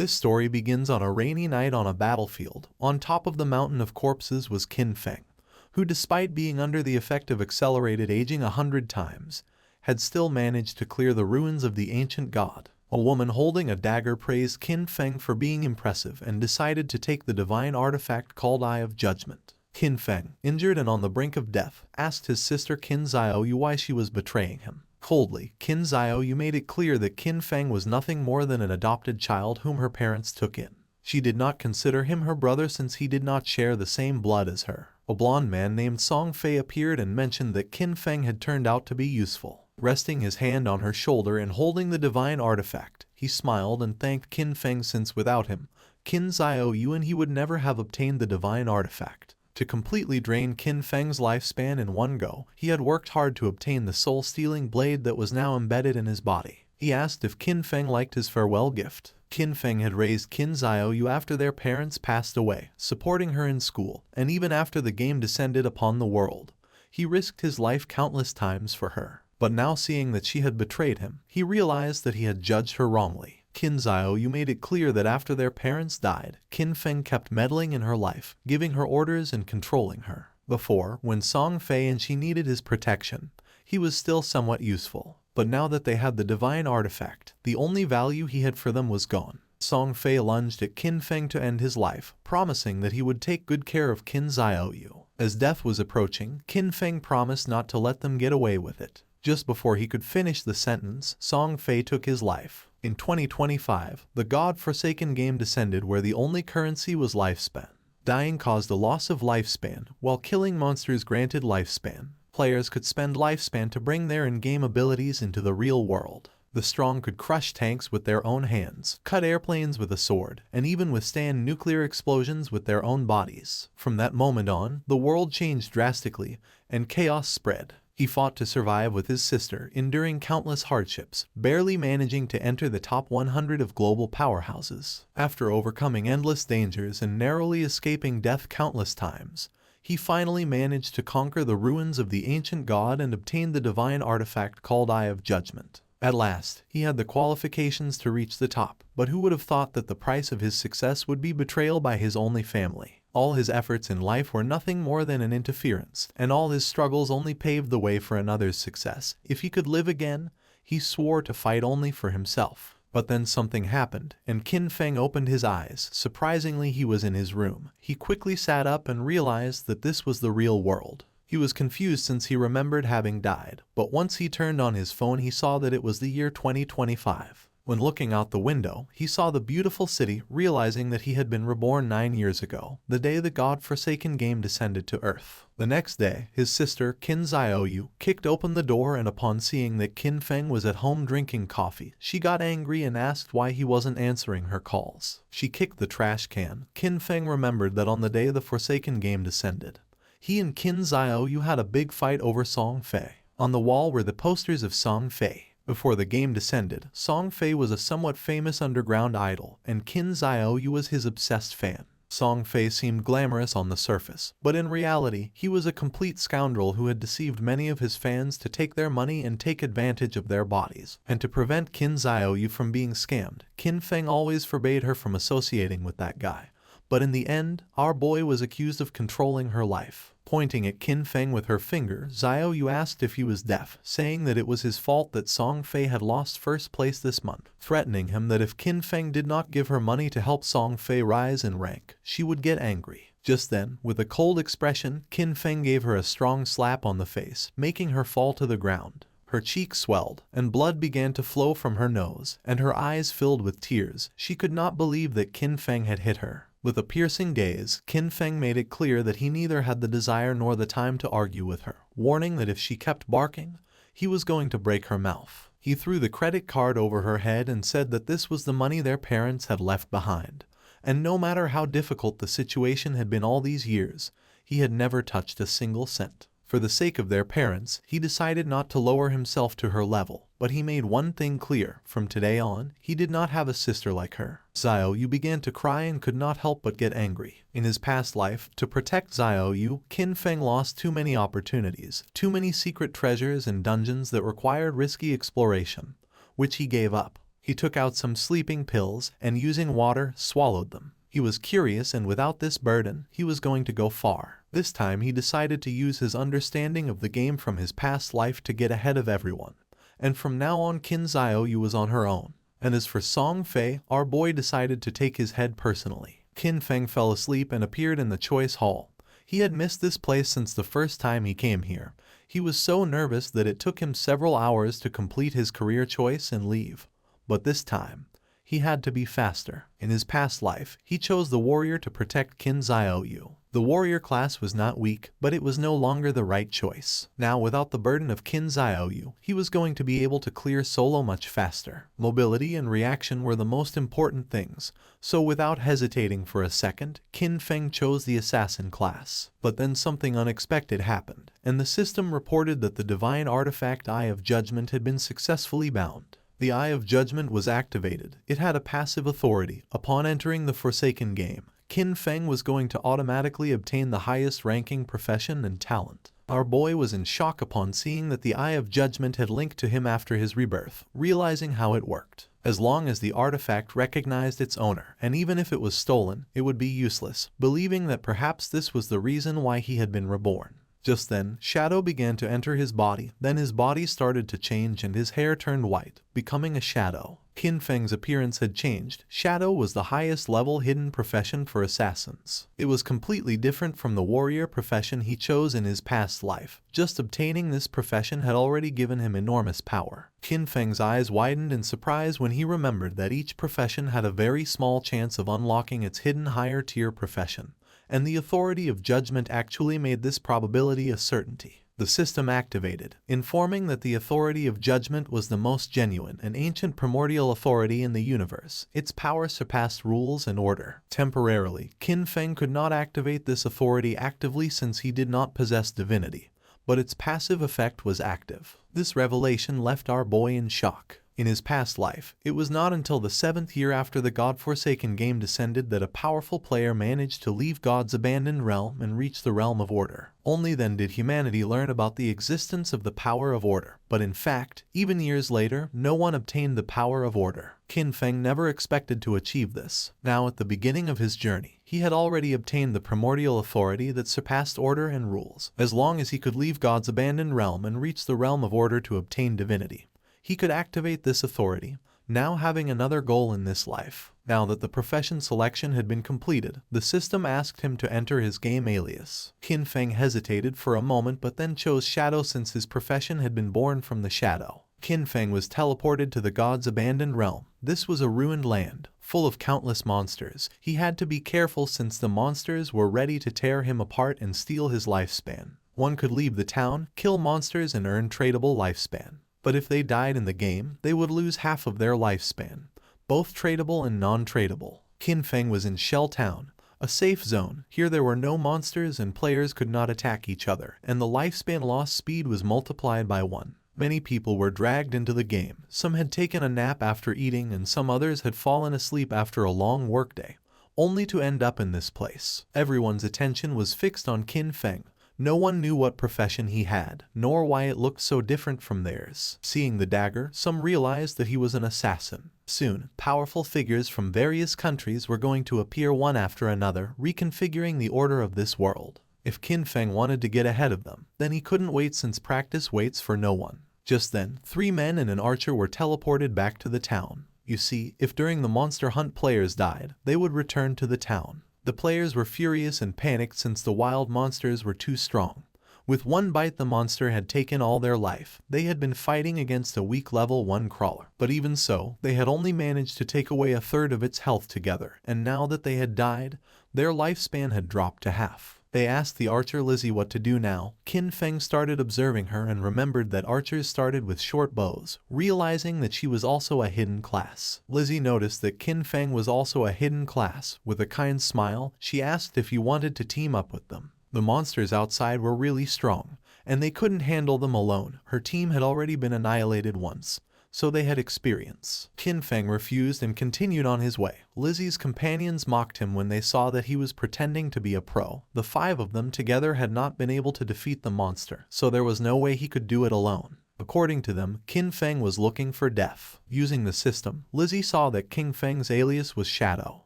This story begins on a rainy night on a battlefield. On top of the mountain of corpses was Qin Feng, who despite being under the effect of accelerated aging 100 times, had still managed to clear the ruins of the ancient god. A woman holding a dagger praised Qin Feng for being impressive and decided to take the divine artifact called Eye of Judgment. Qin Feng, injured and on the brink of death, asked his sister Qin Xiaoyu why she was betraying him. Coldly, Qin Xiaoyu made it clear that Qin Feng was nothing more than an adopted child whom her parents took in. She did not consider him her brother since he did not share the same blood as her. A blonde man named Song Fei appeared and mentioned that Qin Feng had turned out to be useful. Resting his hand on her shoulder and holding the divine artifact, he smiled and thanked Qin Feng since without him, Qin Xiaoyu and he would never have obtained the divine artifact. To completely drain Qin Feng's lifespan in one go, he had worked hard to obtain the soul-stealing blade that was now embedded in his body. He asked if Qin Feng liked his farewell gift. Qin Feng had raised Qin Xiaoyu after their parents passed away, supporting her in school, and even after the game descended upon the world. He risked his life countless times for her. But now seeing that she had betrayed him, he realized that he had judged her wrongly. Qin Xiaoyu made it clear that after their parents died, Qin Feng kept meddling in her life, giving her orders and controlling her. Before, when Song Fei and she needed his protection, he was still somewhat useful. But now that they had the divine artifact, the only value he had for them was gone. Song Fei lunged at Qin Feng to end his life, promising that he would take good care of Qin Xiaoyu. As death was approaching, Qin Feng promised not to let them get away with it. Just before he could finish the sentence, Song Fei took his life. In 2025, the God-forsaken game descended where the only currency was lifespan. Dying caused a loss of lifespan, while killing monsters granted lifespan. Players could spend lifespan to bring their in-game abilities into the real world. The strong could crush tanks with their own hands, cut airplanes with a sword, and even withstand nuclear explosions with their own bodies. From that moment on, the world changed drastically, and chaos spread. He fought to survive with his sister, enduring countless hardships, barely managing to enter the top 100 of global powerhouses. After overcoming endless dangers and narrowly escaping death countless times, he finally managed to conquer the ruins of the ancient god and obtain the divine artifact called Eye of Judgment. At last, he had the qualifications to reach the top, but who would have thought that the price of his success would be betrayal by his only family? All his efforts in life were nothing more than an interference, and all his struggles only paved the way for another's success. If he could live again, he swore to fight only for himself. But then something happened, and Qin Feng opened his eyes. Surprisingly, he was in his room. He quickly sat up and realized that this was the real world. He was confused since he remembered having died, but once he turned on his phone he saw that it was the year 2025. When looking out the window, he saw the beautiful city, realizing that he had been reborn 9 years ago, the day the God-forsaken game descended to Earth. The next day, his sister, Qin Xiaoyu, kicked open the door and upon seeing that Qin Feng was at home drinking coffee, she got angry and asked why he wasn't answering her calls. She kicked the trash can. Qin Feng remembered that on the day the Forsaken game descended, he and Qin Xiaoyu had a big fight over Song Fei. On the wall were the posters of Song Fei. Before the game descended, Song Fei was a somewhat famous underground idol, and Qin Xiaoyu was his obsessed fan. Song Fei seemed glamorous on the surface, but in reality, he was a complete scoundrel who had deceived many of his fans to take their money and take advantage of their bodies. And to prevent Qin Xiaoyu from being scammed, Qin Feng always forbade her from associating with that guy. But in the end, our boy was accused of controlling her life. Pointing at Qin Feng with her finger, Xiaoyu asked if he was deaf, saying that it was his fault that Song Fei had lost first place this month, threatening him that if Qin Feng did not give her money to help Song Fei rise in rank, she would get angry. Just then, with a cold expression, Qin Feng gave her a strong slap on the face, making her fall to the ground. Her cheeks swelled, and blood began to flow from her nose, and her eyes filled with tears. She could not believe that Qin Feng had hit her. With a piercing gaze, Qin Feng made it clear that he neither had the desire nor the time to argue with her, warning that if she kept barking, he was going to break her mouth. He threw the credit card over her head and said that this was the money their parents had left behind, and no matter how difficult the situation had been all these years, he had never touched a single cent. For the sake of their parents, he decided not to lower himself to her level, but he made one thing clear: from today on, he did not have a sister like her. Xiaoyu began to cry and could not help but get angry. In his past life, to protect Xiaoyu, Qin Feng lost too many opportunities, too many secret treasures and dungeons that required risky exploration, which he gave up. He took out some sleeping pills and using water swallowed them. He was curious, and without this burden, he was going to go far. This time he decided to use his understanding of the game from his past life to get ahead of everyone. And from now on Qin Xiaoyu was on her own. And as for Song Fei, our boy decided to take his head personally. Qin Feng fell asleep and appeared in the choice hall. He had missed this place since the first time he came here. He was so nervous that it took him several hours to complete his career choice and leave. But this time, he had to be faster. In his past life, he chose the warrior to protect Qin Xiaoyu. The warrior class was not weak, but it was no longer the right choice. Now, without the burden of Qin Xiaoyu, he was going to be able to clear solo much faster. Mobility and reaction were the most important things, so without hesitating for a second, Qin Feng chose the assassin class. But then something unexpected happened, and the system reported that the divine artifact Eye of Judgment had been successfully bound. The Eye of Judgment was activated. It had a passive authority. Upon entering the Forsaken game, Qin Feng was going to automatically obtain the highest ranking profession and talent. Our boy was in shock upon seeing that the Eye of Judgment had linked to him after his rebirth, realizing how it worked. As long as the artifact recognized its owner, and even if it was stolen, it would be useless, believing that perhaps this was the reason why he had been reborn. Just then, shadow began to enter his body. Then his body started to change and his hair turned white, becoming a shadow. Qin Feng's appearance had changed. Shadow was the highest level hidden profession for assassins. It was completely different from the warrior profession he chose in his past life. Just obtaining this profession had already given him enormous power. Qin Feng's eyes widened in surprise when he remembered that each profession had a very small chance of unlocking its hidden higher tier profession. And the authority of judgment actually made this probability a certainty. The system activated, informing that the authority of judgment was the most genuine and ancient primordial authority in the universe. Its power surpassed rules and order. Temporarily, Qin Feng could not activate this authority actively since he did not possess divinity, but its passive effect was active. This revelation left our boy in shock. In his past life, it was not until the 7th year after the God-forsaken game descended that a powerful player managed to leave God's abandoned realm and reach the realm of order. Only then did humanity learn about the existence of the power of order. But in fact, even years later, no one obtained the power of order. Qin Feng never expected to achieve this. Now at the beginning of his journey, he had already obtained the primordial authority that surpassed order and rules. As long as he could leave God's abandoned realm and reach the realm of order to obtain divinity, he could activate this authority, now having another goal in this life. Now that the profession selection had been completed, the system asked him to enter his game alias. Qin Feng hesitated for a moment but then chose Shadow since his profession had been born from the shadow. Qin Feng was teleported to the god's abandoned realm. This was a ruined land, full of countless monsters. He had to be careful since the monsters were ready to tear him apart and steal his lifespan. One could leave the town, kill monsters and earn tradable lifespan. But if they died in the game, they would lose half of their lifespan, both tradable and non-tradable. Qin Feng was in Shell Town, a safe zone. Here there were no monsters and players could not attack each other, and the lifespan loss speed was multiplied by 1. Many people were dragged into the game. Some had taken a nap after eating and some others had fallen asleep after a long workday, only to end up in this place. Everyone's attention was fixed on Qin Feng. No one knew what profession he had, nor why it looked so different from theirs. Seeing the dagger, some realized that he was an assassin. Soon, powerful figures from various countries were going to appear one after another, reconfiguring the order of this world. If Qin Feng wanted to get ahead of them, then he couldn't wait since practice waits for no one. Just then, 3 men and an archer were teleported back to the town. You see, if during the monster hunt players died, they would return to the town. The players were furious and panicked since the wild monsters were too strong. With one bite the monster had taken all their life. They had been fighting against a weak level 1 crawler. But even so, they had only managed to take away a third of its health together, and now that they had died, their lifespan had dropped to half. They asked the archer Lizzie what to do now. Qin Feng started observing her and remembered that archers started with short bows, realizing that she was also a hidden class. Lizzie noticed that Qin Feng was also a hidden class. With a kind smile, she asked if he wanted to team up with them. The monsters outside were really strong, and they couldn't handle them alone. Her team had already been annihilated once, so they had experience. Qin Feng refused and continued on his way. Lizzie's companions mocked him when they saw that he was pretending to be a pro. The 5 of them together had not been able to defeat the monster, so there was no way he could do it alone. According to them, Qin Feng was looking for death. Using the system, Lizzie saw that Qin Feng's alias was Shadow.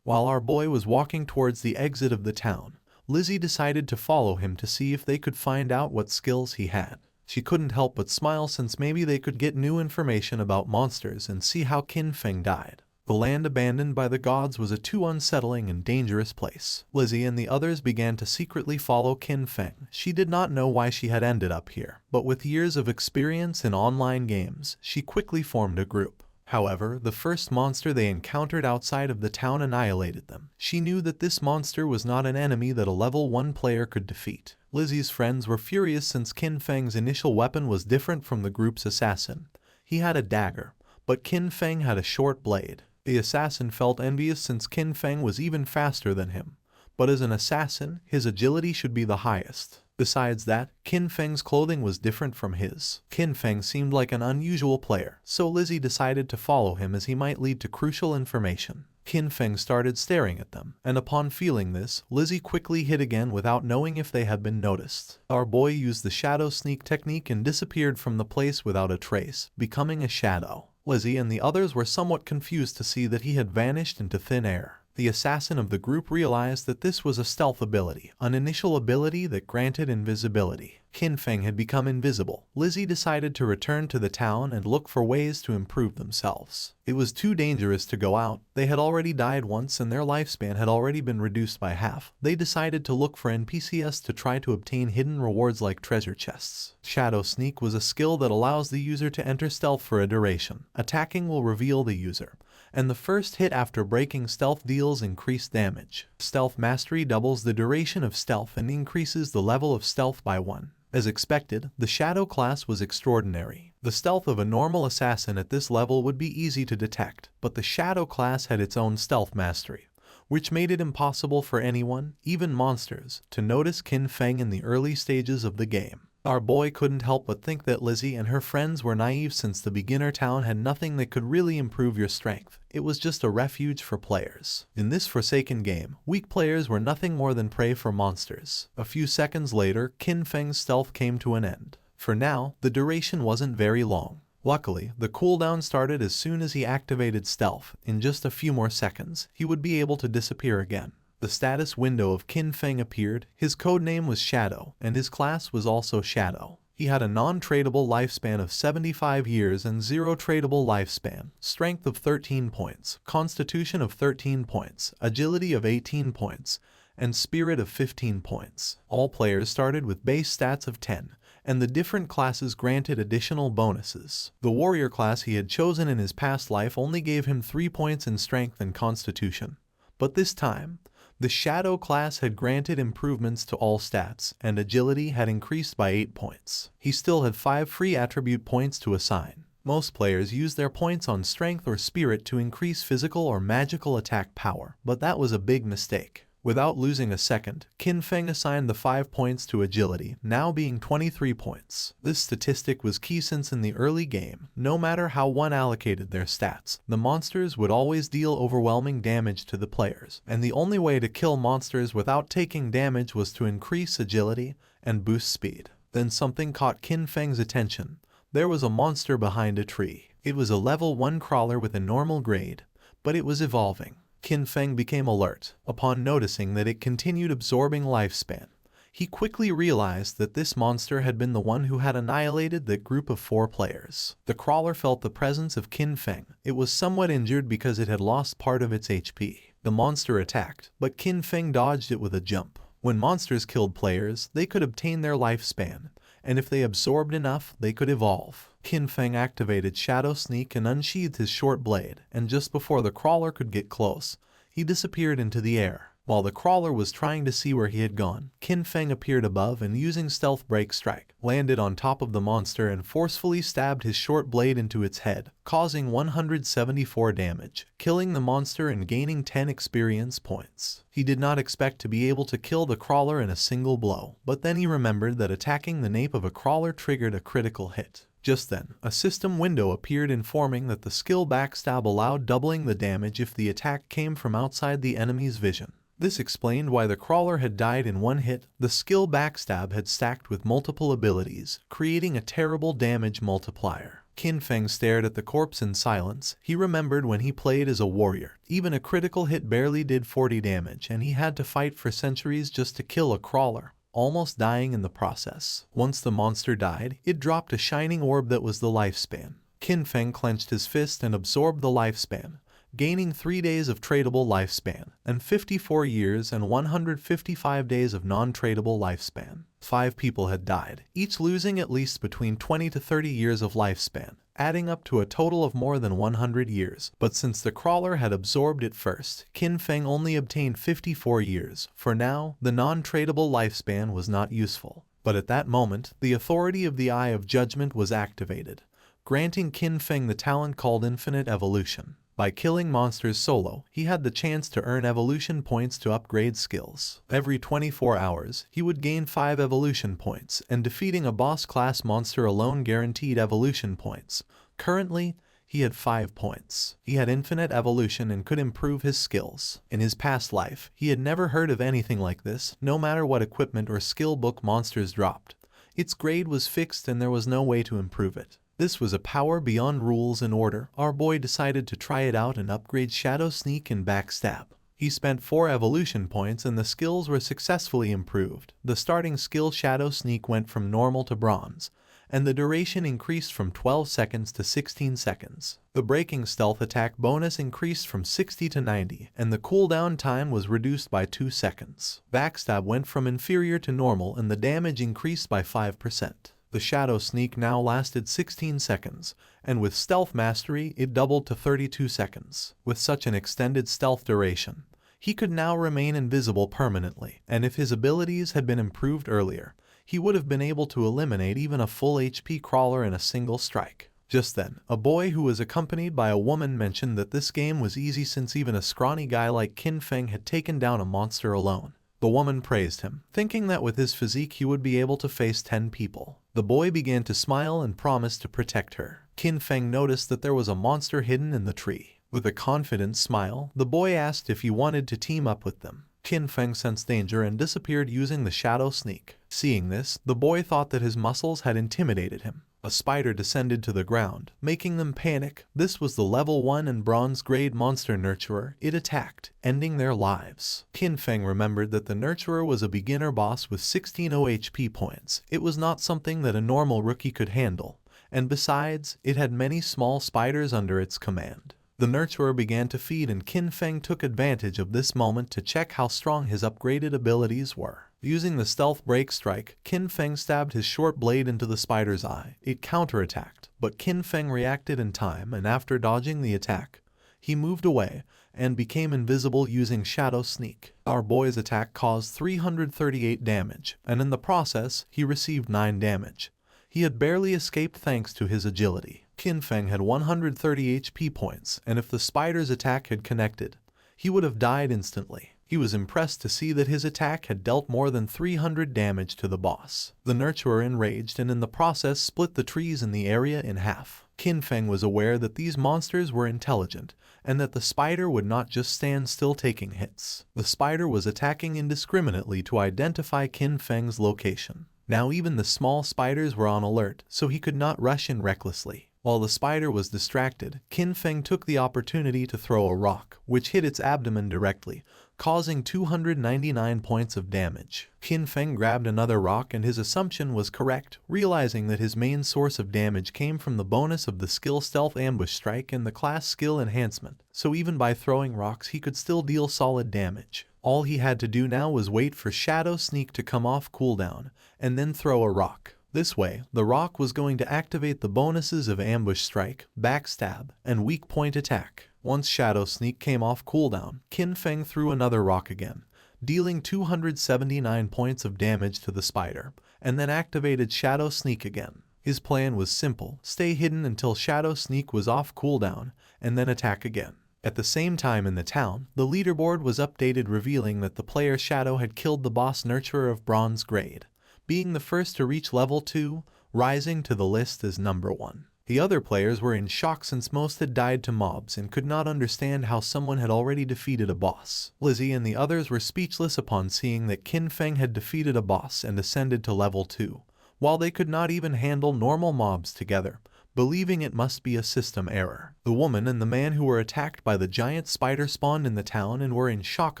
While our boy was walking towards the exit of the town, Lizzie decided to follow him to see if they could find out what skills he had. She couldn't help but smile since maybe they could get new information about monsters and see how Qin Feng died. The land abandoned by the gods was a too unsettling and dangerous place. Lizzie and the others began to secretly follow Qin Feng. She did not know why she had ended up here, but with years of experience in online games, she quickly formed a group. However, the first monster they encountered outside of the town annihilated them. She knew that this monster was not an enemy that a level 1 player could defeat. Lizzie's friends were furious since Qin Feng's initial weapon was different from the group's assassin. He had a dagger, but Qin Feng had a short blade. The assassin felt envious since Qin Feng was even faster than him, but as an assassin, his agility should be the highest. Besides that, Qin Feng's clothing was different from his. Qin Feng seemed like an unusual player, so Lizzie decided to follow him as he might lead to crucial information. Qin Feng started staring at them, and upon feeling this, Lizzie quickly hid again without knowing if they had been noticed. Our boy used the shadow sneak technique and disappeared from the place without a trace, becoming a shadow. Lizzie and the others were somewhat confused to see that he had vanished into thin air. The assassin of the group realized that this was a stealth ability, an initial ability that granted invisibility. Qin Feng had become invisible. Lizzie decided to return to the town and look for ways to improve themselves. It was too dangerous to go out. They had already died once and their lifespan had already been reduced by half. They decided to look for NPCs to try to obtain hidden rewards like treasure chests. Shadow Sneak was a skill that allows the user to enter stealth for a duration. Attacking will reveal the user, and the first hit after breaking stealth deals increased damage. Stealth Mastery doubles the duration of stealth and increases the level of stealth by 1. As expected, the Shadow class was extraordinary. The stealth of a normal assassin at this level would be easy to detect, but the Shadow class had its own stealth mastery, which made it impossible for anyone, even monsters, to notice Qin Feng in the early stages of the game. Our boy couldn't help but think that Lizzie and her friends were naive since the beginner town had nothing that could really improve your strength. It was just a refuge for players. In this forsaken game, weak players were nothing more than prey for monsters. A few seconds later, Qin Feng's stealth came to an end. For now, the duration wasn't very long. Luckily, the cooldown started as soon as he activated stealth. In just a few more seconds, he would be able to disappear again. The status window of Qin Feng appeared. His codename was Shadow, and his class was also Shadow. He had a non-tradable lifespan of 75 years and 0 tradable lifespan, strength of 13 points, constitution of 13 points, agility of 18 points, and spirit of 15 points. All players started with base stats of 10, and the different classes granted additional bonuses. The warrior class he had chosen in his past life only gave him 3 points in strength and constitution, but this time, the Shadow class had granted improvements to all stats, and agility had increased by 8 points. He still had 5 free attribute points to assign. Most players use their points on strength or spirit to increase physical or magical attack power, but that was a big mistake. Without losing a second, Qin Feng assigned the 5 points to agility, now being 23 points. This statistic was key since in the early game, no matter how one allocated their stats, the monsters would always deal overwhelming damage to the players, and the only way to kill monsters without taking damage was to increase agility and boost speed. Then something caught Qin Feng's attention. There was a monster behind a tree. It was a level 1 crawler with a normal grade, but it was evolving. Qin Feng became alert upon noticing that it continued absorbing lifespan. He quickly realized that this monster had been the one who had annihilated that group of 4 players. The crawler felt the presence of Qin Feng. It was somewhat injured because it had lost part of its HP. The monster attacked, but Qin Feng dodged it with a jump. When monsters killed players, they could obtain their lifespan, and if they absorbed enough, they could evolve. Qin Feng activated Shadow Sneak and unsheathed his short blade, and just before the crawler could get close, he disappeared into the air. While the crawler was trying to see where he had gone, Qin Feng appeared above and using Stealth Break Strike, landed on top of the monster and forcefully stabbed his short blade into its head, causing 174 damage, killing the monster and gaining 10 experience points. He did not expect to be able to kill the crawler in a single blow, but then he remembered that attacking the nape of a crawler triggered a critical hit. Just then, a system window appeared informing that the skill Backstab allowed doubling the damage if the attack came from outside the enemy's vision. This explained why the crawler had died in one hit. The skill Backstab had stacked with multiple abilities, creating a terrible damage multiplier. Qin Feng stared at the corpse in silence. He remembered when he played as a warrior. Even a critical hit barely did 40 damage, and he had to fight for centuries just to kill a crawler, almost dying in the process. Once the monster died, it dropped a shining orb that was the lifespan. Qin Feng clenched his fist and absorbed the lifespan, gaining 3 days of tradable lifespan, and 54 years and 155 days of non-tradable lifespan. 5 people had died, each losing at least between 20 to 30 years of lifespan, adding up to a total of more than 100 years. But since the crawler had absorbed it first, Qin Feng only obtained 54 years. For now, the non-tradable lifespan was not useful. But at that moment, the authority of the Eye of Judgment was activated, granting Qin Feng the talent called Infinite Evolution. By killing monsters solo, he had the chance to earn evolution points to upgrade skills. Every 24 hours, he would gain 5 evolution points, and defeating a boss-class monster alone guaranteed evolution points. Currently, he had 5 points. He had infinite evolution and could improve his skills. In his past life, he had never heard of anything like this. No matter what equipment or skill book monsters dropped, its grade was fixed and there was no way to improve it. This was a power beyond rules and order. Our boy decided to try it out and upgrade Shadow Sneak and Backstab. He spent 4 evolution points and the skills were successfully improved. The starting skill Shadow Sneak went from normal to bronze, and the duration increased from 12 seconds to 16 seconds. The breaking stealth attack bonus increased from 60 to 90, and the cooldown time was reduced by 2 seconds. Backstab went from inferior to normal and the damage increased by 5%. The Shadow Sneak now lasted 16 seconds, and with Stealth Mastery it doubled to 32 seconds. With such an extended stealth duration, he could now remain invisible permanently, and if his abilities had been improved earlier, he would have been able to eliminate even a full HP crawler in a single strike. Just then, a boy who was accompanied by a woman mentioned that this game was easy since even a scrawny guy like Qin Feng had taken down a monster alone. The woman praised him, thinking that with his physique he would be able to face 10 people. The boy began to smile and promised to protect her. Qin Feng noticed that there was a monster hidden in the tree. With a confident smile, the boy asked if he wanted to team up with them. Qin Feng sensed danger and disappeared using the Shadow Sneak. Seeing this, the boy thought that his muscles had intimidated him. A spider descended to the ground, making them panic. This was the level 1 and bronze grade monster nurturer. It attacked, ending their lives. Qin Feng remembered that the nurturer was a beginner boss with 16 OHP points. It was not something that a normal rookie could handle, and besides, it had many small spiders under its command. The nurturer began to feed and Qin Feng took advantage of this moment to check how strong his upgraded abilities were. Using the stealth break strike, Qin Feng stabbed his short blade into the spider's eye. It counterattacked, but Qin Feng reacted in time and after dodging the attack, he moved away and became invisible using Shadow Sneak. Our boy's attack caused 338 damage, and in the process, he received 9 damage. He had barely escaped thanks to his agility. Qin Feng had 130 HP points, and if the spider's attack had connected, he would have died instantly. He was impressed to see that his attack had dealt more than 300 damage to the boss. The nurturer enraged and in the process split the trees in the area in half. Qin Feng was aware that these monsters were intelligent, and that the spider would not just stand still taking hits. The spider was attacking indiscriminately to identify Qin Feng's location. Now even the small spiders were on alert, so he could not rush in recklessly. While the spider was distracted, Qin Feng took the opportunity to throw a rock, which hit its abdomen directly, causing 299 points of damage. Qin Feng grabbed another rock and his assumption was correct, realizing that his main source of damage came from the bonus of the skill Stealth Ambush Strike and the class skill Enhancement, so even by throwing rocks he could still deal solid damage. All he had to do now was wait for Shadow Sneak to come off cooldown, and then throw a rock. This way, the rock was going to activate the bonuses of Ambush Strike, Backstab, and Weak Point Attack. Once Shadow Sneak came off cooldown, Qin Feng threw another rock again, dealing 279 points of damage to the spider, and then activated Shadow Sneak again. His plan was simple: stay hidden until Shadow Sneak was off cooldown, and then attack again. At the same time in the town, the leaderboard was updated revealing that the player Shadow had killed the boss nurturer of bronze grade, being the first to reach level 2, rising to the list as number 1. The other players were in shock since most had died to mobs and could not understand how someone had already defeated a boss. Lizzie and the others were speechless upon seeing that Qin Feng had defeated a boss and ascended to level 2, while they could not even handle normal mobs together, believing it must be a system error. The woman and the man who were attacked by the giant spider spawned in the town and were in shock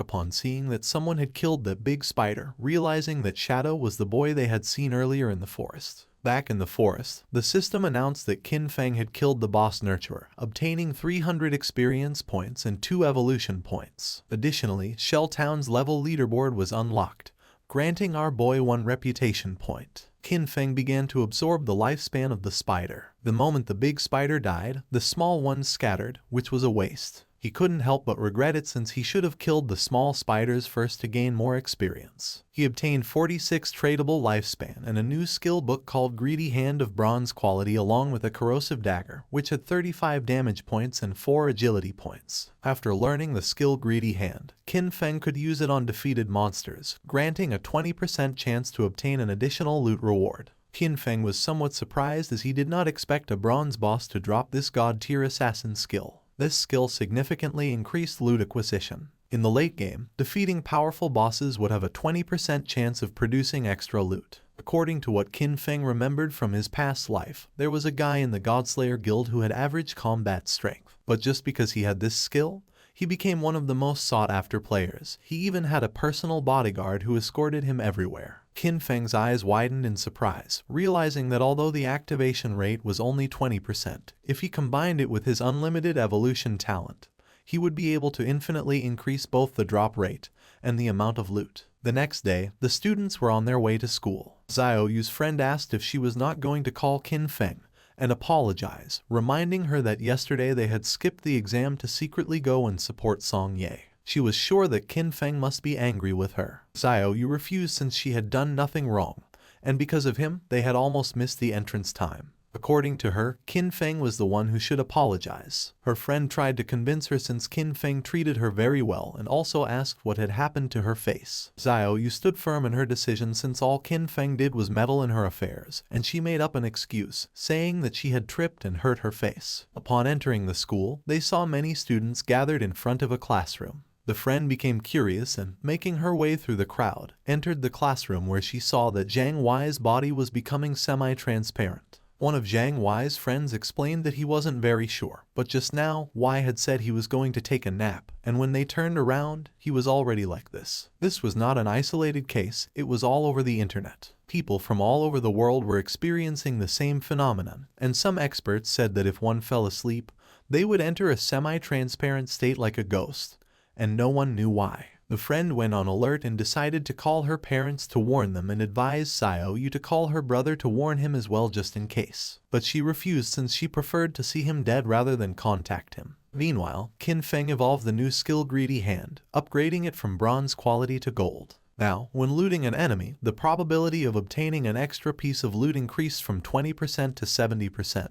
upon seeing that someone had killed the big spider, realizing that Shadow was the boy they had seen earlier in the forest. Back in the forest, the system announced that Qin Feng had killed the boss nurturer, obtaining 300 experience points and 2 evolution points. Additionally, Shell Town's level leaderboard was unlocked, granting our boy 1 reputation point. Qin Feng began to absorb the lifespan of the spider. The moment the big spider died, the small ones scattered, which was a waste. He couldn't help but regret it since he should have killed the small spiders first to gain more experience. He obtained 46 tradable lifespan and a new skill book called Greedy Hand of Bronze quality along with a corrosive dagger, which had 35 damage points and 4 agility points. After learning the skill Greedy Hand, Qin Feng could use it on defeated monsters, granting a 20% chance to obtain an additional loot reward. Qin Feng was somewhat surprised as he did not expect a bronze boss to drop this god-tier assassin skill. This skill significantly increased loot acquisition. In the late game, defeating powerful bosses would have a 20% chance of producing extra loot. According to what Qin Feng remembered from his past life, there was a guy in the Godslayer guild who had average combat strength. But just because he had this skill, he became one of the most sought-after players. He even had a personal bodyguard who escorted him everywhere. Qin Feng's eyes widened in surprise, realizing that although the activation rate was only 20%, if he combined it with his unlimited evolution talent, he would be able to infinitely increase both the drop rate and the amount of loot. The next day, the students were on their way to school. Xiaoyu's friend asked if she was not going to call Qin Feng and apologize, reminding her that yesterday they had skipped the exam to secretly go and support Song Ye. She was sure that Qin Feng must be angry with her. Xiaoyu refused since she had done nothing wrong, and because of him, they had almost missed the entrance time. According to her, Qin Feng was the one who should apologize. Her friend tried to convince her since Qin Feng treated her very well and also asked what had happened to her face. Xiaoyu stood firm in her decision since all Qin Feng did was meddle in her affairs, and she made up an excuse, saying that she had tripped and hurt her face. Upon entering the school, they saw many students gathered in front of a classroom. The friend became curious and, making her way through the crowd, entered the classroom where she saw that Zhang Wei's body was becoming semi-transparent. One of Zhang Wei's friends explained that he wasn't very sure, but just now, Wei had said he was going to take a nap, and when they turned around, he was already like this. This was not an isolated case, it was all over the internet. People from all over the world were experiencing the same phenomenon, and some experts said that if one fell asleep, they would enter a semi-transparent state like a ghost, and no one knew why. The friend went on alert and decided to call her parents to warn them and advised Xiaoyu to call her brother to warn him as well just in case. But she refused since she preferred to see him dead rather than contact him. Meanwhile, Qin Feng evolved the new skill Greedy Hand, upgrading it from bronze quality to gold. Now, when looting an enemy, the probability of obtaining an extra piece of loot increased from 20% to 70%.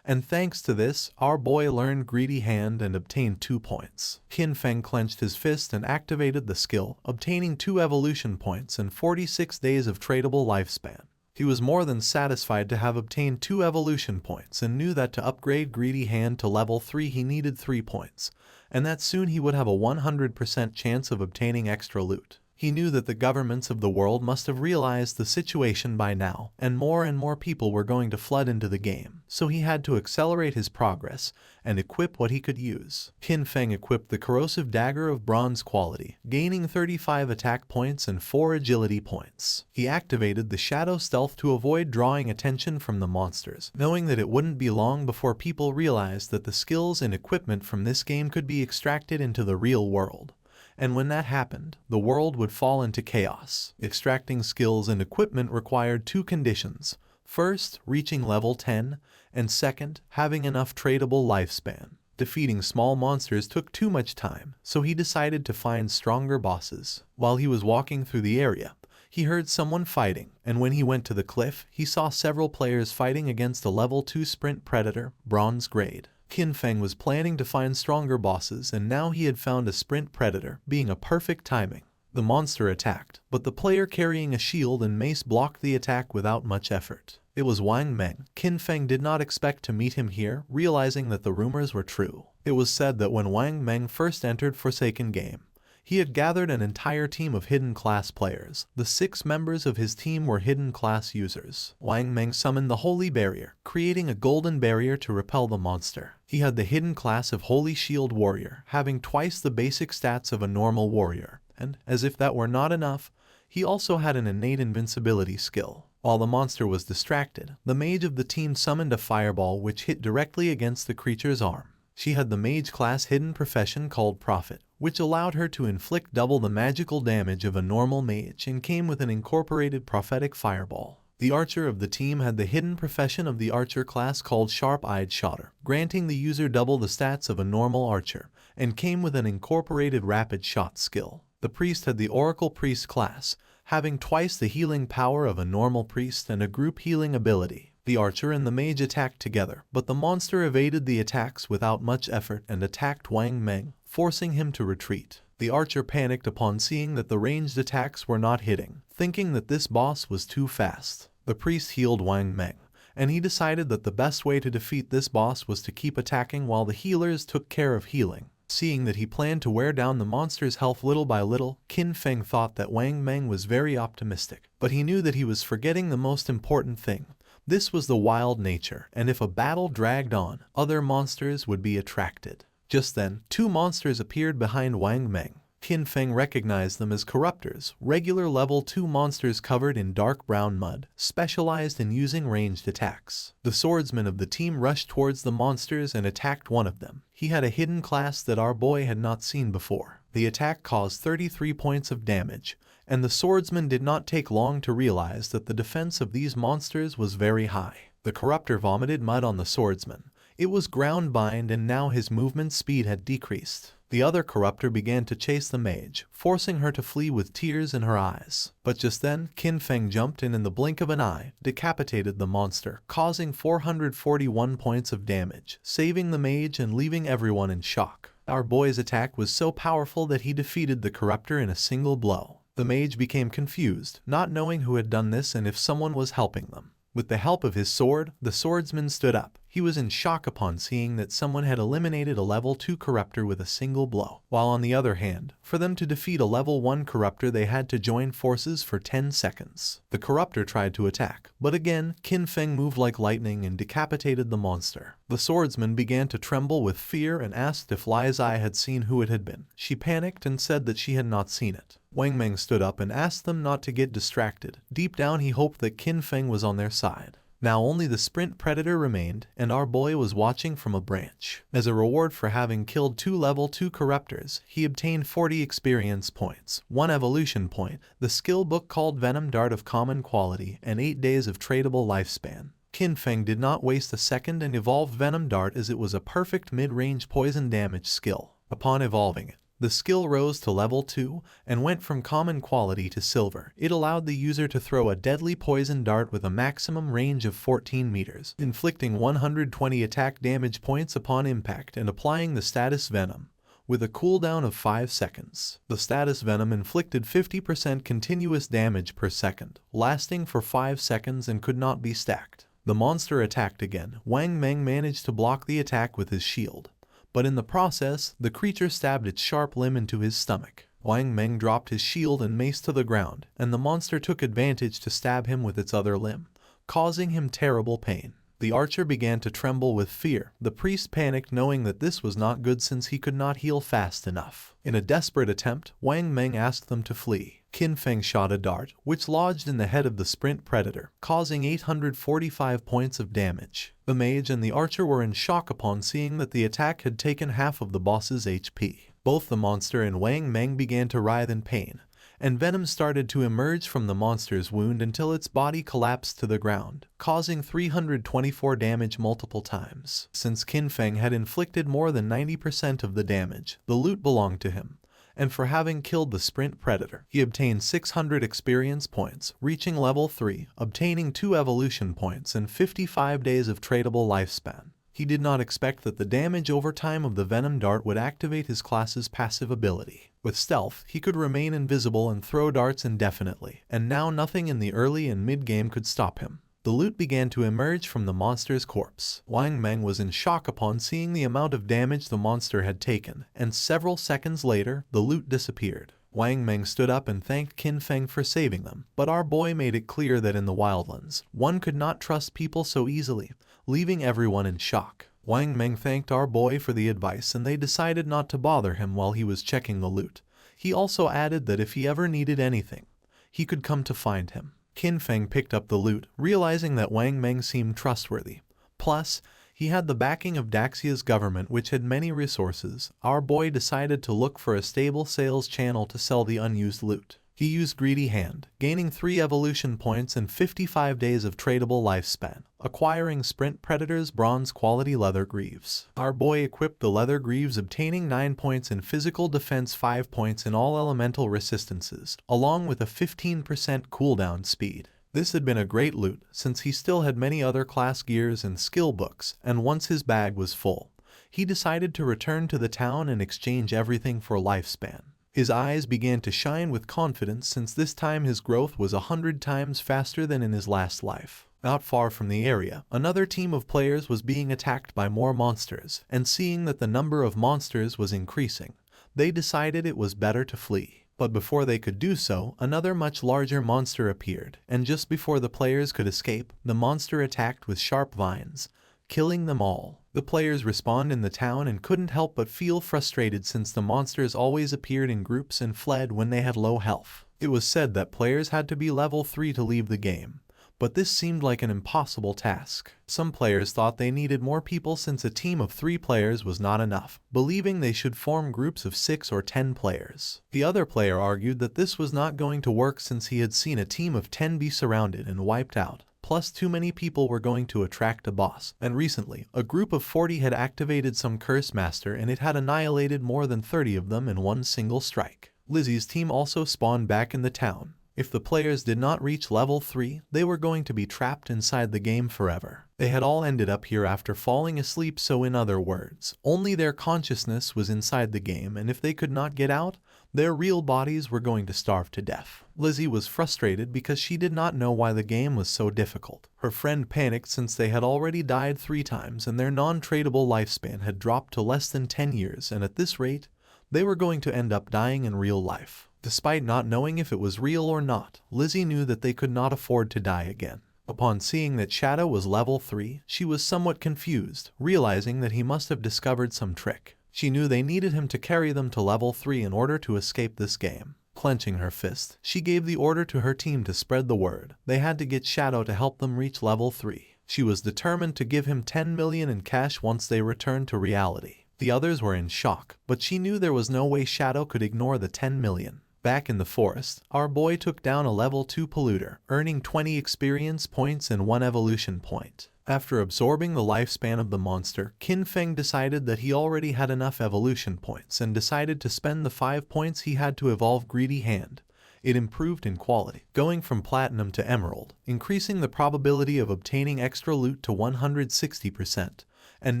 And thanks to this, our boy learned Greedy Hand and obtained 2 points. Qin Feng clenched his fist and activated the skill, obtaining 2 evolution points and 46 days of tradable lifespan. He was more than satisfied to have obtained 2 evolution points and knew that to upgrade Greedy Hand to level 3 he needed 3 points, and that soon he would have a 100% chance of obtaining extra loot. He knew that the governments of the world must have realized the situation by now, and more people were going to flood into the game, so he had to accelerate his progress and equip what he could use. Qin Feng equipped the corrosive dagger of bronze quality, gaining 35 attack points and 4 agility points. He activated the shadow stealth to avoid drawing attention from the monsters, knowing that it wouldn't be long before people realized that the skills and equipment from this game could be extracted into the real world. And when that happened, the world would fall into chaos. Extracting skills and equipment required 2 conditions. First, reaching level 10, and second, having enough tradable lifespan. Defeating small monsters took too much time, so he decided to find stronger bosses. While he was walking through the area, he heard someone fighting, and when he went to the cliff, he saw several players fighting against a level 2 sprint predator, bronze grade. Qin Feng was planning to find stronger bosses, and now he had found a sprint predator, being a perfect timing. The monster attacked, but the player carrying a shield and mace blocked the attack without much effort. It was Wang Meng. Qin Feng did not expect to meet him here, realizing that the rumors were true. It was said that when Wang Meng first entered Forsaken Game, he had gathered an entire team of hidden class players. The 6 members of his team were hidden class users. Wang Meng summoned the Holy Barrier, creating a golden barrier to repel the monster. He had the hidden class of Holy Shield Warrior, having twice the basic stats of a normal warrior. And, as if that were not enough, he also had an innate invincibility skill. While the monster was distracted, the mage of the team summoned a fireball which hit directly against the creature's arm. She had the mage class hidden profession called Prophet, which allowed her to inflict double the magical damage of a normal mage and came with an incorporated prophetic fireball. The archer of the team had the hidden profession of the archer class called Sharp-Eyed Shotter, granting the user double the stats of a normal archer, and came with an incorporated rapid shot skill. The priest had the Oracle Priest class, having twice the healing power of a normal priest and a group healing ability. The archer and the mage attacked together, but the monster evaded the attacks without much effort and attacked Wang Meng, forcing him to retreat. The archer panicked upon seeing that the ranged attacks were not hitting, thinking that this boss was too fast. The priest healed Wang Meng, and he decided that the best way to defeat this boss was to keep attacking while the healers took care of healing. Seeing that he planned to wear down the monster's health little by little, Qin Feng thought that Wang Meng was very optimistic, but he knew that he was forgetting the most important thing. This was the wild nature, and if a battle dragged on, other monsters would be attracted. Just then, 2 monsters appeared behind Wang Meng. Qin Feng recognized them as corruptors, regular level 2 monsters covered in dark brown mud, specialized in using ranged attacks. The swordsman of the team rushed towards the monsters and attacked one of them. He had a hidden class that our boy had not seen before. The attack caused 33 points of damage, and the swordsman did not take long to realize that the defense of these monsters was very high. The corruptor vomited mud on the swordsman. It was ground bind and now his movement speed had decreased. The other corruptor began to chase the mage, forcing her to flee with tears in her eyes. But just then, Qin Feng jumped in the blink of an eye, decapitated the monster, causing 441 points of damage, saving the mage and leaving everyone in shock. Our boy's attack was so powerful that he defeated the corruptor in a single blow. The mage became confused, not knowing who had done this and if someone was helping them. With the help of his sword, the swordsman stood up. He was in shock upon seeing that someone had eliminated a level 2 corruptor with a single blow. While on the other hand, for them to defeat a level 1 corruptor they had to join forces for 10 seconds. The corruptor tried to attack, but again, Qin Feng moved like lightning and decapitated the monster. The swordsman began to tremble with fear and asked if Li's eye had seen who it had been. She panicked and said that she had not seen it. Wang Meng stood up and asked them not to get distracted. Deep down he hoped that Qin Feng was on their side. Now only the sprint predator remained, and our boy was watching from a branch. As a reward for having killed 2 level 2 corruptors, he obtained 40 experience points, 1 evolution point, the skill book called Venom Dart of common quality, and 8 days of tradable lifespan. Qin Feng did not waste a second and evolved Venom Dart as it was a perfect mid-range poison damage skill. Upon evolving it, the skill rose to level 2 and went from common quality to silver. It allowed the user to throw a deadly poison dart with a maximum range of 14 meters, inflicting 120 attack damage points upon impact and applying the status Venom, with a cooldown of 5 seconds. The status Venom inflicted 50% continuous damage per second, lasting for 5 seconds and could not be stacked. The monster attacked again. Wang Meng managed to block the attack with his shield, but in the process, the creature stabbed its sharp limb into his stomach. Wang Meng dropped his shield and mace to the ground, and the monster took advantage to stab him with its other limb, causing him terrible pain. The archer began to tremble with fear. The priest panicked knowing that this was not good since he could not heal fast enough. In a desperate attempt, Wang Meng asked them to flee. Qin Feng shot a dart, which lodged in the head of the sprint predator, causing 845 points of damage. The mage and the archer were in shock upon seeing that the attack had taken half of the boss's HP. Both the monster and Wang Meng began to writhe in pain, and venom started to emerge from the monster's wound until its body collapsed to the ground, causing 324 damage multiple times. Since Qin Feng had inflicted more than 90% of the damage, the loot belonged to him, and for having killed the sprint predator, he obtained 600 experience points, reaching level 3, obtaining 2 evolution points and 55 days of tradable lifespan. He did not expect that the damage over time of the Venom Dart would activate his class's passive ability. With stealth, he could remain invisible and throw darts indefinitely, and now nothing in the early and mid-game could stop him. the loot began to emerge from the monster's corpse. Wang Meng was in shock upon seeing the amount of damage the monster had taken, and several seconds later, the loot disappeared. Wang Meng stood up and thanked Qin Feng for saving them, but our boy made it clear that in the wildlands, one could not trust people so easily, leaving everyone in shock. Wang Meng thanked our boy for the advice and they decided not to bother him while he was checking the loot. He also added that if he ever needed anything, he could come to find him. Qin Feng picked up the loot, realizing that Wang Meng seemed trustworthy. Plus, he had the backing of Daxia's government, which had many resources. Our boy decided to look for a stable sales channel to sell the unused loot. He used Greedy Hand, gaining 3 evolution points and 55 days of tradable lifespan, acquiring Sprint Predator's bronze quality leather greaves. Our boy equipped the leather greaves, obtaining 9 points in physical defense, 5 points in all elemental resistances, along with a 15% cooldown speed. This had been a great loot, since he still had many other class gears and skill books, and once his bag was full, he decided to return to the town and exchange everything for lifespan. His eyes began to shine with confidence since this time his growth was 100 times faster than in his last life. Not far from the area, another team of players was being attacked by more monsters, and seeing that the number of monsters was increasing, they decided it was better to flee. But before they could do so, another much larger monster appeared, and just before the players could escape, the monster attacked with sharp vines, killing them all. The players respawned in the town and couldn't help but feel frustrated since the monsters always appeared in groups and fled when they had low health. It was said that players had to be level 3 to leave the game, but this seemed like an impossible task. Some players thought they needed more people since a team of 3 players was not enough, believing they should form groups of 6 or 10 players. The other player argued that this was not going to work since he had seen a team of 10 be surrounded and wiped out. Plus, too many people were going to attract a boss, and recently, a group of 40 had activated some Curse Master and it had annihilated more than 30 of them in one single strike. Lizzie's team also spawned back in the town. If the players did not reach level 3, they were going to be trapped inside the game forever. They had all ended up here after falling asleep, so in other words, only their consciousness was inside the game, and if they could not get out, their real bodies were going to starve to death. Lizzie was frustrated because she did not know why the game was so difficult. Her friend panicked since they had already died 3 times and their non-tradable lifespan had dropped to less than 10 years, and at this rate, they were going to end up dying in real life. Despite not knowing if it was real or not, Lizzie knew that they could not afford to die again. Upon seeing that Shadow was level 3, she was somewhat confused, realizing that he must have discovered some trick. She knew they needed him to carry them to level 3 in order to escape this game. Clenching her fist, she gave the order to her team to spread the word. They had to get Shadow to help them reach level 3. She was determined to give him 10 million in cash once they returned to reality. The others were in shock, but she knew there was no way Shadow could ignore the 10 million. Back in the forest, our boy took down a level 2 polluter, earning 20 experience points and 1 evolution point. After absorbing the lifespan of the monster, Qin Feng decided that he already had enough evolution points and decided to spend the 5 points he had to evolve Greedy Hand. It improved in quality, going from platinum to emerald, increasing the probability of obtaining extra loot to 160%, and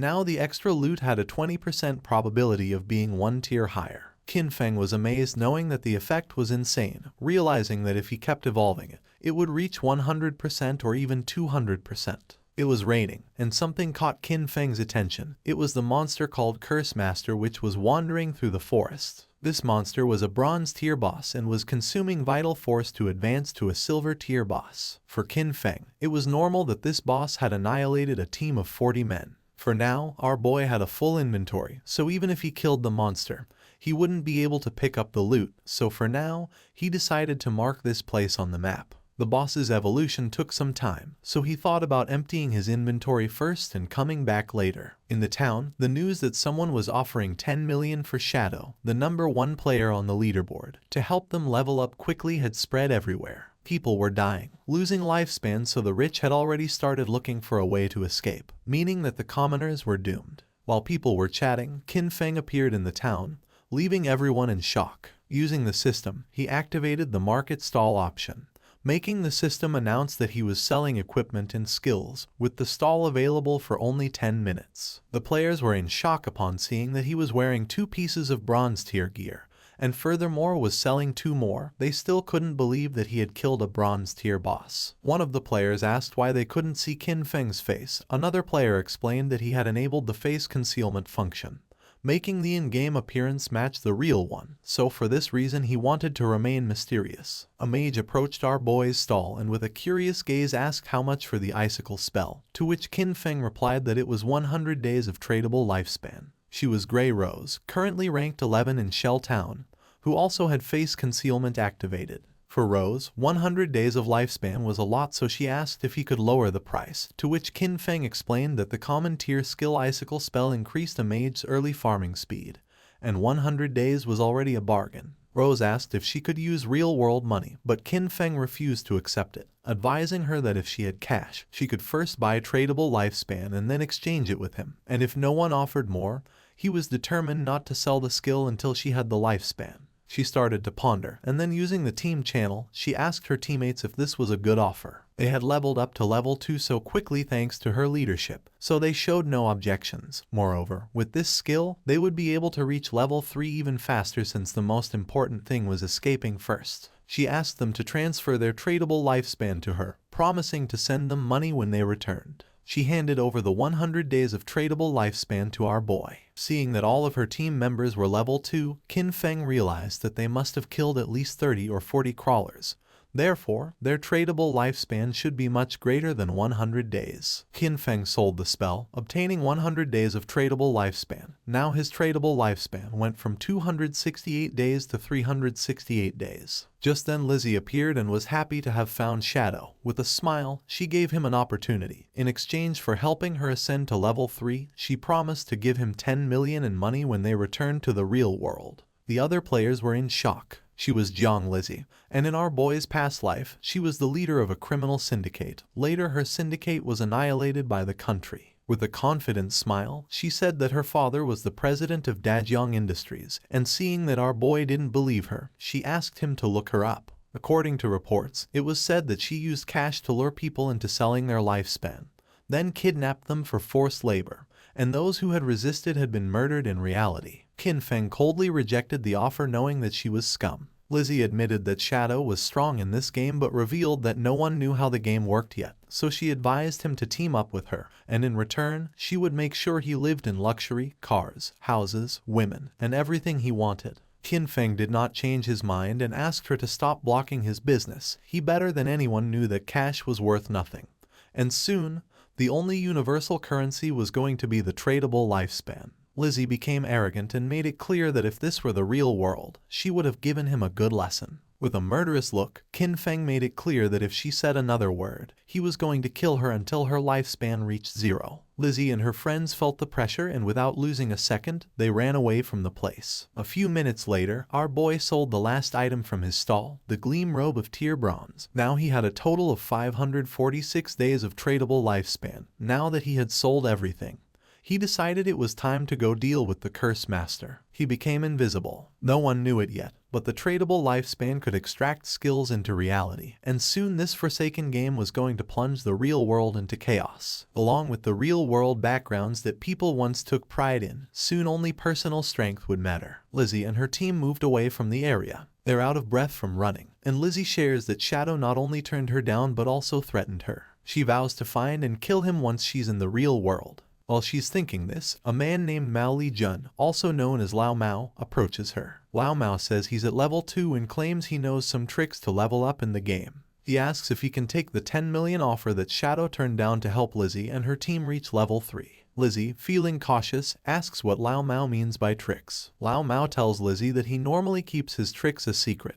now the extra loot had a 20% probability of being 1 tier higher. Qin Feng was amazed knowing that the effect was insane, realizing that if he kept evolving it, it would reach 100% or even 200%. It was raining, and something caught Qin Feng's attention. It was the monster called Curse Master, which was wandering through the forest. This monster was a bronze tier boss and was consuming vital force to advance to a silver tier boss. For Qin Feng, it was normal that this boss had annihilated a team of 40 men. For now, our boy had a full inventory, so even if he killed the monster, he wouldn't be able to pick up the loot, so for now, he decided to mark this place on the map. The boss's evolution took some time, so he thought about emptying his inventory first and coming back later. In the town, the news that someone was offering 10 million for Shadow, the number 1 player on the leaderboard, to help them level up quickly had spread everywhere. People were dying, losing lifespan, so the rich had already started looking for a way to escape, meaning that the commoners were doomed. While people were chatting, Qin Feng appeared in the town, leaving everyone in shock. Using the system, he activated the market stall option, making the system announce that he was selling equipment and skills, with the stall available for only 10 minutes. The players were in shock upon seeing that he was wearing 2 pieces of bronze tier gear, and furthermore was selling 2 more, they still couldn't believe that he had killed a bronze tier boss. One of the players asked why they couldn't see Qin Feng's face. Another player explained that he had enabled the face concealment function, making the in-game appearance match the real one, so for this reason he wanted to remain mysterious. A mage approached our boy's stall and with a curious gaze asked how much for the icicle spell, to which Qin Feng replied that it was 100 days of tradable lifespan. She was Grey Rose, currently ranked 11 in Shell Town, who also had face concealment activated. For Rose, 100 days of lifespan was a lot, so she asked if he could lower the price, to which Qin Feng explained that the common tier skill icicle spell increased a mage's early farming speed, and 100 days was already a bargain. Rose asked if she could use real-world money, but Qin Feng refused to accept it, advising her that if she had cash, she could first buy tradable lifespan and then exchange it with him, and if no one offered more, he was determined not to sell the skill until she had the lifespan. She started to ponder, and then using the team channel, she asked her teammates if this was a good offer. They had leveled up to level 2 so quickly thanks to her leadership, so they showed no objections. Moreover, with this skill, they would be able to reach level 3 even faster since the most important thing was escaping first. She asked them to transfer their tradable lifespan to her, promising to send them money when they returned. She handed over the 100 days of tradable lifespan to our boy. Seeing that all of her team members were level 2, Qin Feng realized that they must have killed at least 30 or 40 crawlers. Therefore, their tradable lifespan should be much greater than 100 days. Qin Feng sold the spell, obtaining 100 days of tradable lifespan. Now his tradable lifespan went from 268 days to 368 days. Just then Lizzie appeared and was happy to have found Shadow. With a smile, she gave him an opportunity. In exchange for helping her ascend to level 3, she promised to give him 10 million in money when they returned to the real world. The other players were in shock. She was Jiang Lizzie, and in our boy's past life, she was the leader of a criminal syndicate. Later her syndicate was annihilated by the country. With a confident smile, she said that her father was the president of Dajiang Industries, and seeing that our boy didn't believe her, she asked him to look her up. According to reports, it was said that she used cash to lure people into selling their lifespan, then kidnapped them for forced labor, and those who had resisted had been murdered in reality. Qin Feng coldly rejected the offer knowing that she was scum. Lizzie admitted that Shadow was strong in this game but revealed that no one knew how the game worked yet, so she advised him to team up with her, and in return, she would make sure he lived in luxury, cars, houses, women, and everything he wanted. Qin Feng did not change his mind and asked her to stop blocking his business. He better than anyone knew that cash was worth nothing. And soon, the only universal currency was going to be the tradable lifespan. Lizzie became arrogant and made it clear that if this were the real world, she would have given him a good lesson. With a murderous look, Qin Feng made it clear that if she said another word, he was going to kill her until her lifespan reached 0. Lizzie and her friends felt the pressure and without losing a second, they ran away from the place. A few minutes later, our boy sold the last item from his stall, the Gleam Robe of Tier Bronze. Now he had a total of 546 days of tradable lifespan. Now that he had sold everything, he decided it was time to go deal with the Curse Master. He became invisible. No one knew it yet, but the tradable lifespan could extract skills into reality, and soon this forsaken game was going to plunge the real world into chaos. Along with the real world backgrounds that people once took pride in, soon only personal strength would matter. Lizzie and her team moved away from the area. They're out of breath from running, and Lizzie shares that Shadow not only turned her down but also threatened her. She vows to find and kill him once she's in the real world. While she's thinking this, a man named Mao Li Jun, also known as Lao Mao, approaches her. Lao Mao says he's at level 2 and claims he knows some tricks to level up in the game. He asks if he can take the 10 million offer that Shadow turned down to help Lizzie and her team reach level 3. Lizzie, feeling cautious, asks what Lao Mao means by tricks. Lao Mao tells Lizzie that he normally keeps his tricks a secret,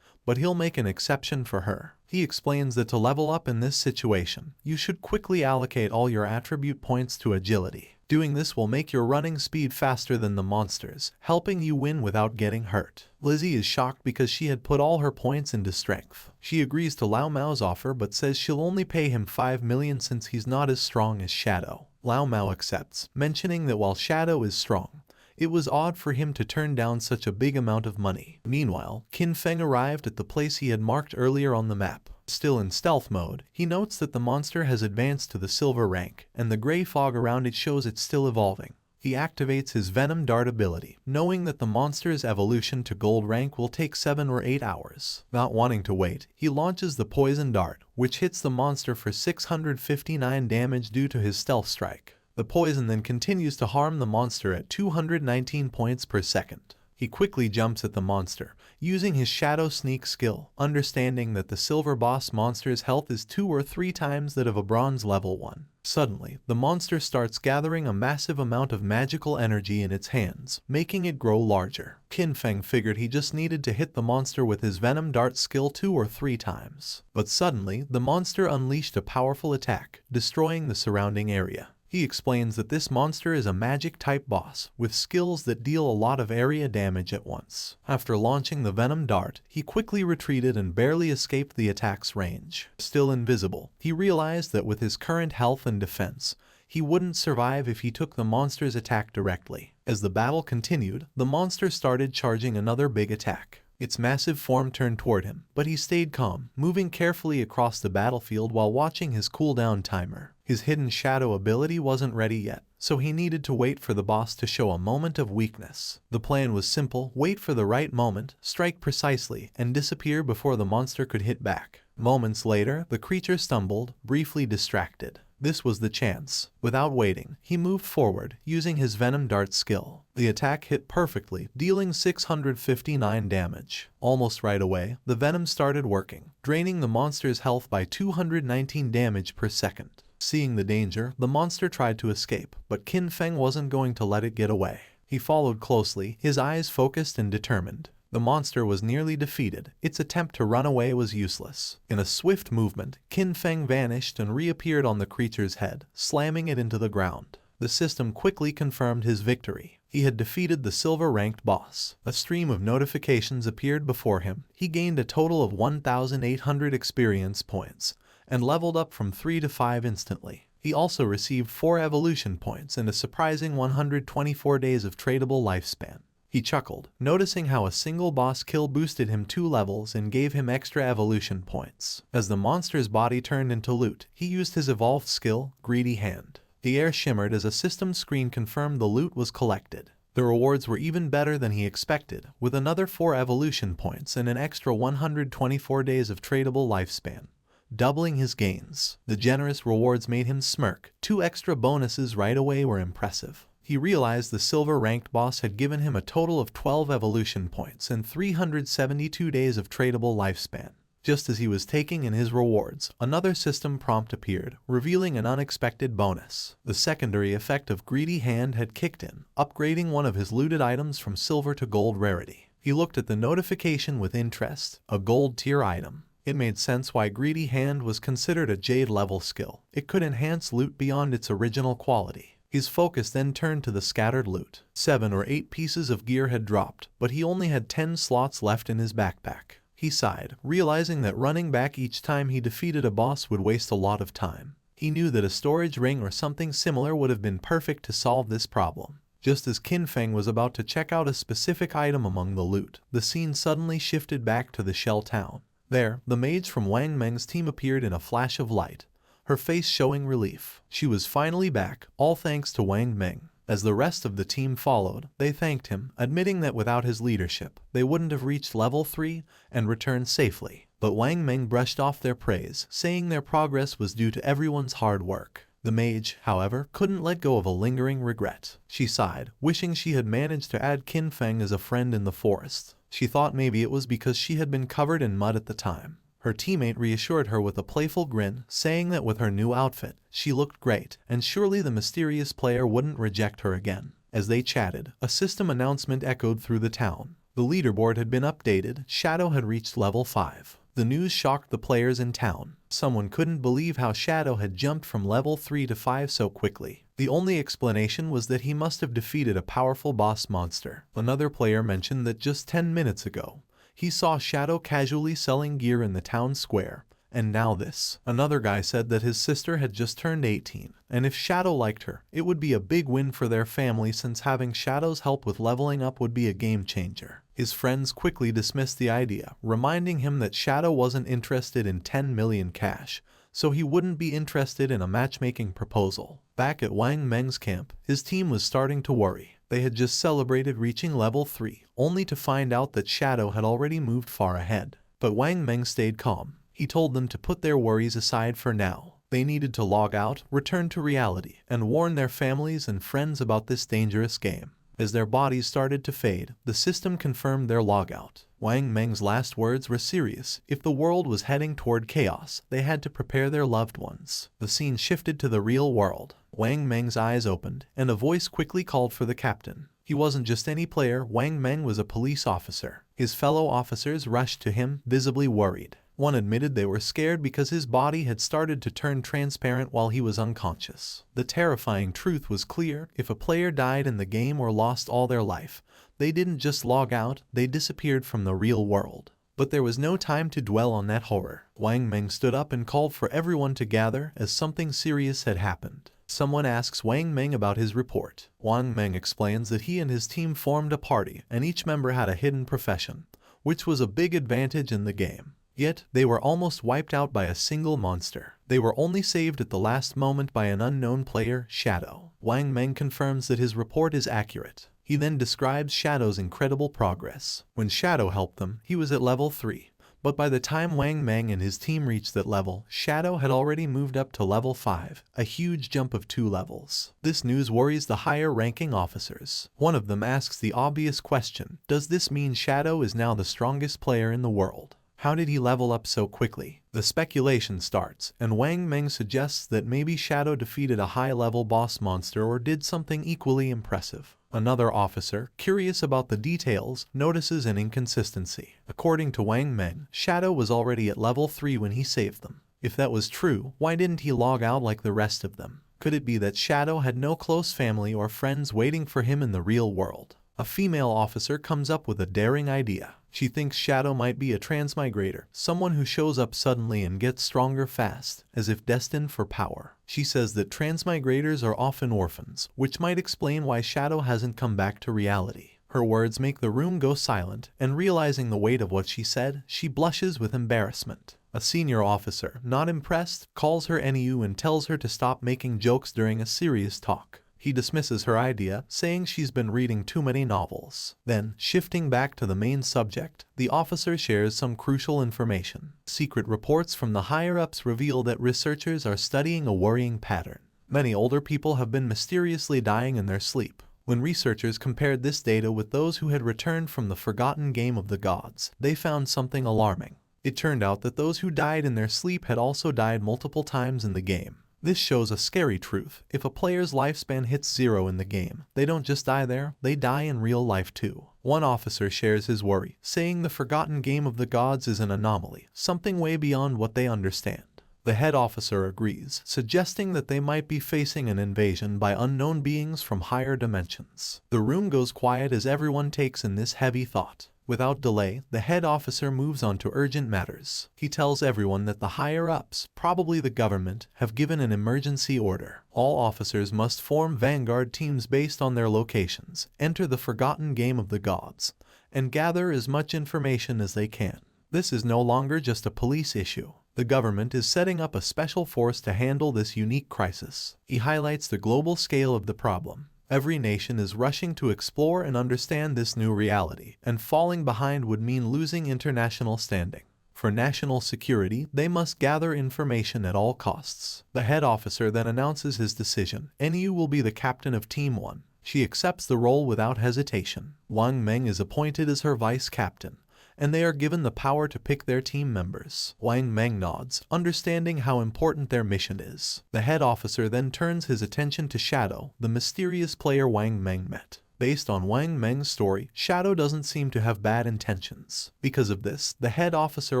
but he'll make an exception for her. He explains that to level up in this situation, you should quickly allocate all your attribute points to agility. Doing this will make your running speed faster than the monsters, helping you win without getting hurt. Lizzie is shocked because she had put all her points into strength. She agrees to Lao Mao's offer but says she'll only pay him 5 million since he's not as strong as Shadow. Lao Mao accepts, mentioning that while Shadow is strong, it was odd for him to turn down such a big amount of money. Meanwhile, Qin Feng arrived at the place he had marked earlier on the map. Still in stealth mode, he notes that the monster has advanced to the silver rank, and the gray fog around it shows it's still evolving. He activates his Venom Dart ability, knowing that the monster's evolution to gold rank will take 7 or 8 hours. Not wanting to wait, he launches the Poison Dart, which hits the monster for 659 damage due to his stealth strike. The poison then continues to harm the monster at 219 points per second. He quickly jumps at the monster, using his Shadow Sneak skill, understanding that the Silver Boss monster's health is 2 or 3 times that of a Bronze level 1. Suddenly, the monster starts gathering a massive amount of magical energy in its hands, making it grow larger. Qin Feng figured he just needed to hit the monster with his Venom Dart skill 2 or 3 times. But suddenly, the monster unleashed a powerful attack, destroying the surrounding area. He explains that this monster is a magic-type boss, with skills that deal a lot of area damage at once. After launching the Venom Dart, he quickly retreated and barely escaped the attack's range. Still invisible, he realized that with his current health and defense, he wouldn't survive if he took the monster's attack directly. As the battle continued, the monster started charging another big attack. Its massive form turned toward him, but he stayed calm, moving carefully across the battlefield while watching his cooldown timer. His hidden shadow ability wasn't ready yet, so he needed to wait for the boss to show a moment of weakness. The plan was simple: wait for the right moment, strike precisely, and disappear before the monster could hit back. Moments later, the creature stumbled, briefly distracted. This was the chance. Without waiting, he moved forward, using his Venom Dart skill. The attack hit perfectly, dealing 659 damage. Almost right away, the venom started working, draining the monster's health by 219 damage per second. Seeing the danger, the monster tried to escape, but Qin Feng wasn't going to let it get away. He followed closely, his eyes focused and determined. The monster was nearly defeated. Its attempt to run away was useless. In a swift movement, Qin Feng vanished and reappeared on the creature's head, slamming it into the ground. The system quickly confirmed his victory. He had defeated the silver-ranked boss. A stream of notifications appeared before him. He gained a total of 1,800 experience points, and leveled up from 3 to 5 instantly. He also received 4 evolution points and a surprising 124 days of tradable lifespan. He chuckled, noticing how a single boss kill boosted him 2 levels and gave him extra evolution points. As the monster's body turned into loot, he used his evolved skill, Greedy Hand. The air shimmered as a system screen confirmed the loot was collected. The rewards were even better than he expected, with another 4 evolution points and an extra 124 days of tradable lifespan, doubling his gains. The generous rewards made him smirk. 2 extra bonuses right away were impressive. He realized the silver-ranked boss had given him a total of 12 evolution points and 372 days of tradable lifespan. Just as he was taking in his rewards, another system prompt appeared, revealing an unexpected bonus. The secondary effect of Greedy Hand had kicked in, upgrading one of his looted items from silver to gold rarity. He looked at the notification with interest. A gold tier item. It made sense why Greedy Hand was considered a Jade level skill. It could enhance loot beyond its original quality. His focus then turned to the scattered loot. 7 or 8 pieces of gear had dropped, but he only had 10 slots left in his backpack. He sighed, realizing that running back each time he defeated a boss would waste a lot of time. He knew that a storage ring or something similar would have been perfect to solve this problem. Just as Qin Feng was about to check out a specific item among the loot, the scene suddenly shifted back to the Shell Town. There, the mage from Wang Meng's team appeared in a flash of light, her face showing relief. She was finally back, all thanks to Wang Meng. As the rest of the team followed, they thanked him, admitting that without his leadership, they wouldn't have reached level 3 and returned safely. But Wang Meng brushed off their praise, saying their progress was due to everyone's hard work. The mage, however, couldn't let go of a lingering regret. She sighed, wishing she had managed to add Qin Feng as a friend in the forest. She thought maybe it was because she had been covered in mud at the time. Her teammate reassured her with a playful grin, saying that with her new outfit, she looked great, and surely the mysterious player wouldn't reject her again. As they chatted, a system announcement echoed through the town. The leaderboard had been updated. Shadow had reached level 5. The news shocked the players in town. Someone couldn't believe how Shadow had jumped from level 3 to 5 so quickly. The only explanation was that he must have defeated a powerful boss monster. Another player mentioned that just 10 minutes ago, he saw Shadow casually selling gear in the town square, and now this. Another guy said that his sister had just turned 18, and if Shadow liked her, it would be a big win for their family since having Shadow's help with leveling up would be a game changer. His friends quickly dismissed the idea, reminding him that Shadow wasn't interested in 10 million cash, so he wouldn't be interested in a matchmaking proposal. Back at Wang Meng's camp, his team was starting to worry. They had just celebrated reaching level 3, only to find out that Shadow had already moved far ahead. But Wang Meng stayed calm. He told them to put their worries aside for now. They needed to log out, return to reality, and warn their families and friends about this dangerous game. As their bodies started to fade, the system confirmed their logout. Wang Meng's last words were serious. If the world was heading toward chaos, they had to prepare their loved ones. The scene shifted to the real world. Wang Meng's eyes opened, and a voice quickly called for the captain. He wasn't just any player. Wang Meng was a police officer. His fellow officers rushed to him, visibly worried. One admitted they were scared because his body had started to turn transparent while he was unconscious. The terrifying truth was clear: if a player died in the game or lost all their life, they didn't just log out, they disappeared from the real world. But there was no time to dwell on that horror. Wang Meng stood up and called for everyone to gather, as something serious had happened. Someone asks Wang Meng about his report. Wang Meng explains that he and his team formed a party, and each member had a hidden profession, which was a big advantage in the game. Yet, they were almost wiped out by a single monster. They were only saved at the last moment by an unknown player, Shadow. Wang Meng confirms that his report is accurate. He then describes Shadow's incredible progress. When Shadow helped them, he was at level 3. But by the time Wang Meng and his team reached that level, Shadow had already moved up to level 5, a huge jump of 2 levels. This news worries the higher-ranking officers. One of them asks the obvious question: does this mean Shadow is now the strongest player in the world? How did he level up so quickly? The speculation starts, and Wang Meng suggests that maybe Shadow defeated a high-level boss monster or did something equally impressive. Another officer, curious about the details, notices an inconsistency. According to Wang Meng, Shadow was already at level 3 when he saved them. If that was true, why didn't he log out like the rest of them? Could it be that Shadow had no close family or friends waiting for him in the real world? A female officer comes up with a daring idea. She thinks Shadow might be a transmigrator, someone who shows up suddenly and gets stronger fast, as if destined for power. She says that transmigrators are often orphans, which might explain why Shadow hasn't come back to reality. Her words make the room go silent, and realizing the weight of what she said, she blushes with embarrassment. A senior officer, not impressed, calls her NEU and tells her to stop making jokes during a serious talk. He dismisses her idea, saying she's been reading too many novels. Then, shifting back to the main subject, the officer shares some crucial information. Secret reports from the higher-ups reveal that researchers are studying a worrying pattern. Many older people have been mysteriously dying in their sleep. When researchers compared this data with those who had returned from the forgotten game of the gods, they found something alarming. It turned out that those who died in their sleep had also died multiple times in the game. This shows a scary truth. If a player's lifespan hits 0 in the game, they don't just die there, they die in real life too. One officer shares his worry, saying the forgotten game of the gods is an anomaly, something way beyond what they understand. The head officer agrees, suggesting that they might be facing an invasion by unknown beings from higher dimensions. The room goes quiet as everyone takes in this heavy thought. Without delay, the head officer moves on to urgent matters. He tells everyone that the higher-ups, probably the government, have given an emergency order. All officers must form vanguard teams based on their locations, enter the forgotten game of the gods, and gather as much information as they can. This is no longer just a police issue. The government is setting up a special force to handle this unique crisis. He highlights the global scale of the problem. Every nation is rushing to explore and understand this new reality, and falling behind would mean losing international standing. For national security, they must gather information at all costs. The head officer then announces his decision. NEU will be the captain of Team 1. She accepts the role without hesitation. Wang Meng is appointed as her vice captain, and they are given the power to pick their team members. Wang Meng nods, understanding how important their mission is. The head officer then turns his attention to Shadow, the mysterious player Wang Meng met. Based on Wang Meng's story, Shadow doesn't seem to have bad intentions. Because of this, the head officer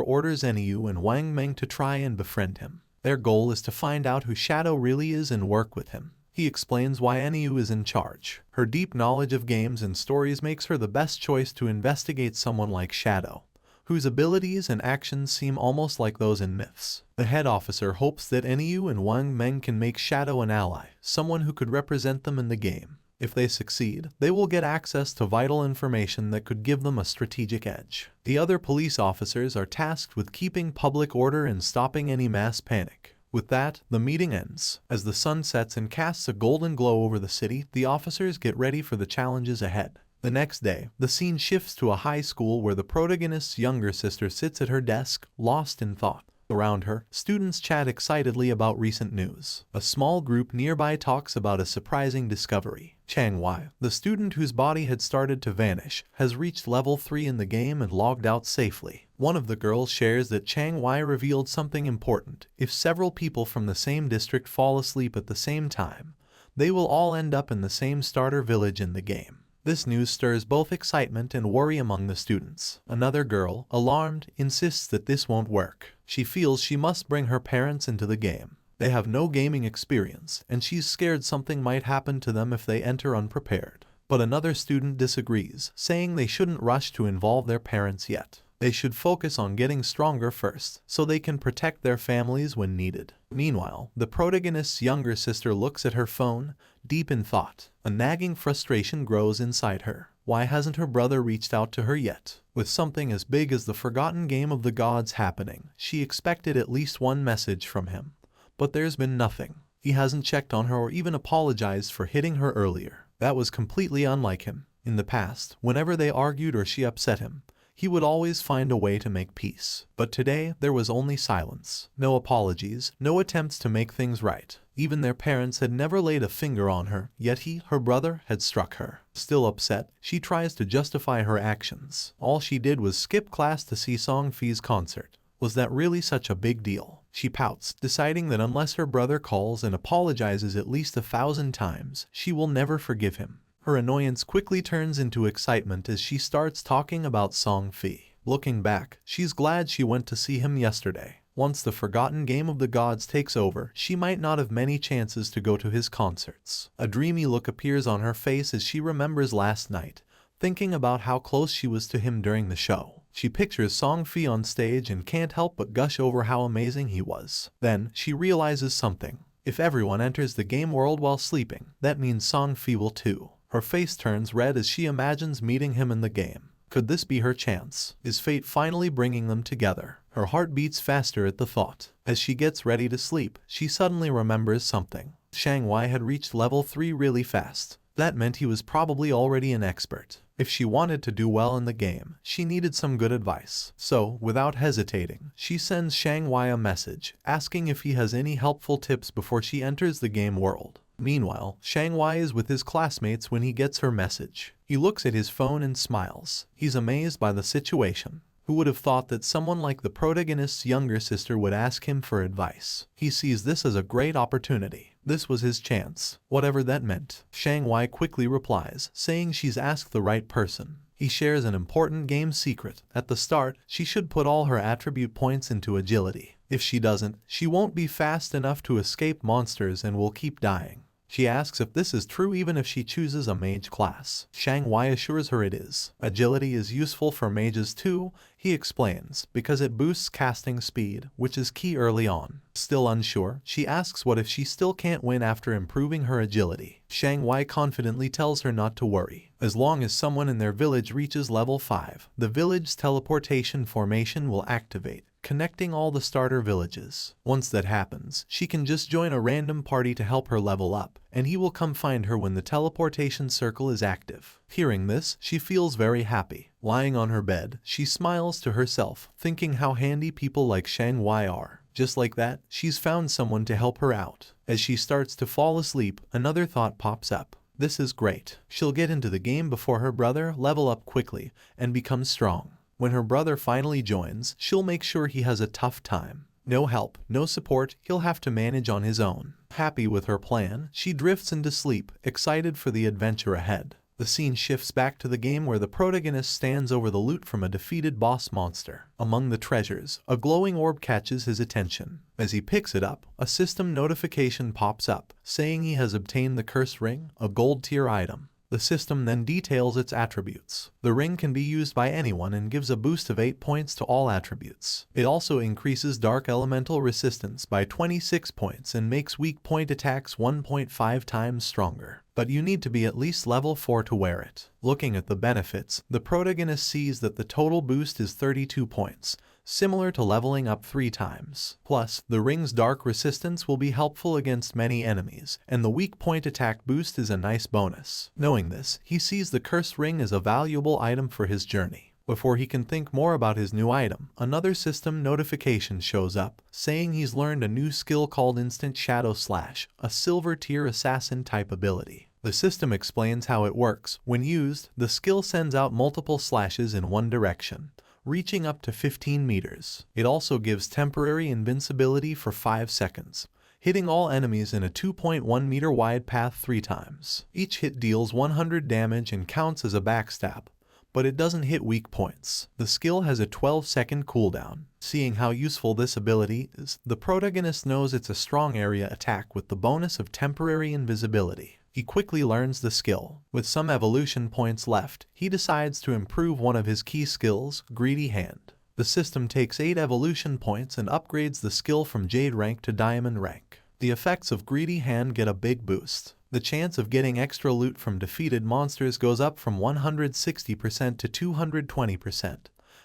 orders NEU and Wang Meng to try and befriend him. Their goal is to find out who Shadow really is and work with him. He explains why NEU is in charge. Her deep knowledge of games and stories makes her the best choice to investigate someone like Shadow, whose abilities and actions seem almost like those in myths. The head officer hopes that NEU and Wang Meng can make Shadow an ally, someone who could represent them in the game. If they succeed, they will get access to vital information that could give them a strategic edge. The other police officers are tasked with keeping public order and stopping any mass panic. With that, the meeting ends. As the sun sets and casts a golden glow over the city, the officers get ready for the challenges ahead. The next day, the scene shifts to a high school where the protagonist's younger sister sits at her desk, lost in thought. Around her, students chat excitedly about recent news. A small group nearby talks about a surprising discovery. Chang-wai, the student whose body had started to vanish, has reached level 3 in the game and logged out safely. One of the girls shares that Chang-wai revealed something important. If several people from the same district fall asleep at the same time, they will all end up in the same starter village in the game. This news stirs both excitement and worry among the students. Another girl, alarmed, insists that this won't work. She feels she must bring her parents into the game. They have no gaming experience, and she's scared something might happen to them if they enter unprepared. But another student disagrees, saying they shouldn't rush to involve their parents yet. They should focus on getting stronger first, so they can protect their families when needed. Meanwhile, the protagonist's younger sister looks at her phone, deep in thought. A nagging frustration grows inside her. Why hasn't her brother reached out to her yet? With something as big as the forgotten game of the gods happening, she expected at least one message from him. But there's been nothing. He hasn't checked on her or even apologized for hitting her earlier. That was completely unlike him. In the past, whenever they argued or she upset him, he would always find a way to make peace. But today, there was only silence. No apologies, no attempts to make things right. Even their parents had never laid a finger on her, yet he, her brother, had struck her. Still upset, she tries to justify her actions. All she did was skip class to see Song-fi's concert. Was that really such a big deal? She pouts, deciding that unless her brother calls and apologizes at least 1,000 times, she will never forgive him. Her annoyance quickly turns into excitement as she starts talking about Song-fi. Looking back, she's glad she went to see him yesterday. Once the forgotten game of the gods takes over, she might not have many chances to go to his concerts. A dreamy look appears on her face as she remembers last night, thinking about how close she was to him during the show. She pictures Song-fi on stage and can't help but gush over how amazing he was. Then, she realizes something. If everyone enters the game world while sleeping, that means Song-fi will too. Her face turns red as she imagines meeting him in the game. Could this be her chance? Is fate finally bringing them together? Her heart beats faster at the thought. As she gets ready to sleep, she suddenly remembers something. Chang-wai had reached level 3 really fast. That meant he was probably already an expert. If she wanted to do well in the game, she needed some good advice. So, without hesitating, she sends Chang-wai a message, asking if he has any helpful tips before she enters the game world. Meanwhile, Chang-wai is with his classmates when he gets her message. He looks at his phone and smiles. He's amazed by the situation. Who would have thought that someone like the protagonist's younger sister would ask him for advice? He sees this as a great opportunity. This was his chance, whatever that meant. Chang-wai quickly replies, saying she's asked the right person. He shares an important game secret. At the start, she should put all her attribute points into agility. If she doesn't, she won't be fast enough to escape monsters and will keep dying. She asks if this is true even if she chooses a mage class. Chang-wai assures her it is. Agility is useful for mages too, he explains, because it boosts casting speed, which is key early on. Still unsure, she asks what if she still can't win after improving her agility. Chang-wai confidently tells her not to worry. As long as someone in their village reaches level 5, the village's teleportation formation will activate, connecting all the starter villages. Once that happens, she can just join a random party to help her level up, and he will come find her when the teleportation circle is active. Hearing this, she feels very happy. Lying on her bed, she smiles to herself, thinking how handy people like Chang-wai are. Just like that, she's found someone to help her out. As she starts to fall asleep, another thought pops up. This is great. She'll get into the game before her brother, level up quickly, and become strong. When her brother finally joins, she'll make sure he has a tough time. No help, no support, he'll have to manage on his own. Happy with her plan, she drifts into sleep, excited for the adventure ahead. The scene shifts back to the game where the protagonist stands over the loot from a defeated boss monster. Among the treasures, a glowing orb catches his attention. As he picks it up, a system notification pops up, saying he has obtained the cursed ring, a gold tier item. The system then details its attributes. The ring can be used by anyone and gives a boost of 8 points to all attributes. It also increases dark elemental resistance by 26 points and makes weak point attacks 1.5 times stronger. But you need to be at least level 4 to wear it. Looking at the benefits, the protagonist sees that the total boost is 32 points, similar to leveling up 3 times. Plus, the ring's dark resistance will be helpful against many enemies, and the weak point attack boost is a nice bonus. Knowing this, he sees the cursed ring as a valuable item for his journey. Before he can think more about his new item, another system notification shows up, saying he's learned a new skill called Instant Shadow Slash, a silver tier assassin type ability. The system explains how it works. When used, the skill sends out multiple slashes in one direction, reaching up to 15 meters. It also gives temporary invincibility for 5 seconds, hitting all enemies in a 2.1 meter wide path 3 times. Each hit deals 100 damage and counts as a backstab, but it doesn't hit weak points. The skill has a 12-second cooldown. Seeing how useful this ability is, the protagonist knows it's a strong area attack with the bonus of temporary invisibility. He quickly learns the skill. With some evolution points left, he decides to improve one of his key skills, Greedy Hand. The system takes 8 evolution points and upgrades the skill from Jade rank to Diamond rank. The effects of Greedy Hand get a big boost. The chance of getting extra loot from defeated monsters goes up from 160% to 220%,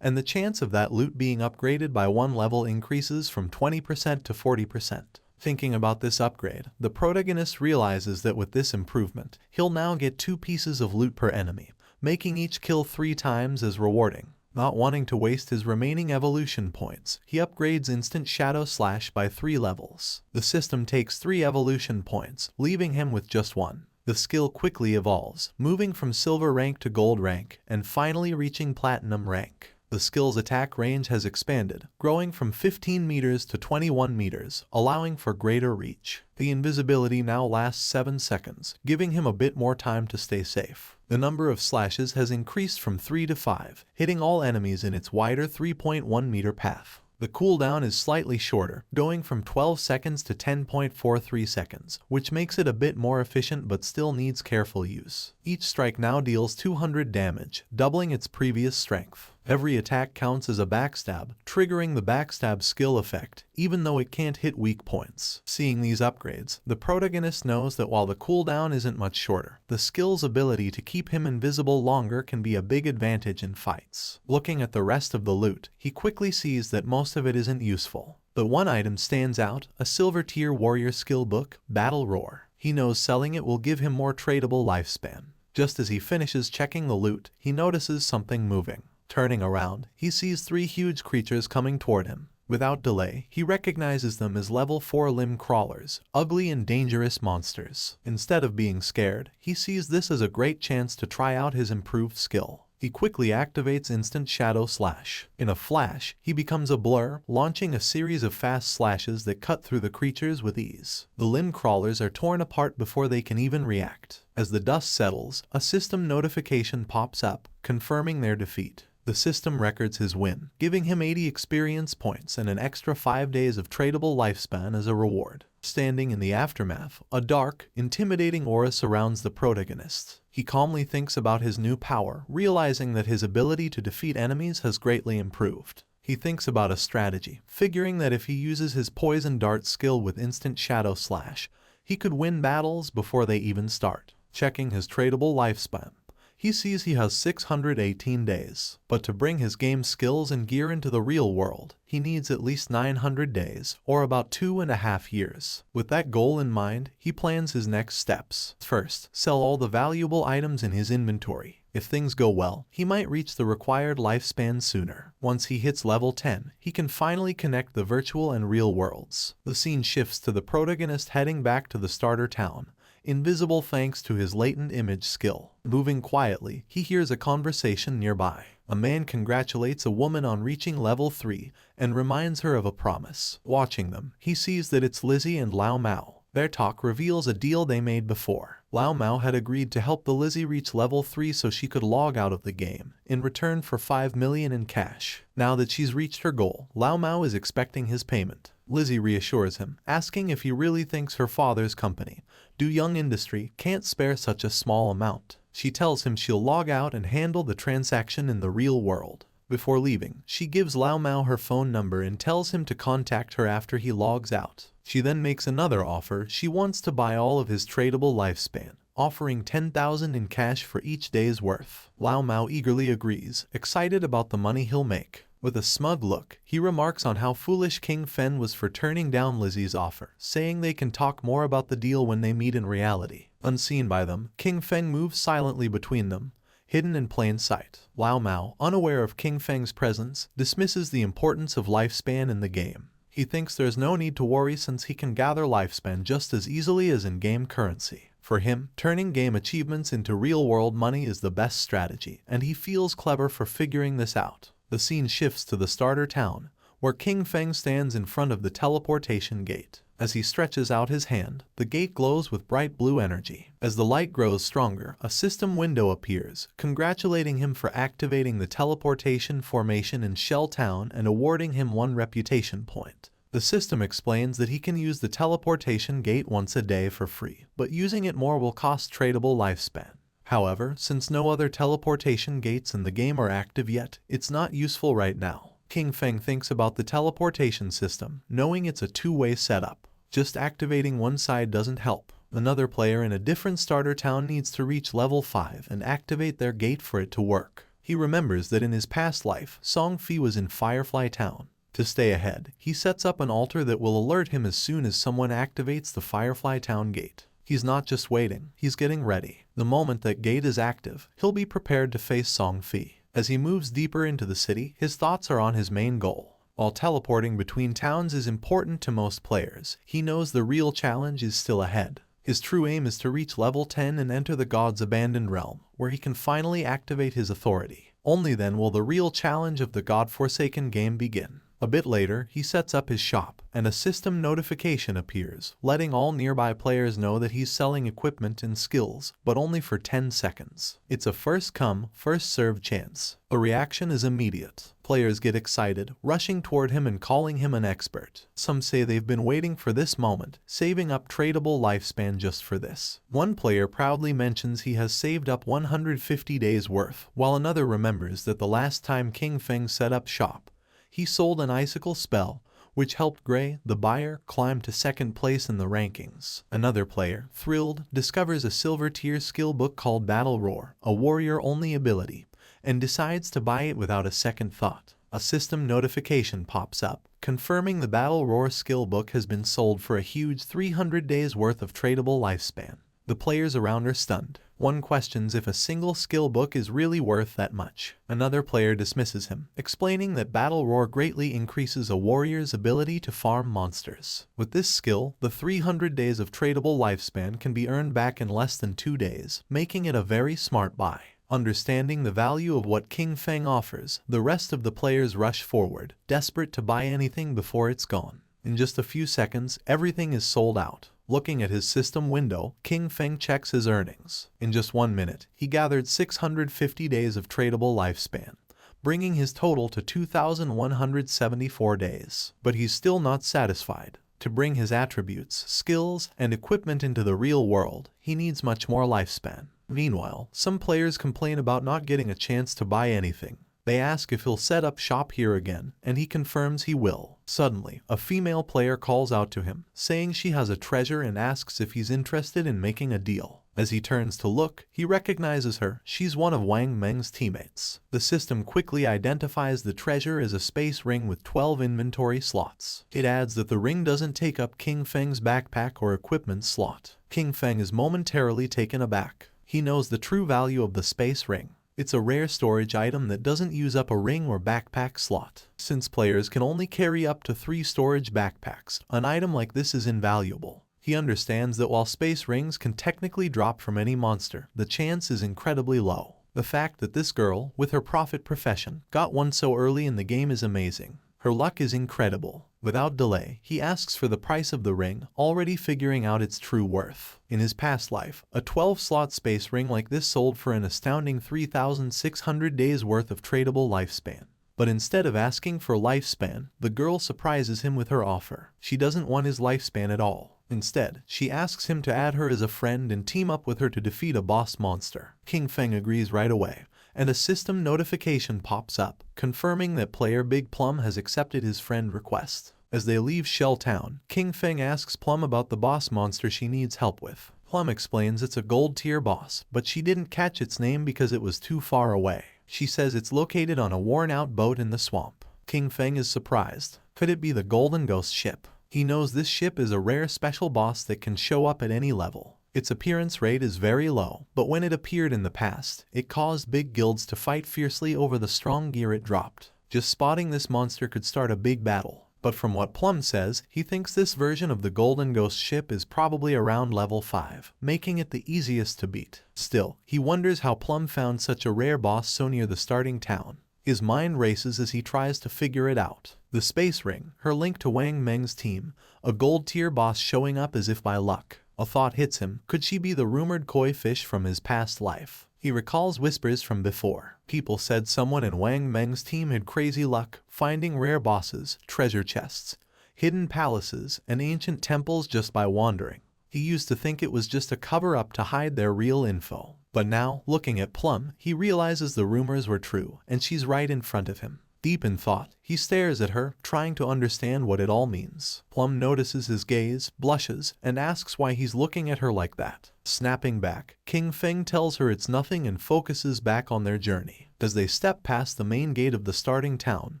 and the chance of that loot being upgraded by 1 level increases from 20% to 40%. Thinking about this upgrade, the protagonist realizes that with this improvement, he'll now get 2 pieces of loot per enemy, making each kill 3 times as rewarding. Not wanting to waste his remaining evolution points, he upgrades Instant Shadow Slash by 3 levels. The system takes 3 evolution points, leaving him with just 1. The skill quickly evolves, moving from silver rank to gold rank, and finally reaching platinum rank. The skill's attack range has expanded, growing from 15 meters to 21 meters, allowing for greater reach. The invisibility now lasts 7 seconds, giving him a bit more time to stay safe. The number of slashes has increased from 3 to 5, hitting all enemies in its wider 3.1 meter path. The cooldown is slightly shorter, going from 12 seconds to 10.43 seconds, which makes it a bit more efficient but still needs careful use. Each strike now deals 200 damage, doubling its previous strength. Every attack counts as a backstab, triggering the backstab skill effect, even though it can't hit weak points. Seeing these upgrades, the protagonist knows that while the cooldown isn't much shorter, the skill's ability to keep him invisible longer can be a big advantage in fights. Looking at the rest of the loot, he quickly sees that most of it isn't useful. But one item stands out, a silver tier warrior skill book, Battle Roar. He knows selling it will give him more tradable lifespan. Just as he finishes checking the loot, he notices something moving. Turning around, he sees 3 huge creatures coming toward him. Without delay, he recognizes them as level 4 limb crawlers, ugly and dangerous monsters. Instead of being scared, he sees this as a great chance to try out his improved skill. He quickly activates Instant Shadow Slash. In a flash, he becomes a blur, launching a series of fast slashes that cut through the creatures with ease. The limb crawlers are torn apart before they can even react. As the dust settles, a system notification pops up, confirming their defeat. The system records his win, giving him 80 experience points and an extra 5 days of tradable lifespan as a reward. Standing in the aftermath, a dark, intimidating aura surrounds the protagonist. He calmly thinks about his new power, realizing that his ability to defeat enemies has greatly improved. He thinks about a strategy, figuring that if he uses his Poison Dart skill with Instant Shadow Slash, he could win battles before they even start. Checking his tradable lifespan, he sees he has 618 days, but to bring his game skills and gear into the real world, he needs at least 900 days, or about 2.5 years. With that goal in mind, he plans his next steps. First, sell all the valuable items in his inventory. If things go well, he might reach the required lifespan sooner. Once he hits level 10, he can finally connect the virtual and real worlds. The scene shifts to the protagonist heading back to the starter town, invisible thanks to his latent image skill. Moving quietly, he hears a conversation nearby. A man congratulates a woman on reaching level 3 and reminds her of a promise. Watching them, he sees that it's Lizzie and Lao Mao. Their talk reveals a deal they made before. Lao Mao had agreed to help the Lizzie reach level 3 so she could log out of the game, in return for 5 million in cash. Now that she's reached her goal, Lao Mao is expecting his payment. Lizzie reassures him, asking if he really thinks her father's company, Do Young Industry, can't spare such a small amount. She tells him she'll log out and handle the transaction in the real world. Before leaving, she gives Lao Mao her phone number and tells him to contact her after he logs out. She then makes another offer. She wants to buy all of his tradable lifespan, offering 10,000 in cash for each day's worth. Lao Mao eagerly agrees, excited about the money he'll make. With a smug look, he remarks on how foolish King Fen was for turning down Lizzie's offer, saying they can talk more about the deal when they meet in reality. Unseen by them, King Feng moves silently between them, hidden in plain sight. Lao Mao, unaware of King Feng's presence, dismisses the importance of lifespan in the game. He thinks there's no need to worry since he can gather lifespan just as easily as in-game currency. For him, turning game achievements into real-world money is the best strategy, and he feels clever for figuring this out. The scene shifts to the starter town, where King Feng stands in front of the teleportation gate. As he stretches out his hand, the gate glows with bright blue energy. As the light grows stronger, a system window appears, congratulating him for activating the teleportation formation in Shell Town and awarding him 1 reputation point. The system explains that he can use the teleportation gate once a day for free, but using it more will cost tradable lifespan. However, since no other teleportation gates in the game are active yet, it's not useful right now. King Feng thinks about the teleportation system, knowing it's a two-way setup. Just activating one side doesn't help. Another player in a different starter town needs to reach level 5 and activate their gate for it to work. He remembers that in his past life, Song Fi was in Firefly Town. To stay ahead, he sets up an altar that will alert him as soon as someone activates the Firefly Town gate. He's not just waiting, he's getting ready. The moment that gate is active, he'll be prepared to face Song Fi. As he moves deeper into the city, his thoughts are on his main goal. While teleporting between towns is important to most players, he knows the real challenge is still ahead. His true aim is to reach level 10 and enter the God's Abandoned Realm, where he can finally activate his authority. Only then will the real challenge of the God-forsaken game begin. A bit later, he sets up his shop, and a system notification appears, letting all nearby players know that he's selling equipment and skills, but only for 10 seconds. It's a first-come, first-served chance. The reaction is immediate. Players get excited, rushing toward him and calling him an expert. Some say they've been waiting for this moment, saving up tradable lifespan just for this. One player proudly mentions he has saved up 150 days worth, while another remembers that the last time King Feng set up shop, he sold an icicle spell, which helped Gray, the buyer, climb to second place in the rankings. Another player, thrilled, discovers a silver tier skill book called Battle Roar, a warrior-only ability, and decides to buy it without a second thought. A system notification pops up, confirming the Battle Roar skill book has been sold for a huge 300 days worth of tradable lifespan. The players around are stunned. One questions if a single skill book is really worth that much. Another player dismisses him, explaining that Battle Roar greatly increases a warrior's ability to farm monsters. With this skill, the 300 days of tradable lifespan can be earned back in less than 2 days, making it a very smart buy. Understanding the value of what King Feng offers, the rest of the players rush forward, desperate to buy anything before it's gone. In just a few seconds, everything is sold out. Looking at his system window, King Feng checks his earnings. In just 1 minute, he gathered 650 days of tradable lifespan, bringing his total to 2,174 days. But he's still not satisfied. To bring his attributes, skills, and equipment into the real world, he needs much more lifespan. Meanwhile, some players complain about not getting a chance to buy anything. They ask if he'll set up shop here again, and he confirms he will. Suddenly, a female player calls out to him, saying she has a treasure and asks if he's interested in making a deal. As he turns to look, he recognizes her. She's one of Wang Meng's teammates. The system quickly identifies the treasure as a space ring with 12 inventory slots. It adds that the ring doesn't take up King Feng's backpack or equipment slot. King Feng is momentarily taken aback. He knows the true value of the space ring. It's a rare storage item that doesn't use up a ring or backpack slot. Since players can only carry up to 3 storage backpacks, an item like this is invaluable. He understands that while space rings can technically drop from any monster, the chance is incredibly low. The fact that this girl, with her prophet profession, got one so early in the game is amazing. Her luck is incredible. Without delay, he asks for the price of the ring, already figuring out its true worth. In his past life, a 12-slot space ring like this sold for an astounding 3,600 days worth of tradable lifespan. But instead of asking for lifespan, the girl surprises him with her offer. She doesn't want his lifespan at all. Instead, she asks him to add her as a friend and team up with her to defeat a boss monster. King Feng agrees right away, and a system notification pops up, confirming that player Big Plum has accepted his friend request. As they leave Shell Town, King Feng asks Plum about the boss monster she needs help with. Plum explains it's a gold tier boss, but she didn't catch its name because it was too far away. She says it's located on a worn-out boat in the swamp. King Feng is surprised. Could it be the Golden Ghost ship? He knows this ship is a rare special boss that can show up at any level. Its appearance rate is very low, but when it appeared in the past, it caused big guilds to fight fiercely over the strong gear it dropped. Just spotting this monster could start a big battle. But from what Plum says, he thinks this version of the Golden Ghost ship is probably around level 5, making it the easiest to beat. Still, he wonders how Plum found such a rare boss so near the starting town. His mind races as he tries to figure it out. The space ring, her link to Wang Meng's team, a gold tier boss showing up as if by luck. A thought hits him. Could she be the rumored koi fish from his past life? He recalls whispers from before. People said someone in Wang Meng's team had crazy luck, finding rare bosses, treasure chests, hidden palaces, and ancient temples just by wandering. He used to think it was just a cover-up to hide their real info. But now, looking at Plum, he realizes the rumors were true, and she's right in front of him. Deep in thought, he stares at her, trying to understand what it all means. Plum notices his gaze, blushes, and asks why he's looking at her like that. Snapping back, King Feng tells her it's nothing and focuses back on their journey. As they step past the main gate of the starting town,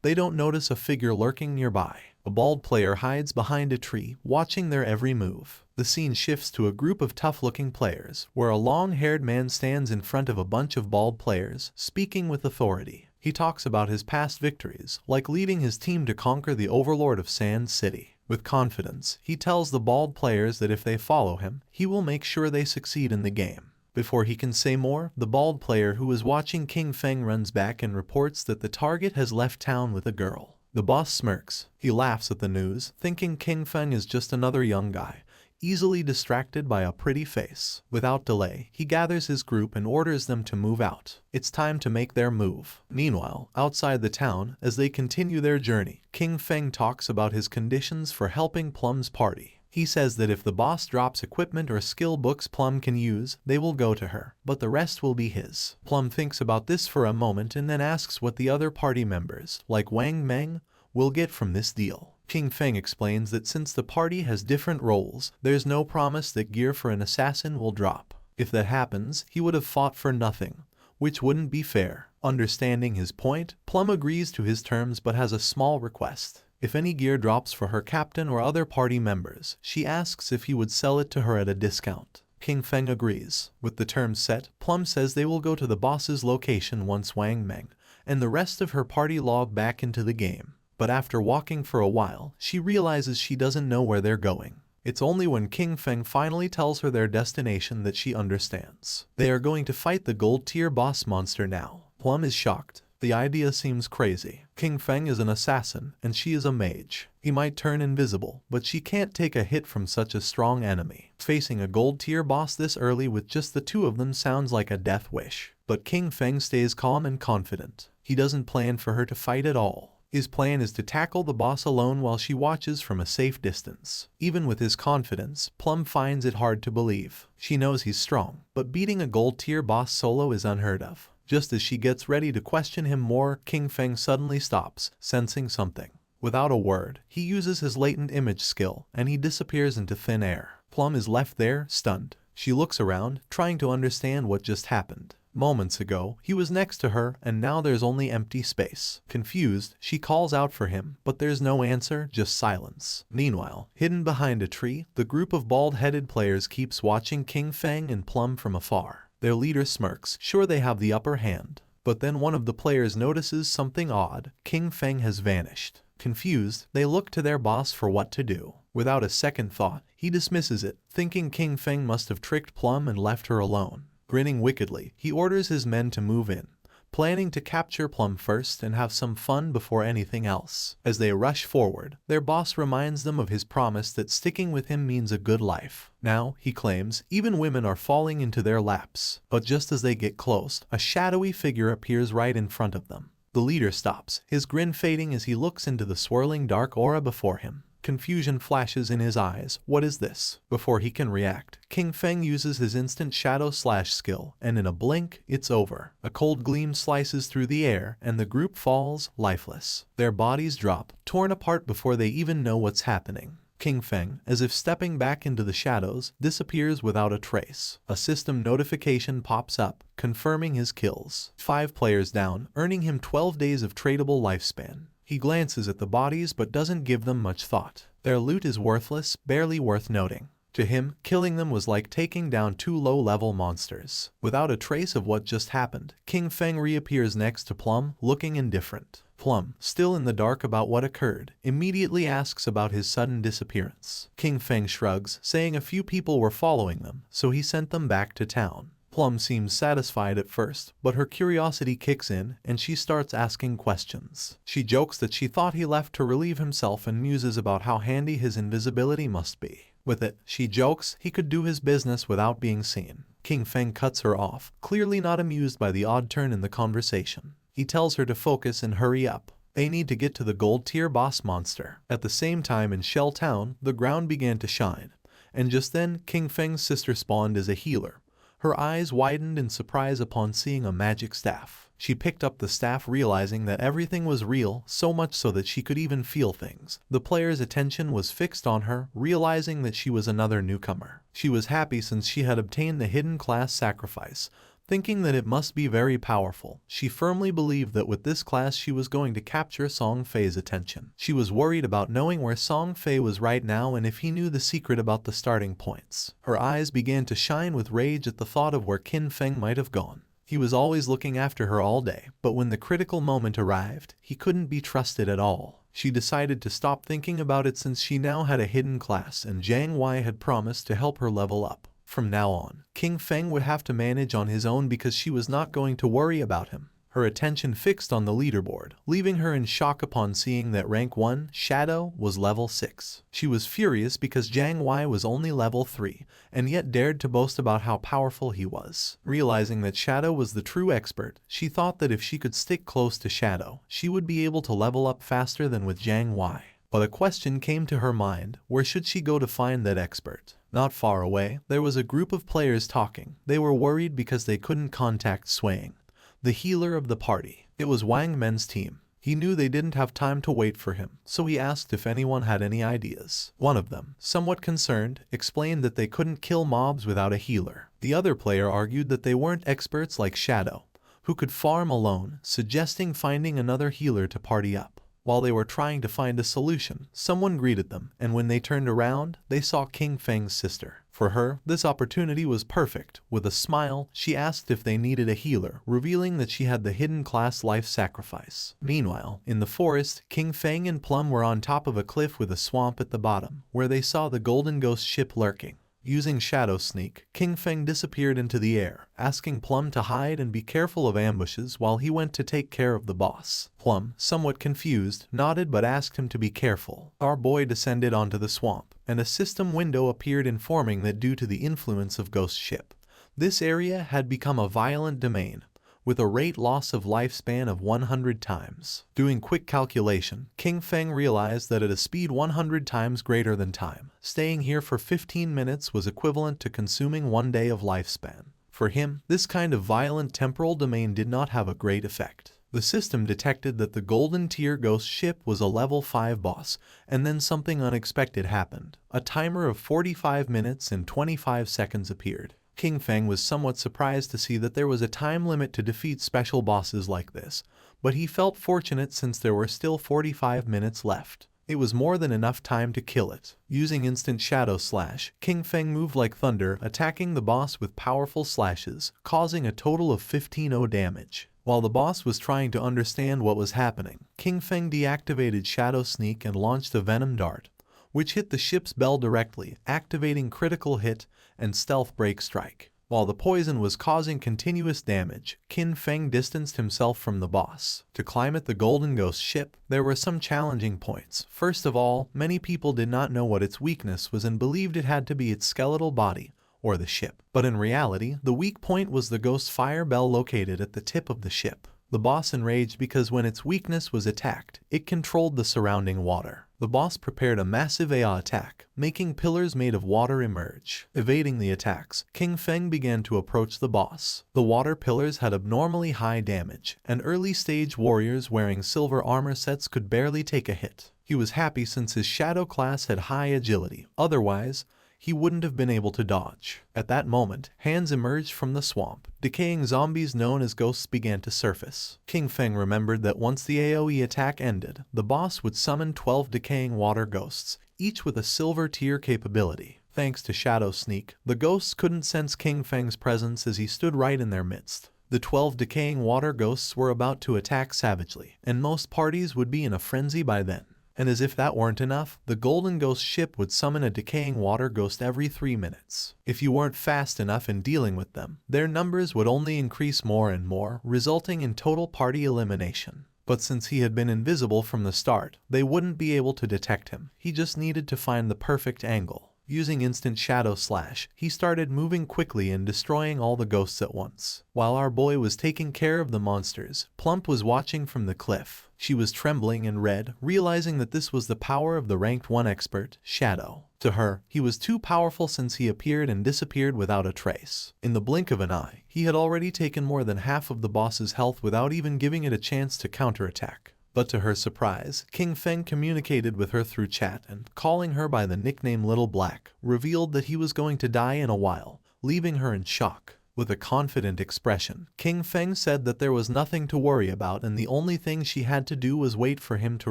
they don't notice a figure lurking nearby. A bald player hides behind a tree, watching their every move. The scene shifts to a group of tough-looking players, where a long-haired man stands in front of a bunch of bald players, speaking with authority. He talks about his past victories, like leading his team to conquer the overlord of Sand City. With confidence, he tells the bald players that if they follow him, he will make sure they succeed in the game. Before he can say more, the bald player who is watching King Feng runs back and reports that the target has left town with a girl. The boss smirks. He laughs at the news, thinking King Feng is just another young guy, easily distracted by a pretty face. Without delay, he gathers his group and orders them to move out. It's time to make their move. Meanwhile, outside the town, as they continue their journey, King Feng talks about his conditions for helping Plum's party. He says that if the boss drops equipment or skill books Plum can use, they will go to her, but the rest will be his. Plum thinks about this for a moment and then asks what the other party members, like Wang Meng, will get from this deal. King Feng explains that since the party has different roles, there's no promise that gear for an assassin will drop. If that happens, he would have fought for nothing, which wouldn't be fair. Understanding his point, Plum agrees to his terms but has a small request. If any gear drops for her captain or other party members, she asks if he would sell it to her at a discount. King Feng agrees. With the terms set, Plum says they will go to the boss's location once Wang Meng and the rest of her party log back into the game. But after walking for a while, she realizes she doesn't know where they're going. It's only when King Feng finally tells her their destination that she understands. They are going to fight the gold tier boss monster now. Plum is shocked. The idea seems crazy. King Feng is an assassin, and she is a mage. He might turn invisible, but she can't take a hit from such a strong enemy. Facing a gold tier boss this early with just the two of them sounds like a death wish. But King Feng stays calm and confident. He doesn't plan for her to fight at all. His plan is to tackle the boss alone while she watches from a safe distance. Even with his confidence, Plum finds it hard to believe. She knows he's strong, but beating a gold tier boss solo is unheard of. Just as she gets ready to question him more, King Feng suddenly stops, sensing something. Without a word, he uses his latent image skill, and he disappears into thin air. Plum is left there, stunned. She looks around, trying to understand what just happened. Moments ago, he was next to her, and now there's only empty space. Confused, she calls out for him, but there's no answer, just silence. Meanwhile, hidden behind a tree, the group of bald-headed players keeps watching King Feng and Plum from afar. Their leader smirks, sure they have the upper hand. But then one of the players notices something odd. King Feng has vanished. Confused, they look to their boss for what to do. Without a second thought, he dismisses it, thinking King Feng must have tricked Plum and left her alone. Grinning wickedly, he orders his men to move in, planning to capture Plum first and have some fun before anything else. As they rush forward, their boss reminds them of his promise that sticking with him means a good life. Now, he claims, even women are falling into their laps. But just as they get close, a shadowy figure appears right in front of them. The leader stops, his grin fading as he looks into the swirling dark aura before him. Confusion flashes in his eyes. What is this? Before he can react, King Feng uses his instant shadow slash skill, and in a blink, it's over. A cold gleam slices through the air, and the group falls, lifeless. Their bodies drop, torn apart before they even know what's happening. King Feng, as if stepping back into the shadows, disappears without a trace. A system notification pops up, confirming his kills. 5 players down, earning him 12 days of tradable lifespan. He glances at the bodies but doesn't give them much thought. Their loot is worthless, barely worth noting. To him, killing them was like taking down 2 low-level monsters. Without a trace of what just happened, King Feng reappears next to Plum, looking indifferent. Plum, still in the dark about what occurred, immediately asks about his sudden disappearance. King Feng shrugs, saying a few people were following them, so he sent them back to town. Plum seems satisfied at first, but her curiosity kicks in and she starts asking questions. She jokes that she thought he left to relieve himself and muses about how handy his invisibility must be. With it, she jokes he could do his business without being seen. King Feng cuts her off, clearly not amused by the odd turn in the conversation. He tells her to focus and hurry up. They need to get to the gold-tier boss monster. At the same time in Shell Town, the ground began to shine. And just then, King Feng's sister spawned as a healer. Her eyes widened in surprise upon seeing a magic staff. She picked up the staff realizing that everything was real, so much so that she could even feel things. The player's attention was fixed on her, realizing that she was another newcomer. She was happy since she had obtained the hidden class sacrifice, thinking that it must be very powerful. She firmly believed that with this class she was going to capture Song Fei's attention. She was worried about knowing where Song Fei was right now and if he knew the secret about the starting points. Her eyes began to shine with rage at the thought of where King Feng might have gone. He was always looking after her all day, but when the critical moment arrived, he couldn't be trusted at all. She decided to stop thinking about it since she now had a hidden class and Jiang Wei had promised to help her level up. From now on, King Feng would have to manage on his own because she was not going to worry about him. Her attention fixed on the leaderboard, leaving her in shock upon seeing that rank 1, Shadow, was level 6. She was furious because Jiang Wei was only level 3, and yet dared to boast about how powerful he was. Realizing that Shadow was the true expert, she thought that if she could stick close to Shadow, she would be able to level up faster than with Jiang Wei. But a question came to her mind: where should she go to find that expert? Not far away, there was a group of players talking. They were worried because they couldn't contact Swaying, the healer of the party. It was Wang Men's team. He knew they didn't have time to wait for him, so he asked if anyone had any ideas. One of them, somewhat concerned, explained that they couldn't kill mobs without a healer. The other player argued that they weren't experts like Shadow, who could farm alone, suggesting finding another healer to party up. While they were trying to find a solution, someone greeted them, and when they turned around, they saw King Feng's sister. For her, this opportunity was perfect. With a smile, she asked if they needed a healer, revealing that she had the hidden class life sacrifice. Meanwhile, in the forest, King Feng and Plum were on top of a cliff with a swamp at the bottom, where they saw the Golden Ghost ship lurking. Using Shadow Sneak, King Feng disappeared into the air, asking Plum to hide and be careful of ambushes while he went to take care of the boss. Plum, somewhat confused, nodded but asked him to be careful. Our boy descended onto the swamp, and a system window appeared informing that due to the influence of Ghost Ship, this area had become a violent domain, with a rate loss of lifespan of 100 times. Doing quick calculation, King Feng realized that at a speed 100 times greater than time, staying here for 15 minutes was equivalent to consuming 1 day of lifespan. For him, this kind of violent temporal domain did not have a great effect. The system detected that the Golden Tier Ghost Ship was a level 5 boss, and then something unexpected happened. A timer of 45 minutes and 25 seconds appeared. King Feng was somewhat surprised to see that there was a time limit to defeat special bosses like this, but he felt fortunate since there were still 45 minutes left. It was more than enough time to kill it. Using instant shadow slash, King Feng moved like thunder, attacking the boss with powerful slashes, causing a total of 15-0 damage. While the boss was trying to understand what was happening, King Feng deactivated Shadow Sneak and launched a Venom Dart, which hit the ship's bell directly, activating Critical Hit and Stealth Break Strike. While the poison was causing continuous damage, King Feng distanced himself from the boss. To climb at the Golden Ghost ship, there were some challenging points. First of all, many people did not know what its weakness was and believed it had to be its skeletal body, or the ship. But in reality, the weak point was the ghost fire bell located at the tip of the ship. The boss enraged because when its weakness was attacked, it controlled the surrounding water. The boss prepared a massive AI attack, making pillars made of water emerge. Evading the attacks, King Feng began to approach the boss. The water pillars had abnormally high damage, and early-stage warriors wearing silver armor sets could barely take a hit. He was happy since his shadow class had high agility, otherwise, he wouldn't have been able to dodge. At that moment, hands emerged from the swamp. Decaying zombies known as ghosts began to surface. King Feng remembered that once the AoE attack ended, the boss would summon 12 decaying water ghosts, each with a silver tier capability. Thanks to Shadow Sneak, the ghosts couldn't sense King Feng's presence as he stood right in their midst. The 12 decaying water ghosts were about to attack savagely, and most parties would be in a frenzy by then. And as if that weren't enough, the Golden Ghost ship would summon a decaying water ghost every 3 minutes. If you weren't fast enough in dealing with them, their numbers would only increase more and more, resulting in total party elimination. But since he had been invisible from the start, they wouldn't be able to detect him. He just needed to find the perfect angle. Using instant shadow slash, he started moving quickly and destroying all the ghosts at once. While our boy was taking care of the monsters, Plump was watching from the cliff. She was trembling and red, realizing that this was the power of the ranked 1 expert, Shadow. To her, he was too powerful since he appeared and disappeared without a trace. In the blink of an eye, he had already taken more than half of the boss's health without even giving it a chance to counterattack. But to her surprise, King Feng communicated with her through chat and, calling her by the nickname Little Black, revealed that he was going to die in a while, leaving her in shock. With a confident expression, King Feng said that there was nothing to worry about and the only thing she had to do was wait for him to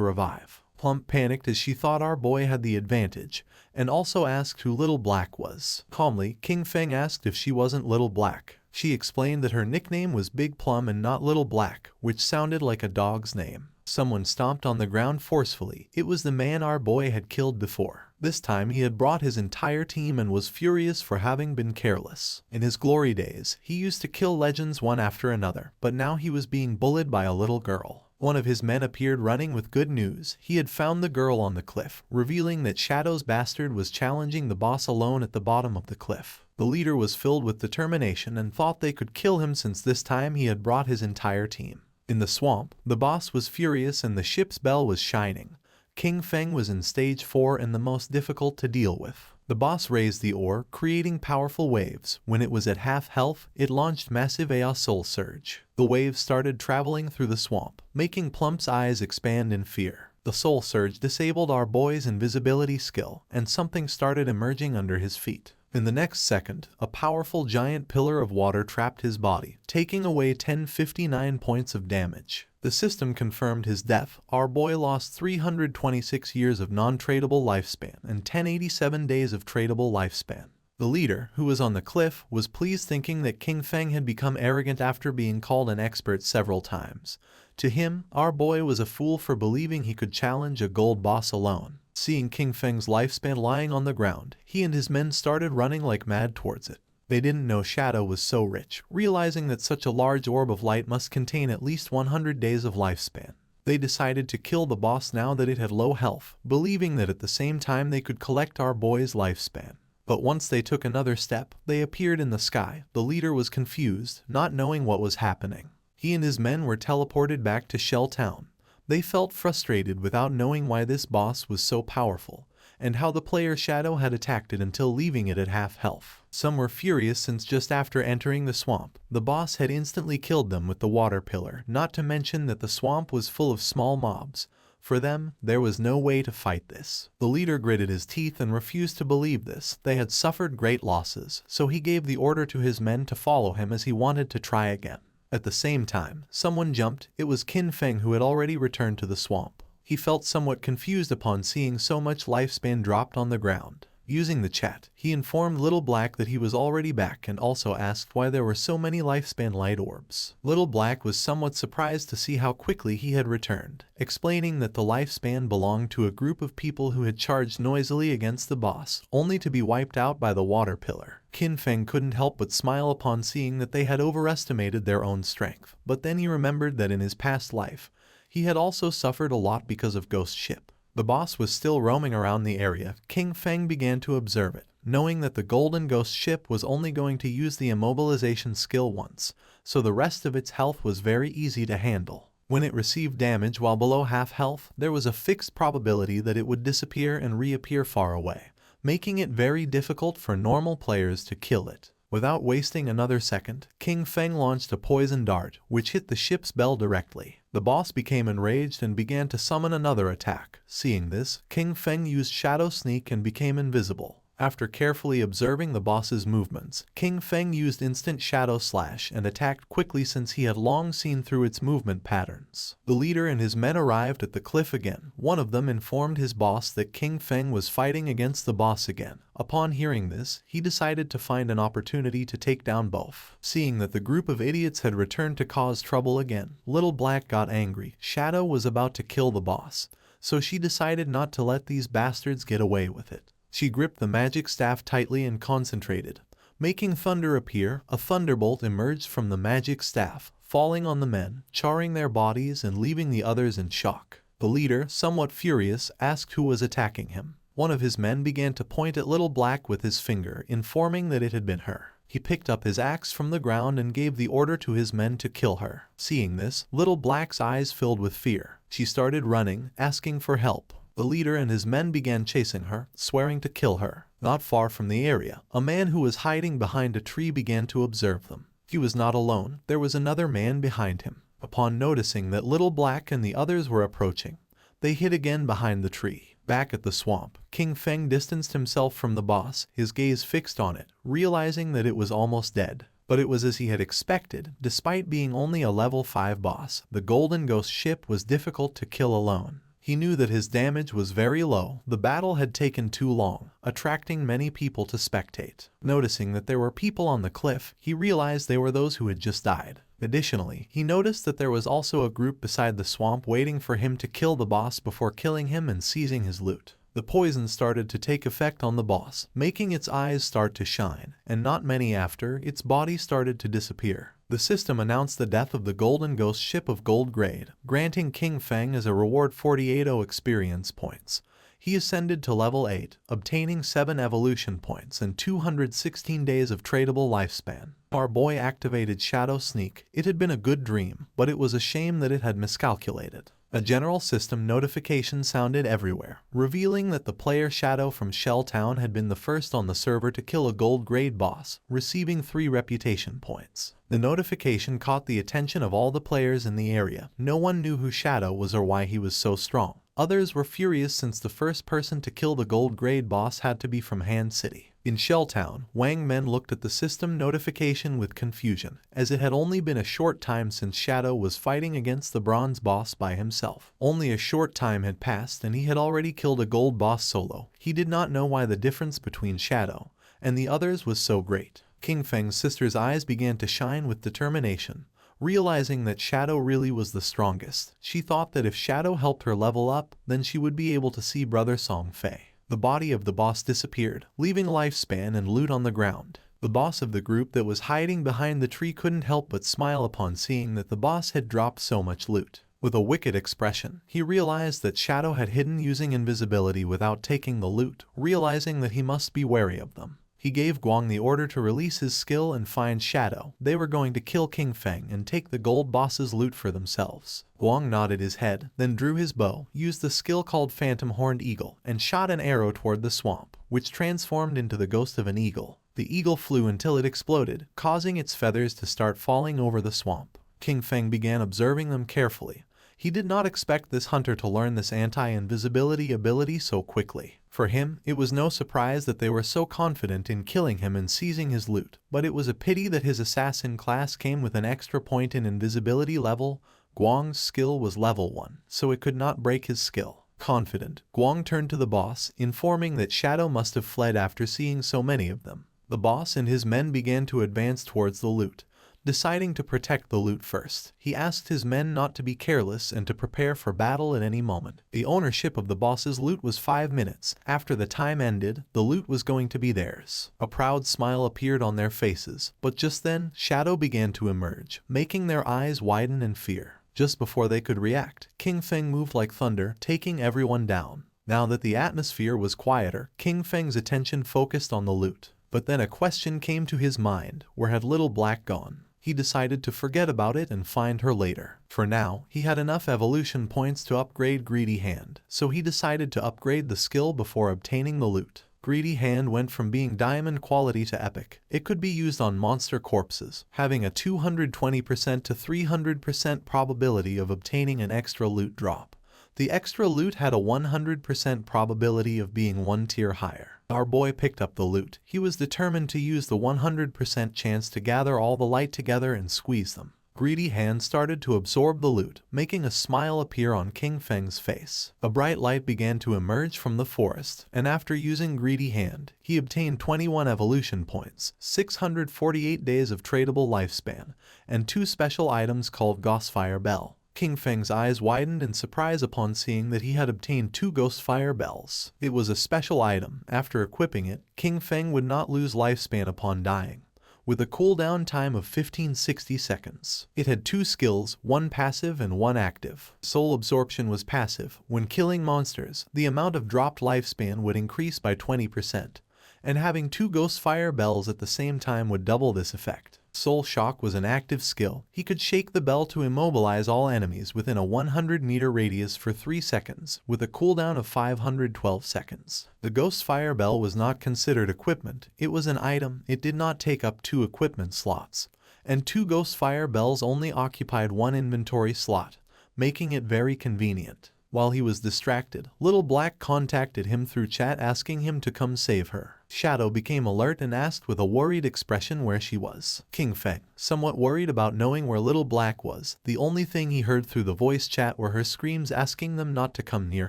revive. Plump panicked as she thought our boy had the advantage, and also asked who Little Black was. Calmly, King Feng asked if she wasn't Little Black. She explained that her nickname was Big Plum and not Little Black, which sounded like a dog's name. Someone stomped on the ground forcefully. It was the man our boy had killed before. This time he had brought his entire team and was furious for having been careless. In his glory days, he used to kill legends one after another, but now he was being bullied by a little girl. One of his men appeared running with good news. He had found the girl on the cliff, revealing that Shadow's bastard was challenging the boss alone at the bottom of the cliff. The leader was filled with determination and thought they could kill him since this time he had brought his entire team. In the swamp, the boss was furious and the ship's bell was shining. King Feng was in stage 4 and the most difficult to deal with. The boss raised the ore, creating powerful waves. When it was at half health, it launched massive Aeos Soul Surge. The waves started traveling through the swamp, making Plump's eyes expand in fear. The Soul Surge disabled our boy's invisibility skill, and something started emerging under his feet. In the next second, a powerful giant pillar of water trapped his body, taking away 1059 points of damage. The system confirmed his death. Our boy lost 326 years of non-tradable lifespan and 1087 days of tradable lifespan. The leader, who was on the cliff, was pleased thinking that King Feng had become arrogant after being called an expert several times. To him, our boy was a fool for believing he could challenge a gold boss alone. Seeing King Feng's lifespan lying on the ground, he and his men started running like mad towards it. They didn't know Shadow was so rich, realizing that such a large orb of light must contain at least 100 days of lifespan. They decided to kill the boss now that it had low health, believing that at the same time they could collect our boy's lifespan. But once they took another step, they appeared in the sky. The leader was confused, not knowing what was happening. He and his men were teleported back to Shell Town. They felt frustrated without knowing why this boss was so powerful, and how the player Shadow had attacked it until leaving it at half health. Some were furious since just after entering the swamp, the boss had instantly killed them with the water pillar, not to mention that the swamp was full of small mobs. For them, there was no way to fight this. The leader gritted his teeth and refused to believe this. They had suffered great losses, so he gave the order to his men to follow him as he wanted to try again. At the same time, someone jumped. It was Kin Feng, who had already returned to the swamp. He felt somewhat confused upon seeing so much lifespan dropped on the ground. Using the chat, he informed Little Black that he was already back and also asked why there were so many lifespan light orbs. Little Black was somewhat surprised to see how quickly he had returned, explaining that the lifespan belonged to a group of people who had charged noisily against the boss, only to be wiped out by the water pillar. Kin Feng couldn't help but smile upon seeing that they had overestimated their own strength, but then he remembered that in his past life, he had also suffered a lot because of Ghost Ship. The boss was still roaming around the area. King Feng began to observe it, knowing that the Golden Ghost ship was only going to use the immobilization skill once, so the rest of its health was very easy to handle. When it received damage while below half health, there was a fixed probability that it would disappear and reappear far away, making it very difficult for normal players to kill it. Without wasting another second, King Feng launched a poison dart, which hit the ship's bell directly. The boss became enraged and began to summon another attack. Seeing this, King Feng used Shadow Sneak and became invisible. After carefully observing the boss's movements, King Feng used instant shadow slash and attacked quickly since he had long seen through its movement patterns. The leader and his men arrived at the cliff again. One of them informed his boss that King Feng was fighting against the boss again. Upon hearing this, he decided to find an opportunity to take down both. Seeing that the group of idiots had returned to cause trouble again, Little Black got angry. Shadow was about to kill the boss, so she decided not to let these bastards get away with it. She gripped the magic staff tightly and concentrated, making thunder appear. A thunderbolt emerged from the magic staff, falling on the men, charring their bodies and leaving the others in shock. The leader, somewhat furious, asked who was attacking him. One of his men began to point at Little Black with his finger, informing that it had been her. He picked up his axe from the ground and gave the order to his men to kill her. Seeing this, Little Black's eyes filled with fear. She started running, asking for help. The leader and his men began chasing her, swearing to kill her. Not far from the area, a man who was hiding behind a tree began to observe them. He was not alone. There was another man behind him. Upon noticing that Little Black and the others were approaching, they hid again behind the tree. Back at the swamp, King Feng distanced himself from the boss, his gaze fixed on it, realizing that it was almost dead. But it was as he had expected. Despite being only a level 5 boss, the Golden Ghost ship was difficult to kill alone. He knew that his damage was very low. The battle had taken too long, attracting many people to spectate. Noticing that there were people on the cliff, he realized they were those who had just died. Additionally, he noticed that there was also a group beside the swamp waiting for him to kill the boss before killing him and seizing his loot. The poison started to take effect on the boss, making its eyes start to shine, and not many after, its body started to disappear. The system announced the death of the Golden Ghost ship of gold grade, granting King Feng as a reward 48 experience points. He ascended to level 8, obtaining 7 evolution points and 216 days of tradable lifespan. Our boy activated Shadow Sneak. It had been a good dream, but it was a shame that it had miscalculated. A general system notification sounded everywhere, revealing that the player Shadow from Shell Town had been the first on the server to kill a gold grade boss, receiving 3 reputation points. The notification caught the attention of all the players in the area. No one knew who Shadow was or why he was so strong. Others were furious since the first person to kill the gold grade boss had to be from Han City. In Shelltown, Wang Men looked at the system notification with confusion, as it had only been a short time since Shadow was fighting against the bronze boss by himself. Only a short time had passed and he had already killed a gold boss solo. He did not know why the difference between Shadow and the others was so great. King Feng's sister's eyes began to shine with determination. Realizing that Shadow really was the strongest, she thought that if Shadow helped her level up, then she would be able to see Brother Song Fei. The body of the boss disappeared, leaving lifespan and loot on the ground. The boss of the group that was hiding behind the tree couldn't help but smile upon seeing that the boss had dropped so much loot. With a wicked expression, he realized that Shadow had hidden using invisibility without taking the loot, realizing that he must be wary of them. He gave Guang the order to release his skill and find Shadow. They were going to kill King Feng and take the gold boss's loot for themselves. Guang nodded his head, then drew his bow, used the skill called Phantom Horned Eagle, and shot an arrow toward the swamp, which transformed into the ghost of an eagle. The eagle flew until it exploded, causing its feathers to start falling over the swamp. King Feng began observing them carefully. He did not expect this hunter to learn this anti-invisibility ability so quickly. For him, it was no surprise that they were so confident in killing him and seizing his loot, but it was a pity that his assassin class came with an extra point in invisibility level. Guang's skill was level 1, so it could not break his skill. Confident, Guang turned to the boss, informing that Shadow must have fled after seeing so many of them. The boss and his men began to advance towards the loot. Deciding to protect the loot first, he asked his men not to be careless and to prepare for battle at any moment. The ownership of the boss's loot was 5 minutes. After the time ended, the loot was going to be theirs. A proud smile appeared on their faces, but just then, Shadow began to emerge, making their eyes widen in fear. Just before they could react, King Feng moved like thunder, taking everyone down. Now that the atmosphere was quieter, King Feng's attention focused on the loot. But then a question came to his mind: where had Little Black gone? He decided to forget about it and find her later. For now, he had enough evolution points to upgrade Greedy Hand, so he decided to upgrade the skill before obtaining the loot. Greedy Hand went from being diamond quality to epic. It could be used on monster corpses, having a 220% to 300% probability of obtaining an extra loot drop. The extra loot had a 100% probability of being 1 tier higher. Our boy picked up the loot. He was determined to use the 100% chance to gather all the light together and squeeze them. Greedy Hand started to absorb the loot, making a smile appear on King Feng's face. A bright light began to emerge from the forest, and after using Greedy Hand, he obtained 21 evolution points, 648 days of tradable lifespan, and 2 special items called Ghostfire Bell. King Feng's eyes widened in surprise upon seeing that he had obtained 2 Ghostfire Bells. It was a special item. After equipping it, King Feng would not lose lifespan upon dying, with a cooldown time of 1560 seconds. It had 2 skills, 1 passive and 1 active. Soul Absorption was passive. When killing monsters, the amount of dropped lifespan would increase by 20%, and having 2 Ghostfire Bells at the same time would double this effect. Soul Shock was an active skill. He could shake the bell to immobilize all enemies within a 100-meter radius for 3 seconds, with a cooldown of 512 seconds. The Ghostfire Bell was not considered equipment. It was an item. It did not take up 2 equipment slots, and 2 Ghostfire Bells only occupied 1 inventory slot, making it very convenient. While he was distracted, Little Black contacted him through chat asking him to come save her. Shadow became alert and asked with a worried expression where she was. King Feng, somewhat worried about knowing where Little Black was, the only thing he heard through the voice chat were her screams asking them not to come near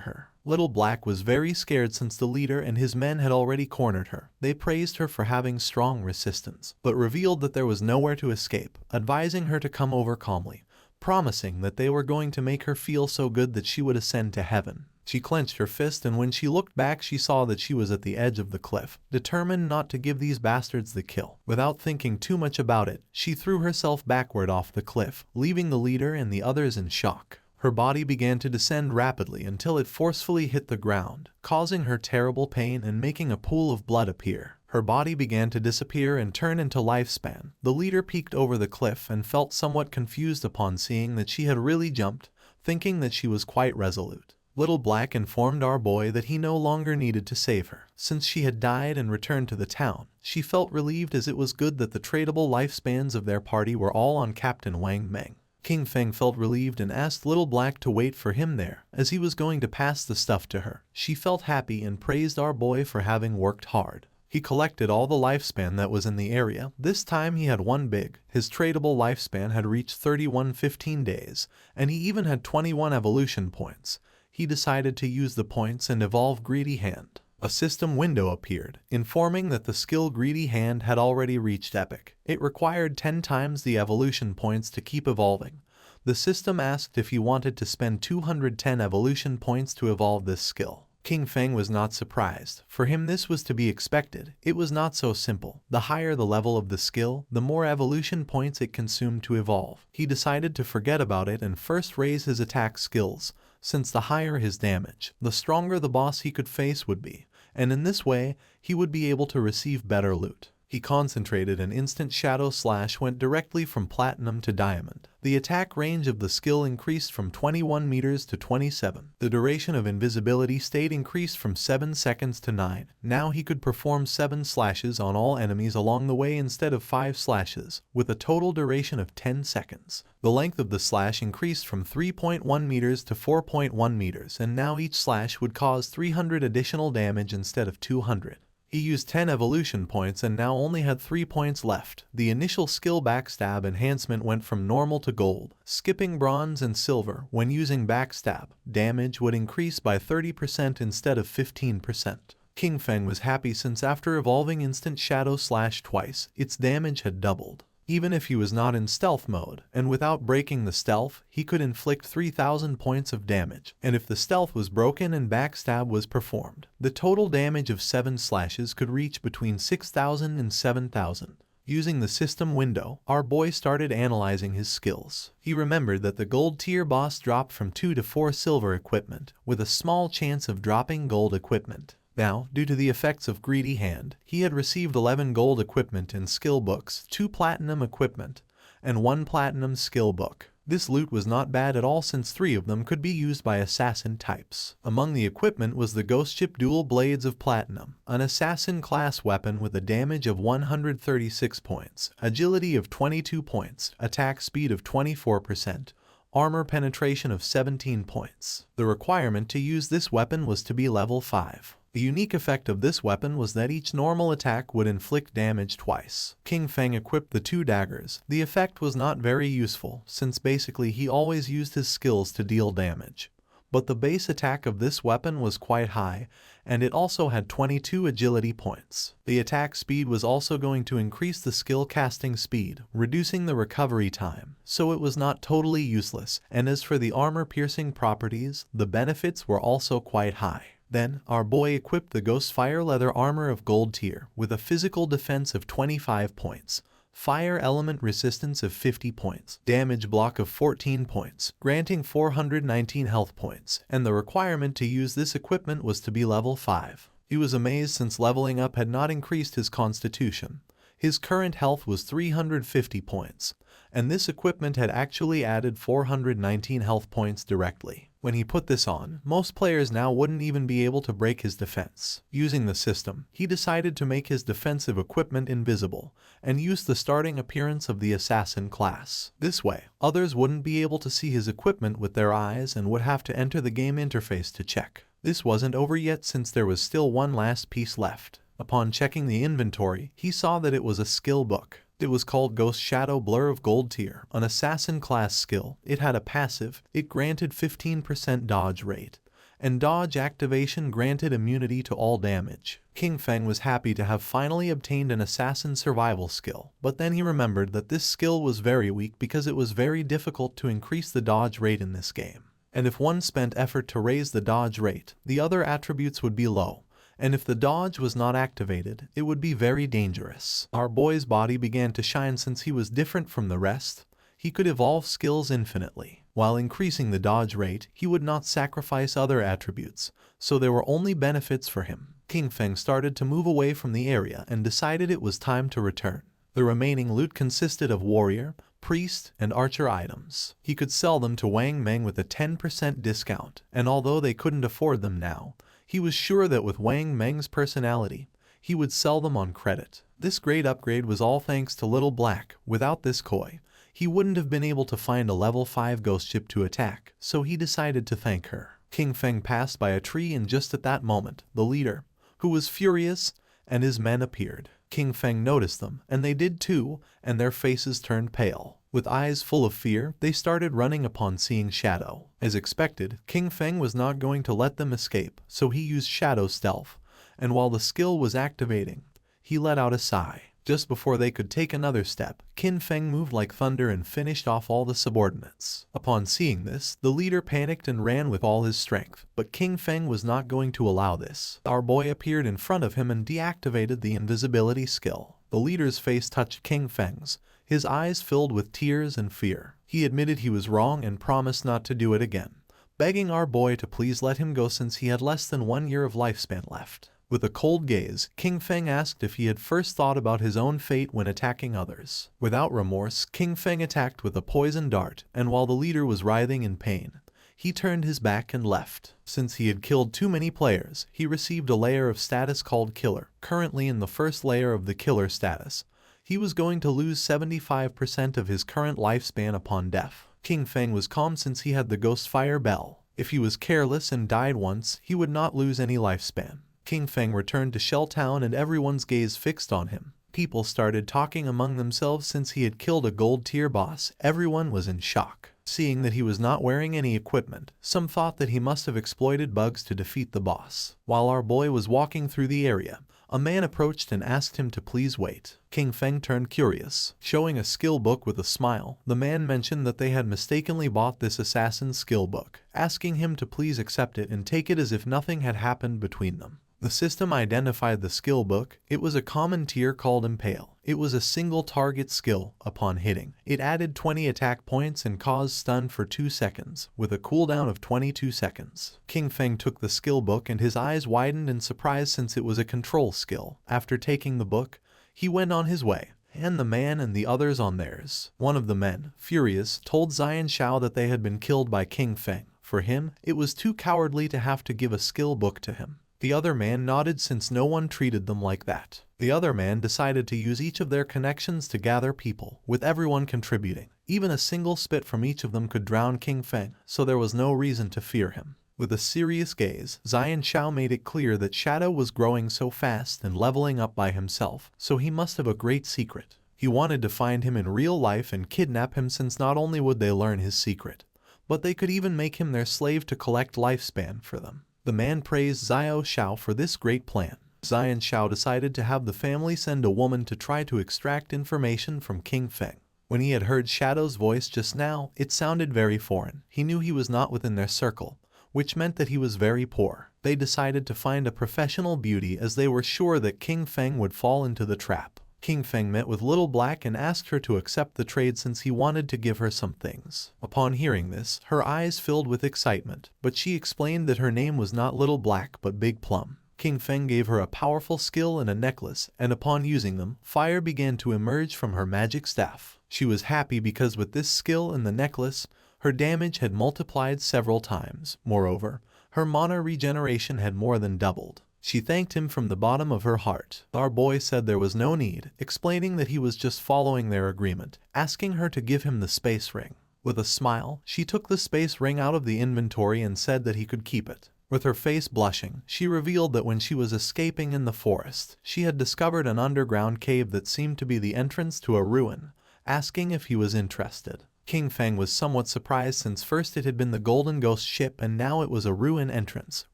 her. Little Black was very scared since the leader and his men had already cornered her. They praised her for having strong resistance, but revealed that there was nowhere to escape, advising her to come over calmly, promising that they were going to make her feel so good that she would ascend to heaven. She clenched her fist, and when she looked back she saw that she was at the edge of the cliff, determined not to give these bastards the kill. Without thinking too much about it, she threw herself backward off the cliff, leaving the leader and the others in shock. Her body began to descend rapidly until it forcefully hit the ground, causing her terrible pain and making a pool of blood appear. Her body began to disappear and turn into lifespan. The leader peeked over the cliff and felt somewhat confused upon seeing that she had really jumped, thinking that she was quite resolute. Little Black informed our boy that he no longer needed to save her, since she had died and returned to the town. She felt relieved, as it was good that the tradable lifespans of their party were all on Captain Wang Meng. King Feng felt relieved and asked Little Black to wait for him there, as he was going to pass the stuff to her. She felt happy and praised our boy for having worked hard. He collected all the lifespan that was in the area. This time he had 1 big. His tradable lifespan had reached 3115 days, and he even had 21 evolution points. He decided to use the points and evolve Greedy Hand. A system window appeared, informing that the skill Greedy Hand had already reached epic. It required 10 times the evolution points to keep evolving. The system asked if he wanted to spend 210 evolution points to evolve this skill. King Feng was not surprised. For him this was to be expected. It was not so simple. The higher the level of the skill, the more evolution points it consumed to evolve. He decided to forget about it and first raise his attack skills, since the higher his damage, the stronger the boss he could face would be, and in this way, he would be able to receive better loot. He concentrated, and instant Shadow Slash went directly from Platinum to Diamond. The attack range of the skill increased from 21 meters to 27. The duration of invisibility stayed increased from 7 seconds to 9. Now he could perform 7 slashes on all enemies along the way instead of 5 slashes, with a total duration of 10 seconds. The length of the slash increased from 3.1 meters to 4.1 meters, and now each slash would cause 300 additional damage instead of 200. He used 10 evolution points and now only had 3 points left. The initial skill Backstab enhancement went from normal to gold, skipping bronze and silver. When using Backstab, damage would increase by 30% instead of 15%. King Feng was happy, since after evolving Instant Shadow Slash twice, its damage had doubled. Even if he was not in stealth mode, and without breaking the stealth, he could inflict 3,000 points of damage. And if the stealth was broken and Backstab was performed, the total damage of 7 slashes could reach between 6,000 and 7,000. Using the system window, our boy started analyzing his skills. He remembered that the gold tier boss dropped from 2 to 4 silver equipment, with a small chance of dropping gold equipment. Now, due to the effects of Greedy Hand, he had received 11 gold equipment in skill books, 2 platinum equipment, and 1 platinum skill book. This loot was not bad at all, since 3 of them could be used by assassin types. Among the equipment was the Ghost Ship Dual Blades of Platinum, an assassin class weapon with a damage of 136 points, agility of 22 points, attack speed of 24%, armor penetration of 17 points. The requirement to use this weapon was to be level 5. The unique effect of this weapon was that each normal attack would inflict damage twice. King Feng equipped the 2 daggers. The effect was not very useful, since basically he always used his skills to deal damage. But the base attack of this weapon was quite high, and it also had 22 agility points. The attack speed was also going to increase the skill casting speed, reducing the recovery time, so it was not totally useless, and as for the armor-piercing properties, the benefits were also quite high. Then, our boy equipped the Ghost Fire Leather Armor of Gold tier with a physical defense of 25 points. Fire element resistance of 50 points, damage block of 14 points, granting 419 health points, and the requirement to use this equipment was to be level 5. He was amazed since leveling up had not increased his constitution. His current health was 350 points, and this equipment had actually added 419 health points directly. When he put this on, most players now wouldn't even be able to break his defense. Using the system, he decided to make his defensive equipment invisible, and use the starting appearance of the assassin class. This way, others wouldn't be able to see his equipment with their eyes and would have to enter the game interface to check. This wasn't over yet since there was still one last piece left. Upon checking the inventory, he saw that it was a skill book. It was called Ghost Shadow Blur of Gold tier, an assassin class skill. It had a passive, it granted 15% dodge rate, and dodge activation granted immunity to all damage. King Feng was happy to have finally obtained an assassin survival skill, but then he remembered that this skill was very weak because it was very difficult to increase the dodge rate in this game. And if one spent effort to raise the dodge rate, the other attributes would be low. And if the dodge was not activated, it would be very dangerous. Our boy's body began to shine since he was different from the rest. He could evolve skills infinitely. While increasing the dodge rate, he would not sacrifice other attributes, so there were only benefits for him. King Feng started to move away from the area and decided it was time to return. The remaining loot consisted of warrior, priest, and archer items. He could sell them to Wang Meng with a 10% discount, and although they couldn't afford them now, he was sure that with Wang Meng's personality, he would sell them on credit. This great upgrade was all thanks to Little Black. Without this koi, he wouldn't have been able to find a level 5 ghost ship to attack, so he decided to thank her. King Feng passed by a tree and just at that moment, the leader, who was furious, and his men appeared. King Feng noticed them, and they did too, and their faces turned pale. With eyes full of fear, they started running upon seeing Shadow. As expected, King Feng was not going to let them escape, so he used Shadow Stealth, and while the skill was activating, he let out a sigh. Just before they could take another step, King Feng moved like thunder and finished off all the subordinates. Upon seeing this, the leader panicked and ran with all his strength, but King Feng was not going to allow this. Our boy appeared in front of him and deactivated the invisibility skill. The leader's face touched King Feng's, his eyes filled with tears and fear. He admitted he was wrong and promised not to do it again, begging our boy to please let him go since he had less than 1 year of lifespan left. With a cold gaze, King Feng asked if he had first thought about his own fate when attacking others. Without remorse, King Feng attacked with a poison dart, and while the leader was writhing in pain, he turned his back and left. Since he had killed too many players, he received a layer of status called Killer. Currently in the first layer of the Killer status, he was going to lose 75% of his current lifespan upon death. King Feng was calm since he had the Ghost Fire Bell. If he was careless and died once, he would not lose any lifespan. King Feng returned to Shell Town and everyone's gaze fixed on him. People started talking among themselves since he had killed a gold tier boss. Everyone was in shock. Seeing that he was not wearing any equipment, some thought that he must have exploited bugs to defeat the boss. While our boy was walking through the area, a man approached and asked him to please wait. King Feng turned curious. Showing a skill book with a smile, the man mentioned that they had mistakenly bought this assassin's skill book, asking him to please accept it and take it as if nothing had happened between them. The system identified the skill book. It was a common tier called Impale. It was a single target skill. Upon hitting, it added 20 attack points and caused stun for 2 seconds, with a cooldown of 22 seconds. King Feng took the skill book and his eyes widened in surprise since it was a control skill. After taking the book, he went on his way, and the man and the others on theirs. One of the men, furious, told Zion Shao that they had been killed by King Feng. For him, it was too cowardly to have to give a skill book to him. The other man nodded since no one treated them like that. The other man decided to use each of their connections to gather people, with everyone contributing. Even a single spit from each of them could drown King Feng, so there was no reason to fear him. With a serious gaze, Zion Shao made it clear that Shadow was growing so fast and leveling up by himself, so he must have a great secret. He wanted to find him in real life and kidnap him, since not only would they learn his secret, but they could even make him their slave to collect lifespan for them. The man praised Zion Shao for this great plan. Zion Shao decided to have the family send a woman to try to extract information from King Feng. When he had heard Shadow's voice just now, it sounded very foreign. He knew he was not within their circle, which meant that he was very poor. They decided to find a professional beauty, as they were sure that King Feng would fall into the trap. King Feng met with Little Black and asked her to accept the trade, since he wanted to give her some things. Upon hearing this, her eyes filled with excitement, but she explained that her name was not Little Black but Big Plum. King Feng gave her a powerful skill and a necklace, and upon using them, fire began to emerge from her magic staff. She was happy because with this skill and the necklace, her damage had multiplied several times. Moreover, her mana regeneration had more than doubled. She thanked him from the bottom of her heart. Our boy said there was no need, explaining that he was just following their agreement, asking her to give him the space ring. With a smile, she took the space ring out of the inventory and said that he could keep it. With her face blushing, she revealed that when she was escaping in the forest, she had discovered an underground cave that seemed to be the entrance to a ruin, asking if he was interested. King Feng was somewhat surprised, since first it had been the Golden Ghost ship and now it was a ruin entrance,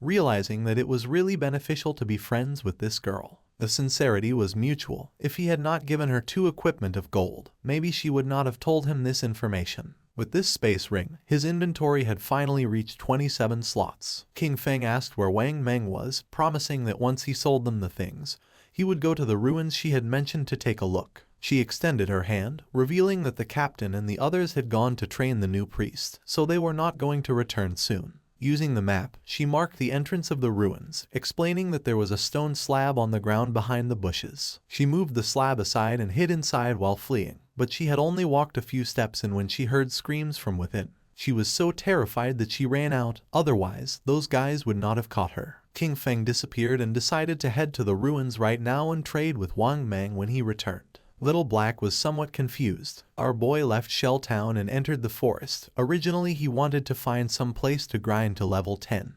realizing that it was really beneficial to be friends with this girl. The sincerity was mutual. If he had not given her 2 equipment of gold, maybe she would not have told him this information. With this space ring, his inventory had finally reached 27 slots. King Feng asked where Wang Meng was, promising that once he sold them the things, he would go to the ruins she had mentioned to take a look. She extended her hand, revealing that the captain and the others had gone to train the new priest, so they were not going to return soon. Using the map, she marked the entrance of the ruins, explaining that there was a stone slab on the ground behind the bushes. She moved the slab aside and hid inside while fleeing, but she had only walked a few steps in when she heard screams from within. She was so terrified that she ran out, otherwise, those guys would not have caught her. King Feng disappeared and decided to head to the ruins right now and trade with Wang Meng when he returned. Little Black was somewhat confused. Our boy left Shell Town and entered the forest. Originally he wanted to find some place to grind to level 10.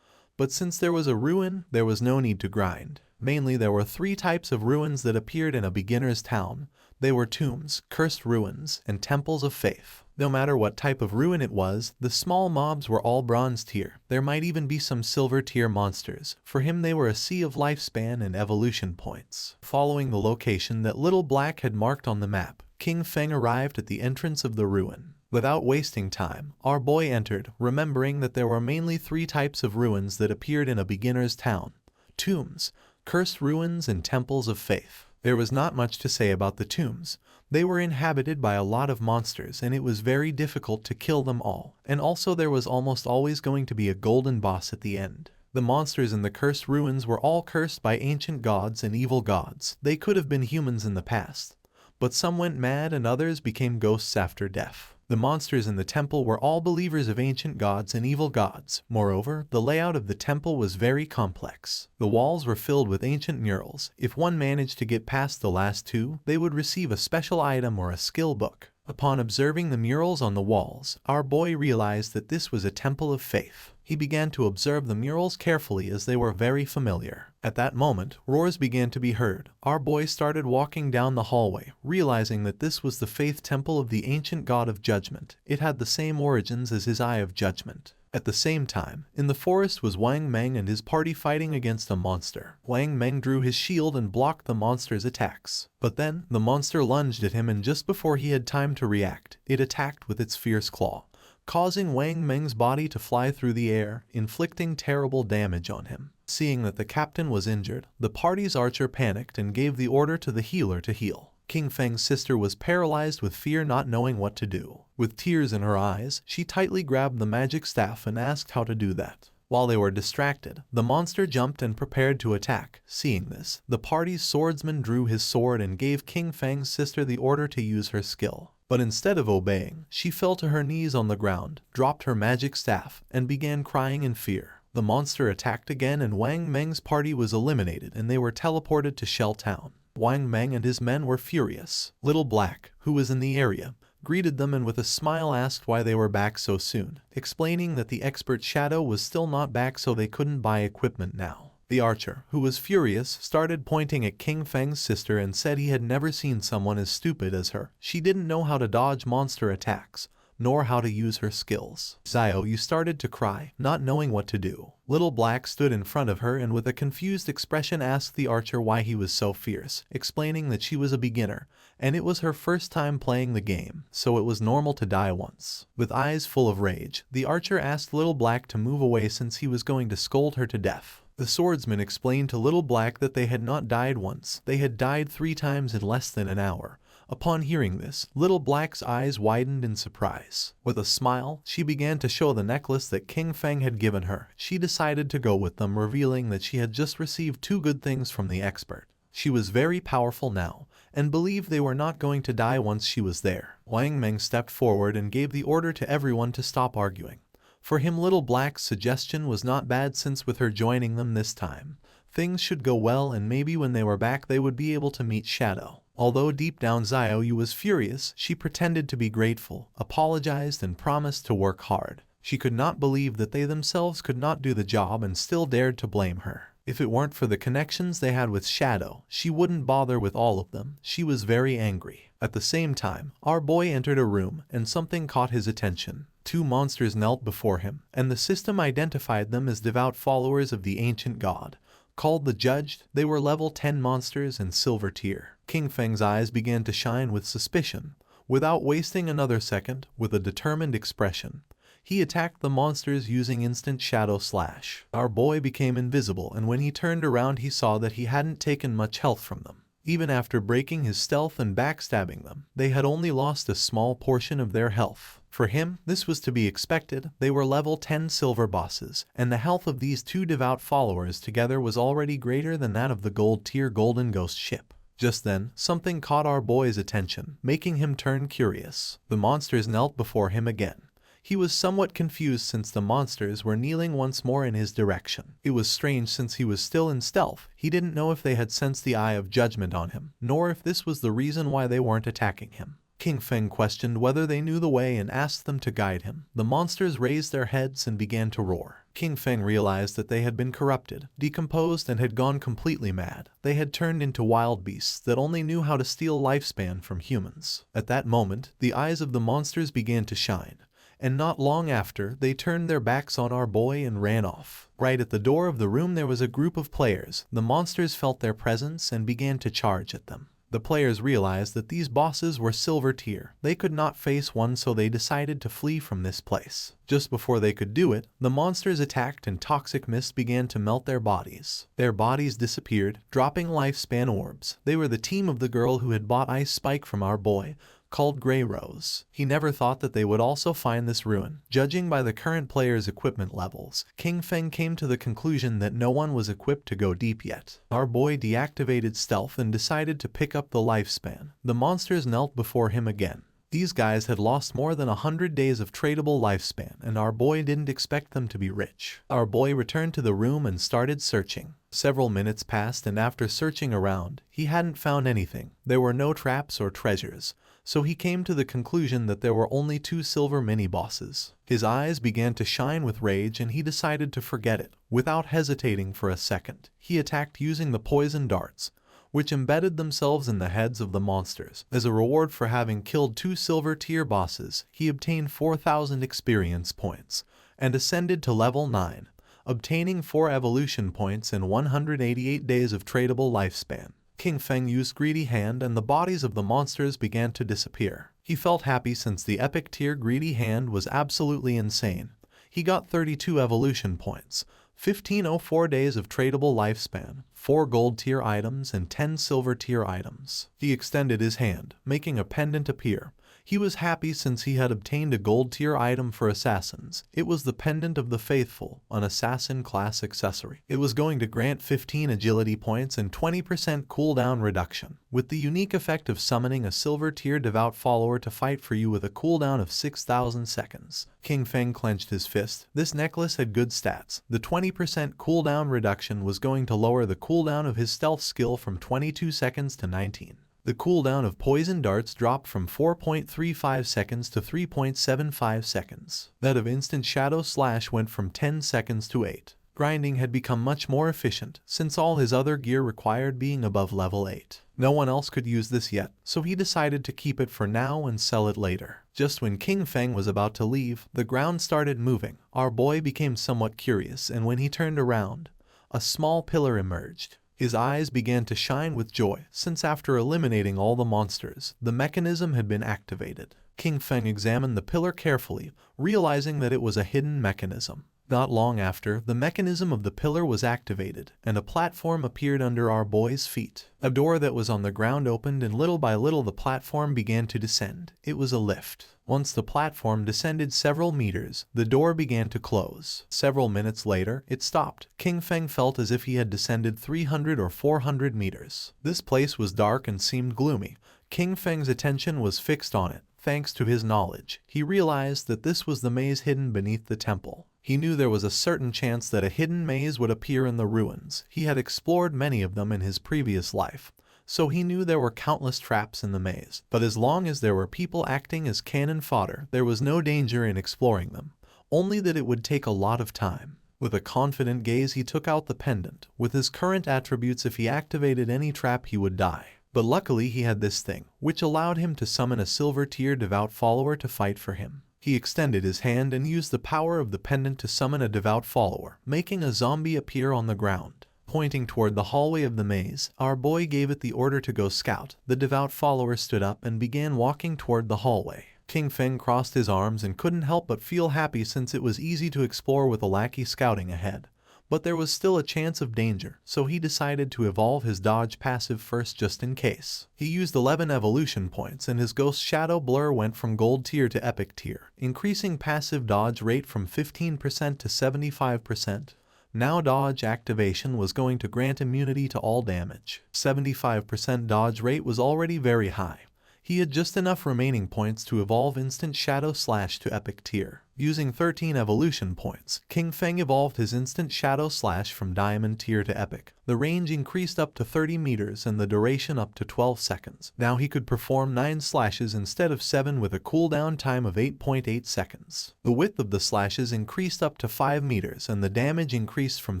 But since there was a ruin, there was no need to grind. Mainly there were 3 types of ruins that appeared in a beginner's town. They were tombs, cursed ruins, and temples of faith. No matter what type of ruin it was, the small mobs were all bronze tier. There might even be some silver tier monsters. For him they were a sea of lifespan and evolution points. Following the location that Little Black had marked on the map, King Feng arrived at the entrance of the ruin. Without wasting time, our boy entered, remembering that there were mainly 3 types of ruins that appeared in a beginner's town: tombs, cursed ruins, and temples of faith. There was not much to say about the tombs. They were inhabited by a lot of monsters and it was very difficult to kill them all, and also there was almost always going to be a golden boss at the end. The monsters in the cursed ruins were all cursed by ancient gods and evil gods. They could have been humans in the past, but some went mad and others became ghosts after death. The monsters in the temple were all believers of ancient gods and evil gods. Moreover, the layout of the temple was very complex. The walls were filled with ancient murals. If one managed to get past the last 2, they would receive a special item or a skill book. Upon observing the murals on the walls, our boy realized that this was a temple of faith. He began to observe the murals carefully as they were very familiar. At that moment, roars began to be heard. Our boy started walking down the hallway, realizing that this was the faith temple of the ancient god of judgment. It had the same origins as his Eye of Judgment. At the same time, in the forest was Wang Meng and his party fighting against a monster. Wang Meng drew his shield and blocked the monster's attacks. But then, the monster lunged at him and just before he had time to react, it attacked with its fierce claw, causing Wang Meng's body to fly through the air, inflicting terrible damage on him. Seeing that the captain was injured, the party's archer panicked and gave the order to the healer to heal. King Feng's sister was paralyzed with fear, not knowing what to do. With tears in her eyes, she tightly grabbed the magic staff and asked how to do that. While they were distracted, the monster jumped and prepared to attack. Seeing this, the party's swordsman drew his sword and gave King Feng's sister the order to use her skill. But instead of obeying, she fell to her knees on the ground, dropped her magic staff, and began crying in fear. The monster attacked again and Wang Meng's party was eliminated and they were teleported to Shell Town. Wang Meng and his men were furious. Little Black, who was in the area, greeted them and with a smile asked why they were back so soon, explaining that the expert Shadow was still not back so they couldn't buy equipment now. The archer, who was furious, started pointing at King Feng's sister and said he had never seen someone as stupid as her. She didn't know how to dodge monster attacks, nor how to use her skills. Xiao Yu started to cry, not knowing what to do. Little Black stood in front of her and with a confused expression asked the archer why he was so fierce, explaining that she was a beginner, and it was her first time playing the game, so it was normal to die once. With eyes full of rage, the archer asked Little Black to move away since he was going to scold her to death. The swordsman explained to Little Black that they had not died once, they had died 3 times in less than an hour. Upon hearing this, Little Black's eyes widened in surprise. With a smile, she began to show the necklace that King Feng had given her. She decided to go with them, revealing that she had just received 2 good things from the expert. She was very powerful now, and believed they were not going to die once she was there. Wang Meng stepped forward and gave the order to everyone to stop arguing. For him, Little Black's suggestion was not bad since with her joining them this time, things should go well and maybe when they were back they would be able to meet Shadow. Although deep down Xiao Yu was furious, she pretended to be grateful, apologized and promised to work hard. She could not believe that they themselves could not do the job and still dared to blame her. If it weren't for the connections they had with Shadow, she wouldn't bother with all of them. She was very angry. At the same time, our boy entered a room and something caught his attention. 2 monsters knelt before him, and the system identified them as devout followers of the ancient god. Called the Judged, they were level 10 monsters and silver tier. King Feng's eyes began to shine with suspicion. Without wasting another second, with a determined expression, he attacked the monsters using instant shadow slash. Our boy became invisible, and when he turned around he saw that he hadn't taken much health from them. Even after breaking his stealth and backstabbing them, they had only lost a small portion of their health. For him, this was to be expected. They were level 10 silver bosses, and the health of these 2 devout followers together was already greater than that of the gold tier Golden Ghost ship. Just then, something caught our boy's attention, making him turn curious. The monsters knelt before him again. He was somewhat confused since the monsters were kneeling once more in his direction. It was strange since he was still in stealth. He didn't know if they had sensed the eye of judgment on him, nor if this was the reason why they weren't attacking him. King Feng questioned whether they knew the way and asked them to guide him. The monsters raised their heads and began to roar. King Feng realized that they had been corrupted, decomposed, and had gone completely mad. They had turned into wild beasts that only knew how to steal lifespan from humans. At that moment, the eyes of the monsters began to shine, and not long after, they turned their backs on our boy and ran off. Right at the door of the room there was a group of players. The monsters felt their presence and began to charge at them. The players realized that these bosses were silver tier. They could not face one, so they decided to flee from this place. Just before they could do it, the monsters attacked and toxic mist began to melt their bodies. Their bodies disappeared, dropping lifespan orbs. They were the team of the girl who had bought Ice Spike from our boy, called Grey Rose. He never thought that they would also find this ruin. Judging by the current players' equipment levels, King Feng came to the conclusion that no one was equipped to go deep yet. Our boy deactivated stealth and decided to pick up the lifespan. The monsters knelt before him again. These guys had lost more than 100 days of tradable lifespan, and our boy didn't expect them to be rich. Our boy returned to the room and started searching. Several minutes passed, and after searching around, he hadn't found anything. There were no traps or treasures, so he came to the conclusion that there were only 2 silver mini-bosses. His eyes began to shine with rage and he decided to forget it. Without hesitating for a second, he attacked using the poison darts, which embedded themselves in the heads of the monsters. As a reward for having killed 2 silver tier bosses, he obtained 4,000 experience points and ascended to level 9, obtaining 4 evolution points and 188 days of tradable lifespan. King Feng used Greedy Hand and the bodies of the monsters began to disappear. He felt happy since the epic tier Greedy Hand was absolutely insane. He got 32 evolution points, 1504 days of tradable lifespan, 4 gold tier items and 10 silver tier items. He extended his hand, making a pendant appear. He was happy since he had obtained a gold tier item for assassins. It was the Pendant of the Faithful, an assassin class accessory. It was going to grant 15 agility points and 20% cooldown reduction, with the unique effect of summoning a silver tier devout follower to fight for you with a cooldown of 6,000 seconds. King Feng clenched his fist. This necklace had good stats. The 20% cooldown reduction was going to lower the cooldown of his stealth skill from 22 seconds to 19. The cooldown of poison darts dropped from 4.35 seconds to 3.75 seconds. That of instant shadow slash went from 10 seconds to 8. Grinding had become much more efficient, since all his other gear required being above level 8. No one else could use this yet, so he decided to keep it for now and sell it later. Just when King Feng was about to leave, the ground started moving. Our boy became somewhat curious, and when he turned around, a small pillar emerged. His eyes began to shine with joy, since after eliminating all the monsters, the mechanism had been activated. King Feng examined the pillar carefully, realizing that it was a hidden mechanism. Not long after, the mechanism of the pillar was activated, and a platform appeared under our boy's feet. A door that was on the ground opened, and little by little the platform began to descend. It was a lift. Once the platform descended several meters, the door began to close. Several minutes later, it stopped. King Feng felt as if he had descended 300 or 400 meters. This place was dark and seemed gloomy. King Feng's attention was fixed on it. Thanks to his knowledge, he realized that this was the maze hidden beneath the temple. He knew there was a certain chance that a hidden maze would appear in the ruins. He had explored many of them in his previous life, so he knew there were countless traps in the maze. But as long as there were people acting as cannon fodder, there was no danger in exploring them, only that it would take a lot of time. With a confident gaze, he took out the pendant. With his current attributes, if he activated any trap, he would die. But luckily he had this thing, which allowed him to summon a silver-tier devout follower to fight for him. He extended his hand and used the power of the pendant to summon a devout follower, making a zombie appear on the ground. Pointing toward the hallway of the maze, our boy gave it the order to go scout. The devout follower stood up and began walking toward the hallway. King Feng crossed his arms and couldn't help but feel happy, since it was easy to explore with a lackey scouting ahead. But there was still a chance of danger, so he decided to evolve his dodge passive first just in case. He used 11 evolution points, and his ghost shadow blur went from gold tier to epic tier, increasing passive dodge rate from 15% to 75%. Now dodge activation was going to grant immunity to all damage. 75% dodge rate was already very high. He had just enough remaining points to evolve instant shadow slash to epic tier. Using 13 evolution points, King Feng evolved his instant shadow slash from diamond tier to epic. The range increased up to 30 meters and the duration up to 12 seconds. Now he could perform 9 slashes instead of 7 with a cooldown time of 8.8 seconds. The width of the slashes increased up to 5 meters and the damage increased from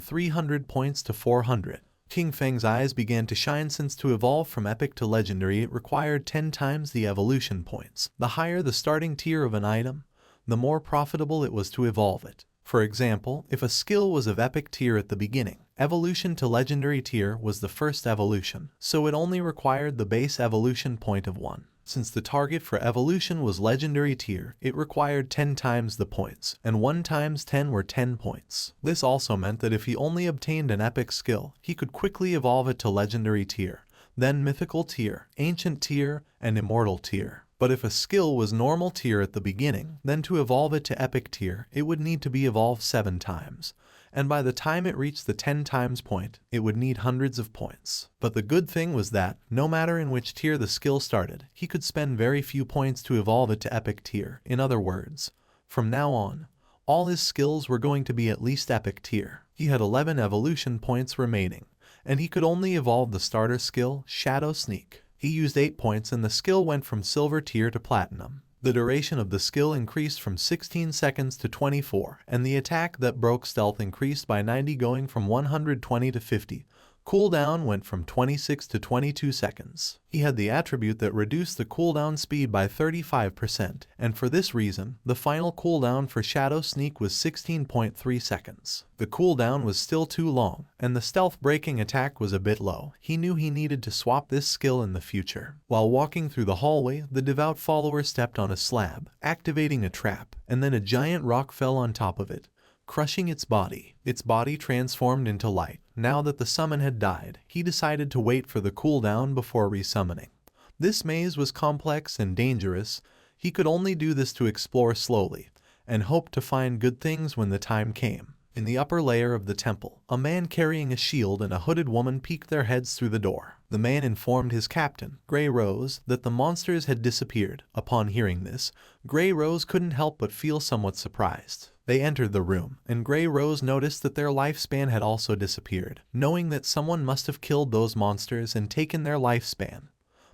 300 points to 400. King Feng's eyes began to shine, since to evolve from epic to legendary it required 10 times the evolution points. The higher the starting tier of an item, the more profitable it was to evolve it. For example, if a skill was of epic tier at the beginning, evolution to legendary tier was the first evolution, so it only required the base evolution point of 1. Since the target for evolution was legendary tier, it required 10 times the points, and 1 times 10 were 10 points. This also meant that if he only obtained an epic skill, he could quickly evolve it to legendary tier, then mythical tier, ancient tier, and immortal tier. But if a skill was normal tier at the beginning, then to evolve it to epic tier, it would need to be evolved 7 times. And by the time it reached the 10 times point, it would need hundreds of points. But the good thing was that, no matter in which tier the skill started, he could spend very few points to evolve it to epic tier. In other words, from now on, all his skills were going to be at least epic tier. He had 11 evolution points remaining, and he could only evolve the starter skill, Shadow Sneak. He used 8 points and the skill went from silver tier to platinum. The duration of the skill increased from 16 seconds to 24, and the attack that broke stealth increased by 90, going from 120 to 50. Cooldown went from 26 to 22 seconds. He had the attribute that reduced the cooldown speed by 35%, and for this reason, the final cooldown for Shadow Sneak was 16.3 seconds. The cooldown was still too long, and the stealth breaking attack was a bit low. He knew he needed to swap this skill in the future. While walking through the hallway, the devout follower stepped on a slab, activating a trap, and then a giant rock fell on top of it, crushing its body. Its body transformed into light. Now that the summon had died, he decided to wait for the cooldown before resummoning. This maze was complex and dangerous. He could only do this to explore slowly, and hope to find good things when the time came. In the upper layer of the temple, a man carrying a shield and a hooded woman peeked their heads through the door. The man informed his captain, Grey Rose, that the monsters had disappeared. Upon hearing this, Grey Rose couldn't help but feel somewhat surprised. They entered the room, and Grey Rose noticed that their lifespan had also disappeared, knowing that someone must have killed those monsters and taken their lifespan.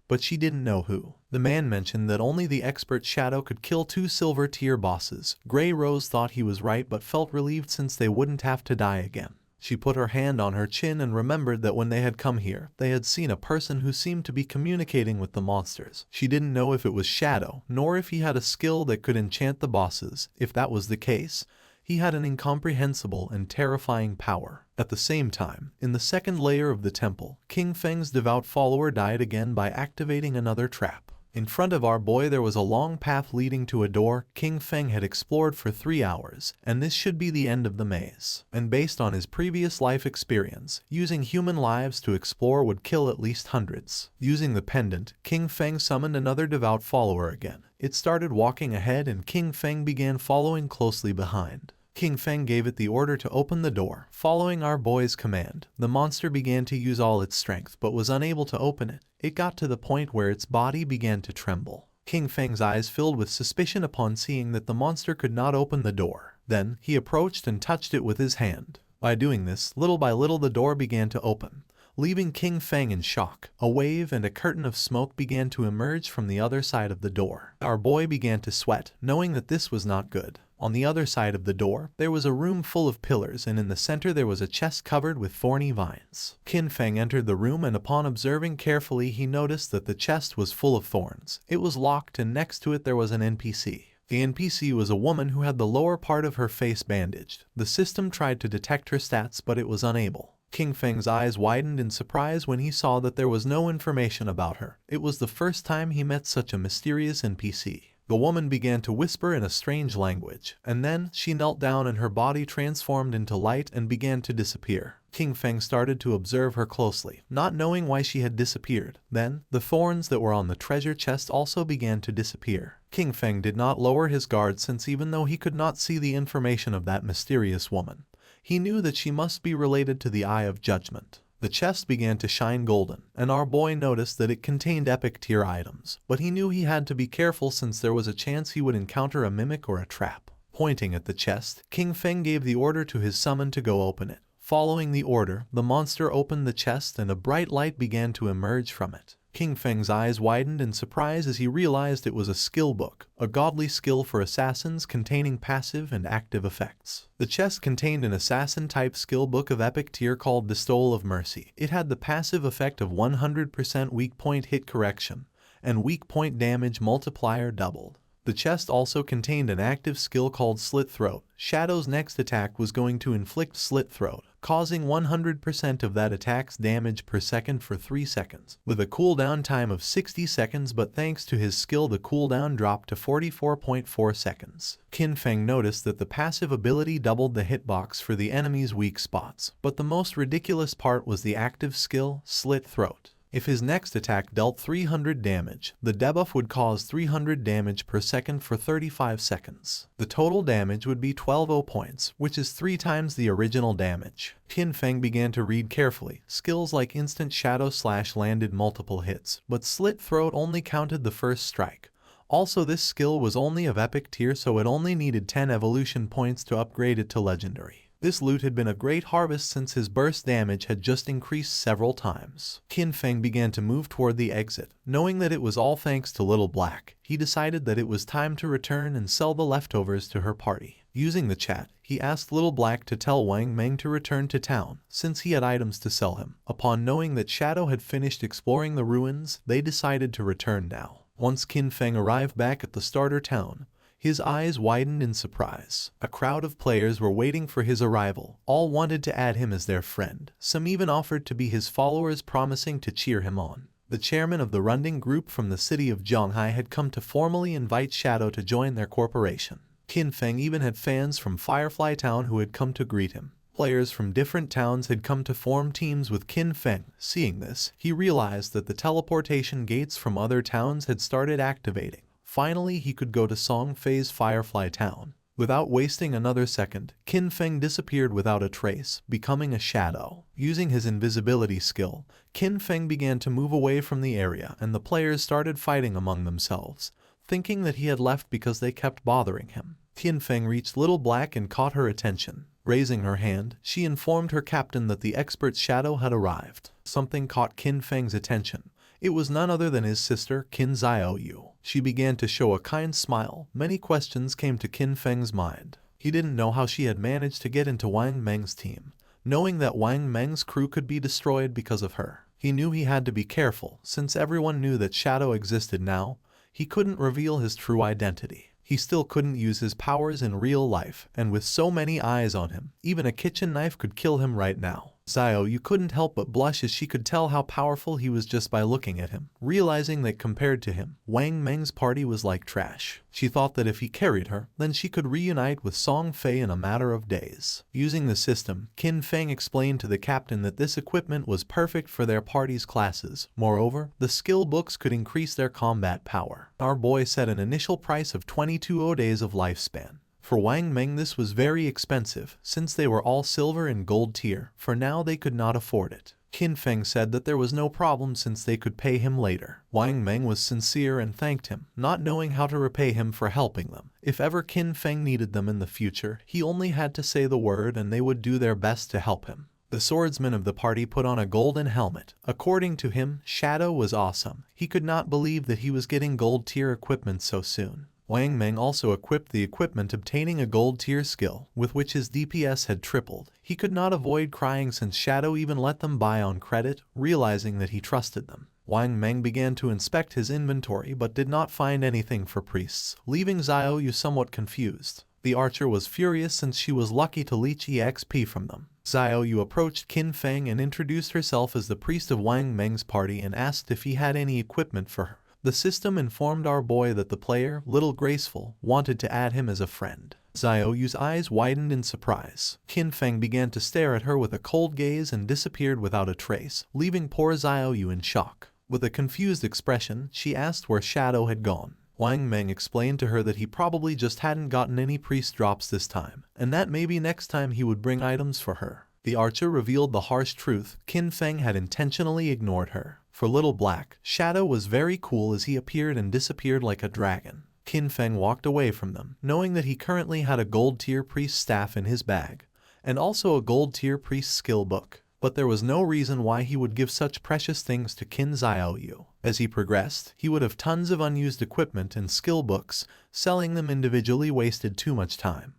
but she didn't know who. The man mentioned that only the expert shadow could kill 2 silver tier bosses. Grey Rose thought he was right but felt relieved since they wouldn't have to die again. She put her hand on her chin and remembered that when they had come here, they had seen a person who seemed to be communicating with the monsters. She didn't know if it was Shadow, nor if he had a skill that could enchant the bosses. If that was the case, he had an incomprehensible and terrifying power. At the same time, in the second layer of the temple, King Feng's devout follower died again by activating another trap. In front of our boy there was a long path leading to a door King Feng had explored for 3 hours, and this should be the end of the maze. And based on his previous life experience, using human lives to explore would kill at least hundreds. Using the pendant, King Feng summoned another devout follower again. It started walking ahead and King Feng began following closely behind. King Feng gave it the order to open the door. Following our boy's command, the monster began to use all its strength but was unable to open it. It got to the point where its body began to tremble. King Feng's eyes filled with suspicion upon seeing that the monster could not open the door. Then, he approached and touched it with his hand. By doing this, little by little the door began to open, leaving King Feng in shock. A wave and a curtain of smoke began to emerge from the other side of the door. Our boy began to sweat, knowing that this was not good. On the other side of the door, there was a room full of pillars and in the center there was a chest covered with thorny vines. Kin Feng entered the room and upon observing carefully he noticed that the chest was full of thorns. It was locked and next to it there was an NPC. The NPC was a woman who had the lower part of her face bandaged. The system tried to detect her stats but it was unable. King Feng's eyes widened in surprise when he saw that there was no information about her. It was the first time he met such a mysterious NPC. The woman began to whisper in a strange language, and then she knelt down and her body transformed into light and began to disappear. King Feng started to observe her closely, not knowing why she had disappeared. Then, the thorns that were on the treasure chest also began to disappear. King Feng did not lower his guard since even though he could not see the information of that mysterious woman, he knew that she must be related to the Eye of Judgment. The chest began to shine golden, and our boy noticed that it contained epic tier items, but he knew he had to be careful since there was a chance he would encounter a mimic or a trap. Pointing at the chest, King Feng gave the order to his summon to go open it. Following the order, the monster opened the chest and a bright light began to emerge from it. King Feng's eyes widened in surprise as he realized it was a skill book, a godly skill for assassins containing passive and active effects. The chest contained an assassin-type skill book of epic tier called the Stole of Mercy. It had the passive effect of 100% weak point hit correction, and weak point damage multiplier doubled. The chest also contained an active skill called Slit Throat. Shadow's next attack was going to inflict Slit Throat, causing 100% of that attack's damage per second for 3 seconds, with a cooldown time of 60 seconds, but thanks to his skill the cooldown dropped to 44.4 seconds. Kin Feng noticed that the passive ability doubled the hitbox for the enemy's weak spots, but the most ridiculous part was the active skill, Slit Throat. If his next attack dealt 300 damage, the debuff would cause 300 damage per second for 35 seconds. The total damage would be 12 points, which is 3 times the original damage. Kin Feng began to read carefully. Skills like Instant Shadow Slash landed multiple hits, but Slit Throat only counted the first strike. Also, this skill was only of epic tier, so it only needed 10 evolution points to upgrade it to legendary. This loot had been a great harvest since his burst damage had just increased several times. Kin Feng began to move toward the exit. Knowing that it was all thanks to Little Black, he decided that it was time to return and sell the leftovers to her party. Using the chat, he asked Little Black to tell Wang Meng to return to town, since he had items to sell him. Upon knowing that Shadow had finished exploring the ruins, they decided to return now. Once Kin Feng arrived back at the starter town, his eyes widened in surprise. A crowd of players were waiting for his arrival. All wanted to add him as their friend. Some even offered to be his followers, promising to cheer him on. The chairman of the Runding group from the city of Zhonghai had come to formally invite Shadow to join their corporation. Kin Feng even had fans from Firefly Town who had come to greet him. Players from different towns had come to form teams with Kin Feng. Seeing this, he realized that the teleportation gates from other towns had started activating. Finally, he could go to Song Fei's Firefly Town. Without wasting another second, Kin Feng disappeared without a trace, becoming a shadow. Using his invisibility skill, Kin Feng began to move away from the area and the players started fighting among themselves, thinking that he had left because they kept bothering him. Kin Feng reached Little Black and caught her attention. Raising her hand, she informed her captain that the expert Shadow had arrived. Something caught Kin Feng's attention. It was none other than his sister, Qin Xiaoyu. She began to show a kind smile. Many questions came to Qin Feng's mind. He didn't know how she had managed to get into Wang Meng's team, knowing that Wang Meng's crew could be destroyed because of her. He knew he had to be careful, since everyone knew that Shadow existed now. He couldn't reveal his true identity. He still couldn't use his powers in real life, and with so many eyes on him, even a kitchen knife could kill him right now. Xiaoyu couldn't help but blush as she could tell how powerful he was just by looking at him, realizing that compared to him, Wang Meng's party was like trash. She thought that if he carried her, then she could reunite with Song Fei in a matter of days. Using the system, Qin Feng explained to the captain that this equipment was perfect for their party's classes. Moreover, the skill books could increase their combat power. Our boy set an initial price of 22 days of lifespan. For Wang Meng this was very expensive, since they were all silver and gold tier. For now they could not afford it. Qin Feng said that there was no problem since they could pay him later. Wang Meng was sincere and thanked him, not knowing how to repay him for helping them. If ever Qin Feng needed them in the future, he only had to say the word and they would do their best to help him. The swordsman of the party put on a golden helmet. According to him, Shadow was awesome. He could not believe that he was getting gold tier equipment so soon. Wang Meng also equipped the equipment, obtaining a gold tier skill, with which his DPS had tripled. He could not avoid crying since Shadow even let them buy on credit, realizing that he trusted them. Wang Meng began to inspect his inventory but did not find anything for priests, leaving Xiaoyu somewhat confused. The archer was furious since she was lucky to leech EXP from them. Xiaoyu approached Qin Feng and introduced herself as the priest of Wang Meng's party and asked if he had any equipment for her. The system informed our boy that the player, Little Graceful, wanted to add him as a friend. Xiaoyu's eyes widened in surprise. Qin Feng began to stare at her with a cold gaze and disappeared without a trace, leaving poor Xiaoyu in shock. With a confused expression, she asked where Shadow had gone. Wang Meng explained to her that he probably just hadn't gotten any priest drops this time, and that maybe next time he would bring items for her. The archer revealed the harsh truth. Qin Feng had intentionally ignored her. For Little Black, Shadow was very cool as he appeared and disappeared like a dragon. Qin Feng walked away from them, knowing that he currently had a gold tier priest staff in his bag, and also a gold tier priest skill book. But there was no reason why he would give such precious things to Qin Xiaoyu. As he progressed, he would have tons of unused equipment and skill books. Selling them individually wasted too much time.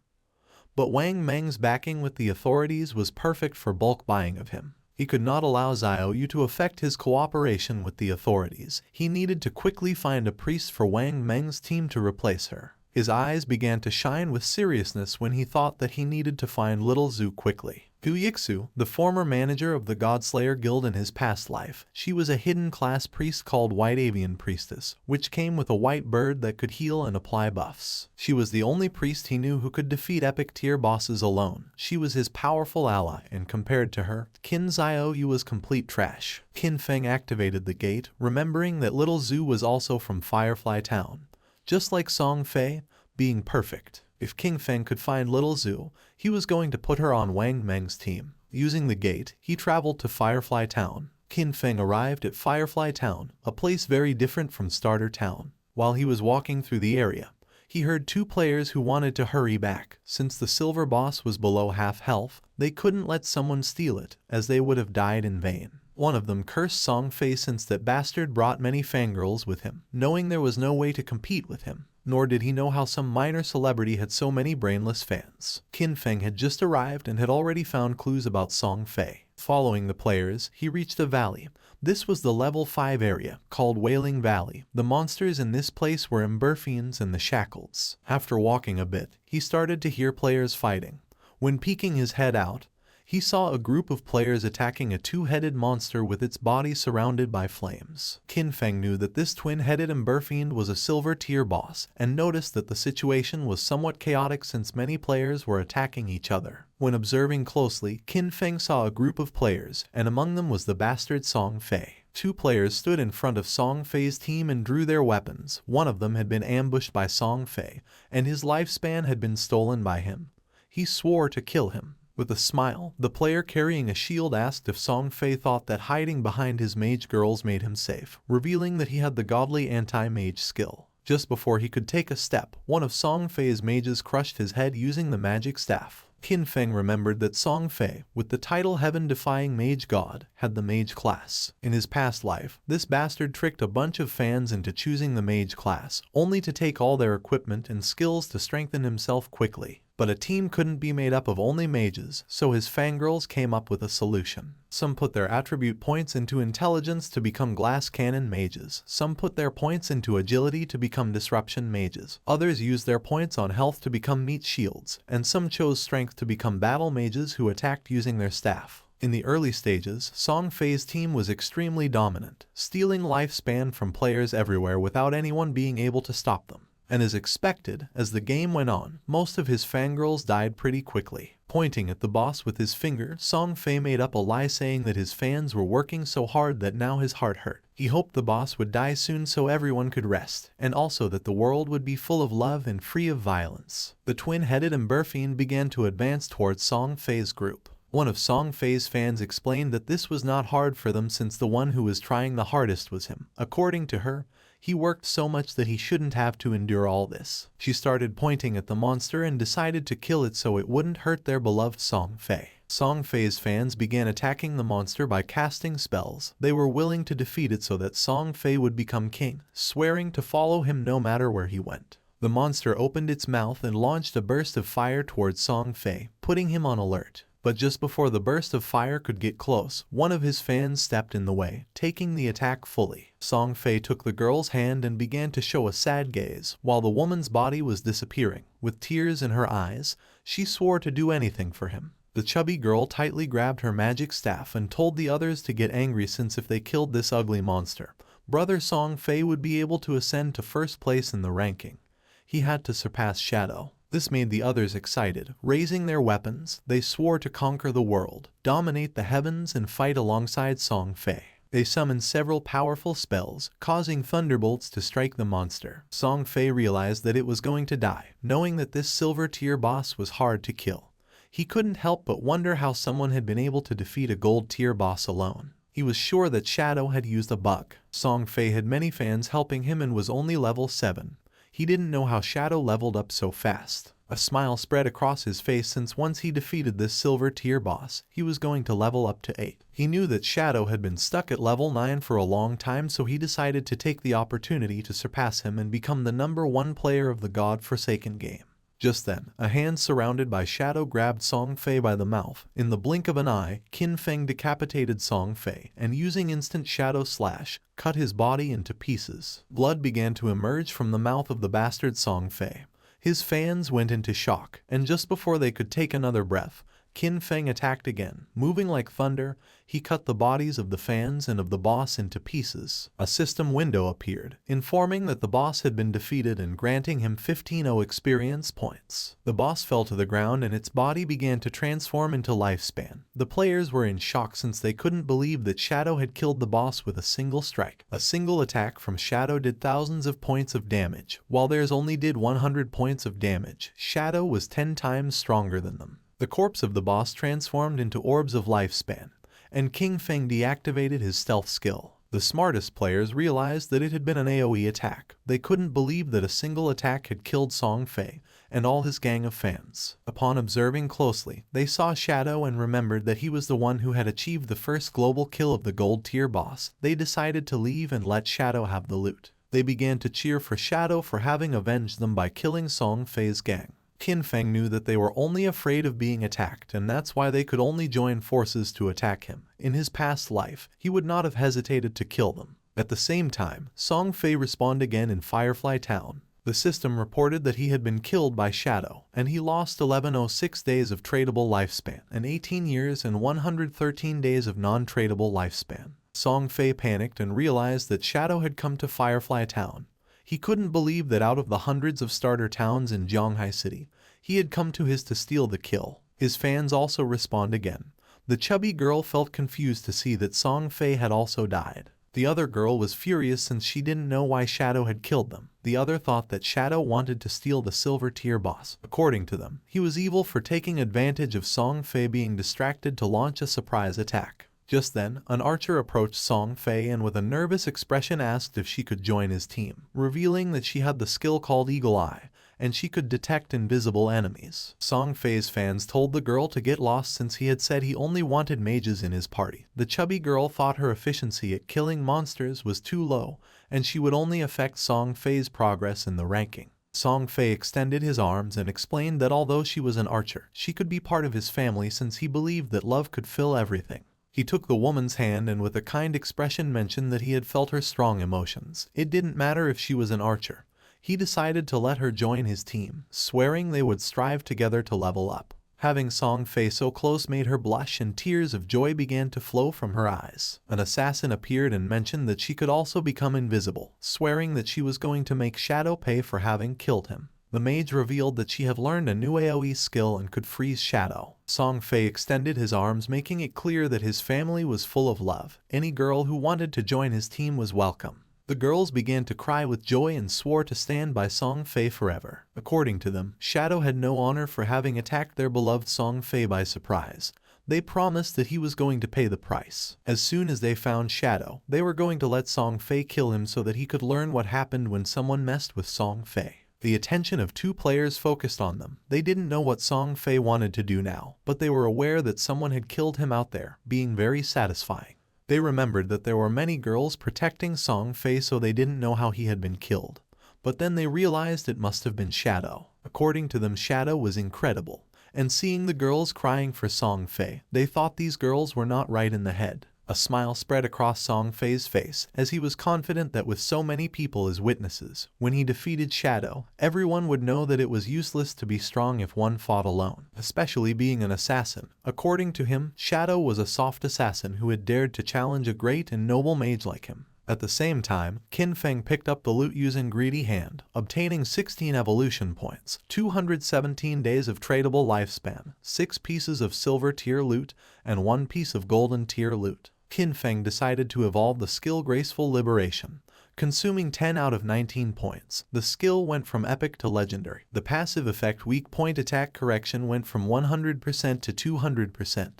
But Wang Meng's backing with the authorities was perfect for bulk buying of him. He could not allow Xiaoyu to affect his cooperation with the authorities. He needed to quickly find a priest for Wang Meng's team to replace her. His eyes began to shine with seriousness when he thought that he needed to find Little Zhu quickly. Gu Yixu, the former manager of the Godslayer Guild in his past life, she was a hidden class priest called White Avian Priestess, which came with a white bird that could heal and apply buffs. She was the only priest he knew who could defeat epic tier bosses alone. She was his powerful ally, and compared to her, Qin Xiaoyu was complete trash. Qin Feng activated the gate, remembering that Little Zhu was also from Firefly Town. Just like Song Fei, being perfect. If Qin Feng could find Little Zhu, he was going to put her on Wang Meng's team. Using the gate, he traveled to Firefly Town. Qin Feng arrived at Firefly Town, a place very different from Starter Town. While he was walking through the area, he heard two players who wanted to hurry back. Since the silver boss was below half health, they couldn't let someone steal it, as they would have died in vain. One of them cursed Song Fei since that bastard brought many fangirls with him, knowing there was no way to compete with him. Nor did he know how some minor celebrity had so many brainless fans. Qin Feng had just arrived and had already found clues about Song Fei. Following the players, he reached a valley. This was the level 5 area, called Wailing Valley. The monsters in this place were Emberfiends and the Shackles. After walking a bit, he started to hear players fighting. When peeking his head out, he saw a group of players attacking a two-headed monster with its body surrounded by flames. Qin Feng knew that this twin-headed Emberfiend was a silver tier boss, and noticed that the situation was somewhat chaotic since many players were attacking each other. When observing closely, Qin Feng saw a group of players, and among them was the bastard Song Fei. Two players stood in front of Song Fei's team and drew their weapons. One of them had been ambushed by Song Fei, and his lifespan had been stolen by him. He swore to kill him. With a smile, the player carrying a shield asked if Song Fei thought that hiding behind his mage girls made him safe, revealing that he had the godly anti-mage skill. Just before he could take a step, one of Song Fei's mages crushed his head using the magic staff. Qin Feng remembered that Song Fei, with the title Heaven-Defying Mage God, had the mage class. In his past life, this bastard tricked a bunch of fans into choosing the mage class, only to take all their equipment and skills to strengthen himself quickly. But a team couldn't be made up of only mages, so his fangirls came up with a solution. Some put their attribute points into intelligence to become glass cannon mages. Some put their points into agility to become disruption mages. Others used their points on health to become meat shields, and some chose strength to become battle mages who attacked using their staff. In the early stages, Song Fei's team was extremely dominant, stealing lifespan from players everywhere without anyone being able to stop them. And as expected, as the game went on, most of his fangirls died pretty quickly. Pointing at the boss with his finger, Song Fei made up a lie saying that his fans were working so hard that now his heart hurt. He hoped the boss would die soon so everyone could rest, and also that the world would be full of love and free of violence. The twin-headed Emberfiend began to advance towards Song Fei's group. One of Song Fei's fans explained that this was not hard for them since the one who was trying the hardest was him. According to her, he worked so much that he shouldn't have to endure all this. She started pointing at the monster and decided to kill it so it wouldn't hurt their beloved Song Fei. Song Fei's fans began attacking the monster by casting spells. They were willing to defeat it so that Song Fei would become king, swearing to follow him no matter where he went. The monster opened its mouth and launched a burst of fire towards Song Fei, putting him on alert. But just before the burst of fire could get close, one of his fans stepped in the way, taking the attack fully. Song Fei took the girl's hand and began to show a sad gaze, while the woman's body was disappearing. With tears in her eyes, she swore to do anything for him. The chubby girl tightly grabbed her magic staff and told the others to get angry since if they killed this ugly monster, brother Song Fei would be able to ascend to first place in the ranking. He had to surpass Shadow. This made the others excited. Raising their weapons, they swore to conquer the world, dominate the heavens, and fight alongside Song Fei. They summoned several powerful spells, causing thunderbolts to strike the monster. Song Fei realized that it was going to die, knowing that this silver tier boss was hard to kill. He couldn't help but wonder how someone had been able to defeat a gold tier boss alone. He was sure that Shadow had used a bug. Song Fei had many fans helping him and was only level 7. He didn't know how Shadow leveled up so fast. A smile spread across his face since once he defeated this silver tier boss, he was going to level up to 8. He knew that Shadow had been stuck at level 9 for a long time, so he decided to take the opportunity to surpass him and become the #1 player of the God-forsaken game. Just then, a hand surrounded by Shadow grabbed Song Fei by the mouth. In the blink of an eye, Qin Feng decapitated Song Fei, and using instant Shadow Slash, cut his body into pieces. Blood began to emerge from the mouth of the bastard Song Fei. His fans went into shock, and just before they could take another breath, Qin Feng attacked again. Moving like thunder, he cut the bodies of the fans and of the boss into pieces. A system window appeared, informing that the boss had been defeated and granting him 15 experience points. The boss fell to the ground and its body began to transform into lifespan. The players were in shock since they couldn't believe that Shadow had killed the boss with a single strike. A single attack from Shadow did thousands of points of damage, while theirs only did 100 points of damage. Shadow was 10 times stronger than them. The corpse of the boss transformed into orbs of lifespan, and Qin Feng deactivated his stealth skill. The smartest players realized that it had been an AoE attack. They couldn't believe that a single attack had killed Song Fei and all his gang of fans. Upon observing closely, they saw Shadow and remembered that he was the one who had achieved the first global kill of the gold tier boss. They decided to leave and let Shadow have the loot. They began to cheer for Shadow for having avenged them by killing Song Fei's gang. Qin Feng knew that they were only afraid of being attacked, and that's why they could only join forces to attack him. In his past life, he would not have hesitated to kill them. At the same time, Song Fei respawned again in Firefly Town. The system reported that he had been killed by Shadow, and he lost 1106 days of tradable lifespan, and 18 years and 113 days of non-tradable lifespan. Song Fei panicked and realized that Shadow had come to Firefly Town. He couldn't believe that out of the hundreds of starter towns in Zhonghai City, he had come to his to steal the kill. His fans also respawned again. The chubby girl felt confused to see that Song Fei had also died. The other girl was furious since she didn't know why Shadow had killed them. The other thought that Shadow wanted to steal the silver tier boss. According to them, he was evil for taking advantage of Song Fei being distracted to launch a surprise attack. Just then, an archer approached Song Fei and with a nervous expression asked if she could join his team, revealing that she had the skill called Eagle Eye, and she could detect invisible enemies. Song Fei's fans told the girl to get lost since he had said he only wanted mages in his party. The chubby girl thought her efficiency at killing monsters was too low, and she would only affect Song Fei's progress in the ranking. Song Fei extended his arms and explained that although she was an archer, she could be part of his family since he believed that love could fill everything. He took the woman's hand and with a kind expression mentioned that he had felt her strong emotions. It didn't matter if she was an archer. He decided to let her join his team, swearing they would strive together to level up. Having Song Fei so close made her blush and tears of joy began to flow from her eyes. An assassin appeared and mentioned that she could also become invisible, swearing that she was going to make Shadow pay for having killed him. The mage revealed that she had learned a new AoE skill and could freeze Shadow. Song Fei extended his arms, making it clear that his family was full of love. Any girl who wanted to join his team was welcome. The girls began to cry with joy and swore to stand by Song Fei forever. According to them, Shadow had no honor for having attacked their beloved Song Fei by surprise. They promised that he was going to pay the price. As soon as they found Shadow, they were going to let Song Fei kill him so that he could learn what happened when someone messed with Song Fei. The attention of two players focused on them. They didn't know what Song Fei wanted to do now, but they were aware that someone had killed him out there, being very satisfying. They remembered that there were many girls protecting Song Fei, so they didn't know how he had been killed. But then they realized it must have been Shadow. According to them, Shadow was incredible. And seeing the girls crying for Song Fei, they thought these girls were not right in the head. A smile spread across Song Fei's face as he was confident that with so many people as witnesses, when he defeated Shadow, everyone would know that it was useless to be strong if one fought alone, especially being an assassin. According to him, Shadow was a soft assassin who had dared to challenge a great and noble mage like him. At the same time, Qin Feng picked up the loot using Greedy Hand, obtaining 16 evolution points, 217 days of tradable lifespan, 6 pieces of silver tier loot, and 1 piece of golden tier loot. Qin Feng decided to evolve the skill Graceful Liberation, consuming 10 out of 19 points. The skill went from epic to legendary. The passive effect Weak Point Attack Correction went from 100% to 200%,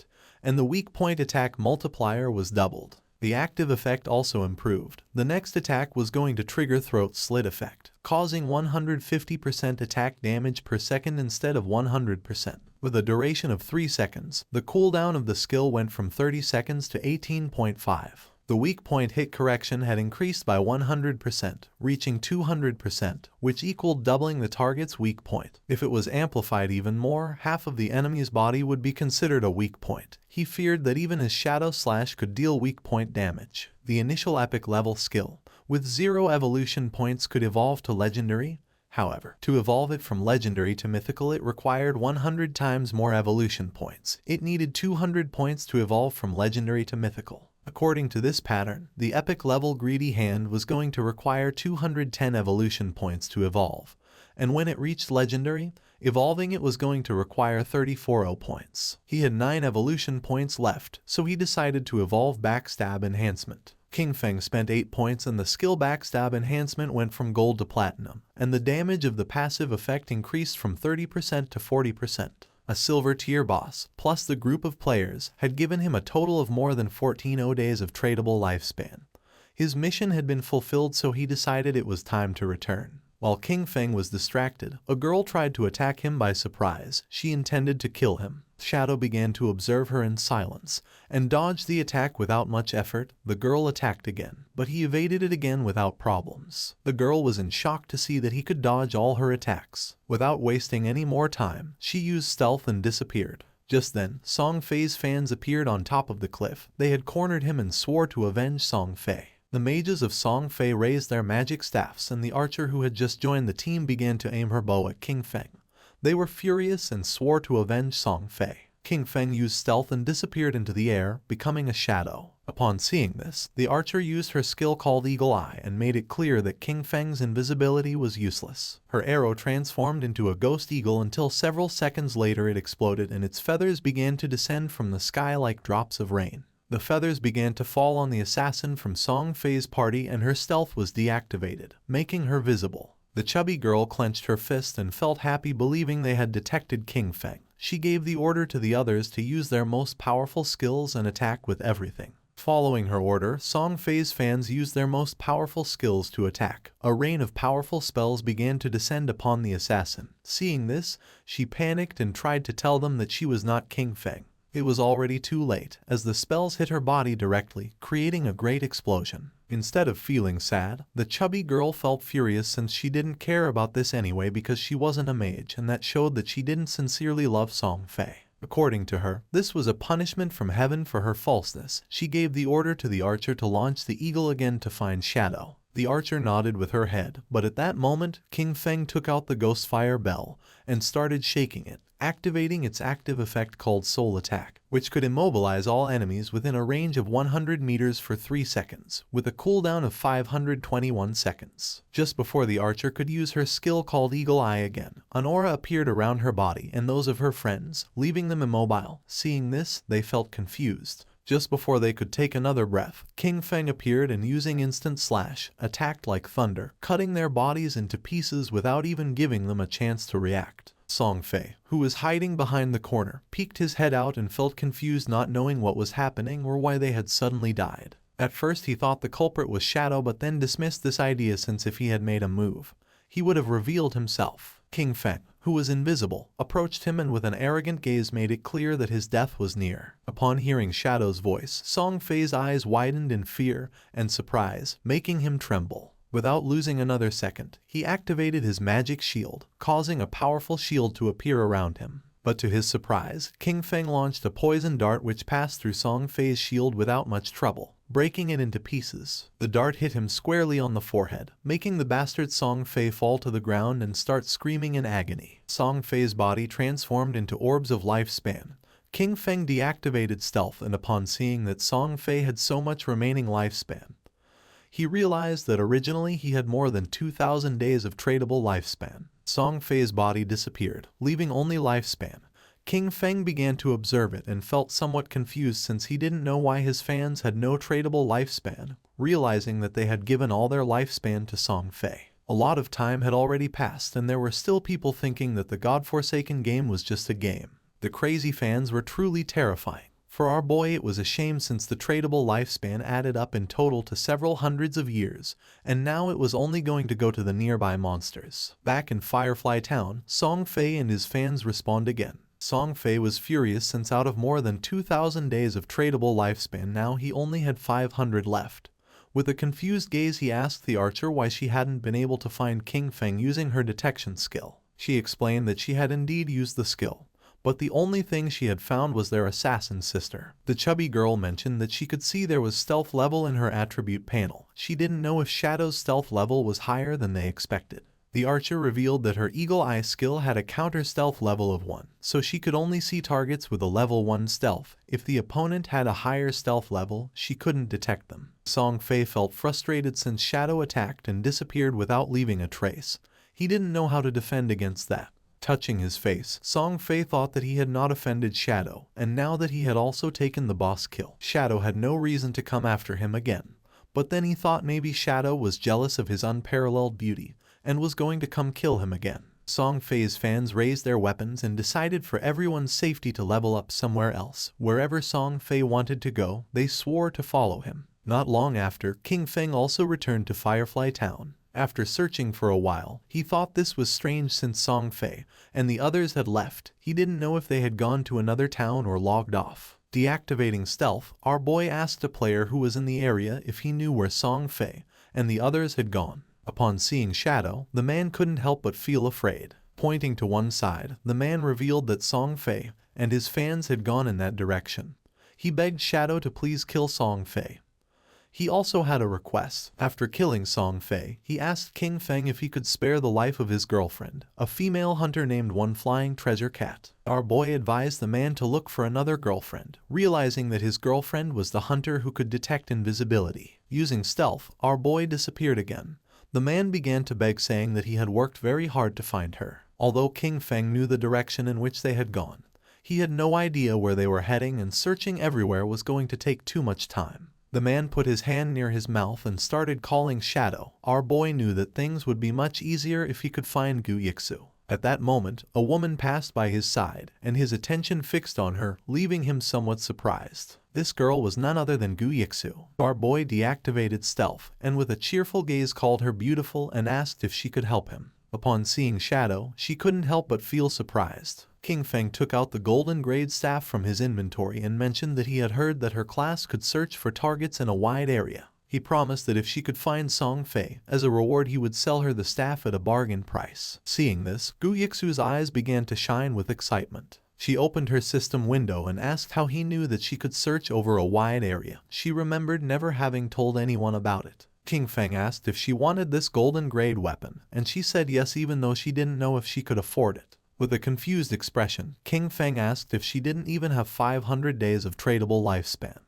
and the weak point attack multiplier was doubled. The active effect also improved. The next attack was going to trigger Throat Slit effect, causing 150% attack damage per second instead of 100%. With a duration of 3 seconds, the cooldown of the skill went from 30 seconds to 18.5. The weak point hit correction had increased by 100%, reaching 200%, which equaled doubling the target's weak point. If it was amplified even more, half of the enemy's body would be considered a weak point. He feared that even his Shadow Slash could deal weak point damage. The initial epic level skill, with 0 evolution points, could evolve to legendary. However, to evolve it from legendary to mythical, it required 100 times more evolution points. It needed 200 points to evolve from legendary to mythical. According to this pattern, the epic level Greedy Hand was going to require 210 evolution points to evolve, and when it reached legendary, evolving it was going to require 34 points. He had 9 evolution points left, so he decided to evolve Backstab Enhancement. Qin Feng spent 8 points and the skill Backstab Enhancement went from gold to platinum, and the damage of the passive effect increased from 30% to 40%. A silver tier boss, plus the group of players, had given him a total of more than 14 days of tradable lifespan. His mission had been fulfilled, so he decided it was time to return. While Qin Feng was distracted, a girl tried to attack him by surprise. She intended to kill him. Shadow began to observe her in silence and dodged the attack without much effort. The girl attacked again, but he evaded it again without problems. The girl was in shock to see that he could dodge all her attacks. Without wasting any more time, she used stealth and disappeared. Just then, Song Fei's fans appeared on top of the cliff. They had cornered him and swore to avenge Song Fei. The mages of Song Fei raised their magic staffs, and the archer who had just joined the team began to aim her bow at Qin Feng. They were furious and swore to avenge Song Fei. Qin Feng used stealth and disappeared into the air, becoming a shadow. Upon seeing this, the archer used her skill called Eagle Eye and made it clear that Qin Feng's invisibility was useless. Her arrow transformed into a ghost eagle until several seconds later it exploded and its feathers began to descend from the sky like drops of rain. The feathers began to fall on the assassin from Song Fei's party and her stealth was deactivated, making her visible. The chubby girl clenched her fist and felt happy, believing they had detected Qin Feng. She gave the order to the others to use their most powerful skills and attack with everything. Following her order, Song Fei's fans used their most powerful skills to attack. A rain of powerful spells began to descend upon the assassin. Seeing this, she panicked and tried to tell them that she was not King Feng. It was already too late, as the spells hit her body directly, creating a great explosion. Instead of feeling sad, the chubby girl felt furious since she didn't care about this anyway because she wasn't a mage, and that showed that she didn't sincerely love Song Fei. According to her, this was a punishment from heaven for her falseness. She gave the order to the archer to launch the eagle again to find Shadow. The archer nodded with her head, but at that moment, King Feng took out the Ghostfire Bell and started shaking it, activating its active effect called Soul Attack, which could immobilize all enemies within a range of 100 meters for 3 seconds, with a cooldown of 521 seconds. Just before the archer could use her skill called Eagle Eye again, an aura appeared around her body and those of her friends, leaving them immobile. Seeing this, they felt confused. Just before they could take another breath, King Feng appeared and using Instant Slash, attacked like thunder, cutting their bodies into pieces without even giving them a chance to react. Song Fei, who was hiding behind the corner, peeked his head out and felt confused, not knowing what was happening or why they had suddenly died. At first he thought the culprit was Shadow, but then dismissed this idea since if he had made a move, he would have revealed himself. King Feng, who was invisible, approached him and with an arrogant gaze made it clear that his death was near. Upon hearing Shadow's voice, Song Fei's eyes widened in fear and surprise, making him tremble. Without losing another second, he activated his magic shield, causing a powerful shield to appear around him. But to his surprise, King Feng launched a poison dart which passed through Song Fei's shield without much trouble, breaking it into pieces. The dart hit him squarely on the forehead, making the bastard Song Fei fall to the ground and start screaming in agony. Song Fei's body transformed into orbs of lifespan. King Feng deactivated stealth, and upon seeing that Song Fei had so much remaining lifespan, he realized that originally he had more than 2,000 days of tradable lifespan. Song Fei's body disappeared, leaving only lifespan. King Feng began to observe it and felt somewhat confused since he didn't know why his fans had no tradable lifespan, realizing that they had given all their lifespan to Song Fei. A lot of time had already passed and there were still people thinking that the godforsaken game was just a game. The crazy fans were truly terrifying. For our boy it was a shame since the tradable lifespan added up in total to several hundreds of years, and now it was only going to go to the nearby monsters. Back in Firefly Town, Song Fei and his fans respawned again. Song Fei was furious since out of more than 2,000 days of tradable lifespan now he only had 500 left. With a confused gaze he asked the archer why she hadn't been able to find King Feng using her detection skill. She explained that she had indeed used the skill, but the only thing she had found was their assassin sister. The chubby girl mentioned that she could see there was stealth level in her attribute panel. She didn't know if Shadow's stealth level was higher than they expected. The archer revealed that her Eagle Eye skill had a counter stealth level of 1, so she could only see targets with a level 1 stealth. If the opponent had a higher stealth level, she couldn't detect them. Song Fei felt frustrated since Shadow attacked and disappeared without leaving a trace. He didn't know how to defend against that. Touching his face, Song Fei thought that he had not offended Shadow, and now that he had also taken the boss kill, Shadow had no reason to come after him again. But then he thought maybe Shadow was jealous of his unparalleled beauty, and was going to come kill him again. Song Fei's fans raised their weapons and decided for everyone's safety to level up somewhere else. Wherever Song Fei wanted to go, they swore to follow him. Not long after, King Feng also returned to Firefly Town. After searching for a while, he thought this was strange since Song Fei and the others had left. He didn't know if they had gone to another town or logged off. Deactivating stealth, our boy asked a player who was in the area if he knew where Song Fei and the others had gone. Upon seeing Shadow, the man couldn't help but feel afraid. Pointing to one side, the man revealed that Song Fei and his fans had gone in that direction. He begged Shadow to please kill Song Fei. He also had a request. After killing Song Fei, he asked King Feng if he could spare the life of his girlfriend, a female hunter named One Flying Treasure Cat. Our boy advised the man to look for another girlfriend, realizing that his girlfriend was the hunter who could detect invisibility. Using stealth, our boy disappeared again. The man began to beg, saying that he had worked very hard to find her. Although King Feng knew the direction in which they had gone, he had no idea where they were heading, and searching everywhere was going to take too much time. The man put his hand near his mouth and started calling Shadow. Our boy knew that things would be much easier if he could find Gu Yixu. At that moment, a woman passed by his side, and his attention fixed on her, leaving him somewhat surprised. This girl was none other than Gu Yixu. Our boy deactivated stealth and with a cheerful gaze called her beautiful and asked if she could help him. Upon seeing Shadow, she couldn't help but feel surprised. King Feng took out the golden grade staff from his inventory and mentioned that he had heard that her class could search for targets in a wide area. He promised that if she could find Song Fei, as a reward he would sell her the staff at a bargain price. Seeing this, Gu Yixu's eyes began to shine with excitement. She opened her system window and asked how he knew that she could search over a wide area. She remembered never having told anyone about it. King Feng asked if she wanted this golden grade weapon, and she said yes even though she didn't know if she could afford it. With a confused expression, King Feng asked if she didn't even have 500 days of tradable lifespan,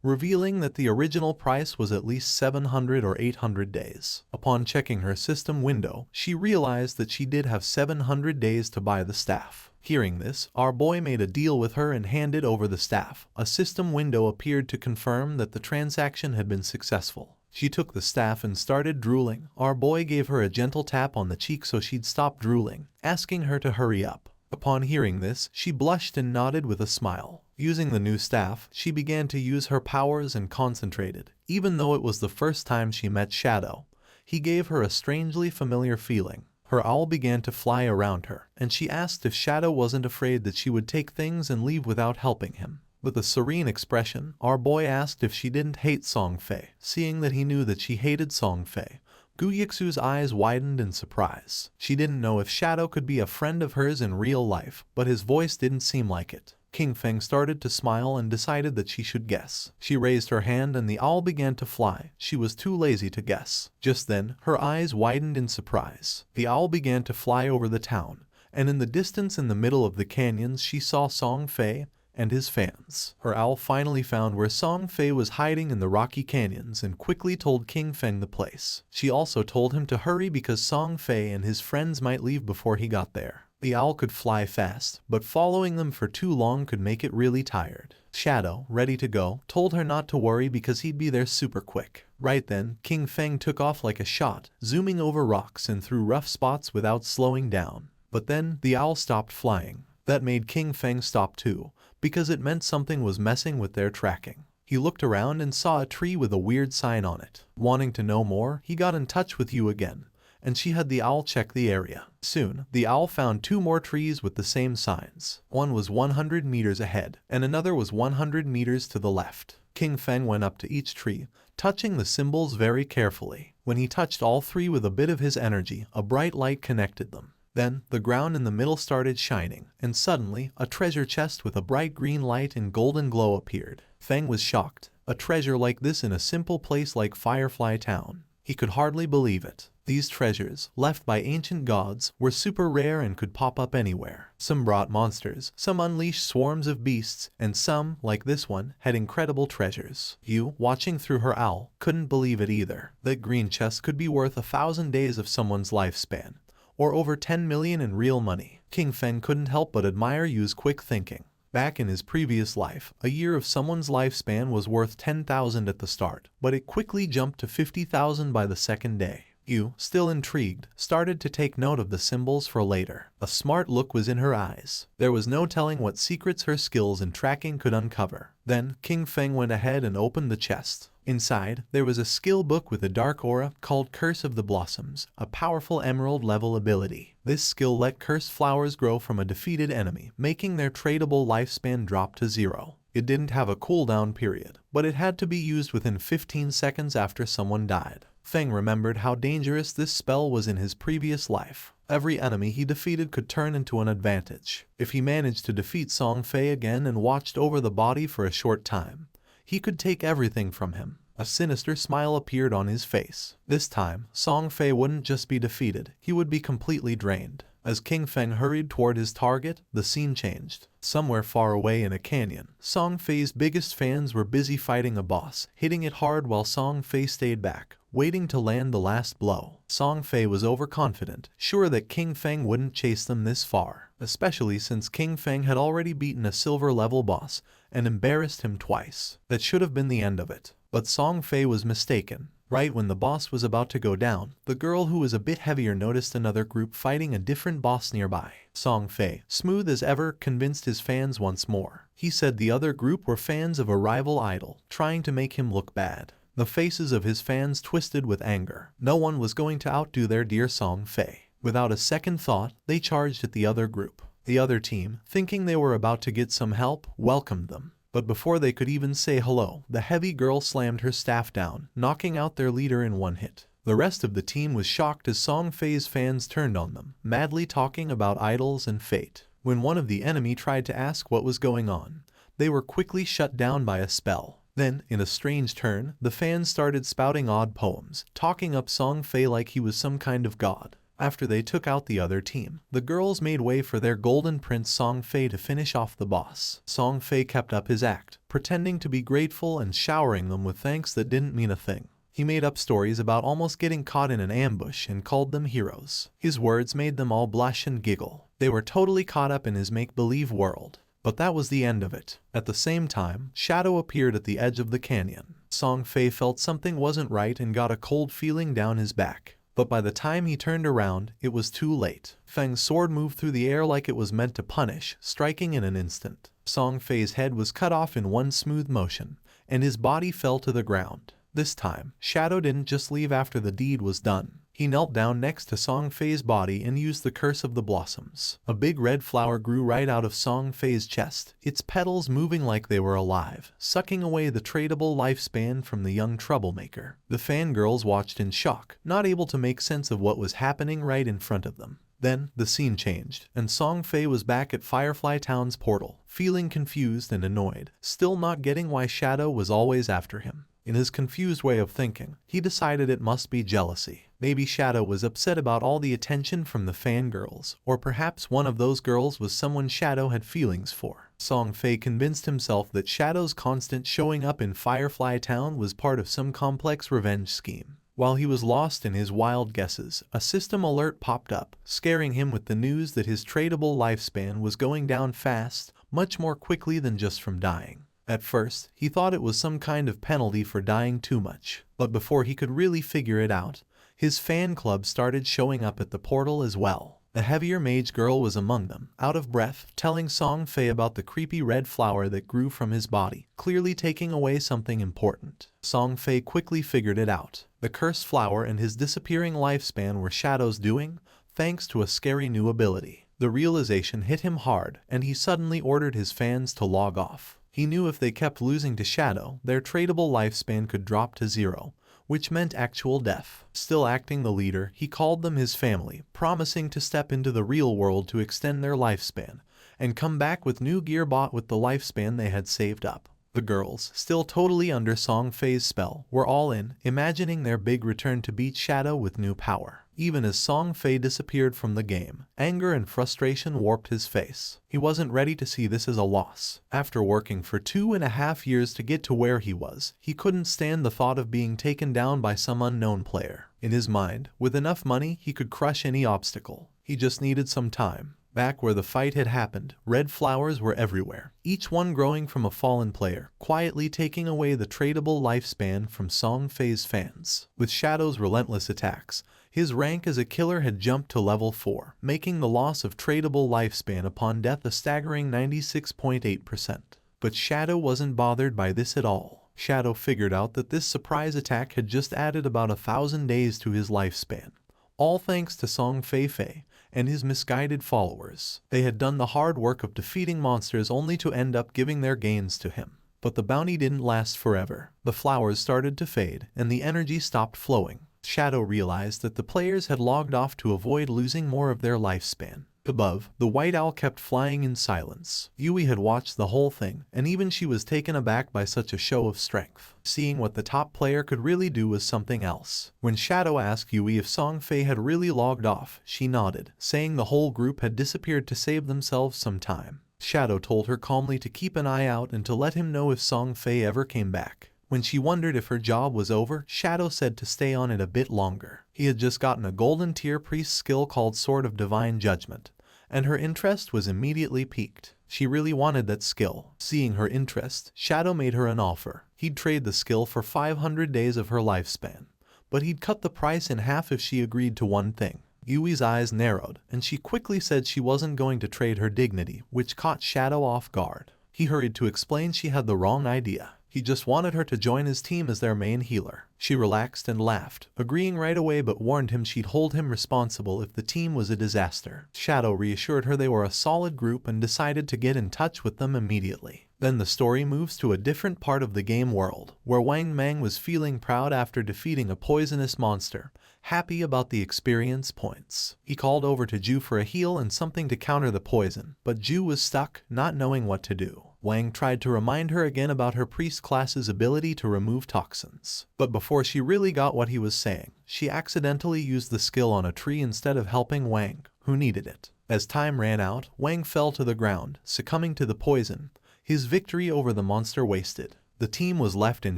revealing that the original price was at least 700 or 800 days. Upon checking her system window, she realized that she did have 700 days to buy the staff. Hearing this, our boy made a deal with her and handed over the staff. A system window appeared to confirm that the transaction had been successful. She took the staff and started drooling. Our boy gave her a gentle tap on the cheek so she'd stop drooling, asking her to hurry up. Upon hearing this, she blushed and nodded with a smile. Using the new staff, she began to use her powers and concentrated. Even though it was the first time she met Shadow, he gave her a strangely familiar feeling. Her owl began to fly around her, and she asked if Shadow wasn't afraid that she would take things and leave without helping him. With a serene expression, our boy asked if she didn't hate Song Fei. Seeing that he knew that she hated Song Fei, Gu Yixu's eyes widened in surprise. She didn't know if Shadow could be a friend of hers in real life, but his voice didn't seem like it. King Feng started to smile and decided that she should guess. She raised her hand and the owl began to fly. She was too lazy to guess. Just then, her eyes widened in surprise. The owl began to fly over the town, and in the distance in the middle of the canyons she saw Song Fei and his fans. Her owl finally found where Song Fei was hiding in the rocky canyons and quickly told King Feng the place. She also told him to hurry because Song Fei and his friends might leave before he got there. The owl could fly fast, but following them for too long could make it really tired. Shadow, ready to go, told her not to worry because he'd be there super quick. Right then, King Feng took off like a shot, zooming over rocks and through rough spots without slowing down. But then, the owl stopped flying. That made King Feng stop too, because it meant something was messing with their tracking. He looked around and saw a tree with a weird sign on it. Wanting to know more, he got in touch with Yu again, and she had the owl check the area. Soon, the owl found 2 more trees with the same signs. One was 100 meters ahead, and another was 100 meters to the left. King Feng went up to each tree, touching the symbols very carefully. When he touched all 3 with a bit of his energy, a bright light connected them. Then, the ground in the middle started shining, and suddenly, a treasure chest with a bright green light and golden glow appeared. Feng was shocked. A treasure like this in a simple place like Firefly Town. He could hardly believe it. These treasures, left by ancient gods, were super rare and could pop up anywhere. Some brought monsters, some unleashed swarms of beasts, and some, like this one, had incredible treasures. Yu, watching through her owl, couldn't believe it either. That green chest could be worth 1,000 days of someone's lifespan, or over 10 million in real money. King Feng couldn't help but admire Yu's quick thinking. Back in his previous life, a year of someone's lifespan was worth 10,000 at the start, but it quickly jumped to 50,000 by the second day. Yu, still intrigued, started to take note of the symbols for later. A smart look was in her eyes. There was no telling what secrets her skills in tracking could uncover. Then, King Feng went ahead and opened the chest. Inside, there was a skill book with a dark aura called Curse of the Blossoms, a powerful emerald-level ability. This skill let cursed flowers grow from a defeated enemy, making their tradable lifespan drop to 0. It didn't have a cooldown period, but it had to be used within 15 seconds after someone died. Feng remembered how dangerous this spell was in his previous life. Every enemy he defeated could turn into an advantage. If he managed to defeat Song Fei again and watched over the body for a short time, he could take everything from him. A sinister smile appeared on his face. This time, Song Fei wouldn't just be defeated, he would be completely drained. As King Feng hurried toward his target, the scene changed. Somewhere far away in a canyon, Song Fei's biggest fans were busy fighting a boss, hitting it hard while Song Fei stayed back, waiting to land the last blow. Song Fei was overconfident, sure that King Feng wouldn't chase them this far, especially since King Feng had already beaten a silver-level boss and embarrassed him twice. That should have been the end of it. But Song Fei was mistaken. Right when the boss was about to go down, the girl who was a bit heavier noticed another group fighting a different boss nearby. Song Fei, smooth as ever, convinced his fans once more. He said the other group were fans of a rival idol, trying to make him look bad. The faces of his fans twisted with anger. No one was going to outdo their dear Song Fei. Without a second thought, they charged at the other group. The other team, thinking they were about to get some help, welcomed them. But before they could even say hello, the heavy girl slammed her staff down, knocking out their leader in one hit. The rest of the team was shocked as Song Fei's fans turned on them, madly talking about idols and fate. When one of the enemy tried to ask what was going on, they were quickly shut down by a spell. Then, in a strange turn, the fans started spouting odd poems, talking up Song Fei like he was some kind of god. After they took out the other team, the girls made way for their golden prince Song Fei to finish off the boss. Song Fei kept up his act, pretending to be grateful and showering them with thanks that didn't mean a thing. He made up stories about almost getting caught in an ambush and called them heroes. His words made them all blush and giggle. They were totally caught up in his make-believe world. But that was the end of it. At the same time, Shadow appeared at the edge of the canyon. Song Fei felt something wasn't right and got a cold feeling down his back. But by the time he turned around, it was too late. Feng's sword moved through the air like it was meant to punish, striking in an instant. Song Fei's head was cut off in one smooth motion, and his body fell to the ground. This time, Shadow didn't just leave after the deed was done. He knelt down next to Song Fei's body and used the Curse of the Blossoms. A big red flower grew right out of Song Fei's chest, its petals moving like they were alive, sucking away the tradable lifespan from the young troublemaker. The fangirls watched in shock, not able to make sense of what was happening right in front of them. Then, the scene changed, and Song Fei was back at Firefly Town's portal, feeling confused and annoyed, still not getting why Shadow was always after him. In his confused way of thinking, he decided it must be jealousy. Maybe Shadow was upset about all the attention from the fangirls, or perhaps one of those girls was someone Shadow had feelings for. Song Fei convinced himself that Shadow's constant showing up in Firefly Town was part of some complex revenge scheme. While he was lost in his wild guesses, a system alert popped up, scaring him with the news that his tradable lifespan was going down fast, much more quickly than just from dying. At first, he thought it was some kind of penalty for dying too much, but before he could really figure it out, his fan club started showing up at the portal as well. The heavier mage girl was among them, out of breath, telling Song Fei about the creepy red flower that grew from his body, clearly taking away something important. Song Fei quickly figured it out. The cursed flower and his disappearing lifespan were Shadow's doing, thanks to a scary new ability. The realization hit him hard, and he suddenly ordered his fans to log off. He knew if they kept losing to Shadow, their tradable lifespan could drop to 0, which meant actual death. Still acting the leader, he called them his family, promising to step into the real world to extend their lifespan, and come back with new gear bought with the lifespan they had saved up. The girls, still totally under Song Fei's spell, were all in, imagining their big return to beat Shadow with new power. Even as Song Fei disappeared from the game, anger and frustration warped his face. He wasn't ready to see this as a loss. After working for 2.5 years to get to where he was, he couldn't stand the thought of being taken down by some unknown player. In his mind, with enough money, he could crush any obstacle. He just needed some time. Back where the fight had happened, red flowers were everywhere, each one growing from a fallen player, quietly taking away the tradable lifespan from Song Fei's fans. With Shadow's relentless attacks, his rank as a killer had jumped to level 4, making the loss of tradable lifespan upon death a staggering 96.8%. But Shadow wasn't bothered by this at all. Shadow figured out that this surprise attack had just added about 1,000 days to his lifespan, all thanks to Song Fei and his misguided followers. They had done the hard work of defeating monsters only to end up giving their gains to him. But the bounty didn't last forever. The flowers started to fade, and the energy stopped flowing. Shadow realized that the players had logged off to avoid losing more of their lifespan. Above, the white owl kept flying in silence. Yui had watched the whole thing, and even she was taken aback by such a show of strength. Seeing what the top player could really do was something else. When Shadow asked Yui if Song Fei had really logged off, she nodded, saying the whole group had disappeared to save themselves some time. Shadow told her calmly to keep an eye out and to let him know if Song Fei ever came back. When she wondered if her job was over, Shadow said to stay on it a bit longer. He had just gotten a golden tier priest skill called Sword of Divine Judgment, and her interest was immediately piqued. She really wanted that skill. Seeing her interest, Shadow made her an offer. He'd trade the skill for 500 days of her lifespan, but he'd cut the price in half if she agreed to one thing. Yui's eyes narrowed, and she quickly said she wasn't going to trade her dignity, which caught Shadow off guard. He hurried to explain she had the wrong idea. He just wanted her to join his team as their main healer. She relaxed and laughed, agreeing right away, but warned him she'd hold him responsible if the team was a disaster. Shadow reassured her they were a solid group and decided to get in touch with them immediately. Then the story moves to a different part of the game world, where Wang Mang was feeling proud after defeating a poisonous monster, happy about the experience points. He called over to Ju for a heal and something to counter the poison, but Ju was stuck, not knowing what to do. Wang tried to remind her again about her priest class's ability to remove toxins. But before she really got what he was saying, she accidentally used the skill on a tree instead of helping Wang, who needed it. As time ran out, Wang fell to the ground, succumbing to the poison, his victory over the monster wasted. The team was left in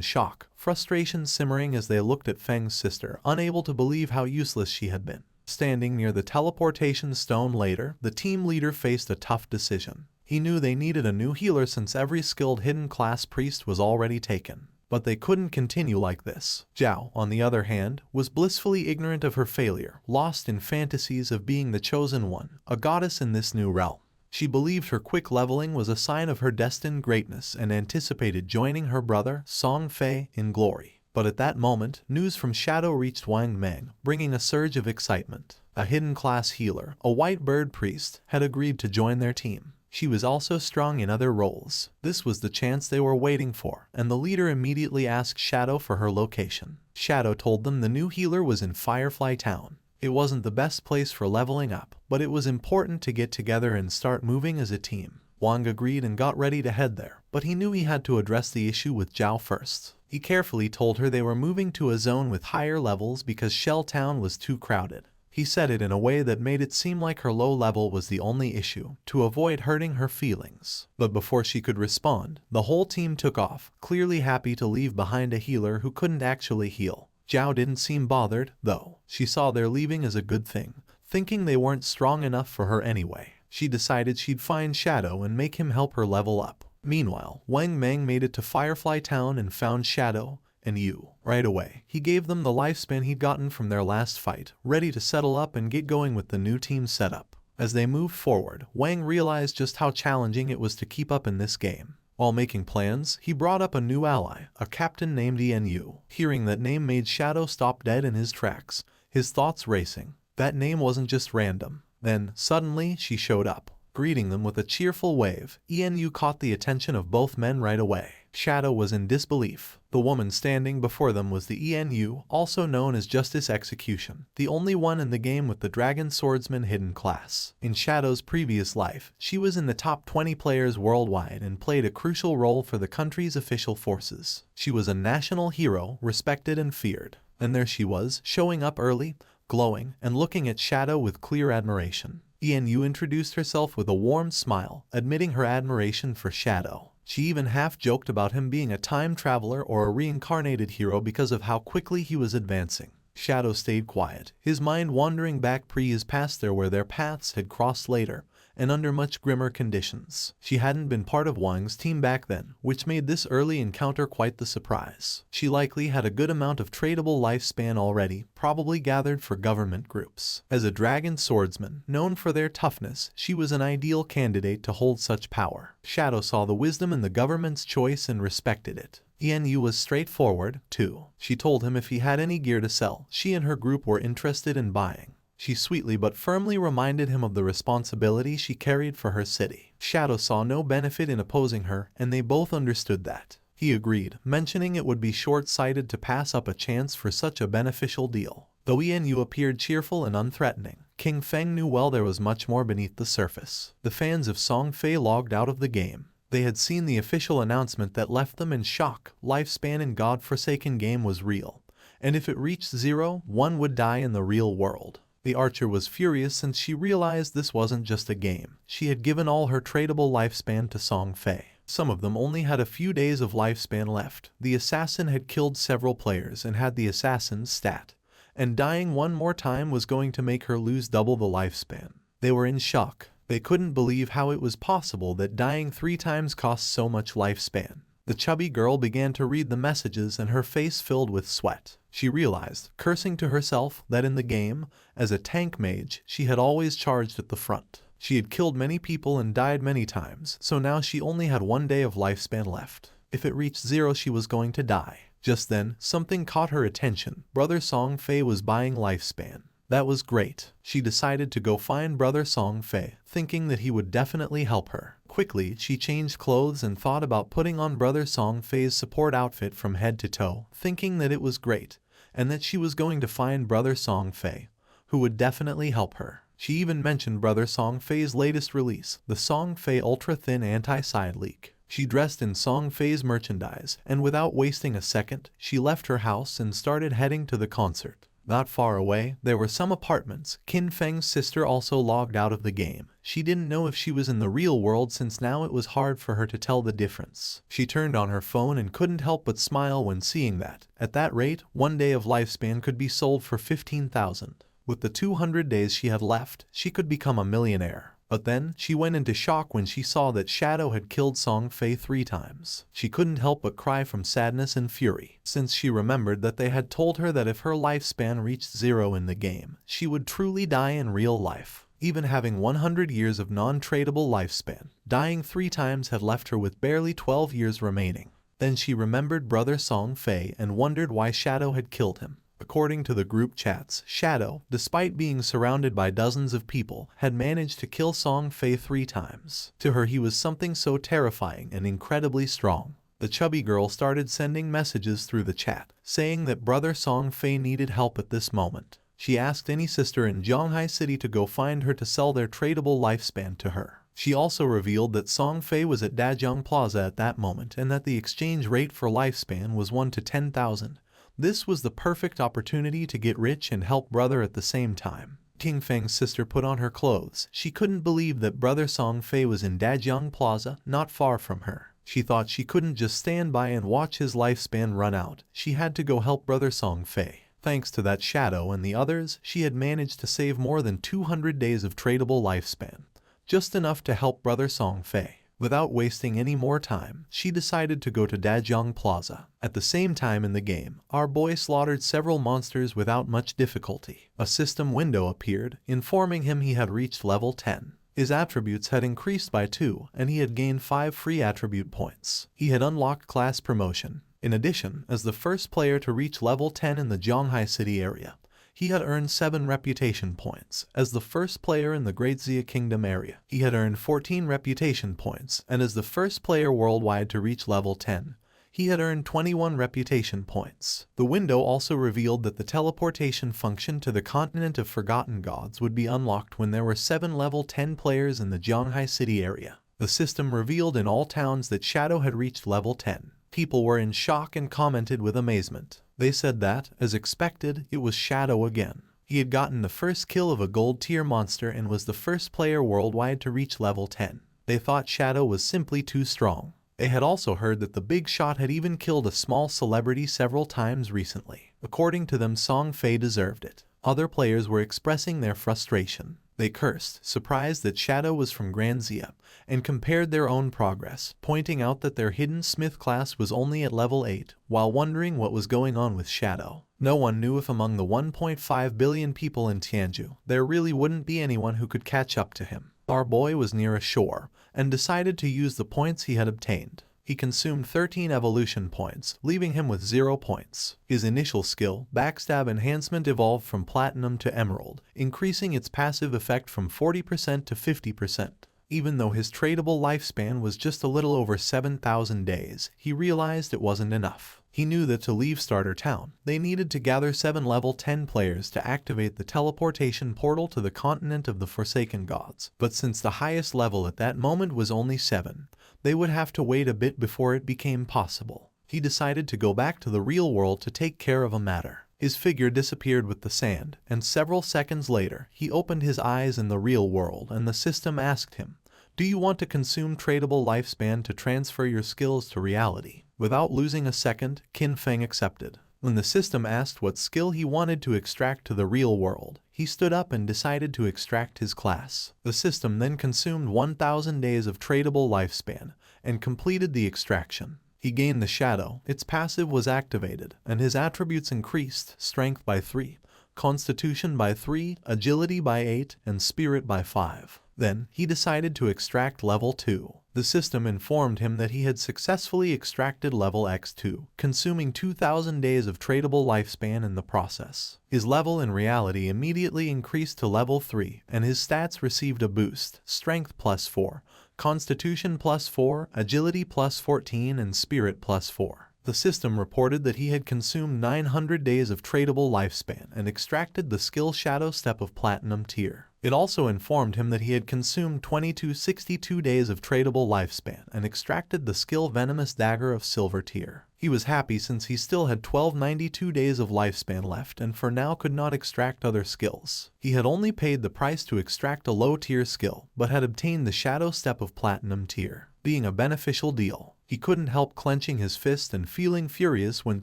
shock, frustration simmering as they looked at Feng's sister, unable to believe how useless she had been. Standing near the teleportation stone later, the team leader faced a tough decision. He knew they needed a new healer since every skilled hidden class priest was already taken. But they couldn't continue like this. Zhao, on the other hand, was blissfully ignorant of her failure, lost in fantasies of being the chosen one, a goddess in this new realm. She believed her quick leveling was a sign of her destined greatness and anticipated joining her brother, Song Fei, in glory. But at that moment, news from Shadow reached Wang Mang, bringing a surge of excitement. A hidden class healer, a white bird priest, had agreed to join their team. She was also strong in other roles. This was the chance they were waiting for, and the leader immediately asked Shadow for her location. Shadow told them the new healer was in Firefly Town. It wasn't the best place for leveling up, but it was important to get together and start moving as a team. Wang agreed and got ready to head there, but he knew he had to address the issue with Zhao first. He carefully told her they were moving to a zone with higher levels because Shell Town was too crowded. He said it in a way that made it seem like her low level was the only issue, to avoid hurting her feelings. But before she could respond, the whole team took off, clearly happy to leave behind a healer who couldn't actually heal. Zhao didn't seem bothered, though. She saw their leaving as a good thing, thinking they weren't strong enough for her anyway. She decided she'd find Shadow and make him help her level up. Meanwhile, Wang Mang made it to Firefly Town and found Shadow and Yu. Right away, he gave them the lifespan he'd gotten from their last fight, ready to settle up and get going with the new team setup. As they moved forward, Wang realized just how challenging it was to keep up in this game. While making plans, he brought up a new ally, a captain named Yu. Hearing that name made Shadow stop dead in his tracks, his thoughts racing. That name wasn't just random. Then, suddenly, she showed up. Greeting them with a cheerful wave, Yu caught the attention of both men right away. Shadow was in disbelief. The woman standing before them was the Yu, also known as Justice Execution, the only one in the game with the Dragon Swordsman hidden class. In Shadow's previous life, she was in the top 20 players worldwide and played a crucial role for the country's official forces. She was a national hero, respected and feared. And there she was, showing up early, glowing, and looking at Shadow with clear admiration. Yu introduced herself with a warm smile, admitting her admiration for Shadow. She even half-joked about him being a time traveler or a reincarnated hero because of how quickly he was advancing. Shadow stayed quiet, his mind wandering back pre-his past there where their paths had crossed later, and under much grimmer conditions. She hadn't been part of Wang's team back then, which made this early encounter quite the surprise. She likely had a good amount of tradable lifespan already, probably gathered for government groups. As a dragon swordsman, known for their toughness, she was an ideal candidate to hold such power. Shadow saw the wisdom in the government's choice and respected it. Yu was straightforward, too. She told him if he had any gear to sell, she and her group were interested in buying. She sweetly but firmly reminded him of the responsibility she carried for her city. Shadow saw no benefit in opposing her, and they both understood that. He agreed, mentioning it would be short-sighted to pass up a chance for such a beneficial deal. Though Yu appeared cheerful and unthreatening, King Feng knew well there was much more beneath the surface. The fans of Song Fei logged out of the game. They had seen the official announcement that left them in shock. Lifespan in God-forsaken game was real, and if it reached 0, one would die in the real world. The archer was furious since she realized this wasn't just a game. She had given all her tradable lifespan to Song Fei. Some of them only had a few days of lifespan left. The assassin had killed several players and had the assassin's stat, and dying one more time was going to make her lose double the lifespan. They were in shock. They couldn't believe how it was possible that dying 3 times cost so much lifespan. The chubby girl began to read the messages and her face filled with sweat. She realized, cursing to herself, that in the game, as a tank mage, she had always charged at the front. She had killed many people and died many times, so now she only had 1 day of lifespan left. If it reached 0, she was going to die. Just then, something caught her attention. Brother Song Fei was buying lifespan. That was great. She decided to go find Brother Song Fei, thinking that he would definitely help her. Quickly, she changed clothes and thought about putting on Brother Song Fei's support outfit from head to toe, thinking that it was great, and that she was going to find Brother Song Fei, who would definitely help her. She even mentioned Brother Song Fei's latest release, the Song Fei Ultra Thin Anti-Side Leak. She dressed in Song Fei's merchandise, and without wasting a second, she left her house and started heading to the concert. Not far away, there were some apartments. Qin Feng's sister also logged out of the game. She didn't know if she was in the real world since now it was hard for her to tell the difference. She turned on her phone and couldn't help but smile when seeing that. At that rate, 1 day of lifespan could be sold for 15,000. With the 200 days she had left, she could become a millionaire. But then, she went into shock when she saw that Shadow had killed Song Fei 3 times. She couldn't help but cry from sadness and fury, since she remembered that they had told her that if her lifespan reached 0 in the game, she would truly die in real life. Even having 100 years of non-tradable lifespan, dying 3 times had left her with barely 12 years remaining. Then she remembered Brother Song Fei and wondered why Shadow had killed him. According to the group chats, Shadow, despite being surrounded by dozens of people, had managed to kill Song Fei 3 times. To her he was something so terrifying and incredibly strong. The chubby girl started sending messages through the chat, saying that Brother Song Fei needed help at this moment. She asked any sister in Zhonghai City to go find her to sell their tradable lifespan to her. She also revealed that Song Fei was at Dajiang Plaza at that moment and that the exchange rate for lifespan was 1 to 10,000. This was the perfect opportunity to get rich and help brother at the same time. King Feng's sister put on her clothes. She couldn't believe that Brother Song Fei was in Dajiang Plaza, not far from her. She thought she couldn't just stand by and watch his lifespan run out. She had to go help Brother Song Fei. Thanks to that Shadow and the others, she had managed to save more than 200 days of tradable lifespan. Just enough to help Brother Song Fei. Without wasting any more time, she decided to go to Dajiang Plaza. At the same time in the game, our boy slaughtered several monsters without much difficulty. A system window appeared, informing him he had reached level 10. His attributes had increased by 2, and he had gained 5 free attribute points. He had unlocked class promotion. In addition, as the first player to reach level 10 in the Zhonghai City area, he had earned 7 reputation points. As the first player in the Great Xia Kingdom area, he had earned 14 reputation points, and as the first player worldwide to reach level 10, he had earned 21 reputation points. The window also revealed that the teleportation function to the continent of Forgotten Gods would be unlocked when there were 7 level 10 players in the Zhonghai City area. The system revealed in all towns that Shadow had reached level 10. People were in shock and commented with amazement. They said that, as expected, it was Shadow again. He had gotten the first kill of a gold tier monster and was the first player worldwide to reach level 10. They thought Shadow was simply too strong. They had also heard that the big shot had even killed a small celebrity several times recently. According to them, Song Fei deserved it. Other players were expressing their frustration. They cursed, surprised that Shadow was from Grand Xia, and compared their own progress, pointing out that their hidden smith class was only at level 8, while wondering what was going on with Shadow. No one knew if among the 1.5 billion people in Tianju, there really wouldn't be anyone who could catch up to him. Our boy was near a shore, and decided to use the points he had obtained. He consumed 13 evolution points, leaving him with 0 points. His initial skill, Backstab Enhancement, evolved from Platinum to Emerald, increasing its passive effect from 40% to 50%. Even though his tradable lifespan was just a little over 7,000 days, he realized it wasn't enough. He knew that to leave Starter Town, they needed to gather 7 level 10 players to activate the teleportation portal to the continent of the Forsaken Gods. But since the highest level at that moment was only 7, they would have to wait a bit before it became possible. He decided to go back to the real world to take care of a matter. His figure disappeared with the sand, and several seconds later, he opened his eyes in the real world and the system asked him, "Do you want to consume tradable lifespan to transfer your skills to reality?" Without losing a second, Qin Feng accepted. When the system asked what skill he wanted to extract to the real world, he stood up and decided to extract his class. The system then consumed 1,000 days of tradable lifespan and completed the extraction. He gained the shadow, its passive was activated, and his attributes increased: strength by 3, constitution by 3, agility by 8, and spirit by 5. Then, he decided to extract level 2. The system informed him that he had successfully extracted level X2, consuming 2,000 days of tradable lifespan in the process. His level in reality immediately increased to level 3, and his stats received a boost: strength plus 4, constitution plus 4, agility plus 14, and spirit plus 4. The system reported that he had consumed 900 days of tradable lifespan and extracted the skill Shadow Step of Platinum tier. It also informed him that he had consumed 2262 days of tradable lifespan and extracted the skill Venomous Dagger of Silver tier. He was happy since he still had 1292 days of lifespan left and for now could not extract other skills. He had only paid the price to extract a low tier skill, but had obtained the Shadow Step of Platinum tier, being a beneficial deal. He couldn't help clenching his fist and feeling furious when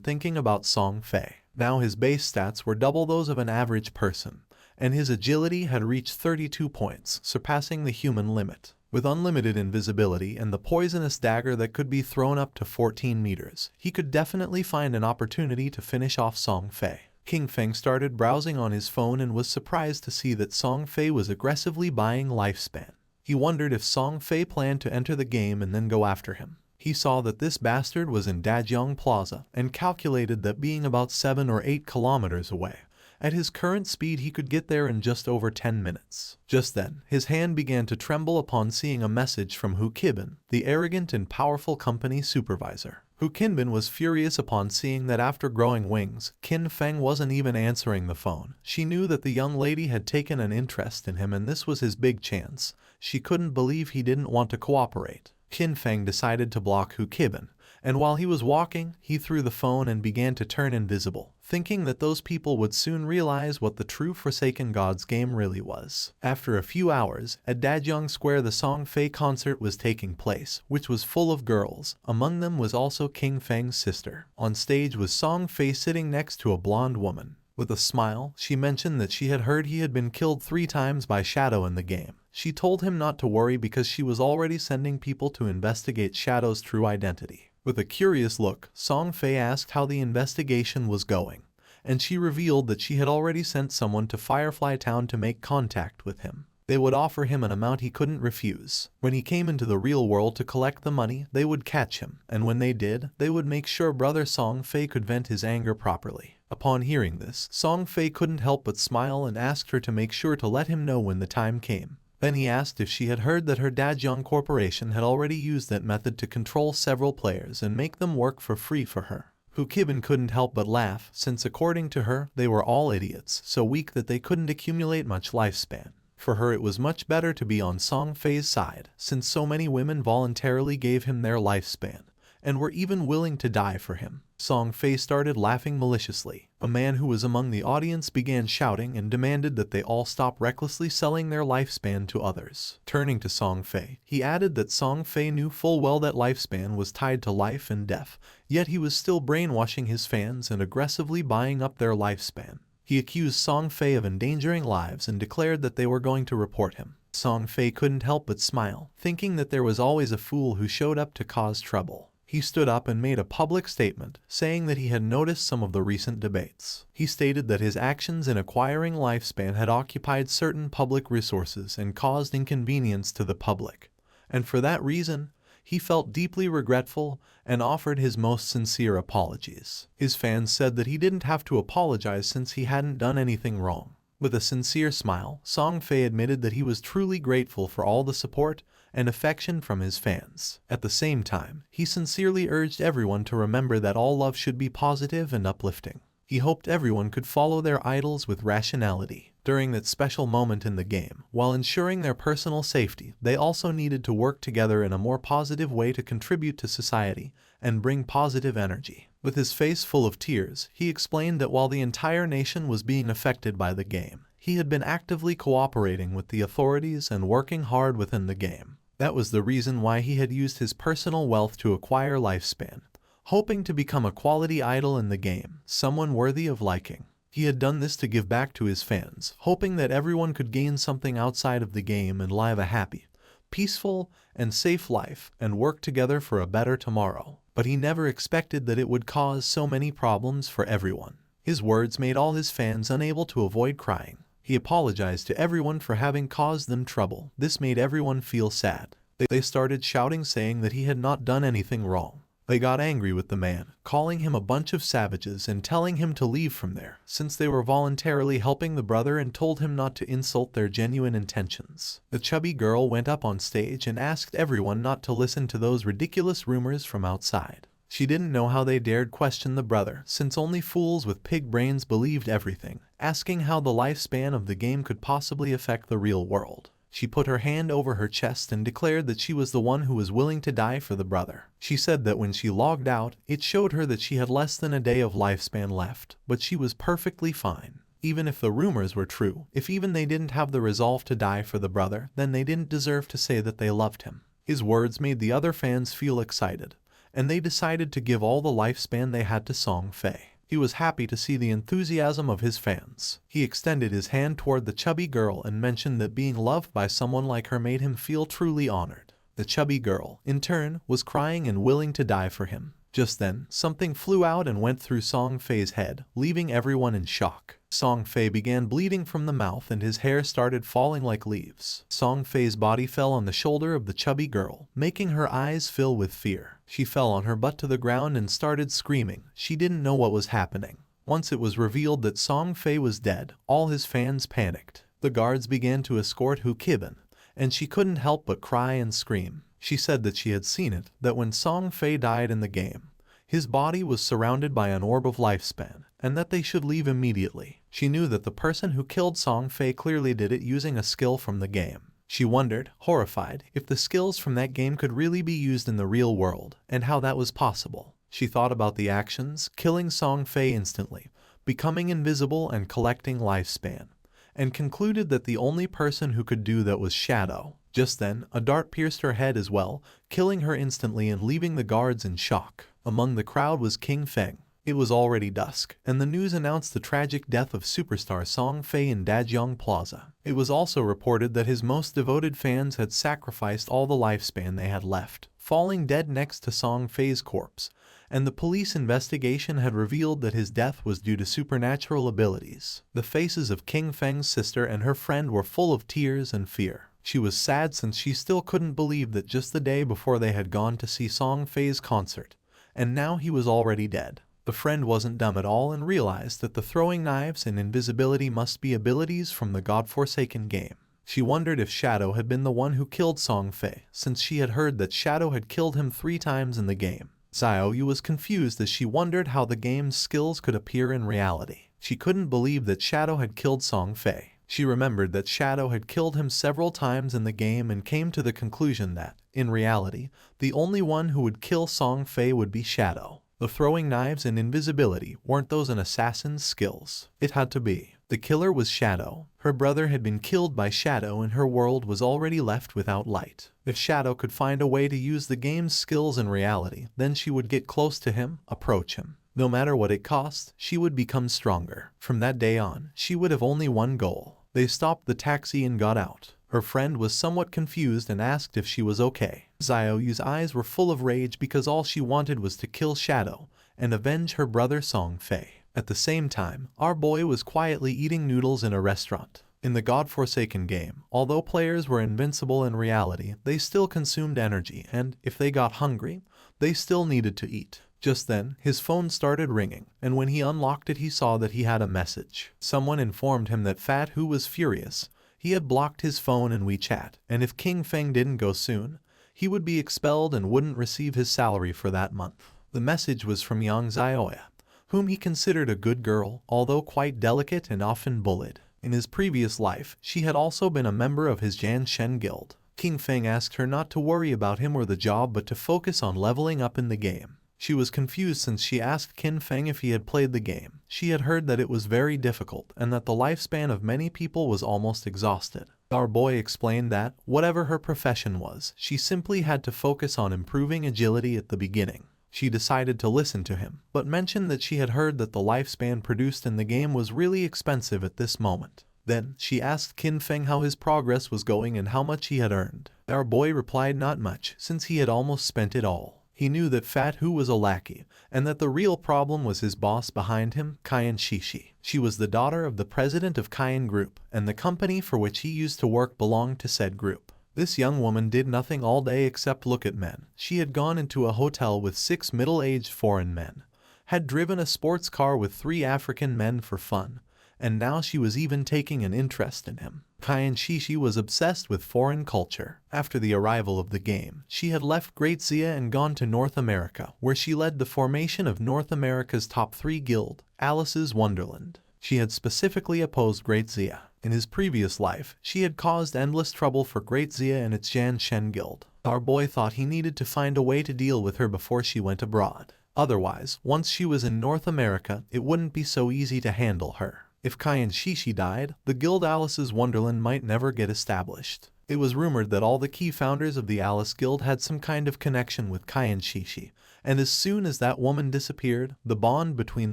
thinking about Song Fei. Now his base stats were double those of an average person, and his agility had reached 32 points, surpassing the human limit. With unlimited invisibility and the poisonous dagger that could be thrown up to 14 meters, he could definitely find an opportunity to finish off Song Fei. King Feng started browsing on his phone and was surprised to see that Song Fei was aggressively buying lifespan. He wondered if Song Fei planned to enter the game and then go after him. He saw that this bastard was in Dajiang Plaza and calculated that being about 7 or 8 kilometers away, at his current speed he could get there in just over 10 minutes. Just then, his hand began to tremble upon seeing a message from Hu Qinbin, the arrogant and powerful company supervisor. Hu Qinbin was furious upon seeing that after growing wings, Qin Feng wasn't even answering the phone. She knew that the young lady had taken an interest in him and this was his big chance. She couldn't believe he didn't want to cooperate. Qin Feng decided to block Hu Qinbin, and while he was walking, he threw the phone and began to turn invisible, thinking that those people would soon realize what the true Forsaken Gods game really was. After a few hours, at Dajiang Square the Song Fei concert was taking place, which was full of girls. Among them was also King Feng's sister. On stage was Song Fei sitting next to a blonde woman. With a smile, she mentioned that she had heard he had been killed 3 times by Shadow in the game. She told him not to worry because she was already sending people to investigate Shadow's true identity. With a curious look, Song Fei asked how the investigation was going, and she revealed that she had already sent someone to Firefly Town to make contact with him. They would offer him an amount he couldn't refuse. When he came into the real world to collect the money, they would catch him, and when they did, they would make sure brother Song Fei could vent his anger properly. Upon hearing this, Song Fei couldn't help but smile and asked her to make sure to let him know when the time came. Then he asked if she had heard that her Dajiang Corporation had already used that method to control several players and make them work for free for her. Hu Qinbin couldn't help but laugh, since according to her, they were all idiots, so weak that they couldn't accumulate much lifespan. For her it was much better to be on Song Fei's side, since so many women voluntarily gave him their lifespan, and were even willing to die for him. Song Fei started laughing maliciously. A man who was among the audience began shouting and demanded that they all stop recklessly selling their lifespan to others. Turning to Song Fei, he added that Song Fei knew full well that lifespan was tied to life and death, yet he was still brainwashing his fans and aggressively buying up their lifespan. He accused Song Fei of endangering lives and declared that they were going to report him. Song Fei couldn't help but smile, thinking that there was always a fool who showed up to cause trouble. He stood up and made a public statement, saying that he had noticed some of the recent debates. He stated that his actions in acquiring lifespan had occupied certain public resources and caused inconvenience to the public, and for that reason, he felt deeply regretful and offered his most sincere apologies. His fans said that he didn't have to apologize since he hadn't done anything wrong. With a sincere smile, Song Fei admitted that he was truly grateful for all the support and affection from his fans. At the same time, he sincerely urged everyone to remember that all love should be positive and uplifting. He hoped everyone could follow their idols with rationality. During that special moment in the game, while ensuring their personal safety, they also needed to work together in a more positive way to contribute to society and bring positive energy. With his face full of tears, he explained that while the entire nation was being affected by the game, he had been actively cooperating with the authorities and working hard within the game. That was the reason why he had used his personal wealth to acquire lifespan, hoping to become a quality idol in the game, someone worthy of liking. He had done this to give back to his fans, hoping that everyone could gain something outside of the game and live a happy, peaceful, and safe life and work together for a better tomorrow. but he never expected that it would cause so many problems for everyone. His words made all his fans unable to avoid crying. He apologized to everyone for having caused them trouble. This made everyone feel sad. They started shouting, saying that he had not done anything wrong. They got angry with the man, calling him a bunch of savages and telling him to leave from there, since they were voluntarily helping the brother, and told him not to insult their genuine intentions. The chubby girl went up on stage and asked everyone not to listen to those ridiculous rumors from outside. She didn't know how they dared question the brother, since only fools with pig brains believed everything, asking how the lifespan of the game could possibly affect the real world. She put her hand over her chest and declared that she was the one who was willing to die for the brother. She said that when she logged out, it showed her that she had less than a day of lifespan left, but she was perfectly fine. Even if the rumors were true, if even they didn't have the resolve to die for the brother, then they didn't deserve to say that they loved him. His words made the other fans feel excited, and they decided to give all the lifespan they had to Song Fei. He was happy to see the enthusiasm of his fans. He extended his hand toward the chubby girl and mentioned that being loved by someone like her made him feel truly honored. The chubby girl, in turn, was crying and willing to die for him. Just then, something flew out and went through Song Fei's head, leaving everyone in shock. Song Fei began bleeding from the mouth and his hair started falling like leaves. Song Fei's body fell on the shoulder of the chubby girl, making her eyes fill with fear. She fell on her butt to the ground and started screaming. She didn't know what was happening. Once it was revealed that Song Fei was dead, all his fans panicked. The guards began to escort Hu Kibin, and she couldn't help but cry and scream. She said that she had seen it, that when Song Fei died in the game, his body was surrounded by an orb of lifespan, and that they should leave immediately. She knew that the person who killed Song Fei clearly did it using a skill from the game. She wondered, horrified, if the skills from that game could really be used in the real world, and how that was possible. She thought about the actions, killing Song Fei instantly, becoming invisible and collecting lifespan, and concluded that the only person who could do that was Shadow. Just then, a dart pierced her head as well, killing her instantly and leaving the guards in shock. Among the crowd was King Feng. It was already dusk, and the news announced the tragic death of superstar Song Fei in Dajiang Plaza. It was also reported that his most devoted fans had sacrificed all the lifespan they had left, falling dead next to Song Fei's corpse, and the police investigation had revealed that his death was due to supernatural abilities. The faces of King Feng's sister and her friend were full of tears and fear. She was sad since she still couldn't believe that just the day before they had gone to see Song Fei's concert, and now he was already dead. The friend wasn't dumb at all and realized that the throwing knives and invisibility must be abilities from the godforsaken game. She wondered if Shadow had been the one who killed Song Fei, since she had heard that Shadow had killed him 3 times in the game. Xiaoyu was confused as she wondered how the game's skills could appear in reality. She couldn't believe that Shadow had killed Song Fei. She remembered that Shadow had killed him several times in the game and came to the conclusion that, in reality, the only one who would kill Song Fei would be Shadow. The throwing knives and invisibility weren't those an assassin's skills. It had to be. The killer was Shadow. Her brother had been killed by Shadow and her world was already left without light. If Shadow could find a way to use the game's skills in reality, then she would get close to him, approach him. No matter what it cost, she would become stronger. From that day on, she would have only one goal. They stopped the taxi and got out. Her friend was somewhat confused and asked if she was okay. Xiaoyu's eyes were full of rage because all she wanted was to kill Shadow and avenge her brother Song Fei. At the same time, our boy was quietly eating noodles in a restaurant. In the godforsaken game, although players were invincible in reality, they still consumed energy and, if they got hungry, they still needed to eat. Just then, his phone started ringing, and when he unlocked it he saw that he had a message. Someone informed him that Fat Hu was furious. He had blocked his phone and WeChat, and if King Feng didn't go soon, he would be expelled and wouldn't receive his salary for that month. The message was from Yang Xiaoya, whom he considered a good girl, although quite delicate and often bullied. In his previous life, she had also been a member of his Jan Shen guild. King Feng asked her not to worry about him or the job but to focus on leveling up in the game. She was confused since she asked King Feng if he had played the game. She had heard that it was very difficult and that the lifespan of many people was almost exhausted. Our boy explained that, whatever her profession was, she simply had to focus on improving agility at the beginning. She decided to listen to him, but mentioned that she had heard that the lifespan produced in the game was really expensive at this moment. Then, she asked Kin Feng how his progress was going and how much he had earned. Our boy replied not much, since he had almost spent it all. He knew that Fat Hu was a lackey, and that the real problem was his boss behind him, Kyan Shishi. She was the daughter of the president of Kyan Group, and the company for which he used to work belonged to said group. This young woman did nothing all day except look at men. She had gone into a hotel with 6 middle-aged foreign men, had driven a sports car with 3 African men for fun, and now she was even taking an interest in him. Kyan Shishi was obsessed with foreign culture. After the arrival of the game, she had left Great Zia and gone to North America, where she led the formation of North America's top 3 guild, Alice's Wonderland. She had specifically opposed Great Zia. In his previous life, she had caused endless trouble for Great Zia and its Jan Shen guild. Our boy thought he needed to find a way to deal with her before she went abroad. Otherwise, once she was in North America, it wouldn't be so easy to handle her. If Kyan Shishi died, the guild Alice's Wonderland might never get established. It was rumored that all the key founders of the Alice Guild had some kind of connection with Kyan Shishi, and as soon as that woman disappeared, the bond between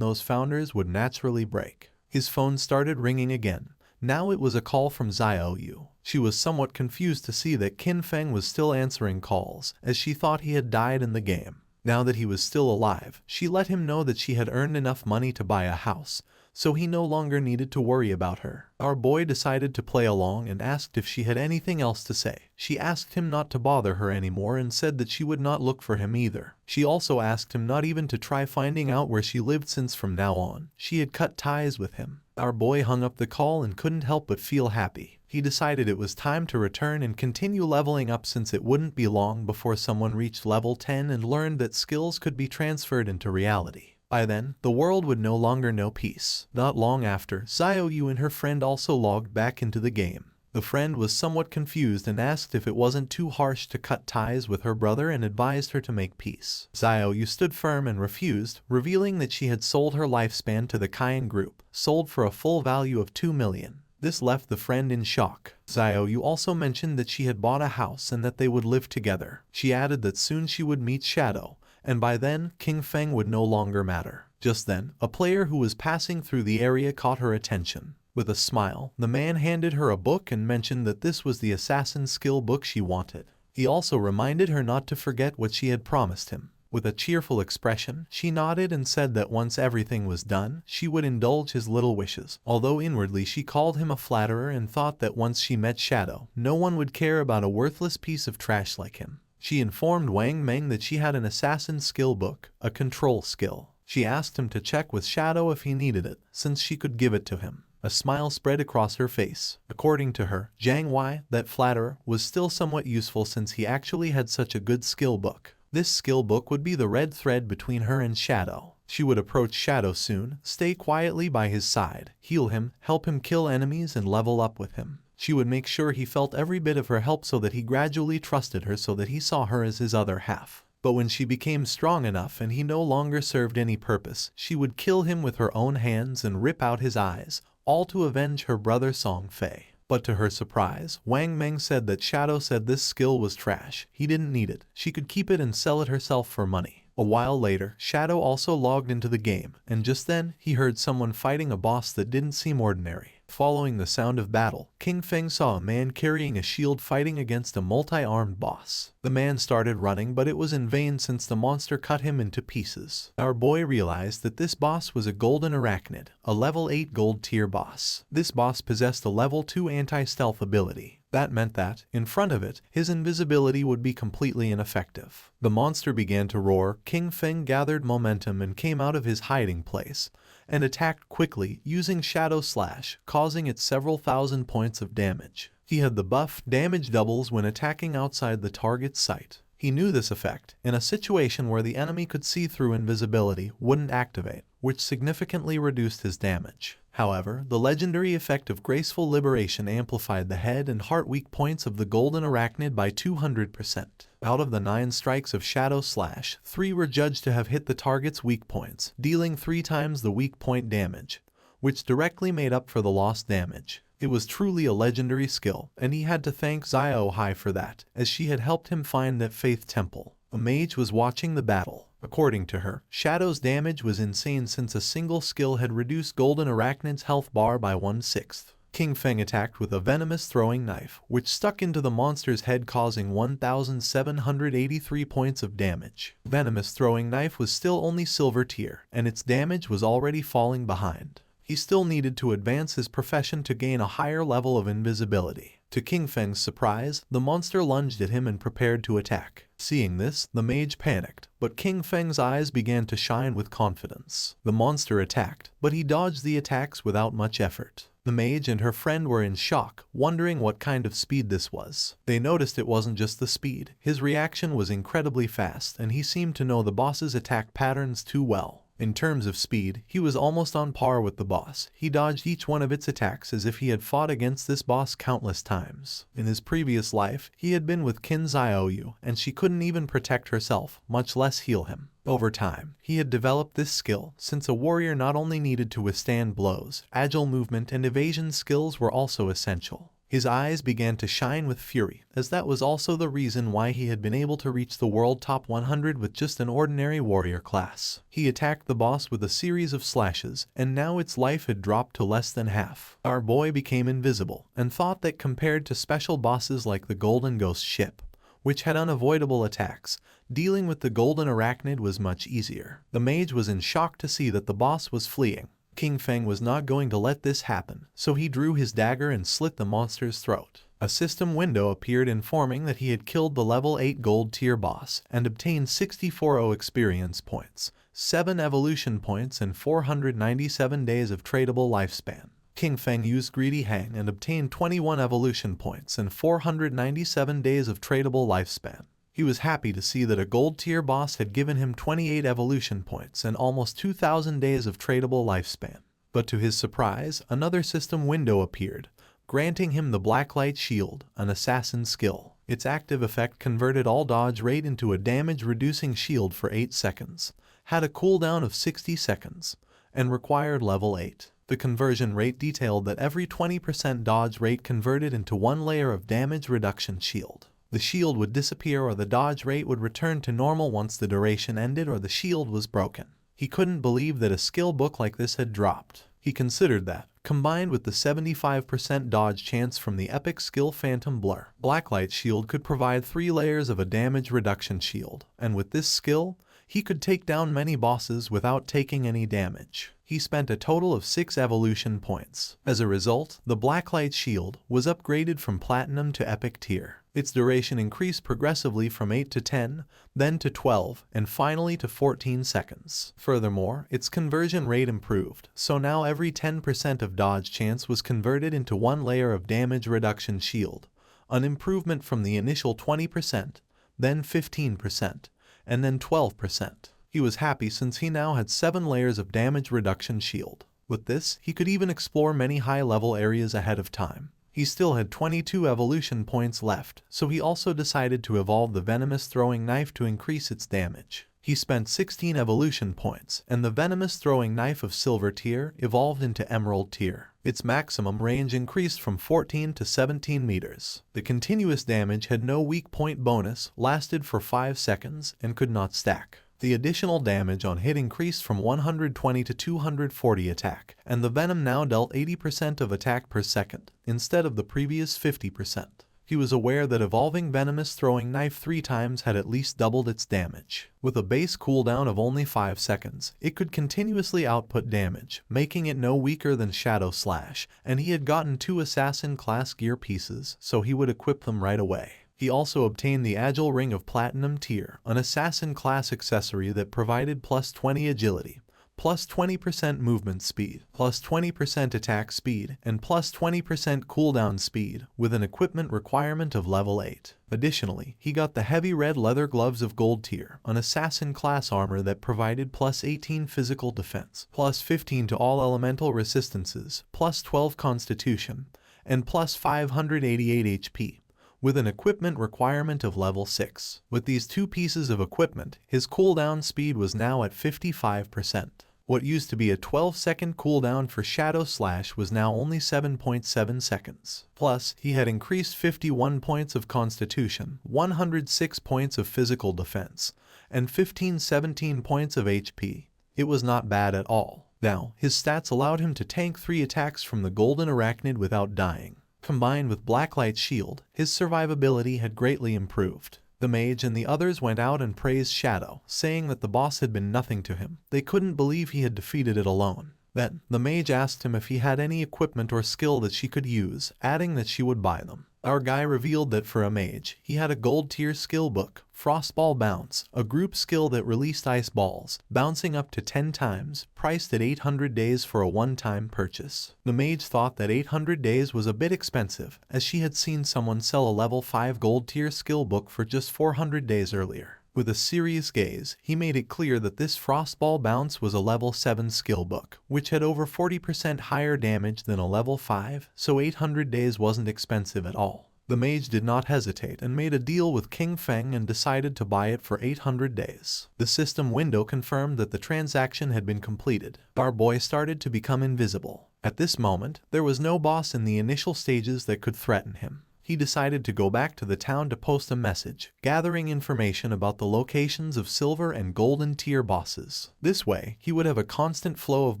those founders would naturally break. His phone started ringing again. Now it was a call from Xiao Yu. She was somewhat confused to see that Qin Feng was still answering calls, as she thought he had died in the game. Now that he was still alive, she let him know that she had earned enough money to buy a house, so he no longer needed to worry about her. Our boy decided to play along and asked if she had anything else to say. She asked him not to bother her anymore and said that she would not look for him either. She also asked him not even to try finding out where she lived, since from now on, she had cut ties with him. Our boy hung up the call and couldn't help but feel happy. He decided it was time to return and continue leveling up, since it wouldn't be long before someone reached level 10 and learned that skills could be transferred into reality. By then, the world would no longer know peace. Not long after, Xiao Yu and her friend also logged back into the game. The friend was somewhat confused and asked if it wasn't too harsh to cut ties with her brother and advised her to make peace. Xiao Yu stood firm and refused, revealing that she had sold her lifespan to the Kyan Group, sold for a full value of 2 million. This left the friend in shock. Xiao Yu also mentioned that she had bought a house and that they would live together. She added that soon she would meet Shadow, and by then, King Feng would no longer matter. Just then, a player who was passing through the area caught her attention. With a smile, the man handed her a book and mentioned that this was the assassin skill book she wanted. He also reminded her not to forget what she had promised him. With a cheerful expression, she nodded and said that once everything was done, she would indulge his little wishes. Although inwardly she called him a flatterer and thought that once she met Shadow, no one would care about a worthless piece of trash like him. She informed Wang Meng that she had an assassin skill book, a control skill. She asked him to check with Shadow if he needed it, since she could give it to him. A smile spread across her face. According to her, Zhang Wei, that flatterer, was still somewhat useful since he actually had such a good skill book. This skill book would be the red thread between her and Shadow. She would approach Shadow soon, stay quietly by his side, heal him, help him kill enemies and level up with him. She would make sure he felt every bit of her help so that he gradually trusted her, so that he saw her as his other half. But when she became strong enough and he no longer served any purpose, she would kill him with her own hands and rip out his eyes, all to avenge her brother Song Fei. But to her surprise, Wang Meng said that Shadow said this skill was trash. He didn't need it. She could keep it and sell it herself for money. A while later, Shadow also logged into the game, and just then, he heard someone fighting a boss that didn't seem ordinary. Following the sound of battle, King Feng saw a man carrying a shield fighting against a multi-armed boss. The man started running, but it was in vain since the monster cut him into pieces. Our boy realized that this boss was a golden arachnid, a level 8 gold tier boss. This boss possessed a level 2 anti-stealth ability. That meant that, in front of it, his invisibility would be completely ineffective. The monster began to roar. King Feng gathered momentum and came out of his hiding place, and attacked quickly, using Shadow Slash, causing it several thousand points of damage. He had the buff, damage doubles when attacking outside the target's sight. He knew this effect, in a situation where the enemy could see through invisibility, wouldn't activate, which significantly reduced his damage. However, the legendary effect of Graceful Liberation amplified the head and heart weak points of the Golden Arachnid by 200%. Out of the 9 strikes of Shadow Slash, 3 were judged to have hit the target's weak points, dealing 3 times the weak point damage, which directly made up for the lost damage. It was truly a legendary skill, and he had to thank Xiao Hai for that, as she had helped him find that Faith Temple. A mage was watching the battle. According to her, Shadow's damage was insane since a single skill had reduced Golden Arachnid's health bar by 1/6. King Feng attacked with a venomous throwing knife, which stuck into the monster's head, causing 1,783 points of damage. Venomous throwing knife was still only silver tier, and its damage was already falling behind. He still needed to advance his profession to gain a higher level of invisibility. To King Feng's surprise, the monster lunged at him and prepared to attack. Seeing this, the mage panicked, but King Feng's eyes began to shine with confidence. The monster attacked, but he dodged the attacks without much effort. The mage and her friend were in shock, wondering what kind of speed this was. They noticed it wasn't just the speed. His reaction was incredibly fast, and he seemed to know the boss's attack patterns too well. In terms of speed, he was almost on par with the boss. He dodged each one of its attacks as if he had fought against this boss countless times. In his previous life, he had been with Qin Xiaoyu, and she couldn't even protect herself, much less heal him. Over time, he had developed this skill, since a warrior not only needed to withstand blows, agile movement and evasion skills were also essential. His eyes began to shine with fury, as that was also the reason why he had been able to reach the world top 100 with just an ordinary warrior class. He attacked the boss with a series of slashes, and now its life had dropped to less than half. Our boy became invisible, and thought that compared to special bosses like the Golden Ghost ship, which had unavoidable attacks, dealing with the Golden Arachnid was much easier. The mage was in shock to see that the boss was fleeing. King Feng was not going to let this happen, so he drew his dagger and slit the monster's throat. A system window appeared informing that he had killed the level 8 gold tier boss and obtained 64 experience points, 7 evolution points and 497 days of tradable lifespan. King Feng used Greedy Hang and obtained 21 evolution points and 497 days of tradable lifespan. He was happy to see that a gold tier boss had given him 28 evolution points and almost 2,000 days of tradable lifespan. But to his surprise, another system window appeared, granting him the Blacklight Shield, an assassin skill. Its active effect converted all dodge rate into a damage-reducing shield for 8 seconds, had a cooldown of 60 seconds, and required level 8. The conversion rate detailed that every 20% dodge rate converted into 1 layer of damage reduction shield. The shield would disappear or the dodge rate would return to normal once the duration ended or the shield was broken. He couldn't believe that a skill book like this had dropped. He considered that, combined with the 75% dodge chance from the epic skill Phantom Blur, Blacklight Shield could provide 3 layers of a damage reduction shield, and with this skill, he could take down many bosses without taking any damage. He spent a total of 6 evolution points. As a result, the Blacklight Shield was upgraded from Platinum to Epic tier. Its duration increased progressively from 8 to 10, then to 12, and finally to 14 seconds. Furthermore, its conversion rate improved, so now every 10% of dodge chance was converted into 1 layer of damage reduction shield, an improvement from the initial 20%, then 15%, and then 12%. He was happy since he now had 7 layers of damage reduction shield. With this, he could even explore many high-level areas ahead of time. He still had 22 evolution points left, so he also decided to evolve the venomous throwing knife to increase its damage. He spent 16 evolution points, and the venomous throwing knife of silver tier evolved into emerald tier. Its maximum range increased from 14 to 17 meters. The continuous damage had no weak point bonus, lasted for 5 seconds, and could not stack. The additional damage on hit increased from 120 to 240 attack, and the venom now dealt 80% of attack per second, instead of the previous 50%. He was aware that evolving venomous throwing knife 3 times had at least doubled its damage. With a base cooldown of only 5 seconds, it could continuously output damage, making it no weaker than Shadow Slash, and he had gotten 2 assassin class gear pieces, so he would equip them right away. He also obtained the Agile Ring of Platinum tier, an assassin class accessory that provided plus 20 agility, plus 20% movement speed, plus 20% attack speed, and plus 20% cooldown speed, with an equipment requirement of level 8. Additionally, he got the heavy red leather gloves of gold tier, an assassin class armor that provided plus 18 physical defense, plus 15 to all elemental resistances, plus 12 constitution, and plus 588 HP. With an equipment requirement of level 6. With these 2 pieces of equipment, his cooldown speed was now at 55%. What used to be a 12-second cooldown for Shadow Slash was now only 7.7 seconds. Plus, he had increased 51 points of constitution, 106 points of physical defense, and 17 points of HP. It was not bad at all. Now, his stats allowed him to tank 3 attacks from the golden arachnid without dying. Combined with Blacklight's shield, his survivability had greatly improved. The mage and the others went out and praised Shadow, saying that the boss had been nothing to him. They couldn't believe he had defeated it alone. Then, the mage asked him if he had any equipment or skill that she could use, adding that she would buy them. Our guy revealed that for a mage, he had a gold tier skill book, Frostball Bounce, a group skill that released ice balls, bouncing up to 10 times, priced at 800 days for a one-time purchase. The mage thought that 800 days was a bit expensive, as she had seen someone sell a level 5 gold tier skill book for just 400 days earlier. With a serious gaze, he made it clear that this Frostball Bounce was a level 7 skill book, which had over 40% higher damage than a level 5, so 800 days wasn't expensive at all. The mage did not hesitate and made a deal with King Feng and decided to buy it for 800 days. The system window confirmed that the transaction had been completed. Our boy started to become invisible. At this moment, there was no boss in the initial stages that could threaten him. He decided to go back to the town to post a message, gathering information about the locations of silver and golden tier bosses. This way, he would have a constant flow of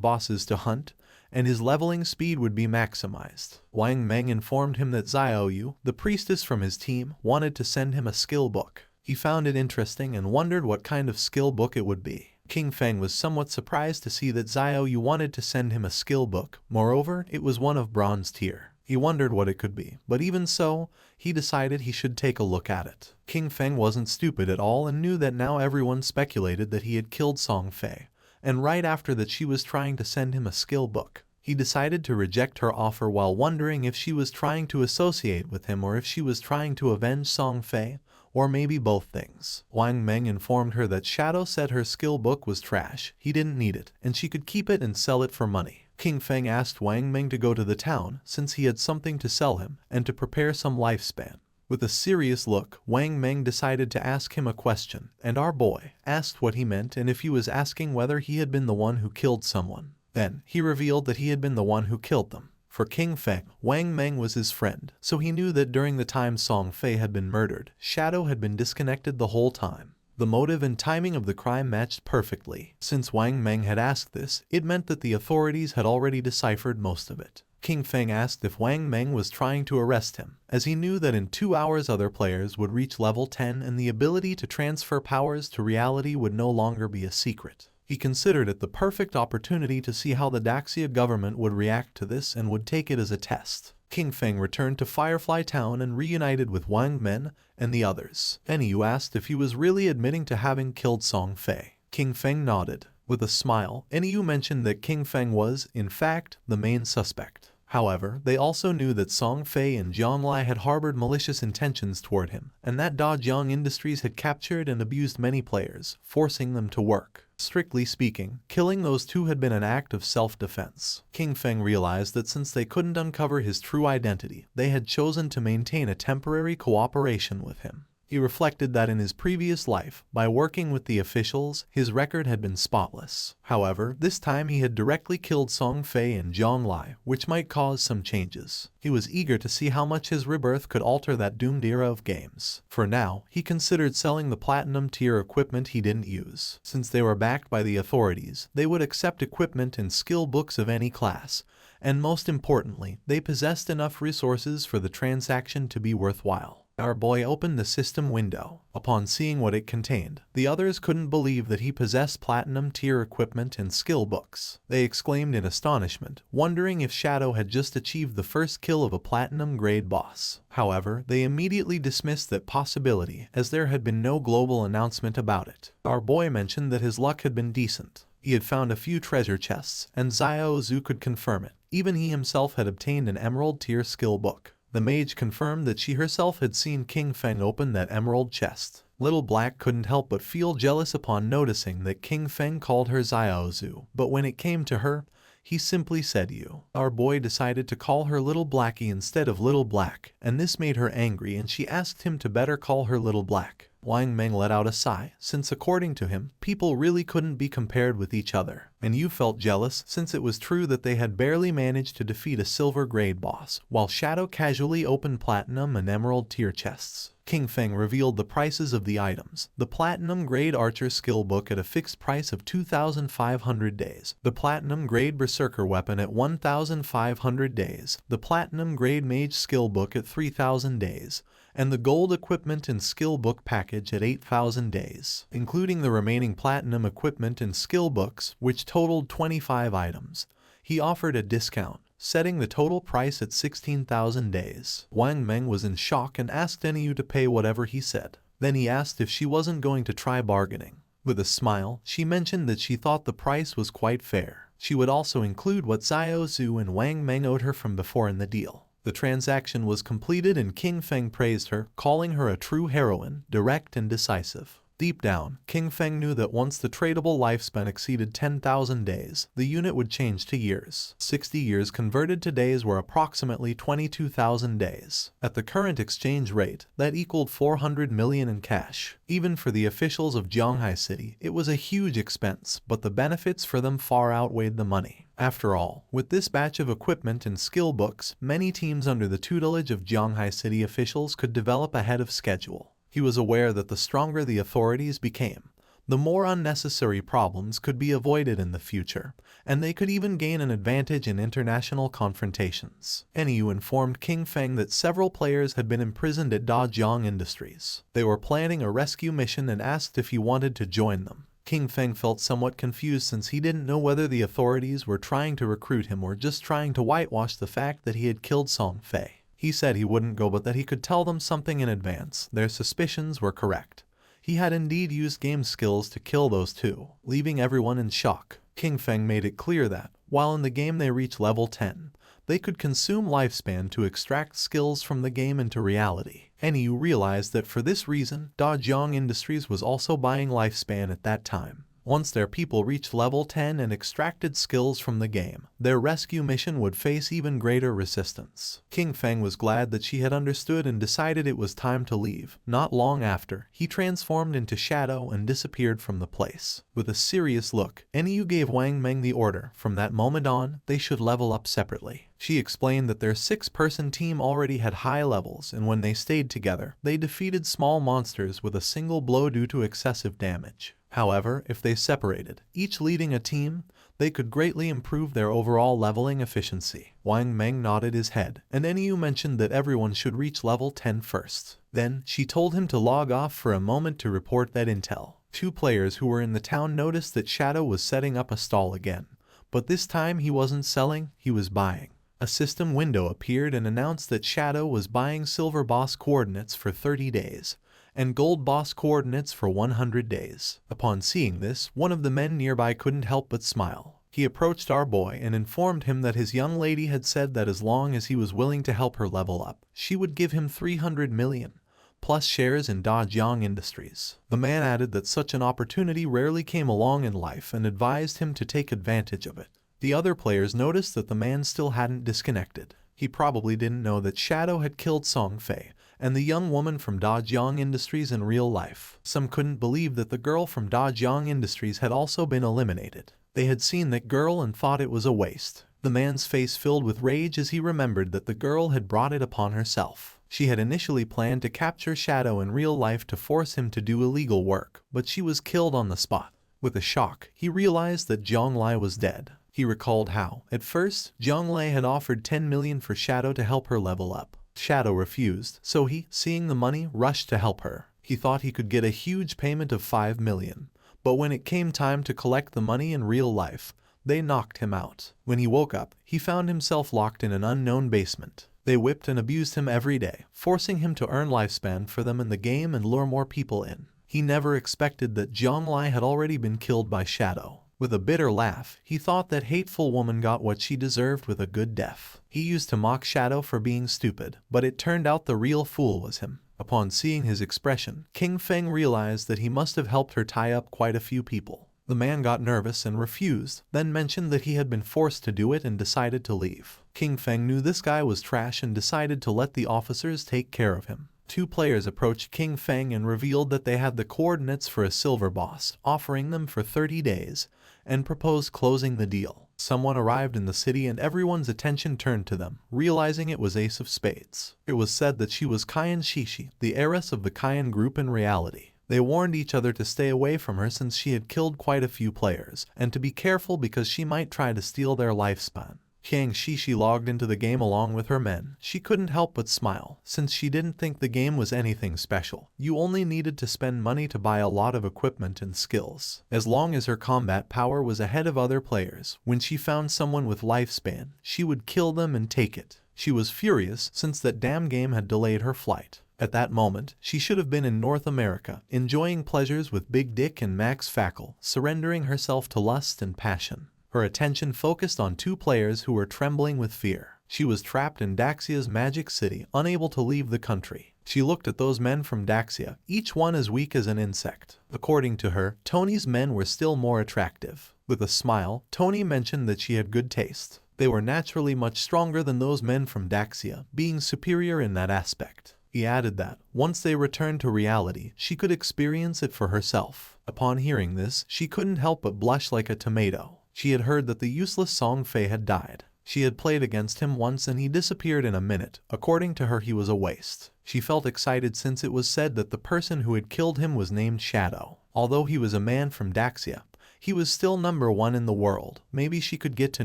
bosses to hunt, and his leveling speed would be maximized. Wang Meng informed him that Xiaoyu, the priestess from his team, wanted to send him a skill book. He found it interesting and wondered what kind of skill book it would be. King Feng was somewhat surprised to see that Xiaoyu wanted to send him a skill book. Moreover, it was one of bronze tier. He wondered what it could be, but even so, he decided he should take a look at it. King Feng wasn't stupid at all and knew that now everyone speculated that he had killed Song Fei, and right after that she was trying to send him a skill book. He decided to reject her offer while wondering if she was trying to associate with him or if she was trying to avenge Song Fei, or maybe both things. Wang Meng informed her that Shadow said her skill book was trash, he didn't need it, and she could keep it and sell it for money. King Feng asked Wang Meng to go to the town since he had something to sell him and to prepare some lifespan. With a serious look, Wang Meng decided to ask him a question, and our boy asked what he meant and if he was asking whether he had been the one who killed someone. Then, he revealed that he had been the one who killed them. For King Feng, Wang Meng was his friend, so he knew that during the time Song Fei had been murdered, Shadow had been disconnected the whole time. The motive and timing of the crime matched perfectly. Since Wang Meng had asked this, it meant that the authorities had already deciphered most of it. King Feng asked if Wang Meng was trying to arrest him, as he knew that in 2 hours other players would reach level 10 and the ability to transfer powers to reality would no longer be a secret. He considered it the perfect opportunity to see how the Daxia government would react to this and would take it as a test. King Feng returned to Firefly Town and reunited with Wang Meng and the others. NEU asked if he was really admitting to having killed Song Fei. King Feng nodded. With a smile, NEU mentioned that King Feng was, in fact, the main suspect. However, they also knew that Song Fei and Zhonglai had harbored malicious intentions toward him, and that Dajiang Industries had captured and abused many players, forcing them to work. Strictly speaking, killing those two had been an act of self-defense. King Feng realized that since they couldn't uncover his true identity, they had chosen to maintain a temporary cooperation with him. He reflected that in his previous life, by working with the officials, his record had been spotless. However, this time he had directly killed Song Fei and Zhonglai, which might cause some changes. He was eager to see how much his rebirth could alter that doomed era of games. For now, he considered selling the platinum tier equipment he didn't use. Since they were backed by the authorities, they would accept equipment and skill books of any class, and most importantly, they possessed enough resources for the transaction to be worthwhile. Our boy opened the system window. Upon seeing what it contained, the others couldn't believe that he possessed platinum tier equipment and skill books. They exclaimed in astonishment, wondering if Shadow had just achieved the first kill of a platinum grade boss. However, they immediately dismissed that possibility, as there had been no global announcement about it. Our boy mentioned that his luck had been decent. He had found a few treasure chests, and Xiao Zhu could confirm it. Even he himself had obtained an emerald tier skill book. The mage confirmed that she herself had seen King Feng open that emerald chest. Little Black couldn't help but feel jealous upon noticing that King Feng called her Xiao Zhu, but when it came to her, he simply said you. Our boy decided to call her Little Blackie instead of Little Black, and this made her angry and she asked him to better call her Little Black. Wang Meng let out a sigh, since according to him, people really couldn't be compared with each other. And you felt jealous since it was true that they had barely managed to defeat a silver grade boss, while Shadow casually opened platinum and emerald tier chests. King Feng revealed the prices of the items. The Platinum Grade Archer Skill Book at a fixed price of 2,500 days. The Platinum Grade Berserker Weapon at 1,500 days. The Platinum Grade Mage Skill Book at 3,000 days. And the Gold Equipment and Skill Book package at 8,000 days, including the remaining Platinum Equipment and Skill Books, which totaled 25 items. He offered a discount, setting the total price at 16,000 days. Wang Meng was in shock and asked NEU to pay whatever he said. Then he asked if she wasn't going to try bargaining. With a smile, she mentioned that she thought the price was quite fair. She would also include what Xiao Zhu and Wang Meng owed her from before in the deal. The transaction was completed and King Feng praised her, calling her a true heroine, direct and decisive. Deep down, King Feng knew that once the tradable lifespan exceeded 10,000 days, the unit would change to years. 60 years converted to days were approximately 22,000 days. At the current exchange rate, that equaled 400 million in cash. Even for the officials of Zhanghai City, it was a huge expense, but the benefits for them far outweighed the money. After all, with this batch of equipment and skill books, many teams under the tutelage of Zhanghai City officials could develop ahead of schedule. He was aware that the stronger the authorities became, the more unnecessary problems could be avoided in the future, and they could even gain an advantage in international confrontations. NEU informed King Feng that several players had been imprisoned at Dajiang Industries. They were planning a rescue mission and asked if he wanted to join them. King Feng felt somewhat confused since he didn't know whether the authorities were trying to recruit him or just trying to whitewash the fact that he had killed Song Fei. He said he wouldn't go but that he could tell them something in advance. Their suspicions were correct. He had indeed used game skills to kill those two, leaving everyone in shock. King Feng made it clear that, while in the game they reach level 10, they could consume lifespan to extract skills from the game into reality. NEU realized that for this reason, Dajiang Industries was also buying lifespan at that time. Once their people reached level 10 and extracted skills from the game, their rescue mission would face even greater resistance. King Feng was glad that she had understood and decided it was time to leave. Not long after, he transformed into shadow and disappeared from the place. With a serious look, NEU gave Wang Meng the order. From that moment on, they should level up separately. She explained that their 6-person team already had high levels, and when they stayed together, they defeated small monsters with a single blow due to excessive damage. However, if they separated, each leading a team, they could greatly improve their overall leveling efficiency. Wang Meng nodded his head, and NEU mentioned that everyone should reach level 10 first. Then, she told him to log off for a moment to report that intel. 2 players who were in the town noticed that Shadow was setting up a stall again, but this time he wasn't selling, he was buying. A system window appeared and announced that Shadow was buying Silver Boss coordinates for 30 days. And Gold Boss coordinates for 100 days. Upon seeing this, one of the men nearby couldn't help but smile. He approached our boy and informed him that his young lady had said that as long as he was willing to help her level up, she would give him 300 million, plus shares in Dajiang Industries. The man added that such an opportunity rarely came along in life and advised him to take advantage of it. The other players noticed that the man still hadn't disconnected. He probably didn't know that Shadow had killed Song Fei and the young woman from Dajiang Industries in real life. Some couldn't believe that the girl from Dajiang Industries had also been eliminated. They had seen that girl and thought it was a waste. The man's face filled with rage as he remembered that the girl had brought it upon herself. She had initially planned to capture Shadow in real life to force him to do illegal work, but she was killed on the spot. With a shock, he realized that Zhonglai was dead. He recalled how, at first, Zhonglai had offered 10 million for Shadow to help her level up. Shadow refused, so he, seeing the money, rushed to help her. He thought he could get a huge payment of 5 million, but when it came time to collect the money in real life, they knocked him out. When he woke up, he found himself locked in an unknown basement. They whipped and abused him every day, forcing him to earn lifespan for them in the game and lure more people in. He never expected that Zhonglai had already been killed by Shadow. With a bitter laugh, he thought that hateful woman got what she deserved with a good death. He used to mock Shadow for being stupid, but it turned out the real fool was him. Upon seeing his expression, King Feng realized that he must have helped her tie up quite a few people. The man got nervous and refused, then mentioned that he had been forced to do it and decided to leave. King Feng knew this guy was trash and decided to let the officers take care of him. 2 players approached King Feng and revealed that they had the coordinates for a silver boss, offering them for 30 days, and proposed closing the deal. Someone arrived in the city and everyone's attention turned to them, realizing it was Ace of Spades. It was said that she was Kayan Shishi, the heiress of the Kayan group in reality. They warned each other to stay away from her since she had killed quite a few players, and to be careful because she might try to steal their lifespan. Kayan Shishi logged into the game along with her men. She couldn't help but smile, since she didn't think the game was anything special. You only needed to spend money to buy a lot of equipment and skills. As long as her combat power was ahead of other players, when she found someone with lifespan, she would kill them and take it. She was furious since that damn game had delayed her flight. At that moment, she should have been in North America, enjoying pleasures with Big Dick and Max Fackle, surrendering herself to lust and passion. Her attention focused on two players who were trembling with fear. She was trapped in Daxia's magic city, unable to leave the country. She looked at those men from Daxia, each one as weak as an insect. According to her, Tony's men were still more attractive. With a smile, Tony mentioned that she had good taste. They were naturally much stronger than those men from Daxia, being superior in that aspect. He added that, once they returned to reality, she could experience it for herself. Upon hearing this, she couldn't help but blush like a tomato. She had heard that the useless Song Fei had died. She had played against him once and he disappeared in a minute. According to her, he was a waste. She felt excited since it was said that the person who had killed him was named Shadow. Although he was a man from Daxia, he was still #1 in the world. Maybe she could get to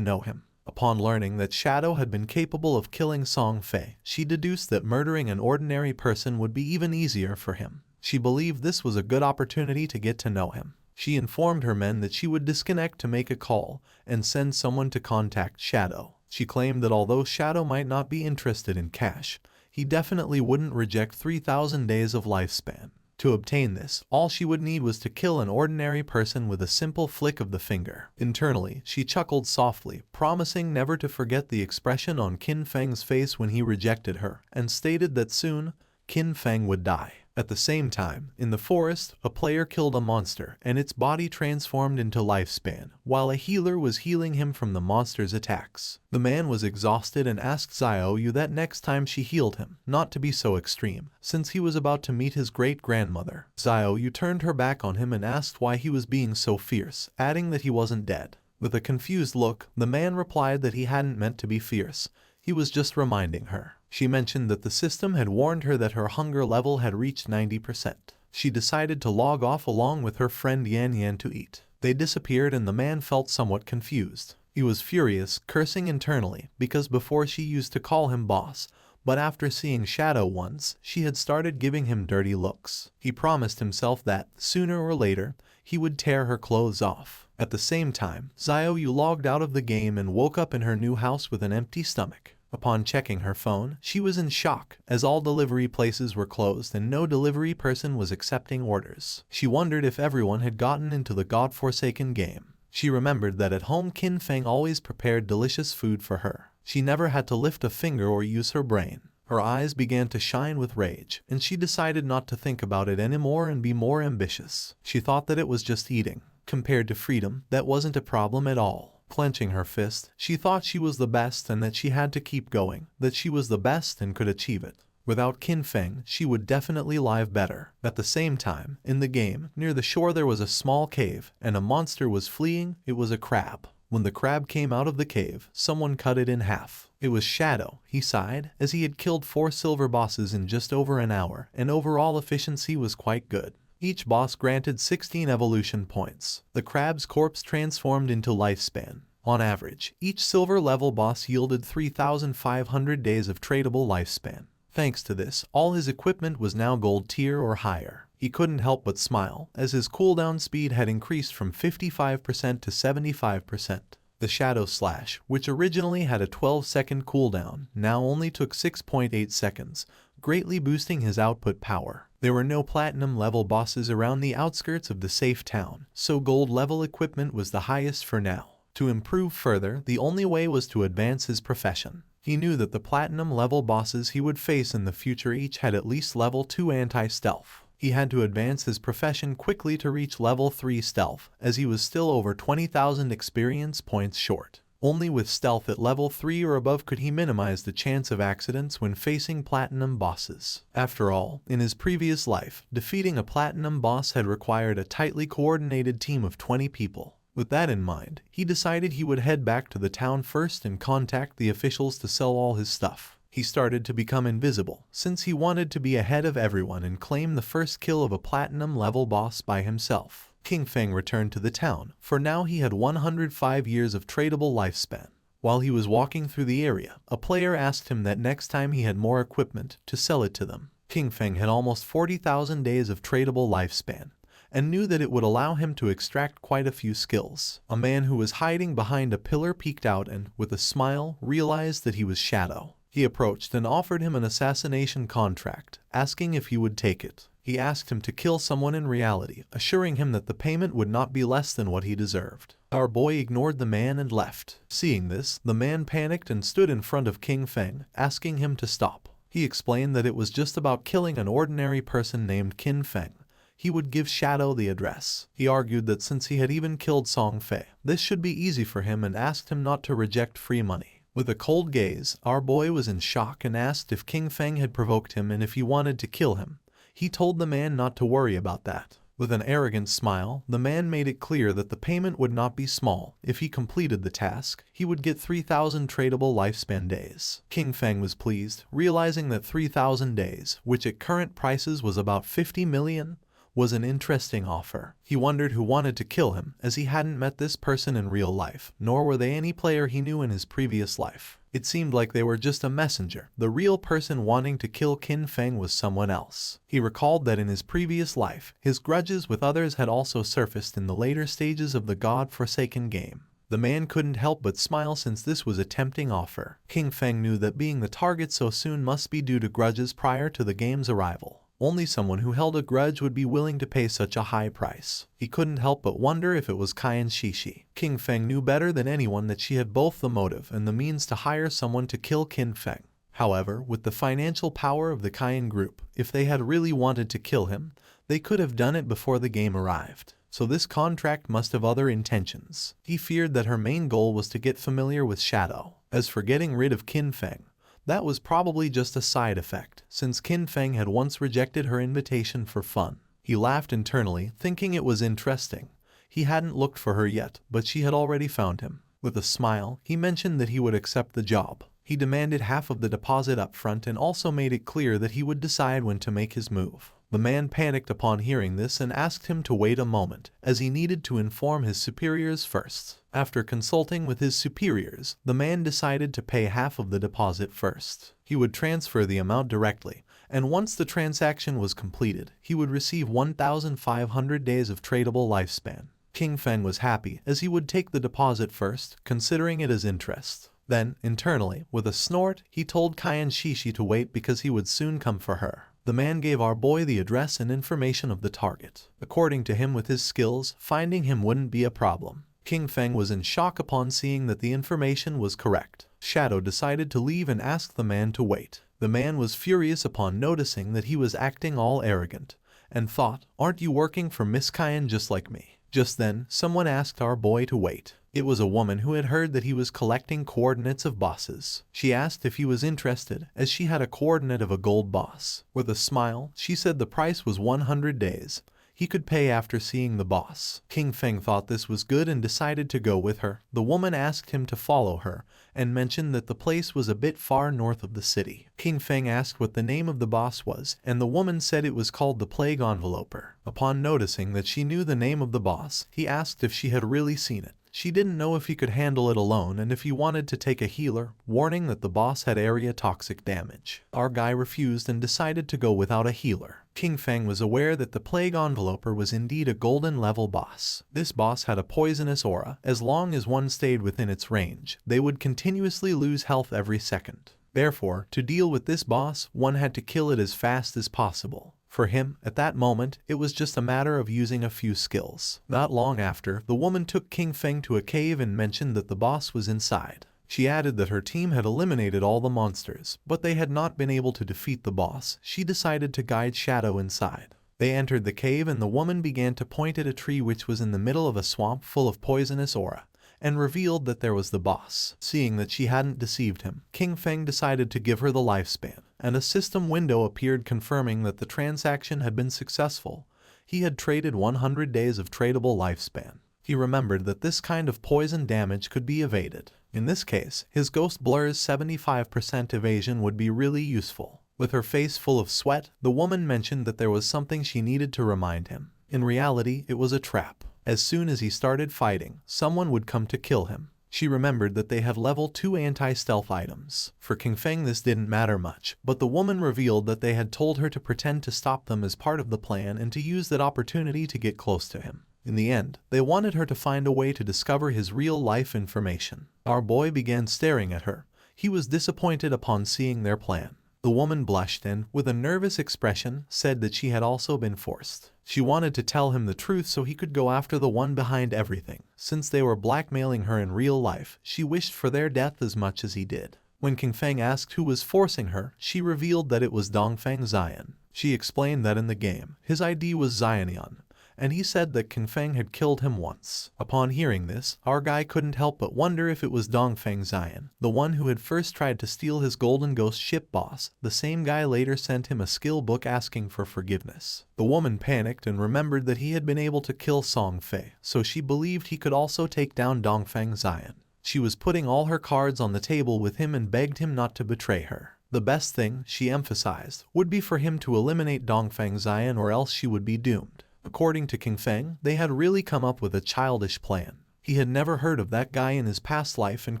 know him. Upon learning that Shadow had been capable of killing Song Fei, she deduced that murdering an ordinary person would be even easier for him. She believed this was a good opportunity to get to know him. She informed her men that she would disconnect to make a call and send someone to contact Shadow. She claimed that although Shadow might not be interested in cash, he definitely wouldn't reject 3,000 days of lifespan. To obtain this, all she would need was to kill an ordinary person with a simple flick of the finger. Internally, she chuckled softly, promising never to forget the expression on Qin Feng's face when he rejected her, and stated that soon, Qin Feng would die. At the same time, in the forest, a player killed a monster and its body transformed into lifespan, while a healer was healing him from the monster's attacks. The man was exhausted and asked Xiaoyu that next time she healed him, not to be so extreme, since he was about to meet his great-grandmother. Xiaoyu turned her back on him and asked why he was being so fierce, adding that he wasn't dead. With a confused look, the man replied that he hadn't meant to be fierce. He was just reminding her. She mentioned that the system had warned her that her hunger level had reached 90%. She decided to log off along with her friend Yan Yan to eat. They disappeared and the man felt somewhat confused. He was furious, cursing internally, because before she used to call him boss, but after seeing Shadow once, she had started giving him dirty looks. He promised himself that, sooner or later, he would tear her clothes off. At the same time, Xiaoyu logged out of the game and woke up in her new house with an empty stomach. Upon checking her phone, she was in shock, as all delivery places were closed and no delivery person was accepting orders. She wondered if everyone had gotten into the godforsaken game. She remembered that at home Qin Feng always prepared delicious food for her. She never had to lift a finger or use her brain. Her eyes began to shine with rage, and she decided not to think about it anymore and be more ambitious. She thought that it was just eating. Compared to freedom, that wasn't a problem at all. Clenching her fist, she thought she was the best and that she had to keep going, that she was the best and could achieve it. Without Qin Feng, she would definitely live better. At the same time, in the game, near the shore there was a small cave, and a monster was fleeing. It was a crab. When the crab came out of the cave, someone cut it in half. It was Shadow, he sighed, as he had killed 4 silver bosses in just over an hour, and overall efficiency was quite good. Each boss granted 16 evolution points. The crab's corpse transformed into lifespan. On average, each silver level boss yielded 3,500 days of tradable lifespan. Thanks to this, all his equipment was now gold tier or higher. He couldn't help but smile, as his cooldown speed had increased from 55% to 75%. The Shadow Slash, which originally had a 12-second cooldown, now only took 6.8 seconds, greatly boosting his output power. There were no platinum level bosses around the outskirts of the safe town, so gold level equipment was the highest for now. To improve further, the only way was to advance his profession. He knew that the platinum level bosses he would face in the future each had at least level 2 anti-stealth. He had to advance his profession quickly to reach level 3 stealth, as he was still over 20,000 experience points short. Only with stealth at level 3 or above could he minimize the chance of accidents when facing platinum bosses. After all, in his previous life, defeating a platinum boss had required a tightly coordinated team of 20 people. With that in mind, he decided he would head back to the town first and contact the officials to sell all his stuff. He started to become invisible, since he wanted to be ahead of everyone and claim the first kill of a platinum-level boss by himself. King Feng returned to the town, for now he had 105 years of tradable lifespan. While he was walking through the area, a player asked him that next time he had more equipment, to sell it to them. King Feng had almost 40,000 days of tradable lifespan, and knew that it would allow him to extract quite a few skills. A man who was hiding behind a pillar peeked out and, with a smile, realized that he was Shadow. He approached and offered him an assassination contract, asking if he would take it. He asked him to kill someone in reality, assuring him that the payment would not be less than what he deserved. Our boy ignored the man and left. Seeing this, the man panicked and stood in front of King Feng, asking him to stop. He explained that it was just about killing an ordinary person named Kin Feng. He would give Shadow the address. He argued that since he had even killed Song Fei, this should be easy for him and asked him not to reject free money. With a cold gaze, our boy was in shock and asked if King Feng had provoked him and if he wanted to kill him. He told the man not to worry about that. With an arrogant smile, the man made it clear that the payment would not be small. If he completed the task, he would get 3,000 tradable lifespan days. King Feng was pleased, realizing that 3,000 days, which at current prices was about 50 million, was an interesting offer. He wondered who wanted to kill him, as he hadn't met this person in real life, nor were they any player he knew in his previous life. It seemed like they were just a messenger. The real person wanting to kill Kin Feng was someone else. He recalled that in his previous life, his grudges with others had also surfaced in the later stages of the God-forsaken game. The man couldn't help but smile since this was a tempting offer. King Feng knew that being the target so soon must be due to grudges prior to the game's arrival. Only someone who held a grudge would be willing to pay such a high price. He couldn't help but wonder if it was Cayenne Shishi. King Feng knew better than anyone that she had both the motive and the means to hire someone to kill Kin Feng. However, with the financial power of the Cayenne group, if they had really wanted to kill him, they could have done it before the game arrived. So this contract must have other intentions. He feared that her main goal was to get familiar with Shadow. As for getting rid of Kin Feng, that was probably just a side effect, since Kin Feng had once rejected her invitation for fun. He laughed internally, thinking it was interesting. He hadn't looked for her yet, but she had already found him. With a smile, he mentioned that he would accept the job. He demanded half of the deposit up front and also made it clear that he would decide when to make his move. The man panicked upon hearing this and asked him to wait a moment, as he needed to inform his superiors first. After consulting with his superiors, the man decided to pay half of the deposit first. He would transfer the amount directly, and once the transaction was completed, he would receive 1,500 days of tradable lifespan. King Feng was happy, as he would take the deposit first, considering it as interest. Then, internally, with a snort, he told Cayenne Shishi to wait because he would soon come for her. The man gave our boy the address and information of the target. According to him, with his skills, finding him wouldn't be a problem. King Feng was in shock upon seeing that the information was correct. Shadow decided to leave and asked the man to wait. The man was furious upon noticing that he was acting all arrogant, and thought, "Aren't you working for Miss Cayenne just like me?" Just then, someone asked our boy to wait. It was a woman who had heard that he was collecting coordinates of bosses. She asked if he was interested, as she had a coordinate of a gold boss. With a smile, she said the price was 100 days. He could pay after seeing the boss. King Feng thought this was good and decided to go with her. The woman asked him to follow her, and mentioned that the place was a bit far north of the city. King Feng asked what the name of the boss was, and the woman said it was called the Plague Enveloper. Upon noticing that she knew the name of the boss, he asked if she had really seen it. She didn't know if he could handle it alone and if he wanted to take a healer, warning that the boss had area toxic damage. Our guy refused and decided to go without a healer. King Feng was aware that the Plague Enveloper was indeed a golden level boss. This boss had a poisonous aura. As long as one stayed within its range, they would continuously lose health every second. Therefore, to deal with this boss, one had to kill it as fast as possible. For him, at that moment, it was just a matter of using a few skills. Not long after, the woman took King Feng to a cave and mentioned that the boss was inside. She added that her team had eliminated all the monsters, but they had not been able to defeat the boss. She decided to guide Shadow inside. They entered the cave and the woman began to point at a tree which was in the middle of a swamp full of poisonous aura, and revealed that there was the boss. Seeing that she hadn't deceived him, King Feng decided to give her the lifespan, and a system window appeared confirming that the transaction had been successful. He had traded 100 days of tradable lifespan. He remembered that this kind of poison damage could be evaded. In this case, his ghost blur's 75% evasion would be really useful. With her face full of sweat, the woman mentioned that there was something she needed to remind him. In reality, it was a trap. As soon as he started fighting, someone would come to kill him. She remembered that they had level 2 anti-stealth items. For King Feng this didn't matter much, but the woman revealed that they had told her to pretend to stop them as part of the plan and to use that opportunity to get close to him. In the end, they wanted her to find a way to discover his real-life information. Our boy began staring at her. He was disappointed upon seeing their plan. The woman blushed and, with a nervous expression, said that she had also been forced. She wanted to tell him the truth so he could go after the one behind everything. Since they were blackmailing her in real life, she wished for their death as much as he did. When King Feng asked who was forcing her, she revealed that it was Dongfeng Xian. She explained that in the game, his ID was Xianian, and he said that King Feng had killed him once. Upon hearing this, our guy couldn't help but wonder if it was Dongfeng Xian, the one who had first tried to steal his golden ghost ship boss. The same guy later sent him a skill book asking for forgiveness. The woman panicked and remembered that he had been able to kill Song Fei, so she believed he could also take down Dongfeng Xian. She was putting all her cards on the table with him and begged him not to betray her. The best thing, she emphasized, would be for him to eliminate Dongfeng Xian or else she would be doomed. According to King Feng, they had really come up with a childish plan. He had never heard of that guy in his past life and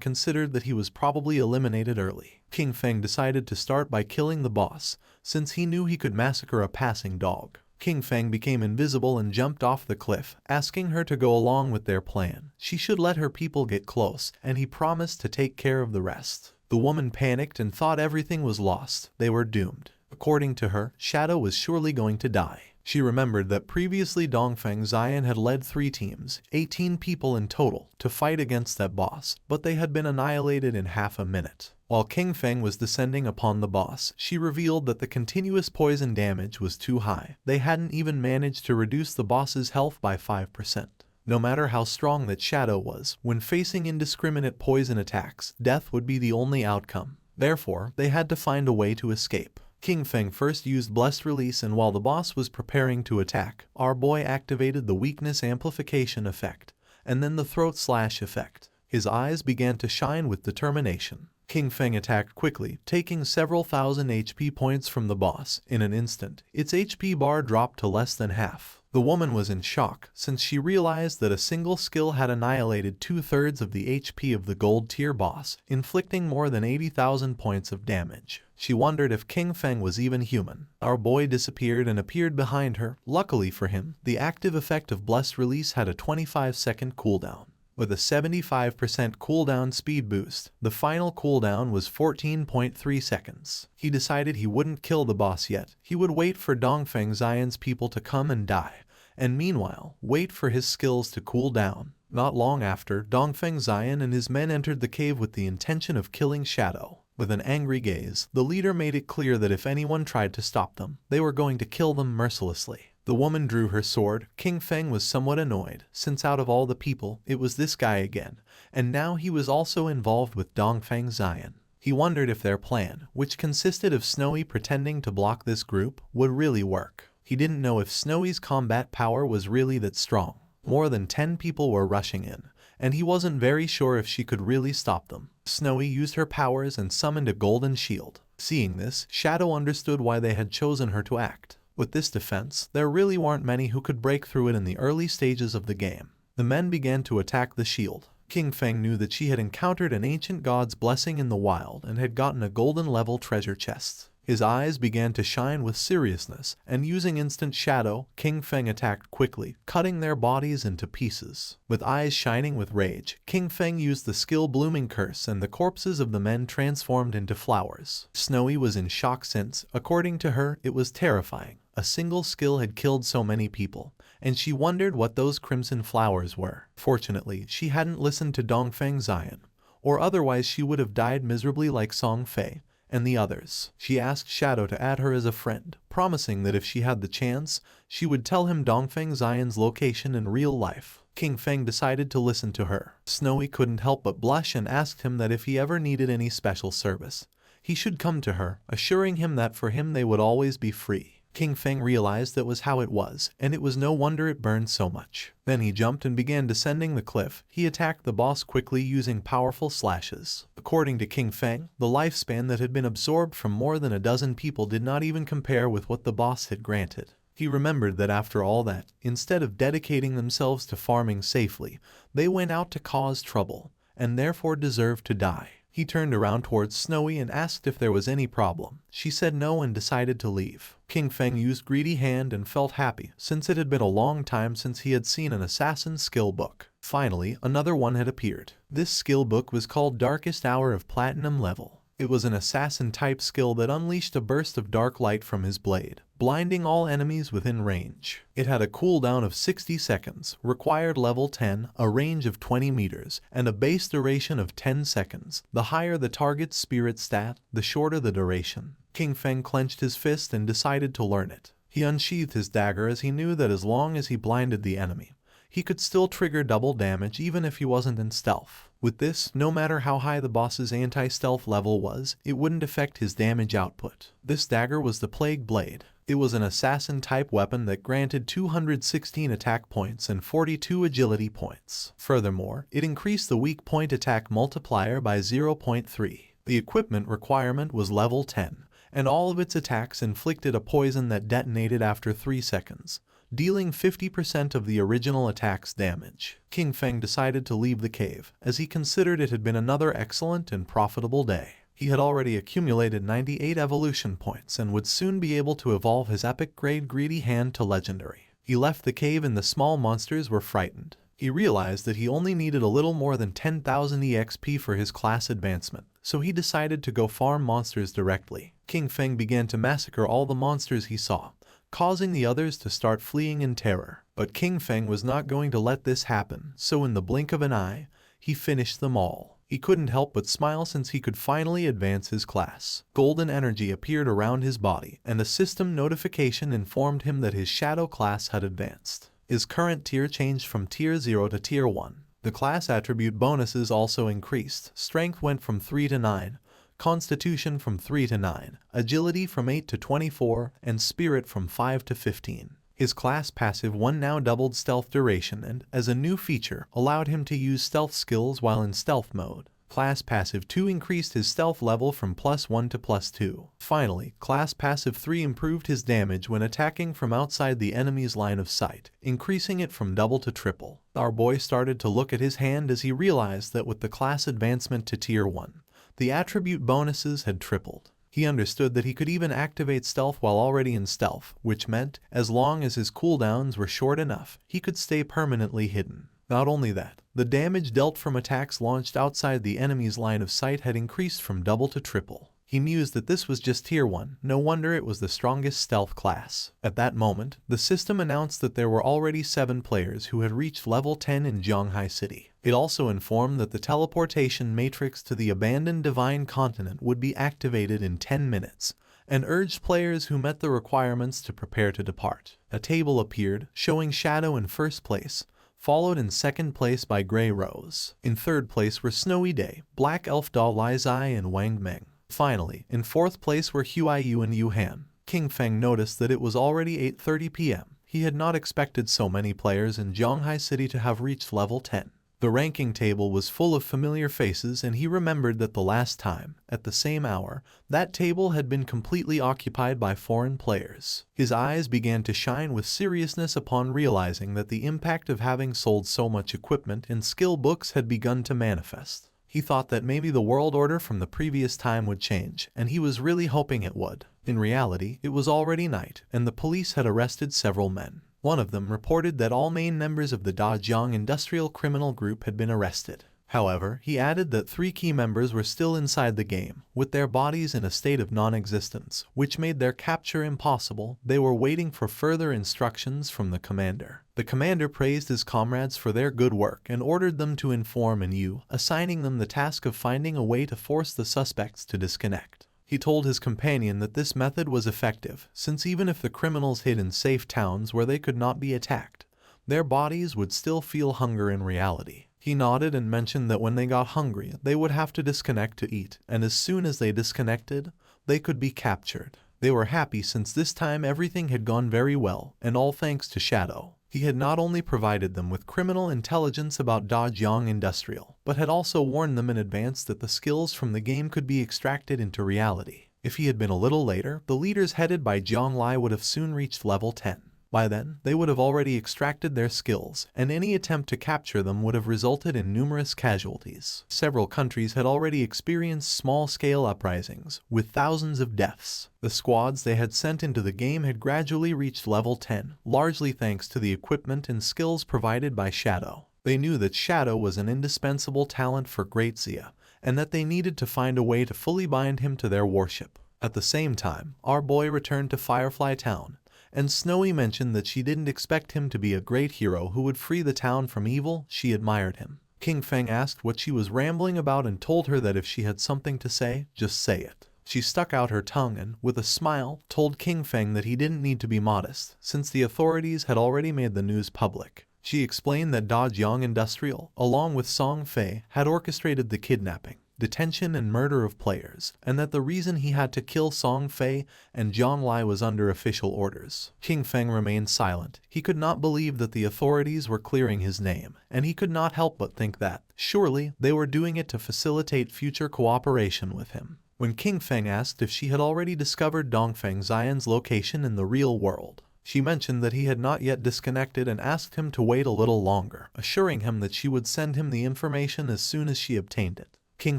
considered that he was probably eliminated early. King Feng decided to start by killing the boss, since he knew he could massacre a passing dog. King Feng became invisible and jumped off the cliff, asking her to go along with their plan. She should let her people get close, and he promised to take care of the rest. The woman panicked and thought everything was lost. They were doomed. According to her, Shadow was surely going to die. She remembered that previously Dongfeng Xian had led 3 teams, 18 people in total, to fight against that boss, but they had been annihilated in half a minute. While King Feng was descending upon the boss, she revealed that the continuous poison damage was too high. They hadn't even managed to reduce the boss's health by 5%. No matter how strong that Shadow was, when facing indiscriminate poison attacks, death would be the only outcome. Therefore, they had to find a way to escape. King Feng first used Blessed Release, and while the boss was preparing to attack, our boy activated the Weakness Amplification effect, and then the Throat Slash effect. His eyes began to shine with determination. King Feng attacked quickly, taking several thousand HP points from the boss. In an instant, its HP bar dropped to less than half. The woman was in shock, since she realized that a single skill had annihilated 2/3 of the HP of the gold tier boss, inflicting more than 80,000 points of damage. She wondered if King Feng was even human. Our boy disappeared and appeared behind her. Luckily for him, the active effect of Blessed Release had a 25-second cooldown. With a 75% cooldown speed boost, the final cooldown was 14.3 seconds. He decided he wouldn't kill the boss yet. He would wait for Dongfeng Xian's people to come and die, and meanwhile, wait for his skills to cool down. Not long after, Dongfeng Xian and his men entered the cave with the intention of killing Shadow. With an angry gaze, the leader made it clear that if anyone tried to stop them, they were going to kill them mercilessly. The woman drew her sword. King Feng was somewhat annoyed, since out of all the people, it was this guy again, and now he was also involved with Dongfeng Xian. He wondered if their plan, which consisted of Snowy pretending to block this group, would really work. He didn't know if Snowy's combat power was really that strong. More than 10 people were rushing in, and he wasn't very sure if she could really stop them. Snowy used her powers and summoned a golden shield. Seeing this, Shadow understood why they had chosen her to act. With this defense, there really weren't many who could break through it in the early stages of the game. The men began to attack the shield. King Feng knew that she had encountered an ancient god's blessing in the wild and had gotten a golden level treasure chest. His eyes began to shine with seriousness, and using instant shadow, King Feng attacked quickly, cutting their bodies into pieces. With eyes shining with rage, King Feng used the skill Blooming Curse, and the corpses of the men transformed into flowers. Snowy was in shock since, according to her, it was terrifying. A single skill had killed so many people, and she wondered what those crimson flowers were. Fortunately, she hadn't listened to Dongfeng Xian, or otherwise she would have died miserably like Song Fei and the others. She asked Shadow to add her as a friend, promising that if she had the chance, she would tell him Dongfeng Xian's location in real life. King Feng decided to listen to her. Snowy couldn't help but blush and asked him that if he ever needed any special service, he should come to her, assuring him that for him they would always be free. King Feng realized that was how it was, and it was no wonder it burned so much. Then he jumped and began descending the cliff. He attacked the boss quickly using powerful slashes. According to King Feng, the lifespan that had been absorbed from more than a dozen people did not even compare with what the boss had granted. He remembered that after all that, instead of dedicating themselves to farming safely, they went out to cause trouble, and therefore deserved to die. He turned around towards Snowy and asked if there was any problem. She said no and decided to leave. King Feng used Greedy Hand and felt happy, since it had been a long time since he had seen an assassin's skill book. Finally, another one had appeared. This skill book was called Darkest Hour of Platinum Level. It was an assassin-type skill that unleashed a burst of dark light from his blade, blinding all enemies within range. It had a cooldown of 60 seconds, required level 10, a range of 20 meters, and a base duration of 10 seconds. The higher the target's spirit stat, the shorter the duration. King Feng clenched his fist and decided to learn it. He unsheathed his dagger as he knew that as long as he blinded the enemy, he could still trigger double damage even if he wasn't in stealth. With this, no matter how high the boss's anti-stealth level was, it wouldn't affect his damage output. This dagger was the Plague Blade. It was an assassin-type weapon that granted 216 attack points and 42 agility points. Furthermore, it increased the weak point attack multiplier by 0.3. The equipment requirement was level 10, and all of its attacks inflicted a poison that detonated after 3 seconds, dealing 50% of the original attack's damage. King Feng decided to leave the cave, as he considered it had been another excellent and profitable day. He had already accumulated 98 evolution points and would soon be able to evolve his epic grade Greedy Hand to legendary. He left the cave and the small monsters were frightened. He realized that he only needed a little more than 10,000 EXP for his class advancement, so he decided to go farm monsters directly. King Feng began to massacre all the monsters he saw, causing the others to start fleeing in terror. But King Feng was not going to let this happen, so in the blink of an eye, he finished them all. He couldn't help but smile since he could finally advance his class. Golden energy appeared around his body, and a system notification informed him that his shadow class had advanced. His current tier changed from tier 0 to tier 1. The class attribute bonuses also increased. Strength went from 3 to 9, Constitution from 3 to 9, Agility from 8 to 24, and Spirit from 5 to 15. His class passive 1 now doubled stealth duration and, as a new feature, allowed him to use stealth skills while in stealth mode. Class passive 2 increased his stealth level from +1 to +2. Finally, class passive 3 improved his damage when attacking from outside the enemy's line of sight, increasing it from double to triple. Our boy started to look at his hand as he realized that with the class advancement to tier 1, the attribute bonuses had tripled. He understood that he could even activate stealth while already in stealth, which meant, as long as his cooldowns were short enough, he could stay permanently hidden. Not only that, the damage dealt from attacks launched outside the enemy's line of sight had increased from double to triple. He mused that this was just tier 1, no wonder it was the strongest stealth class. At that moment, the system announced that there were already 7 players who had reached level 10 in Zhonghai City. It also informed that the teleportation matrix to the abandoned divine continent would be activated in 10 minutes, and urged players who met the requirements to prepare to depart. A table appeared, showing Shadow in first place, followed in second place by Grey Rose. In third place were Snowy Day, Black Elf Doll Lai Zai, and Wang Meng. Finally, in fourth place were Huai Yu and Yu Han. King Feng noticed that it was already 8:30 p.m. He had not expected so many players in Zhonghai City to have reached level 10. The ranking table was full of familiar faces, and he remembered that the last time, at the same hour, that table had been completely occupied by foreign players. His eyes began to shine with seriousness upon realizing that the impact of having sold so much equipment and skill books had begun to manifest. He thought that maybe the world order from the previous time would change, and he was really hoping it would. In reality, it was already night, and the police had arrested several men. One of them reported that all main members of the Dajiang Industrial Criminal Group had been arrested. However, he added that 3 key members were still inside the game, with their bodies in a state of non-existence, which made their capture impossible. They were waiting for further instructions from the commander. The commander praised his comrades for their good work and ordered them to inform MANHUA, assigning them the task of finding a way to force the suspects to disconnect. He told his companion that this method was effective, since even if the criminals hid in safe towns where they could not be attacked, their bodies would still feel hunger in reality. He nodded and mentioned that when they got hungry, they would have to disconnect to eat, and as soon as they disconnected, they could be captured. They were happy since this time everything had gone very well, and all thanks to Shadow. He had not only provided them with criminal intelligence about Dongua Industrial, but had also warned them in advance that the skills from the game could be extracted into reality. If he had been a little later, the leaders headed by Zhang Lai would have soon reached level 10. By then, they would have already extracted their skills, and any attempt to capture them would have resulted in numerous casualties. Several countries had already experienced small-scale uprisings, with thousands of deaths. The squads they had sent into the game had gradually reached level 10, largely thanks to the equipment and skills provided by Shadow. They knew that Shadow was an indispensable talent for Great Zia, and that they needed to find a way to fully bind him to their warship. At the same time, our boy returned to Firefly Town, and Snowy mentioned that she didn't expect him to be a great hero who would free the town from evil. She admired him. King Feng asked what she was rambling about and told her that if she had something to say, just say it. She stuck out her tongue and, with a smile, told King Feng that he didn't need to be modest, since the authorities had already made the news public. She explained that Dongua Industrial, along with Song Fei, had orchestrated the kidnapping, detention and murder of players, and that the reason he had to kill Song Fei and Zhang Lai was under official orders. King Feng remained silent. He could not believe that the authorities were clearing his name, and he could not help but think that, surely, they were doing it to facilitate future cooperation with him. When King Feng asked if she had already discovered Dongfeng Xian's location in the real world, she mentioned that he had not yet disconnected and asked him to wait a little longer, assuring him that she would send him the information as soon as she obtained it. King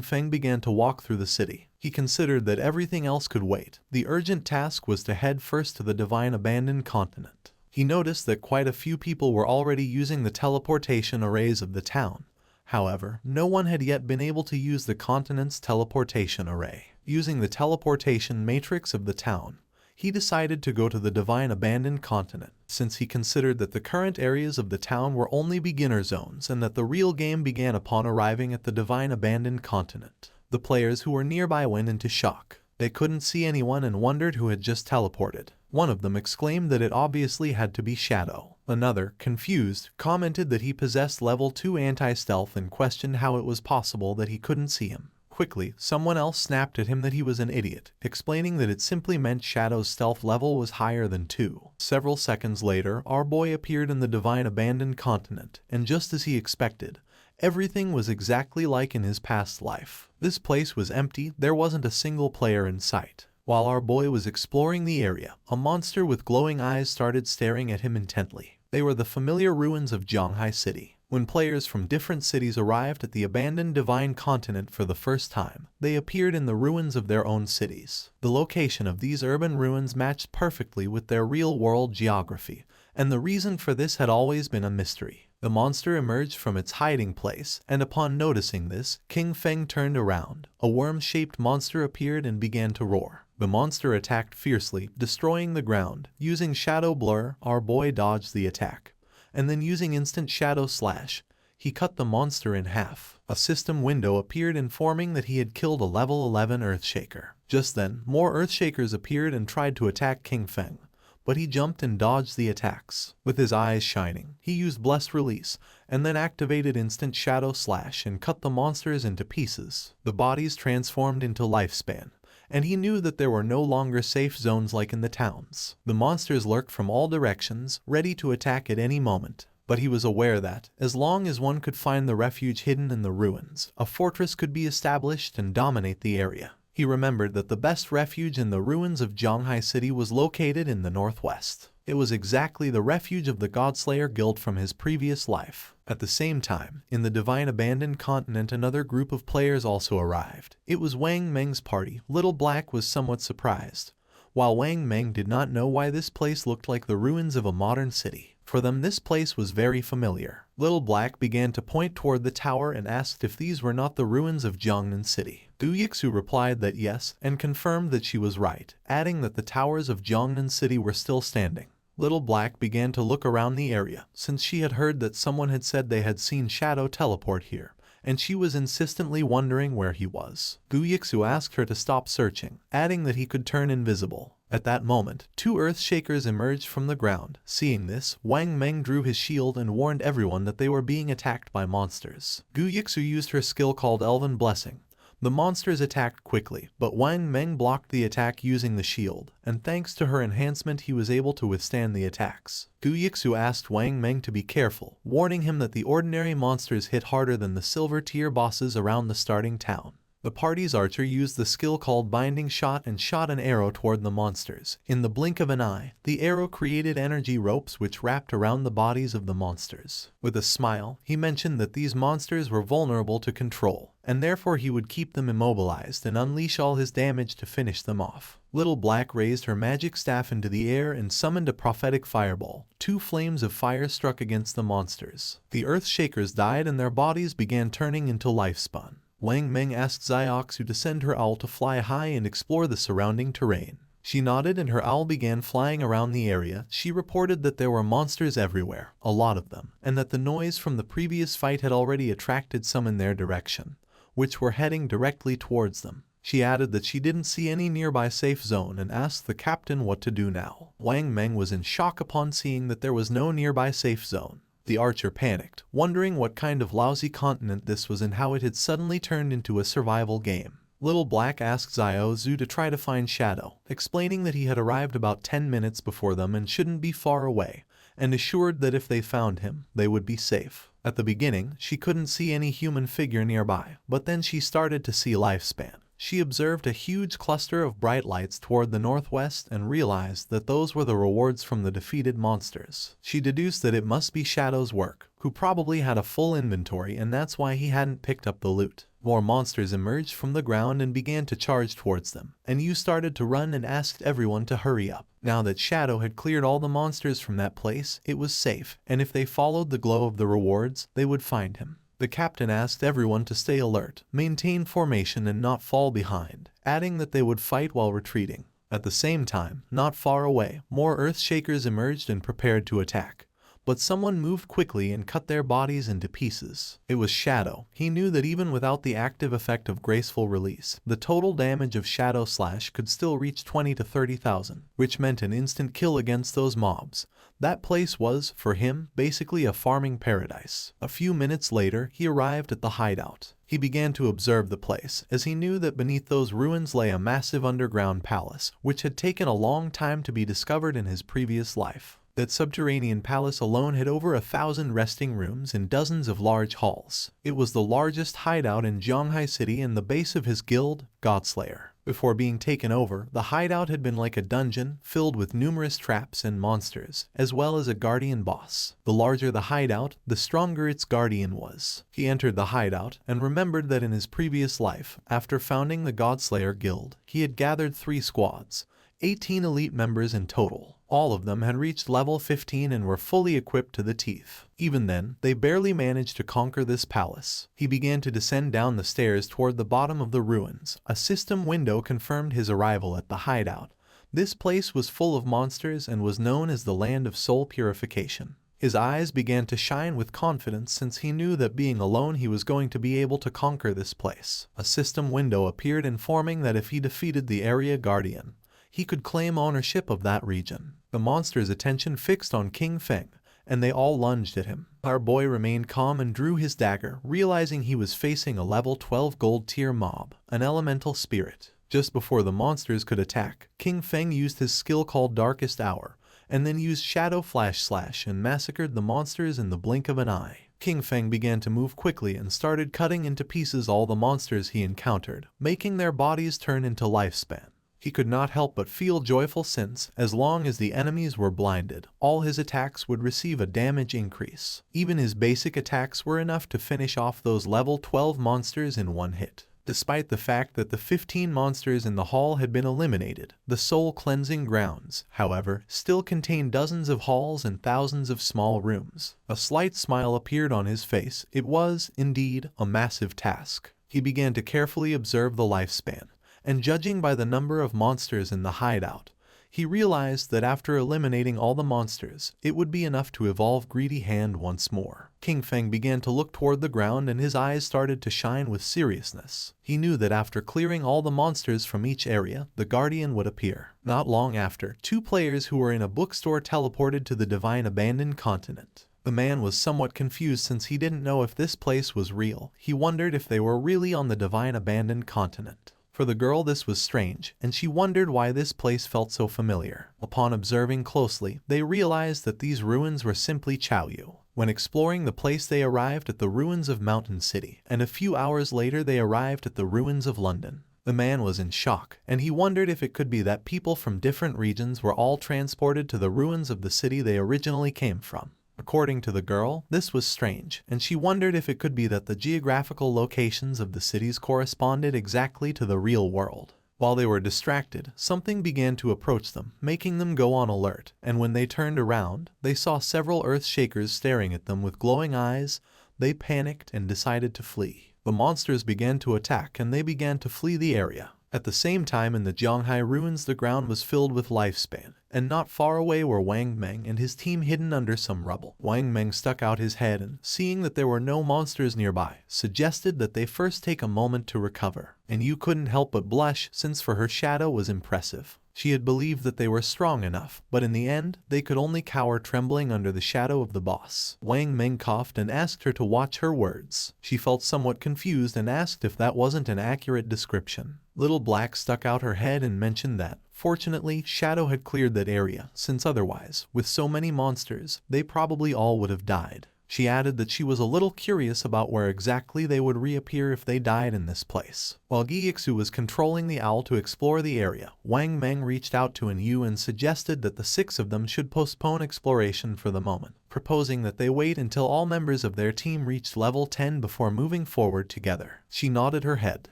Feng began to walk through the city. He considered that everything else could wait. The urgent task was to head first to the Divine Abandoned Continent. He noticed that quite a few people were already using the teleportation arrays of the town. However, no one had yet been able to use the continent's teleportation array. Using the teleportation matrix of the town, he decided to go to the Divine Abandoned Continent, since he considered that the current areas of the town were only beginner zones and that the real game began upon arriving at the Divine Abandoned Continent. The players who were nearby went into shock. They couldn't see anyone and wondered who had just teleported. One of them exclaimed that it obviously had to be Shadow. Another, confused, commented that he possessed level 2 anti-stealth and questioned how it was possible that he couldn't see him. Quickly, someone else snapped at him that he was an idiot, explaining that it simply meant Shadow's stealth level was higher than 2. Several seconds later, our boy appeared in the Divine Abandoned Continent, and just as he expected, everything was exactly like in his past life. This place was empty, there wasn't a single player in sight. While our boy was exploring the area, a monster with glowing eyes started staring at him intently. They were the familiar ruins of Zhanghai City. When players from different cities arrived at the abandoned Divine Continent for the first time, they appeared in the ruins of their own cities. The location of these urban ruins matched perfectly with their real-world geography, and the reason for this had always been a mystery. The monster emerged from its hiding place, and upon noticing this, King Feng turned around. A worm-shaped monster appeared and began to roar. The monster attacked fiercely, destroying the ground. Using Shadow Blur, our boy dodged the attack, and then using Instant Shadow Slash, he cut the monster in half. A system window appeared informing that he had killed a level 11 Earthshaker. Just then, more Earthshakers appeared and tried to attack King Feng, but he jumped and dodged the attacks. With his eyes shining, he used Blessed Release, and then activated Instant Shadow Slash and cut the monsters into pieces. The bodies transformed into Lifespan, and he knew that there were no longer safe zones like in the towns. The monsters lurked from all directions, ready to attack at any moment. But he was aware that, as long as one could find the refuge hidden in the ruins, a fortress could be established and dominate the area. He remembered that the best refuge in the ruins of Zhanghai City was located in the northwest. It was exactly the refuge of the Godslayer Guild from his previous life. At the same time, in the Divine Abandoned Continent, another group of players also arrived. It was Wang Meng's party. Little Black was somewhat surprised, while Wang Meng did not know why this place looked like the ruins of a modern city. For them, this place was very familiar. Little Black began to point toward the tower and asked if these were not the ruins of Jiangnan City. Du Yixu replied that yes, and confirmed that she was right, adding that the towers of Jiangnan City were still standing. Little Black began to look around the area, since she had heard that someone had said they had seen Shadow teleport here, and she was insistently wondering where he was. Gu Yixu asked her to stop searching, adding that he could turn invisible. At that moment, 2 Earthshakers emerged from the ground. Seeing this, Wang Meng drew his shield and warned everyone that they were being attacked by monsters. Gu Yixu used her skill called Elven Blessing. The monsters attacked quickly, but Wang Meng blocked the attack using the shield, and thanks to her enhancement he was able to withstand the attacks. Gu Yixu asked Wang Meng to be careful, warning him that the ordinary monsters hit harder than the silver tier bosses around the starting town. The party's archer used the skill called Binding Shot and shot an arrow toward the monsters. In the blink of an eye, the arrow created energy ropes which wrapped around the bodies of the monsters. With a smile, he mentioned that these monsters were vulnerable to control, and therefore he would keep them immobilized and unleash all his damage to finish them off. Little Black raised her magic staff into the air and summoned a prophetic fireball. 2 flames of fire struck against the monsters. The Earth Shakers died and their bodies began turning into lifespan. Wang Meng asked Xiaoxu to send her owl to fly high and explore the surrounding terrain. She nodded and her owl began flying around the area. She reported that there were monsters everywhere, a lot of them, and that the noise from the previous fight had already attracted some in their direction, which were heading directly towards them. She added that she didn't see any nearby safe zone and asked the captain what to do now. Wang Meng was in shock upon seeing that there was no nearby safe zone. The archer panicked, wondering what kind of lousy continent this was and how it had suddenly turned into a survival game. Little Black asked Xiao Zhu to try to find Shadow, explaining that he had arrived about 10 minutes before them and shouldn't be far away, and assured that if they found him, they would be safe. At the beginning, she couldn't see any human figure nearby, but then she started to see Lifespan. She observed a huge cluster of bright lights toward the northwest and realized that those were the rewards from the defeated monsters. She deduced that it must be Shadow's work, who probably had a full inventory and that's why he hadn't picked up the loot. More monsters emerged from the ground and began to charge towards them, and Yu started to run and asked everyone to hurry up. Now that Shadow had cleared all the monsters from that place, it was safe, and if they followed the glow of the rewards, they would find him. The captain asked everyone to stay alert, maintain formation and not fall behind, adding that they would fight while retreating. At the same time, not far away, more Earth Shakers emerged and prepared to attack. But someone moved quickly and cut their bodies into pieces. It was Shadow. He knew that even without the active effect of Graceful Release, the total damage of Shadow Slash could still reach 20 to 30,000, which meant an instant kill against those mobs. That place was, for him, basically a farming paradise. A few minutes later, he arrived at the hideout. He began to observe the place, as he knew that beneath those ruins lay a massive underground palace, which had taken a long time to be discovered in his previous life. That subterranean palace alone had over 1,000 resting rooms and dozens of large halls. It was the largest hideout in Zhonghai City and the base of his guild, Godslayer. Before being taken over, the hideout had been like a dungeon filled with numerous traps and monsters, as well as a guardian boss. The larger the hideout, the stronger its guardian was. He entered the hideout and remembered that in his previous life, after founding the Godslayer Guild, he had gathered 3 squads, 18 elite members in total. All of them had reached level 15 and were fully equipped to the teeth. Even then, they barely managed to conquer this palace. He began to descend down the stairs toward the bottom of the ruins. A system window confirmed his arrival at the hideout. This place was full of monsters and was known as the Land of Soul Purification. His eyes began to shine with confidence since he knew that being alone he was going to be able to conquer this place. A system window appeared informing that if he defeated the area guardian, he could claim ownership of that region. The monster's attention fixed on King Feng, and they all lunged at him. Our boy remained calm and drew his dagger, realizing he was facing a level 12 gold tier mob, an elemental spirit. Just before the monsters could attack, King Feng used his skill called Darkest Hour, and then used Shadow Flash Slash and massacred the monsters in the blink of an eye. King Feng began to move quickly and started cutting into pieces all the monsters he encountered, making their bodies turn into lifespan. He could not help but feel joyful since, as long as the enemies were blinded, all his attacks would receive a damage increase. Even his basic attacks were enough to finish off those level 12 monsters in one hit. Despite the fact that the 15 monsters in the hall had been eliminated, the soul cleansing grounds, however, still contained dozens of halls and thousands of small rooms. A slight smile appeared on his face. It was, indeed, a massive task. He began to carefully observe the lifespan, and judging by the number of monsters in the hideout, he realized that after eliminating all the monsters, it would be enough to evolve Greedy Hand once more. King Feng began to look toward the ground and his eyes started to shine with seriousness. He knew that after clearing all the monsters from each area, the Guardian would appear. Not long after, 2 players who were in a bookstore teleported to the Divine Abandoned Continent. The man was somewhat confused since he didn't know if this place was real. He wondered if they were really on the divine abandoned continent. For the girl this was strange, and she wondered why this place felt so familiar. Upon observing closely, they realized that these ruins were simply Chaoyu. When exploring the place they arrived at the ruins of Mountain City, and a few hours later they arrived at the ruins of London. The man was in shock, and he wondered if it could be that people from different regions were all transported to the ruins of the city they originally came from. According to the girl, this was strange, and she wondered if it could be that the geographical locations of the cities corresponded exactly to the real world. While they were distracted, something began to approach them, making them go on alert, and when they turned around, they saw several earth shakers staring at them with glowing eyes. They panicked and decided to flee. The monsters began to attack and they began to flee the area. At the same time in the Zhonghai ruins the ground was filled with lifespan, and not far away were Wang Meng and his team hidden under some rubble. Wang Meng stuck out his head and, seeing that there were no monsters nearby, suggested that they first take a moment to recover. And you couldn't help but blush since for her shadow was impressive. She had believed that they were strong enough, but in the end, they could only cower trembling under the shadow of the boss. Wang Meng coughed and asked her to watch her words. She felt somewhat confused and asked if that wasn't an accurate description. Little Black stuck out her head and mentioned that, fortunately, Shadow had cleared that area, since otherwise, with so many monsters, they probably all would have died. She added that she was a little curious about where exactly they would reappear if they died in this place. While Gyixu was controlling the owl to explore the area, Wang Meng reached out to Yu and suggested that the 6 of them should postpone exploration for the moment, proposing that they wait until all members of their team reached level 10 before moving forward together. She nodded her head.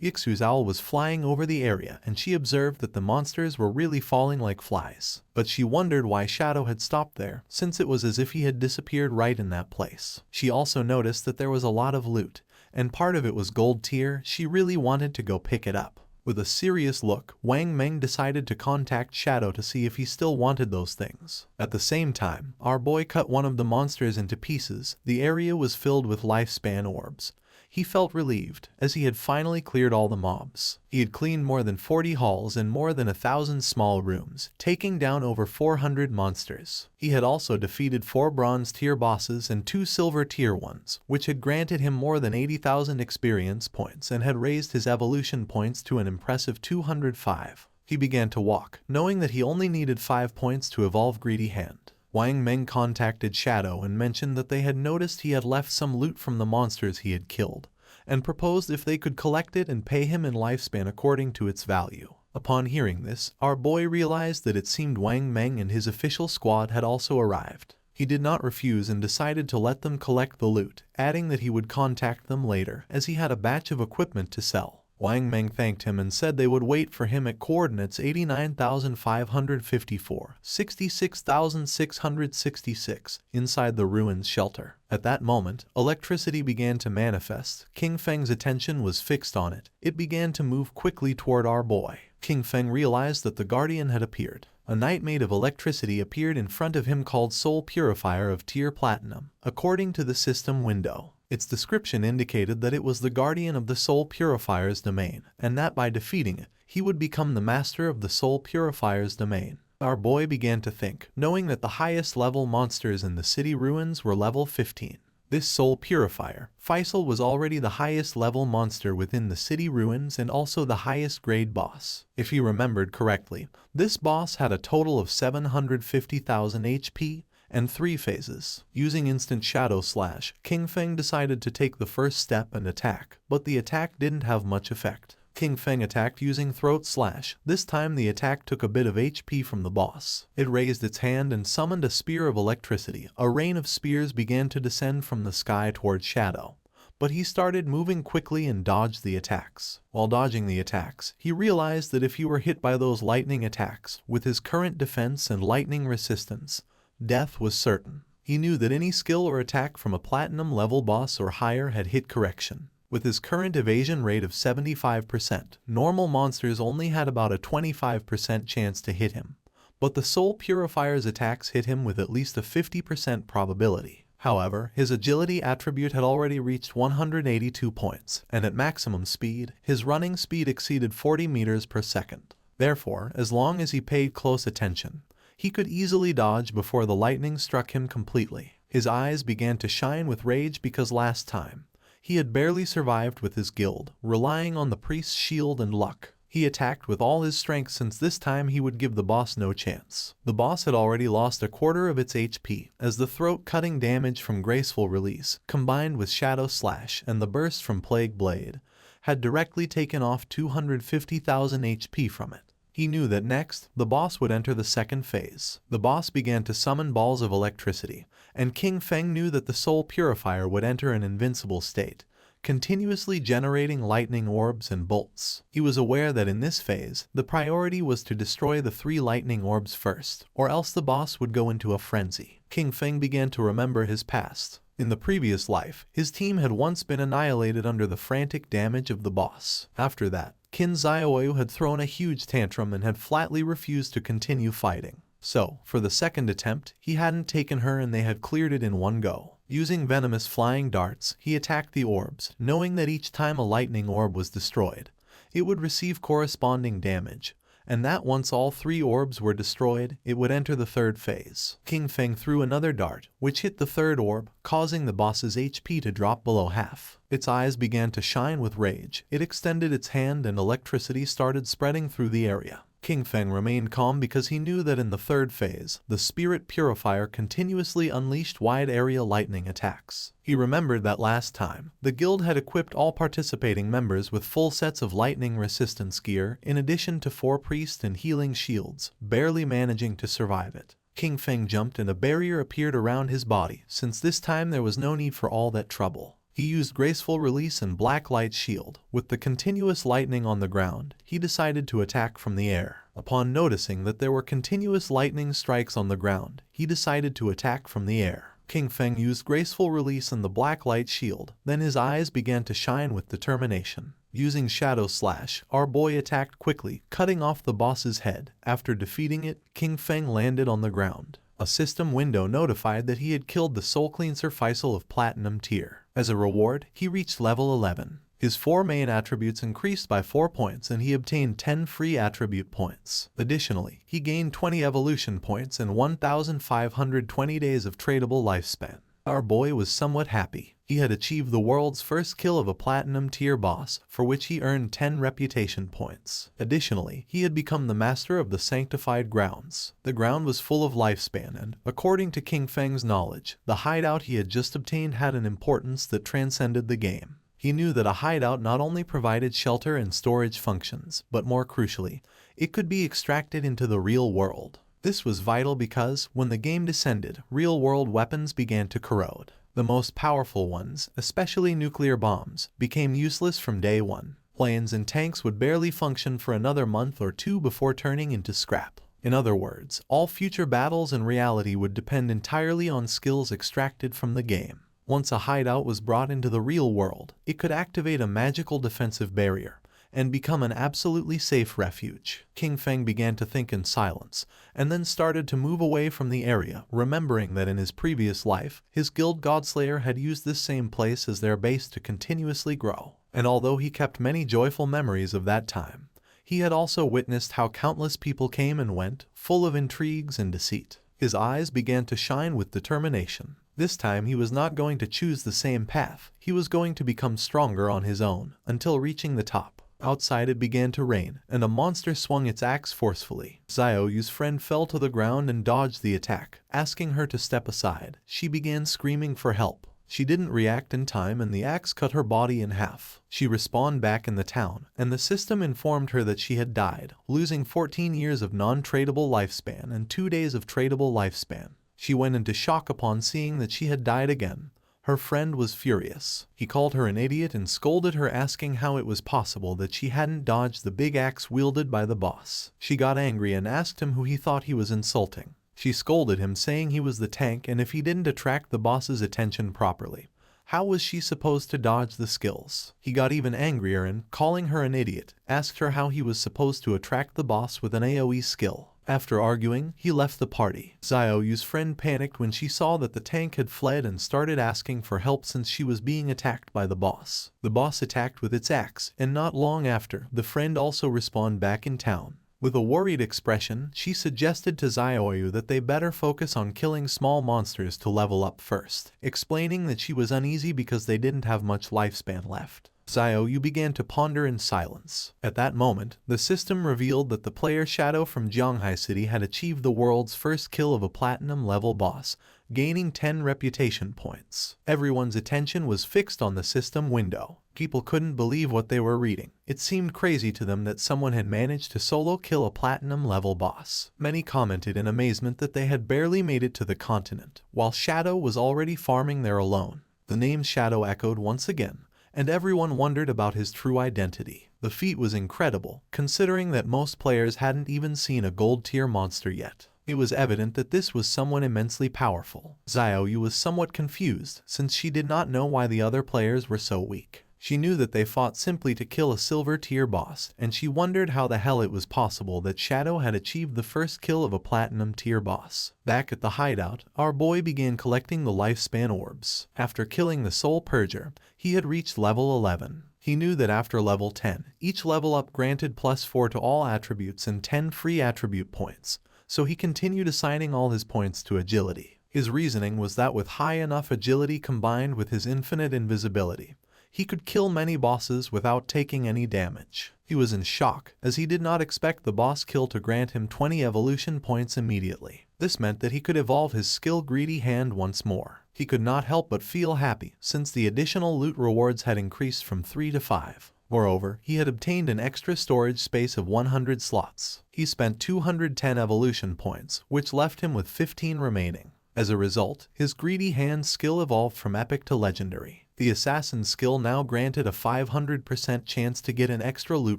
Yixu's owl was flying over the area and she observed that the monsters were really falling like flies. But she wondered why Shadow had stopped there, since it was as if he had disappeared right in that place. She also noticed that there was a lot of loot, and part of it was gold tier. She really wanted to go pick it up. With a serious look, Wang Meng decided to contact Shadow to see if he still wanted those things. At the same time, our boy cut one of the monsters into pieces. The area was filled with lifespan orbs. He felt relieved, as he had finally cleared all the mobs. He had cleaned more than 40 halls and more than 1,000 small rooms, taking down over 400 monsters. He had also defeated 4 bronze tier bosses and 2 silver tier ones, which had granted him more than 80,000 experience points and had raised his evolution points to an impressive 205. He began to walk, knowing that he only needed 5 points to evolve Greedy Hand. Wang Meng contacted Shadow and mentioned that they had noticed he had left some loot from the monsters he had killed, and proposed if they could collect it and pay him in lifespan according to its value. Upon hearing this, our boy realized that it seemed Wang Meng and his official squad had also arrived. He did not refuse and decided to let them collect the loot, adding that he would contact them later as he had a batch of equipment to sell. Wang Meng thanked him and said they would wait for him at coordinates 89,554, 66,666 inside the ruins shelter. At that moment, electricity began to manifest. King Feng's attention was fixed on it. It began to move quickly toward our boy. King Feng realized that the Guardian had appeared. A knight made of electricity appeared in front of him called Soul Purifier of Tier Platinum. According to the system window, its description indicated that it was the guardian of the Soul Purifier's domain, and that by defeating it, he would become the master of the Soul Purifier's domain. Our boy began to think, knowing that the highest level monsters in the city ruins were level 15. This Soul Purifier, Faisal, was already the highest level monster within the city ruins and also the highest grade boss. If he remembered correctly, this boss had a total of 750,000 HP, and 3 phases. Using instant shadow slash, King Feng decided to take the first step and attack, but the attack didn't have much effect. King Feng attacked using throat slash. This time the attack took a bit of HP from the boss. It raised its hand and summoned a spear of electricity. A rain of spears began to descend from the sky towards Shadow, but he started moving quickly and dodged the attacks. While dodging the attacks, he realized that if he were hit by those lightning attacks, with his current defense and lightning resistance, death was certain. He knew that any skill or attack from a platinum level boss or higher had hit correction. With his current evasion rate of 75%, normal monsters only had about a 25% chance to hit him, but the Soul Purifier's attacks hit him with at least a 50% probability. However, his agility attribute had already reached 182 points, and at maximum speed, his running speed exceeded 40 meters per second. Therefore, as long as he paid close attention, he could easily dodge before the lightning struck him completely. His eyes began to shine with rage because last time, he had barely survived with his guild, relying on the priest's shield and luck. He attacked with all his strength since this time he would give the boss no chance. The boss had already lost a quarter of its HP, as the throat-cutting damage from Graceful Release, combined with Shadow Slash and the burst from Plague Blade, had directly taken off 250,000 HP from it. He knew that next, the boss would enter the second phase. The boss began to summon balls of electricity, and King Feng knew that the Soul Purifier would enter an invincible state, continuously generating lightning orbs and bolts. He was aware that in this phase, the priority was to destroy the 3 lightning orbs first, or else the boss would go into a frenzy. King Feng began to remember his past. In the previous life, his team had once been annihilated under the frantic damage of the boss. After that, Qin Xiaoyu had thrown a huge tantrum and had flatly refused to continue fighting. So, for the second attempt, he hadn't taken her and they had cleared it in one go. Using venomous flying darts, he attacked the orbs, knowing that each time a lightning orb was destroyed, it would receive corresponding damage, and that once all 3 orbs were destroyed, it would enter the third phase. King Feng threw another dart, which hit the third orb, causing the boss's HP to drop below half. Its eyes began to shine with rage. It extended its hand and electricity started spreading through the area. King Feng remained calm because he knew that in the third phase, the Spirit Purifier continuously unleashed wide-area lightning attacks. He remembered that last time, the guild had equipped all participating members with full sets of lightning resistance gear in addition to 4 priest and healing shields, barely managing to survive it. King Feng jumped and a barrier appeared around his body, since this time there was no need for all that trouble. He used Graceful Release and Black Light Shield. With the continuous lightning on the ground, he decided to attack from the air. Upon noticing that there were continuous lightning strikes on the ground, he decided to attack from the air. King Feng used Graceful Release and the Black Light Shield, then his eyes began to shine with determination. Using Shadow Slash, our boy attacked quickly, cutting off the boss's head. After defeating it, King Feng landed on the ground. A system window notified that he had killed the Soul Cleanser Faisal of Platinum tier. As a reward, he reached level 11. His 4 main attributes increased by 4 points and he obtained 10 free attribute points. Additionally, he gained 20 evolution points and 1,520 days of tradable lifespan. Our boy was somewhat happy. He had achieved the world's first kill of a platinum tier boss, for which he earned 10 reputation points. Additionally, he had become the master of the sanctified grounds. The ground was full of lifespan and, according to King Feng's knowledge, the hideout he had just obtained had an importance that transcended the game. He knew that a hideout not only provided shelter and storage functions, but more crucially, it could be extracted into the real world. This was vital because, when the game descended, real-world weapons began to corrode. The most powerful ones, especially nuclear bombs, became useless from day one. Planes and tanks would barely function for another month or 2 before turning into scrap. In other words, all future battles in reality would depend entirely on skills extracted from the game. Once a hideout was brought into the real world, it could activate a magical defensive barrier and become an absolutely safe refuge. King Feng began to think in silence, and then started to move away from the area, remembering that in his previous life, his guild Godslayer had used this same place as their base to continuously grow. And although he kept many joyful memories of that time, he had also witnessed how countless people came and went, full of intrigues and deceit. His eyes began to shine with determination. This time he was not going to choose the same path. He was going to become stronger on his own, until reaching the top. Outside it began to rain, and a monster swung its axe forcefully. Xiaoyu's friend fell to the ground and dodged the attack. Asking her to step aside, she began screaming for help. She didn't react in time and the axe cut her body in half. She respawned back in the town, and the system informed her that she had died, losing 14 years of non-tradable lifespan and 2 days of tradable lifespan. She went into shock upon seeing that she had died again. Her friend was furious. He called her an idiot and scolded her, asking how it was possible that she hadn't dodged the big axe wielded by the boss. She got angry and asked him who he thought he was insulting. She scolded him, saying he was the tank and if he didn't attract the boss's attention properly, how was she supposed to dodge the skills? He got even angrier and, calling her an idiot, asked her how he was supposed to attract the boss with an AoE skill. After arguing, he left the party. Xiaoyu's friend panicked when she saw that the tank had fled and started asking for help since she was being attacked by the boss. The boss attacked with its axe, and not long after, the friend also respawned back in town. With a worried expression, she suggested to Xiaoyu that they better focus on killing small monsters to level up first, explaining that she was uneasy because they didn't have much lifespan left. Xiaoyu began to ponder in silence. At that moment, the system revealed that the player Shadow from Jianghai City had achieved the world's first kill of a platinum-level boss, gaining 10 reputation points. Everyone's attention was fixed on the system window. People couldn't believe what they were reading. It seemed crazy to them that someone had managed to solo kill a platinum-level boss. Many commented in amazement that they had barely made it to the continent, while Shadow was already farming there alone. The name Shadow echoed once again, and everyone wondered about his true identity. The feat was incredible, considering that most players hadn't even seen a gold-tier monster yet. It was evident that this was someone immensely powerful. Xiaoyu was somewhat confused, since she did not know why the other players were so weak. She knew that they fought simply to kill a silver-tier boss, and she wondered how the hell it was possible that Shadow had achieved the first kill of a platinum-tier boss. Back at the hideout, our boy began collecting the lifespan orbs. After killing the Soul Purger, he had reached level 11. He knew that after level 10, each level up granted +4 to all attributes and 10 free attribute points, so he continued assigning all his points to agility. His reasoning was that with high enough agility combined with his infinite invisibility, he could kill many bosses without taking any damage. He was in shock, as he did not expect the boss kill to grant him 20 evolution points immediately. This meant that he could evolve his skill Greedy Hand once more. He could not help but feel happy, since the additional loot rewards had increased from 3 to 5. Moreover, he had obtained an extra storage space of 100 slots. He spent 210 evolution points, which left him with 15 remaining. As a result, his Greedy Hand skill evolved from epic to legendary. The assassin skill now granted a 500% chance to get an extra loot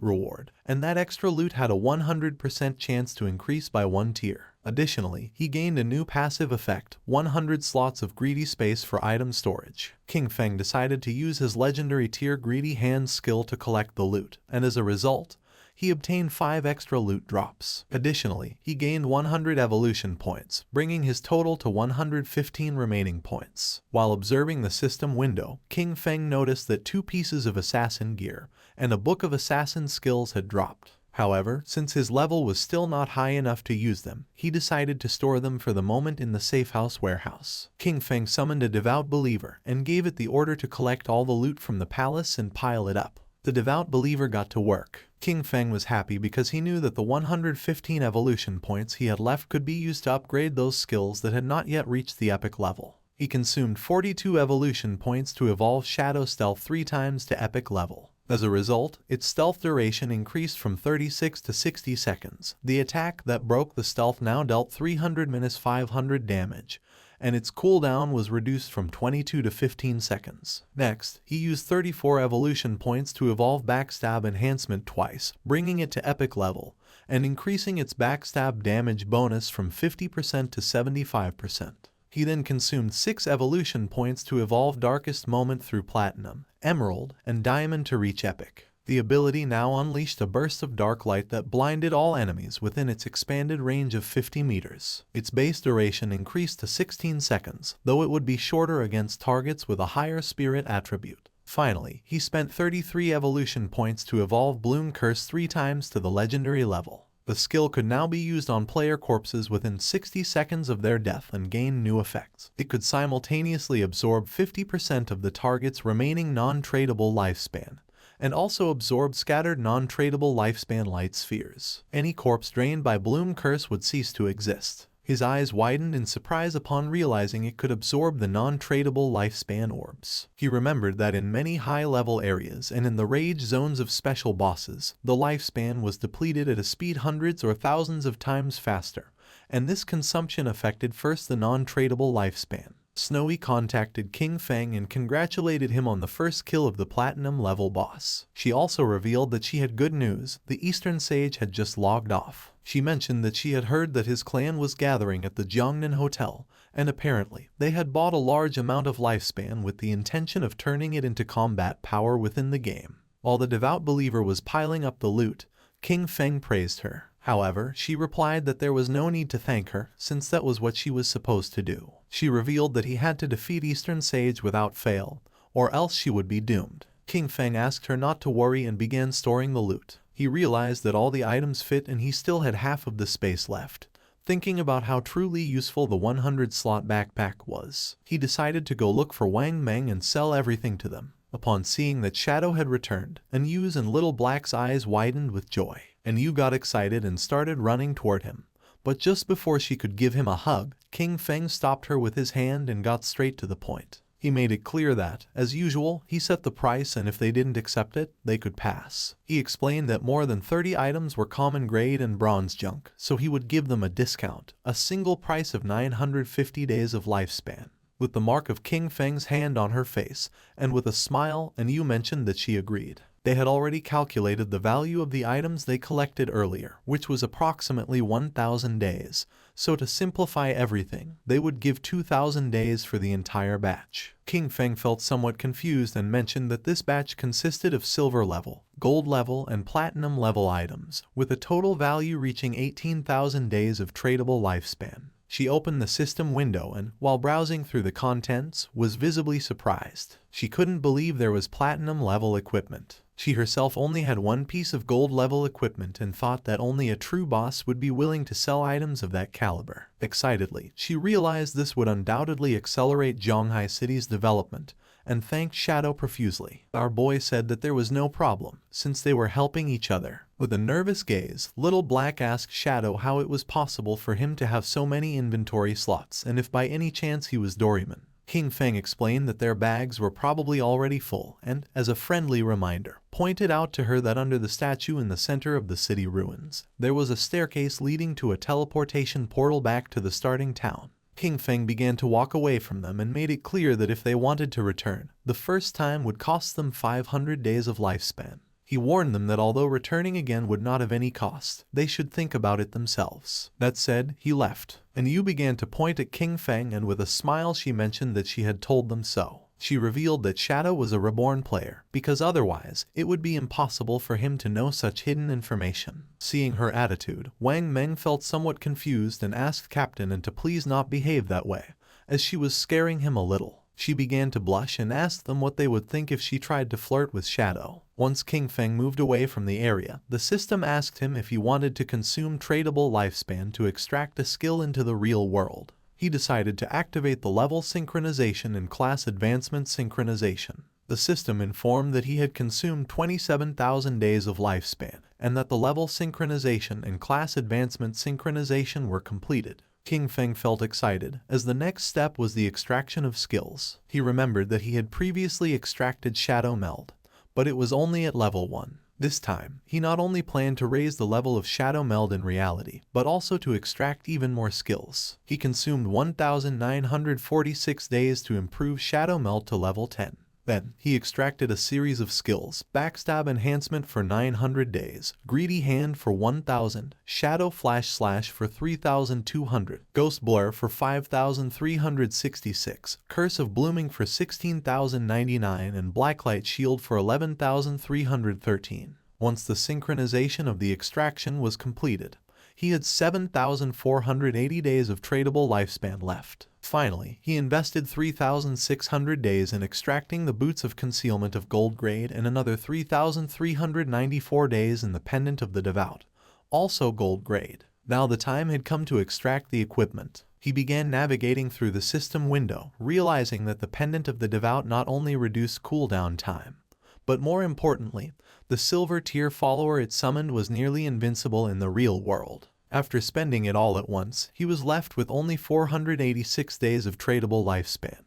reward, and that extra loot had a 100% chance to increase by 1 tier. Additionally, he gained a new passive effect, 100 slots of greedy space for item storage. King Feng decided to use his legendary tier Greedy Hand skill to collect the loot, and as a result, he obtained 5 extra loot drops. Additionally, he gained 100 evolution points, bringing his total to 115 remaining points. While observing the system window, King Feng noticed that 2 pieces of assassin gear and a book of assassin skills had dropped. However, since his level was still not high enough to use them, he decided to store them for the moment in the safehouse warehouse. King Feng summoned a devout believer and gave it the order to collect all the loot from the palace and pile it up. The devout believer got to work. King Feng was happy because he knew that the 115 evolution points he had left could be used to upgrade those skills that had not yet reached the epic level. He consumed 42 evolution points to evolve Shadow Stealth 3 times to epic level. As a result, its stealth duration increased from 36 to 60 seconds. The attack that broke the stealth now dealt 300-500 damage, and its cooldown was reduced from 22 to 15 seconds. Next, he used 34 evolution points to evolve Backstab Enhancement twice, bringing it to epic level, and increasing its backstab damage bonus from 50% to 75%. He then consumed 6 evolution points to evolve Darkest Moment through Platinum, Emerald, and Diamond to reach Epic. The ability now unleashed a burst of dark light that blinded all enemies within its expanded range of 50 meters. Its base duration increased to 16 seconds, though it would be shorter against targets with a higher spirit attribute. Finally, he spent 33 evolution points to evolve Bloom Curse 3 times to the legendary level. The skill could now be used on player corpses within 60 seconds of their death and gain new effects. It could simultaneously absorb 50% of the target's remaining non-tradable lifespan, and also absorb scattered non-tradable lifespan light spheres. Any corpse drained by Bloom Curse would cease to exist. His eyes widened in surprise upon realizing it could absorb the non-tradable lifespan orbs. He remembered that in many high-level areas and in the rage zones of special bosses, the lifespan was depleted at a speed hundreds or thousands of times faster, and this consumption affected first the non-tradable lifespan. Snowy contacted King Feng and congratulated him on the first kill of the platinum level boss. She also revealed that she had good news. The Eastern Sage had just logged off. She mentioned that she had heard that his clan was gathering at the Jiangnan Hotel, and apparently they had bought a large amount of lifespan with the intention of turning it into combat power within the game. While the devout believer was piling up the loot, King Feng praised her. However, she replied that there was no need to thank her, since that was what she was supposed to do. She revealed that he had to defeat Eastern Sage without fail, or else she would be doomed. King Feng asked her not to worry and began storing the loot. He realized that all the items fit and he still had half of the space left. Thinking about how truly useful the 100-slot backpack was, he decided to go look for Wang Meng and sell everything to them. Upon seeing that Shadow had returned, Anyu's and Little Black's eyes widened with joy. Anyu got excited and started running toward him. But just before she could give him a hug, King Feng stopped her with his hand and got straight to the point. He made it clear that, as usual, he set the price and if they didn't accept it, they could pass. He explained that more than 30 items were common grade and bronze junk, so he would give them a discount, a single price of 950 days of lifespan. With the mark of King Feng's hand on her face, and with a smile, Anyu mentioned that she agreed. They had already calculated the value of the items they collected earlier, which was approximately 1,000 days. So to simplify everything, they would give 2,000 days for the entire batch. King Feng felt somewhat confused and mentioned that this batch consisted of silver level, gold level, and platinum level items, with a total value reaching 18,000 days of tradable lifespan. She opened the system window and, while browsing through the contents, was visibly surprised. She couldn't believe there was platinum level equipment. She herself only had one piece of gold level equipment and thought that only a true boss would be willing to sell items of that caliber. Excitedly, she realized this would undoubtedly accelerate Zhonghai City's development, and thanked Shadow profusely. Our boy said that there was no problem, since they were helping each other. With a nervous gaze, Little Black asked Shadow how it was possible for him to have so many inventory slots and if by any chance he was Doryman. King Feng explained that their bags were probably already full and, as a friendly reminder, pointed out to her that under the statue in the center of the city ruins, there was a staircase leading to a teleportation portal back to the starting town. King Feng began to walk away from them and made it clear that if they wanted to return, the first time would cost them 500 days of lifespan. He warned them that although returning again would not have any cost, they should think about it themselves. That said, he left, and Yu began to point at King Feng and with a smile she mentioned that she had told them so. She revealed that Shadow was a reborn player, because otherwise, it would be impossible for him to know such hidden information. Seeing her attitude, Wang Meng felt somewhat confused and asked Captain to please not behave that way, as she was scaring him a little. She began to blush and asked them what they would think if she tried to flirt with Shadow. Once King Feng moved away from the area, the system asked him if he wanted to consume tradable lifespan to extract a skill into the real world. He decided to activate the level synchronization and class advancement synchronization. The system informed that he had consumed 27,000 days of lifespan, and that the level synchronization and class advancement synchronization were completed. King Feng felt excited, as the next step was the extraction of skills. He remembered that he had previously extracted Shadow Meld, but it was only at level 1. This time, he not only planned to raise the level of Shadow Meld in reality, but also to extract even more skills. He consumed 1,946 days to improve Shadow Meld to level 10. Then, he extracted a series of skills: Backstab Enhancement for 900 days, Greedy Hand for 1000, Shadow Flash Slash for 3200, Ghost Blur for 5366, Curse of Blooming for 16,099, and Blacklight Shield for 11,313. Once the synchronization of the extraction was completed, he had 7,480 days of tradable lifespan left. Finally, he invested 3,600 days in extracting the Boots of Concealment of gold grade and another 3,394 days in the Pendant of the Devout, also gold grade. Now the time had come to extract the equipment. He began navigating through the system window, realizing that the Pendant of the Devout not only reduced cooldown time, but more importantly, the silver tier follower it summoned was nearly invincible in the real world. After spending it all at once, he was left with only 486 days of tradable lifespan.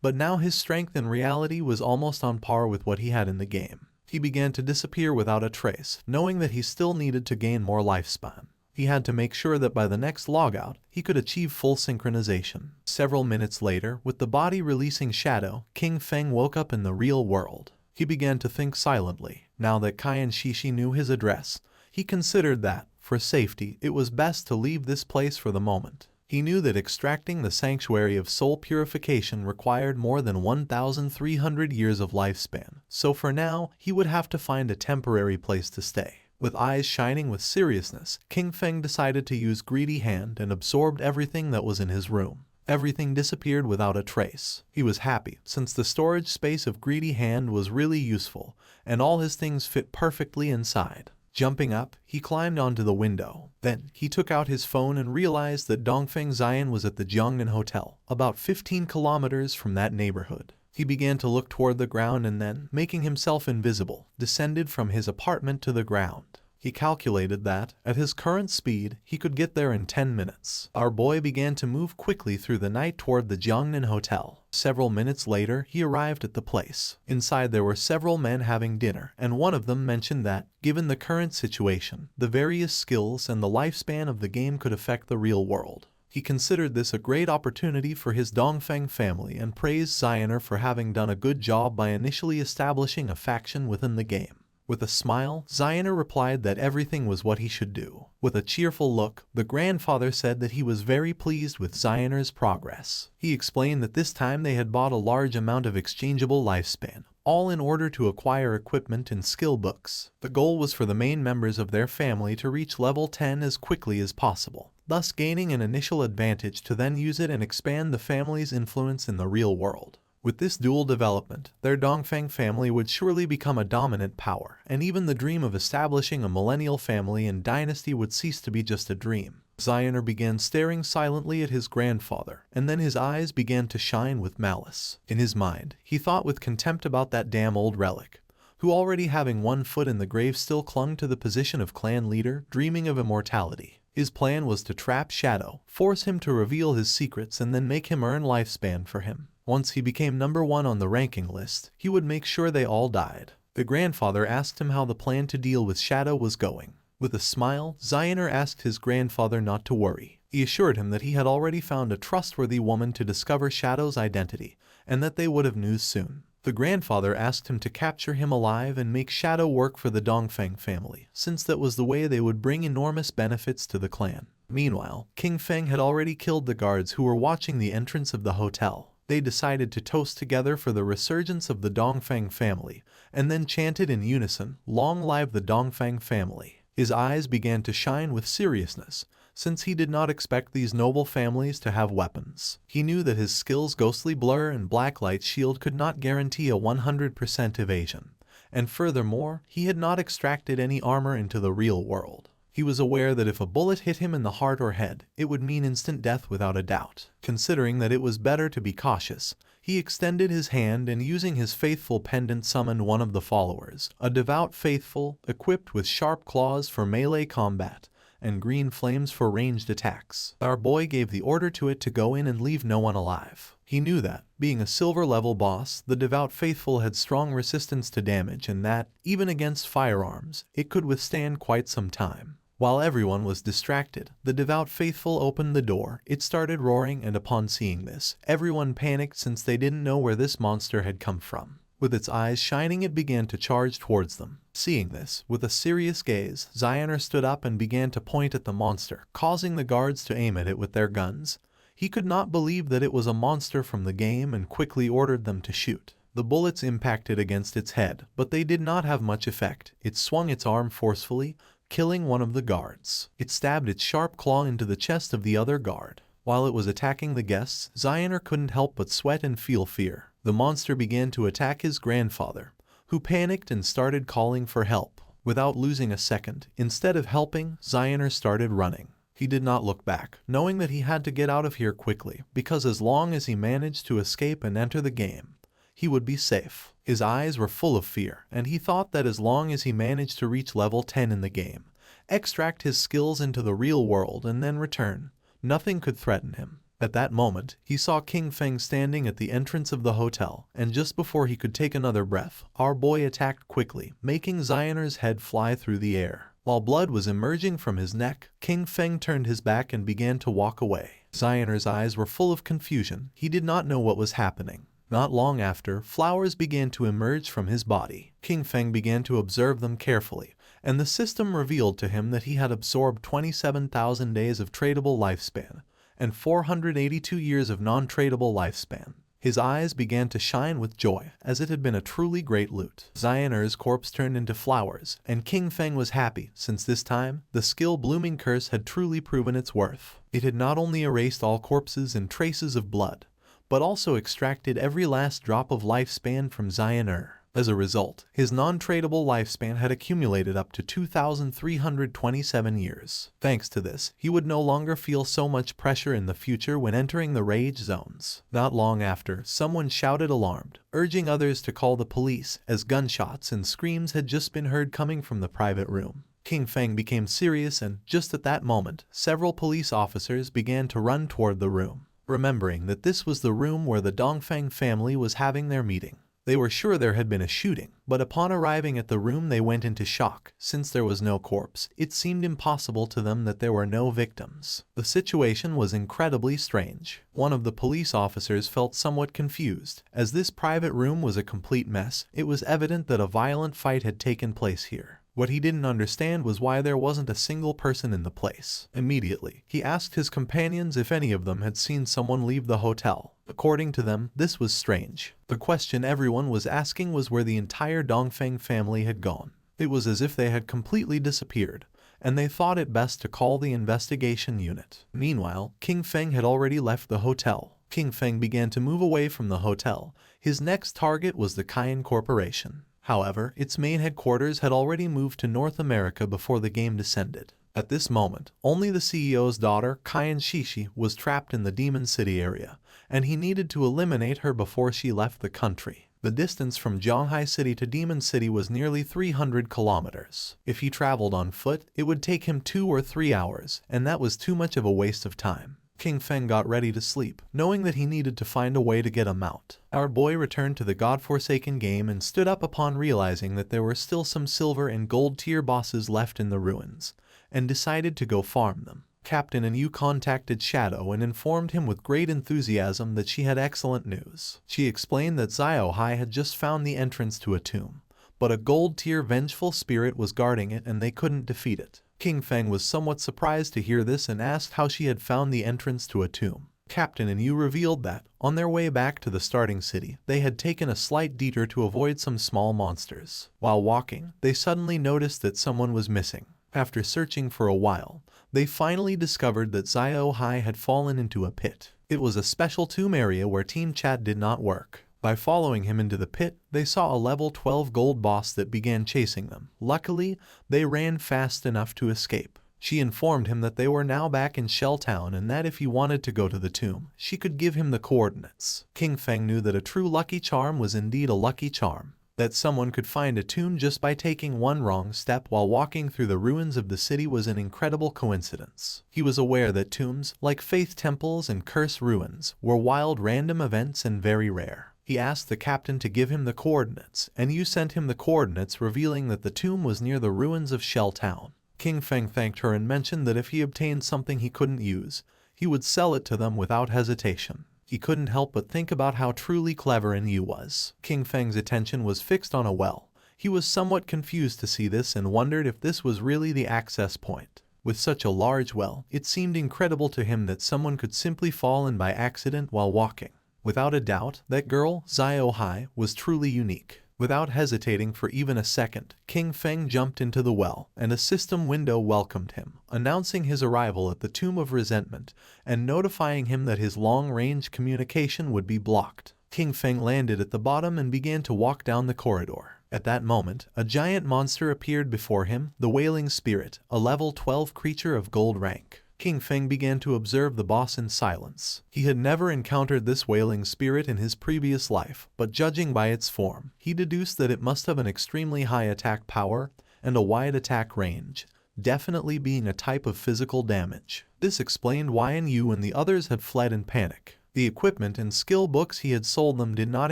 But now his strength in reality was almost on par with what he had in the game. He began to disappear without a trace, knowing that he still needed to gain more lifespan. He had to make sure that by the next logout, he could achieve full synchronization. Several minutes later, with the body releasing Shadow, King Feng woke up in the real world. He began to think silently. Now that Kai and Shishi knew his address, he considered that, for safety, it was best to leave this place for the moment. He knew that extracting the Sanctuary of Soul Purification required more than 1,300 years of lifespan, so for now, he would have to find a temporary place to stay. With eyes shining with seriousness, King Feng decided to use Greedy Hand and absorbed everything that was in his room. Everything disappeared without a trace. He was happy, since the storage space of Greedy Hand was really useful, and all his things fit perfectly inside. Jumping up, he climbed onto the window. Then, he took out his phone and realized that Dongfeng Zion was at the Jiangnan Hotel, about 15 kilometers from that neighborhood. He began to look toward the ground and then, making himself invisible, descended from his apartment to the ground. He calculated that, at his current speed, he could get there in 10 minutes. Our boy began to move quickly through the night toward the Jiangnan Hotel. Several minutes later, he arrived at the place. Inside there were several men having dinner, and one of them mentioned that, given the current situation, the various skills and the lifespan of the game could affect the real world. He considered this a great opportunity for his Dongfeng family and praised Zioner for having done a good job by initially establishing a faction within the game. With a smile, Zioner replied that everything was what he should do. With a cheerful look, the grandfather said that he was very pleased with Zioner's progress. He explained that this time they had bought a large amount of exchangeable lifespan, all in order to acquire equipment and skill books. The goal was for the main members of their family to reach level 10 as quickly as possible, thus gaining an initial advantage to then use it and expand the family's influence in the real world. With this dual development, their Dongfeng family would surely become a dominant power, and even the dream of establishing a millennial family and dynasty would cease to be just a dream. Zioner began staring silently at his grandfather, and then his eyes began to shine with malice. In his mind, he thought with contempt about that damn old relic, who already having one foot in the grave still clung to the position of clan leader, dreaming of immortality. His plan was to trap Shadow, force him to reveal his secrets and then make him earn lifespan for him. Once he became number 1 on the ranking list, he would make sure they all died. The grandfather asked him how the plan to deal with Shadow was going. With a smile, Zioner asked his grandfather not to worry. He assured him that he had already found a trustworthy woman to discover Shadow's identity, and that they would have news soon. The grandfather asked him to capture him alive and make Shadow work for the Dongfeng family, since that was the way they would bring enormous benefits to the clan. Meanwhile, King Feng had already killed the guards who were watching the entrance of the hotel. They decided to toast together for the resurgence of the Dongfeng family, and then chanted in unison, "Long live the Dongfeng family." His eyes began to shine with seriousness, since he did not expect these noble families to have weapons. He knew that his skills Ghostly Blur and Blacklight Shield could not guarantee a 100% evasion, and furthermore, he had not extracted any armor into the real world. He was aware that if a bullet hit him in the heart or head, it would mean instant death without a doubt. Considering that it was better to be cautious, he extended his hand and using his faithful pendant summoned one of the followers, a devout faithful, equipped with sharp claws for melee combat, and green flames for ranged attacks. Our boy gave the order to it to go in and leave no one alive. He knew that, being a silver level boss, the devout faithful had strong resistance to damage and that, even against firearms, it could withstand quite some time. While everyone was distracted, the devout faithful opened the door, it started roaring, and upon seeing this, everyone panicked since they didn't know where this monster had come from. With its eyes shining, it began to charge towards them. Seeing this, with a serious gaze, Zioner stood up and began to point at the monster, causing the guards to aim at it with their guns. He could not believe that it was a monster from the game and quickly ordered them to shoot. The bullets impacted against its head, but they did not have much effect. It swung its arm forcefully, killing one of the guards. It stabbed its sharp claw into the chest of the other guard. While it was attacking the guests, Zioner couldn't help but sweat and feel fear. The monster began to attack his grandfather, who panicked and started calling for help. Without losing a second, instead of helping, Zioner started running. He did not look back, knowing that he had to get out of here quickly, because as long as he managed to escape and enter the game, he would be safe. His eyes were full of fear, and he thought that as long as he managed to reach level 10 in the game, extract his skills into the real world and then return, nothing could threaten him. At that moment, he saw King Feng standing at the entrance of the hotel, and just before he could take another breath, our boy attacked quickly, making Zioner's head fly through the air. While blood was emerging from his neck, King Feng turned his back and began to walk away. Zioner's eyes were full of confusion. He did not know what was happening. Not long after, flowers began to emerge from his body. King Feng began to observe them carefully, and the system revealed to him that he had absorbed 27,000 days of tradable lifespan, and 482 years of non-tradable lifespan. His eyes began to shine with joy, as it had been a truly great loot. Zioner's corpse turned into flowers, and King Feng was happy, since this time, the skill Blooming Curse had truly proven its worth. It had not only erased all corpses and traces of blood, but also extracted every last drop of lifespan from Zioner. As a result, his non-tradable lifespan had accumulated up to 2,327 years. Thanks to this, he would no longer feel so much pressure in the future when entering the rage zones. Not long after, someone shouted alarmed, urging others to call the police, as gunshots and screams had just been heard coming from the private room. King Feng became serious, and just at that moment, several police officers began to run toward the room, remembering that this was the room where the Dongfeng family was having their meeting. They were sure there had been a shooting, but upon arriving at the room they went into shock. Since there was no corpse, it seemed impossible to them that there were no victims. The situation was incredibly strange. One of the police officers felt somewhat confused. As this private room was a complete mess, it was evident that a violent fight had taken place here. What he didn't understand was why there wasn't a single person in the place. Immediately, he asked his companions if any of them had seen someone leave the hotel. According to them, this was strange. The question everyone was asking was where the entire Dongfeng family had gone. It was as if they had completely disappeared, and they thought it best to call the investigation unit. Meanwhile, King Feng had already left the hotel. King Feng began to move away from the hotel. His next target was the Cayenne Corporation. However, its main headquarters had already moved to North America before the game descended. At this moment, only the CEO's daughter, Cayenne Shishi, was trapped in the Demon City area, and he needed to eliminate her before she left the country. The distance from Zhonghai City to Demon City was nearly 300 kilometers. If he traveled on foot, it would take him 2 or 3 hours, and that was too much of a waste of time. King Feng got ready to sleep, knowing that he needed to find a way to get a mount. Our boy returned to the godforsaken game and stood up upon realizing that there were still some silver and gold tier bosses left in the ruins, and decided to go farm them. Captain Anu contacted Shadow and informed him with great enthusiasm that she had excellent news. She explained that Xiao Hai had just found the entrance to a tomb, but a gold tier vengeful spirit was guarding it and they couldn't defeat it. King Feng was somewhat surprised to hear this and asked how she had found the entrance to a tomb. Captain Anu revealed that, on their way back to the starting city, they had taken a slight detour to avoid some small monsters. While walking, they suddenly noticed that someone was missing. After searching for a while, they finally discovered that Xiao Hai had fallen into a pit. It was a special tomb area where team chat did not work. By following him into the pit, they saw a level 12 gold boss that began chasing them. Luckily, they ran fast enough to escape. She informed him that they were now back in Shell Town and that if he wanted to go to the tomb, she could give him the coordinates. King Feng knew that a true lucky charm was indeed a lucky charm. That someone could find a tomb just by taking one wrong step while walking through the ruins of the city was an incredible coincidence. He was aware that tombs, like faith temples and curse ruins, were wild random events and very rare. He asked the captain to give him the coordinates, and you sent him the coordinates revealing that the tomb was near the ruins of Shell Town. King Feng thanked her and mentioned that if he obtained something he couldn't use, he would sell it to them without hesitation. He couldn't help but think about how truly clever Yu was. King Feng's attention was fixed on a well. He was somewhat confused to see this and wondered if this was really the access point. With such a large well, it seemed incredible to him that someone could simply fall in by accident while walking. Without a doubt, that girl, Xiao Hai, was truly unique. Without hesitating for even a second, King Feng jumped into the well, and a system window welcomed him, announcing his arrival at the Tomb of Resentment and notifying him that his long-range communication would be blocked. King Feng landed at the bottom and began to walk down the corridor. At that moment, a giant monster appeared before him, the Wailing Spirit, a level 12 creature of gold rank. King Feng began to observe the boss in silence. He had never encountered this wailing spirit in his previous life, but judging by its form, he deduced that it must have an extremely high attack power and a wide attack range, definitely being a type of physical damage. This explained why Yu and the others had fled in panic. The equipment and skill books he had sold them did not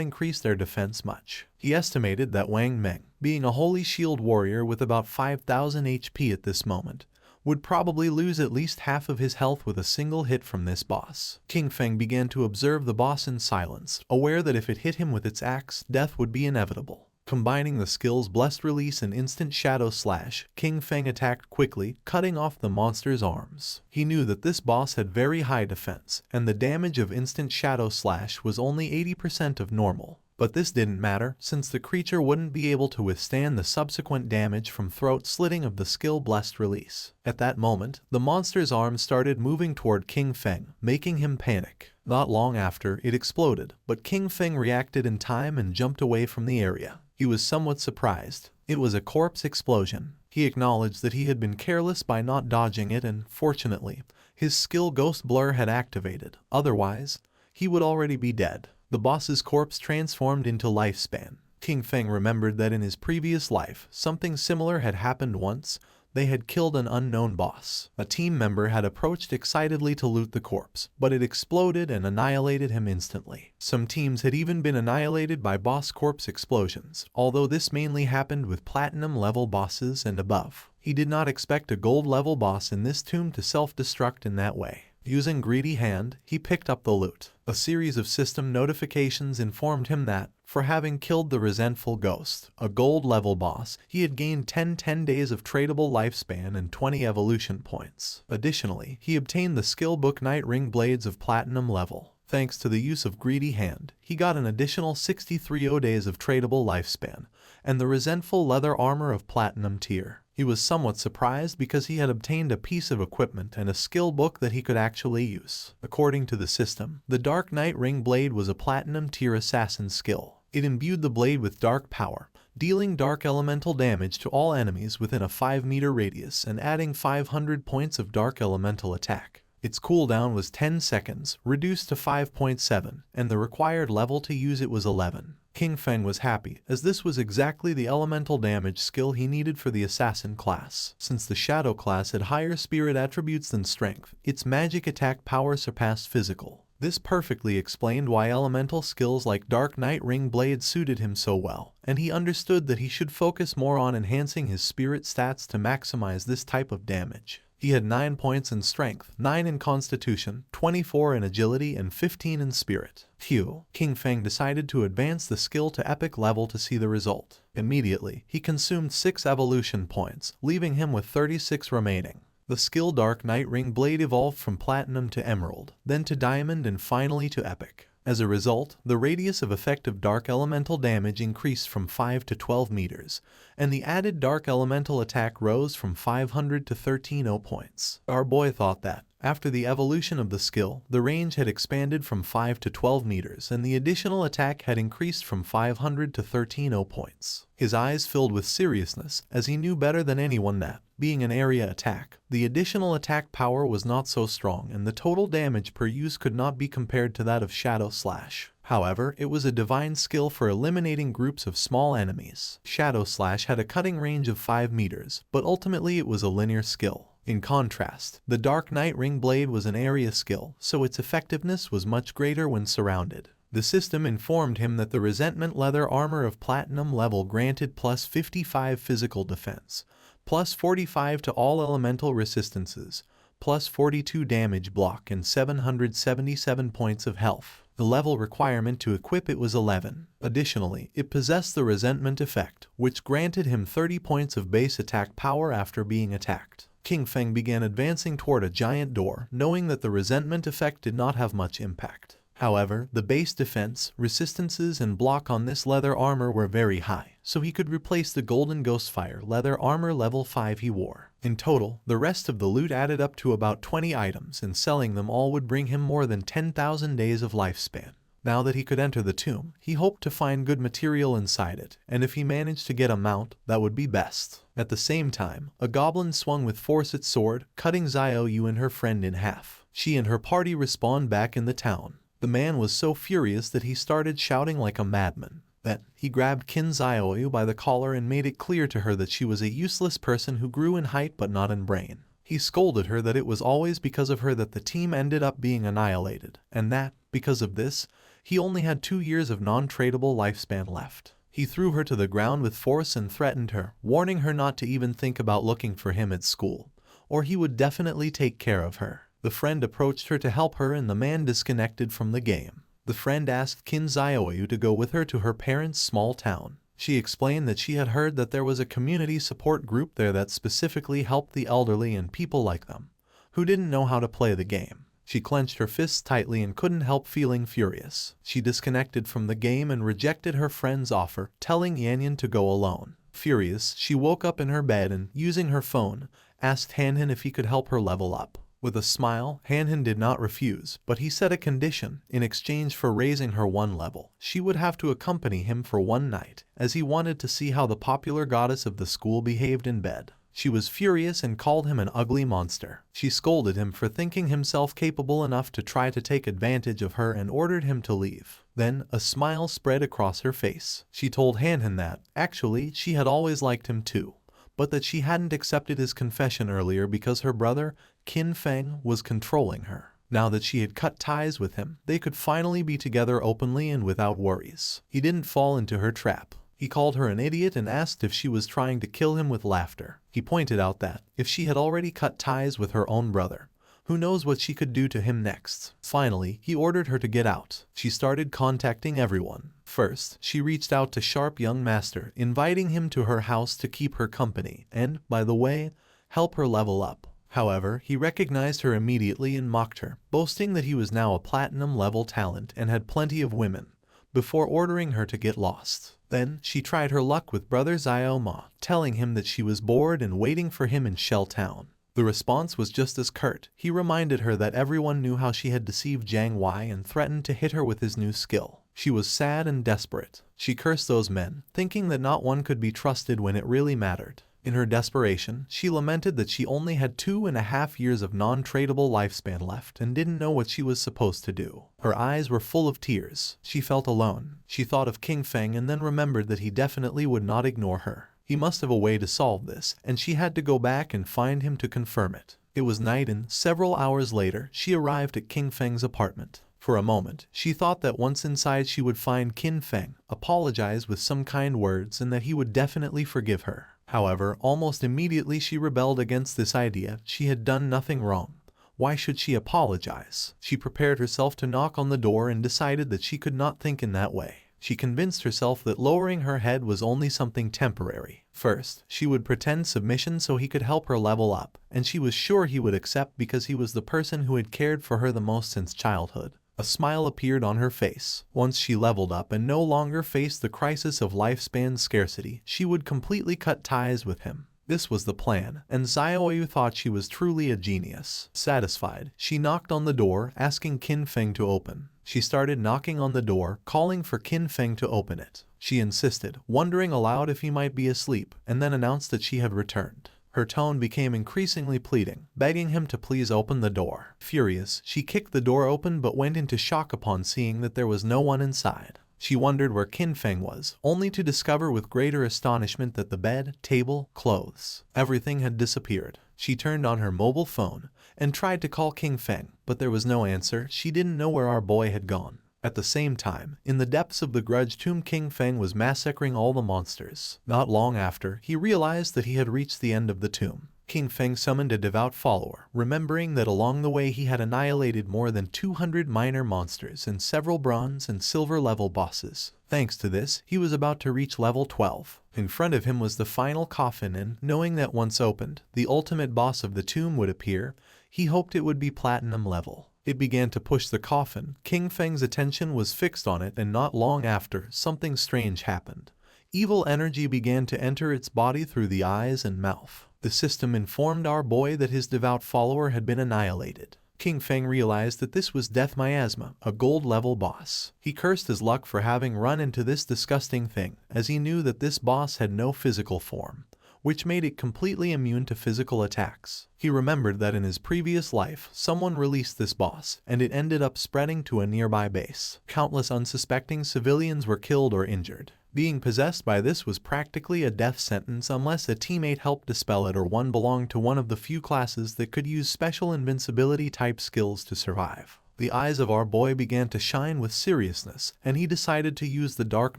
increase their defense much. He estimated that Wang Meng, being a holy shield warrior with about 5,000 HP at this moment, would probably lose at least half of his health with a single hit from this boss. King Feng began to observe the boss in silence, aware that if it hit him with its axe, death would be inevitable. Combining the skills Blessed Release and Instant Shadow Slash, King Feng attacked quickly, cutting off the monster's arms. He knew that this boss had very high defense, and the damage of Instant Shadow Slash was only 80% of normal. But this didn't matter, since the creature wouldn't be able to withstand the subsequent damage from throat slitting of the skill-blessed release. At that moment, the monster's arm started moving toward King Feng, making him panic. Not long after, it exploded, but King Feng reacted in time and jumped away from the area. He was somewhat surprised. It was a corpse explosion. He acknowledged that he had been careless by not dodging it and, fortunately, his skill Ghost Blur had activated. Otherwise, he would already be dead. The boss's corpse transformed into lifespan. King Feng remembered that in his previous life, something similar had happened once. They had killed an unknown boss. A team member had approached excitedly to loot the corpse, but it exploded and annihilated him instantly. Some teams had even been annihilated by boss corpse explosions, although this mainly happened with platinum-level bosses and above. He did not expect a gold-level boss in this tomb to self-destruct in that way. Using Greedy Hand, he picked up the loot. A series of system notifications informed him that, for having killed the resentful ghost, a gold-level boss, he had gained 10 days of tradable lifespan and 20 evolution points. Additionally, he obtained the skill book Night Ring Blades of platinum level. Thanks to the use of Greedy Hand, he got an additional 63 days of tradable lifespan, and the resentful leather armor of platinum tier. He was somewhat surprised because he had obtained a piece of equipment and a skill book that he could actually use. According to the system, the Dark Night Ring Blade was a platinum tier assassin skill. It imbued the blade with dark power, dealing dark elemental damage to all enemies within a 5-meter radius and adding 500 points of dark elemental attack. Its cooldown was 10 seconds, reduced to 5.7, and the required level to use it was 11. King Feng was happy, as this was exactly the elemental damage skill he needed for the assassin class. Since the shadow class had higher spirit attributes than strength, its magic attack power surpassed physical. This perfectly explained why elemental skills like Dark Night Ring Blade suited him so well, and he understood that he should focus more on enhancing his spirit stats to maximize this type of damage. He had 9 points in strength, 9 in constitution, 24 in agility, and 15 in spirit. Phew! King Feng decided to advance the skill to epic level to see the result. Immediately, he consumed 6 evolution points, leaving him with 36 remaining. The skill Dark Night Ring Blade evolved from Platinum to Emerald, then to Diamond, and finally to Epic. As a result, the radius of effective dark elemental damage increased from 5 to 12 meters, and the added dark elemental attack rose from 500 to 1300 points. Our boy thought that, after the evolution of the skill, the range had expanded from 5 to 12 meters and the additional attack had increased from 500 to 1300 points. His eyes filled with seriousness, as he knew better than anyone that, being an area attack, the additional attack power was not so strong and the total damage per use could not be compared to that of Shadow Slash. However, it was a divine skill for eliminating groups of small enemies. Shadow Slash had a cutting range of 5 meters, but ultimately it was a linear skill. In contrast, the Dark Night Ring Blade was an area skill, so its effectiveness was much greater when surrounded. The system informed him that the Resentment Leather Armor of Platinum level granted plus 55 physical defense, plus 45 to all elemental resistances, plus 42 damage block and 777 points of health. The level requirement to equip it was 11. Additionally, it possessed the Resentment effect, which granted him 30 points of base attack power after being attacked. King Feng began advancing toward a giant door, knowing that the Resentment effect did not have much impact. However, the base defense, resistances, and block on this leather armor were very high, so he could replace the Golden Ghostfire leather armor level 5 he wore. In total, the rest of the loot added up to about 20 items, and selling them all would bring him more than 10,000 days of lifespan. Now that he could enter the tomb, he hoped to find good material inside it, and if he managed to get a mount, that would be best. At the same time, a goblin swung with force its sword, cutting Xiaoyu and her friend in half. She and her party respawned back in the town. The man was so furious that he started shouting like a madman. Then, he grabbed Qin Xiaoyu by the collar and made it clear to her that she was a useless person who grew in height but not in brain. He scolded her that it was always because of her that the team ended up being annihilated, and that, because of this, he only had 2 years of non-tradable lifespan left. He threw her to the ground with force and threatened her, warning her not to even think about looking for him at school, or he would definitely take care of her. The friend approached her to help her and the man disconnected from the game. The friend asked Qin Xiaoyu to go with her to her parents' small town. She explained that she had heard that there was a community support group there that specifically helped the elderly and people like them, who didn't know how to play the game. She clenched her fists tightly and couldn't help feeling furious. She disconnected from the game and rejected her friend's offer, telling Yanyan to go alone. Furious, she woke up in her bed and, using her phone, asked Hanhan if he could help her level up. With a smile, Hanhan did not refuse, but he set a condition. In exchange for raising her one level, she would have to accompany him for one night, as he wanted to see how the popular goddess of the school behaved in bed. She was furious and called him an ugly monster. She scolded him for thinking himself capable enough to try to take advantage of her and ordered him to leave. Then, a smile spread across her face. She told Hanhan that, actually, she had always liked him too, but that she hadn't accepted his confession earlier because her brother, Qin Feng, was controlling her. Now that she had cut ties with him, they could finally be together openly and without worries. He didn't fall into her trap. He called her an idiot and asked if she was trying to kill him with laughter. He pointed out that, if she had already cut ties with her own brother, who knows what she could do to him next. Finally, he ordered her to get out. She started contacting everyone. First, she reached out to Sharp Young Master, inviting him to her house to keep her company and, by the way, help her level up. However, he recognized her immediately and mocked her, boasting that he was now a platinum-level talent and had plenty of women, before ordering her to get lost. Then, she tried her luck with brother Xiaoma, telling him that she was bored and waiting for him in Shell Town. The response was just as curt. He reminded her that everyone knew how she had deceived Jiang Wei and threatened to hit her with his new skill. She was sad and desperate. She cursed those men, thinking that not one could be trusted when it really mattered. In her desperation, she lamented that she only had 2.5 years of non-tradable lifespan left and didn't know what she was supposed to do. Her eyes were full of tears. She felt alone. She thought of King Feng and then remembered that he definitely would not ignore her. He must have a way to solve this, and she had to go back and find him to confirm it. It was night and, several hours later, she arrived at King Feng's apartment. For a moment, she thought that once inside she would find Qin Feng, apologize with some kind words, and that he would definitely forgive her. However, almost immediately she rebelled against this idea. She had done nothing wrong. Why should she apologize? She prepared herself to knock on the door and decided that she could not think in that way. She convinced herself that lowering her head was only something temporary. First, she would pretend submission so he could help her level up, and she was sure he would accept because he was the person who had cared for her the most since childhood. A smile appeared on her face. Once she leveled up and no longer faced the crisis of lifespan scarcity, she would completely cut ties with him. This was the plan, and Xiaoyu thought she was truly a genius. Satisfied, she knocked on the door, asking Qin Feng to open. She started knocking on the door, calling for Qin Feng to open it. She insisted, wondering aloud if he might be asleep, and then announced that she had returned. Her tone became increasingly pleading, begging him to please open the door. Furious, she kicked the door open but went into shock upon seeing that there was no one inside. She wondered where Qin Feng was, only to discover with greater astonishment that the bed, table, clothes, everything had disappeared. She turned on her mobile phone and tried to call King Feng, but there was no answer. She didn't know where our boy had gone. At the same time, in the depths of the grudge tomb, King Feng was massacring all the monsters. Not long after, he realized that he had reached the end of the tomb. King Feng summoned a devout follower, remembering that along the way he had annihilated more than 200 minor monsters and several bronze and silver level bosses. Thanks to this, he was about to reach level 12. In front of him was the final coffin and, knowing that once opened, the ultimate boss of the tomb would appear, he hoped it would be platinum level. It began to push the coffin. King Feng's attention was fixed on it, and not long after, something strange happened. Evil energy began to enter its body through the eyes and mouth. The system informed our boy that his devout follower had been annihilated. King Feng realized that this was Death Miasma, a gold-level boss. He cursed his luck for having run into this disgusting thing, as he knew that this boss had no physical form, which made it completely immune to physical attacks. He remembered that in his previous life, someone released this boss, and it ended up spreading to a nearby base. Countless unsuspecting civilians were killed or injured. Being possessed by this was practically a death sentence unless a teammate helped dispel it or one belonged to one of the few classes that could use special invincibility type skills to survive. The eyes of our boy began to shine with seriousness, and he decided to use the Dark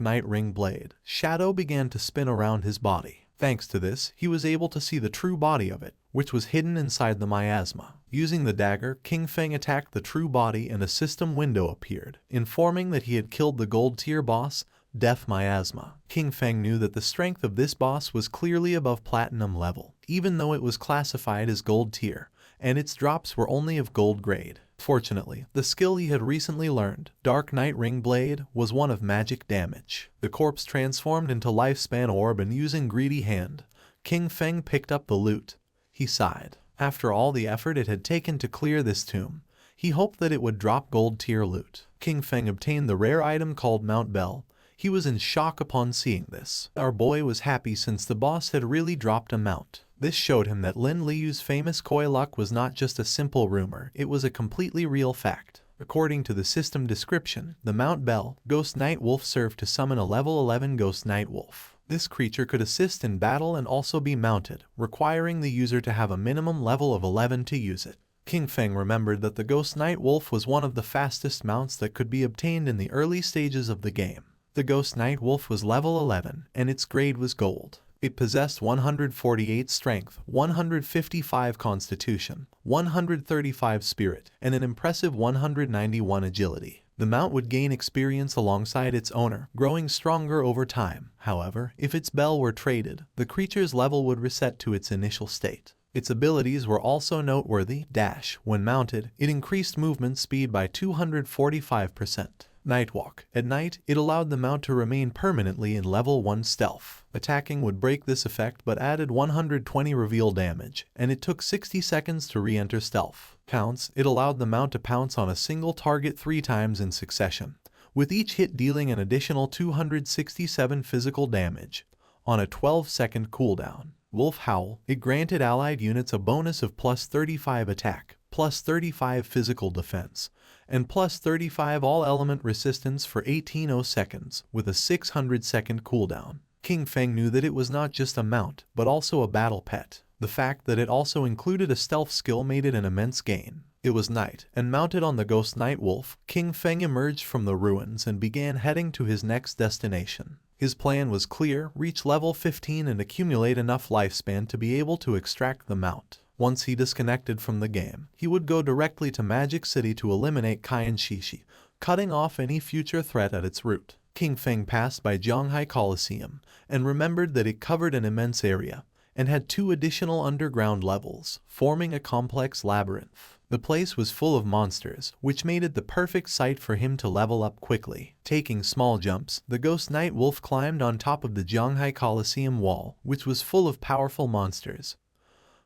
Knight Ring blade. Shadow began to spin around his body. Thanks to this, he was able to see the true body of it, which was hidden inside the miasma. Using the dagger, King Feng attacked the true body and a system window appeared, informing that he had killed the gold tier boss, Death Miasma. King Feng knew that the strength of this boss was clearly above platinum level, even though it was classified as gold tier, and its drops were only of gold grade. Fortunately, the skill he had recently learned, Dark Night Ring Blade, was one of magic damage. The corpse transformed into Lifespan Orb, and using greedy hand, King Feng picked up the loot. He sighed. After all the effort it had taken to clear this tomb, he hoped that it would drop gold tier loot. King Feng obtained the rare item called Mount Bell. He was in shock upon seeing this. Our boy was happy since the boss had really dropped a mount. This showed him that Lin Liu's famous Koi luck was not just a simple rumor, it was a completely real fact. According to the system description, the Mount Bell, Ghost Night Wolf, served to summon a level 11 Ghost Night Wolf. This creature could assist in battle and also be mounted, requiring the user to have a minimum level of 11 to use it. King Feng remembered that the Ghost Night Wolf was one of the fastest mounts that could be obtained in the early stages of the game. The Ghost Night Wolf was level 11, and its grade was gold. It possessed 148 strength, 155 constitution, 135 spirit, and an impressive 191 agility. The mount would gain experience alongside its owner, growing stronger over time. However, if its bell were traded, the creature's level would reset to its initial state. Its abilities were also noteworthy. Dash. When mounted, it increased movement speed by 245%. Nightwalk. At night, it allowed the mount to remain permanently in level 1 stealth. Attacking would break this effect but added 120 reveal damage, and it took 60 seconds to re-enter stealth. Pounce. It allowed the mount to pounce on a single target 3 times in succession, with each hit dealing an additional 267 physical damage, on a 12-second cooldown. Wolf Howl. It granted allied units a bonus of plus 35 attack, plus 35 physical defense, and plus 35 all-element resistance for 18 seconds, with a 600-second cooldown. King Feng knew that it was not just a mount, but also a battle pet. The fact that it also included a stealth skill made it an immense gain. It was night, and mounted on the Ghost Night Wolf, King Feng emerged from the ruins and began heading to his next destination. His plan was clear: reach level 15 and accumulate enough lifespan to be able to extract the mount. Once he disconnected from the game, he would go directly to Magic City to eliminate Kaiyan Shishi, cutting off any future threat at its root. King Feng passed by Zhanghai Coliseum and remembered that it covered an immense area and had 2 additional underground levels, forming a complex labyrinth. The place was full of monsters, which made it the perfect site for him to level up quickly. Taking small jumps, the Ghost Night Wolf climbed on top of the Zhanghai Coliseum wall, which was full of powerful monsters,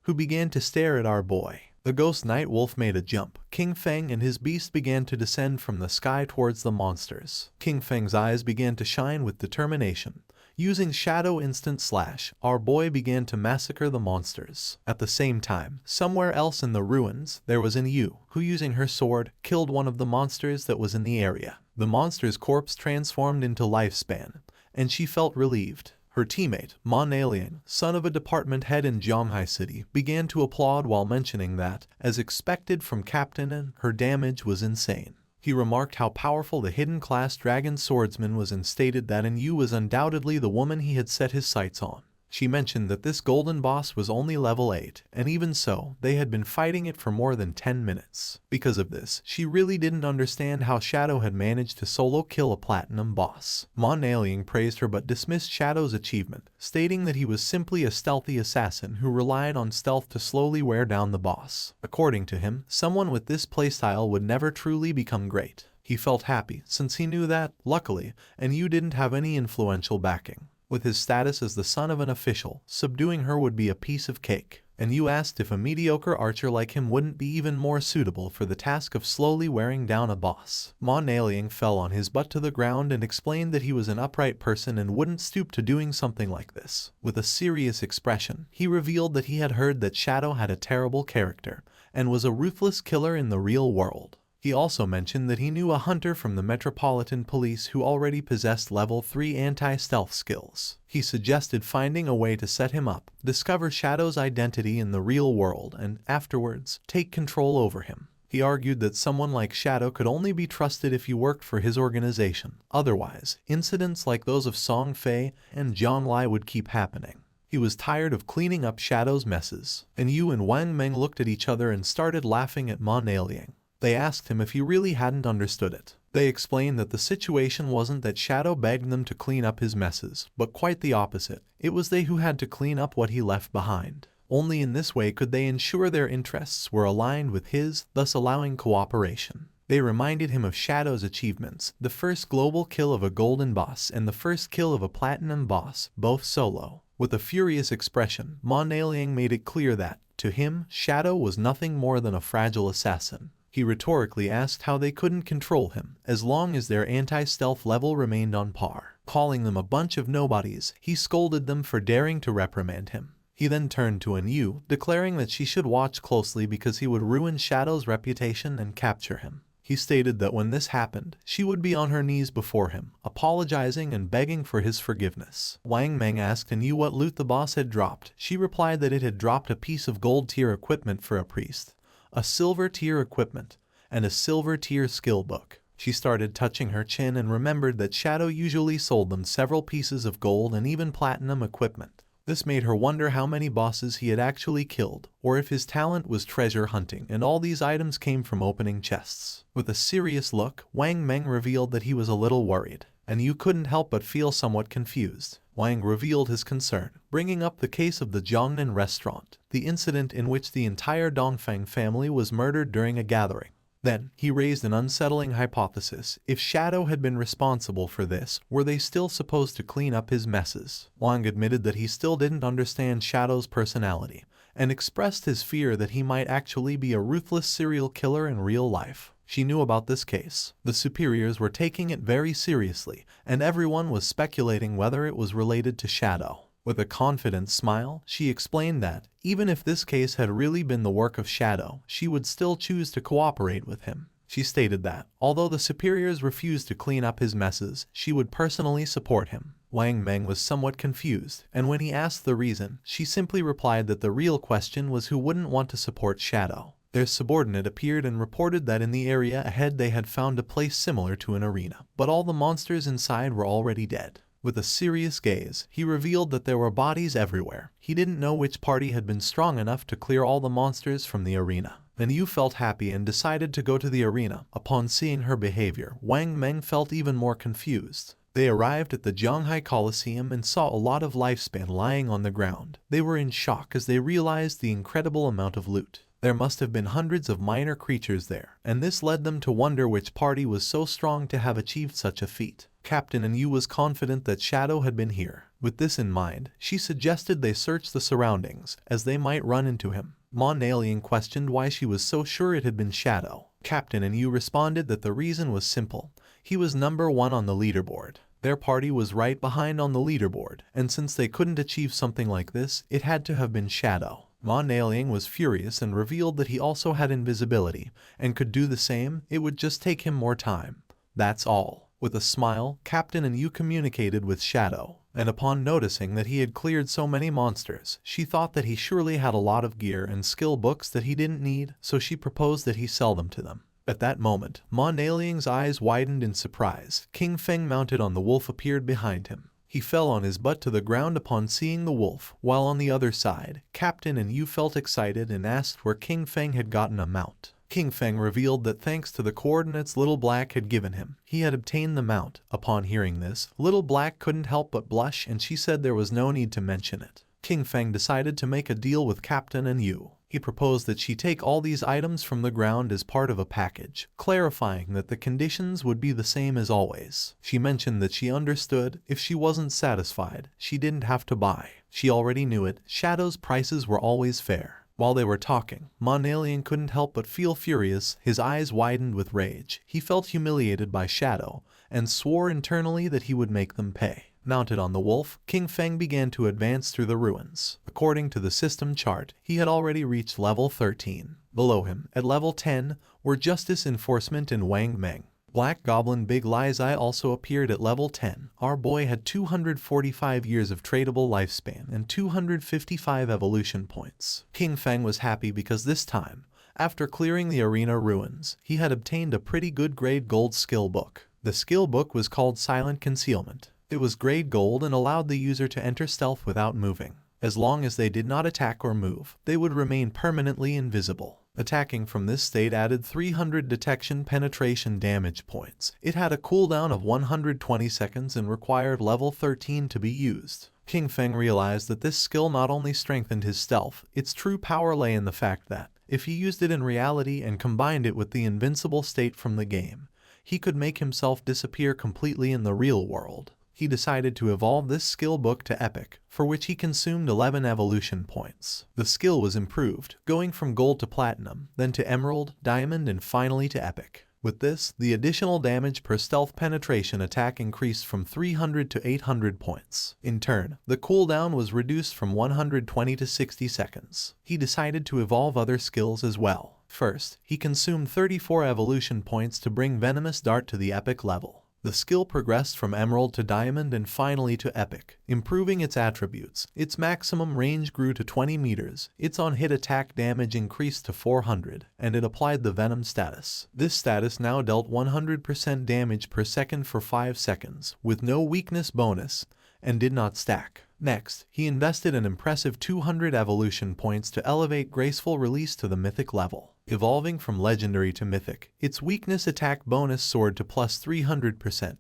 who began to stare at our boy. The Ghost Night Wolf made a jump. King Feng and his beast began to descend from the sky towards the monsters. King Feng's eyes began to shine with determination. Using Shadow Instant Slash, our boy began to massacre the monsters. At the same time, somewhere else in the ruins, there was an Yu, who using her sword, killed one of the monsters that was in the area. The monster's corpse transformed into Lifespan, and she felt relieved. Her teammate, Man Liang, son of a department head in Zhanghai City, began to applaud while mentioning that, as expected from Captain N, her damage was insane. He remarked how powerful the hidden class dragon swordsman was and stated that Yu was undoubtedly the woman he had set his sights on. She mentioned that this golden boss was only level 8, and even so, they had been fighting it for more than 10 minutes. Because of this, she really didn't understand how Shadow had managed to solo kill a platinum boss. Man Liang praised her but dismissed Shadow's achievement, stating that he was simply a stealthy assassin who relied on stealth to slowly wear down the boss. According to him, someone with this playstyle would never truly become great. He felt happy, since he knew that, luckily, Yu didn't have any influential backing. With his status as the son of an official, subduing her would be a piece of cake. Yu asked if a mediocre archer like him wouldn't be even more suitable for the task of slowly wearing down a boss. Man Liang fell on his butt to the ground and explained that he was an upright person and wouldn't stoop to doing something like this. With a serious expression, he revealed that he had heard that Shadow had a terrible character and was a ruthless killer in the real world. He also mentioned that he knew a hunter from the Metropolitan Police who already possessed level 3 anti-stealth skills. He suggested finding a way to set him up, discover Shadow's identity in the real world, and, afterwards, take control over him. He argued that someone like Shadow could only be trusted if you worked for his organization. Otherwise, incidents like those of Song Fei and Zhang Lai would keep happening. He was tired of cleaning up Shadow's messes. Yu and Wang Meng looked at each other and started laughing at Man Liang. They asked him if he really hadn't understood it. They explained that the situation wasn't that Shadow begged them to clean up his messes, but quite the opposite. It was they who had to clean up what he left behind. Only in this way could they ensure their interests were aligned with his, thus allowing cooperation. They reminded him of Shadow's achievements, the first global kill of a golden boss and the first kill of a platinum boss, both solo. With a furious expression, Manhwa made it clear that, to him, Shadow was nothing more than a fragile assassin. He rhetorically asked how they couldn't control him, as long as their anti-stealth level remained on par. Calling them a bunch of nobodies, he scolded them for daring to reprimand him. He then turned to Yu, declaring that she should watch closely because he would ruin Shadow's reputation and capture him. He stated that when this happened, she would be on her knees before him, apologizing and begging for his forgiveness. Wang Meng asked Yu what loot the boss had dropped. She replied that it had dropped a piece of gold tier equipment for a priest, a silver tier equipment, and a silver tier skill book. She started touching her chin and remembered that Shadow usually sold them several pieces of gold and even platinum equipment. This made her wonder how many bosses he had actually killed, or if his talent was treasure hunting and all these items came from opening chests. With a serious look, Wang Meng revealed that he was a little worried, and Yu couldn't help but feel somewhat confused. Wang revealed his concern, bringing up the case of the Jiangnan restaurant, the incident in which the entire Dongfang family was murdered during a gathering. Then, he raised an unsettling hypothesis. If Shadow had been responsible for this, were they still supposed to clean up his messes? Wang admitted that he still didn't understand Shadow's personality, and expressed his fear that he might actually be a ruthless serial killer in real life. She knew about this case. The superiors were taking it very seriously, and everyone was speculating whether it was related to Shadow. With a confident smile, she explained that, even if this case had really been the work of Shadow, she would still choose to cooperate with him. She stated that, although the superiors refused to clean up his messes, she would personally support him. Wang Meng was somewhat confused, and when he asked the reason, she simply replied that the real question was who wouldn't want to support Shadow. Their subordinate appeared and reported that in the area ahead they had found a place similar to an arena, but all the monsters inside were already dead. With a serious gaze, he revealed that there were bodies everywhere. He didn't know which party had been strong enough to clear all the monsters from the arena. Then Yu felt happy and decided to go to the arena. Upon seeing her behavior, Wang Meng felt even more confused. They arrived at the Zhanghai Coliseum and saw a lot of lifespan lying on the ground. They were in shock as they realized the incredible amount of loot. There must have been hundreds of minor creatures there, and this led them to wonder which party was so strong to have achieved such a feat. Captain Yu was confident that Shadow had been here. With this in mind, she suggested they search the surroundings, as they might run into him. Manhwa questioned why she was so sure it had been Shadow. Captain Yu responded that the reason was simple. He was number 1 on the leaderboard. Their party was right behind on the leaderboard, and since they couldn't achieve something like this, it had to have been Shadow. Manhwa was furious and revealed that he also had invisibility, and could do the same. It would just take him more time. That's all. With a smile, Captain Yu communicated with Shadow, and upon noticing that he had cleared so many monsters, she thought that he surely had a lot of gear and skill books that he didn't need, so she proposed that he sell them to them. At that moment, Manhwa's eyes widened in surprise. King Feng mounted on the wolf appeared behind him. He fell on his butt to the ground upon seeing the wolf, while on the other side, Captain Yu felt excited and asked where King Feng had gotten a mount. King Feng revealed that thanks to the coordinates Little Black had given him, he had obtained the mount. Upon hearing this, Little Black couldn't help but blush, and she said there was no need to mention it. King Feng decided to make a deal with Captain Yu. He proposed that she take all these items from the ground as part of a package, clarifying that the conditions would be the same as always. She mentioned that she understood if she wasn't satisfied, she didn't have to buy. She already knew it. Shadow's prices were always fair. While they were talking, Manhwa couldn't help but feel furious. His eyes widened with rage. He felt humiliated by Shadow, and swore internally that he would make them pay. Mounted on the wolf, King Feng began to advance through the ruins. According to the system chart, he had already reached level 13. Below him, at level 10, were Justice Enforcement and Wang Meng. Black Goblin Big Lie's Eye also appeared at level 10. Our boy had 245 years of tradable lifespan and 255 evolution points. King Feng was happy because this time, after clearing the arena ruins, he had obtained a pretty good grade gold skill book. The skill book was called Silent Concealment. It was grade gold and allowed the user to enter stealth without moving. As long as they did not attack or move, they would remain permanently invisible. Attacking from this state added 300 detection penetration damage points. It had a cooldown of 120 seconds and required level 13 to be used. King Feng realized that this skill not only strengthened his stealth, its true power lay in the fact that, if he used it in reality and combined it with the invincible state from the game, he could make himself disappear completely in the real world. He decided to evolve this skill book to Epic, for which he consumed 11 evolution points. The skill was improved, going from gold to platinum, then to emerald, diamond, and finally to epic. With this, the additional damage per stealth penetration attack increased from 300 to 800 points. In turn, the cooldown was reduced from 120 to 60 seconds. He decided to evolve other skills as well. First, he consumed 34 evolution points to bring Venomous Dart to the epic level. The skill progressed from emerald to diamond and finally to epic, improving its attributes. Its maximum range grew to 20 meters, its on-hit attack damage increased to 400, and it applied the venom status. This status now dealt 100% damage per second for 5 seconds, with no weakness bonus, and did not stack. Next, he invested an impressive 200 evolution points to elevate Graceful Release to the mythic level. Evolving from legendary to mythic, its weakness attack bonus soared to plus 300%,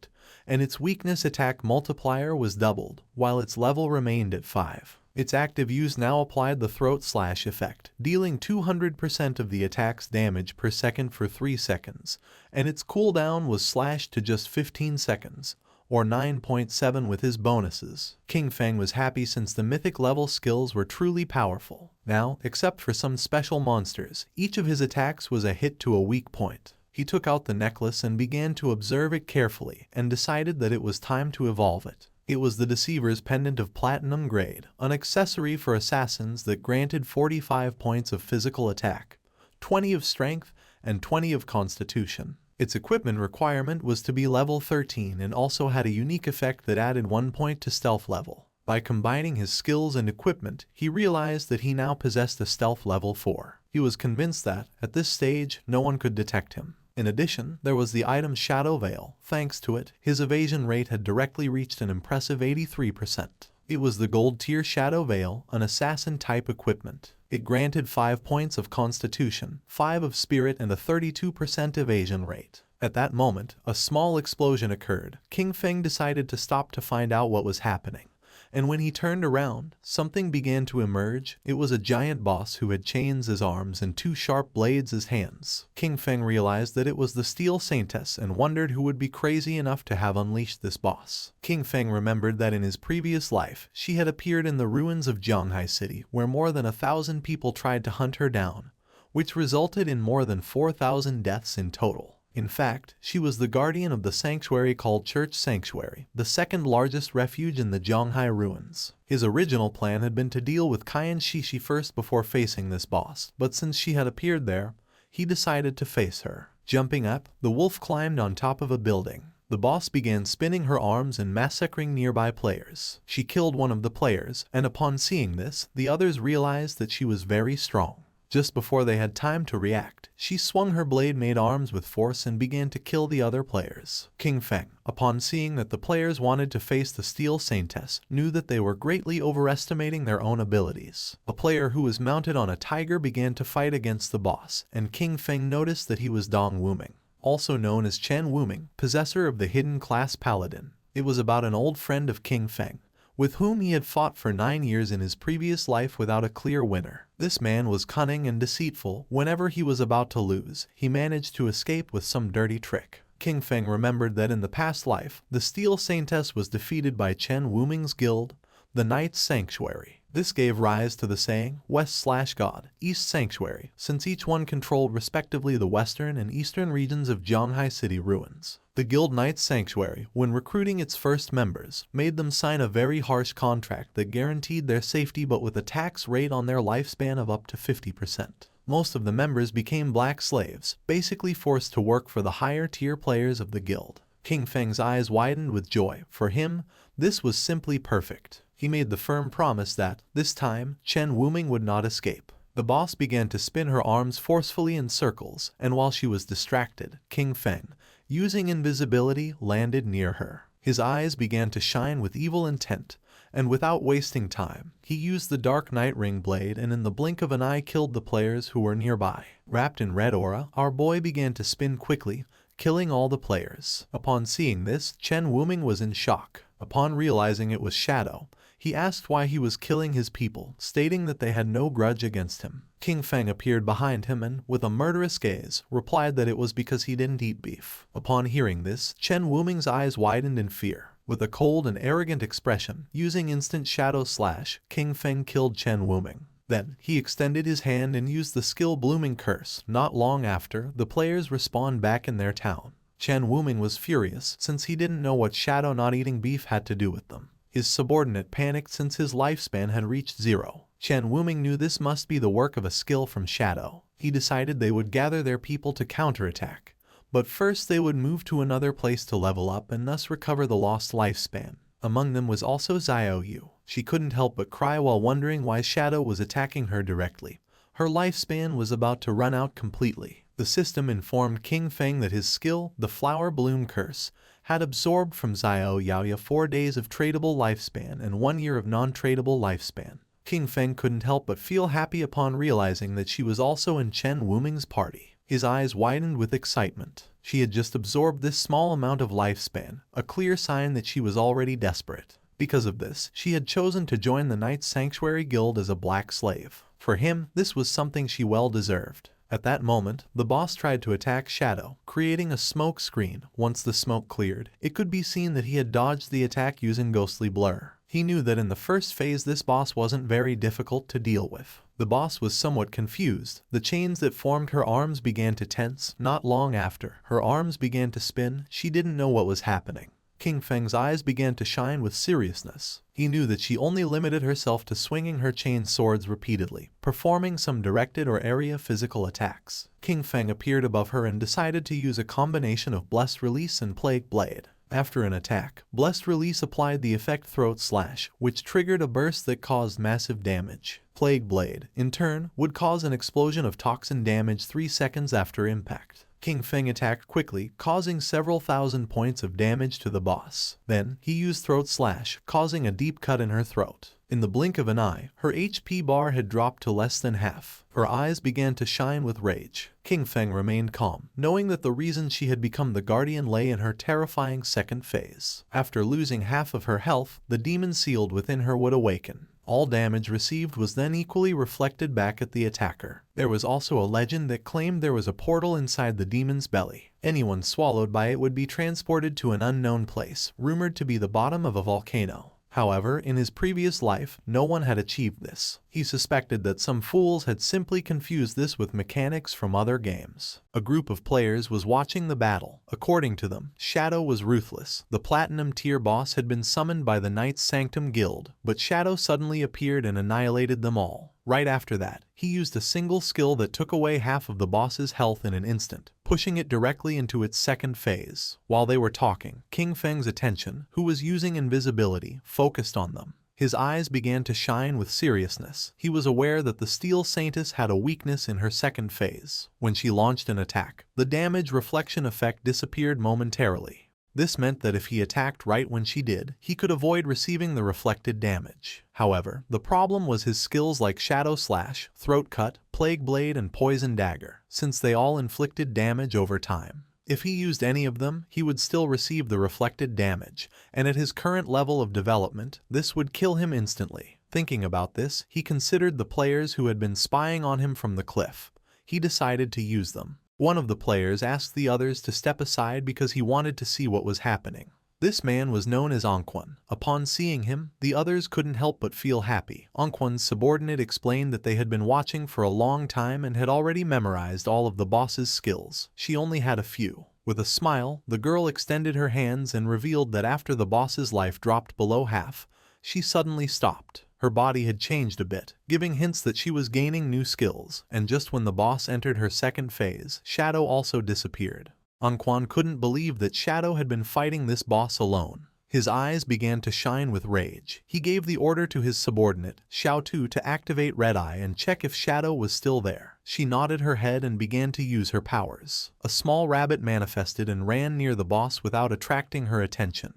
and its weakness attack multiplier was doubled, while its level remained at 5. Its active use now applied the throat slash effect, dealing 200% of the attack's damage per second for 3 seconds, and its cooldown was slashed to just 15 seconds. Or 9.7 with his bonuses. King Feng was happy since the mythic level skills were truly powerful. Now, except for some special monsters, each of his attacks was a hit to a weak point. He took out the necklace and began to observe it carefully and decided that it was time to evolve it. It was the Deceiver's Pendant of Platinum Grade, an accessory for assassins that granted 45 points of physical attack, 20 of strength, and 20 of constitution. Its equipment requirement was to be level 13 and also had a unique effect that added 1 point to stealth level. By combining his skills and equipment, he realized that he now possessed a stealth level 4. He was convinced that, at this stage, no one could detect him. In addition, there was the item Shadow Veil. Thanks to it, his evasion rate had directly reached an impressive 83%. It was the gold tier Shadow Veil, an assassin-type equipment. It granted 5 points of constitution, 5 of spirit, and a 32% evasion rate. At that moment, a small explosion occurred. King Feng decided to stop to find out what was happening. And when he turned around, something began to emerge. It was a giant boss who had chains as arms and 2 sharp blades as hands. King Feng realized that it was the Steel Saintess and wondered who would be crazy enough to have unleashed this boss. King Feng remembered that in his previous life, she had appeared in the ruins of Zhanghai City, where more than 1,000 people tried to hunt her down, which resulted in more than 4,000 deaths in total. In fact, she was the guardian of the sanctuary called Church Sanctuary, the second largest refuge in the Zhanghai ruins. His original plan had been to deal with Qian Shishi first before facing this boss, but since she had appeared there, he decided to face her. Jumping up, the wolf climbed on top of a building. The boss began spinning her arms and massacring nearby players. She killed one of the players, and upon seeing this, the others realized that she was very strong. Just before they had time to react, she swung her blade-made arms with force and began to kill the other players. King Feng, upon seeing that the players wanted to face the Steel Saintess, knew that they were greatly overestimating their own abilities. A player who was mounted on a tiger began to fight against the boss, and King Feng noticed that he was Dong Wuming, also known as Chen Wuming, possessor of the hidden class Paladin. It was about an old friend of King Feng, with whom he had fought for 9 years in his previous life without a clear winner. This man was cunning and deceitful. Whenever he was about to lose, he managed to escape with some dirty trick. King Feng remembered that in the past life, the Steel Saintess was defeated by Chen Wuming's guild, the Knight's Sanctuary. This gave rise to the saying, West/God, East Sanctuary, since each one controlled respectively the western and eastern regions of Zhanghai City ruins. The Guild Knight's Sanctuary, when recruiting its first members, made them sign a very harsh contract that guaranteed their safety but with a tax rate on their lifespan of up to 50%. Most of the members became black slaves, basically forced to work for the higher tier players of the guild. King Feng's eyes widened with joy. For him, this was simply perfect. He made the firm promise that, this time, Chen Wuming would not escape. The boss began to spin her arms forcefully in circles, and while she was distracted, King Feng, using invisibility, landed near her. His eyes began to shine with evil intent, and without wasting time, he used the Dark Knight Ring Blade and in the blink of an eye killed the players who were nearby. Wrapped in red aura, our boy began to spin quickly, killing all the players. Upon seeing this, Chen Wuming was in shock. Upon realizing it was Shadow, He asked why he was killing his people, stating that they had no grudge against him. King Feng appeared behind him and, with a murderous gaze, replied that it was because he didn't eat beef. Upon hearing this, Chen Wuming's eyes widened in fear. With a cold and arrogant expression, using instant shadow slash, King Feng killed Chen Wuming. Then, he extended his hand and used the skill Blooming Curse. Not long after, the players respawned back in their town. Chen Wuming was furious since he didn't know what Shadow not eating beef had to do with them. His subordinate panicked since his lifespan had reached 0. Chen Wuming knew this must be the work of a skill from Shadow. He decided they would gather their people to counterattack. But first they would move to another place to level up and thus recover the lost lifespan. Among them was also Xiao Yu. She couldn't help but cry while wondering why Shadow was attacking her directly. Her lifespan was about to run out completely. The system informed King Feng that his skill, the Flower Bloom Curse, had absorbed from Xiao Yaoya 4 days of tradable lifespan and 1 year of non-tradable lifespan. King Feng couldn't help but feel happy upon realizing that she was also in Chen Wuming's party. His eyes widened with excitement. She had just absorbed this small amount of lifespan, a clear sign that she was already desperate. Because of this, she had chosen to join the Knight's Sanctuary Guild as a black slave. For him, this was something she well deserved. At that moment, the boss tried to attack Shadow, creating a smoke screen. Once the smoke cleared, it could be seen that he had dodged the attack using ghostly blur. He knew that in the first phase this boss wasn't very difficult to deal with. The boss was somewhat confused. The chains that formed her arms began to tense. Not long after, her arms began to spin. She didn't know what was happening. King Feng's eyes began to shine with seriousness. He knew that she only limited herself to swinging her chain swords repeatedly, performing some directed or area physical attacks. King Feng appeared above her and decided to use a combination of Blessed Release and Plague Blade. After an attack, Blessed Release applied the effect Throat Slash, which triggered a burst that caused massive damage. Plague Blade, in turn, would cause an explosion of toxin damage 3 seconds after impact. King Feng attacked quickly, causing several thousand points of damage to the boss. Then, he used Throat Slash, causing a deep cut in her throat. In the blink of an eye, her HP bar had dropped to less than half. Her eyes began to shine with rage. King Feng remained calm, knowing that the reason she had become the guardian lay in her terrifying second phase. After losing half of her health, the demon sealed within her would awaken. All damage received was then equally reflected back at the attacker. There was also a legend that claimed there was a portal inside the demon's belly. Anyone swallowed by it would be transported to an unknown place, rumored to be the bottom of a volcano. However, in his previous life, no one had achieved this. He suspected that some fools had simply confused this with mechanics from other games. A group of players was watching the battle. According to them, Shadow was ruthless. The Platinum tier boss had been summoned by the Knight's Sanctum Guild, but Shadow suddenly appeared and annihilated them all. Right after that, he used a single skill that took away half of the boss's health in an instant, pushing it directly into its second phase. While they were talking, King Feng's attention, who was using invisibility, focused on them. His eyes began to shine with seriousness. He was aware that the Steel Saintess had a weakness in her second phase. When she launched an attack, the damage reflection effect disappeared momentarily. This meant that if he attacked right when she did, he could avoid receiving the reflected damage. However, the problem was his skills like Shadow Slash, Throat Cut, Plague Blade, and Poison Dagger, since they all inflicted damage over time. If he used any of them, he would still receive the reflected damage, and at his current level of development, this would kill him instantly. Thinking about this, he considered the players who had been spying on him from the cliff. He decided to use them. One of the players asked the others to step aside because he wanted to see what was happening. This man was known as Anquan. Upon seeing him, the others couldn't help but feel happy. Anquan's subordinate explained that they had been watching for a long time and had already memorized all of the boss's skills. She only had a few. With a smile, the girl extended her hands and revealed that after the boss's life dropped below half, she suddenly stopped. Her body had changed a bit, giving hints that she was gaining new skills, and just when the boss entered her second phase, Shadow also disappeared. Anquan couldn't believe that Shadow had been fighting this boss alone. His eyes began to shine with rage. He gave the order to his subordinate, Xiao Tu, to activate Red Eye and check if Shadow was still there. She nodded her head and began to use her powers. A small rabbit manifested and ran near the boss without attracting her attention.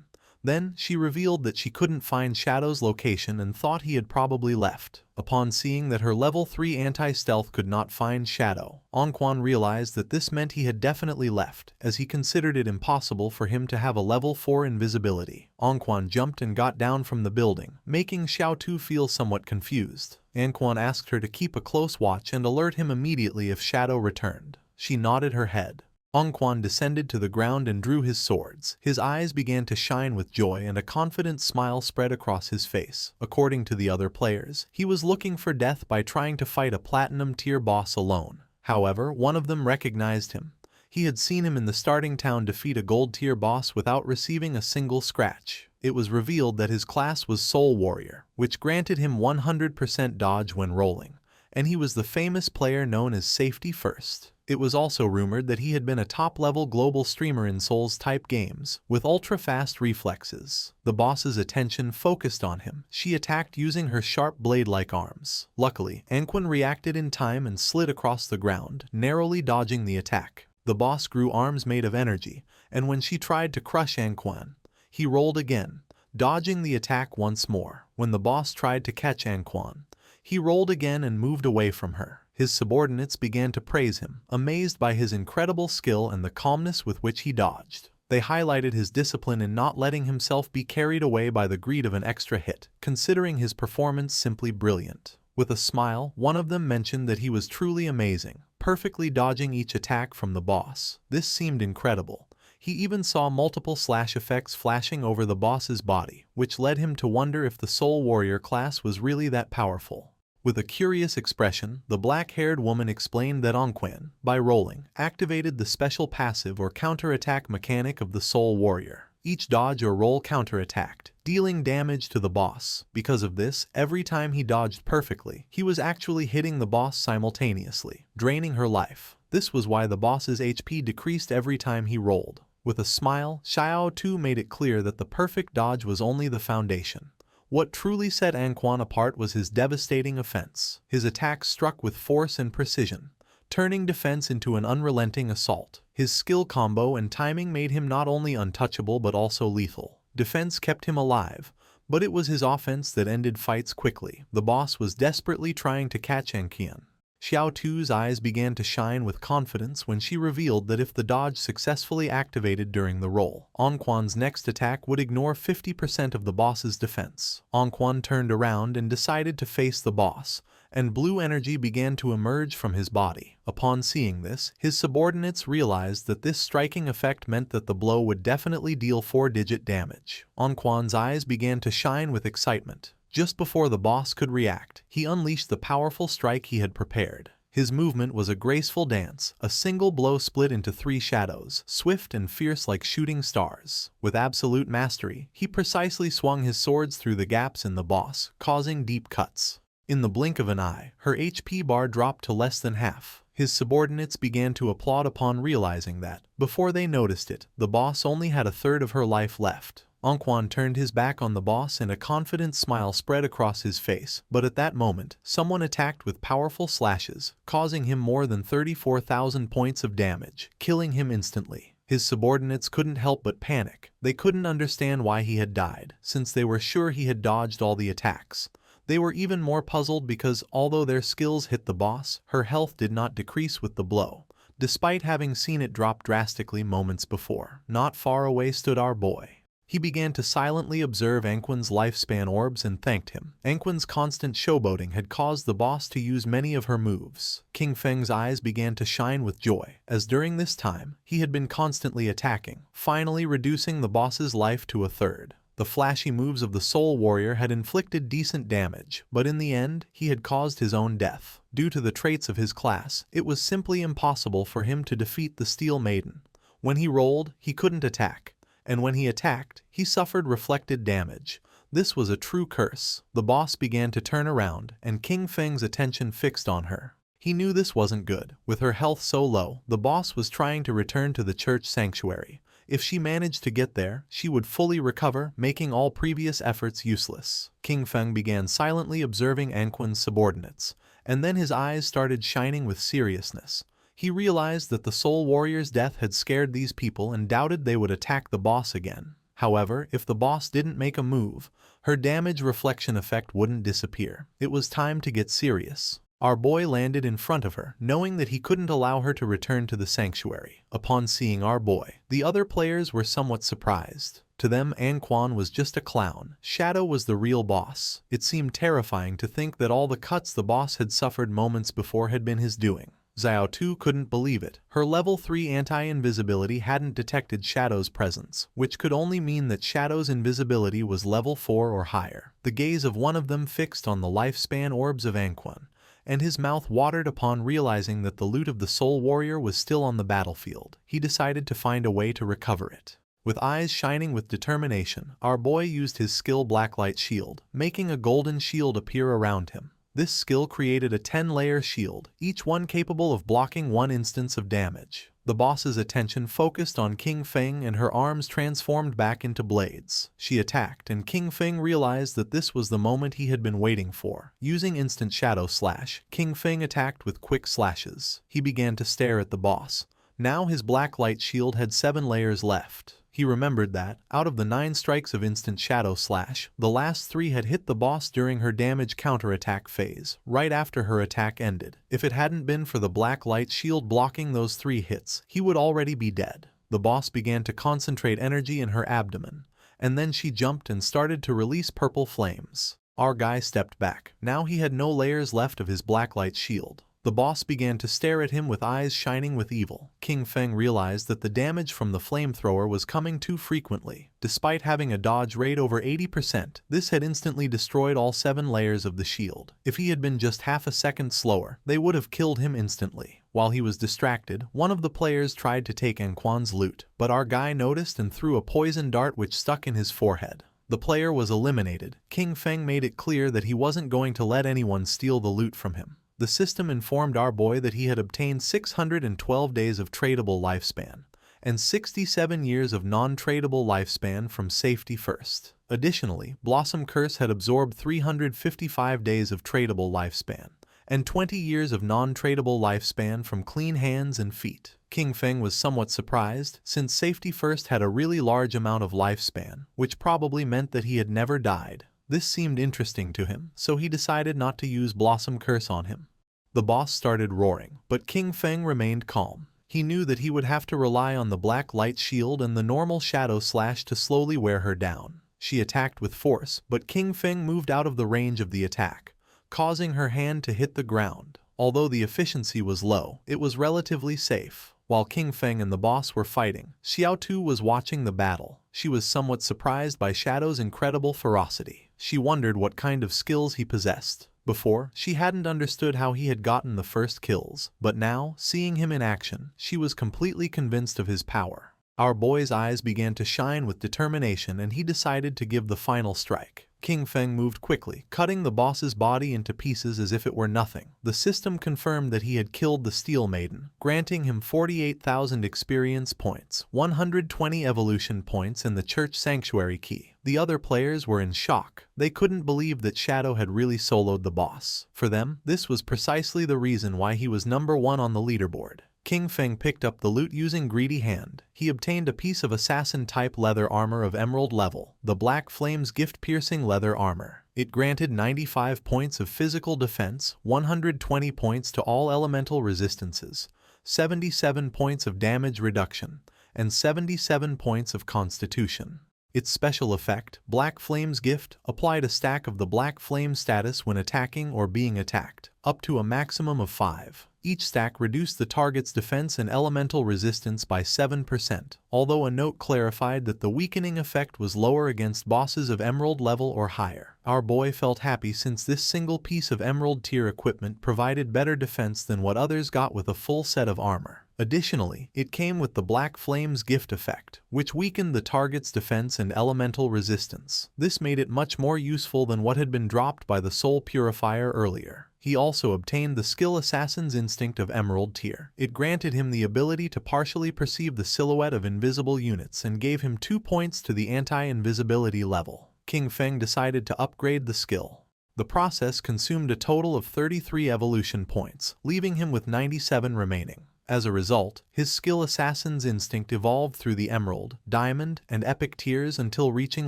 Then, she revealed that she couldn't find Shadow's location and thought he had probably left. Upon seeing that her level 3 anti-stealth could not find Shadow, Anquan realized that this meant he had definitely left, as he considered it impossible for him to have a level 4 invisibility. Anquan jumped and got down from the building, making Xiao Tu feel somewhat confused. Anquan asked her to keep a close watch and alert him immediately if Shadow returned. She nodded her head. Anquan descended to the ground and drew his swords. His eyes began to shine with joy and a confident smile spread across his face. According to the other players, he was looking for death by trying to fight a platinum tier boss alone. However, one of them recognized him. He had seen him in the starting town defeat a gold tier boss without receiving a single scratch. It was revealed that his class was Soul Warrior, which granted him 100% dodge when rolling, and he was the famous player known as Safety First. It was also rumored that he had been a top-level global streamer in Souls-type games, with ultra-fast reflexes. The boss's attention focused on him. She attacked using her sharp blade-like arms. Luckily, Anquan reacted in time and slid across the ground, narrowly dodging the attack. The boss grew arms made of energy, and when she tried to crush Anquan, he rolled again, dodging the attack once more. When the boss tried to catch Anquan, he rolled again and moved away from her. His subordinates began to praise him, amazed by his incredible skill and the calmness with which he dodged. They highlighted his discipline in not letting himself be carried away by the greed of an extra hit, considering his performance simply brilliant. With a smile, one of them mentioned that he was truly amazing, perfectly dodging each attack from the boss. This seemed incredible. He even saw multiple slash effects flashing over the boss's body, which led him to wonder if the Soul Warrior class was really that powerful. With a curious expression, the black-haired woman explained that Anquan, by rolling, activated the special passive or counter-attack mechanic of the Soul Warrior. Each dodge or roll counter-attacked, dealing damage to the boss. Because of this, every time he dodged perfectly, he was actually hitting the boss simultaneously, draining her life. This was why the boss's HP decreased every time he rolled. With a smile, Xiao Tu made it clear that the perfect dodge was only the foundation. What truly set Anquan apart was his devastating offense. His attacks struck with force and precision, turning defense into an unrelenting assault. His skill combo and timing made him not only untouchable but also lethal. Defense kept him alive, but it was his offense that ended fights quickly. The boss was desperately trying to catch Anquan. Xiao Tu's eyes began to shine with confidence when she revealed that if the dodge successfully activated during the roll, Anquan's next attack would ignore 50% of the boss's defense. Anquan turned around and decided to face the boss, and blue energy began to emerge from his body. Upon seeing this, his subordinates realized that this striking effect meant that the blow would definitely deal 4-digit damage. Anquan's eyes began to shine with excitement. Just before the boss could react, he unleashed the powerful strike he had prepared. His movement was a graceful dance. A single blow split into 3 shadows, swift and fierce like shooting stars. With absolute mastery, he precisely swung his swords through the gaps in the boss, causing deep cuts. In the blink of an eye, her HP bar dropped to less than half. His subordinates began to applaud upon realizing that, before they noticed it, the boss only had a third of her life left. Anquan turned his back on the boss and a confident smile spread across his face, but at that moment, someone attacked with powerful slashes, causing him more than 34,000 points of damage, killing him instantly. His subordinates couldn't help but panic. They couldn't understand why he had died, since they were sure he had dodged all the attacks. They were even more puzzled because, although their skills hit the boss, her health did not decrease with the blow, despite having seen it drop drastically moments before. Not far away stood our boy. He began to silently observe Anquan's lifespan orbs and thanked him. Anquan's constant showboating had caused the boss to use many of her moves. King Feng's eyes began to shine with joy, as during this time, he had been constantly attacking, finally reducing the boss's life to a third. The flashy moves of the Soul Warrior had inflicted decent damage, but in the end, he had caused his own death. Due to the traits of his class, it was simply impossible for him to defeat the Steel Maiden. When he rolled, he couldn't attack, and when he attacked, he suffered reflected damage. This was a true curse. The boss began to turn around, and King Feng's attention fixed on her. He knew this wasn't good. With her health so low, the boss was trying to return to the church sanctuary. If she managed to get there, she would fully recover, making all previous efforts useless. King Feng began silently observing Anquan's subordinates, and then his eyes started shining with seriousness. He realized that the Soul Warrior's death had scared these people and doubted they would attack the boss again. However, if the boss didn't make a move, her damage reflection effect wouldn't disappear. It was time to get serious. Our boy landed in front of her, knowing that he couldn't allow her to return to the sanctuary. Upon seeing our boy, the other players were somewhat surprised. To them, Anquan was just a clown. Shadow was the real boss. It seemed terrifying to think that all the cuts the boss had suffered moments before had been his doing. Xiao Tu couldn't believe it. Her level 3 anti-invisibility hadn't detected Shadow's presence, which could only mean that Shadow's invisibility was level 4 or higher. The gaze of one of them fixed on the lifespan orbs of Anquan, and his mouth watered upon realizing that the loot of the Soul Warrior was still on the battlefield. He decided to find a way to recover it. With eyes shining with determination, our boy used his skill Blacklight Shield, making a golden shield appear around him. This skill created a 10-layer shield, each one capable of blocking one instance of damage. The boss's attention focused on King Feng and her arms transformed back into blades. She attacked, and King Feng realized that this was the moment he had been waiting for. Using instant shadow slash, King Feng attacked with quick slashes. He began to stare at the boss. Now his black light shield had 7 layers left. He remembered that, out of the 9 strikes of instant shadow slash, the last 3 had hit the boss during her damage counterattack phase, right after her attack ended. If it hadn't been for the black light shield blocking those 3 hits, he would already be dead. The boss began to concentrate energy in her abdomen, and then she jumped and started to release purple flames. Our guy stepped back. Now he had no layers left of his black light shield. The boss began to stare at him with eyes shining with evil. King Feng realized that the damage from the flamethrower was coming too frequently. Despite having a dodge rate over 80%, this had instantly destroyed all 7 layers of the shield. If he had been just half a second slower, they would have killed him instantly. While he was distracted, one of the players tried to take Anquan's loot, but our guy noticed and threw a poison dart which stuck in his forehead. The player was eliminated. King Feng made it clear that he wasn't going to let anyone steal the loot from him. The system informed our boy that he had obtained 612 days of tradable lifespan and 67 years of non-tradable lifespan from Safety First. Additionally, Blossom Curse had absorbed 355 days of tradable lifespan and 20 years of non-tradable lifespan from Clean Hands and Feet. King Feng was somewhat surprised, since Safety First had a really large amount of lifespan, which probably meant that he had never died. This seemed interesting to him, so he decided not to use Blossom Curse on him. The boss started roaring, but King Feng remained calm. He knew that he would have to rely on the black light shield and the normal shadow slash to slowly wear her down. She attacked with force, but King Feng moved out of the range of the attack, causing her hand to hit the ground. Although the efficiency was low, it was relatively safe. While King Feng and the boss were fighting, Xiao Tu was watching the battle. She was somewhat surprised by Shadow's incredible ferocity. She wondered what kind of skills he possessed. Before, she hadn't understood how he had gotten the first kills, but now, seeing him in action, she was completely convinced of his power. Our boy's eyes began to shine with determination and he decided to give the final strike. King Feng moved quickly, cutting the boss's body into pieces as if it were nothing. The system confirmed that he had killed the Steel Maiden, granting him 48,000 experience points, 120 evolution points and the Church Sanctuary key. The other players were in shock. They couldn't believe that Shadow had really soloed the boss. For them, this was precisely the reason why he was number 1 on the leaderboard. King Feng picked up the loot using Greedy Hand. He obtained a piece of assassin-type leather armor of emerald level, the Black Flames gift-piercing leather armor. It granted 95 points of physical defense, 120 points to all elemental resistances, 77 points of damage reduction, and 77 points of constitution. Its special effect, Black Flame's Gift, applied a stack of the Black Flame status when attacking or being attacked, up to a maximum of 5. Each stack reduced the target's defense and elemental resistance by 7%, although a note clarified that the weakening effect was lower against bosses of emerald level or higher. Our boy felt happy since this single piece of emerald tier equipment provided better defense than what others got with a full set of armor. Additionally, it came with the Black Flame's Gift effect, which weakened the target's defense and elemental resistance. This made it much more useful than what had been dropped by the Soul Purifier earlier. He also obtained the skill Assassin's Instinct of Emerald tier. It granted him the ability to partially perceive the silhouette of invisible units and gave him 2 points to the anti-invisibility level. King Feng decided to upgrade the skill. The process consumed a total of 33 evolution points, leaving him with 97 remaining. As a result, his skill assassin's instinct evolved through the Emerald, Diamond, and Epic tiers until reaching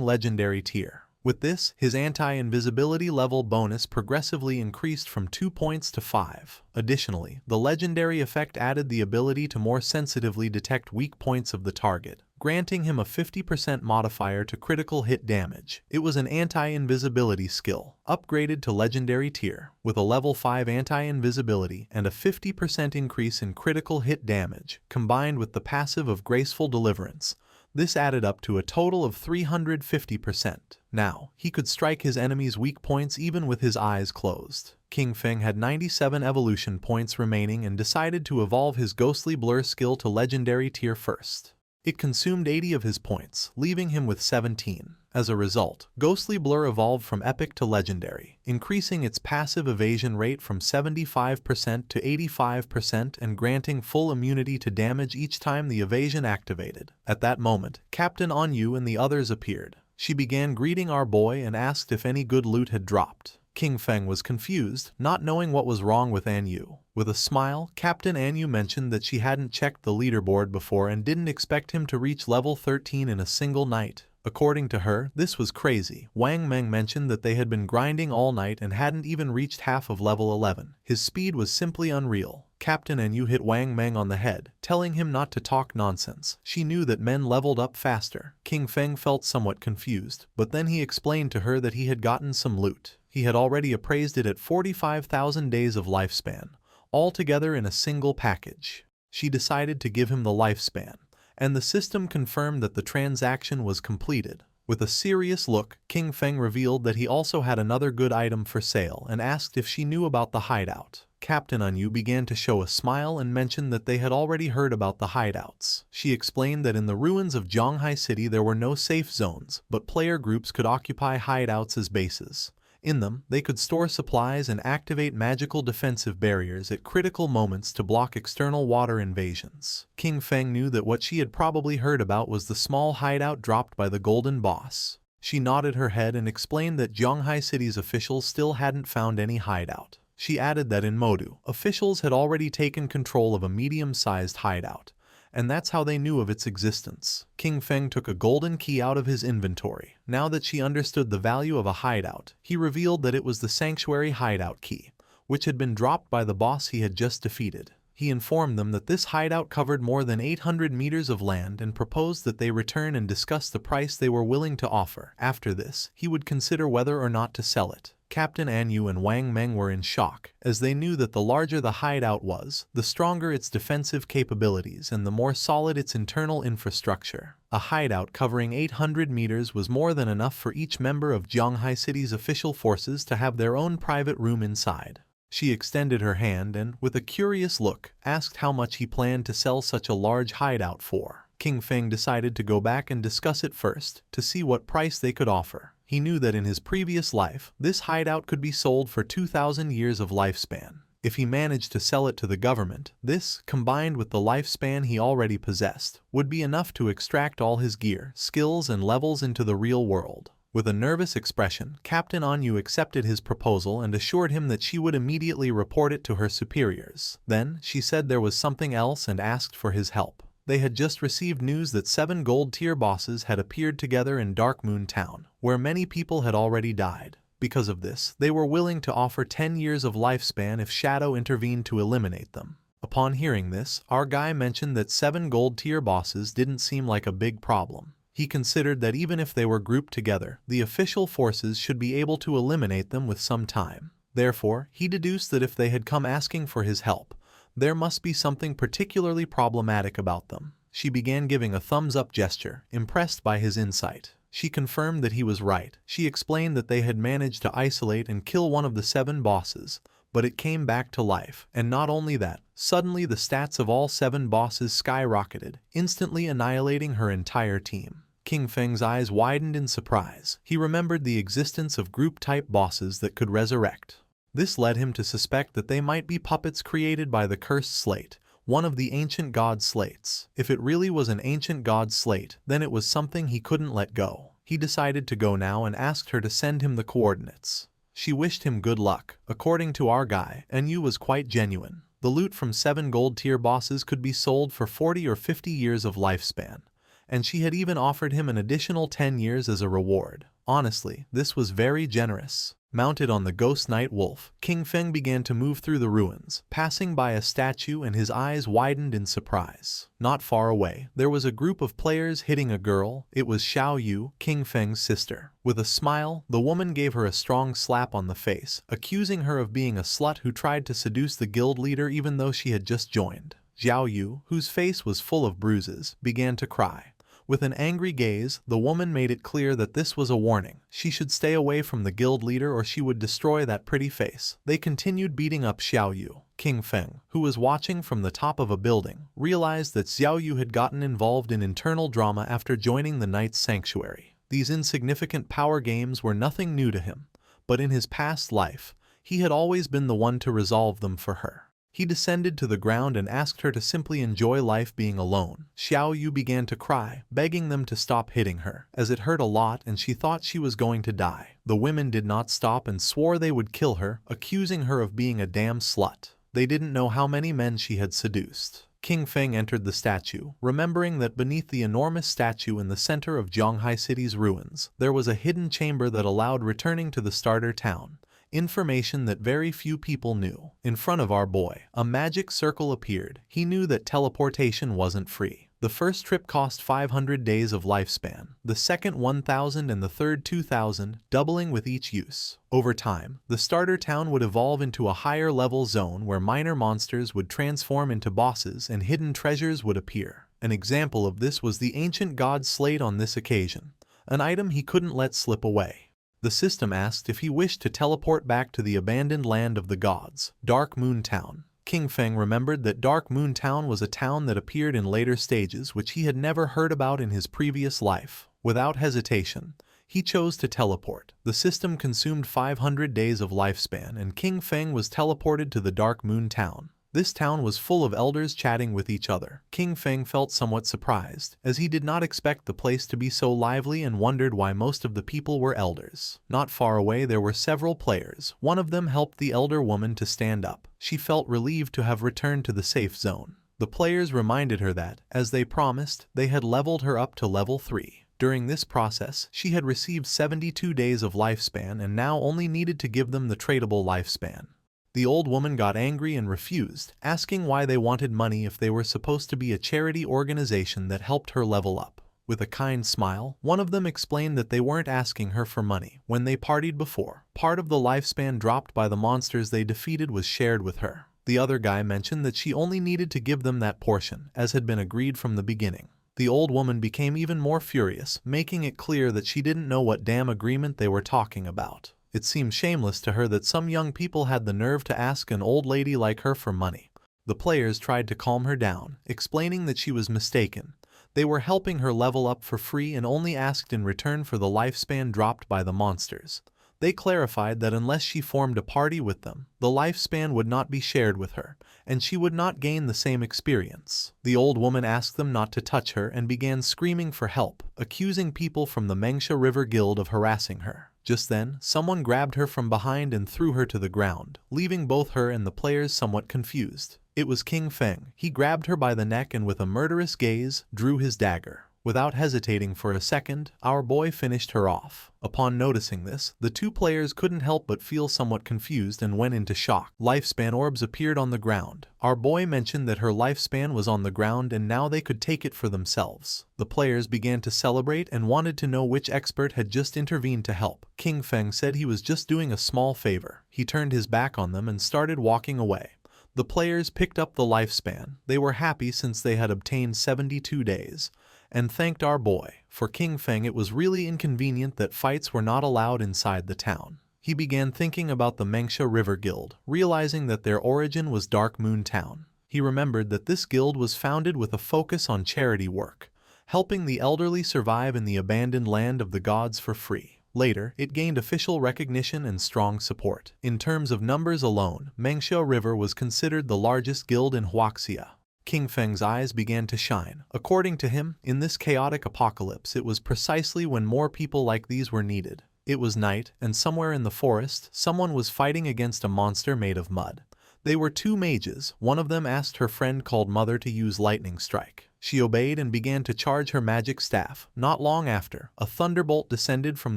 Legendary tier. With this, his anti-invisibility level bonus progressively increased from 2 points to 5. Additionally, the legendary effect added the ability to more sensitively detect weak points of the target, granting him a 50% modifier to critical hit damage. It was an anti-invisibility skill, upgraded to legendary tier, with a level 5 anti-invisibility and a 50% increase in critical hit damage, combined with the passive of Graceful Deliverance. This added up to a total of 350%. Now, he could strike his enemies' weak points even with his eyes closed. King Feng had 97 evolution points remaining and decided to evolve his Ghostly Blur skill to legendary tier first. It consumed 80 of his points, leaving him with 17. As a result, Ghostly Blur evolved from Epic to Legendary, increasing its passive evasion rate from 75% to 85% and granting full immunity to damage each time the evasion activated. At that moment, Captain Anyu and the others appeared. She began greeting our boy and asked if any good loot had dropped. King Feng was confused, not knowing what was wrong with Anyu. With a smile, Captain Anyu mentioned that she hadn't checked the leaderboard before and didn't expect him to reach level 13 in a single night. According to her, this was crazy. Wang Meng mentioned that they had been grinding all night and hadn't even reached half of level 11. His speed was simply unreal. Captain Anyu hit Wang Meng on the head, telling him not to talk nonsense. She knew that men leveled up faster. King Feng felt somewhat confused, but then he explained to her that he had gotten some loot. He had already appraised it at 45,000 days of lifespan, all together in a single package. She decided to give him the lifespan, and the system confirmed that the transaction was completed. With a serious look, King Feng revealed that he also had another good item for sale and asked if she knew about the hideout. Captain Anyu began to show a smile and mentioned that they had already heard about the hideouts. She explained that in the ruins of Zhonghai City there were no safe zones, but player groups could occupy hideouts as bases. In them, they could store supplies and activate magical defensive barriers at critical moments to block external water invasions. King Feng knew that what she had probably heard about was the small hideout dropped by the Golden Boss. She nodded her head and explained that Zhonghai City's officials still hadn't found any hideout. She added that in Modu, officials had already taken control of a medium-sized hideout, and that's how they knew of its existence. King Feng took a golden key out of his inventory. Now that she understood the value of a hideout, he revealed that it was the Sanctuary hideout key, which had been dropped by the boss he had just defeated. He informed them that this hideout covered more than 800 meters of land and proposed that they return and discuss the price they were willing to offer. After this, he would consider whether or not to sell it. Captain Anyu and Wang Meng were in shock, as they knew that the larger the hideout was, the stronger its defensive capabilities and the more solid its internal infrastructure. A hideout covering 800 meters was more than enough for each member of Zhonghai City's official forces to have their own private room inside. She extended her hand and, with a curious look, asked how much he planned to sell such a large hideout for. King Feng decided to go back and discuss it first, to see what price they could offer. He knew that in his previous life, this hideout could be sold for 2,000 years of lifespan. If he managed to sell it to the government, this, combined with the lifespan he already possessed, would be enough to extract all his gear, skills, and levels into the real world. With a nervous expression, Captain Anyu accepted his proposal and assured him that she would immediately report it to her superiors. Then, she said there was something else and asked for his help. They had just received news that 7 gold tier bosses had appeared together in Dark Moon Town, where many people had already died. Because of this, they were willing to offer 10 years of lifespan if Shadow intervened to eliminate them. Upon hearing this, our guy mentioned that 7 gold tier bosses didn't seem like a big problem. He considered that even if they were grouped together, the official forces should be able to eliminate them with some time. Therefore, he deduced that if they had come asking for his help, there must be something particularly problematic about them. She began giving a thumbs-up gesture, impressed by his insight. She confirmed that he was right. She explained that they had managed to isolate and kill one of the 7 bosses, but it came back to life. And not only that, suddenly the stats of all 7 bosses skyrocketed, instantly annihilating her entire team. King Feng's eyes widened in surprise. He remembered the existence of group-type bosses that could resurrect. This led him to suspect that they might be puppets created by the Cursed Slate, one of the ancient god slates. If it really was an ancient god slate, then it was something he couldn't let go. He decided to go now and asked her to send him the coordinates. She wished him good luck. According to our guy, Anyu was quite genuine. The loot from 7 gold tier bosses could be sold for 40 or 50 years of lifespan, and she had even offered him an additional 10 years as a reward. Honestly, this was very generous. Mounted on the ghost night wolf, King Feng began to move through the ruins, passing by a statue, and his eyes widened in surprise. Not far away, there was a group of players hitting a girl. It was Xiao Yu, King Feng's sister. With a smile, the woman gave her a strong slap on the face, accusing her of being a slut who tried to seduce the guild leader even though she had just joined. Xiao Yu, whose face was full of bruises, began to cry. With an angry gaze, the woman made it clear that this was a warning. She should stay away from the guild leader or she would destroy that pretty face. They continued beating up Xiao Yu. King Feng, who was watching from the top of a building, realized that Xiao Yu had gotten involved in internal drama after joining the Knight's Sanctuary. These insignificant power games were nothing new to him, but in his past life, he had always been the one to resolve them for her. He descended to the ground and asked her to simply enjoy life being alone. Xiao Yu began to cry, begging them to stop hitting her, as it hurt a lot and she thought she was going to die. The women did not stop and swore they would kill her, accusing her of being a damn slut. They didn't know how many men she had seduced. King Feng entered the statue, remembering that beneath the enormous statue in the center of Zhonghai City's ruins, there was a hidden chamber that allowed returning to the starter town. Information that very few people knew. In front of our boy, a magic circle appeared. He knew that teleportation wasn't free. The first trip cost 500 days of lifespan, the second 1,000 and the third 2,000, doubling with each use. Over time, the starter town would evolve into a higher level zone where minor monsters would transform into bosses and hidden treasures would appear. An example of this was the ancient god's slate on this occasion, an item he couldn't let slip away. The system asked if he wished to teleport back to the abandoned land of the gods, Dark Moon Town. King Feng remembered that Dark Moon Town was a town that appeared in later stages which he had never heard about in his previous life. Without hesitation, he chose to teleport. The system consumed 500 days of lifespan and King Feng was teleported to the Dark Moon Town. This town was full of elders chatting with each other. King Feng felt somewhat surprised, as he did not expect the place to be so lively and wondered why most of the people were elders. Not far away there were several players. One of them helped the elder woman to stand up. She felt relieved to have returned to the safe zone. The players reminded her that, as they promised, they had leveled her up to level 3. During this process, she had received 72 days of lifespan and now only needed to give them the tradable lifespan. The old woman got angry and refused, asking why they wanted money if they were supposed to be a charity organization that helped her level up. With a kind smile, one of them explained that they weren't asking her for money. When they partied before, part of the lifespan dropped by the monsters they defeated was shared with her. The other guy mentioned that she only needed to give them that portion, as had been agreed from the beginning. The old woman became even more furious, making it clear that she didn't know what damn agreement they were talking about. It seemed shameless to her that some young people had the nerve to ask an old lady like her for money. The players tried to calm her down, explaining that she was mistaken. They were helping her level up for free and only asked in return for the lifespan dropped by the monsters. They clarified that unless she formed a party with them, the lifespan would not be shared with her, and she would not gain the same experience. The old woman asked them not to touch her and began screaming for help, accusing people from the Manhwa River Guild of harassing her. Just then, someone grabbed her from behind and threw her to the ground, leaving both her and the players somewhat confused. It was King Feng. He grabbed her by the neck and with a murderous gaze, drew his dagger. Without hesitating for a second, our boy finished her off. Upon noticing this, the two players couldn't help but feel somewhat confused and went into shock. Lifespan orbs appeared on the ground. Our boy mentioned that her lifespan was on the ground and now they could take it for themselves. The players began to celebrate and wanted to know which expert had just intervened to help. King Feng said he was just doing a small favor. He turned his back on them and started walking away. The players picked up the lifespan. They were happy since they had obtained 72 days. And thanked our boy. For King Feng it was really inconvenient that fights were not allowed inside the town. He began thinking about the Manhwa River Guild, realizing that their origin was Dark Moon Town. He remembered that this guild was founded with a focus on charity work, helping the elderly survive in the abandoned land of the gods for free. Later, it gained official recognition and strong support. In terms of numbers alone, Manhwa River was considered the largest guild in Huaxia. King Feng's eyes began to shine. According to him, in this chaotic apocalypse it was precisely when more people like these were needed. It was night, and somewhere in the forest, someone was fighting against a monster made of mud. They were two mages. One of them asked her friend called Mother to use lightning strike. She obeyed and began to charge her magic staff. Not long after, a thunderbolt descended from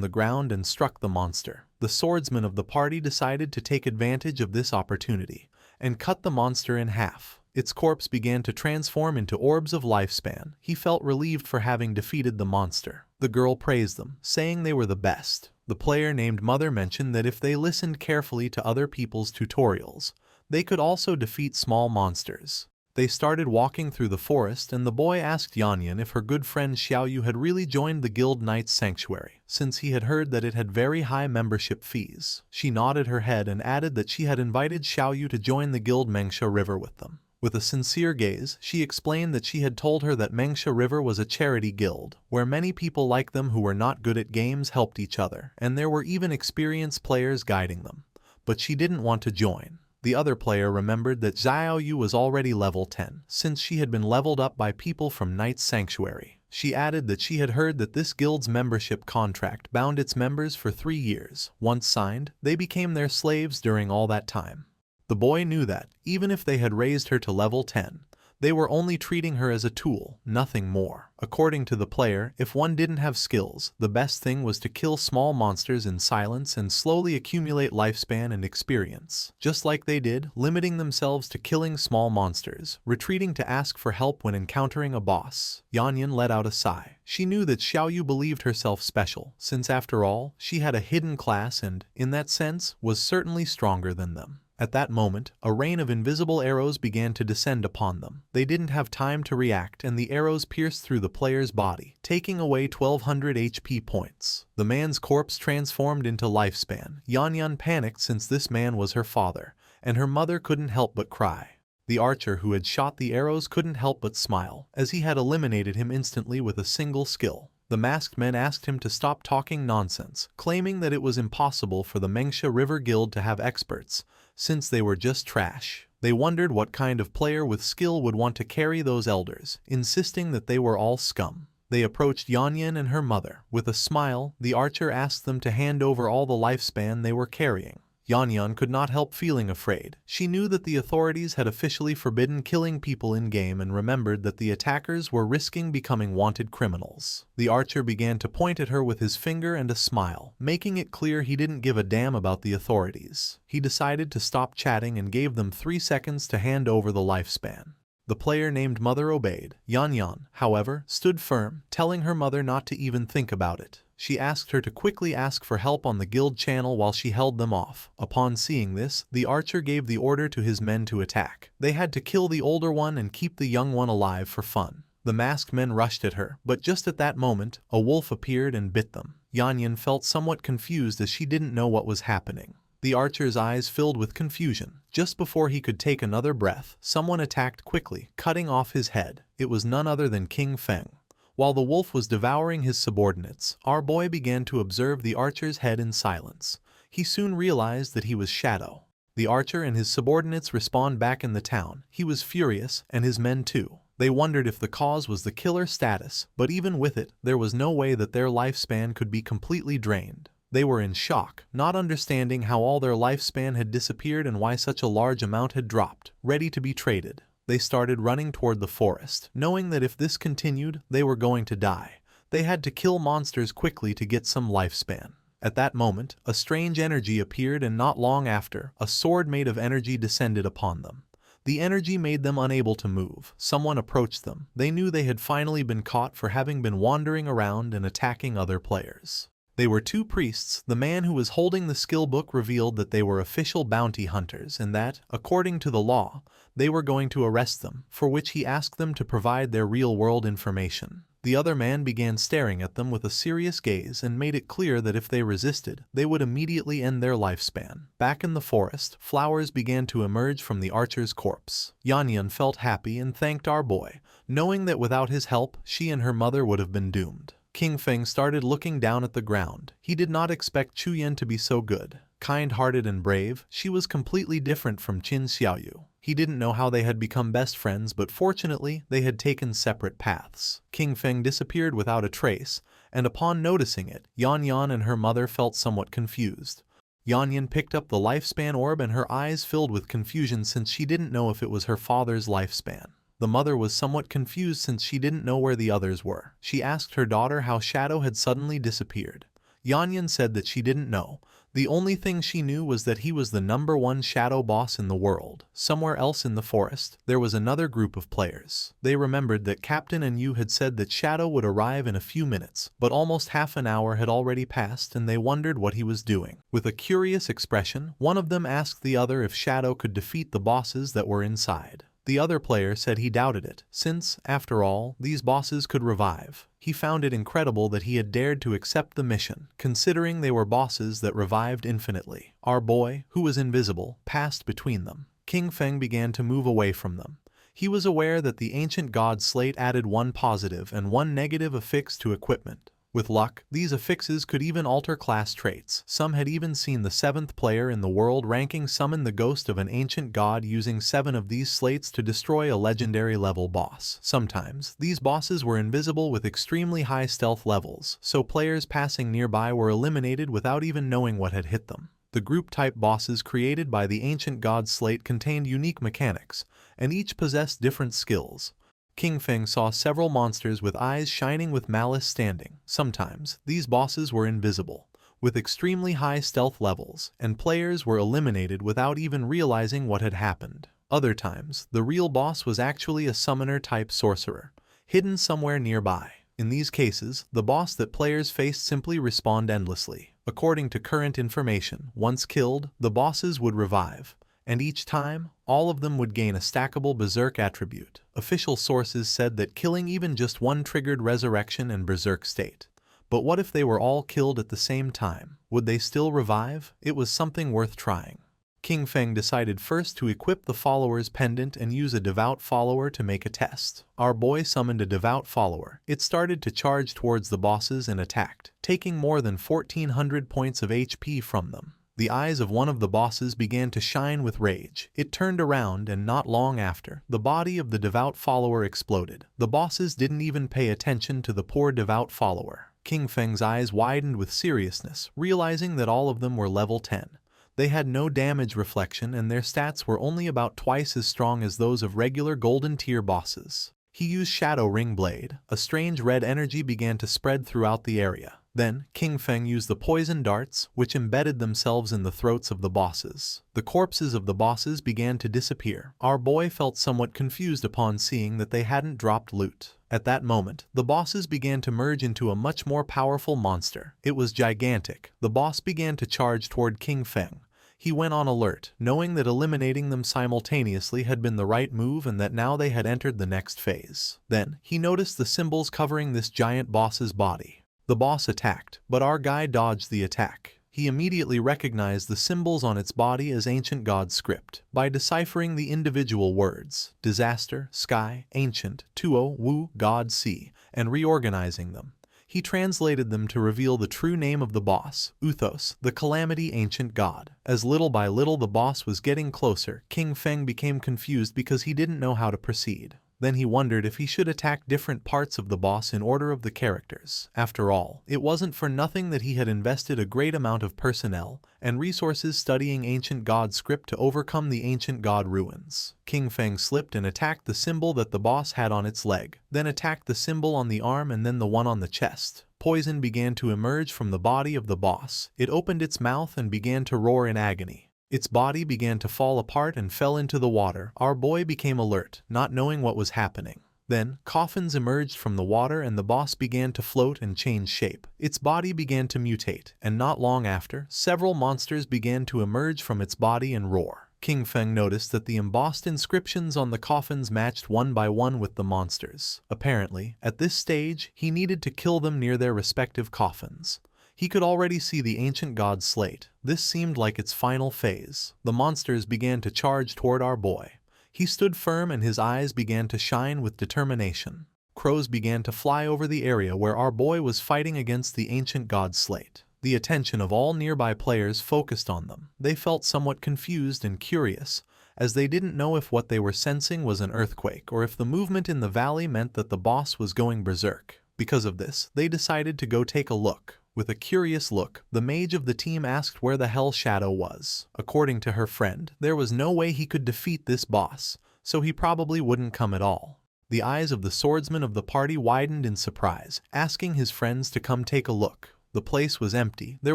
the ground and struck the monster. The swordsman of the party decided to take advantage of this opportunity and cut the monster in half. Its corpse began to transform into orbs of lifespan. He felt relieved for having defeated the monster. The girl praised them, saying they were the best. The player named Mother mentioned that if they listened carefully to other people's tutorials, they could also defeat small monsters. They started walking through the forest, and the boy asked Yanyan if her good friend Xiaoyu had really joined the Guild Knight's Sanctuary, since he had heard that it had very high membership fees. She nodded her head and added that she had invited Xiaoyu to join the Guild Mengsha River with them. With a sincere gaze, she explained that she had told her that Mengsha River was a charity guild, where many people like them who were not good at games helped each other, and there were even experienced players guiding them. But she didn't want to join. The other player remembered that Xiaoyu was already level 10, since she had been leveled up by people from Knight's Sanctuary. She added that she had heard that this guild's membership contract bound its members for 3 years. Once signed, they became their slaves during all that time. The boy knew that, even if they had raised her to level 10, they were only treating her as a tool, nothing more. According to the player, if one didn't have skills, the best thing was to kill small monsters in silence and slowly accumulate lifespan and experience. Just like they did, limiting themselves to killing small monsters, retreating to ask for help when encountering a boss. Yanyan let out a sigh. She knew that Xiaoyu believed herself special, since after all, she had a hidden class and, in that sense, was certainly stronger than them. At that moment, a rain of invisible arrows began to descend upon them. They didn't have time to react, and the arrows pierced through the player's body, taking away 1200 HP points. The man's corpse transformed into lifespan. Yanyan panicked since this man was her father, and her mother couldn't help but cry. The archer who had shot the arrows couldn't help but smile, as he had eliminated him instantly with a single skill. The masked men asked him to stop talking nonsense, claiming that it was impossible for the Mengsha River Guild to have experts, since they were just trash. They wondered what kind of player with skill would want to carry those elders, insisting that they were all scum. They approached Yanyan and her mother. With a smile, the archer asked them to hand over all the lifespan they were carrying. Yanyan could not help feeling afraid. She knew that the authorities had officially forbidden killing people in-game and remembered that the attackers were risking becoming wanted criminals. The archer began to point at her with his finger and a smile, making it clear he didn't give a damn about the authorities. He decided to stop chatting and gave them 3 seconds to hand over the lifespan. The player named Mother obeyed. Yanyan, however, stood firm, telling her mother not to even think about it. She asked her to quickly ask for help on the guild channel while she held them off. Upon seeing this, the archer gave the order to his men to attack. They had to kill the older one and keep the young one alive for fun. The masked men rushed at her, but just at that moment, a wolf appeared and bit them. Yanyan felt somewhat confused as she didn't know what was happening. The archer's eyes filled with confusion. Just before he could take another breath, someone attacked quickly, cutting off his head. It was none other than King Feng. While the wolf was devouring his subordinates, our boy began to observe the archer's head in silence. He soon realized that he was Shadow. The archer and his subordinates respawned back in the town. He was furious, and his men too. They wondered if the cause was the killer status, but even with it, there was no way that their lifespan could be completely drained. They were in shock, not understanding how all their lifespan had disappeared and why such a large amount had dropped, ready to be traded. They started running toward the forest, knowing that if this continued, they were going to die. They had to kill monsters quickly to get some lifespan. At that moment, a strange energy appeared, and not long after, a sword made of energy descended upon them. The energy made them unable to move. Someone approached them. They knew they had finally been caught for having been wandering around and attacking other players. They were 2 priests. The man who was holding the skill book revealed that they were official bounty hunters and that, according to the law, they were going to arrest them, for which he asked them to provide their real-world information. The other man began staring at them with a serious gaze and made it clear that if they resisted, they would immediately end their lifespan. Back in the forest, flowers began to emerge from the archer's corpse. Yanyan felt happy and thanked our boy, knowing that without his help, she and her mother would have been doomed. King Feng started looking down at the ground. He did not expect Chuyen to be so good. Kind-hearted and brave, she was completely different from Qin Xiaoyu. He didn't know how they had become best friends, but fortunately, they had taken separate paths. King Feng disappeared without a trace, and upon noticing it, Yanyan and her mother felt somewhat confused. Yanyan picked up the lifespan orb and her eyes filled with confusion since she didn't know if it was her father's lifespan. The mother was somewhat confused since she didn't know where the others were. She asked her daughter how Shadow had suddenly disappeared. Yanyan said that she didn't know. The only thing she knew was that he was the #1 shadow boss in the world. Somewhere else in the forest, there was another group of players. They remembered that Captain and Yu had said that Shadow would arrive in a few minutes, but almost half an hour had already passed and they wondered what he was doing. With a curious expression, one of them asked the other if Shadow could defeat the bosses that were inside. The other player said he doubted it, since, after all, these bosses could revive. He found it incredible that he had dared to accept the mission, considering they were bosses that revived infinitely. Our boy, who was invisible, passed between them. King Feng began to move away from them. He was aware that the ancient god slate added 1 positive and 1 negative affix to equipment. With luck, these affixes could even alter class traits. Some had even seen the 7th player in the world ranking summon the ghost of an ancient god using 7 of these slates to destroy a legendary level boss. Sometimes, these bosses were invisible with extremely high stealth levels, so players passing nearby were eliminated without even knowing what had hit them. The group-type bosses created by the ancient god slate contained unique mechanics, and each possessed different skills. King Feng saw several monsters with eyes shining with malice standing. Sometimes, these bosses were invisible, with extremely high stealth levels, and players were eliminated without even realizing what had happened. Other times, the real boss was actually a summoner-type sorcerer, hidden somewhere nearby. In these cases, the boss that players faced simply respawned endlessly. According to current information, once killed, the bosses would revive. And each time, all of them would gain a stackable Berserk attribute. Official sources said that killing even just one triggered resurrection and Berserk state. But what if they were all killed at the same time? Would they still revive? It was something worth trying. King Feng decided first to equip the follower's pendant and use a devout follower to make a test. Our boy summoned a devout follower. It started to charge towards the bosses and attacked, taking more than 1400 points of HP from them. The eyes of one of the bosses began to shine with rage. It turned around and not long after, the body of the devout follower exploded. The bosses didn't even pay attention to the poor devout follower. King Feng's eyes widened with seriousness, realizing that all of them were level 10. They had no damage reflection and their stats were only about twice as strong as those of regular golden tier bosses. He used Shadow Ring Blade. A strange red energy began to spread throughout the area. Then, King Feng used the poison darts, which embedded themselves in the throats of the bosses. The corpses of the bosses began to disappear. Our boy felt somewhat confused upon seeing that they hadn't dropped loot. At that moment, the bosses began to merge into a much more powerful monster. It was gigantic. The boss began to charge toward King Feng. He went on alert, knowing that eliminating them simultaneously had been the right move and that now they had entered the next phase. Then, he noticed the symbols covering this giant boss's body. The boss attacked, but our guy dodged the attack. He immediately recognized the symbols on its body as ancient god script. By deciphering the individual words, disaster, sky, ancient, tuo, wu, god, sea, and reorganizing them, he translated them to reveal the true name of the boss, Uthos, the calamity ancient god. As little by little the boss was getting closer, King Feng became confused because he didn't know how to proceed. Then he wondered if he should attack different parts of the boss in order of the characters. After all, it wasn't for nothing that he had invested a great amount of personnel and resources studying ancient god script to overcome the ancient god ruins. King Feng slipped and attacked the symbol that the boss had on its leg, then attacked the symbol on the arm and then the one on the chest. Poison began to emerge from the body of the boss. It opened its mouth and began to roar in agony. Its body began to fall apart and fell into the water. Our boy became alert, not knowing what was happening. Then, coffins emerged from the water and the boss began to float and change shape. Its body began to mutate, and not long after, several monsters began to emerge from its body and roar. King Feng noticed that the embossed inscriptions on the coffins matched one by one with the monsters. Apparently, at this stage, he needed to kill them near their respective coffins. He could already see the ancient god's slate. This seemed like its final phase. The monsters began to charge toward our boy. He stood firm and his eyes began to shine with determination. Crows began to fly over the area where our boy was fighting against the ancient god's slate. The attention of all nearby players focused on them. They felt somewhat confused and curious, as they didn't know if what they were sensing was an earthquake or if the movement in the valley meant that the boss was going berserk. Because of this, they decided to go take a look. With a curious look, the mage of the team asked where the hell Shadow was. According to her friend, there was no way he could defeat this boss, so he probably wouldn't come at all. The eyes of the swordsman of the party widened in surprise, asking his friends to come take a look. The place was empty. There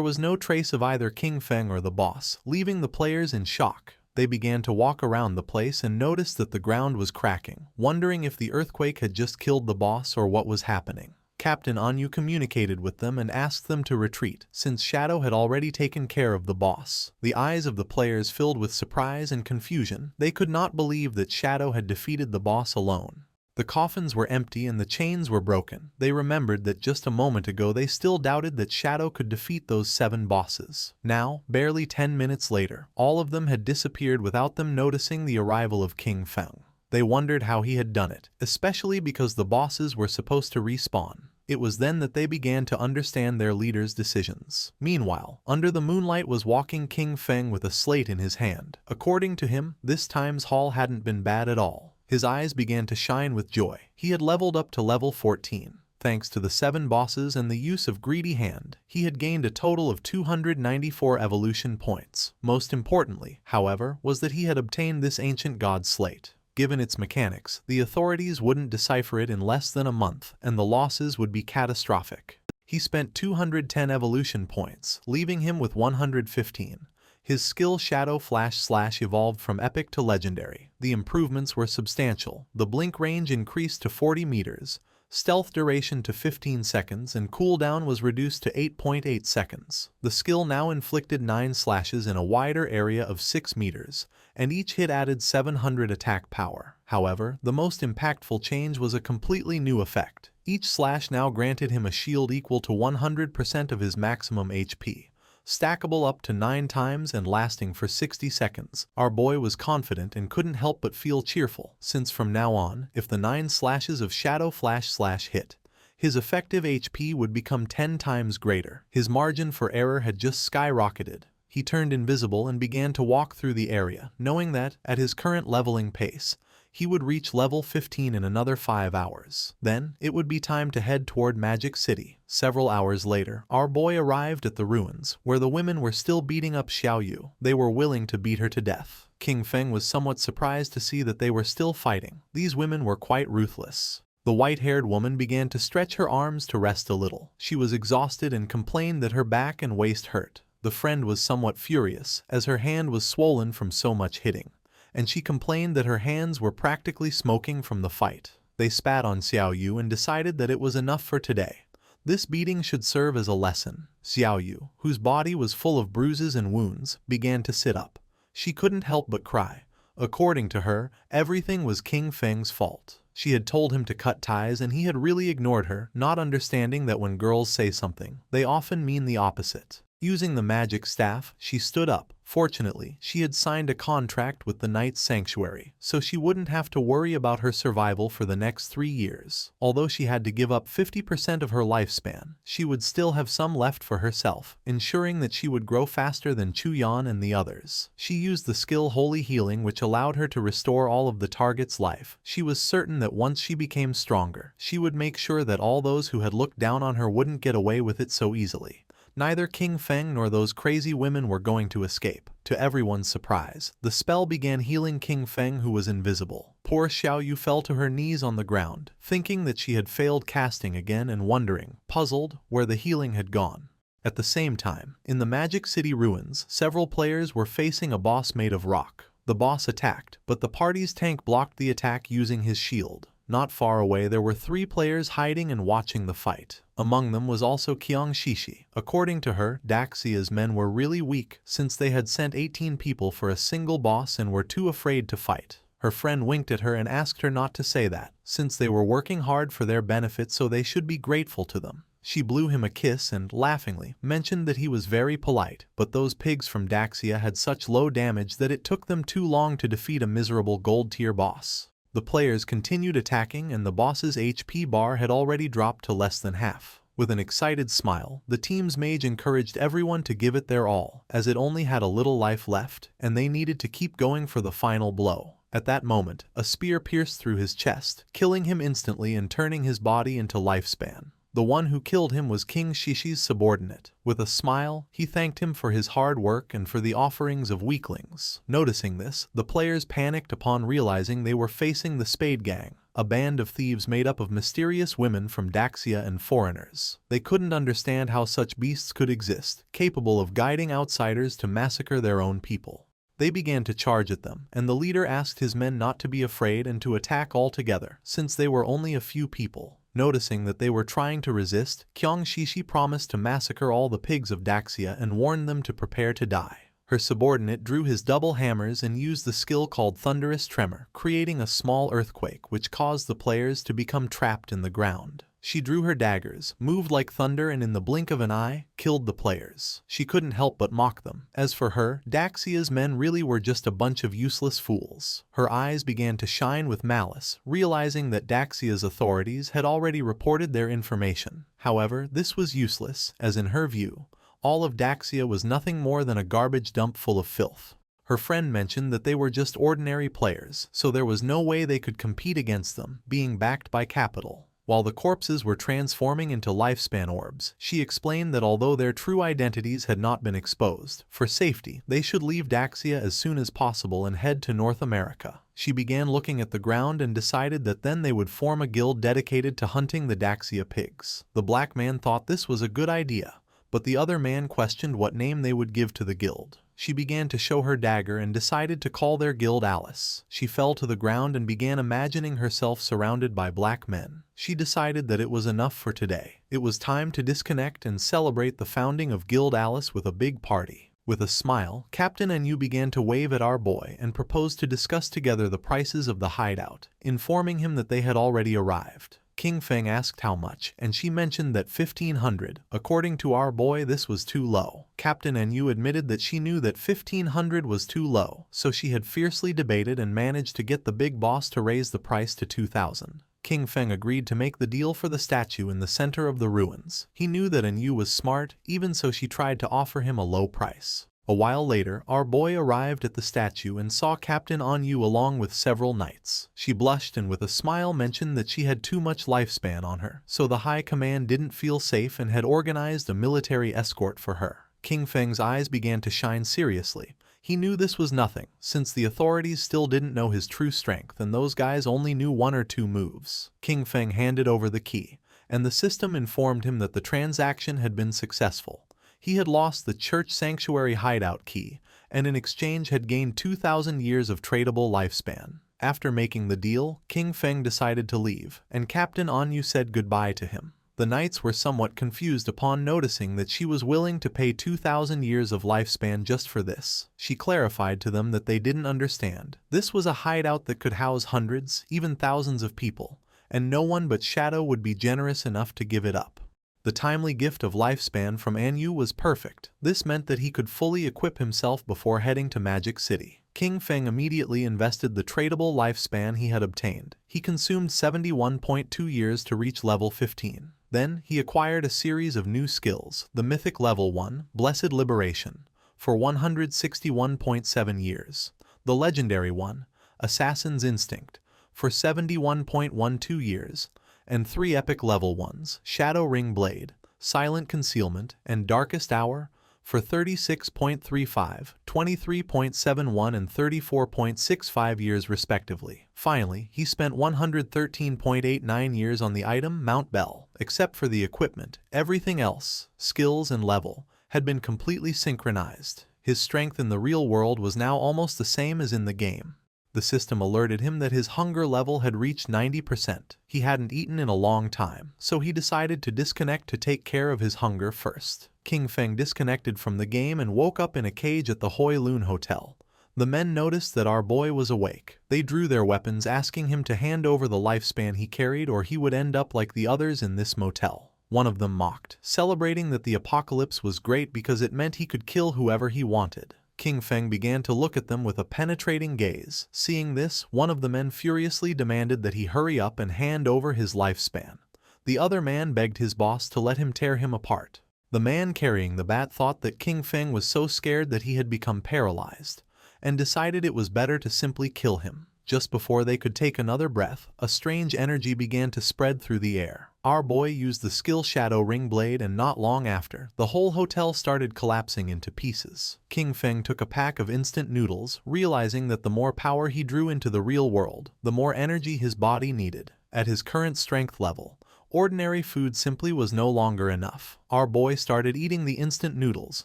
was no trace of either King Feng or the boss, leaving the players in shock. They began to walk around the place and noticed that the ground was cracking, wondering if the earthquake had just killed the boss or what was happening. Captain Anyu communicated with them and asked them to retreat, since Shadow had already taken care of the boss. The eyes of the players filled with surprise and confusion. They could not believe that Shadow had defeated the boss alone. The coffins were empty and the chains were broken. They remembered that just a moment ago they still doubted that Shadow could defeat those 7 bosses. Now, barely 10 minutes later, all of them had disappeared without them noticing the arrival of King Feng. They wondered how he had done it, especially because the bosses were supposed to respawn. It was then that they began to understand their leader's decisions. Meanwhile, under the moonlight was walking King Feng with a slate in his hand. According to him, this time's haul hadn't been bad at all. His eyes began to shine with joy. He had leveled up to level 14. Thanks to the 7 bosses and the use of Greedy Hand, he had gained a total of 294 evolution points. Most importantly, however, was that he had obtained this ancient god slate. Given its mechanics, the authorities wouldn't decipher it in less than a month, and the losses would be catastrophic. He spent 210 evolution points, leaving him with 115. His skill Shadow Flash / evolved from epic to legendary. The improvements were substantial. The blink range increased to 40 meters, stealth duration to 15 seconds, and cooldown was reduced to 8.8 seconds. The skill now inflicted 9 slashes in a wider area of 6 meters, and each hit added 700 attack power. However, the most impactful change was a completely new effect. Each slash now granted him a shield equal to 100% of his maximum HP. Stackable up to 9 times and lasting for 60 seconds. Our boy was confident and couldn't help but feel cheerful, since from now on, if the 9 slashes of Shadow Flash / hit, his effective HP would become 10 times greater. His margin for error had just skyrocketed. He turned invisible and began to walk through the area, knowing that, at his current leveling pace, he would reach level 15 in another 5 hours. Then, it would be time to head toward Magic City. Several hours later, our boy arrived at the ruins, where the women were still beating up Xiao Yu. They were willing to beat her to death. King Feng was somewhat surprised to see that they were still fighting. These women were quite ruthless. The white-haired woman began to stretch her arms to rest a little. She was exhausted and complained that her back and waist hurt. The friend was somewhat furious, as her hand was swollen from so much hitting, and she complained that her hands were practically smoking from the fight. They spat on Xiao Yu and decided that it was enough for today. This beating should serve as a lesson. Xiao Yu, whose body was full of bruises and wounds, began to sit up. She couldn't help but cry. According to her, everything was King Feng's fault. She had told him to cut ties and he had really ignored her, not understanding that when girls say something, they often mean the opposite. Using the magic staff, she stood up. Fortunately, she had signed a contract with the Knight's Sanctuary, so she wouldn't have to worry about her survival for the next 3 years. Although she had to give up 50% of her lifespan, she would still have some left for herself, ensuring that she would grow faster than Chu Yan and the others. She used the skill Holy Healing, which allowed her to restore all of the target's life. She was certain that once she became stronger, she would make sure that all those who had looked down on her wouldn't get away with it so easily. Neither King Feng nor those crazy women were going to escape. To everyone's surprise, the spell began healing King Feng, who was invisible. Poor Xiao Yu fell to her knees on the ground, thinking that she had failed casting again and wondering, puzzled, where the healing had gone. At the same time, in the Magic City ruins, several players were facing a boss made of rock. The boss attacked, but the party's tank blocked the attack using his shield. Not far away there were 3 players hiding and watching the fight. Among them was also Qiang Shishi. According to her, Daxia's men were really weak since they had sent 18 people for a single boss and were too afraid to fight. Her friend winked at her and asked her not to say that, since they were working hard for their benefit, so they should be grateful to them. She blew him a kiss and, laughingly, mentioned that he was very polite, but those pigs from Daxia had such low damage that it took them too long to defeat a miserable gold-tier boss. The players continued attacking and the boss's HP bar had already dropped to less than half. With an excited smile, the team's mage encouraged everyone to give it their all, as it only had a little life left, and they needed to keep going for the final blow. At that moment, a spear pierced through his chest, killing him instantly and turning his body into lifespan. The one who killed him was King Shishi's subordinate. With a smile, he thanked him for his hard work and for the offerings of weaklings. Noticing this, the players panicked upon realizing they were facing the Spade Gang, a band of thieves made up of mysterious women from Daxia and foreigners. They couldn't understand how such beasts could exist, capable of guiding outsiders to massacre their own people. They began to charge at them, and the leader asked his men not to be afraid and to attack all together, since they were only a few people. Noticing that they were trying to resist, Kyong Shishi promised to massacre all the pigs of Daxia and warned them to prepare to die. Her subordinate drew his double hammers and used the skill called Thunderous Tremor, creating a small earthquake which caused the players to become trapped in the ground. She drew her daggers, moved like thunder, and in the blink of an eye, killed the players. She couldn't help but mock them. As for her, Daxia's men really were just a bunch of useless fools. Her eyes began to shine with malice, realizing that Daxia's authorities had already reported their information. However, this was useless, as in her view, all of Daxia was nothing more than a garbage dump full of filth. Her friend mentioned that they were just ordinary players, so there was no way they could compete against them, being backed by capital. While the corpses were transforming into lifespan orbs, she explained that although their true identities had not been exposed, for safety, they should leave Daxia as soon as possible and head to North America. She began looking at the ground and decided that then they would form a guild dedicated to hunting the Daxia pigs. The black man thought this was a good idea, but the other man questioned what name they would give to the guild. She began to show her dagger and decided to call their guild Alice. She fell to the ground and began imagining herself surrounded by black men. She decided that it was enough for today. It was time to disconnect and celebrate the founding of Guild Alice with a big party. With a smile, Captain Enyu began to wave at our boy and proposed to discuss together the prices of the hideout, informing him that they had already arrived. King Feng asked how much, and she mentioned that 1,500. According to our boy, this was too low. Captain Enyu admitted that she knew that 1,500 was too low, so she had fiercely debated and managed to get the big boss to raise the price to 2,000. King Feng agreed to make the deal for the statue in the center of the ruins. He knew that Enyu was smart, even so she tried to offer him a low price. A while later, our boy arrived at the statue and saw Captain Enyu along with several knights. She blushed and with a smile mentioned that she had too much lifespan on her, so the high command didn't feel safe and had organized a military escort for her. King Feng's eyes began to shine seriously. He knew this was nothing, since the authorities still didn't know his true strength and those guys only knew 1 or 2 moves. King Feng handed over the key, and the system informed him that the transaction had been successful. He had lost the church sanctuary hideout key, and in exchange had gained 2,000 years of tradable lifespan. After making the deal, King Feng decided to leave, and Captain Enyu said goodbye to him. The knights were somewhat confused upon noticing that she was willing to pay 2,000 years of lifespan just for this. She clarified to them that they didn't understand. This was a hideout that could house hundreds, even thousands of people, and no one but Shadow would be generous enough to give it up. The timely gift of lifespan from Enyu was perfect. This meant that he could fully equip himself before heading to Magic City. King Feng immediately invested the tradable lifespan he had obtained. He consumed 71.2 years to reach level 15. Then, he acquired a series of new skills, the Mythic Level 1, Blessed Liberation, for 161.7 years, the Legendary 1, Assassin's Instinct, for 71.12 years, and 3 Epic Level 1s, Shadow Ring Blade, Silent Concealment, and Darkest Hour, for 36.35, 23.71 and 34.65 years respectively. Finally, he spent 113.89 years on the item Mount Bell. Except for the equipment, everything else, skills and level, had been completely synchronized. His strength in the real world was now almost the same as in the game. The system alerted him that his hunger level had reached 90%. He hadn't eaten in a long time, so he decided to disconnect to take care of his hunger first. King Feng disconnected from the game and woke up in a cage at the Hoi Lun Hotel. The men noticed that our boy was awake. They drew their weapons, asking him to hand over the lifespan he carried or he would end up like the others in this motel. One of them mocked, celebrating that the apocalypse was great because it meant he could kill whoever he wanted. King Feng began to look at them with a penetrating gaze. Seeing this, one of the men furiously demanded that he hurry up and hand over his lifespan. The other man begged his boss to let him tear him apart. The man carrying the bat thought that King Feng was so scared that he had become paralyzed, and decided it was better to simply kill him. Just before they could take another breath, a strange energy began to spread through the air. Our boy used the skill Shadow Ring Blade, and not long after, the whole hotel started collapsing into pieces. King Feng took a pack of instant noodles, realizing that the more power he drew into the real world, the more energy his body needed. At his current strength level, ordinary food simply was no longer enough. Our boy started eating the instant noodles,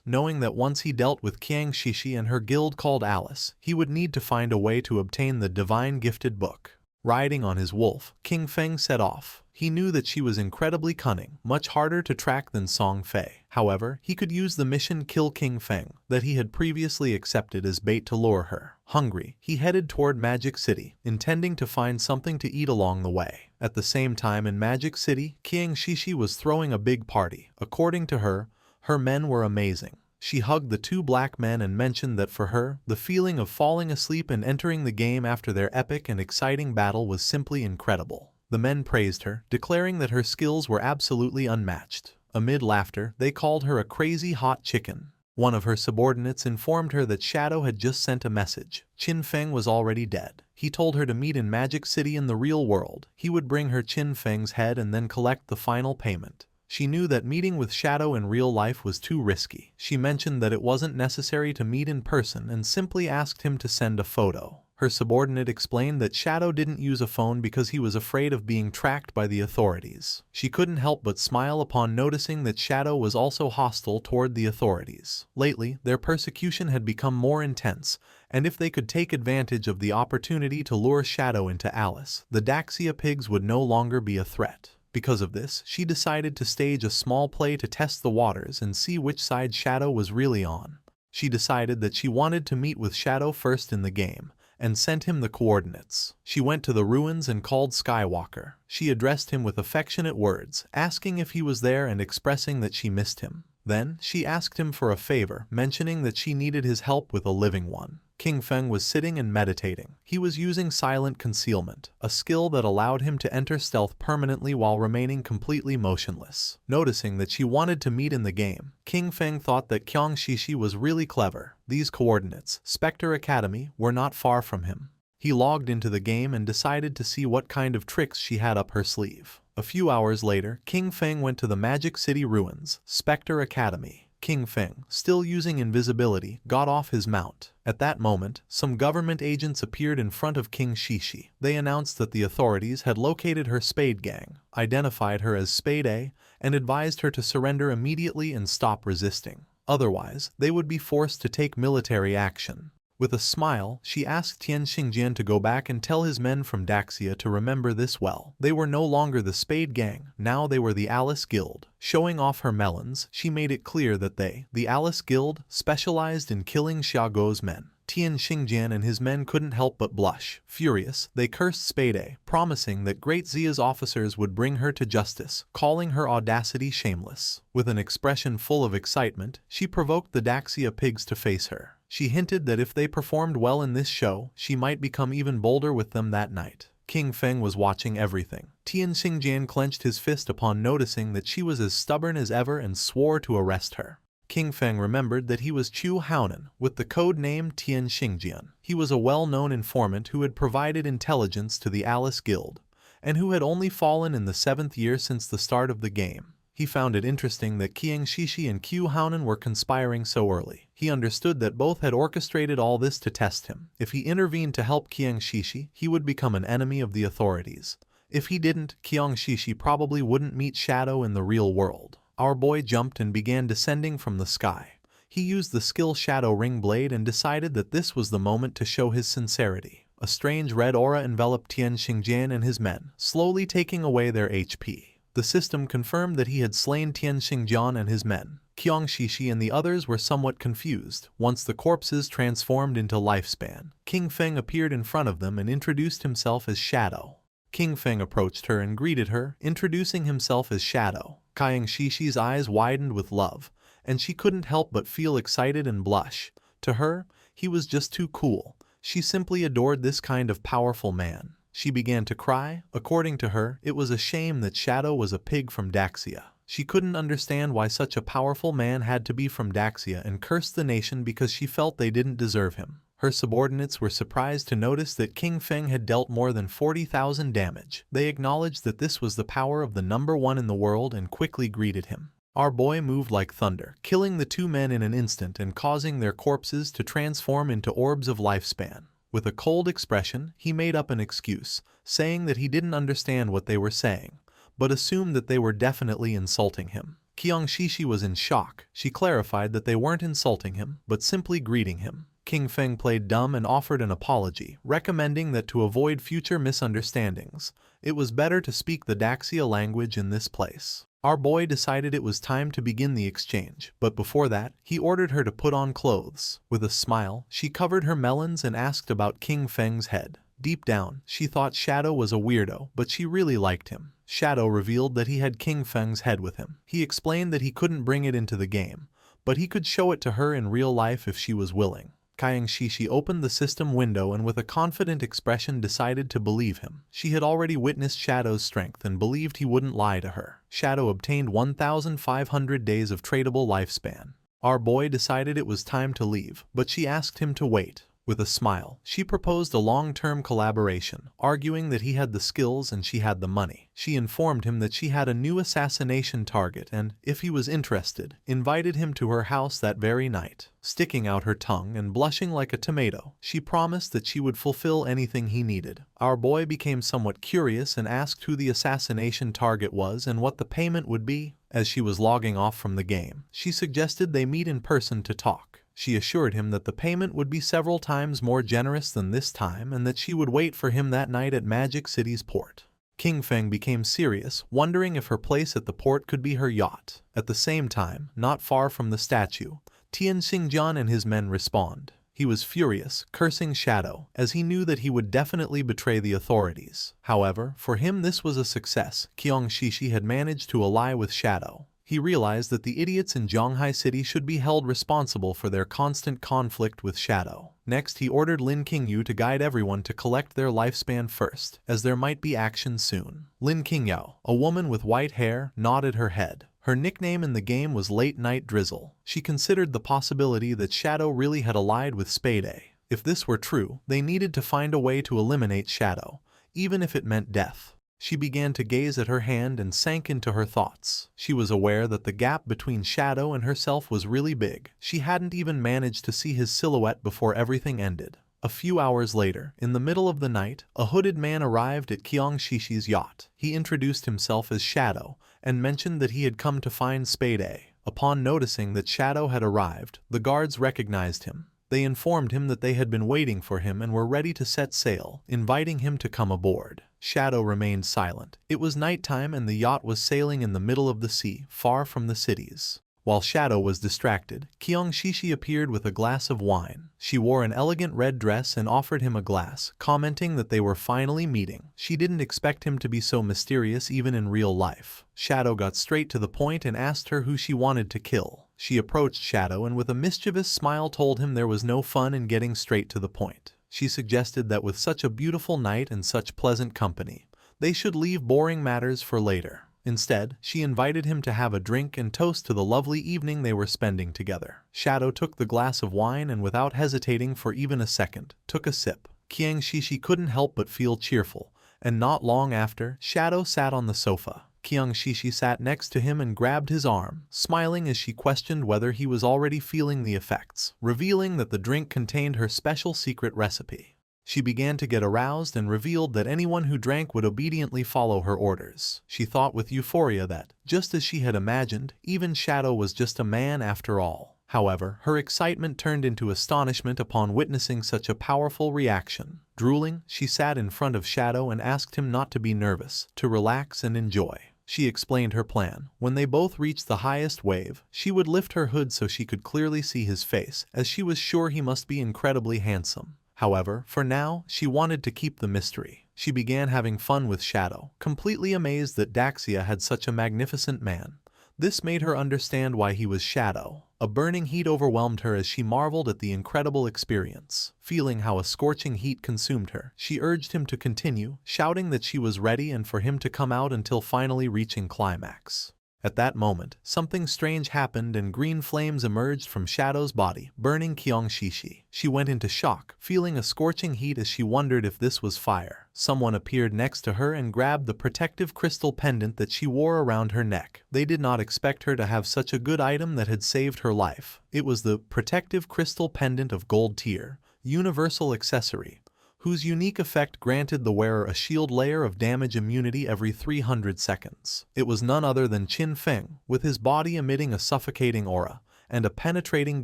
knowing that once he dealt with Qiang Shishi and her guild called Alice, he would need to find a way to obtain the divine gifted book. Riding on his wolf, King Feng set off. He knew that she was incredibly cunning, much harder to track than Song Fei. However, he could use the mission Kill King Feng that he had previously accepted as bait to lure her. Hungry, he headed toward Magic City, intending to find something to eat along the way. At the same time in Magic City, Qiang Shishi was throwing a big party. According to her, her men were amazing. She hugged the two black men and mentioned that for her, the feeling of falling asleep and entering the game after their epic and exciting battle was simply incredible. The men praised her, declaring that her skills were absolutely unmatched. Amid laughter, they called her a crazy hot chicken. One of her subordinates informed her that Shadow had just sent a message. Qin Feng was already dead. He told her to meet in Magic City in the real world. He would bring her Qin Feng's head and then collect the final payment. She knew that meeting with Shadow in real life was too risky. She mentioned that it wasn't necessary to meet in person and simply asked him to send a photo. Her subordinate explained that Shadow didn't use a phone because he was afraid of being tracked by the authorities. She couldn't help but smile upon noticing that Shadow was also hostile toward the authorities. Lately, their persecution had become more intense, and if they could take advantage of the opportunity to lure Shadow into Alice, the Daxia pigs would no longer be a threat. Because of this, she decided to stage a small play to test the waters and see which side Shadow was really on. She decided that she wanted to meet with Shadow first in the game, and sent him the coordinates. She went to the ruins and called Skywalker. She addressed him with affectionate words, asking if he was there and expressing that she missed him. Then, she asked him for a favor, mentioning that she needed his help with a living one. King Feng was sitting and meditating. He was using silent concealment, a skill that allowed him to enter stealth permanently while remaining completely motionless. Noticing that she wanted to meet in the game, King Feng thought that Qiang Shishi was really clever. These coordinates, Spectre Academy, were not far from him. He logged into the game and decided to see what kind of tricks she had up her sleeve. A few hours later, King Feng went to the Magic City ruins, Spectre Academy. King Feng, still using invisibility, got off his mount. At that moment, some government agents appeared in front of King Shishi. They announced that the authorities had located her Spade Gang, identified her as Spade A, and advised her to surrender immediately and stop resisting. Otherwise, they would be forced to take military action. With a smile, she asked Tian Xingjian to go back and tell his men from Daxia to remember this well. They were no longer the Spade Gang, now they were the Alice Guild. Showing off her melons, she made it clear that they, the Alice Guild, specialized in killing Xiaoguo's men. Tian Xingjian and his men couldn't help but blush. Furious, they cursed Spade A, promising that Great Zia's officers would bring her to justice, calling her audacity shameless. With an expression full of excitement, she provoked the Daxia pigs to face her. She hinted that if they performed well in this show, she might become even bolder with them that night. King Feng was watching everything. Tian Xingjian clenched his fist upon noticing that she was as stubborn as ever and swore to arrest her. King Feng remembered that he was Chu Haonan, with the code name Tian Xingjian. He was a well-known informant who had provided intelligence to the Alice Guild, and who had only fallen in the 7th year since the start of the game. He found it interesting that Qiang Shishi and Qiu Haonan were conspiring so early. He understood that both had orchestrated all this to test him. If he intervened to help Qiang Shishi, he would become an enemy of the authorities. If he didn't, Qiang Shishi probably wouldn't meet Shadow in the real world. Our boy jumped and began descending from the sky. He used the skill Shadow Ring Blade and decided that this was the moment to show his sincerity. A strange red aura enveloped Tian Xingjian and his men, slowly taking away their HP. The system confirmed that he had slain Tian Xingjian and his men. Qiang Shishi and the others were somewhat confused. Once the corpses transformed into lifespan, King Feng appeared in front of them and introduced himself as Shadow. King Feng approached her and greeted her, introducing himself as Shadow. Qiang Shishi's eyes widened with love, and she couldn't help but feel excited and blush. To her, he was just too cool. She simply adored this kind of powerful man. She began to cry. According to her, it was a shame that Shadow was a pig from Daxia. She couldn't understand why such a powerful man had to be from Daxia and cursed the nation because she felt they didn't deserve him. Her subordinates were surprised to notice that King Feng had dealt more than 40,000 damage. They acknowledged that this was the power of the number one in the world and quickly greeted him. Our boy moved like thunder, killing the two men in an instant and causing their corpses to transform into orbs of lifespan. With a cold expression, he made up an excuse, saying that he didn't understand what they were saying, but assumed that they were definitely insulting him. Qiang Shishi was in shock. She clarified that they weren't insulting him, but simply greeting him. King Feng played dumb and offered an apology, recommending that to avoid future misunderstandings, it was better to speak the Daxia language in this place. Our boy decided it was time to begin the exchange, but before that, he ordered her to put on clothes. With a smile, she covered her melons and asked about King Feng's head. Deep down, she thought Shadow was a weirdo, but she really liked him. Shadow revealed that he had King Feng's head with him. He explained that he couldn't bring it into the game, but he could show it to her in real life if she was willing. Qiang Shishi opened the system window and with a confident expression decided to believe him. She had already witnessed Shadow's strength and believed he wouldn't lie to her. Shadow obtained 1,500 days of tradable lifespan. Our boy decided it was time to leave, but she asked him to wait. With a smile, she proposed a long-term collaboration, arguing that he had the skills and she had the money. She informed him that she had a new assassination target and, if he was interested, invited him to her house that very night. Sticking out her tongue and blushing like a tomato, she promised that she would fulfill anything he needed. Our boy became somewhat curious and asked who the assassination target was and what the payment would be. As she was logging off from the game, she suggested they meet in person to talk. She assured him that the payment would be several times more generous than this time and that she would wait for him that night at Magic City's port. King Feng became serious, wondering if her place at the port could be her yacht. At the same time, not far from the statue, Tian Xingjian and his men respawned. He was furious, cursing Shadow, as he knew that he would definitely betray the authorities. However, for him this was a success. Qiang Shishi had managed to ally with Shadow. He realized that the idiots in Zhonghai City should be held responsible for their constant conflict with Shadow. Next, he ordered Lin Qingyu to guide everyone to collect their lifespan first, as there might be action soon. Lin Qingyao, a woman with white hair, nodded her head. Her nickname in the game was Late Night Drizzle. She considered the possibility that Shadow really had allied with Spade. If this were true, they needed to find a way to eliminate Shadow, even if it meant death. She began to gaze at her hand and sank into her thoughts. She was aware that the gap between Shadow and herself was really big. She hadn't even managed to see his silhouette before everything ended. A few hours later, in the middle of the night, a hooded man arrived at Qiang Shishi's yacht. He introduced himself as Shadow and mentioned that he had come to find Spade. Upon noticing that Shadow had arrived, the guards recognized him. They informed him that they had been waiting for him and were ready to set sail, inviting him to come aboard. Shadow remained silent. It was nighttime and the yacht was sailing in the middle of the sea, far from the cities. While Shadow was distracted, Qiang Shishi appeared with a glass of wine. She wore an elegant red dress and offered him a glass, commenting that they were finally meeting. She didn't expect him to be so mysterious even in real life. Shadow got straight to the point and asked her who she wanted to kill. She approached Shadow and with a mischievous smile told him there was no fun in getting straight to the point. She suggested that with such a beautiful night and such pleasant company, they should leave boring matters for later. Instead, she invited him to have a drink and toast to the lovely evening they were spending together. Shadow took the glass of wine and without hesitating for even a second, took a sip. Qiang Shishi couldn't help but feel cheerful, and not long after, Shadow sat on the sofa. Qiang Shishi sat next to him and grabbed his arm, smiling as she questioned whether he was already feeling the effects, revealing that the drink contained her special secret recipe. She began to get aroused and revealed that anyone who drank would obediently follow her orders. She thought with euphoria that, just as she had imagined, even Shadow was just a man after all. However, her excitement turned into astonishment upon witnessing such a powerful reaction. Drooling, she sat in front of Shadow and asked him not to be nervous, to relax and enjoy. She explained her plan. When they both reached the highest wave, she would lift her hood so she could clearly see his face, as she was sure he must be incredibly handsome. However, for now, she wanted to keep the mystery. She began having fun with Shadow, completely amazed that Daxia had such a magnificent man. This made her understand why he was Shadow. A burning heat overwhelmed her as she marveled at the incredible experience. Feeling how a scorching heat consumed her, she urged him to continue, shouting that she was ready and for him to come out until finally reaching climax. At that moment, something strange happened and green flames emerged from Shadow's body, burning Kyung Shishi. She went into shock, feeling a scorching heat as she wondered if this was fire. Someone appeared next to her and grabbed the protective crystal pendant that she wore around her neck. They did not expect her to have such a good item that had saved her life. It was the protective crystal pendant of gold tier, universal accessory, whose unique effect granted the wearer a shield layer of damage immunity every 300 seconds. It was none other than Qin Feng, with his body emitting a suffocating aura and a penetrating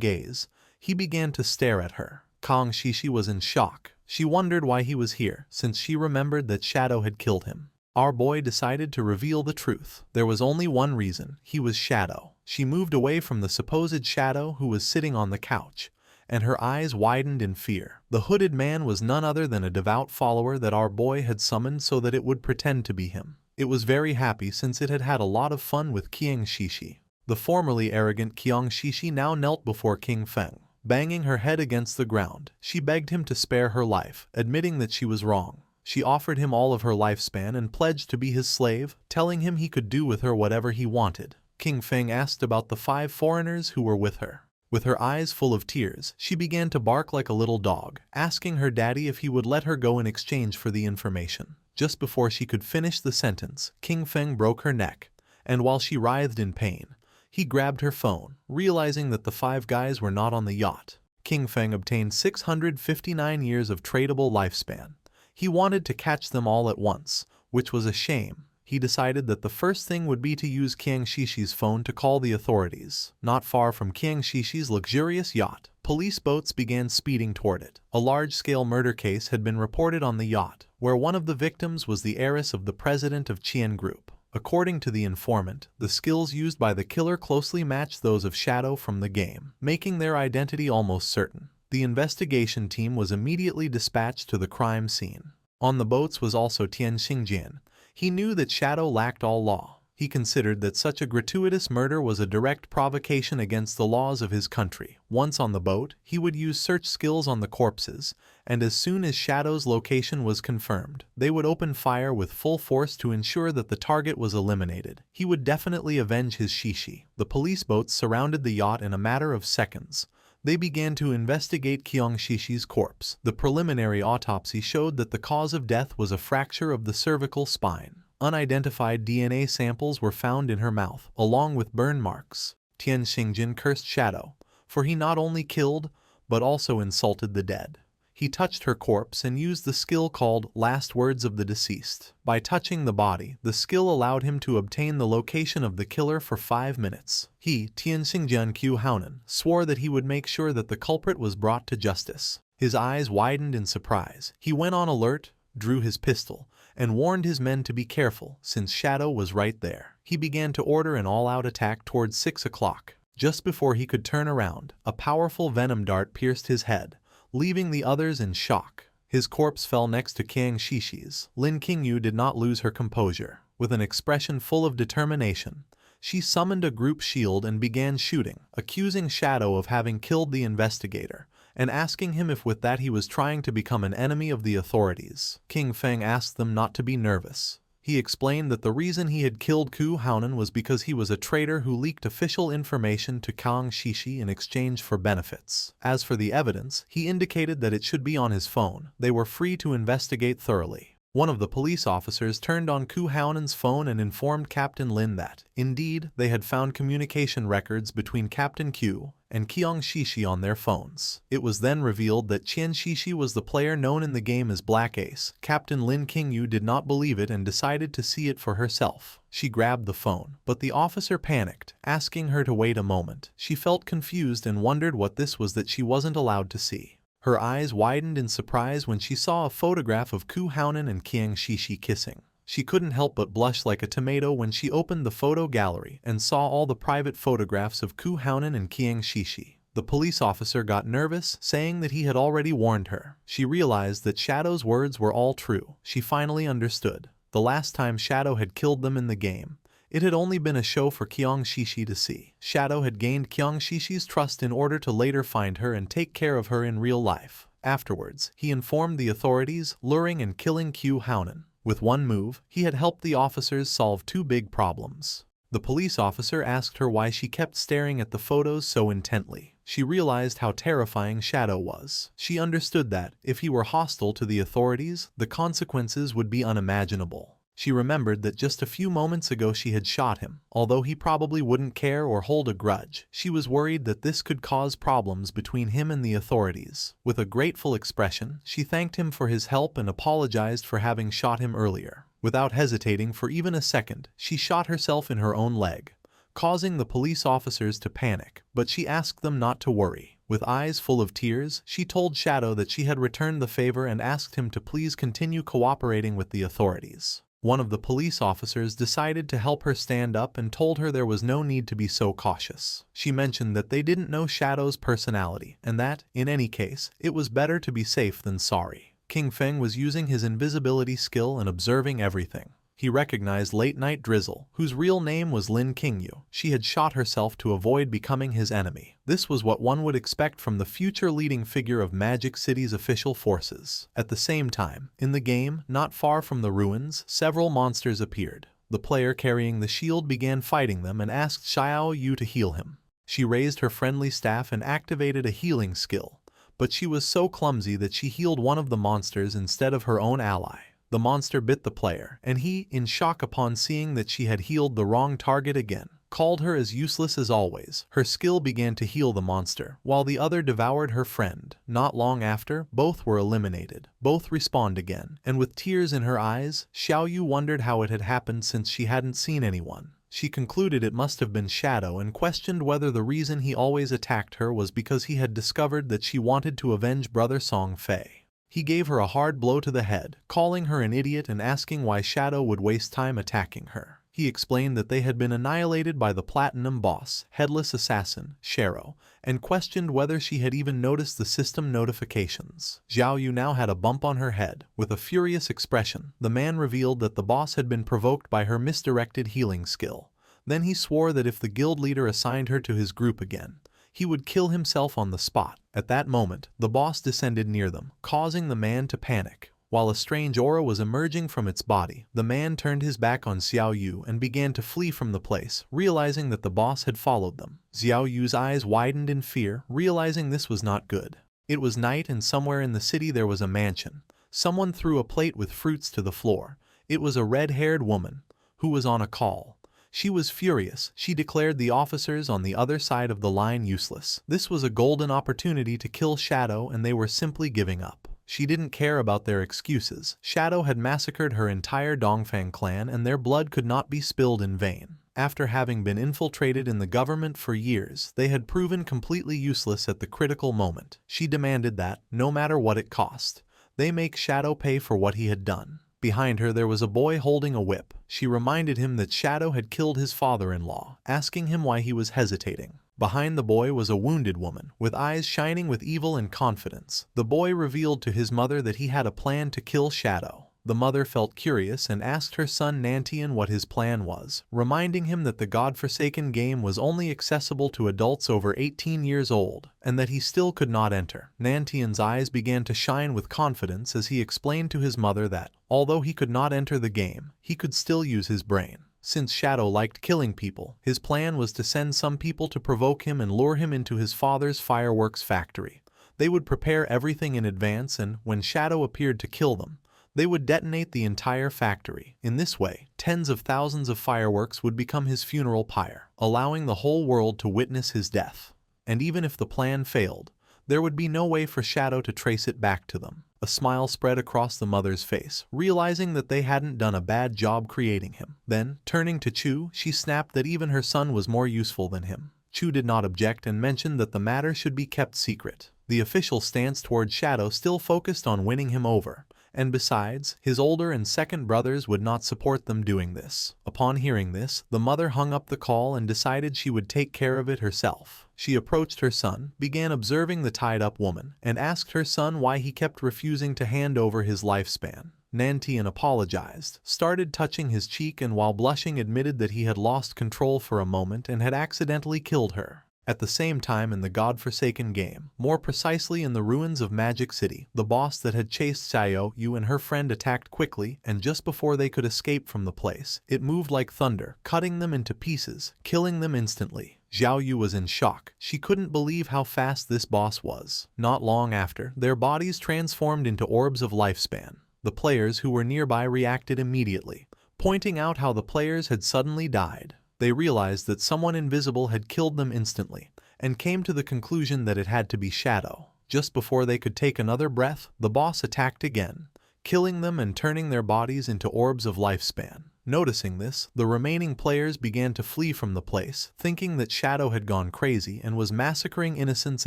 gaze. He began to stare at her. Kang Shishi was in shock. She wondered why he was here, since she remembered that Shadow had killed him. Our boy decided to reveal the truth. There was only one reason: he was Shadow. She moved away from the supposed Shadow who was sitting on the couch, and her eyes widened in fear. The hooded man was none other than a devout follower that our boy had summoned so that it would pretend to be him. It was very happy since it had had a lot of fun with Kyung Shishi. The formerly arrogant Kyung Shishi now knelt before King Feng. Banging her head against the ground, she begged him to spare her life, admitting that she was wrong. She offered him all of her lifespan and pledged to be his slave, telling him he could do with her whatever he wanted. King Feng asked about the 5 foreigners who were with her. With her eyes full of tears, she began to bark like a little dog, asking her daddy if he would let her go in exchange for the information. Just before she could finish the sentence, King Feng broke her neck, and while she writhed in pain, he grabbed her phone, realizing that the 5 guys were not on the yacht. King Feng obtained 659 years of tradable lifespan. He wanted to catch them all at once, which was a shame. He decided that the first thing would be to use Kyung Shishi's phone to call the authorities. Not far from Kyung Shishi's luxurious yacht, police boats began speeding toward it. A large-scale murder case had been reported on the yacht, where one of the victims was the heiress of the president of Chien Group. According to the informant, the skills used by the killer closely matched those of Shadow from the game, making their identity almost certain. The investigation team was immediately dispatched to the crime scene. On the boats was also Tian Xingjian. He knew that Shadow lacked all law. He considered that such a gratuitous murder was a direct provocation against the laws of his country. Once on the boat, he would use search skills on the corpses, and as soon as Shadow's location was confirmed, they would open fire with full force to ensure that the target was eliminated. He would definitely avenge his Shishi. The police boats surrounded the yacht in a matter of seconds. They began to investigate Kyung Shishi's corpse. The preliminary autopsy showed that the cause of death was a fracture of the cervical spine. Unidentified DNA samples were found in her mouth, along with burn marks. Tian Xingjin cursed Shadow, for he not only killed, but also insulted the dead. He touched her corpse and used the skill called Last Words of the Deceased. By touching the body, the skill allowed him to obtain the location of the killer for 5 minutes. He, Tian Xingjian Qiu Haonan, swore that he would make sure that the culprit was brought to justice. His eyes widened in surprise. He went on alert, drew his pistol, and warned his men to be careful, since Shadow was right there. He began to order an all-out attack towards 6 o'clock. Just before he could turn around, a powerful venom dart pierced his head, leaving the others in shock. His corpse fell next to Kyung Shishi's. Lin Qingyu did not lose her composure. With an expression full of determination, she summoned a group shield and began shooting, accusing Shadow of having killed the investigator, and asking him if with that he was trying to become an enemy of the authorities. King Feng asked them not to be nervous. He explained that the reason he had killed Ku Haonan was because he was a traitor who leaked official information to Kang Shishi in exchange for benefits. As for the evidence, he indicated that it should be on his phone. They were free to investigate thoroughly. One of the police officers turned on Ku Haonan's phone and informed Captain Lin that, indeed, they had found communication records between Captain Q and Kyung Shishi on their phones. It was then revealed that Qian Shishi was the player known in the game as Black Ace. Captain Lin Qingyu did not believe it and decided to see it for herself. She grabbed the phone, but the officer panicked, asking her to wait a moment. She felt confused and wondered what this was that she wasn't allowed to see. Her eyes widened in surprise when she saw a photograph of Ku Haonan and Kyung Shishi kissing. She couldn't help but blush like a tomato when she opened the photo gallery and saw all the private photographs of Ku Haonan and Kyung Shishi. The police officer got nervous, saying that he had already warned her. She realized that Shadow's words were all true. She finally understood. The last time Shadow had killed them in the game, it had only been a show for Kyung Shishi to see. Shadow had gained Kyung Shishi's trust in order to later find her and take care of her in real life. Afterwards, he informed the authorities, luring and killing Ku Haonan. With one move, he had helped the officers solve 2 big problems. The police officer asked her why she kept staring at the photos so intently. She realized how terrifying Shadow was. She understood that, if he were hostile to the authorities, the consequences would be unimaginable. She remembered that just a few moments ago she had shot him. Although he probably wouldn't care or hold a grudge, she was worried that this could cause problems between him and the authorities. With a grateful expression, she thanked him for his help and apologized for having shot him earlier. Without hesitating for even a second, she shot herself in her own leg, causing the police officers to panic, but she asked them not to worry. With eyes full of tears, she told Shadow that she had returned the favor and asked him to please continue cooperating with the authorities. One of the police officers decided to help her stand up and told her there was no need to be so cautious. She mentioned that they didn't know Shadow's personality, and that, in any case, it was better to be safe than sorry. King Feng was using his invisibility skill and observing everything. He recognized late-night Drizzle, whose real name was Lin Qingyu. She had shot herself to avoid becoming his enemy. This was what one would expect from the future leading figure of Magic City's official forces. At the same time, in the game, not far from the ruins, several monsters appeared. The player carrying the shield began fighting them and asked Xiao Yu to heal him. She raised her friendly staff and activated a healing skill, but she was so clumsy that she healed one of the monsters instead of her own ally. The monster bit the player, and he, in shock upon seeing that she had healed the wrong target again, called her as useless as always. Her skill began to heal the monster, while the other devoured her friend. Not long after, both were eliminated. Both respawned again, and with tears in her eyes, Xiao Yu wondered how it had happened since she hadn't seen anyone. She concluded it must have been Shadow and questioned whether the reason he always attacked her was because he had discovered that she wanted to avenge brother Song Fei. He gave her a hard blow to the head, calling her an idiot and asking why Shadow would waste time attacking her. He explained that they had been annihilated by the Platinum Boss, Headless Assassin, Shero, and questioned whether she had even noticed the system notifications. Xiao Yu now had a bump on her head. With a furious expression, the man revealed that the boss had been provoked by her misdirected healing skill. Then he swore that if the guild leader assigned her to his group again, he would kill himself on the spot. At that moment, the boss descended near them, causing the man to panic. While a strange aura was emerging from its body, the man turned his back on Xiao Yu and began to flee from the place, realizing that the boss had followed them. Xiao Yu's eyes widened in fear, realizing this was not good. It was night and somewhere in the city there was a mansion. Someone threw a plate with fruits to the floor. It was a red-haired woman, who was on a call. She was furious. She declared the officers on the other side of the line useless. This was a golden opportunity to kill Shadow and they were simply giving up. She didn't care about their excuses. Shadow had massacred her entire Dongfang clan and their blood could not be spilled in vain. After having been infiltrated in the government for years, they had proven completely useless at the critical moment. She demanded that, no matter what it cost, they make Shadow pay for what he had done. Behind her there was a boy holding a whip. She reminded him that Shadow had killed his father-in-law, asking him why he was hesitating. Behind the boy was a wounded woman, with eyes shining with evil and confidence. The boy revealed to his mother that he had a plan to kill Shadow. The mother felt curious and asked her son Nantian what his plan was, reminding him that the godforsaken game was only accessible to adults over 18 years old, and that he still could not enter. Nantian's eyes began to shine with confidence as he explained to his mother that, although he could not enter the game, he could still use his brain. Since Shadow liked killing people, his plan was to send some people to provoke him and lure him into his father's fireworks factory. They would prepare everything in advance and, when Shadow appeared to kill them, they would detonate the entire factory. In this way, tens of thousands of fireworks would become his funeral pyre, allowing the whole world to witness his death. And even if the plan failed, there would be no way for Shadow to trace it back to them. A smile spread across the mother's face, realizing that they hadn't done a bad job creating him. Then, turning to Chu, she snapped that even her son was more useful than him. Chu did not object and mentioned that the matter should be kept secret. The official stance toward Shadow still focused on winning him over. And besides, his older and second brothers would not support them doing this. Upon hearing this, the mother hung up the call and decided she would take care of it herself. She approached her son, began observing the tied-up woman, and asked her son why he kept refusing to hand over his lifespan. Nantian apologized, started touching his cheek and while blushing admitted that he had lost control for a moment and had accidentally killed her. At the same time in the godforsaken game, more precisely in the ruins of Magic City, the boss that had chased Xiao Yu and her friend attacked quickly, and just before they could escape from the place, it moved like thunder, cutting them into pieces, killing them instantly. Xiao Yu was in shock. She couldn't believe how fast this boss was. Not long after, their bodies transformed into orbs of lifespan. The players who were nearby reacted immediately, pointing out how the players had suddenly died. They realized that someone invisible had killed them instantly, and came to the conclusion that it had to be Shadow. Just before they could take another breath, the boss attacked again, killing them and turning their bodies into orbs of lifespan. Noticing this, the remaining players began to flee from the place, thinking that Shadow had gone crazy and was massacring innocents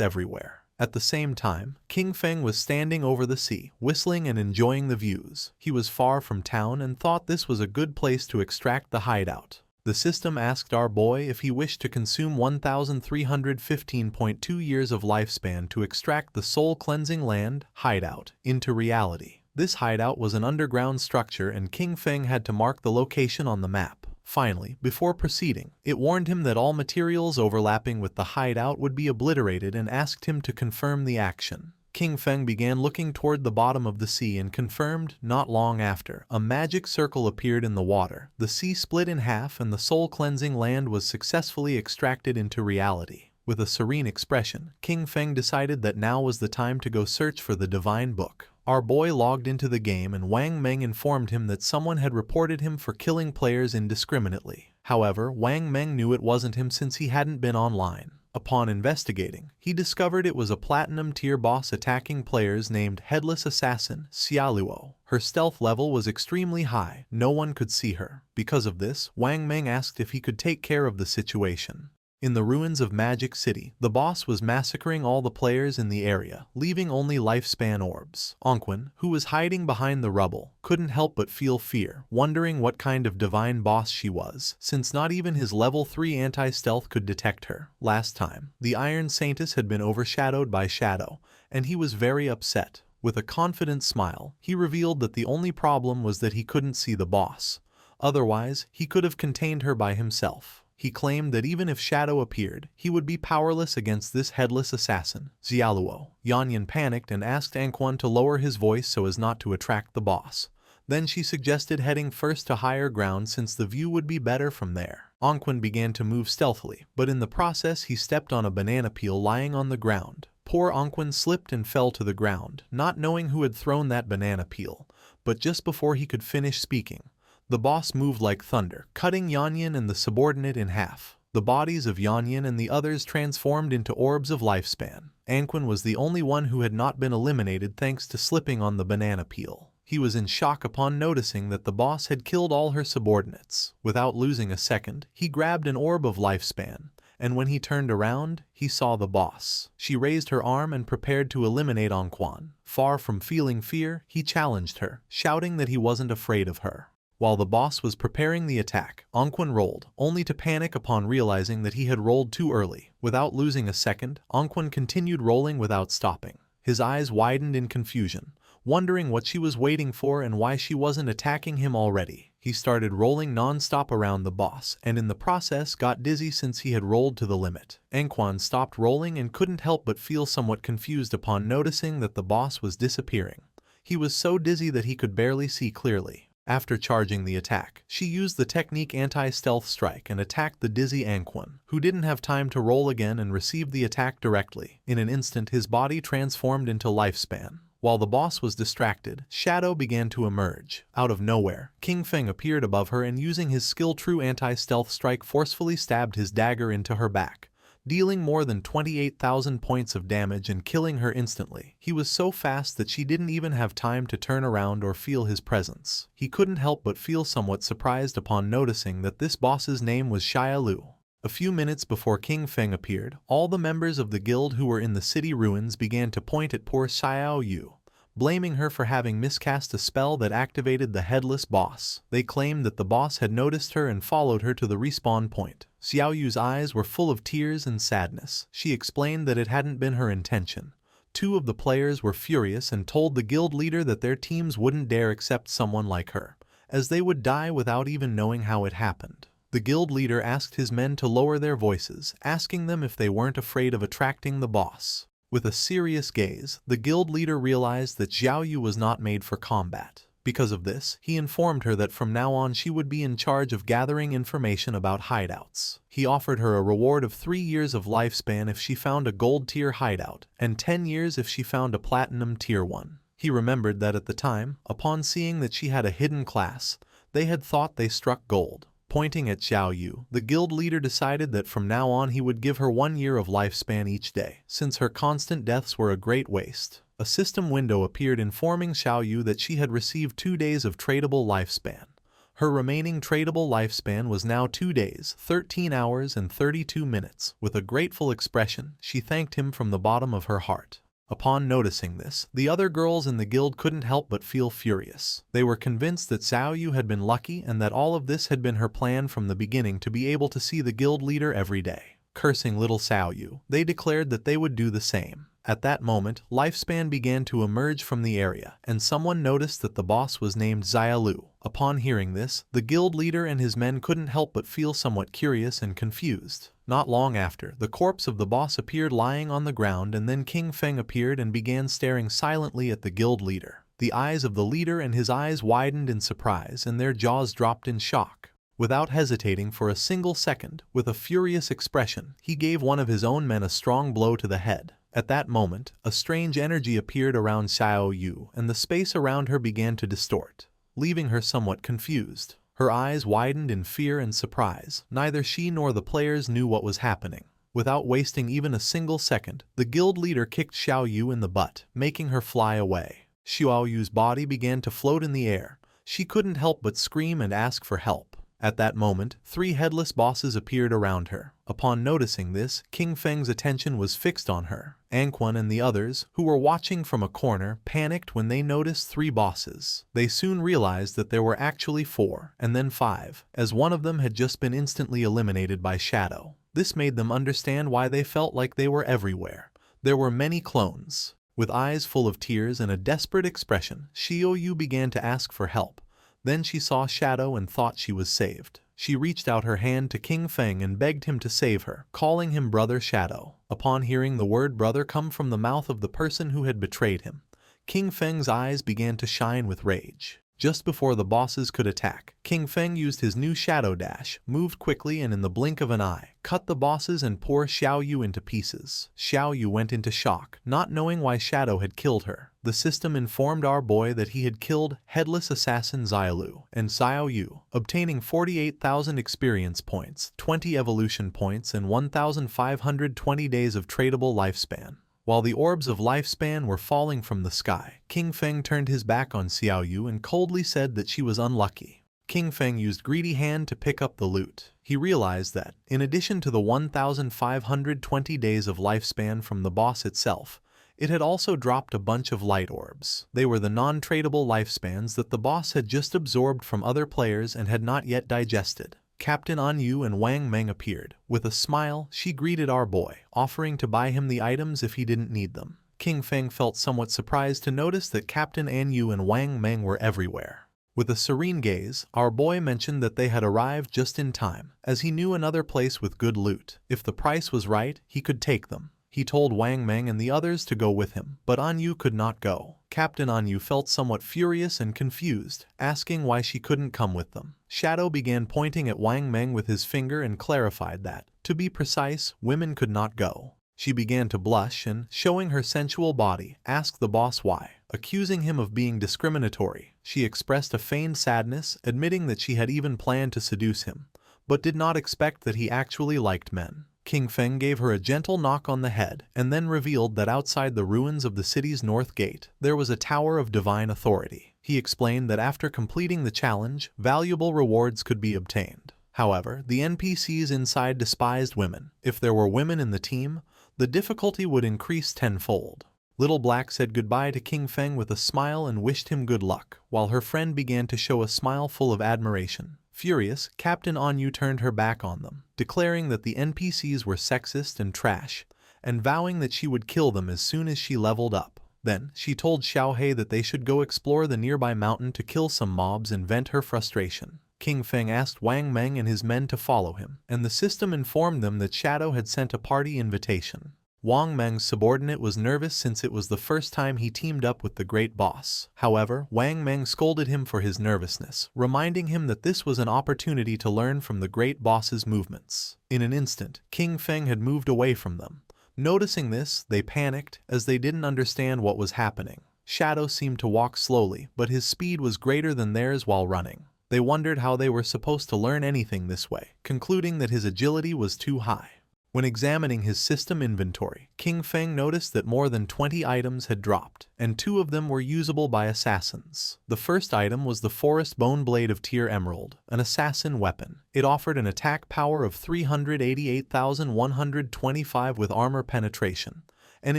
everywhere. At the same time, King Feng was standing over the sea, whistling and enjoying the views. He was far from town and thought this was a good place to extract the hideout. The system asked our boy if he wished to consume 1,315.2 years of lifespan to extract the soul-cleansing land, hideout, into reality. This hideout was an underground structure and King Feng had to mark the location on the map. Finally, before proceeding, it warned him that all materials overlapping with the hideout would be obliterated and asked him to confirm the action. King Feng began looking toward the bottom of the sea and confirmed, not long after, a magic circle appeared in the water. The sea split in half and the soul-cleansing land was successfully extracted into reality. With a serene expression, King Feng decided that now was the time to go search for the divine book. Our boy logged into the game and Wang Meng informed him that someone had reported him for killing players indiscriminately. However, Wang Meng knew it wasn't him since he hadn't been online. Upon investigating, he discovered it was a platinum-tier boss attacking players named Headless Assassin Xiaoluo. Her stealth level was extremely high, no one could see her. Because of this, Wang Meng asked if he could take care of the situation. In the ruins of Magic City, the boss was massacring all the players in the area, leaving only lifespan orbs. Onquin, who was hiding behind the rubble, couldn't help but feel fear, wondering what kind of divine boss she was, since not even his level 3 anti-stealth could detect her. Last time, the Iron Saintess had been overshadowed by Shadow, and he was very upset. With a confident smile, he revealed that the only problem was that he couldn't see the boss. Otherwise, he could have contained her by himself. He claimed that even if Shadow appeared, he would be powerless against this headless assassin, Xiaoluo. Yanyan panicked and asked Anquan to lower his voice so as not to attract the boss. Then she suggested heading first to higher ground since the view would be better from there. Anquan began to move stealthily, but in the process he stepped on a banana peel lying on the ground. Poor Anquan slipped and fell to the ground, not knowing who had thrown that banana peel, but just before he could finish speaking, the boss moved like thunder, cutting Yanyan and the subordinate in half. The bodies of Yanyan and the others transformed into orbs of lifespan. Anquan was the only one who had not been eliminated thanks to slipping on the banana peel. He was in shock upon noticing that the boss had killed all her subordinates. Without losing a second, he grabbed an orb of lifespan, and when he turned around, he saw the boss. She raised her arm and prepared to eliminate Anquan. Far from feeling fear, he challenged her, shouting that he wasn't afraid of her. While the boss was preparing the attack, Anquan rolled, only to panic upon realizing that he had rolled too early. Without losing a second, Anquan continued rolling without stopping. His eyes widened in confusion, wondering what she was waiting for and why she wasn't attacking him already. He started rolling non-stop around the boss, and in the process got dizzy since he had rolled to the limit. Anquan stopped rolling and couldn't help but feel somewhat confused upon noticing that the boss was disappearing. He was so dizzy that he could barely see clearly. After charging the attack, she used the technique anti-stealth strike and attacked the dizzy Anquan, who didn't have time to roll again and received the attack directly. In an instant, his body transformed into lifespan. While the boss was distracted, Shadow began to emerge. Out of nowhere, King Feng appeared above her and using his skill true anti-stealth strike forcefully stabbed his dagger into her back, dealing more than 28,000 points of damage and killing her instantly. He was so fast that she didn't even have time to turn around or feel his presence. He couldn't help but feel somewhat surprised upon noticing that this boss's name was Xia Lu. A few minutes before King Feng appeared, all the members of the guild who were in the city ruins began to point at poor Xiao Yu, blaming her for having miscast a spell that activated the headless boss. They claimed that the boss had noticed her and followed her to the respawn point. Xiao Yu's eyes were full of tears and sadness. She explained that it hadn't been her intention. Two of the players were furious and told the guild leader that their teams wouldn't dare accept someone like her, as they would die without even knowing how it happened. The guild leader asked his men to lower their voices, asking them if they weren't afraid of attracting the boss. With a serious gaze, the guild leader realized that Xiao Yu was not made for combat. Because of this, he informed her that from now on she would be in charge of gathering information about hideouts. He offered her a reward of 3 years of lifespan if she found a gold tier hideout, and 10 years if she found a platinum tier one. He remembered that at the time, upon seeing that she had a hidden class, they had thought they struck gold. Pointing at Xiao Yu, the guild leader decided that from now on he would give her 1 year of lifespan each day, since her constant deaths were a great waste. A system window appeared informing Xiao Yu that she had received 2 days of tradable lifespan. Her remaining tradable lifespan was now 2 days, 13 hours and 32 minutes. With a grateful expression, she thanked him from the bottom of her heart. Upon noticing this, the other girls in the guild couldn't help but feel furious. They were convinced that Xiao Yu had been lucky and that all of this had been her plan from the beginning to be able to see the guild leader every day. Cursing little Xiao Yu, they declared that they would do the same. At that moment, lifespan began to emerge from the area, and someone noticed that the boss was named Xiaolu. Upon hearing this, the guild leader and his men couldn't help but feel somewhat curious and confused. Not long after, the corpse of the boss appeared lying on the ground, and then King Feng appeared and began staring silently at the guild leader. The eyes of the leader and his eyes widened in surprise, and their jaws dropped in shock. Without hesitating for a single second, with a furious expression, he gave one of his own men a strong blow to the head. At that moment, a strange energy appeared around Xiao Yu, and the space around her began to distort, leaving her somewhat confused. Her eyes widened in fear and surprise. Neither she nor the players knew what was happening. Without wasting even a single second, the guild leader kicked Xiao Yu in the butt, making her fly away. Xiao Yu's body began to float in the air. She couldn't help but scream and ask for help. At that moment, 3 headless bosses appeared around her. Upon noticing this, King Feng's attention was fixed on her. Anquan and the others, who were watching from a corner, panicked when they noticed 3 bosses. They soon realized that there were actually 4, and then 5, as one of them had just been instantly eliminated by Shadow. This made them understand why they felt like they were everywhere. There were many clones. With eyes full of tears and a desperate expression, Xiao Yu began to ask for help. Then she saw Shadow and thought she was saved. She reached out her hand to King Feng and begged him to save her, calling him Brother Shadow. Upon hearing the word brother come from the mouth of the person who had betrayed him, King Feng's eyes began to shine with rage. Just before the bosses could attack, King Feng used his new Shadow Dash, moved quickly and in the blink of an eye, cut the bosses and tore Xiao Yu into pieces. Xiao Yu went into shock, not knowing why Shadow had killed her. The system informed our boy that he had killed headless assassin Xiaolu and Xiao Yu, obtaining 48,000 experience points, 20 evolution points and 1,520 days of tradable lifespan. While the orbs of lifespan were falling from the sky, King Feng turned his back on Xiao Yu and coldly said that she was unlucky. King Feng used greedy hand to pick up the loot. He realized that, in addition to the 1,520 days of lifespan from the boss itself, it had also dropped a bunch of light orbs. They were the non-tradable lifespans that the boss had just absorbed from other players and had not yet digested. Captain An Yu and Wang Meng appeared. With a smile, she greeted our boy, offering to buy him the items if he didn't need them. King Feng felt somewhat surprised to notice that Captain An Yu and Wang Meng were everywhere. With a serene gaze, our boy mentioned that they had arrived just in time, as he knew another place with good loot. If the price was right, he could take them. He told Wang Meng and the others to go with him, but An Yu could not go. Captain An Yu felt somewhat furious and confused, asking why she couldn't come with them. Shadow began pointing at Wang Meng with his finger and clarified that, to be precise, women could not go. She began to blush and, showing her sensual body, asked the boss why. Accusing him of being discriminatory, she expressed a feigned sadness, admitting that she had even planned to seduce him, but did not expect that he actually liked men. King Feng gave her a gentle knock on the head and then revealed that outside the ruins of the city's north gate, there was a tower of divine authority. He explained that after completing the challenge, valuable rewards could be obtained. However, the NPCs inside despised women. If there were women in the team, the difficulty would increase tenfold. Little Black said goodbye to King Feng with a smile and wished him good luck, while her friend began to show a smile full of admiration. Furious, Captain An Yu turned her back on them, declaring that the NPCs were sexist and trash, and vowing that she would kill them as soon as she leveled up. Then, she told Xiao He that they should go explore the nearby mountain to kill some mobs and vent her frustration. King Feng asked Wang Meng and his men to follow him, and the system informed them that Shadow had sent a party invitation. Wang Meng's subordinate was nervous since it was the first time he teamed up with the great boss. However, Wang Meng scolded him for his nervousness, reminding him that this was an opportunity to learn from the great boss's movements. In an instant, King Feng had moved away from them. Noticing this, they panicked, as they didn't understand what was happening. Shadow seemed to walk slowly, but his speed was greater than theirs while running. They wondered how they were supposed to learn anything this way, concluding that his agility was too high. When examining his system inventory, King Feng noticed that more than 20 items had dropped, and 2 of them were usable by assassins. The first item was the Forest Bone Blade of Tier Emerald, an assassin weapon. It offered an attack power of 388,125 with armor penetration, and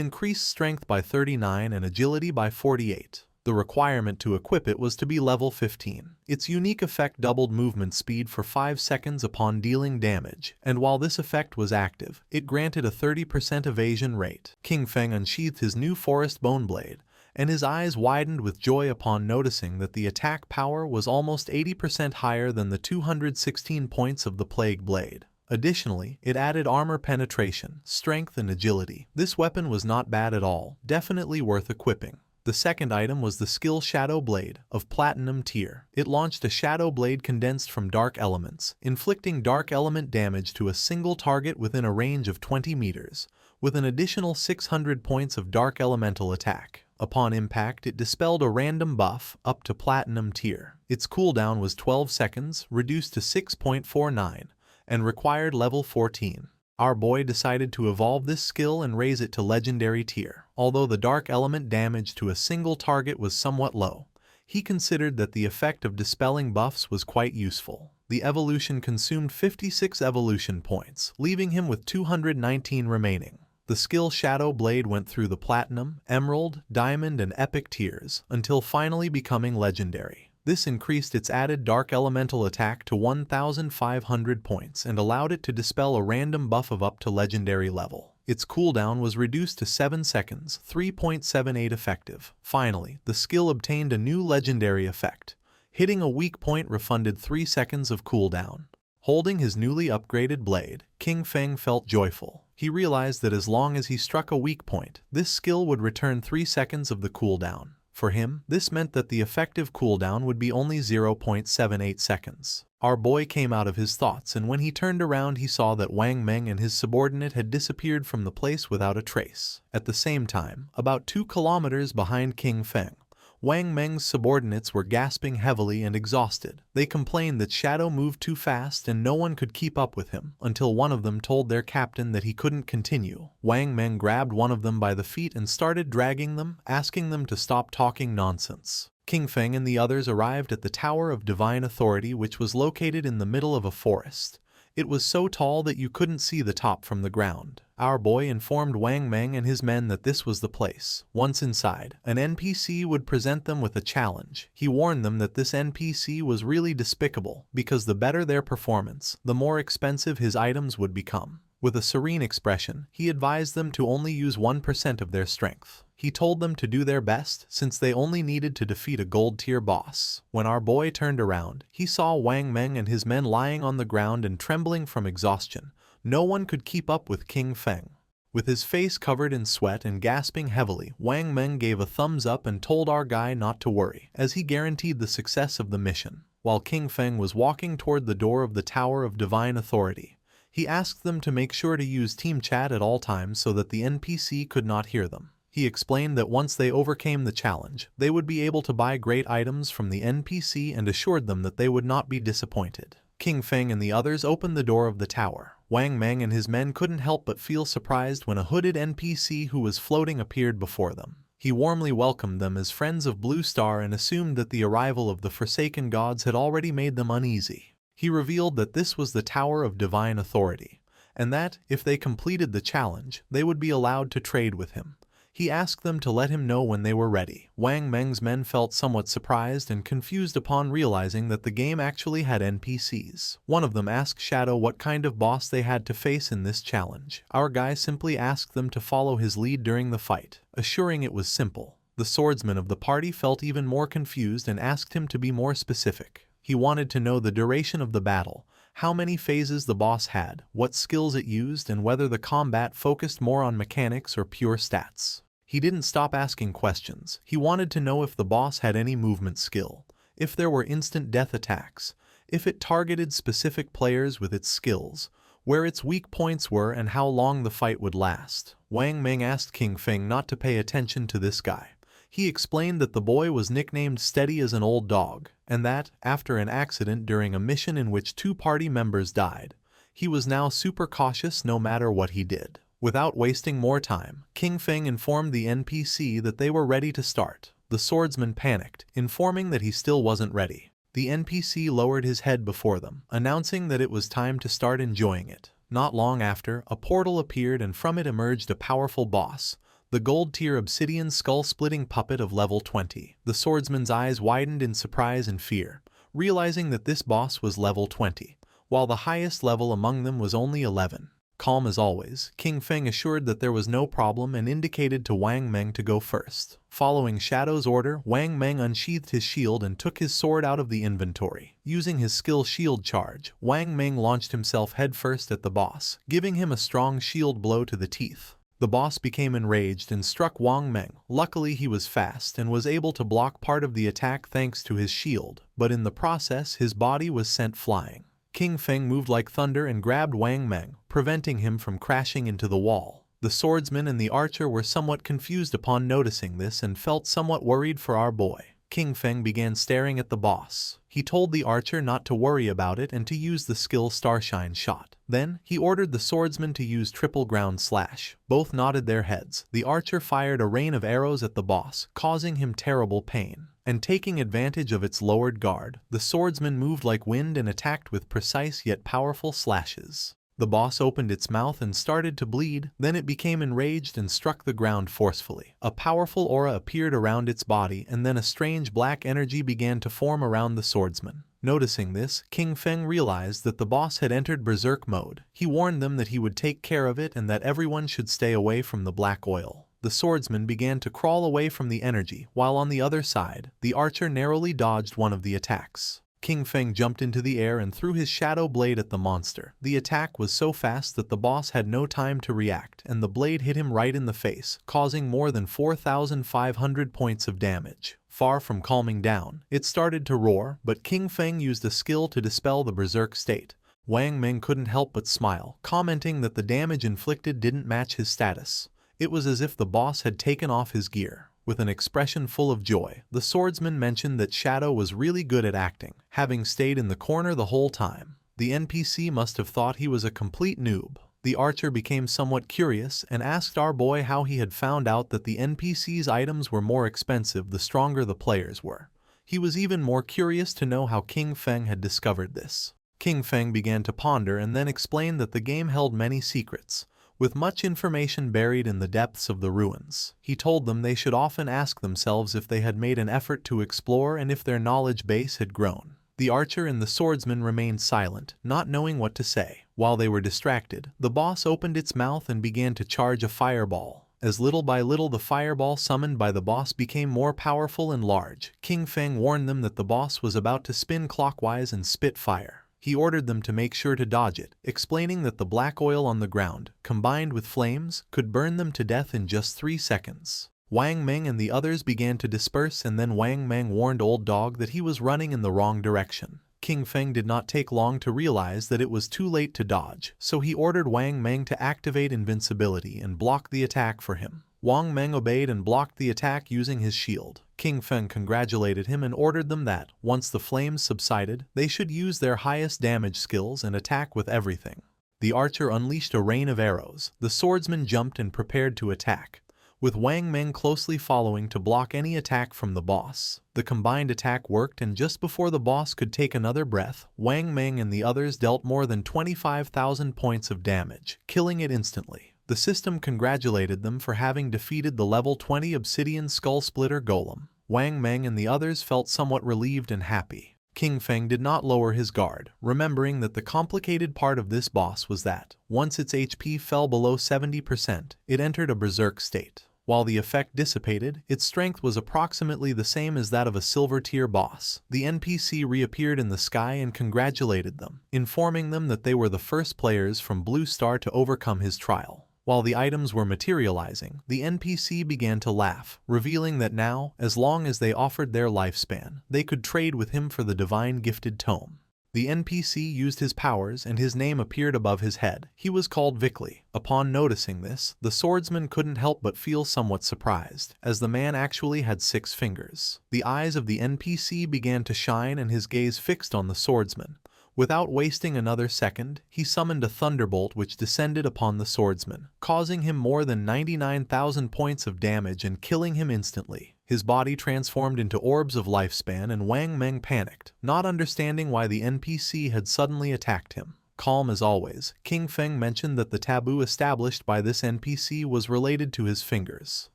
increased strength by 39 and agility by 48. The requirement to equip it was to be level 15. Its unique effect doubled movement speed for 5 seconds upon dealing damage, and while this effect was active, it granted a 30% evasion rate. King Feng unsheathed his new Forest Bone Blade, and his eyes widened with joy upon noticing that the attack power was almost 80% higher than the 216 points of the Plague Blade. Additionally, it added armor penetration, strength, and agility. This weapon was not bad at all, definitely worth equipping. The second item was the skill Shadow Blade, of Platinum tier. It launched a Shadow Blade condensed from dark elements, inflicting dark element damage to a single target within a range of 20 meters, with an additional 600 points of dark elemental attack. Upon impact, it dispelled a random buff up to Platinum tier. Its cooldown was 12 seconds, reduced to 6.49, and required level 14. Our boy decided to evolve this skill and raise it to Legendary tier. Although the dark element damage to a single target was somewhat low, he considered that the effect of dispelling buffs was quite useful. The evolution consumed 56 evolution points, leaving him with 219 remaining. The skill Shadow Blade went through the Platinum, Emerald, Diamond, and Epic tiers, until finally becoming Legendary. This increased its added dark elemental attack to 1,500 points and allowed it to dispel a random buff of up to Legendary level. Its cooldown was reduced to 7 seconds, 3.78 effective. Finally, the skill obtained a new Legendary effect. Hitting a weak point refunded 3 seconds of cooldown. Holding his newly upgraded blade, King Feng felt joyful. He realized that as long as he struck a weak point, this skill would return 3 seconds of the cooldown. For him, this meant that the effective cooldown would be only 0.78 seconds. Our boy came out of his thoughts, and when he turned around he saw that Wang Meng and his subordinate had disappeared from the place without a trace. At the same time, about 2 kilometers behind King Feng, Wang Meng's subordinates were gasping heavily and exhausted. They complained that Shadow moved too fast and no one could keep up with him, until one of them told their captain that he couldn't continue. Wang Meng grabbed one of them by the feet and started dragging them, asking them to stop talking nonsense. King Feng and the others arrived at the Tower of Divine Authority, which was located in the middle of a forest. It was so tall that you couldn't see the top from the ground. Our boy informed Wang Meng and his men that this was the place. Once inside, an NPC would present them with a challenge. He warned them that this NPC was really despicable, because the better their performance, the more expensive his items would become. With a serene expression, he advised them to only use 1% of their strength. He told them to do their best, since they only needed to defeat a gold-tier boss. When our boy turned around, he saw Wang Meng and his men lying on the ground and trembling from exhaustion. No one could keep up with King Feng. With his face covered in sweat and gasping heavily, Wang Meng gave a thumbs up and told our guy not to worry, as he guaranteed the success of the mission. While King Feng was walking toward the door of the Tower of Divine Authority, he asked them to make sure to use team chat at all times so that the NPC could not hear them. He explained that once they overcame the challenge, they would be able to buy great items from the NPC and assured them that they would not be disappointed. King Feng and the others opened the door of the tower. Wang Meng and his men couldn't help but feel surprised when a hooded NPC who was floating appeared before them. He warmly welcomed them as friends of Blue Star and assumed that the arrival of the Forsaken Gods had already made them uneasy. He revealed that this was the Tower of Divine Authority, and that, if they completed the challenge, they would be allowed to trade with him. He asked them to let him know when they were ready. Wang Meng's men felt somewhat surprised and confused upon realizing that the game actually had NPCs. One of them asked Shadow what kind of boss they had to face in this challenge. Our guy simply asked them to follow his lead during the fight, assuring it was simple. The swordsman of the party felt even more confused and asked him to be more specific. He wanted to know the duration of the battle, how many phases the boss had, what skills it used, and whether the combat focused more on mechanics or pure stats. He didn't stop asking questions. He wanted to know if the boss had any movement skill, if there were instant death attacks, if it targeted specific players with its skills, where its weak points were, and how long the fight would last. Wang Meng asked King Feng not to pay attention to this guy. He explained that the boy was nicknamed Steady as an Old Dog, and that, after an accident during a mission in which 2 party members died, he was now super cautious no matter what he did. Without wasting more time, King Feng informed the NPC that they were ready to start. The swordsman panicked, informing that he still wasn't ready. The NPC lowered his head before them, announcing that it was time to start enjoying it. Not long after, a portal appeared and from it emerged a powerful boss, the gold-tier obsidian skull-splitting puppet of level 20. The swordsman's eyes widened in surprise and fear, realizing that this boss was level 20, while the highest level among them was only 11. Calm as always, King Feng assured that there was no problem and indicated to Wang Meng to go first. Following Shadow's order, Wang Meng unsheathed his shield and took his sword out of the inventory. Using his skill Shield Charge, Wang Meng launched himself headfirst at the boss, giving him a strong shield blow to the teeth. The boss became enraged and struck Wang Meng. Luckily he was fast and was able to block part of the attack thanks to his shield, but in the process his body was sent flying. King Feng moved like thunder and grabbed Wang Meng, preventing him from crashing into the wall. The swordsman and the archer were somewhat confused upon noticing this and felt somewhat worried for our boy. King Feng began staring at the boss. He told the archer not to worry about it and to use the skill Starshine Shot. Then, he ordered the swordsman to use triple ground slash. Both nodded their heads. The archer fired a rain of arrows at the boss, causing him terrible pain. And taking advantage of its lowered guard, the swordsman moved like wind and attacked with precise yet powerful slashes. The boss opened its mouth and started to bleed, then it became enraged and struck the ground forcefully. A powerful aura appeared around its body and then a strange black energy began to form around the swordsman. Noticing this, King Feng realized that the boss had entered berserk mode. He warned them that he would take care of it and that everyone should stay away from the black oil. The swordsman began to crawl away from the energy, while on the other side, the archer narrowly dodged one of the attacks. King Feng jumped into the air and threw his shadow blade at the monster. The attack was so fast that the boss had no time to react, and the blade hit him right in the face, causing more than 4,500 points of damage. Far from calming down, it started to roar, but King Feng used a skill to dispel the berserk state. Wang Meng couldn't help but smile, commenting that the damage inflicted didn't match his status. It was as if the boss had taken off his gear. With an expression full of joy, the swordsman mentioned that Shadow was really good at acting, having stayed in the corner the whole time. The NPC must have thought he was a complete noob. The archer became somewhat curious and asked our boy how he had found out that the NPC's items were more expensive the stronger the players were. He was even more curious to know how King Feng had discovered this. King Feng began to ponder and then explained that the game held many secrets, with much information buried in the depths of the ruins. He told them they should often ask themselves if they had made an effort to explore and if their knowledge base had grown. The archer and the swordsman remained silent, not knowing what to say. While they were distracted, the boss opened its mouth and began to charge a fireball. As little by little the fireball summoned by the boss became more powerful and large. King Feng warned them that the boss was about to spin clockwise and spit fire. He ordered them to make sure to dodge it, explaining that the black oil on the ground, combined with flames, could burn them to death in just 3 seconds. Wang Meng and the others began to disperse and then Wang Meng warned Old Dog that he was running in the wrong direction. King Feng did not take long to realize that it was too late to dodge, so he ordered Wang Meng to activate invincibility and block the attack for him. Wang Meng obeyed and blocked the attack using his shield. King Feng congratulated him and ordered them that, once the flames subsided, they should use their highest damage skills and attack with everything. The archer unleashed a rain of arrows. The swordsman jumped and prepared to attack, with Wang Meng closely following to block any attack from the boss. The combined attack worked and just before the boss could take another breath, Wang Meng and the others dealt more than 25,000 points of damage, killing it instantly. The system congratulated them for having defeated the level 20 Obsidian Skull Splitter Golem. Wang Meng and the others felt somewhat relieved and happy. King Feng did not lower his guard, remembering that the complicated part of this boss was that, once its HP fell below 70%, it entered a berserk state. While the effect dissipated, its strength was approximately the same as that of a silver-tier boss. The NPC reappeared in the sky and congratulated them, informing them that they were the first players from Blue Star to overcome his trial. While the items were materializing, the NPC began to laugh, revealing that now, as long as they offered their lifespan, they could trade with him for the divine gifted tome. The NPC used his powers and his name appeared above his head. He was called Vickley. Upon noticing this, the swordsman couldn't help but feel somewhat surprised, as the man actually had 6 fingers. The eyes of the NPC began to shine and his gaze fixed on the swordsman. Without wasting another second, he summoned a thunderbolt which descended upon the swordsman, causing him more than 99,000 points of damage and killing him instantly. His body transformed into orbs of lifespan and Wang Meng panicked, not understanding why the NPC had suddenly attacked him. Calm as always, King Feng mentioned that the taboo established by this NPC was related to his fingers.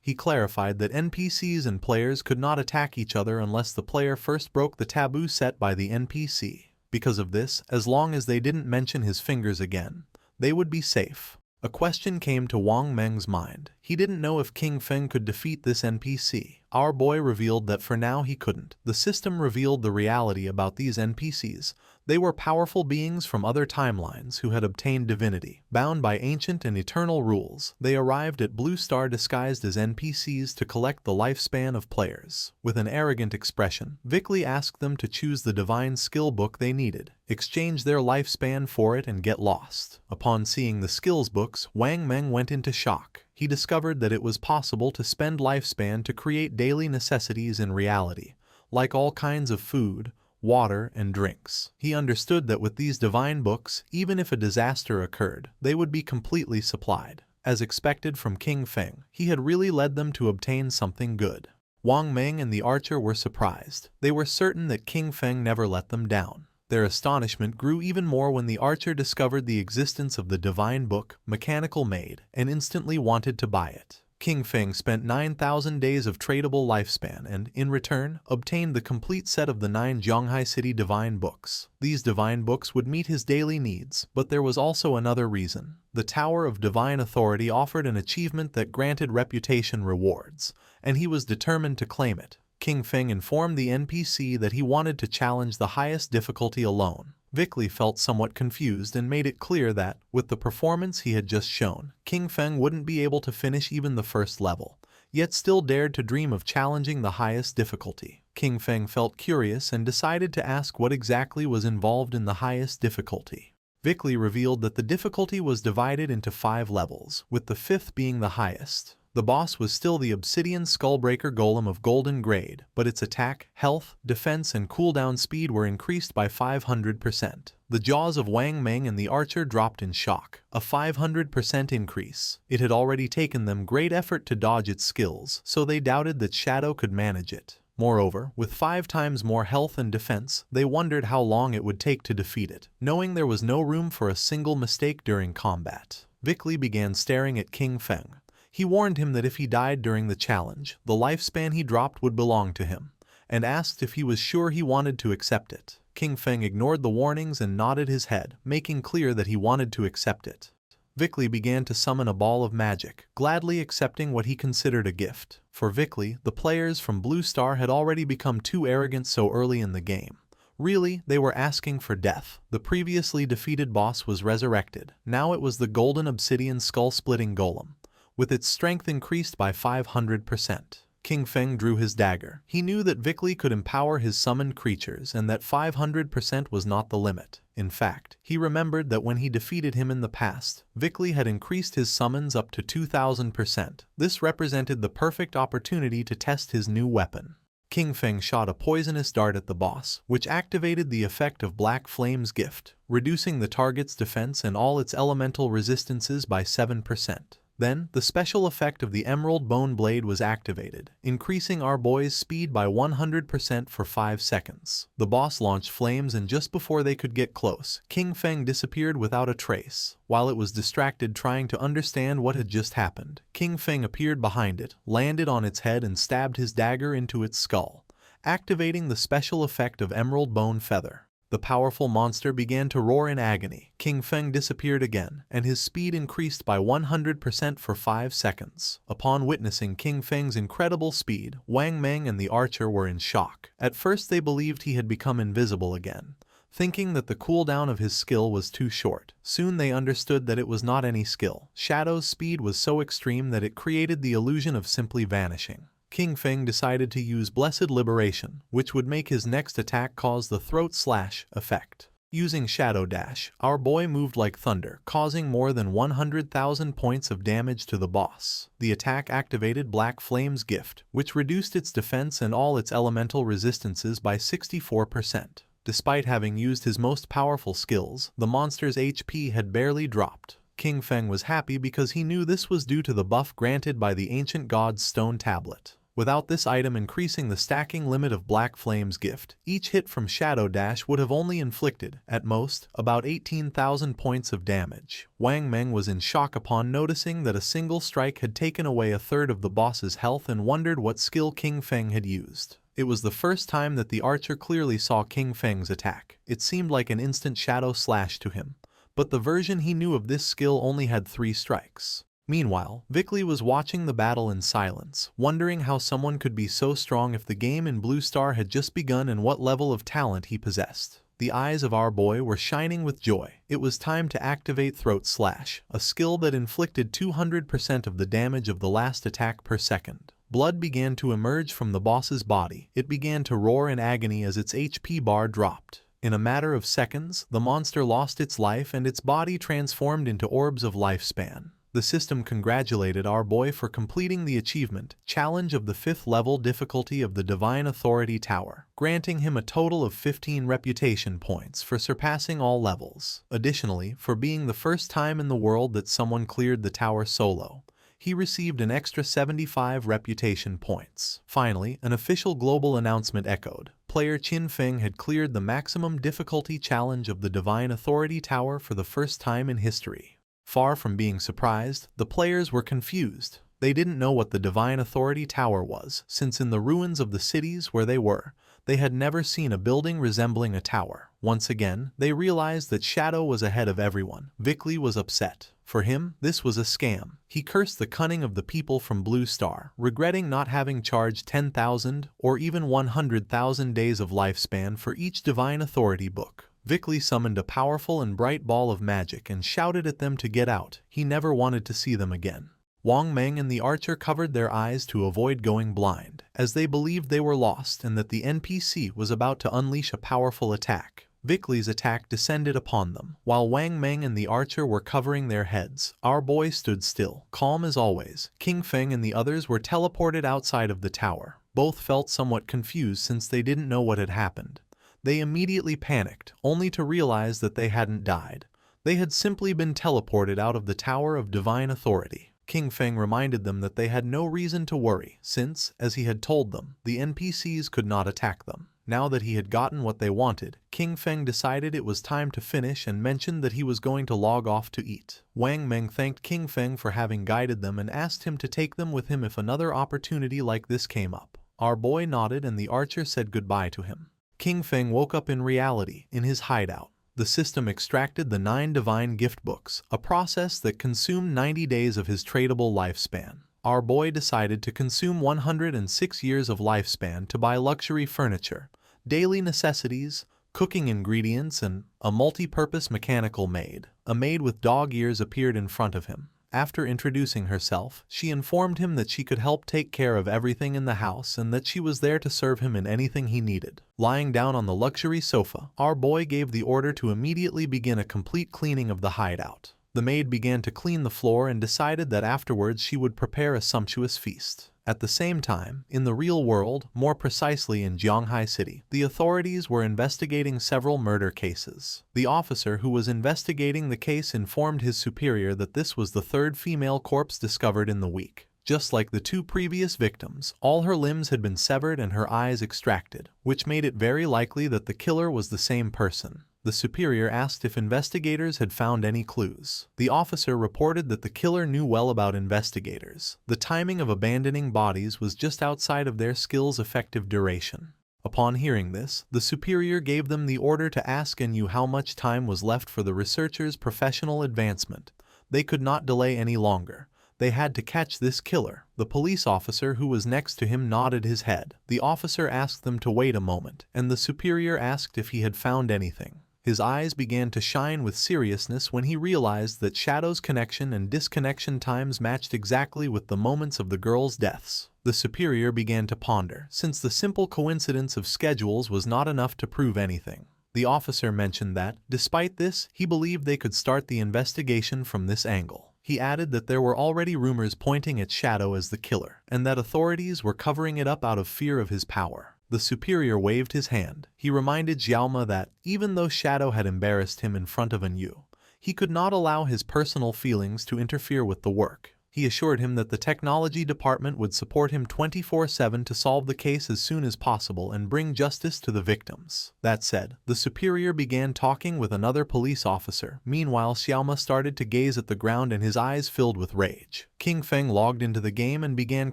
He clarified that NPCs and players could not attack each other unless the player first broke the taboo set by the NPC. Because of this, as long as they didn't mention his fingers again, they would be safe. A question came to Wang Meng's mind. He didn't know if King Feng could defeat this NPC. Our boy revealed that for now he couldn't. The system revealed the reality about these NPCs. They were powerful beings from other timelines who had obtained divinity. Bound by ancient and eternal rules, they arrived at Blue Star disguised as NPCs to collect the lifespan of players. With an arrogant expression, Vickley asked them to choose the divine skill book they needed, exchange their lifespan for it and get lost. Upon seeing the skills books, Wang Meng went into shock. He discovered that it was possible to spend lifespan to create daily necessities in reality, like all kinds of food, water, and drinks. He understood that with these divine books, even if a disaster occurred, they would be completely supplied. As expected from King Feng, he had really led them to obtain something good. Wang Meng and the archer were surprised. They were certain that King Feng never let them down. Their astonishment grew even more when the archer discovered the existence of the divine book, Mechanical Maid, and instantly wanted to buy it. King Feng spent 9,000 days of tradable lifespan and, in return, obtained the complete set of the 9 Zhonghai City divine books. These divine books would meet his daily needs, but there was also another reason. The Tower of Divine Authority offered an achievement that granted reputation rewards, and he was determined to claim it. King Feng informed the NPC that he wanted to challenge the highest difficulty alone. Vickley felt somewhat confused and made it clear that, with the performance he had just shown, King Feng wouldn't be able to finish even the first level, yet still dared to dream of challenging the highest difficulty. King Feng felt curious and decided to ask what exactly was involved in the highest difficulty. Vickley revealed that the difficulty was divided into 5 levels, with the 5th being the highest. The boss was still the Obsidian Skullbreaker Golem of Golden Grade, but its attack, health, defense, and cooldown speed were increased by 500%. The jaws of Wang Meng and the archer dropped in shock. A 500% increase. It had already taken them great effort to dodge its skills, so they doubted that Shadow could manage it. Moreover, with 5 times more health and defense, they wondered how long it would take to defeat it, knowing there was no room for a single mistake during combat. Vickley began staring at King Feng. He warned him that if he died during the challenge, the lifespan he dropped would belong to him, and asked if he was sure he wanted to accept it. King Feng ignored the warnings and nodded his head, making clear that he wanted to accept it. Vickley began to summon a ball of magic, gladly accepting what he considered a gift. For Vickley, the players from Blue Star had already become too arrogant so early in the game. Really, they were asking for death. The previously defeated boss was resurrected. Now it was the Golden Obsidian Skull-Splitting Golem, with its strength increased by 500%. King Feng drew his dagger. He knew that Vickley could empower his summoned creatures and that 500% was not the limit. In fact, he remembered that when he defeated him in the past, Vickley had increased his summons up to 2,000%. This represented the perfect opportunity to test his new weapon. King Feng shot a poisonous dart at the boss, which activated the effect of Black Flame's gift, reducing the target's defense and all its elemental resistances by 7%. Then, the special effect of the Emerald Bone Blade was activated, increasing our boy's speed by 100% for 5 seconds. The boss launched flames and just before they could get close, King Feng disappeared without a trace. While it was distracted trying to understand what had just happened, King Feng appeared behind it, landed on its head and stabbed his dagger into its skull, activating the special effect of Emerald Bone Feather. The powerful monster began to roar in agony. King Feng disappeared again, and his speed increased by 100% for 5 seconds. Upon witnessing King Feng's incredible speed, Wang Meng and the archer were in shock. At first they believed he had become invisible again, thinking that the cooldown of his skill was too short. Soon they understood that it was not any skill. Shadow's speed was so extreme that it created the illusion of simply vanishing. King Feng decided to use Blessed Liberation, which would make his next attack cause the throat slash effect. Using Shadow Dash, our boy moved like thunder, causing more than 100,000 points of damage to the boss. The attack activated Black Flame's gift, which reduced its defense and all its elemental resistances by 64%. Despite having used his most powerful skills, the monster's HP had barely dropped. King Feng was happy because he knew this was due to the buff granted by the ancient god's stone tablet. Without this item increasing the stacking limit of Black Flame's gift, each hit from Shadow Dash would have only inflicted, at most, about 18,000 points of damage. Wang Meng was in shock upon noticing that a single strike had taken away a third of the boss's health and wondered what skill King Feng had used. It was the first time that the archer clearly saw King Feng's attack. It seemed like an instant shadow slash to him, but the version he knew of this skill only had 3 strikes. Meanwhile, Vickley was watching the battle in silence, wondering how someone could be so strong if the game in Blue Star had just begun and what level of talent he possessed. The eyes of our boy were shining with joy. It was time to activate Throat Slash, a skill that inflicted 200% of the damage of the last attack per second. Blood began to emerge from the boss's body. It began to roar in agony as its HP bar dropped. In a matter of seconds, the monster lost its life and its body transformed into orbs of lifespan. The system congratulated our boy for completing the achievement challenge of the 5th level difficulty of the Divine Authority Tower, granting him a total of 15 reputation points for surpassing all levels. Additionally, for being the first time in the world that someone cleared the tower solo, he received an extra 75 reputation points. Finally, an official global announcement echoed. Player Qin Feng had cleared the maximum difficulty challenge of the Divine Authority Tower for the first time in history. Far from being surprised, the players were confused. They didn't know what the Divine Authority Tower was, since in the ruins of the cities where they were, they had never seen a building resembling a tower. Once again, they realized that Shadow was ahead of everyone. Vickley was upset. For him, this was a scam. He cursed the cunning of the people from Blue Star, regretting not having charged 10,000 or even 100,000 days of lifespan for each Divine Authority book. Vickley summoned a powerful and bright ball of magic and shouted at them to get out. He never wanted to see them again. Wang Meng and the archer covered their eyes to avoid going blind, as they believed they were lost and that the NPC was about to unleash a powerful attack. Vickley's attack descended upon them. While Wang Meng and the archer were covering their heads, our boy stood still, calm as always. King Feng and the others were teleported outside of the tower. Both felt somewhat confused since they didn't know what had happened. They immediately panicked, only to realize that they hadn't died. They had simply been teleported out of the Tower of Divine Authority. King Feng reminded them that they had no reason to worry, since, as he had told them, the NPCs could not attack them. Now that he had gotten what they wanted, King Feng decided it was time to finish and mentioned that he was going to log off to eat. Wang Meng thanked King Feng for having guided them and asked him to take them with him if another opportunity like this came up. Our boy nodded and the archer said goodbye to him. King Feng woke up in reality, in his hideout. The system extracted the 9 divine gift books, a process that consumed 90 days of his tradable lifespan. Our boy decided to consume 106 years of lifespan to buy luxury furniture, daily necessities, cooking ingredients, and a multi-purpose mechanical maid. A maid with dog ears appeared in front of him. After introducing herself, she informed him that she could help take care of everything in the house and that she was there to serve him in anything he needed. Lying down on the luxury sofa, our boy gave the order to immediately begin a complete cleaning of the hideout. The maid began to clean the floor and decided that afterwards she would prepare a sumptuous feast. At the same time, in the real world, more precisely in Jianghai City, the authorities were investigating several murder cases. The officer who was investigating the case informed his superior that this was the 3rd female corpse discovered in the week. Just like the 2 previous victims, all her limbs had been severed and her eyes extracted, which made it very likely that the killer was the same person. The superior asked if investigators had found any clues. The officer reported that the killer knew well about investigators. The timing of abandoning bodies was just outside of their skill's effective duration. Upon hearing this, the superior gave them the order to ask Yu how much time was left for the researchers' professional advancement. They could not delay any longer. They had to catch this killer. The police officer who was next to him nodded his head. The officer asked them to wait a moment, and the superior asked if he had found anything. His eyes began to shine with seriousness when he realized that Shadow's connection and disconnection times matched exactly with the moments of the girls' deaths. The superior began to ponder, since the simple coincidence of schedules was not enough to prove anything. The officer mentioned that, despite this, he believed they could start the investigation from this angle. He added that there were already rumors pointing at Shadow as the killer, and that authorities were covering it up out of fear of his power. The superior waved his hand. He reminded Xiaoma that, even though Shadow had embarrassed him in front of Yu, he could not allow his personal feelings to interfere with the work. He assured him that the technology department would support him 24/7 to solve the case as soon as possible and bring justice to the victims. That said, the superior began talking with another police officer. Meanwhile, Xiaoma started to gaze at the ground and his eyes filled with rage. King Feng logged into the game and began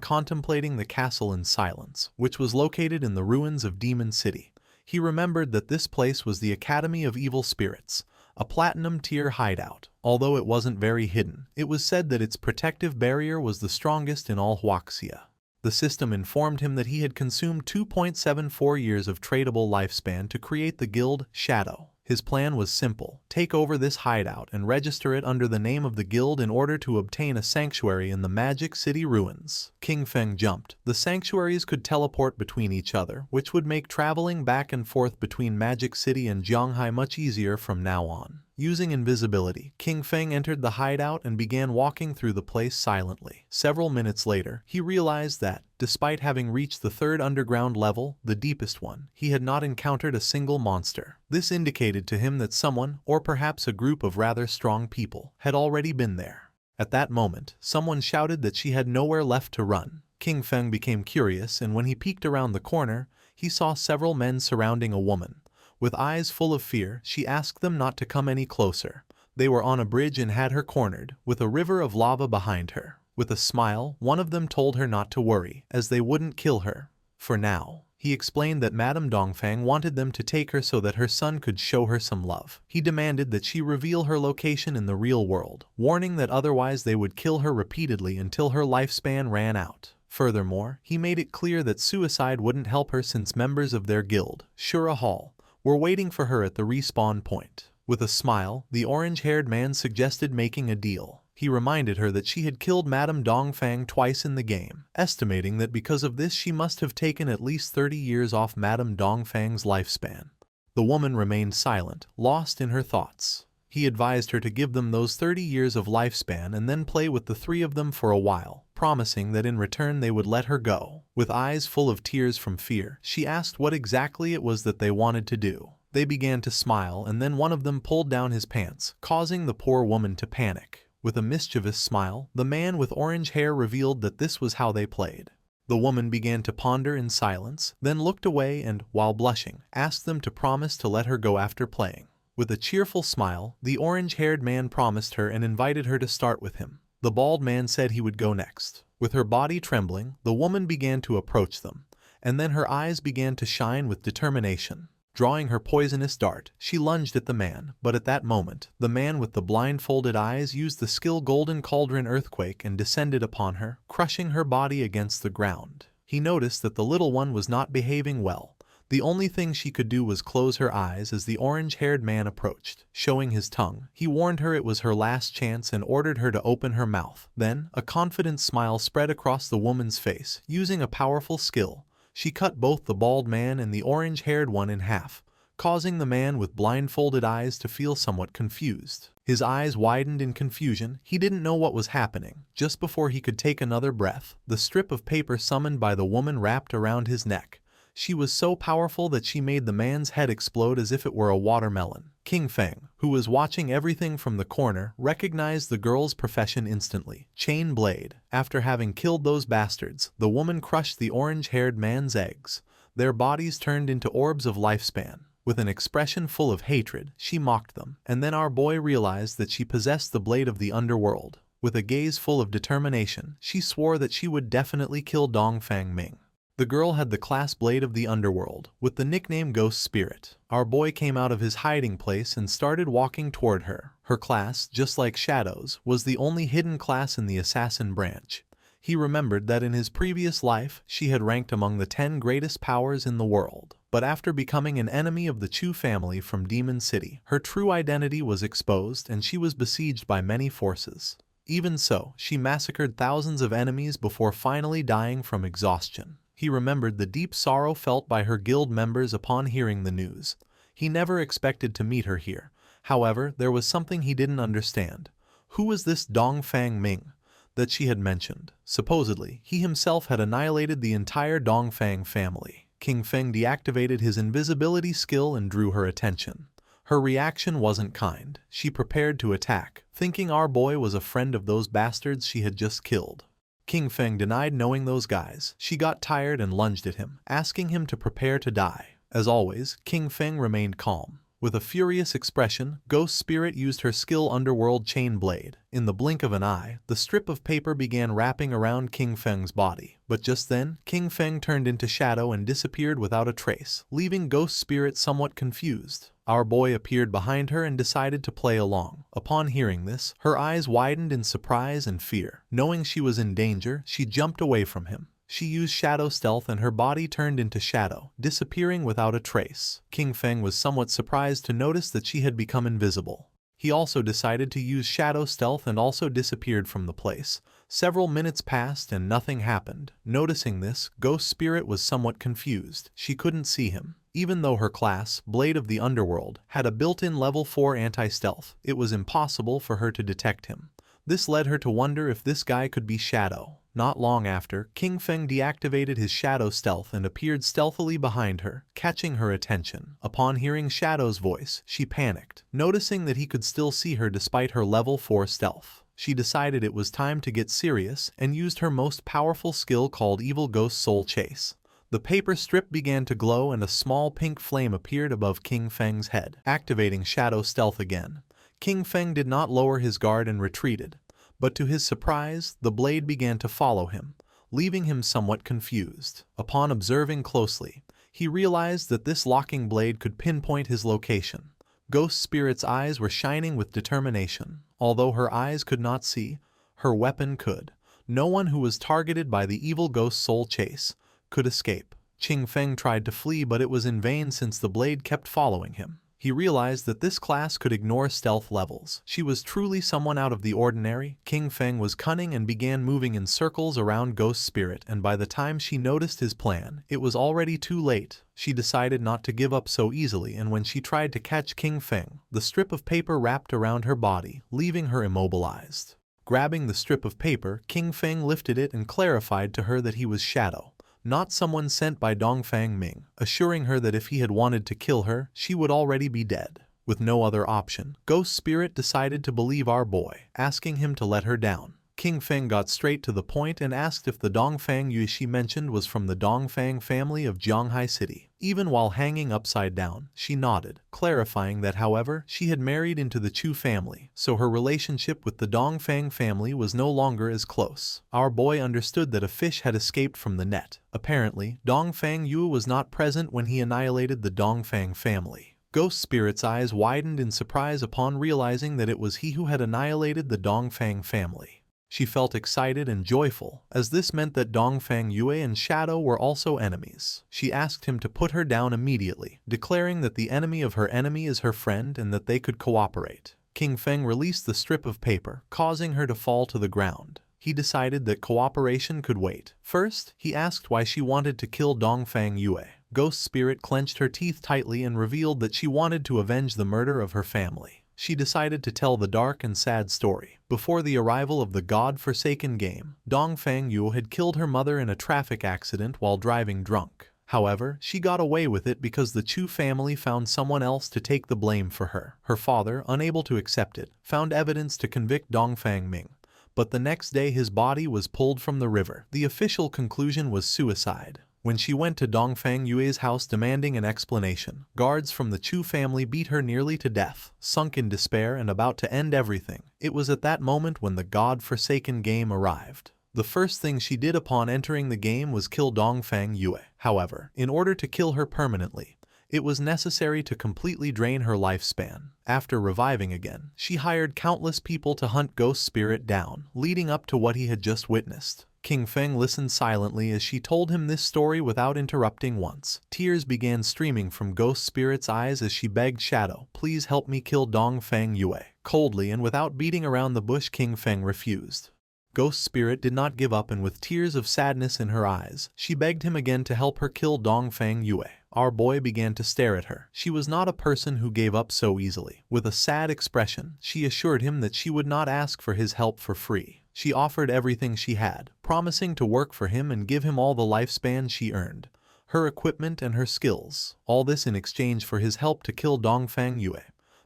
contemplating the castle in silence, which was located in the ruins of Demon City. He remembered that this place was the Academy of Evil Spirits, a platinum-tier hideout. Although it wasn't very hidden, it was said that its protective barrier was the strongest in all Huaxia. The system informed him that he had consumed 2.74 years of tradable lifespan to create the guild Shadow. His plan was simple: take over this hideout and register it under the name of the guild in order to obtain a sanctuary in the Magic City ruins. King Feng jumped. The sanctuaries could teleport between each other, which would make traveling back and forth between Magic City and Zhanghai much easier from now on. Using invisibility, King Feng entered the hideout and began walking through the place silently. Several minutes later, he realized that, despite having reached the third underground level, the deepest one, he had not encountered a single monster. This indicated to him that someone, or perhaps a group of rather strong people, had already been there. At that moment, someone shouted that she had nowhere left to run. King Feng became curious, and when he peeked around the corner, he saw several men surrounding a woman. With eyes full of fear, she asked them not to come any closer. They were on a bridge and had her cornered, with a river of lava behind her. With a smile, one of them told her not to worry, as they wouldn't kill her. For now. He explained that Madame Dongfang wanted them to take her so that her son could show her some love. He demanded that she reveal her location in the real world, warning that otherwise they would kill her repeatedly until her lifespan ran out. Furthermore, he made it clear that suicide wouldn't help her since members of their guild, Shura Hall, were waiting for her at the respawn point. With a smile, the orange-haired man suggested making a deal. He reminded her that she had killed Madame Dongfang twice in the game, estimating that because of this she must have taken at least 30 years off Madame Dongfang's lifespan. The woman remained silent, lost in her thoughts. He advised her to give them those 30 years of lifespan and then play with the three of them for a while, promising that in return they would let her go. With eyes full of tears from fear, she asked what exactly it was that they wanted to do. They began to smile, and then one of them pulled down his pants, causing the poor woman to panic. With a mischievous smile, the man with orange hair revealed that this was how they played. The woman began to ponder in silence, then looked away and, while blushing, asked them to promise to let her go after playing. With a cheerful smile, the orange-haired man promised her and invited her to start with him. The bald man said he would go next. With her body trembling, the woman began to approach them, and then her eyes began to shine with determination. Drawing her poisonous dart, she lunged at the man, but at that moment, the man with the blindfolded eyes used the skill Golden Cauldron Earthquake and descended upon her, crushing her body against the ground. He noticed that the little one was not behaving well. The only thing she could do was close her eyes as the orange-haired man approached. Showing his tongue, he warned her it was her last chance and ordered her to open her mouth. Then, a confident smile spread across the woman's face. Using a powerful skill, she cut both the bald man and the orange-haired one in half, causing the man with blindfolded eyes to feel somewhat confused. His eyes widened in confusion. He didn't know what was happening. Just before he could take another breath, the strip of paper summoned by the woman wrapped around his neck. She was so powerful that she made the man's head explode as if it were a watermelon. King Feng, who was watching everything from the corner, recognized the girl's profession instantly. Chain blade. After having killed those bastards, the woman crushed the orange-haired man's eggs. Their bodies turned into orbs of lifespan. With an expression full of hatred, she mocked them, and then our boy realized that she possessed the blade of the underworld. With a gaze full of determination, she swore that she would definitely kill Dongfang Ming. The girl had the class blade of the underworld, with the nickname Ghost Spirit. Our boy came out of his hiding place and started walking toward her. Her class, just like Shadow's, was the only hidden class in the assassin branch. He remembered that in his previous life, she had ranked among the 10 greatest powers in the world. But after becoming an enemy of the Chu family from Demon City, her true identity was exposed and she was besieged by many forces. Even so, she massacred thousands of enemies before finally dying from exhaustion. He remembered the deep sorrow felt by her guild members upon hearing the news. He never expected to meet her here. However, there was something he didn't understand. Who was this Dongfang Ming that she had mentioned? Supposedly, he himself had annihilated the entire Dongfang family. King Feng deactivated his invisibility skill and drew her attention. Her reaction wasn't kind. She prepared to attack, thinking our boy was a friend of those bastards she had just killed. King Feng denied knowing those guys. She got tired and lunged at him, asking him to prepare to die. As always, King Feng remained calm. With a furious expression, Ghost Spirit used her skill Underworld Chain Blade. In the blink of an eye, the strip of paper began wrapping around King Feng's body. But just then, King Feng turned into shadow and disappeared without a trace, leaving Ghost Spirit somewhat confused. Our boy appeared behind her and decided to play along. Upon hearing this, her eyes widened in surprise and fear. Knowing she was in danger, she jumped away from him. She used shadow stealth and her body turned into shadow, disappearing without a trace. King Feng was somewhat surprised to notice that she had become invisible. He also decided to use shadow stealth and also disappeared from the place. Several minutes passed and nothing happened. Noticing this, Ghost Spirit was somewhat confused. She couldn't see him. Even though her class, Blade of the Underworld, had a built-in level 4 anti-stealth, it was impossible for her to detect him. This led her to wonder if this guy could be Shadow. Not long after, King Feng deactivated his shadow stealth and appeared stealthily behind her, catching her attention. Upon hearing Shadow's voice, she panicked, noticing that he could still see her despite her level 4 stealth. She decided it was time to get serious and used her most powerful skill called Evil Ghost Soul Chase. The paper strip began to glow and a small pink flame appeared above King Feng's head, activating Shadow Stealth again. King Feng did not lower his guard and retreated. But to his surprise, the blade began to follow him, leaving him somewhat confused. Upon observing closely, he realized that this locking blade could pinpoint his location. Ghost Spirit's eyes were shining with determination. Although her eyes could not see, her weapon could. No one who was targeted by the evil Ghost Soul Chase could escape. King Feng tried to flee, but it was in vain since the blade kept following him. He realized that this class could ignore stealth levels. She was truly someone out of the ordinary. King Feng was cunning and began moving in circles around Ghost Spirit, and by the time she noticed his plan, it was already too late. She decided not to give up so easily, and when she tried to catch King Feng, the strip of paper wrapped around her body, leaving her immobilized. Grabbing the strip of paper, King Feng lifted it and clarified to her that he was Shadow, not someone sent by Dongfang Ming, assuring her that if he had wanted to kill her, she would already be dead. With no other option, Ghost Spirit decided to believe our boy, asking him to let her down. King Feng got straight to the point and asked if the Dongfang Yue she mentioned was from the Dongfang family of Jianghai City. Even while hanging upside down, she nodded, clarifying that however, she had married into the Chu family, so her relationship with the Dongfang family was no longer as close. Our boy understood that a fish had escaped from the net. Apparently, Dongfang Yue was not present when he annihilated the Dongfang family. Ghost Spirit's eyes widened in surprise upon realizing that it was he who had annihilated the Dongfang family. She felt excited and joyful, as this meant that Dongfang Yue and Shadow were also enemies. She asked him to put her down immediately, declaring that the enemy of her enemy is her friend and that they could cooperate. King Feng released the strip of paper, causing her to fall to the ground. He decided that cooperation could wait. First, he asked why she wanted to kill Dongfang Yue. Ghost Spirit clenched her teeth tightly and revealed that she wanted to avenge the murder of her family. She decided to tell the dark and sad story. Before the arrival of the God-forsaken game, Dongfang Yue had killed her mother in a traffic accident while driving drunk. However, she got away with it because the Chu family found someone else to take the blame for her. Her father, unable to accept it, found evidence to convict Dongfang Ming. But the next day his body was pulled from the river. The official conclusion was suicide. When she went to Dongfang Yue's house demanding an explanation, guards from the Chu family beat her nearly to death. Sunk in despair and about to end everything, it was at that moment when the God-forsaken game arrived. The first thing she did upon entering the game was kill Dongfang Yue. However, in order to kill her permanently, it was necessary to completely drain her lifespan. After reviving again, she hired countless people to hunt Ghost Spirit down, leading up to what he had just witnessed. King Feng listened silently as she told him this story without interrupting once. Tears began streaming from Ghost Spirit's eyes as she begged Shadow, "Please help me kill Dongfang Yue." Coldly and without beating around the bush, King Feng refused. Ghost Spirit did not give up, and with tears of sadness in her eyes, she begged him again to help her kill Dongfang Yue. Our boy began to stare at her. She was not a person who gave up so easily. With a sad expression, she assured him that she would not ask for his help for free. She offered everything she had, promising to work for him and give him all the lifespan she earned, her equipment and her skills, all this in exchange for his help to kill Dongfang Yue,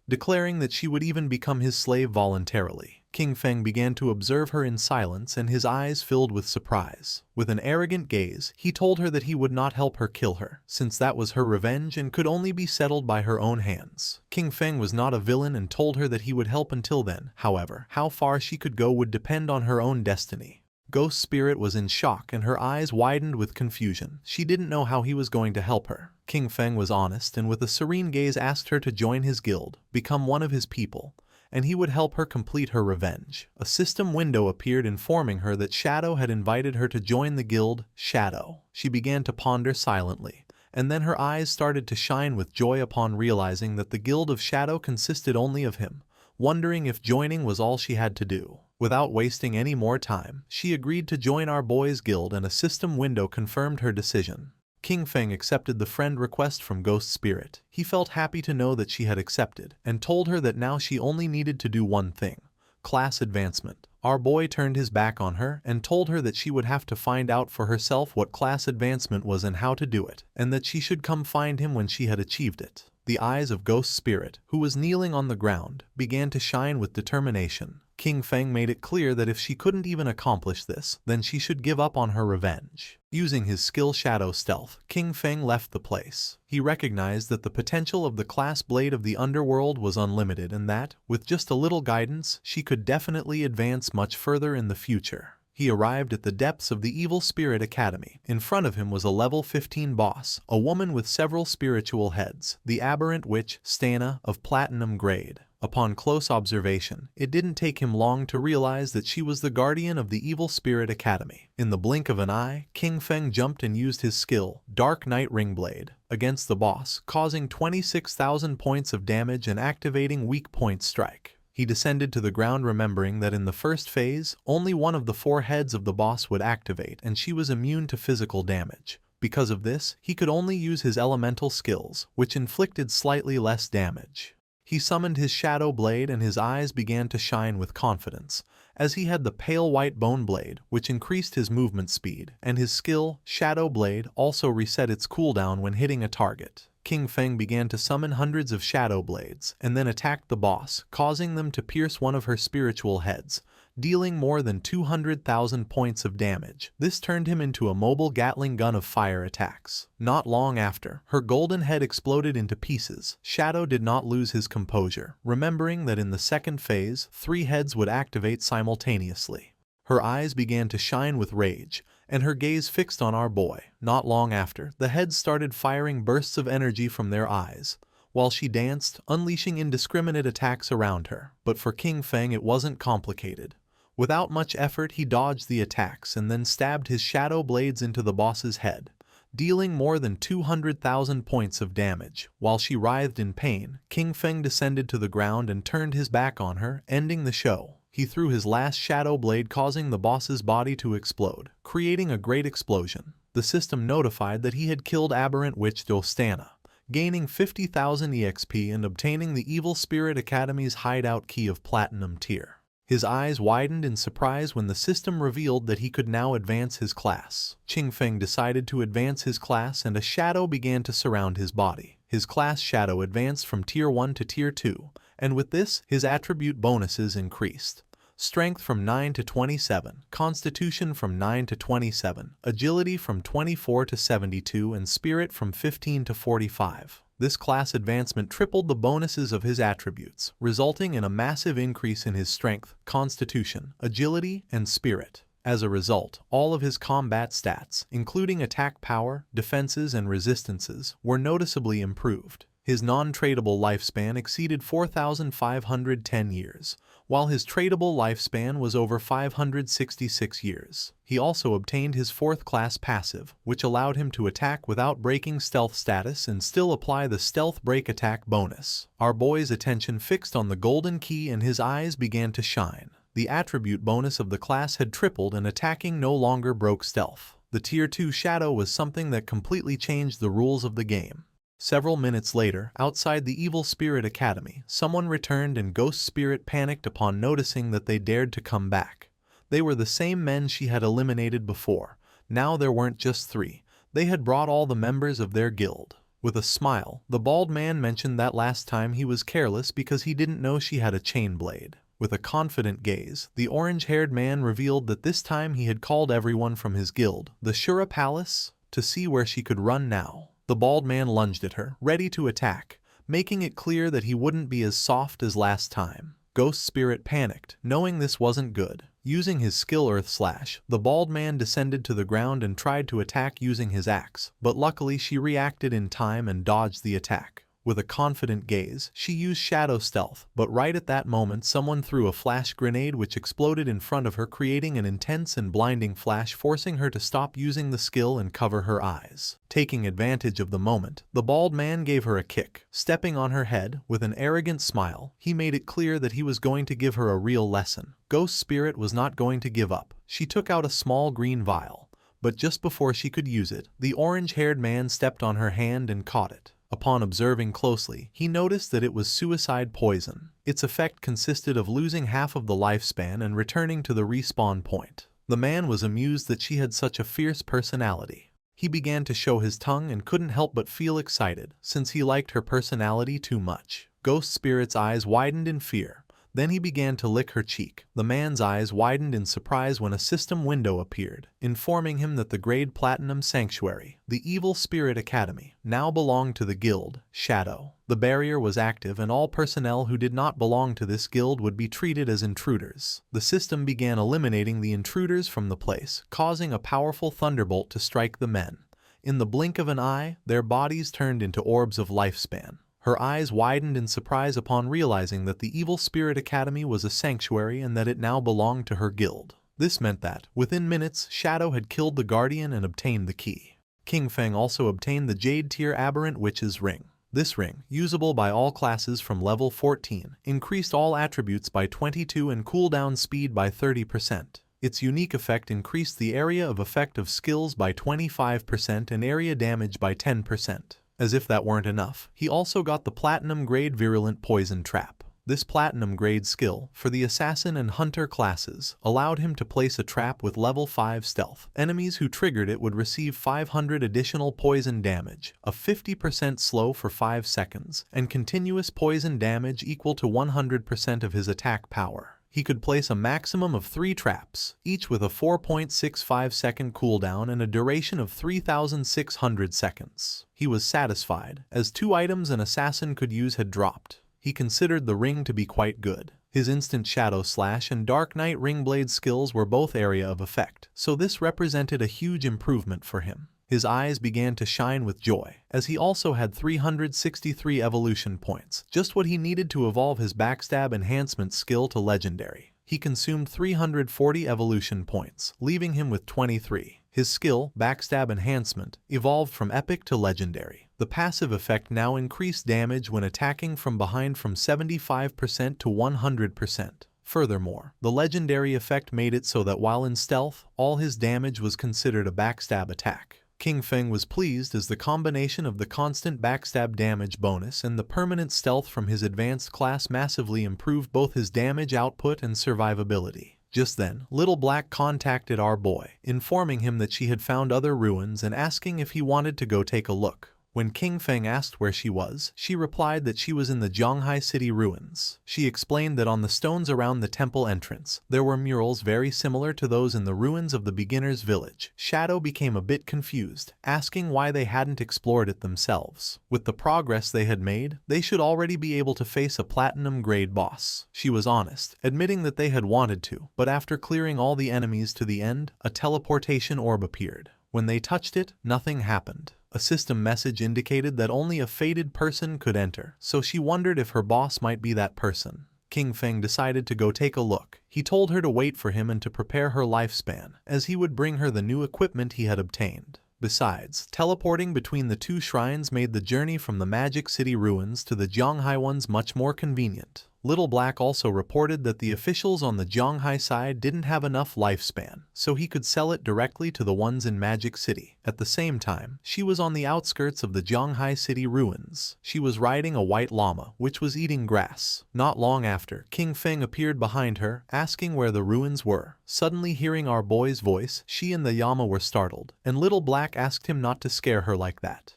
declaring that she would even become his slave voluntarily. King Feng began to observe her in silence, and his eyes filled with surprise. With an arrogant gaze, he told her that he would not help her kill her, since that was her revenge and could only be settled by her own hands. King Feng was not a villain and told her that he would help until then. However, how far she could go would depend on her own destiny. Ghost Spirit was in shock and her eyes widened with confusion. She didn't know how he was going to help her. King Feng was honest and with a serene gaze asked her to join his guild, become one of his people, and he would help her complete her revenge. A system window appeared informing her that Shadow had invited her to join the guild. Shadow. She began to ponder silently, and then her eyes started to shine with joy upon realizing that the guild of Shadow consisted only of him, wondering if joining was all she had to do. Without wasting any more time, she agreed to join our boy's guild, and a system window confirmed her decision. King Feng accepted the friend request from Ghost Spirit. He felt happy to know that she had accepted, and told her that now she only needed to do one thing: class advancement. Our boy turned his back on her and told her that she would have to find out for herself what class advancement was and how to do it, and that she should come find him when she had achieved it. The eyes of Ghost Spirit, who was kneeling on the ground, began to shine with determination. King Feng made it clear that if she couldn't even accomplish this, then she should give up on her revenge. Using his skill Shadow Stealth, King Feng left the place. He recognized that the potential of the class blade of the underworld was unlimited and that, with just a little guidance, she could definitely advance much further in the future. He arrived at the depths of the Evil Spirit Academy. In front of him was a level 15 boss, a woman with several spiritual heads, the aberrant witch, Stana, of platinum grade. Upon close observation, it didn't take him long to realize that she was the guardian of the Evil Spirit Academy. In the blink of an eye, King Feng jumped and used his skill, Dark Knight Ringblade, against the boss, causing 26,000 points of damage and activating Weak Point Strike. He descended to the ground, remembering that in the first phase, only one of the 4 heads of the boss would activate and she was immune to physical damage. Because of this, he could only use his elemental skills, which inflicted slightly less damage. He summoned his Shadow Blade and his eyes began to shine with confidence, as he had the Pale White Bone Blade, which increased his movement speed, and his skill, Shadow Blade, also reset its cooldown when hitting a target. King Feng began to summon hundreds of Shadow Blades, and then attacked the boss, causing them to pierce one of her spiritual heads, dealing more than 200,000 points of damage. This turned him into a mobile Gatling gun of fire attacks. Not long after, her golden head exploded into pieces. Shadow did not lose his composure, remembering that in the second phase, 3 heads would activate simultaneously. Her eyes began to shine with rage, and her gaze fixed on our boy. Not long after, the heads started firing bursts of energy from their eyes, while she danced, unleashing indiscriminate attacks around her. But for King Feng it wasn't complicated. Without much effort he dodged the attacks and then stabbed his Shadow Blades into the boss's head, dealing more than 200,000 points of damage. While she writhed in pain, King Feng descended to the ground and turned his back on her, ending the show. He threw his last Shadow Blade, causing the boss's body to explode, creating a great explosion. The system notified that he had killed aberrant witch Dostana, gaining 50,000 EXP and obtaining the Evil Spirit Academy's hideout key of Platinum tier. His eyes widened in surprise when the system revealed that he could now advance his class. King Feng decided to advance his class and a shadow began to surround his body. His class shadow advanced from Tier 1 to Tier 2, and with this, his attribute bonuses increased. Strength from 9 to 27, Constitution from 9 to 27, Agility from 24 to 72, and Spirit from 15 to 45. This class advancement tripled the bonuses of his attributes, resulting in a massive increase in his strength, constitution, agility, and spirit. As a result, all of his combat stats, including attack power, defenses, and resistances, were noticeably improved. His non-tradable lifespan exceeded 4,510 years, while his tradable lifespan was over 566 years. He also obtained his 4th class passive, which allowed him to attack without breaking stealth status and still apply the stealth break attack bonus. Our boy's attention fixed on the golden key and his eyes began to shine. The attribute bonus of the class had tripled and attacking no longer broke stealth. The Tier 2 Shadow was something that completely changed the rules of the game. Several minutes later, outside the Evil Spirit Academy, someone returned and Ghost Spirit panicked upon noticing that they dared to come back. They were the same men she had eliminated before. Now there weren't just 3. They had brought all the members of their guild. With a smile, the bald man mentioned that last time he was careless because he didn't know she had a chain blade. With a confident gaze, the orange-haired man revealed that this time he had called everyone from his guild, the Shura Palace, to see where she could run now. The bald man lunged at her, ready to attack, making it clear that he wouldn't be as soft as last time. Ghost Spirit panicked, knowing this wasn't good. Using his skill Earth Slash, the bald man descended to the ground and tried to attack using his axe, but luckily she reacted in time and dodged the attack. With a confident gaze, she used Shadow Stealth, but right at that moment someone threw a flash grenade which exploded in front of her, creating an intense and blinding flash, forcing her to stop using the skill and cover her eyes. Taking advantage of the moment, the bald man gave her a kick. Stepping on her head, with an arrogant smile, he made it clear that he was going to give her a real lesson. Ghost Spirit was not going to give up. She took out a small green vial, but just before she could use it, the orange-haired man stepped on her hand and caught it. Upon observing closely, he noticed that it was suicide poison. Its effect consisted of losing half of the lifespan and returning to the respawn point. The man was amused that she had such a fierce personality. He began to show his tongue and couldn't help but feel excited, since he liked her personality too much. Ghost Spirit's eyes widened in fear. Then he began to lick her cheek. The man's eyes widened in surprise when a system window appeared, informing him that the Grade Platinum Sanctuary, the Evil Spirit Academy, now belonged to the guild, Shadow. The barrier was active and all personnel who did not belong to this guild would be treated as intruders. The system began eliminating the intruders from the place, causing a powerful thunderbolt to strike the men. In the blink of an eye, their bodies turned into orbs of lifespan. Her eyes widened in surprise upon realizing that the Evil Spirit Academy was a sanctuary and that it now belonged to her guild. This meant that, within minutes, Shadow had killed the Guardian and obtained the key. King Feng also obtained the Jade Tier Aberrant Witch's Ring. This ring, usable by all classes from level 14, increased all attributes by 22 and cooldown speed by 30%. Its unique effect increased the area of effect of skills by 25% and area damage by 10%. As if that weren't enough, he also got the Platinum Grade Virulent Poison Trap. This Platinum Grade skill, for the Assassin and Hunter classes, allowed him to place a trap with level 5 stealth. Enemies who triggered it would receive 500 additional poison damage, a 50% slow for 5 seconds, and continuous poison damage equal to 100% of his attack power. He could place a maximum of 3 traps, each with a 4.65 second cooldown and a duration of 3,600 seconds. He was satisfied, as 2 items an assassin could use had dropped. He considered the ring to be quite good. His instant Shadow Slash and Dark Knight Ringblade skills were both area of effect, so this represented a huge improvement for him. His eyes began to shine with joy, as he also had 363 evolution points, just what he needed to evolve his Backstab Enhancement skill to Legendary. He consumed 340 evolution points, leaving him with 23. His skill, Backstab Enhancement, evolved from Epic to Legendary. The passive effect now increased damage when attacking from behind from 75% to 100%. Furthermore, the Legendary effect made it so that while in stealth, all his damage was considered a backstab attack. King Feng was pleased as the combination of the constant backstab damage bonus and the permanent stealth from his advanced class massively improved both his damage output and survivability. Just then, Little Black contacted our boy, informing him that she had found other ruins and asking if he wanted to go take a look. When King Feng asked where she was, she replied that she was in the Zhanghai city ruins. She explained that on the stones around the temple entrance, there were murals very similar to those in the ruins of the beginner's village. Shadow became a bit confused, asking why they hadn't explored it themselves. With the progress they had made, they should already be able to face a platinum-grade boss. She was honest, admitting that they had wanted to, but after clearing all the enemies to the end, a teleportation orb appeared. When they touched it, nothing happened. A system message indicated that only a fated person could enter, so she wondered if her boss might be that person. King Feng decided to go take a look. He told her to wait for him and to prepare her lifespan, as he would bring her the new equipment he had obtained. Besides, teleporting between the two shrines made the journey from the Magic City ruins to the Zhanghai ones much more convenient. Little Black also reported that the officials on the Zhanghai side didn't have enough lifespan, so he could sell it directly to the ones in Magic City. At the same time, she was on the outskirts of the Zhanghai City ruins. She was riding a white llama, which was eating grass. Not long after, King Feng appeared behind her, asking where the ruins were. Suddenly hearing our boy's voice, she and the llama were startled, and Little Black asked him not to scare her like that.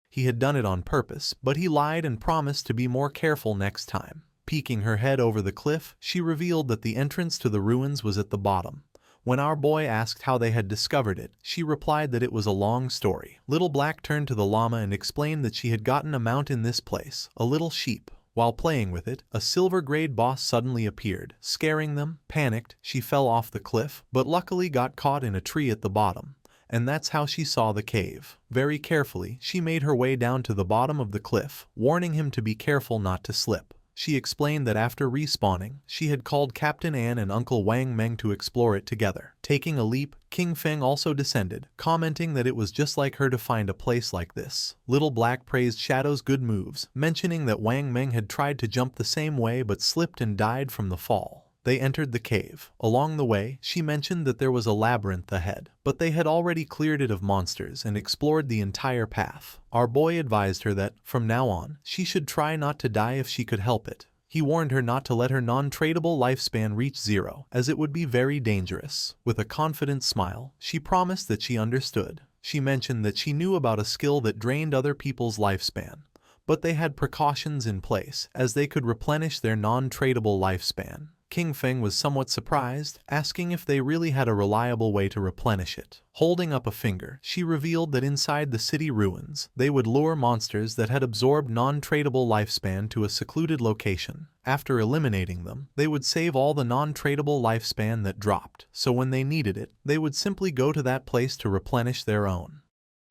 He had done it on purpose, but he lied and promised to be more careful next time. Peeking her head over the cliff, she revealed that the entrance to the ruins was at the bottom. When our boy asked how they had discovered it, she replied that it was a long story. Little Black turned to the llama and explained that she had gotten a mount in this place, a little sheep. While playing with it, a silver-grade boss suddenly appeared, scaring them. Panicked, she fell off the cliff, but luckily got caught in a tree at the bottom. And that's how she saw the cave. Very carefully, she made her way down to the bottom of the cliff, warning him to be careful not to slip. She explained that after respawning, she had called Captain An and Uncle Wang Meng to explore it together. Taking a leap, King Feng also descended, commenting that it was just like her to find a place like this. Little Black praised Shadow's good moves, mentioning that Wang Meng had tried to jump the same way but slipped and died from the fall. They entered the cave. Along the way, she mentioned that there was a labyrinth ahead, but they had already cleared it of monsters and explored the entire path. Our boy advised her that, from now on, she should try not to die if she could help it. He warned her not to let her non-tradable lifespan reach 0, as it would be very dangerous. With a confident smile, she promised that she understood. She mentioned that she knew about a skill that drained other people's lifespan, but they had precautions in place, as they could replenish their non-tradable lifespan. King Feng was somewhat surprised, asking if they really had a reliable way to replenish it. Holding up a finger, she revealed that inside the city ruins, they would lure monsters that had absorbed non-tradable lifespan to a secluded location. After eliminating them, they would save all the non-tradable lifespan that dropped, so when they needed it, they would simply go to that place to replenish their own.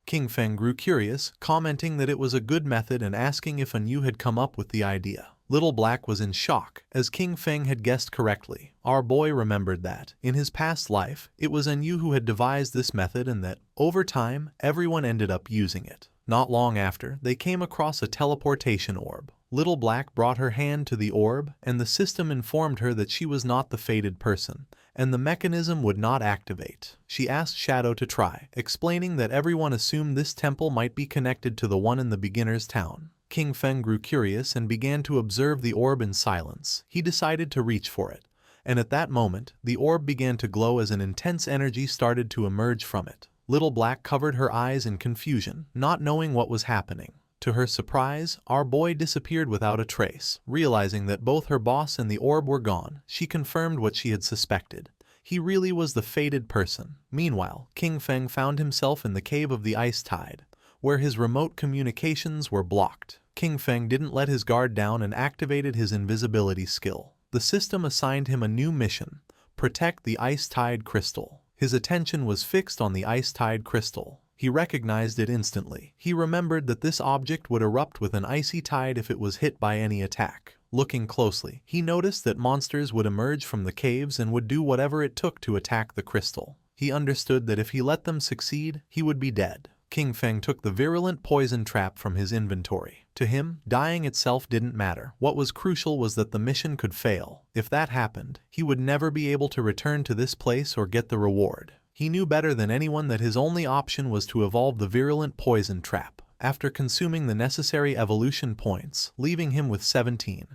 King Feng grew curious, commenting that it was a good method and asking if Anyu had come up with the idea. Little Black was in shock, as King Feng had guessed correctly. Our boy remembered that, in his past life, it was Anyu who had devised this method and that, over time, everyone ended up using it. Not long after, they came across a teleportation orb. Little Black brought her hand to the orb, and the system informed her that she was not the fated person, and the mechanism would not activate. She asked Shadow to try, explaining that everyone assumed this temple might be connected to the one in the beginner's town. King Feng grew curious and began to observe the orb in silence. He decided to reach for it, and at that moment, the orb began to glow as an intense energy started to emerge from it. Little Black covered her eyes in confusion, not knowing what was happening. To her surprise, our boy disappeared without a trace. Realizing that both her boss and the orb were gone, she confirmed what she had suspected. He really was the fated person. Meanwhile, King Feng found himself in the cave of the Ice Tide, where his remote communications were blocked. King Feng didn't let his guard down and activated his invisibility skill. The system assigned him a new mission: protect the Ice Tide Crystal. His attention was fixed on the Ice Tide Crystal. He recognized it instantly. He remembered that this object would erupt with an icy tide if it was hit by any attack. Looking closely, he noticed that monsters would emerge from the caves and would do whatever it took to attack the crystal. He understood that if he let them succeed, he would be dead. King Feng took the virulent poison trap from his inventory. To him, dying itself didn't matter. What was crucial was that the mission could fail. If that happened, he would never be able to return to this place or get the reward. He knew better than anyone that his only option was to evolve the virulent poison trap. After consuming the necessary evolution points, leaving him with 17,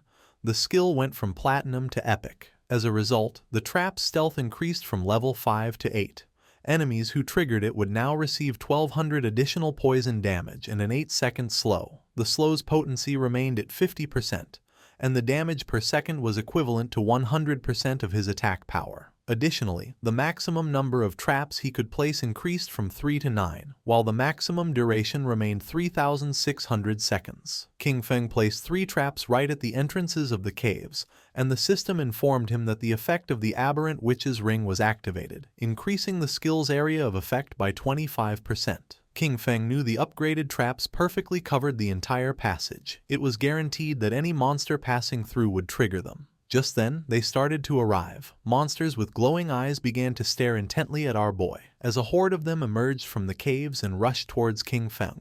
the skill went from platinum to epic. As a result, the trap's stealth increased from level 5 to 8. Enemies who triggered it would now receive 1200 additional poison damage and an 8-second slow. The slow's potency remained at 50%, and the damage per second was equivalent to 100% of his attack power. Additionally, the maximum number of traps he could place increased from 3 to 9, while the maximum duration remained 3,600 seconds. King Feng placed 3 traps right at the entrances of the caves, and the system informed him that the effect of the aberrant witch's ring was activated, increasing the skill's area of effect by 25%. King Feng knew the upgraded traps perfectly covered the entire passage. It was guaranteed that any monster passing through would trigger them. Just then, they started to arrive. Monsters with glowing eyes began to stare intently at our boy, as a horde of them emerged from the caves and rushed towards King Feng.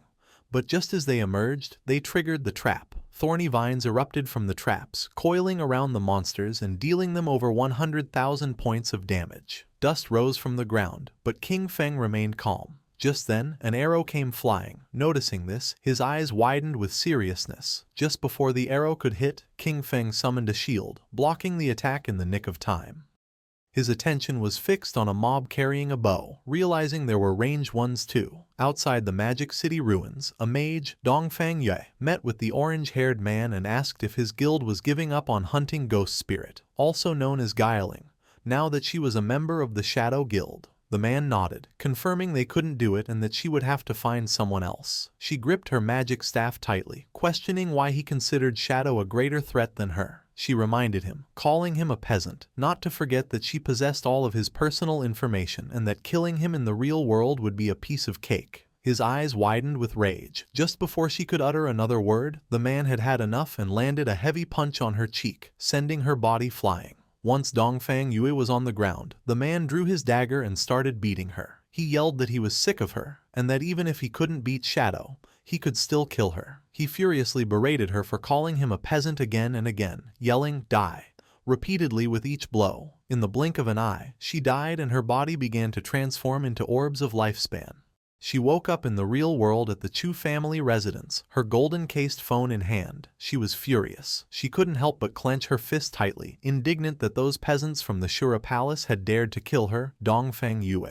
But just as they emerged, they triggered the trap. Thorny vines erupted from the traps, coiling around the monsters and dealing them over 100,000 points of damage. Dust rose from the ground, but King Feng remained calm. Just then, an arrow came flying. Noticing this, his eyes widened with seriousness. Just before the arrow could hit, King Feng summoned a shield, blocking the attack in the nick of time. His attention was fixed on a mob carrying a bow, realizing there were ranged ones too. Outside the Magic City ruins, a mage, Dongfang Yue, met with the orange-haired man and asked if his guild was giving up on hunting Ghost Spirit, also known as Guiling, now that she was a member of the Shadow Guild. The man nodded, confirming they couldn't do it and that she would have to find someone else. She gripped her magic staff tightly, questioning why he considered Shadow a greater threat than her. She reminded him, calling him a peasant, not to forget that she possessed all of his personal information and that killing him in the real world would be a piece of cake. His eyes widened with rage. Just before she could utter another word, the man had had enough and landed a heavy punch on her cheek, sending her body flying. Once Dongfang Yue was on the ground, the man drew his dagger and started beating her. He yelled that he was sick of her, and that even if he couldn't beat Shadow, he could still kill her. He furiously berated her for calling him a peasant again and again, yelling, "Die," repeatedly with each blow. In the blink of an eye, she died and her body began to transform into orbs of lifespan. She woke up in the real world at the Chu family residence, her golden-cased phone in hand. She was furious. She couldn't help but clench her fist tightly, indignant that those peasants from the Shura Palace had dared to kill her, Dongfang Yue.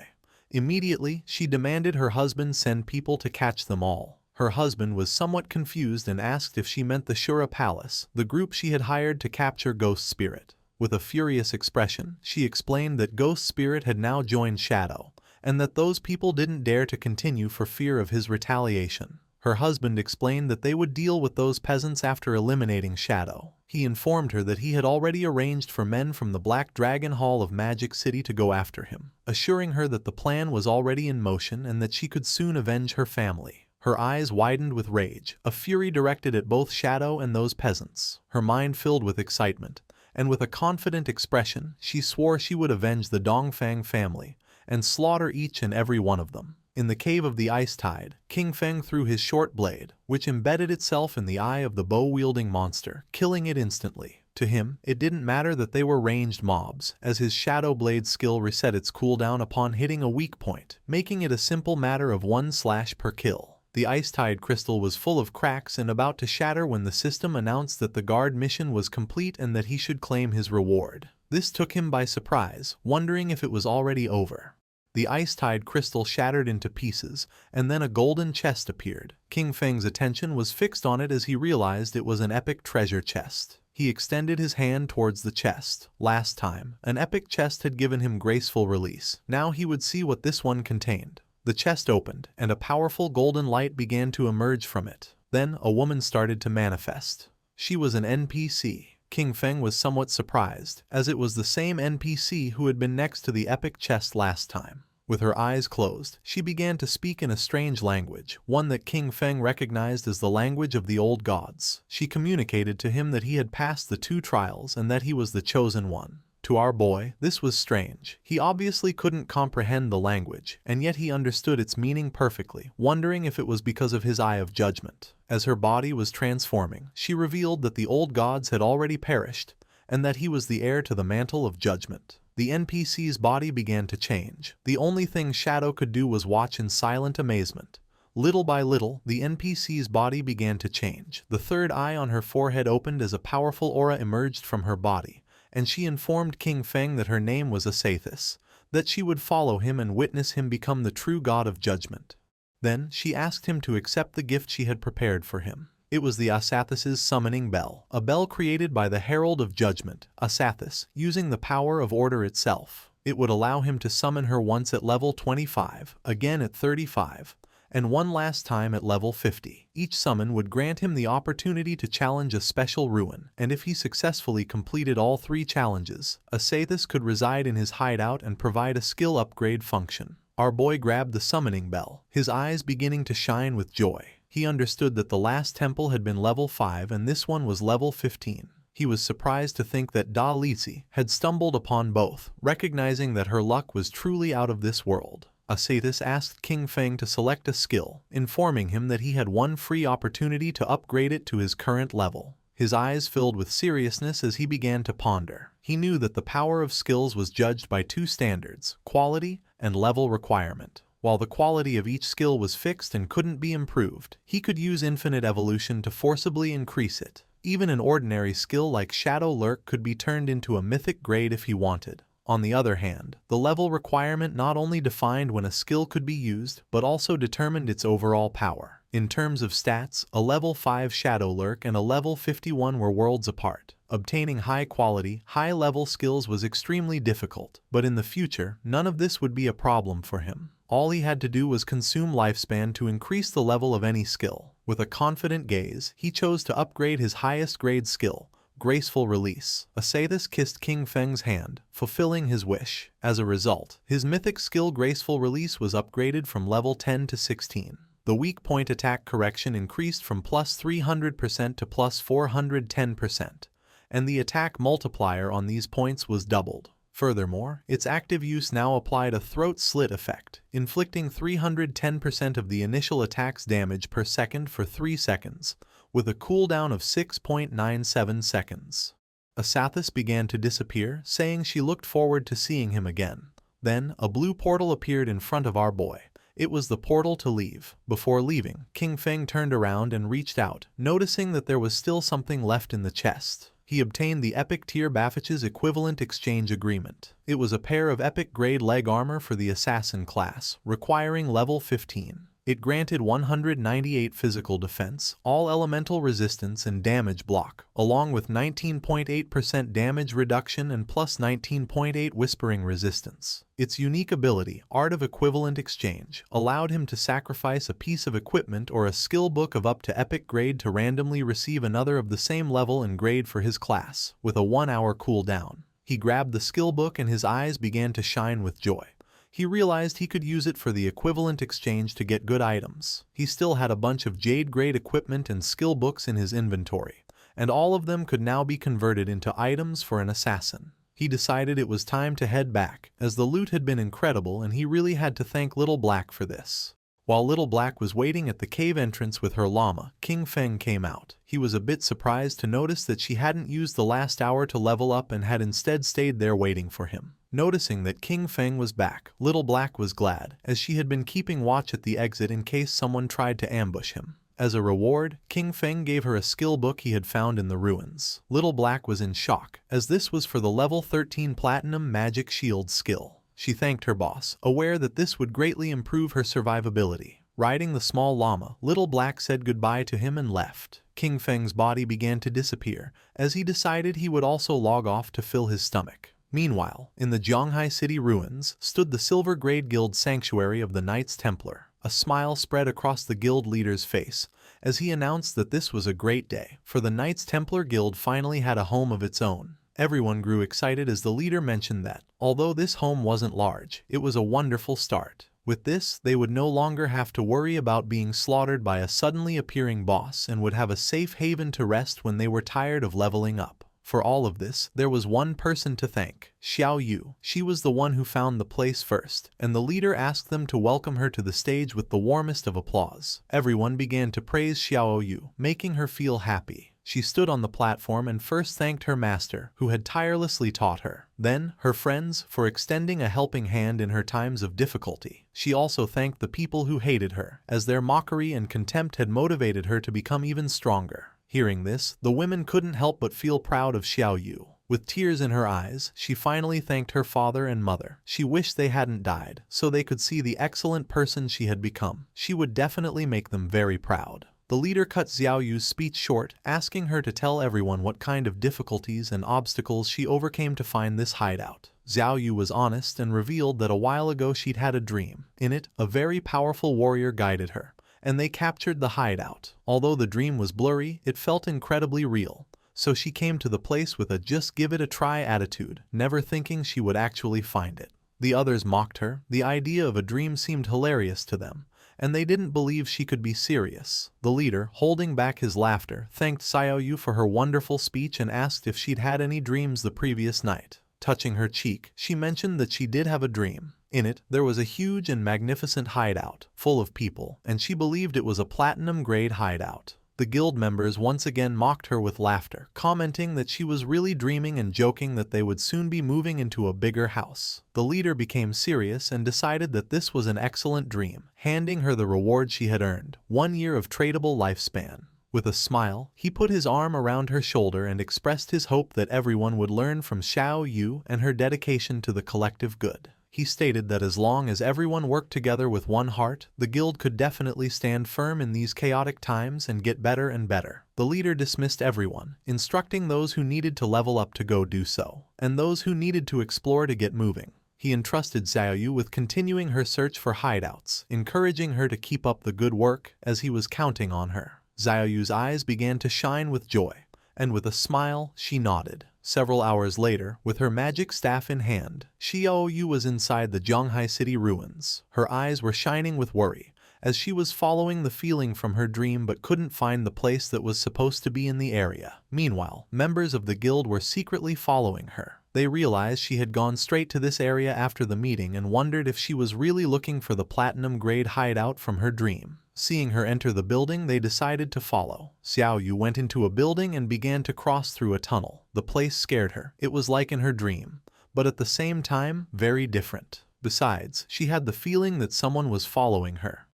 Immediately, she demanded her husband send people to catch them all. Her husband was somewhat confused and asked if she meant the Shura Palace, the group she had hired to capture Ghost Spirit. With a furious expression, she explained that Ghost Spirit had now joined Shadow, and that those people didn't dare to continue for fear of his retaliation. Her husband explained that they would deal with those peasants after eliminating Shadow. He informed her that he had already arranged for men from the Black Dragon Hall of Magic City to go after him, assuring her that the plan was already in motion and that she could soon avenge her family. Her eyes widened with rage, a fury directed at both Shadow and those peasants. Her mind filled with excitement, and with a confident expression, she swore she would avenge the Dongfang family and slaughter each and every one of them. In the cave of the Ice Tide, King Feng threw his short blade, which embedded itself in the eye of the bow-wielding monster, killing it instantly. To him, it didn't matter that they were ranged mobs, as his Shadow Blade skill reset its cooldown upon hitting a weak point, making it a simple matter of 1 slash per kill. The Ice Tide crystal was full of cracks and about to shatter when the system announced that the guard mission was complete and that he should claim his reward. This took him by surprise, wondering if it was already over. The Ice Tide crystal shattered into pieces, and then a golden chest appeared. King Feng's attention was fixed on it as he realized it was an epic treasure chest. He extended his hand towards the chest. Last time, an epic chest had given him graceful release. Now he would see what this one contained. The chest opened, and a powerful golden light began to emerge from it. Then, a woman started to manifest. She was an NPC. King Feng was somewhat surprised, as it was the same NPC who had been next to the epic chest last time. With her eyes closed, she began to speak in a strange language, one that King Feng recognized as the language of the old gods. She communicated to him that he had passed the 2 trials and that he was the chosen one. To our boy, this was strange. He obviously couldn't comprehend the language, and yet he understood its meaning perfectly, wondering if it was because of his eye of judgment. As her body was transforming, she revealed that the old gods had already perished, and that he was the heir to the mantle of judgment. The NPC's body began to change. The only thing Shadow could do was watch in silent amazement. Little by little, the NPC's body began to change. The third eye on her forehead opened as a powerful aura emerged from her body, and she informed King Feng that her name was Asathis, that she would follow him and witness him become the true god of judgment. Then she asked him to accept the gift she had prepared for him. It was the Asathis' summoning bell, a bell created by the Herald of Judgment, Asathis, using the power of order itself. It would allow him to summon her once at level 25, again at 35, and one last time at level 50. Each summon would grant him the opportunity to challenge a special ruin, and if he successfully completed all 3 challenges, Asathis could reside in his hideout and provide a skill upgrade function. Our boy grabbed the summoning bell, his eyes beginning to shine with joy. He understood that the last temple had been level 5 and this one was level 15. He was surprised to think that Da Lisi had stumbled upon both, recognizing that her luck was truly out of this world. Asathis asked King Feng to select a skill, informing him that he had one free opportunity to upgrade it to his current level. His eyes filled with seriousness as he began to ponder. He knew that the power of skills was judged by 2 standards, quality and level requirement. While the quality of each skill was fixed and couldn't be improved, he could use infinite evolution to forcibly increase it. Even an ordinary skill like Shadow Lurk could be turned into a mythic grade if he wanted. On the other hand, the level requirement not only defined when a skill could be used, but also determined its overall power. In terms of stats, a level 5 Shadow Lurk and a level 51 were worlds apart. Obtaining high-quality, high-level skills was extremely difficult, but in the future, none of this would be a problem for him. All he had to do was consume lifespan to increase the level of any skill. With a confident gaze, he chose to upgrade his highest grade skill, Graceful Release. Asathis kissed King Feng's hand, fulfilling his wish. As a result, his mythic skill Graceful Release was upgraded from level 10 to 16. The weak point attack correction increased from plus 300% to plus 410%, and the attack multiplier on these points was doubled. Furthermore, its active use now applied a throat slit effect, inflicting 310% of the initial attack's damage per second for 3 seconds, with a cooldown of 6.97 seconds. Asathis began to disappear, saying she looked forward to seeing him again. Then, a blue portal appeared in front of our boy. It was the portal to leave. Before leaving, King Feng turned around and reached out, noticing that there was still something left in the chest. He obtained the Epic Tier Bafich's equivalent exchange agreement. It was a pair of epic grade leg armor for the assassin class, requiring level 15. It granted 198 physical defense, all elemental resistance and damage block, along with 19.8% damage reduction and plus 19.8 whispering resistance. Its unique ability, Art of Equivalent Exchange, allowed him to sacrifice a piece of equipment or a skill book of up to epic grade to randomly receive another of the same level and grade for his class, with a 1-hour cooldown. He grabbed the skill book and his eyes began to shine with joy. He realized he could use it for the equivalent exchange to get good items. He still had a bunch of Jade-grade equipment and skill books in his inventory, and all of them could now be converted into items for an assassin. He decided it was time to head back, as the loot had been incredible and he really had to thank Little Black for this. While Little Black was waiting at the cave entrance with her llama, King Feng came out. He was a bit surprised to notice that she hadn't used the last hour to level up and had instead stayed there waiting for him. Noticing that King Feng was back, Little Black was glad, as she had been keeping watch at the exit in case someone tried to ambush him. As a reward, King Feng gave her a skill book he had found in the ruins. Little Black was in shock, as this was for the level 13 Platinum Magic Shield skill. She thanked her boss, aware that this would greatly improve her survivability. Riding the small llama, Little Black said goodbye to him and left. King Feng's body began to disappear, as he decided he would also log off to fill his stomach. Meanwhile, in the Zhonghai City ruins, stood the Silver Grade Guild sanctuary of the Knights Templar. A smile spread across the guild leader's face, as he announced that this was a great day, for the Knights Templar Guild finally had a home of its own. Everyone grew excited as the leader mentioned that, although this home wasn't large, it was a wonderful start. With this, they would no longer have to worry about being slaughtered by a suddenly appearing boss and would have a safe haven to rest when they were tired of leveling up. For all of this, there was one person to thank, Xiao Yu. She was the one who found the place first, and the leader asked them to welcome her to the stage with the warmest of applause. Everyone began to praise Xiao Yu, making her feel happy. She stood on the platform and first thanked her master, who had tirelessly taught her. Then, her friends, for extending a helping hand in her times of difficulty. She also thanked the people who hated her, as their mockery and contempt had motivated her to become even stronger. Hearing this, the women couldn't help but feel proud of Xiao Yu. With tears in her eyes, she finally thanked her father and mother. She wished they hadn't died, so they could see the excellent person she had become. She would definitely make them very proud. The leader cut Xiao Yu's speech short, asking her to tell everyone what kind of difficulties and obstacles she overcame to find this hideout. Xiao Yu was honest and revealed that a while ago she'd had a dream. In it, a very powerful warrior guided her, and they captured the hideout. Although the dream was blurry, it felt incredibly real. So she came to the place with a just give it a try attitude, never thinking she would actually find it. The others mocked her. The idea of a dream seemed hilarious to them, and they didn't believe she could be serious. The leader, holding back his laughter, thanked Xiao Yu for her wonderful speech and asked if she'd had any dreams the previous night. Touching her cheek, she mentioned that she did have a dream. In it, there was a huge and magnificent hideout, full of people, and she believed it was a platinum-grade hideout. The guild members once again mocked her with laughter, commenting that she was really dreaming and joking that they would soon be moving into a bigger house. The leader became serious and decided that this was an excellent dream, handing her the reward she had earned, 1 year of tradable lifespan. With a smile, he put his arm around her shoulder and expressed his hope that everyone would learn from Xiao Yu and her dedication to the collective good. He stated that as long as everyone worked together with one heart, the guild could definitely stand firm in these chaotic times and get better and better. The leader dismissed everyone, instructing those who needed to level up to go do so, and those who needed to explore to get moving. He entrusted Xiao Yu with continuing her search for hideouts, encouraging her to keep up the good work as he was counting on her. Xiao Yu's eyes began to shine with joy, and with a smile, she nodded. Several hours later, with her magic staff in hand, Xiao Yu was inside the Zhanghai city ruins. Her eyes were shining with worry, as she was following the feeling from her dream but couldn't find the place that was supposed to be in the area. Meanwhile, members of the guild were secretly following her. They realized she had gone straight to this area after the meeting and wondered if she was really looking for the platinum-grade hideout from her dream. Seeing her enter the building, they decided to follow. Xiao Yu went into a building and began to cross through a tunnel. The place scared her. It was like in her dream, but at the same time, very different. Besides, she had the feeling that someone was following her.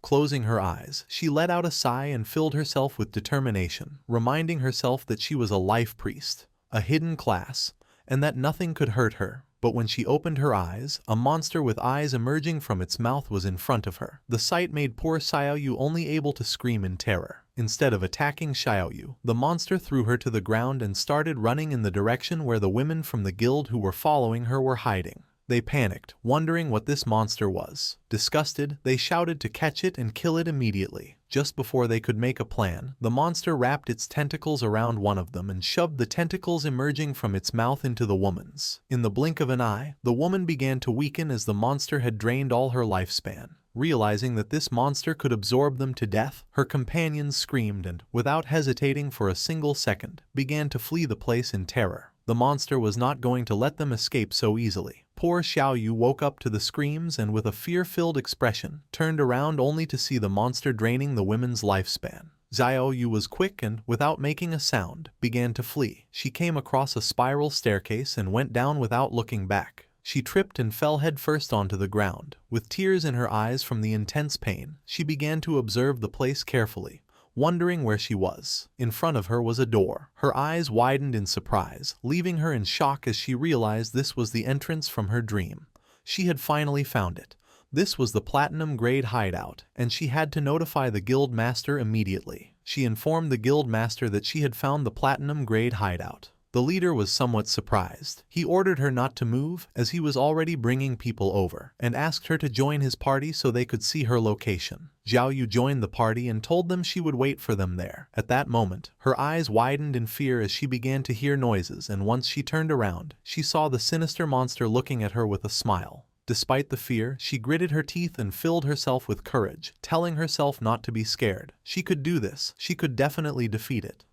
Closing her eyes, she let out a sigh and filled herself with determination, reminding herself that she was a life priest, a hidden class, and that nothing could hurt her. But when she opened her eyes, a monster with eyes emerging from its mouth was in front of her. The sight made poor Xiao Yu only able to scream in terror. Instead of attacking Xiao Yu, the monster threw her to the ground and started running in the direction where the women from the guild who were following her were hiding. They panicked, wondering what this monster was. Disgusted, they shouted to catch it and kill it immediately. Just before they could make a plan, the monster wrapped its tentacles around one of them and shoved the tentacles emerging from its mouth into the woman's. In the blink of an eye, the woman began to weaken as the monster had drained all her lifespan. Realizing that this monster could absorb them to death, her companions screamed and, without hesitating for a single second, began to flee the place in terror. The monster was not going to let them escape so easily. Poor Xiao Yu woke up to the screams and with a fear-filled expression, turned around only to see the monster draining the women's lifespan. Xiao Yu was quick and, without making a sound, began to flee. She came across a spiral staircase and went down without looking back. She tripped and fell headfirst onto the ground. With tears in her eyes from the intense pain, she began to observe the place carefully, wondering where she was. In front of her was a door. Her eyes widened in surprise, leaving her in shock as she realized this was the entrance from her dream. She had finally found it. This was the platinum-grade hideout, and she had to notify the guild master immediately. She informed the guild master that she had found the platinum-grade hideout. The leader was somewhat surprised. He ordered her not to move, as he was already bringing people over, and asked her to join his party so they could see her location. Xiao Yu joined the party and told them she would wait for them there. At that moment, her eyes widened in fear as she began to hear noises, and once she turned around, she saw the sinister monster looking at her with a smile. Despite the fear, she gritted her teeth and filled herself with courage, telling herself not to be scared. She could do this. She could definitely defeat it.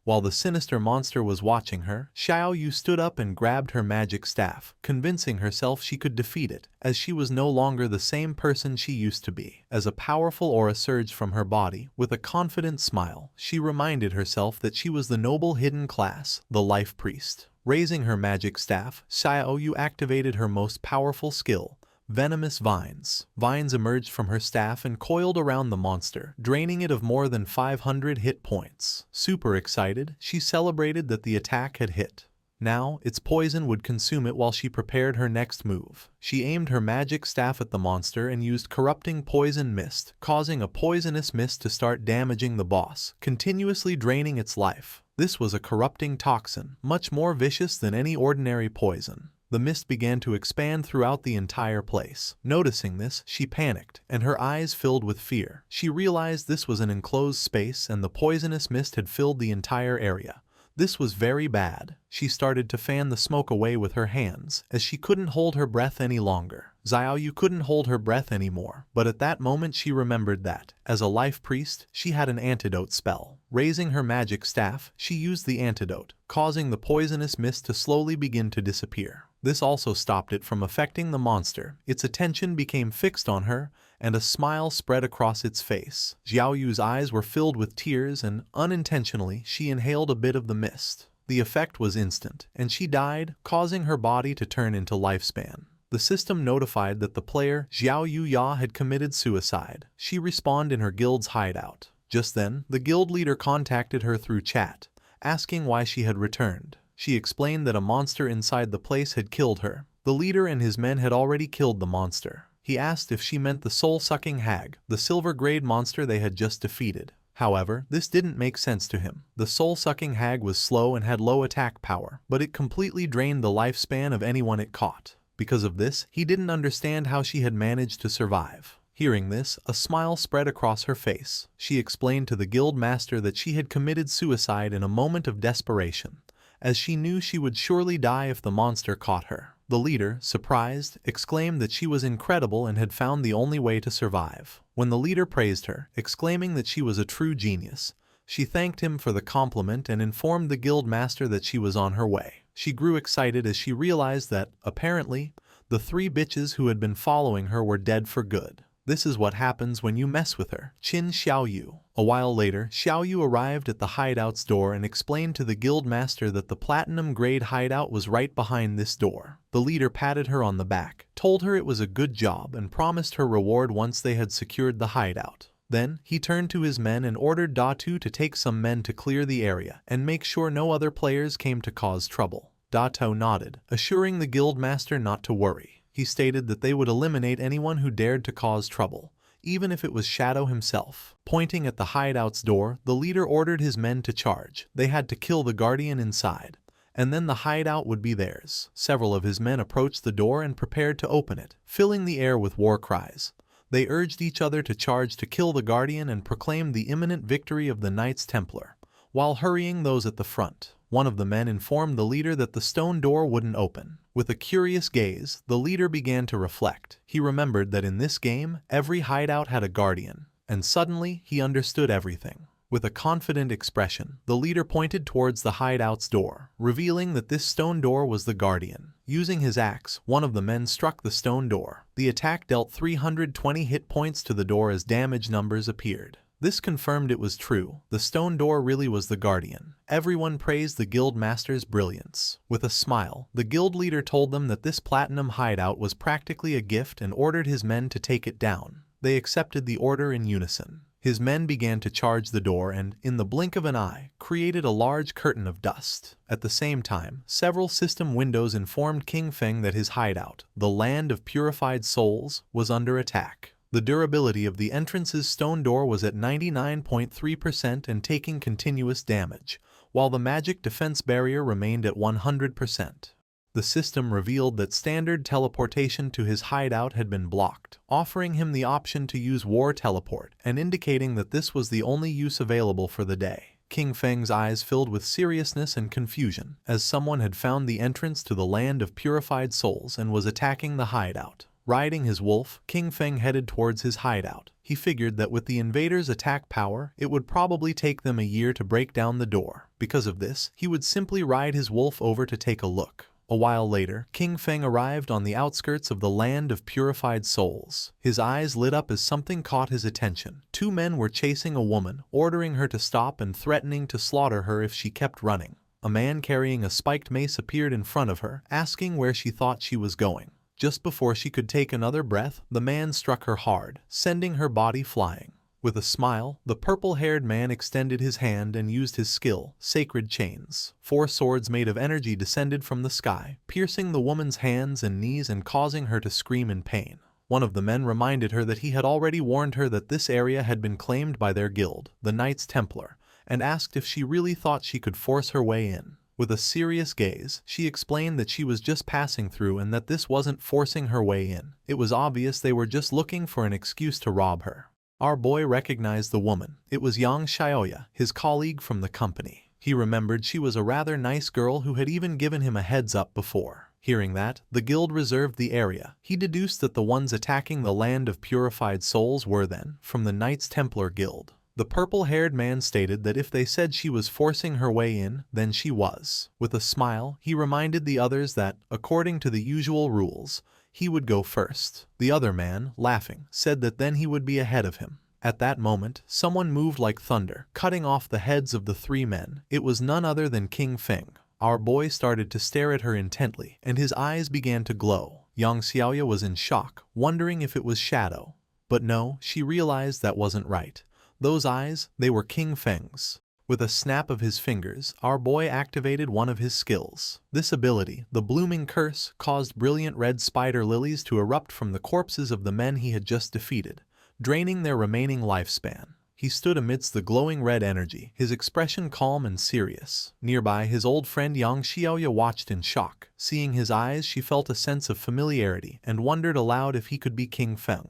While the sinister monster was watching her, Xiao Yu stood up and grabbed her magic staff, convincing herself she could defeat it, as she was no longer the same person she used to be. As a powerful aura surged from her body, with a confident smile, she reminded herself that she was the noble hidden class, the life priest. Raising her magic staff, Xiao Yu activated her most powerful skill, venomous vines. Vines emerged from her staff and coiled around the monster, draining it of more than 500 hit points. Super excited, she celebrated that the attack had hit. Now, its poison would consume it while she prepared her next move. She aimed her magic staff at the monster and used corrupting poison mist, causing a poisonous mist to start damaging the boss, continuously draining its life. This was a corrupting toxin, much more vicious than any ordinary poison. The mist began to expand throughout the entire place. Noticing this, she panicked, and her eyes filled with fear. She realized this was an enclosed space and the poisonous mist had filled the entire area. This was very bad. She started to fan the smoke away with her hands, as she couldn't hold her breath any longer. Xiaoyu couldn't hold her breath anymore, but at that moment she remembered that, as a life priest, she had an antidote spell. Raising her magic staff, she used the antidote, causing the poisonous mist to slowly begin to disappear. This also stopped it from affecting the monster. Its attention became fixed on her, and a smile spread across its face. Xiaoyu's eyes were filled with tears and, unintentionally, she inhaled a bit of the mist. The effect was instant, and she died, causing her body to turn into lifespan. The system notified that the player, Xiaoyu Ya, had committed suicide. She respawned in her guild's hideout. Just then, the guild leader contacted her through chat, asking why she had returned. She explained that a monster inside the place had killed her. The leader and his men had already killed the monster. He asked if she meant the soul-sucking hag, the silver-grade monster they had just defeated. However, this didn't make sense to him. The soul-sucking hag was slow and had low attack power, but it completely drained the lifespan of anyone it caught. Because of this, he didn't understand how she had managed to survive. Hearing this, a smile spread across her face. She explained to the guild master that she had committed suicide in a moment of desperation, as she knew she would surely die if the monster caught her. The leader, surprised, exclaimed that she was incredible and had found the only way to survive. When the leader praised her, exclaiming that she was a true genius, she thanked him for the compliment and informed the guild master that she was on her way. She grew excited as she realized that, apparently, the 3 bitches who had been following her were dead for good. This is what happens when you mess with her. Qin Xiaoyu. A while later, Xiaoyu arrived at the hideout's door and explained to the guild master that the platinum-grade hideout was right behind this door. The leader patted her on the back, told her it was a good job, and promised her reward once they had secured the hideout. Then, he turned to his men and ordered Datu to take some men to clear the area and make sure no other players came to cause trouble. Datu nodded, assuring the guild master not to worry. He stated that they would eliminate anyone who dared to cause trouble, even if it was Shadow himself. Pointing at the hideout's door, the leader ordered his men to charge. They had to kill the guardian inside, and then the hideout would be theirs. Several of his men approached the door and prepared to open it, filling the air with war cries. They urged each other to charge to kill the guardian and proclaimed the imminent victory of the Knights Templar, while hurrying those at the front. One of the men informed the leader that the stone door wouldn't open. With a curious gaze, the leader began to reflect. He remembered that in this game, every hideout had a guardian, and suddenly he understood everything. With a confident expression, the leader pointed towards the hideout's door, revealing that this stone door was the guardian. Using his axe, one of the men struck the stone door. The attack dealt 320 hit points to the door as damage numbers appeared. This confirmed it was true. The stone door really was the guardian. Everyone praised the guild master's brilliance. With a smile, the guild leader told them that this platinum hideout was practically a gift and ordered his men to take it down. They accepted the order in unison. His men began to charge the door and, in the blink of an eye, created a large curtain of dust. At the same time, several system windows informed King Feng that his hideout, the land of purified souls, was under attack. The durability of the entrance's stone door was at 99.3% and taking continuous damage, while the magic defense barrier remained at 100%. The system revealed that standard teleportation to his hideout had been blocked, offering him the option to use war teleport and indicating that this was the only use available for the day. King Feng's eyes filled with seriousness and confusion, as someone had found the entrance to the land of purified souls and was attacking the hideout. Riding his wolf, King Feng headed towards his hideout. He figured that with the invaders' attack power, it would probably take them a year to break down the door. Because of this, he would simply ride his wolf over to take a look. A while later, King Feng arrived on the outskirts of the land of purified souls. His eyes lit up as something caught his attention. 2 men were chasing a woman, ordering her to stop and threatening to slaughter her if she kept running. A man carrying a spiked mace appeared in front of her, asking where she thought she was going. Just before she could take another breath, the man struck her hard, sending her body flying. With a smile, the purple-haired man extended his hand and used his skill, Sacred Chains. 4 swords made of energy descended from the sky, piercing the woman's hands and knees and causing her to scream in pain. One of the men reminded her that he had already warned her that this area had been claimed by their guild, the Knights Templar, and asked if she really thought she could force her way in. With a serious gaze, she explained that she was just passing through and that this wasn't forcing her way in. It was obvious they were just looking for an excuse to rob her. Our boy recognized the woman. It was Yang Xiaoya, his colleague from the company. He remembered she was a rather nice girl who had even given him a heads-up before. Hearing that, the guild reserved the area. He deduced that the ones attacking the land of purified souls were then from the Knights Templar Guild. The purple-haired man stated that if they said she was forcing her way in, then she was. With a smile, he reminded the others that, according to the usual rules, he would go first. The other man, laughing, said that then he would be ahead of him. At that moment, someone moved like thunder, cutting off the heads of the 3 men. It was none other than King Feng. Our boy started to stare at her intently, and his eyes began to glow. Yang Xiaoya was in shock, wondering if it was Shadow. But no, she realized that wasn't right. Those eyes, they were King Feng's. With a snap of his fingers, our boy activated one of his skills. This ability, the Blooming Curse, caused brilliant red spider lilies to erupt from the corpses of the men he had just defeated, draining their remaining lifespan. He stood amidst the glowing red energy, his expression calm and serious. Nearby, his old friend Yang Xiaoya watched in shock. Seeing his eyes, she felt a sense of familiarity and wondered aloud if he could be King Feng.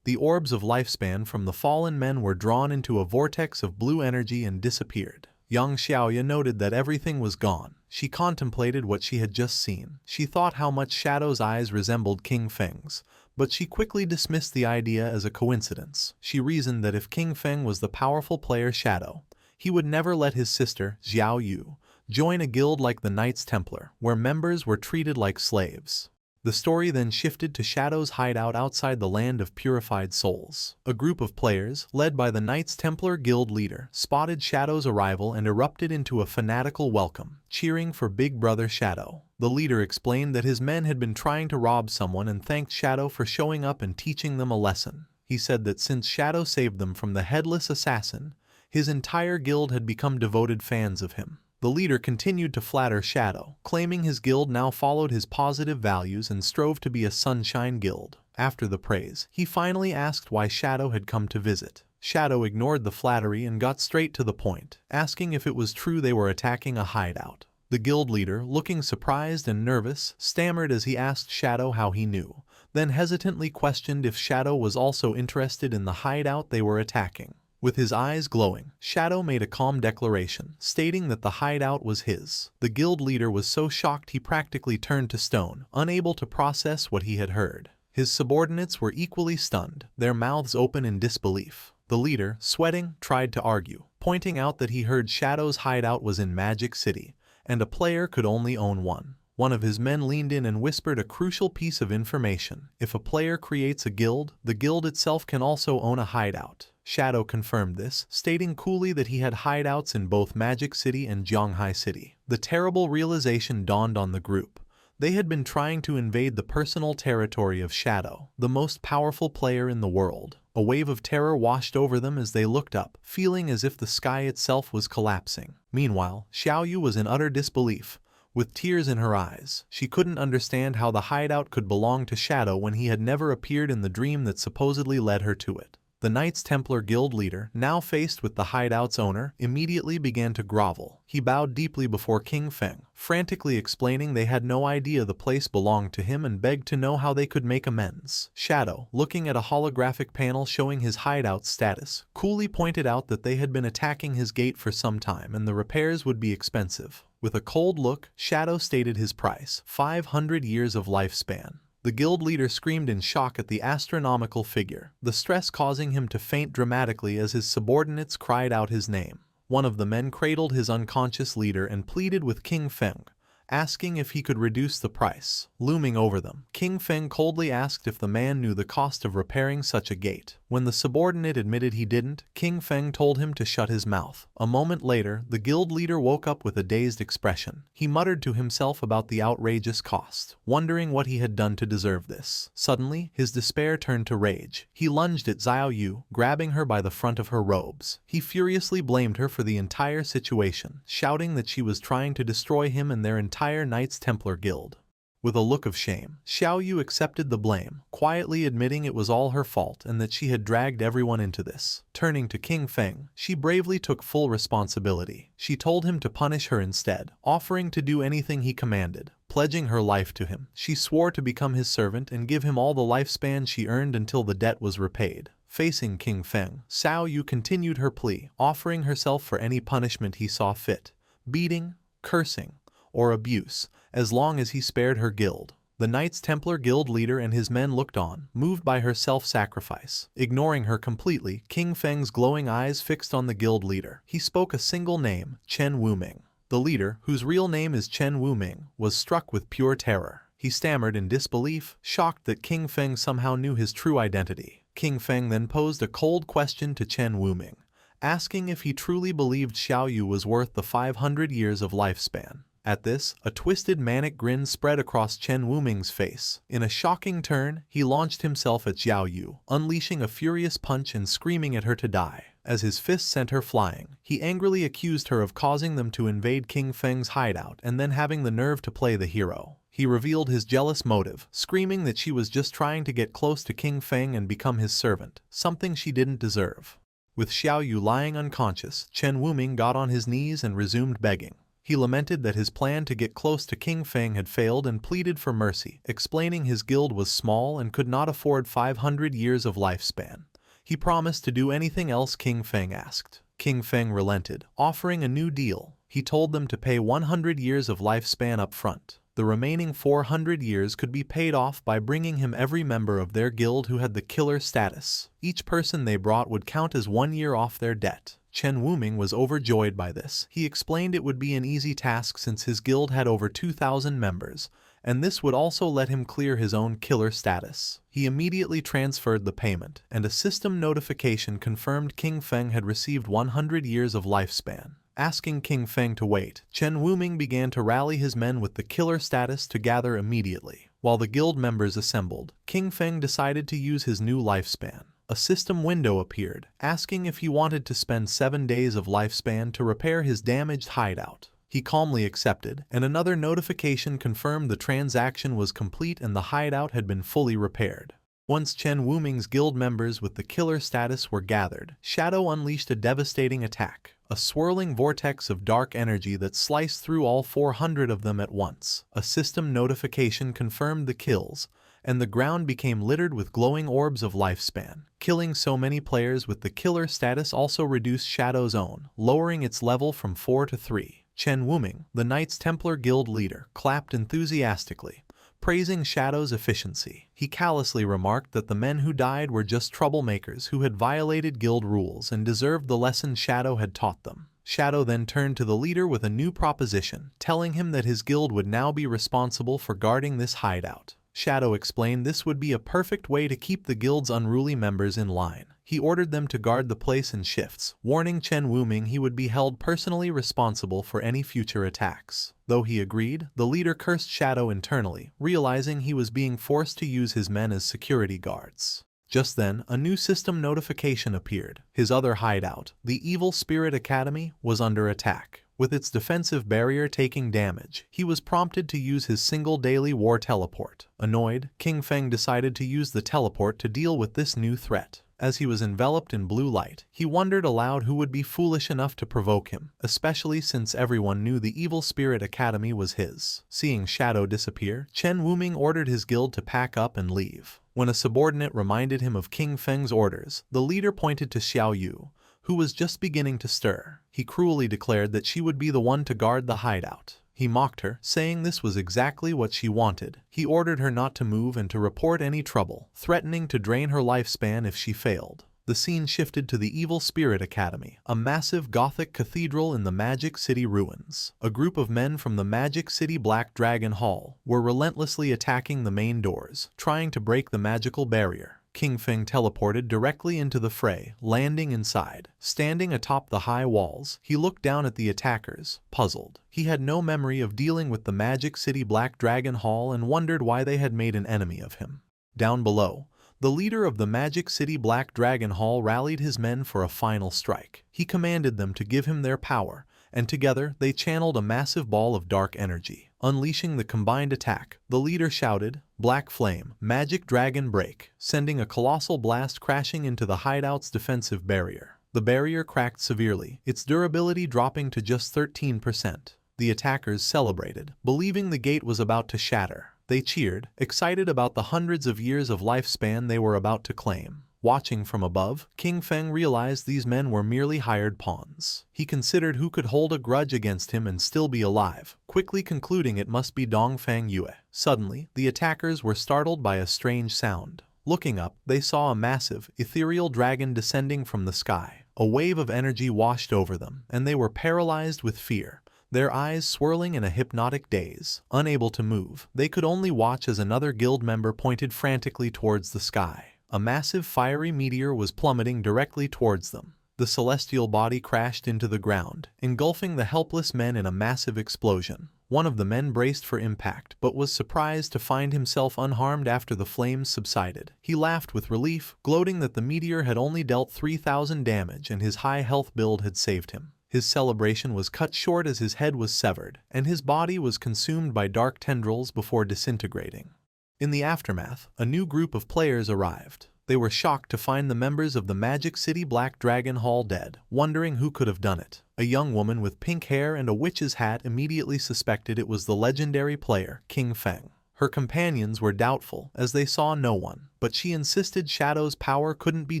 The orbs of lifespan from the fallen men were drawn into a vortex of blue energy and disappeared. Yang Xiaoya noted that everything was gone. She contemplated what she had just seen. She thought how much Shadow's eyes resembled King Feng's, but she quickly dismissed the idea as a coincidence. She reasoned that if King Feng was the powerful player Shadow, he would never let his sister, Xiao Yu, join a guild like the Knights Templar, where members were treated like slaves. The story then shifted to Shadow's hideout outside the land of purified souls. A group of players, led by the Knights Templar Guild leader, spotted Shadow's arrival and erupted into a fanatical welcome, cheering for Big Brother Shadow. The leader explained that his men had been trying to rob someone and thanked Shadow for showing up and teaching them a lesson. He said that since Shadow saved them from the headless assassin, his entire guild had become devoted fans of him. The leader continued to flatter Shadow, claiming his guild now followed his positive values and strove to be a sunshine guild. After the praise, he finally asked why Shadow had come to visit. Shadow ignored the flattery and got straight to the point, asking if it was true they were attacking a hideout. The guild leader, looking surprised and nervous, stammered as he asked Shadow how he knew, then hesitantly questioned if Shadow was also interested in the hideout they were attacking. With his eyes glowing, Shadow made a calm declaration, stating that the hideout was his. The guild leader was so shocked he practically turned to stone, unable to process what he had heard. His subordinates were equally stunned, their mouths open in disbelief. The leader, sweating, tried to argue, pointing out that he heard Shadow's hideout was in Magic City, and a player could only own one. One of his men leaned in and whispered a crucial piece of information. If a player creates a guild, the guild itself can also own a hideout. Shadow confirmed this, stating coolly that he had hideouts in both Magic City and Zhonghai City. The terrible realization dawned on the group. They had been trying to invade the personal territory of Shadow, the most powerful player in the world. A wave of terror washed over them as they looked up, feeling as if the sky itself was collapsing. Meanwhile, Xiao Yu was in utter disbelief. With tears in her eyes, she couldn't understand how the hideout could belong to Shadow when he had never appeared in the dream that supposedly led her to it. The Knights Templar Guild leader, now faced with the hideout's owner, immediately began to grovel. He bowed deeply before King Feng, frantically explaining they had no idea the place belonged to him and begged to know how they could make amends. Shadow, looking at a holographic panel showing his hideout's status, coolly pointed out that they had been attacking his gate for some time and the repairs would be expensive. With a cold look, Shadow stated his price, 500 years of lifespan. The guild leader screamed in shock at the astronomical figure, the stress causing him to faint dramatically as his subordinates cried out his name. One of the men cradled his unconscious leader and pleaded with King Feng, asking if he could reduce the price. Looming over them, King Feng coldly asked if the man knew the cost of repairing such a gate. When the subordinate admitted he didn't, King Feng told him to shut his mouth. A moment later, the guild leader woke up with a dazed expression. He muttered to himself about the outrageous cost, wondering what he had done to deserve this. Suddenly, his despair turned to rage. He lunged at Xiao Yu, grabbing her by the front of her robes. He furiously blamed her for the entire situation, shouting that she was trying to destroy him and their entire Knights Templar Guild. With a look of shame, Xiao Yu accepted the blame, quietly admitting it was all her fault and that she had dragged everyone into this. Turning to King Feng, she bravely took full responsibility. She told him to punish her instead, offering to do anything he commanded. Pledging her life to him, she swore to become his servant and give him all the lifespan she earned until the debt was repaid. Facing King Feng, Xiao Yu continued her plea, offering herself for any punishment he saw fit. Beating, cursing, or abuse, as long as he spared her guild. The Knights Templar Guild leader and his men looked on, moved by her self-sacrifice. Ignoring her completely, King Feng's glowing eyes fixed on the guild leader. He spoke a single name, Chen Wuming. The leader, whose real name is Chen Wuming, was struck with pure terror. He stammered in disbelief, shocked that King Feng somehow knew his true identity. King Feng then posed a cold question to Chen Wuming, asking if he truly believed Xiao Yu was worth the 500 years of lifespan. At this, a twisted manic grin spread across Chen Wuming's face. In a shocking turn, he launched himself at Xiao Yu, unleashing a furious punch and screaming at her to die. As his fist sent her flying, he angrily accused her of causing them to invade King Feng's hideout and then having the nerve to play the hero. He revealed his jealous motive, screaming that she was just trying to get close to King Feng and become his servant, something she didn't deserve. With Xiao Yu lying unconscious, Chen Wuming got on his knees and resumed begging. He lamented that his plan to get close to King Feng had failed and pleaded for mercy, explaining his guild was small and could not afford 500 years of lifespan. He promised to do anything else King Feng asked. King Feng relented, offering a new deal. He told them to pay 100 years of lifespan up front. The remaining 400 years could be paid off by bringing him every member of their guild who had the killer status. Each person they brought would count as 1 year off their debt. Chen Wuming was overjoyed by this. He explained it would be an easy task since his guild had over 2,000 members, and this would also let him clear his own killer status. He immediately transferred the payment, and a system notification confirmed King Feng had received 100 years of lifespan. Asking King Feng to wait, Chen Wuming began to rally his men with the killer status to gather immediately. While the guild members assembled, King Feng decided to use his new lifespan. A system window appeared, asking if he wanted to spend 7 days of lifespan to repair his damaged hideout. He calmly accepted, and another notification confirmed the transaction was complete and the hideout had been fully repaired. Once Chen Wuming's guild members with the killer status were gathered, Shadow unleashed a devastating attack, a swirling vortex of dark energy that sliced through all 400 of them at once. A system notification confirmed the kills, and the ground became littered with glowing orbs of lifespan. Killing so many players with the killer status also reduced Shadow's own, lowering its level from 4 to 3. Chen Wuming, the Knights Templar Guild leader, clapped enthusiastically, praising Shadow's efficiency. He callously remarked that the men who died were just troublemakers who had violated guild rules and deserved the lesson Shadow had taught them. Shadow then turned to the leader with a new proposition, telling him that his guild would now be responsible for guarding this hideout. Shadow explained this would be a perfect way to keep the guild's unruly members in line. He ordered them to guard the place in shifts, warning Chen Wuming he would be held personally responsible for any future attacks. Though he agreed, the leader cursed Shadow internally, realizing he was being forced to use his men as security guards. Just then, a new system notification appeared. His other hideout, the Evil Spirit Academy, was under attack. With its defensive barrier taking damage, he was prompted to use his single daily war teleport. Annoyed, King Feng decided to use the teleport to deal with this new threat. As he was enveloped in blue light, he wondered aloud who would be foolish enough to provoke him, especially since everyone knew the Evil Spirit Academy was his. Seeing Shadow disappear, Chen Wuming ordered his guild to pack up and leave. When a subordinate reminded him of King Feng's orders, the leader pointed to Xiao Yu, who was just beginning to stir. He cruelly declared that she would be the one to guard the hideout. He mocked her, saying this was exactly what she wanted. He ordered her not to move and to report any trouble, threatening to drain her lifespan if she failed. the scene shifted to the Evil Spirit Academy, a massive Gothic cathedral in the Magic City ruins. A group of men from the Magic City Black Dragon Hall were relentlessly attacking the main doors, trying to break the magical barrier. King Feng teleported directly into the fray, landing inside. Standing atop the high walls, he looked down at the attackers, puzzled. He had no memory of dealing with the Magic City Black Dragon Hall and wondered why they had made an enemy of him. Down below, the leader of the Magic City Black Dragon Hall rallied his men for a final strike. He commanded them to give him their power, and together they channeled a massive ball of dark energy. Unleashing the combined attack, the leader shouted, "Black Flame, Magic Dragon Break," sending a colossal blast crashing into the hideout's defensive barrier. The barrier cracked severely, its durability dropping to just 13%. The attackers celebrated, believing the gate was about to shatter. They cheered, excited about the hundreds of years of lifespan they were about to claim. Watching from above, King Feng realized these men were merely hired pawns. He considered who could hold a grudge against him and still be alive, quickly concluding it must be Dongfang Yue. Suddenly, the attackers were startled by a strange sound. Looking up, they saw a massive, ethereal dragon descending from the sky. A wave of energy washed over them, and they were paralyzed with fear. Their eyes swirling in a hypnotic daze. Unable to move, they could only watch as another guild member pointed frantically towards the sky. A massive fiery meteor was plummeting directly towards them. The celestial body crashed into the ground, engulfing the helpless men in a massive explosion. One of the men braced for impact, but was surprised to find himself unharmed after the flames subsided. He laughed with relief, gloating that the meteor had only dealt 3,000 damage and his high health build had saved him. His celebration was cut short as his head was severed, and his body was consumed by dark tendrils before disintegrating. In the aftermath, a new group of players arrived. They were shocked to find the members of the Magic City Black Dragon Hall dead, wondering who could have done it. A young woman with pink hair and a witch's hat immediately suspected it was the legendary player, King Feng. Her companions were doubtful, as they saw no one, but she insisted Shadow's power couldn't be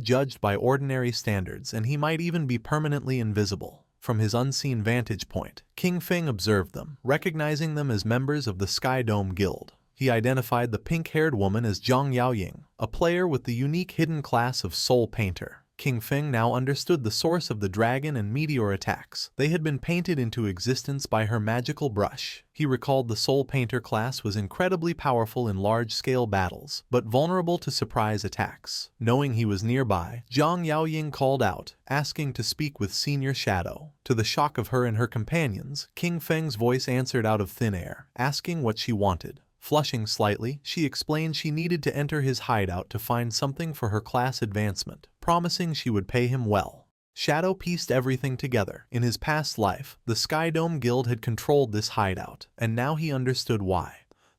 judged by ordinary standards and he might even be permanently invisible. From his unseen vantage point, King Feng observed them, recognizing them as members of the Sky Dome Guild. He identified the pink-haired woman as Zhang Yaoying, a player with the unique hidden class of Soul Painter. King Feng now understood the source of the dragon and meteor attacks. They had been painted into existence by her magical brush. He recalled the Soul Painter class was incredibly powerful in large-scale battles, but vulnerable to surprise attacks. Knowing he was nearby, Zhang Yaoying called out, asking to speak with Senior Shadow. To the shock of her and her companions, King Feng's voice answered out of thin air, asking what she wanted. Flushing slightly, she explained she needed to enter his hideout to find something for her class advancement, promising she would pay him well. Shadow pieced everything together. In his past life, the Sky Dome Guild had controlled this hideout, and now he understood why.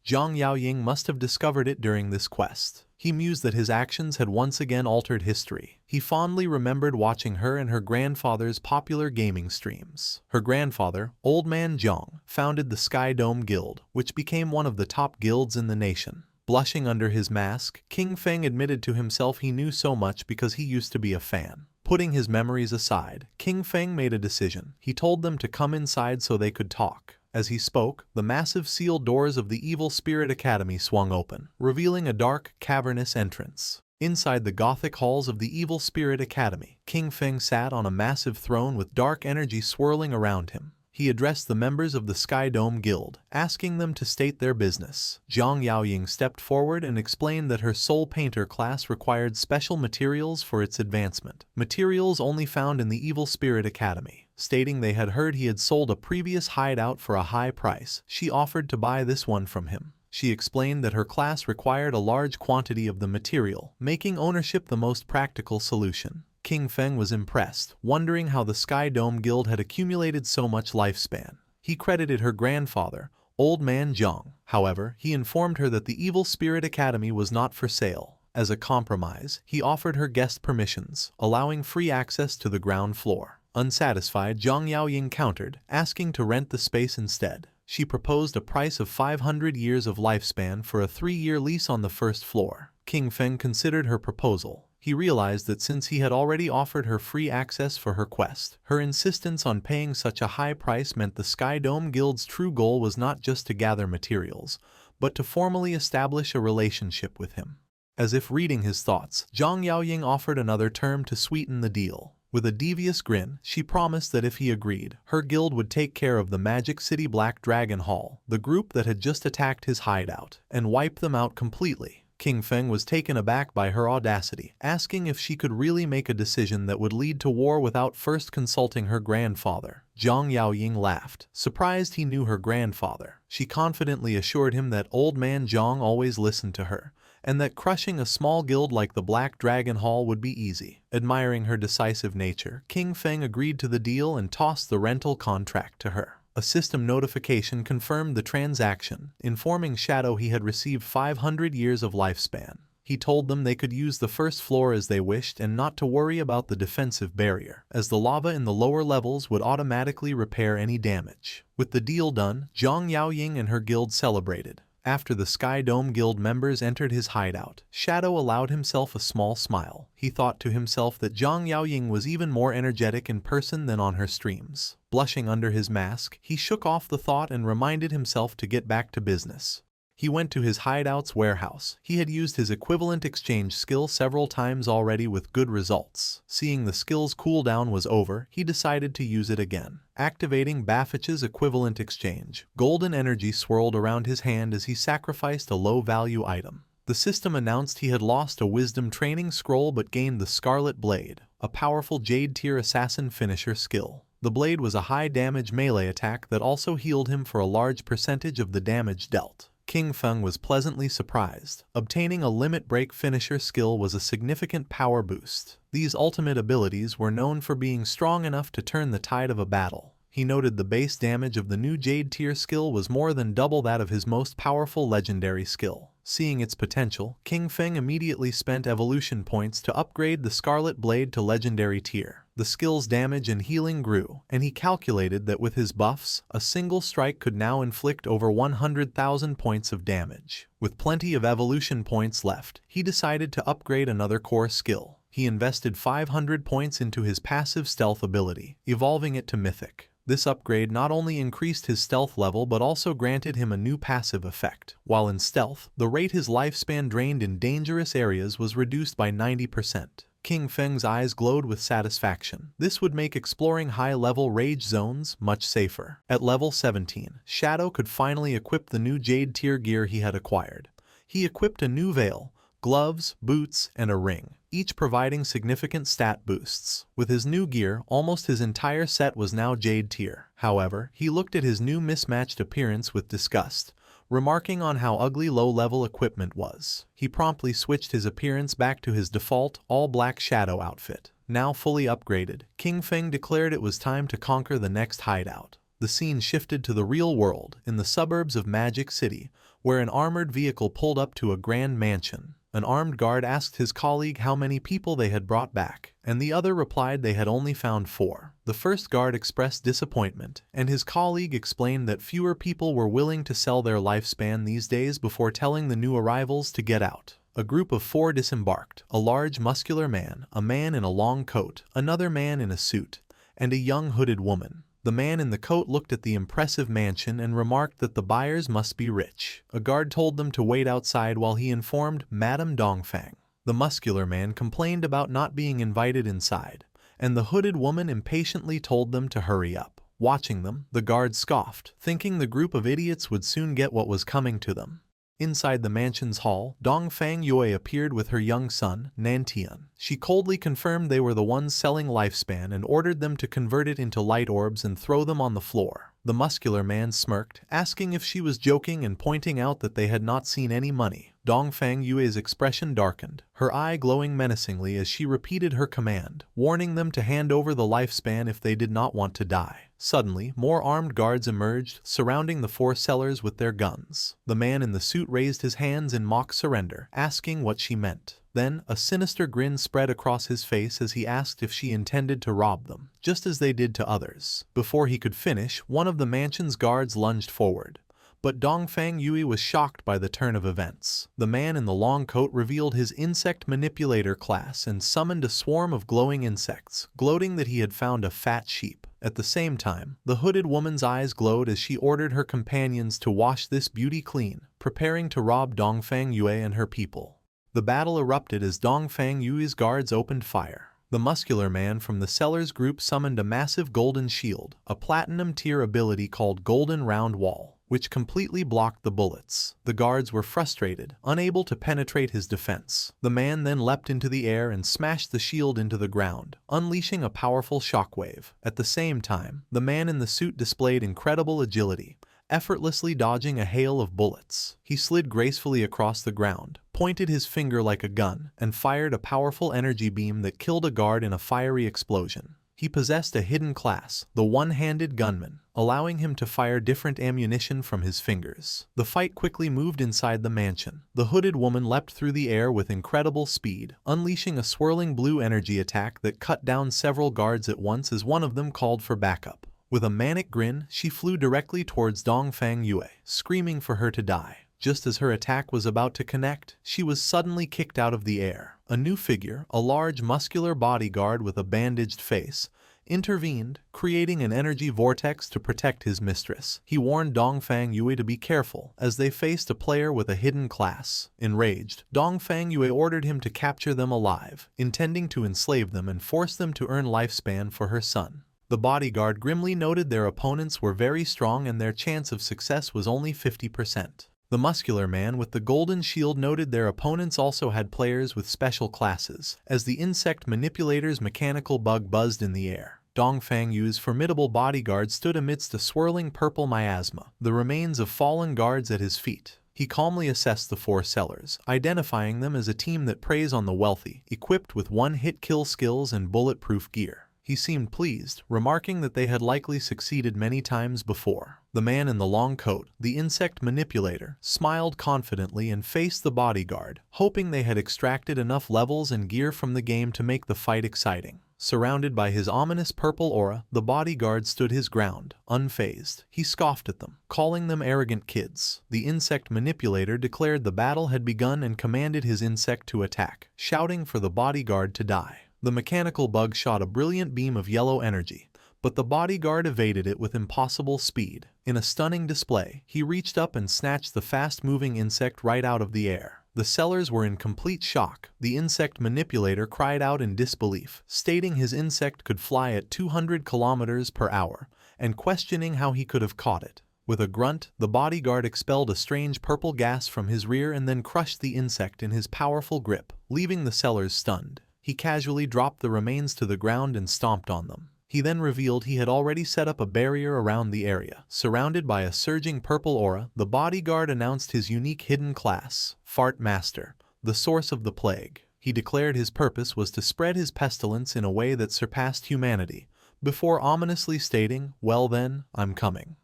Zhang Yaoying must have discovered it during this quest. He mused that his actions had once again altered history. He fondly remembered watching her and her grandfather's popular gaming streams. Her grandfather, Old Man Zhang, founded the Sky Dome Guild, which became one of the top guilds in the nation. Blushing under his mask, King Feng admitted to himself he knew so much because he used to be a fan. Putting his memories aside, King Feng made a decision. He told them to come inside so they could talk. As he spoke, the massive sealed doors of the Evil Spirit Academy swung open, revealing a dark, cavernous entrance. Inside the Gothic halls of the Evil Spirit Academy, King Feng sat on a massive throne with dark energy swirling around him. He addressed the members of the Sky Dome Guild, asking them to state their business. Zhang Yaoying stepped forward and explained that her Soul Painter class required special materials for its advancement, materials only found in the Evil Spirit Academy. Stating they had heard he had sold a previous hideout for a high price, she offered to buy this one from him. She explained that her class required a large quantity of the material, making ownership the most practical solution. King Feng was impressed, wondering how the Sky Dome Guild had accumulated so much lifespan. He credited her grandfather, Old Man Zhang. However, he informed her that the Evil Spirit Academy was not for sale. As a compromise, he offered her guest permissions, allowing free access to the ground floor. Unsatisfied, Zhang Yaoying countered, asking to rent the space instead. She proposed a price of 500 years of lifespan for a 3-year lease on the first floor. King Feng considered her proposal. He realized that since he had already offered her free access for her quest, her insistence on paying such a high price meant the Sky Dome Guild's true goal was not just to gather materials, but to formally establish a relationship with him. As if reading his thoughts, Zhang Yaoying offered another term to sweeten the deal. With a devious grin, she promised that if he agreed, her guild would take care of the Magic City Black Dragon Hall, the group that had just attacked his hideout, and wipe them out completely. King Feng was taken aback by her audacity, asking if she could really make a decision that would lead to war without first consulting her grandfather. Zhang Yaoying laughed, surprised he knew her grandfather. She confidently assured him that old man Zhang always listened to her, and that crushing a small guild like the Black Dragon Hall would be easy. Admiring her decisive nature, King Feng agreed to the deal and tossed the rental contract to her. A system notification confirmed the transaction, informing Shadow he had received 500 years of lifespan. He told them they could use the first floor as they wished and not to worry about the defensive barrier, as the lava in the lower levels would automatically repair any damage. With the deal done, Zhang Yaoying and her guild celebrated. After the Sky Dome Guild members entered his hideout, Shadow allowed himself a small smile. He thought to himself that Zhang Yaoying was even more energetic in person than on her streams. Blushing under his mask, he shook off the thought and reminded himself to get back to business. He went to his hideout's warehouse. He had used his equivalent exchange skill several times already with good results. Seeing the skill's cooldown was over, he decided to use it again. Activating Baffich's equivalent exchange, golden energy swirled around his hand as he sacrificed a low-value item. The system announced he had lost a wisdom training scroll but gained the Scarlet Blade, a powerful Jade-tier assassin finisher skill. The blade was a high-damage melee attack that also healed him for a large percentage of the damage dealt. King Feng was pleasantly surprised. Obtaining a limit break finisher skill was a significant power boost. These ultimate abilities were known for being strong enough to turn the tide of a battle. He noted the base damage of the new Jade tier skill was more than double that of his most powerful legendary skill. Seeing its potential, King Feng immediately spent evolution points to upgrade the Scarlet Blade to legendary tier. The skill's damage and healing grew, and he calculated that with his buffs, a single strike could now inflict over 100,000 points of damage. With plenty of evolution points left, he decided to upgrade another core skill. He invested 500 points into his passive stealth ability, evolving it to Mythic. This upgrade not only increased his stealth level but also granted him a new passive effect. While in stealth, the rate his lifespan drained in dangerous areas was reduced by 90%. King Feng's eyes glowed with satisfaction. This would make exploring high-level rage zones much safer. At level 17, Shadow could finally equip the new Jade tier gear he had acquired. He equipped a new veil, gloves, boots, and a ring, each providing significant stat boosts. With his new gear, almost his entire set was now Jade tier. However, he looked at his new mismatched appearance with disgust, remarking on how ugly low-level equipment was. He promptly switched his appearance back to his default, all-black Shadow outfit. Now fully upgraded, King Feng declared it was time to conquer the next hideout. The scene shifted to the real world, in the suburbs of Magic City, where an armored vehicle pulled up to a grand mansion. An armed guard asked his colleague how many people they had brought back, and the other replied they had only found 4. The first guard expressed disappointment, and his colleague explained that fewer people were willing to sell their lifespan these days before telling the new arrivals to get out. A group of 4 disembarked: a large muscular man, a man in a long coat, another man in a suit, and a young hooded woman. The man in the coat looked at the impressive mansion and remarked that the buyers must be rich. A guard told them to wait outside while he informed Madame Dongfang. The muscular man complained about not being invited inside, and the hooded woman impatiently told them to hurry up. Watching them, the guard scoffed, thinking the group of idiots would soon get what was coming to them. Inside the mansion's hall, Dongfang Yue appeared with her young son, Nantian. She coldly confirmed they were the ones selling lifespan and ordered them to convert it into light orbs and throw them on the floor. The muscular man smirked, asking if she was joking and pointing out that they had not seen any money. Dongfang Yue's expression darkened, her eye glowing menacingly as she repeated her command, warning them to hand over the lifespan if they did not want to die. Suddenly, more armed guards emerged, surrounding the 4 sellers with their guns. The man in the suit raised his hands in mock surrender, asking what she meant. Then, a sinister grin spread across his face as he asked if she intended to rob them, just as they did to others. Before he could finish, one of the mansion's guards lunged forward. But Dongfang Yue was shocked by the turn of events. The man in the long coat revealed his insect manipulator class and summoned a swarm of glowing insects, gloating that he had found a fat sheep. At the same time, the hooded woman's eyes glowed as she ordered her companions to wash this beauty clean, preparing to rob Dongfang Yue and her people. The battle erupted as Dongfang Yui's guards opened fire. The muscular man from the Sellers group summoned a massive golden shield, a platinum tier ability called Golden Round Wall, which completely blocked the bullets. The guards were frustrated, unable to penetrate his defense. The man then leapt into the air and smashed the shield into the ground, unleashing a powerful shockwave. At the same time, the man in the suit displayed incredible agility, effortlessly dodging a hail of bullets. He slid gracefully across the ground, pointed his finger like a gun, and fired a powerful energy beam that killed a guard in a fiery explosion. He possessed a hidden class, the one-handed gunman, allowing him to fire different ammunition from his fingers. The fight quickly moved inside the mansion. The hooded woman leapt through the air with incredible speed, unleashing a swirling blue energy attack that cut down several guards at once as one of them called for backup. With a manic grin, she flew directly towards Dongfang Yue, screaming for her to die. Just as her attack was about to connect, she was suddenly kicked out of the air. A new figure, a large muscular bodyguard with a bandaged face, intervened, creating an energy vortex to protect his mistress. He warned Dongfang Yue to be careful as they faced a player with a hidden class. Enraged, Dongfang Yue ordered him to capture them alive, intending to enslave them and force them to earn lifespan for her son. The bodyguard grimly noted their opponents were very strong and their chance of success was only 50%. The muscular man with the golden shield noted their opponents also had players with special classes. As the insect manipulator's mechanical bug buzzed in the air, Dongfang Yu's formidable bodyguard stood amidst a swirling purple miasma, the remains of fallen guards at his feet. He calmly assessed the four sellers, identifying them as a team that preys on the wealthy, equipped with one-hit kill skills and bulletproof gear. He seemed pleased, remarking that they had likely succeeded many times before. The man in the long coat, the insect manipulator, smiled confidently and faced the bodyguard, hoping they had extracted enough levels and gear from the game to make the fight exciting. Surrounded by his ominous purple aura, the bodyguard stood his ground, unfazed. He scoffed at them, calling them arrogant kids. The insect manipulator declared the battle had begun and commanded his insect to attack, shouting for the bodyguard to die. The mechanical bug shot a brilliant beam of yellow energy, but the bodyguard evaded it with impossible speed. In a stunning display, he reached up and snatched the fast-moving insect right out of the air. The sellers were in complete shock. The insect manipulator cried out in disbelief, stating his insect could fly at 200 kilometers per hour, and questioning how he could have caught it. With a grunt, the bodyguard expelled a strange purple gas from his rear and then crushed the insect in his powerful grip, leaving the sellers stunned. He casually dropped the remains to the ground and stomped on them. He then revealed he had already set up a barrier around the area. Surrounded by a surging purple aura, the bodyguard announced his unique hidden class, Fart Master, the source of the plague. He declared his purpose was to spread his pestilence in a way that surpassed humanity, before ominously stating, "Well then, I'm coming."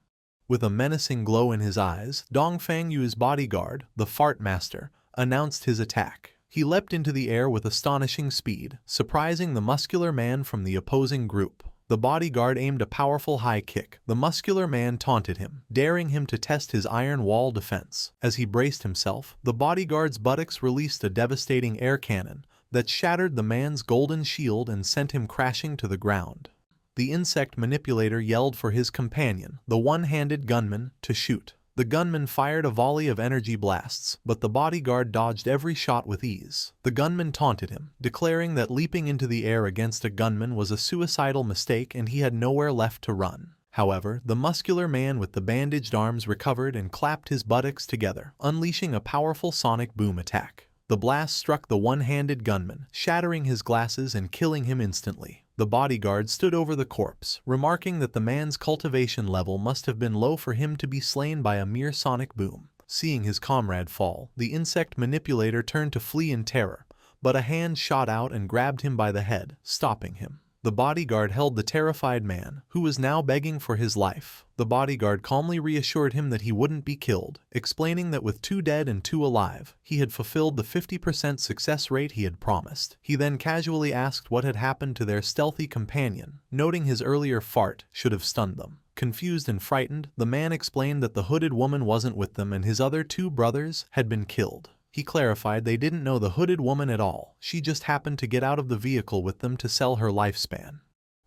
With a menacing glow in his eyes, Dongfang Yu's bodyguard, the Fart Master, announced his attack. He leapt into the air with astonishing speed, surprising the muscular man from the opposing group. The bodyguard aimed a powerful high kick. The muscular man taunted him, daring him to test his iron wall defense. As he braced himself, the bodyguard's buttocks released a devastating air cannon that shattered the man's golden shield and sent him crashing to the ground. The insect manipulator yelled for his companion, the one-handed gunman, to shoot. The gunman fired a volley of energy blasts, but the bodyguard dodged every shot with ease. The gunman taunted him, declaring that leaping into the air against a gunman was a suicidal mistake and he had nowhere left to run. However, the muscular man with the bandaged arms recovered and clapped his buttocks together, unleashing a powerful sonic boom attack. The blast struck the one-handed gunman, shattering his glasses and killing him instantly. The bodyguard stood over the corpse, remarking that the man's cultivation level must have been low for him to be slain by a mere sonic boom. Seeing his comrade fall, the insect manipulator turned to flee in terror, but a hand shot out and grabbed him by the head, stopping him. The bodyguard held the terrified man, who was now begging for his life. The bodyguard calmly reassured him that he wouldn't be killed, explaining that with 2 dead and 2 alive, he had fulfilled the 50% success rate he had promised. He then casually asked what had happened to their stealthy companion, noting his earlier fart should have stunned them. Confused and frightened, the man explained that the hooded woman wasn't with them and his other 2 brothers had been killed. He clarified they didn't know the hooded woman at all, she just happened to get out of the vehicle with them to sell her lifespan.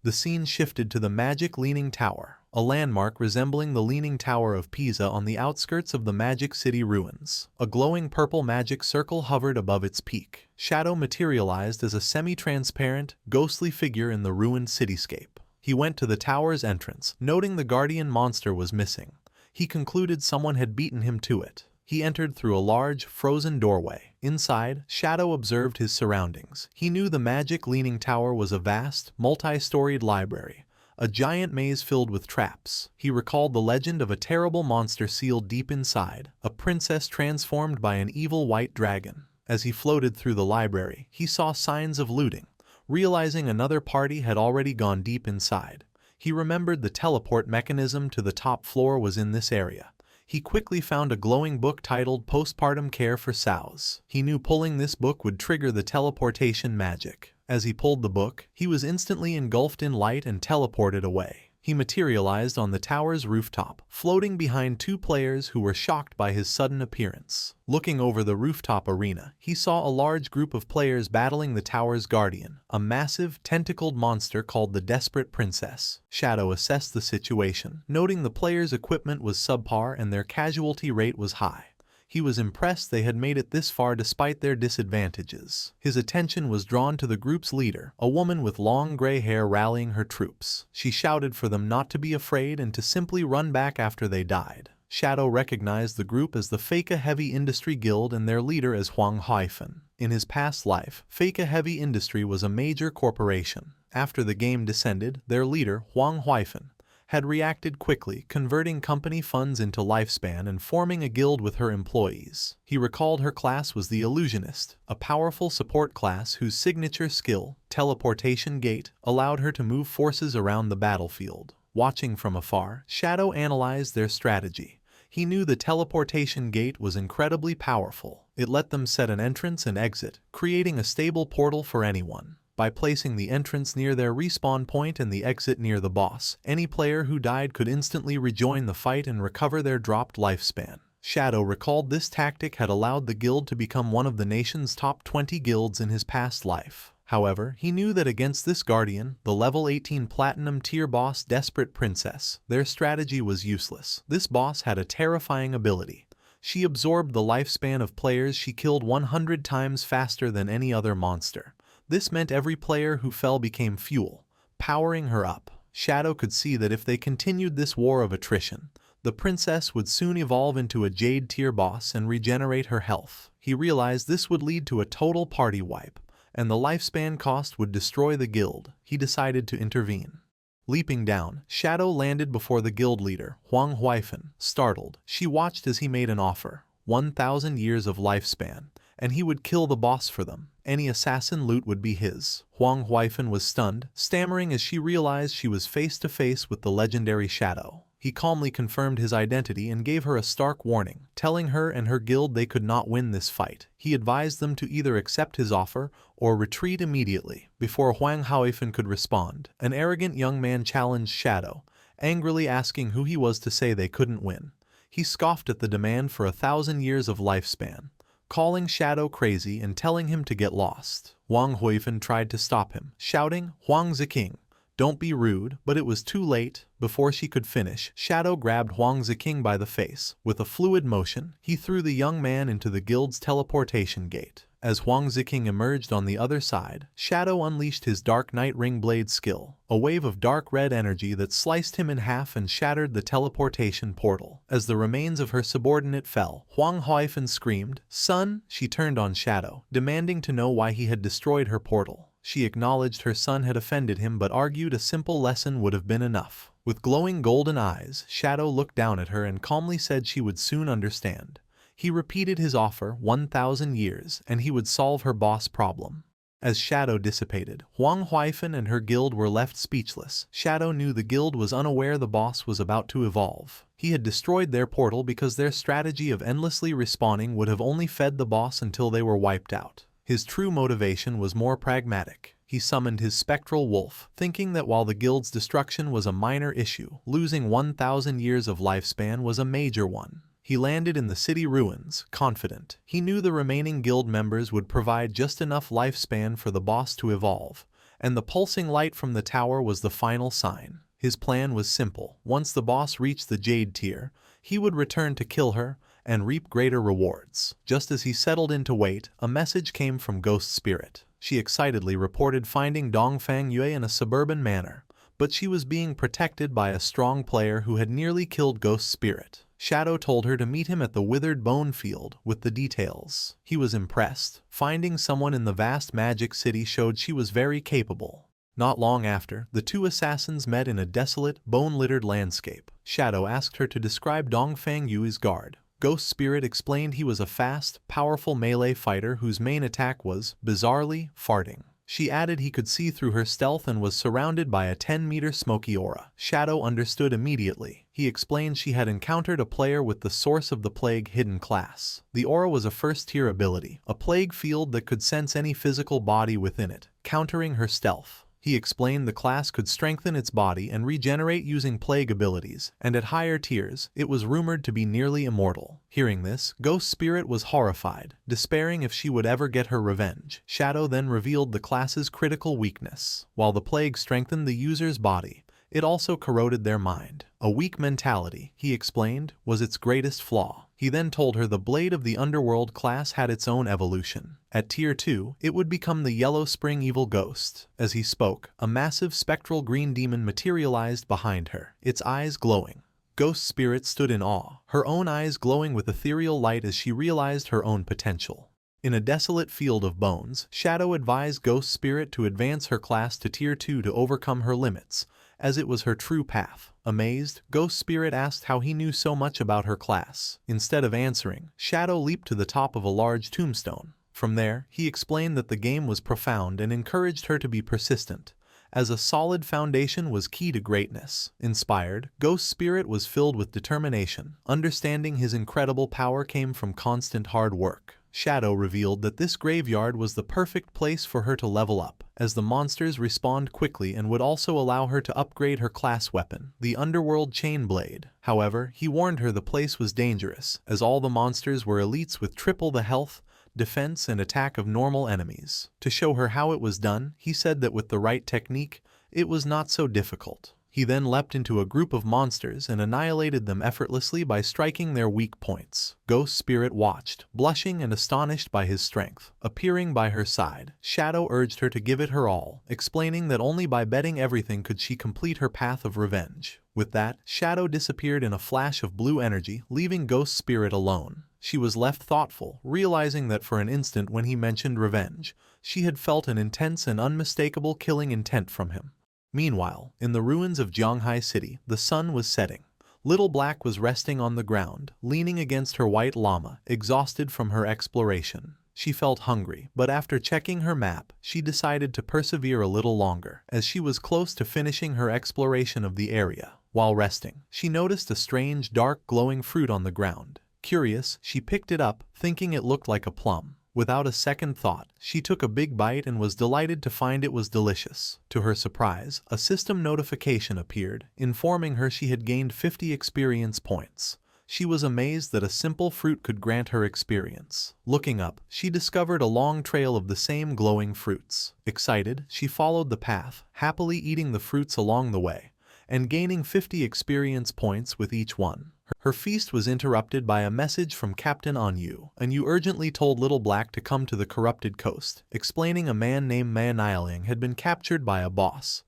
The scene shifted to the Magic Leaning Tower, a landmark resembling the Leaning Tower of Pisa on the outskirts of the Magic City ruins. A glowing purple magic circle hovered above its peak. Shadow materialized as a semi-transparent, ghostly figure in the ruined cityscape. He went to the tower's entrance, noting the guardian monster was missing. He concluded someone had beaten him to it. He entered through a large, frozen doorway. Inside, Shadow observed his surroundings. He knew the Magic Leaning Tower was a vast, multi-storied library, a giant maze filled with traps. He recalled the legend of a terrible monster sealed deep inside, a princess transformed by an evil white dragon. As he floated through the library, he saw signs of looting. Realizing another party had already gone deep inside, he remembered the teleport mechanism to the top floor was in this area. He quickly found a glowing book titled Postpartum Care for Sows. He knew pulling this book would trigger the teleportation magic. As he pulled the book, he was instantly engulfed in light and teleported away. He materialized on the tower's rooftop, floating behind two players who were shocked by his sudden appearance. Looking over the rooftop arena, he saw a large group of players battling the tower's guardian, a massive, tentacled monster called the Desperate Princess. Shadow assessed the situation, noting the players' equipment was subpar and their casualty rate was high. He was impressed they had made it this far despite their disadvantages. His attention was drawn to the group's leader, a woman with long gray hair rallying her troops. She shouted for them not to be afraid and to simply run back after they died. Shadow recognized the group as the Fake Heavy Industry Guild and their leader as Huang Haifeng. In his past life, Fake Heavy Industry was a major corporation. After the game descended, their leader, Huang Haifeng, had reacted quickly, converting company funds into lifespan and forming a guild with her employees. He recalled her class was the Illusionist, a powerful support class whose signature skill, Teleportation Gate, allowed her to move forces around the battlefield. Watching from afar, Shadow analyzed their strategy. He knew the teleportation gate was incredibly powerful. It let them set an entrance and exit, creating a stable portal for anyone. By placing the entrance near their respawn point and the exit near the boss, any player who died could instantly rejoin the fight and recover their dropped lifespan. Shadow recalled this tactic had allowed the guild to become one of the nation's top 20 guilds in his past life. However, he knew that against this guardian, the level 18 platinum tier boss Desperate Princess, their strategy was useless. This boss had a terrifying ability. She absorbed the lifespan of players she killed 100 times faster than any other monster. This meant every player who fell became fuel, powering her up. Shadow could see that if they continued this war of attrition, the princess would soon evolve into a Jade tier boss and regenerate her health. He realized this would lead to a total party wipe, and the lifespan cost would destroy the guild. He decided to intervene. Leaping down, Shadow landed before the guild leader, Huang Haifeng. Startled, she watched as he made an offer, 1,000 years of lifespan, and he would kill the boss for them. Any assassin loot would be his. Huang Haifeng was stunned, stammering as she realized she was face to face with the legendary Shadow. He calmly confirmed his identity and gave her a stark warning, telling her and her guild they could not win this fight. He advised them to either accept his offer or retreat immediately. Before Huang Haifeng could respond, an arrogant young man challenged Shadow, angrily asking who he was to say they couldn't win. He scoffed at the demand for 1,000 years of lifespan, calling Shadow crazy and telling him to get lost. Huang Haifeng tried to stop him, shouting, "Huang Ziking, don't be rude," but it was too late. Before she could finish, Shadow grabbed Huang Ziking by the face. With a fluid motion, he threw the young man into the guild's teleportation gate. As Huang Ziking emerged on the other side, Shadow unleashed his Dark Knight Ring Blade skill, a wave of dark red energy that sliced him in half and shattered the teleportation portal. As the remains of her subordinate fell, Huang Haifeng screamed, "Son!" She turned on Shadow, demanding to know why he had destroyed her portal. She acknowledged her son had offended him but argued a simple lesson would have been enough. With glowing golden eyes, Shadow looked down at her and calmly said she would soon understand. He repeated his offer, 1,000 years, and he would solve her boss problem. As Shadow dissipated, Huang Haifeng and her guild were left speechless. Shadow knew the guild was unaware the boss was about to evolve. He had destroyed their portal because their strategy of endlessly respawning would have only fed the boss until they were wiped out. His true motivation was more pragmatic. He summoned his spectral wolf, thinking that while the guild's destruction was a minor issue, losing 1,000 years of lifespan was a major one. He landed in the city ruins, confident. He knew the remaining guild members would provide just enough lifespan for the boss to evolve, and the pulsing light from the tower was the final sign. His plan was simple. Once the boss reached the Jade tier, he would return to kill her and reap greater rewards. Just as he settled in to wait, a message came from Ghost Spirit. She excitedly reported finding Dongfang Yue in a suburban manor, but she was being protected by a strong player who had nearly killed Ghost Spirit. Shadow told her to meet him at the Withered Bone Field with the details. He was impressed. Finding someone in the vast magic city showed she was very capable. Not long after, the two assassins met in a desolate, bone-littered landscape. Shadow asked her to describe Dongfang Yue's guard. Ghost Spirit explained he was a fast, powerful melee fighter whose main attack was, bizarrely, farting. She added he could see through her stealth and was surrounded by a 10-meter smoky aura. Shadow understood immediately. He explained she had encountered a player with the Source of the Plague hidden class. The aura was a first-tier ability, a plague field that could sense any physical body within it, countering her stealth. He explained the class could strengthen its body and regenerate using plague abilities, and at higher tiers, it was rumored to be nearly immortal. Hearing this, Ghost Spirit was horrified, despairing if she would ever get her revenge. Shadow then revealed the class's critical weakness. While the plague strengthened the user's body, it also corroded their mind. A weak mentality, he explained, was its greatest flaw. He then told her the Blade of the Underworld class had its own evolution. At Tier 2, it would become the Yellow Spring Evil Ghost. As he spoke, a massive spectral green demon materialized behind her, its eyes glowing. Ghost Spirit stood in awe, her own eyes glowing with ethereal light as she realized her own potential. In a desolate field of bones, Shadow advised Ghost Spirit to advance her class to Tier 2 to overcome her limits, as it was her true path. Amazed, Ghost Spirit asked how he knew so much about her class. Instead of answering, Shadow leaped to the top of a large tombstone. From there, he explained that the game was profound and encouraged her to be persistent, as a solid foundation was key to greatness. Inspired, Ghost Spirit was filled with determination. Understanding his incredible power came from constant hard work. Shadow revealed that this graveyard was the perfect place for her to level up, as the monsters respawned quickly and would also allow her to upgrade her class weapon, the Underworld Chain Blade. However, he warned her the place was dangerous, as all the monsters were elites with triple the health, defense, and attack of normal enemies. To show her how it was done, he said that with the right technique, it was not so difficult. He then leapt into a group of monsters and annihilated them effortlessly by striking their weak points. Ghost Spirit watched, blushing and astonished by his strength. Appearing by her side, Shadow urged her to give it her all, explaining that only by betting everything could she complete her path of revenge. With that, Shadow disappeared in a flash of blue energy, leaving Ghost Spirit alone. She was left thoughtful, realizing that for an instant when he mentioned revenge, she had felt an intense and unmistakable killing intent from him. Meanwhile, in the ruins of Zhanghai City, the sun was setting. Little Black was resting on the ground, leaning against her white llama, exhausted from her exploration. She felt hungry, but after checking her map, she decided to persevere a little longer, as she was close to finishing her exploration of the area. While resting, she noticed a strange, dark, glowing fruit on the ground. Curious, she picked it up, thinking it looked like a plum. Without a second thought, she took a big bite and was delighted to find it was delicious. To her surprise, a system notification appeared, informing her she had gained 50 experience points. She was amazed that a simple fruit could grant her experience. Looking up, she discovered a long trail of the same glowing fruits. Excited, she followed the path, happily eating the fruits along the way, and gaining 50 experience points with each one. Her feast was interrupted by a message from Captain Anyu. Anyu urgently told Little Black to come to the corrupted coast, explaining a man named Manhwa had been captured by a boss.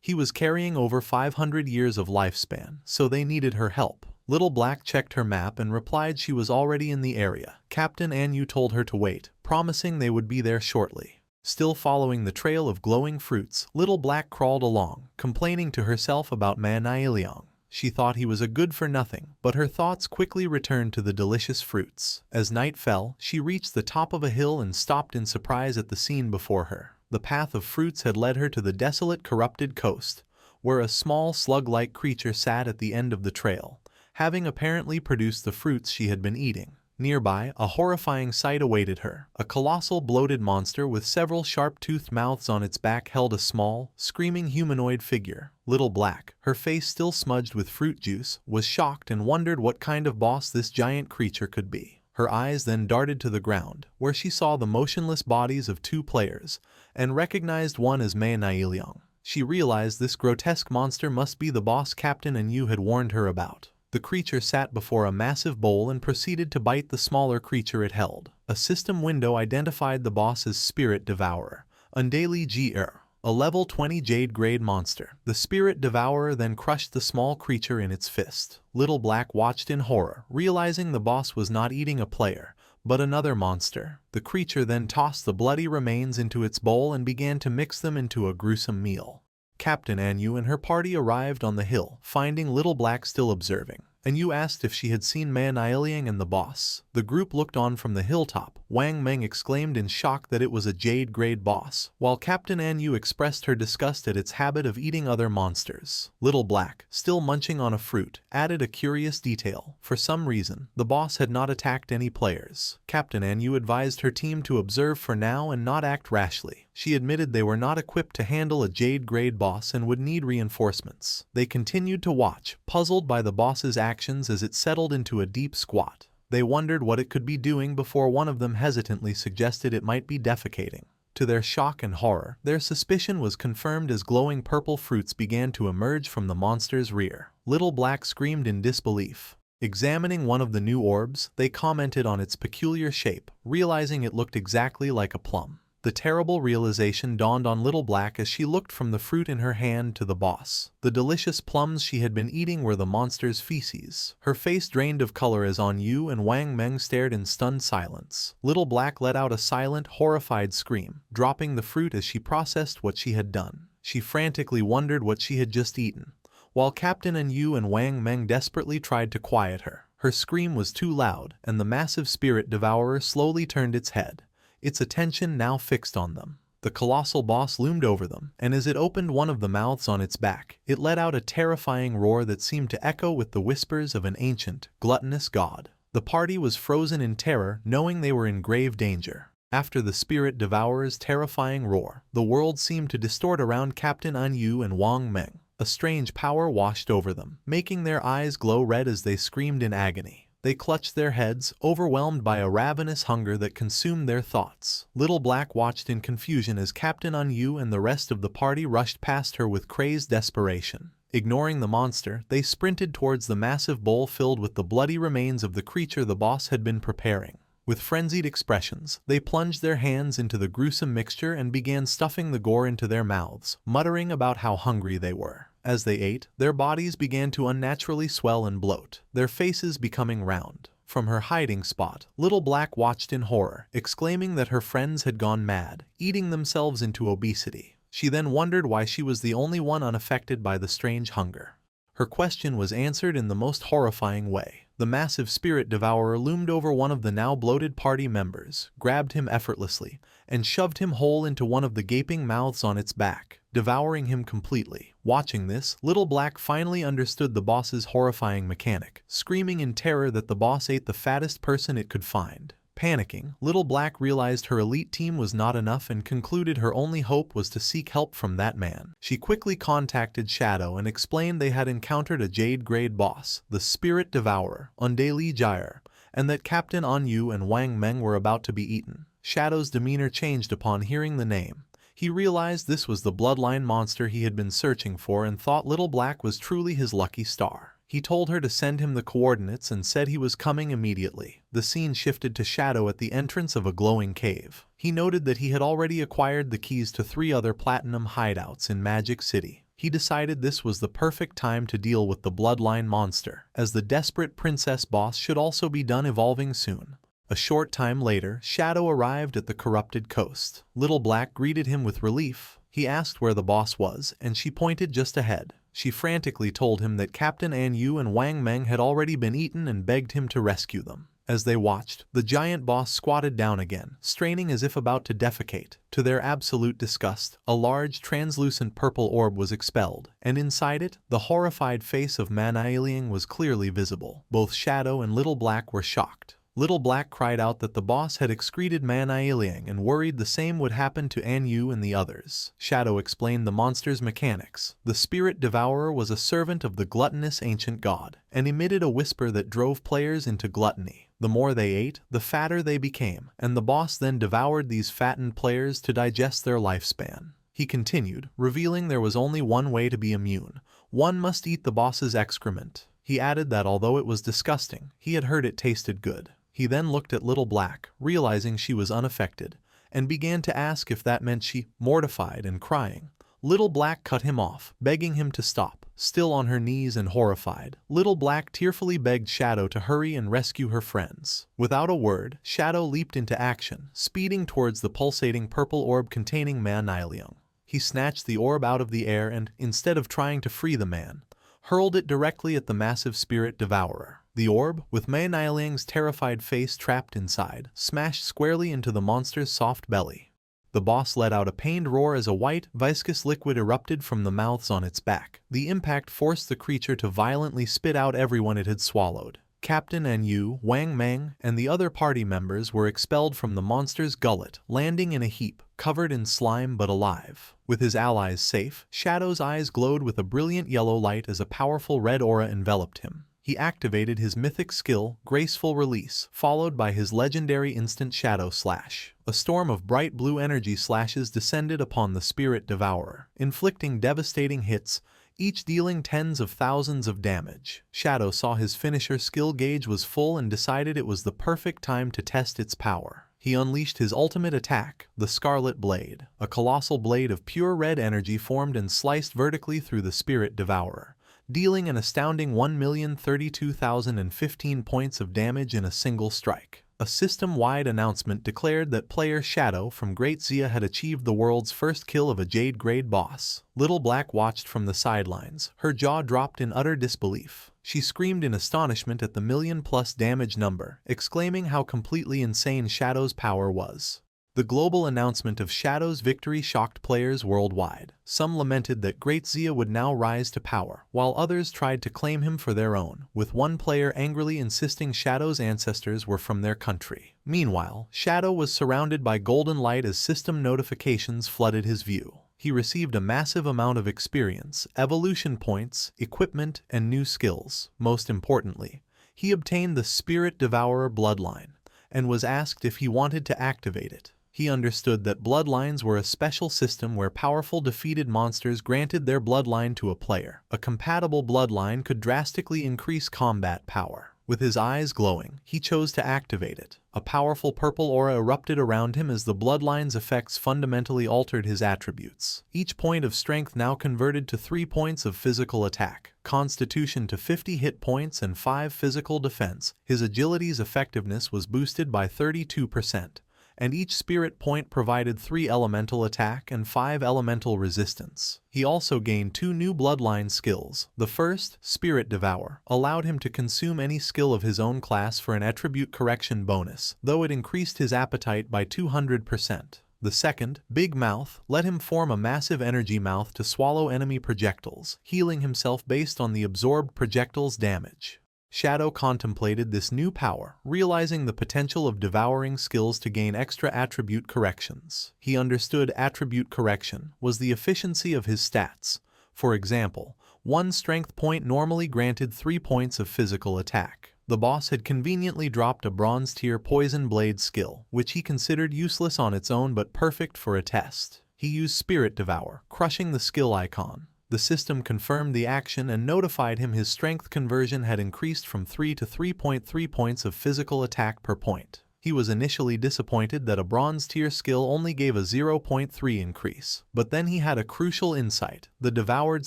He was carrying over 500 years of lifespan, so they needed her help. Little Black checked her map and replied she was already in the area. Captain Anyu told her to wait, promising they would be there shortly. Still following the trail of glowing fruits, Little Black crawled along, complaining to herself about Manhwa. She thought he was a good-for-nothing, but her thoughts quickly returned to the delicious fruits. As night fell, she reached the top of a hill and stopped in surprise at the scene before her. The path of fruits had led her to the desolate, corrupted coast, where a small, slug-like creature sat at the end of the trail, having apparently produced the fruits she had been eating. Nearby, a horrifying sight awaited her. A colossal bloated monster with several sharp-toothed mouths on its back held a small, screaming humanoid figure. Little Black, her face still smudged with fruit juice, was shocked and wondered what kind of boss this giant creature could be. Her eyes then darted to the ground, where she saw the motionless bodies of 2 players, and recognized one as MANHUA. She realized this grotesque monster must be the boss Captain Anyu had warned her about. The creature sat before a massive bowl and proceeded to bite the smaller creature it held. A system window identified the boss as Spirit Devourer, DailyManhwas, a level 20 Jade grade monster. The Spirit Devourer then crushed the small creature in its fist. Little Black watched in horror, realizing the boss was not eating a player, but another monster. The creature then tossed the bloody remains into its bowl and began to mix them into a gruesome meal. Captain Anyu and her party arrived on the hill, finding Little Black still observing. Anyu asked if she had seen MANHUA and the boss. The group looked on from the hilltop. Wang Meng exclaimed in shock that it was a Jade grade boss, while Captain Anyu expressed her disgust at its habit of eating other monsters. Little Black, still munching on a fruit, added a curious detail. For some reason, the boss had not attacked any players. Captain Anyu advised her team to observe for now and not act rashly. She admitted they were not equipped to handle a Jade grade boss and would need reinforcements. They continued to watch, puzzled by the boss's actions as it settled into a deep squat. They wondered what it could be doing before one of them hesitantly suggested it might be defecating. To their shock and horror, their suspicion was confirmed as glowing purple fruits began to emerge from the monster's rear. Little Black screamed in disbelief. Examining one of the new orbs, they commented on its peculiar shape, realizing it looked exactly like a plum. The terrible realization dawned on Little Black as she looked from the fruit in her hand to the boss. The delicious plums she had been eating were the monster's feces. Her face drained of color as Anyu and Wang Meng stared in stunned silence. Little Black let out a silent, horrified scream, dropping the fruit as she processed what she had done. She frantically wondered what she had just eaten, while Captain Anyu and Wang Meng desperately tried to quiet her. Her scream was too loud, and the massive Spirit Devourer slowly turned its head, its attention now fixed on them. The colossal boss loomed over them, and as it opened one of the mouths on its back, it let out a terrifying roar that seemed to echo with the whispers of an ancient, gluttonous god. The party was frozen in terror, knowing they were in grave danger. After the Spirit Devourer's terrifying roar, the world seemed to distort around Captain Anyu and Wang Meng. A strange power washed over them, making their eyes glow red as they screamed in agony. They clutched their heads, overwhelmed by a ravenous hunger that consumed their thoughts. Little Black watched in confusion as Captain Anyu and the rest of the party rushed past her with crazed desperation. Ignoring the monster, they sprinted towards the massive bowl filled with the bloody remains of the creature the boss had been preparing. With frenzied expressions, they plunged their hands into the gruesome mixture and began stuffing the gore into their mouths, muttering about how hungry they were. As they ate, their bodies began to unnaturally swell and bloat, their faces becoming round. From her hiding spot, Little Black watched in horror, exclaiming that her friends had gone mad, eating themselves into obesity. She then wondered why she was the only one unaffected by the strange hunger. Her question was answered in the most horrifying way. The massive Spirit Devourer loomed over one of the now bloated party members, grabbed him effortlessly, and shoved him whole into one of the gaping mouths on its back, devouring him completely. Watching this, Little Black finally understood the boss's horrifying mechanic, screaming in terror that the boss ate the fattest person it could find. Panicking, Little Black realized her elite team was not enough and concluded her only hope was to seek help from that man. She quickly contacted Shadow and explained they had encountered a Jade grade boss, the Spirit Devourer, on DailyManhwas, and that Captain Anyu and Wang Meng were about to be eaten. Shadow's demeanor changed upon hearing the name. He realized this was the bloodline monster he had been searching for and thought Little Black was truly his lucky star. He told her to send him the coordinates and said he was coming immediately. The scene shifted to Shadow at the entrance of a glowing cave. He noted that he had already acquired the keys to 3 other platinum hideouts in Magic City. He decided this was the perfect time to deal with the bloodline monster, as the desperate princess boss should also be done evolving soon. A short time later, Shadow arrived at the corrupted coast. Little Black greeted him with relief. He asked where the boss was, and she pointed just ahead. She frantically told him that Captain Anyu and Wang Meng had already been eaten and begged him to rescue them. As they watched, the giant boss squatted down again, straining as if about to defecate. To their absolute disgust, a large, translucent purple orb was expelled, and inside it, the horrified face of MANHUA was clearly visible. Both Shadow and Little Black were shocked. Little Black cried out that the boss had excreted MANHUA and worried the same would happen to Anyu and the others. Shadow explained the monster's mechanics. The Spirit Devourer was a servant of the gluttonous ancient god, and emitted a whisper that drove players into gluttony. The more they ate, the fatter they became, and the boss then devoured these fattened players to digest their lifespan. He continued, revealing there was only one way to be immune. One must eat the boss's excrement. He added that although it was disgusting, he had heard it tasted good. He then looked at Little Black, realizing she was unaffected, and began to ask if that meant she, mortified and crying. Little Black cut him off, begging him to stop. Still on her knees and horrified, Little Black tearfully begged Shadow to hurry and rescue her friends. Without a word, Shadow leaped into action, speeding towards the pulsating purple orb containing Manhwa. He snatched the orb out of the air and, instead of trying to free the man, hurled it directly at the massive spirit devourer. The orb, with Manhwa's terrified face trapped inside, smashed squarely into the monster's soft belly. The boss let out a pained roar as a white, viscous liquid erupted from the mouths on its back. The impact forced the creature to violently spit out everyone it had swallowed. Captain Yu, Wang Meng, and the other party members were expelled from the monster's gullet, landing in a heap, covered in slime but alive. With his allies safe, Shadow's eyes glowed with a brilliant yellow light as a powerful red aura enveloped him. He activated his mythic skill, Graceful Release, followed by his legendary instant Shadow Slash. A storm of bright blue energy slashes descended upon the spirit devourer, inflicting devastating hits, each dealing tens of thousands of damage. Shadow saw his finisher skill gauge was full and decided it was the perfect time to test its power. He unleashed his ultimate attack, the Scarlet Blade. A colossal blade of pure red energy formed and sliced vertically through the spirit devourer, dealing an astounding 1,032,015 points of damage in a single strike. A system-wide announcement declared that player Shadow from Great Zia had achieved the world's first kill of a Jade-grade boss. Little Black watched from the sidelines, her jaw dropped in utter disbelief. She screamed in astonishment at the million-plus damage number, exclaiming how completely insane Shadow's power was. The global announcement of Shadow's victory shocked players worldwide. Some lamented that Great Zia would now rise to power, while others tried to claim him for their own, with one player angrily insisting Shadow's ancestors were from their country. Meanwhile, Shadow was surrounded by golden light as system notifications flooded his view. He received a massive amount of experience, evolution points, equipment, and new skills. Most importantly, he obtained the Spirit Devourer bloodline, and was asked if he wanted to activate it. He understood that bloodlines were a special system where powerful defeated monsters granted their bloodline to a player. A compatible bloodline could drastically increase combat power. With his eyes glowing, he chose to activate it. A powerful purple aura erupted around him as the bloodline's effects fundamentally altered his attributes. Each point of strength now converted to 3 points of physical attack, constitution to 50 hit points and 5 physical defense. His agility's effectiveness was boosted by 32%. And each spirit point provided 3 elemental attack and 5 elemental resistance. He also gained 2 new bloodline skills. The first, Spirit Devour, allowed him to consume any skill of his own class for an attribute correction bonus, though it increased his appetite by 200%. The second, Big Mouth, let him form a massive energy mouth to swallow enemy projectiles, healing himself based on the absorbed projectile's damage. Shadow contemplated this new power, realizing the potential of devouring skills to gain extra attribute corrections. He understood attribute correction was the efficiency of his stats. For example, 1 strength point normally granted 3 points of physical attack. The boss had conveniently dropped a bronze tier poison blade skill, which he considered useless on its own but perfect for a test. He used Spirit Devour, crushing the skill icon. The system confirmed the action and notified him his strength conversion had increased from 3 to 3.3 points of physical attack per point. He was initially disappointed that a bronze tier skill only gave a 0.3 increase, but then he had a crucial insight. The devoured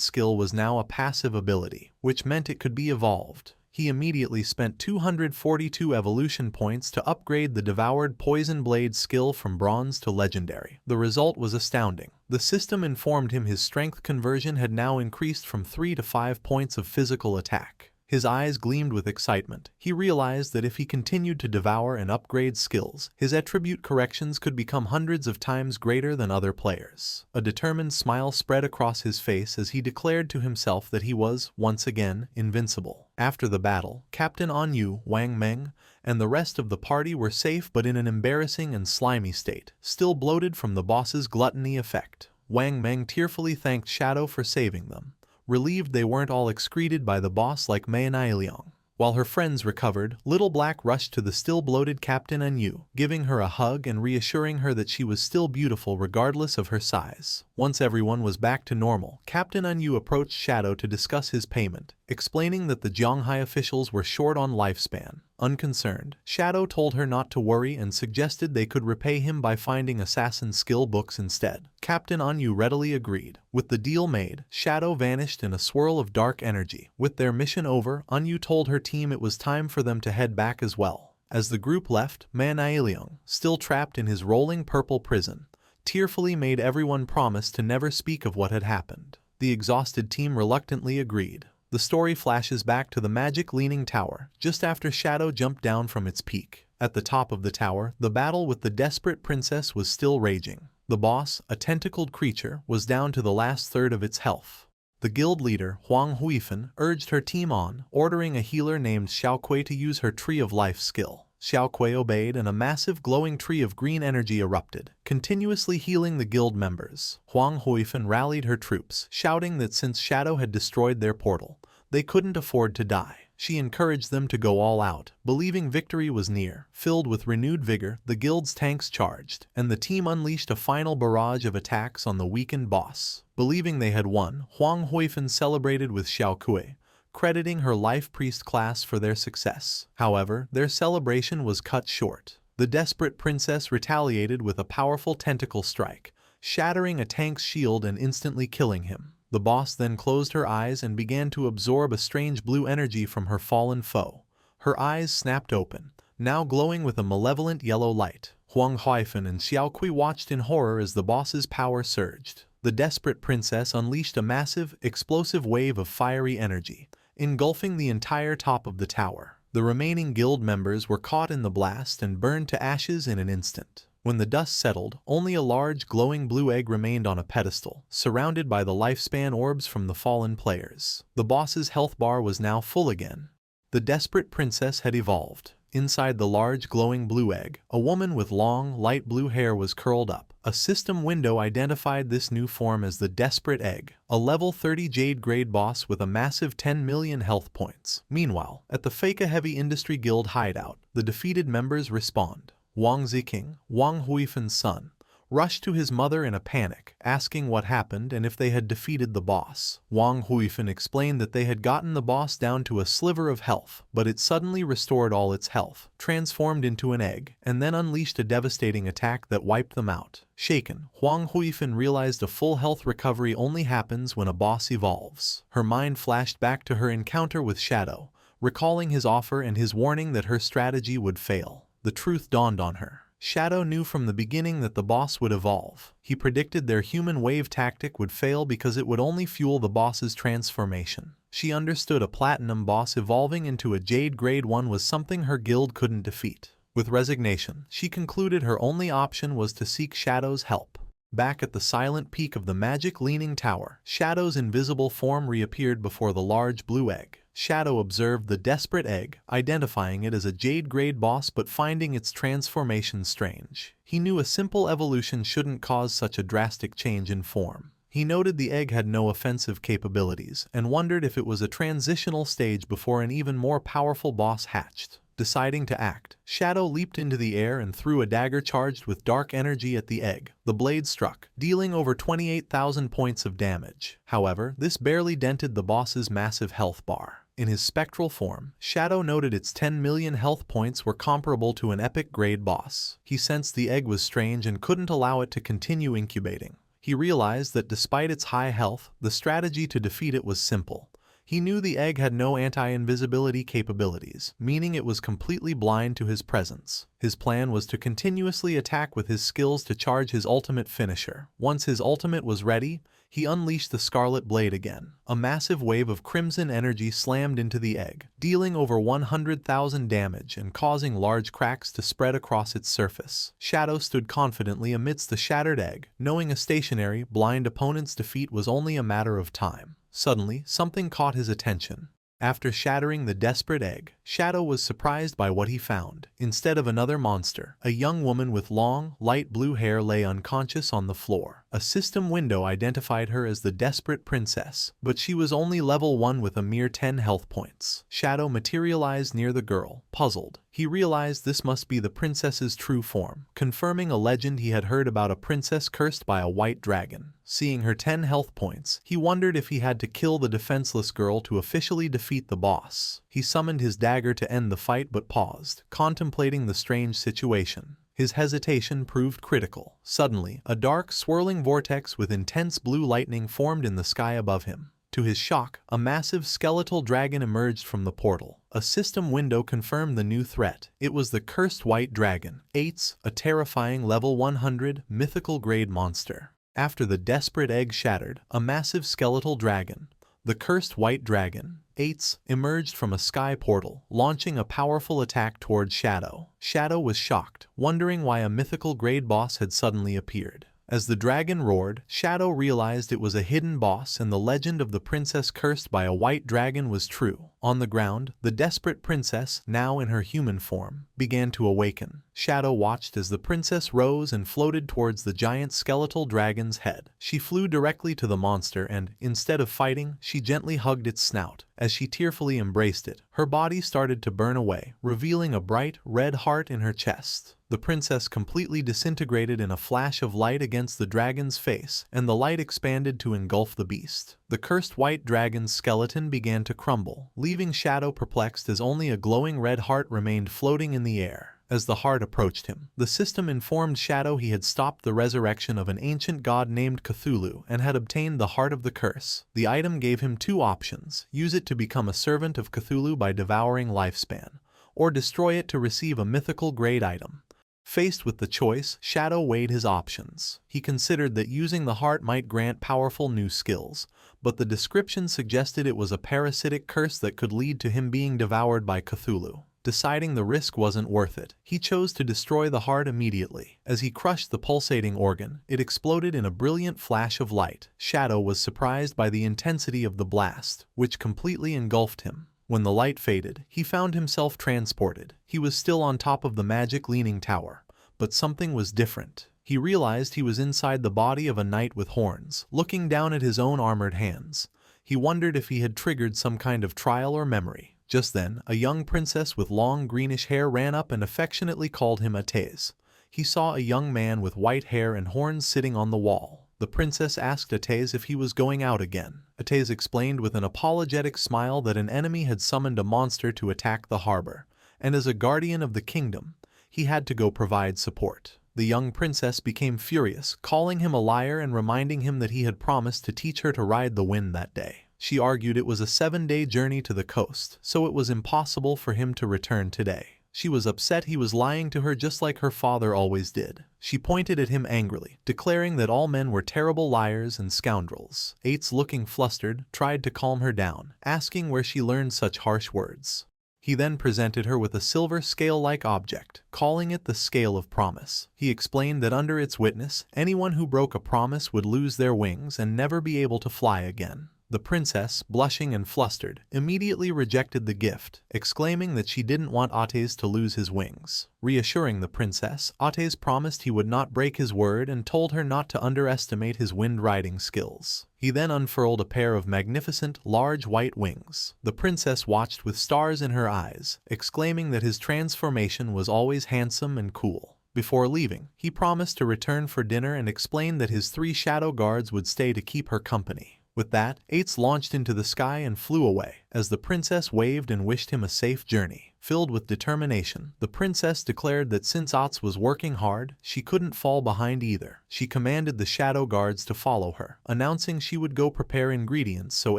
skill was now a passive ability, which meant it could be evolved. He immediately spent 242 evolution points to upgrade the devoured poison blade skill from bronze to legendary. The result was astounding. The system informed him his strength conversion had now increased from 3 to 5 points of physical attack. His eyes gleamed with excitement. He realized that if he continued to devour and upgrade skills, his attribute corrections could become hundreds of times greater than other players. A determined smile spread across his face as he declared to himself that he was, once again, invincible. After the battle, Captain Yu, Wang Meng, and the rest of the party were safe but in an embarrassing and slimy state, still bloated from the boss's gluttony effect. Wang Meng tearfully thanked Shadow for saving them, relieved they weren't all excreted by the boss like Manhwa. While her friends recovered, Little Black rushed to the still bloated Captain Anu, giving her a hug and reassuring her that she was still beautiful regardless of her size. Once everyone was back to normal, Captain Anu approached Shadow to discuss his payment, explaining that the Zhonghai officials were short on lifespan. Unconcerned, Shadow told her not to worry and suggested they could repay him by finding assassin skill books instead. Captain Anu readily agreed. With the deal made, Shadow vanished in a swirl of dark energy. With their mission over, Anu told her team it was time for them to head back as well. As the group left, Manhwa, still trapped in his rolling purple prison, tearfully made everyone promise to never speak of what had happened. The exhausted team reluctantly agreed. The story flashes back to the magic leaning tower, just after Shadow jumped down from its peak. At the top of the tower, the battle with the desperate princess was still raging. The boss, a tentacled creature, was down to the last third of its health. The guild leader, Huang Huifan, urged her team on, ordering a healer named Xiaokui to use her Tree of Life skill. Xiaokui obeyed and a massive glowing tree of green energy erupted, continuously healing the guild members. Huang Huifan rallied her troops, shouting that since Shadow had destroyed their portal, they couldn't afford to die. She encouraged them to go all out, believing victory was near. Filled with renewed vigor, the guild's tanks charged, and the team unleashed a final barrage of attacks on the weakened boss. Believing they had won, Huang Huifan celebrated with Xiaokui, crediting her Life Priest class for their success. However, their celebration was cut short. The desperate princess retaliated with a powerful tentacle strike, shattering a tank's shield and instantly killing him. The boss then closed her eyes and began to absorb a strange blue energy from her fallen foe. Her eyes snapped open, now glowing with a malevolent yellow light. Huang Huifan and Xiaokui watched in horror as the boss's power surged. The desperate princess unleashed a massive, explosive wave of fiery energy, engulfing the entire top of the tower. The remaining guild members were caught in the blast and burned to ashes in an instant. When the dust settled, only a large glowing blue egg remained on a pedestal, surrounded by the lifespan orbs from the fallen players. The boss's health bar was now full again. The desperate princess had evolved. Inside the large glowing blue egg, a woman with long, light blue hair was curled up. A system window identified this new form as the Desperate Egg, a level 30 Jade grade boss with a massive 10 million health points. Meanwhile, at the Faka Heavy Industry Guild hideout, the defeated members respond. Wang Ziking, Wang Huifan's son, rushed to his mother in a panic, asking what happened and if they had defeated the boss. Wang Huifan explained that they had gotten the boss down to a sliver of health, but it suddenly restored all its health, transformed into an egg, and then unleashed a devastating attack that wiped them out. Shaken, Huang Huifan realized a full health recovery only happens when a boss evolves. Her mind flashed back to her encounter with Shadow, recalling his offer and his warning that her strategy would fail. The truth dawned on her. Shadow knew from the beginning that the boss would evolve. He predicted their human wave tactic would fail because it would only fuel the boss's transformation. She understood a platinum boss evolving into a Jade grade 1 was something her guild couldn't defeat. With resignation, she concluded her only option was to seek Shadow's help. Back at the silent peak of the magic leaning tower, Shadow's invisible form reappeared before the large blue egg. Shadow observed the desperate egg, identifying it as a Jade grade boss but finding its transformation strange. He knew a simple evolution shouldn't cause such a drastic change in form. He noted the egg had no offensive capabilities and wondered if it was a transitional stage before an even more powerful boss hatched. Deciding to act, Shadow leaped into the air and threw a dagger charged with dark energy at the egg. The blade struck, dealing over 28,000 points of damage. However, this barely dented the boss's massive health bar. In his spectral form, Shadow noted its 10 million health points were comparable to an epic grade boss. He sensed the egg was strange and couldn't allow it to continue incubating. He realized that despite its high health, the strategy to defeat it was simple. He knew the egg had no anti-invisibility capabilities, meaning it was completely blind to his presence. His plan was to continuously attack with his skills to charge his ultimate finisher. Once his ultimate was ready, he unleashed the Scarlet Blade again. A massive wave of crimson energy slammed into the egg, dealing over 100,000 damage and causing large cracks to spread across its surface. Shadow stood confidently amidst the shattered egg, knowing a stationary, blind opponent's defeat was only a matter of time. Suddenly, something caught his attention. After shattering the desperate egg, Shadow was surprised by what he found. Instead of another monster, a young woman with long, light blue hair lay unconscious on the floor. A system window identified her as the desperate princess, but she was only level 1 with a mere 10 health points. Shadow materialized near the girl. Puzzled, he realized this must be the princess's true form, confirming a legend he had heard about a princess cursed by a white dragon. Seeing her 10 health points, he wondered if he had to kill the defenseless girl to officially defeat the boss. He summoned his dagger to end the fight but paused, contemplating the strange situation. His hesitation proved critical. Suddenly, a dark, swirling vortex with intense blue lightning formed in the sky above him. To his shock, a massive skeletal dragon emerged from the portal. A system window confirmed the new threat. It was the cursed white dragon, Ates, a terrifying level 100 mythical grade monster. After the desperate egg shattered, a massive skeletal dragon, the cursed white dragon, Ates, emerged from a sky portal, launching a powerful attack towards Shadow. Shadow was shocked, wondering why a mythical grade boss had suddenly appeared. As the dragon roared, Shadow realized it was a hidden boss and the legend of the princess cursed by a white dragon was true. On the ground, the desperate princess, now in her human form, began to awaken. Shadow watched as the princess rose and floated towards the giant skeletal dragon's head. She flew directly to the monster and, instead of fighting, she gently hugged its snout. As she tearfully embraced it, her body started to burn away, revealing a bright, red heart in her chest. The princess completely disintegrated in a flash of light against the dragon's face, and the light expanded to engulf the beast. The cursed white dragon's skeleton began to crumble, leaving Shadow perplexed as only a glowing red heart remained floating in the air. As the heart approached him, the system informed Shadow he had stopped the resurrection of an ancient god named Cthulhu and had obtained the Heart of the Curse. The item gave him two options: use it to become a servant of Cthulhu by devouring lifespan, or destroy it to receive a mythical grade item. Faced with the choice, Shadow weighed his options. He considered that using the heart might grant powerful new skills, but the description suggested it was a parasitic curse that could lead to him being devoured by Cthulhu. Deciding the risk wasn't worth it, he chose to destroy the heart immediately. As he crushed the pulsating organ, it exploded in a brilliant flash of light. Shadow was surprised by the intensity of the blast, which completely engulfed him. When the light faded, he found himself transported. He was still on top of the magic leaning tower, but something was different. He realized he was inside the body of a knight with horns, looking down at his own armored hands. He wondered if he had triggered some kind of trial or memory. Just then, a young princess with long greenish hair ran up and affectionately called him Atez. He saw a young man with white hair and horns sitting on the wall. The princess asked Atez if he was going out again. Atez explained with an apologetic smile that an enemy had summoned a monster to attack the harbor, and as a guardian of the kingdom, he had to go provide support. The young princess became furious, calling him a liar and reminding him that he had promised to teach her to ride the wind that day. She argued it was a 7-day journey to the coast, so it was impossible for him to return today. She was upset he was lying to her just like her father always did. She pointed at him angrily, declaring that all men were terrible liars and scoundrels. Ates, looking flustered, tried to calm her down, asking where she learned such harsh words. He then presented her with a silver scale-like object, calling it the Scale of Promise. He explained that under its witness, anyone who broke a promise would lose their wings and never be able to fly again. The princess, blushing and flustered, immediately rejected the gift, exclaiming that she didn't want Atez to lose his wings. Reassuring the princess, Atez promised he would not break his word and told her not to underestimate his wind-riding skills. He then unfurled a pair of magnificent, large white wings. The princess watched with stars in her eyes, exclaiming that his transformation was always handsome and cool. Before leaving, he promised to return for dinner and explained that his 3 shadow guards would stay to keep her company. With that, Ates launched into the sky and flew away, as the princess waved and wished him a safe journey. Filled with determination, the princess declared that since Ates was working hard, she couldn't fall behind either. She commanded the shadow guards to follow her, announcing she would go prepare ingredients so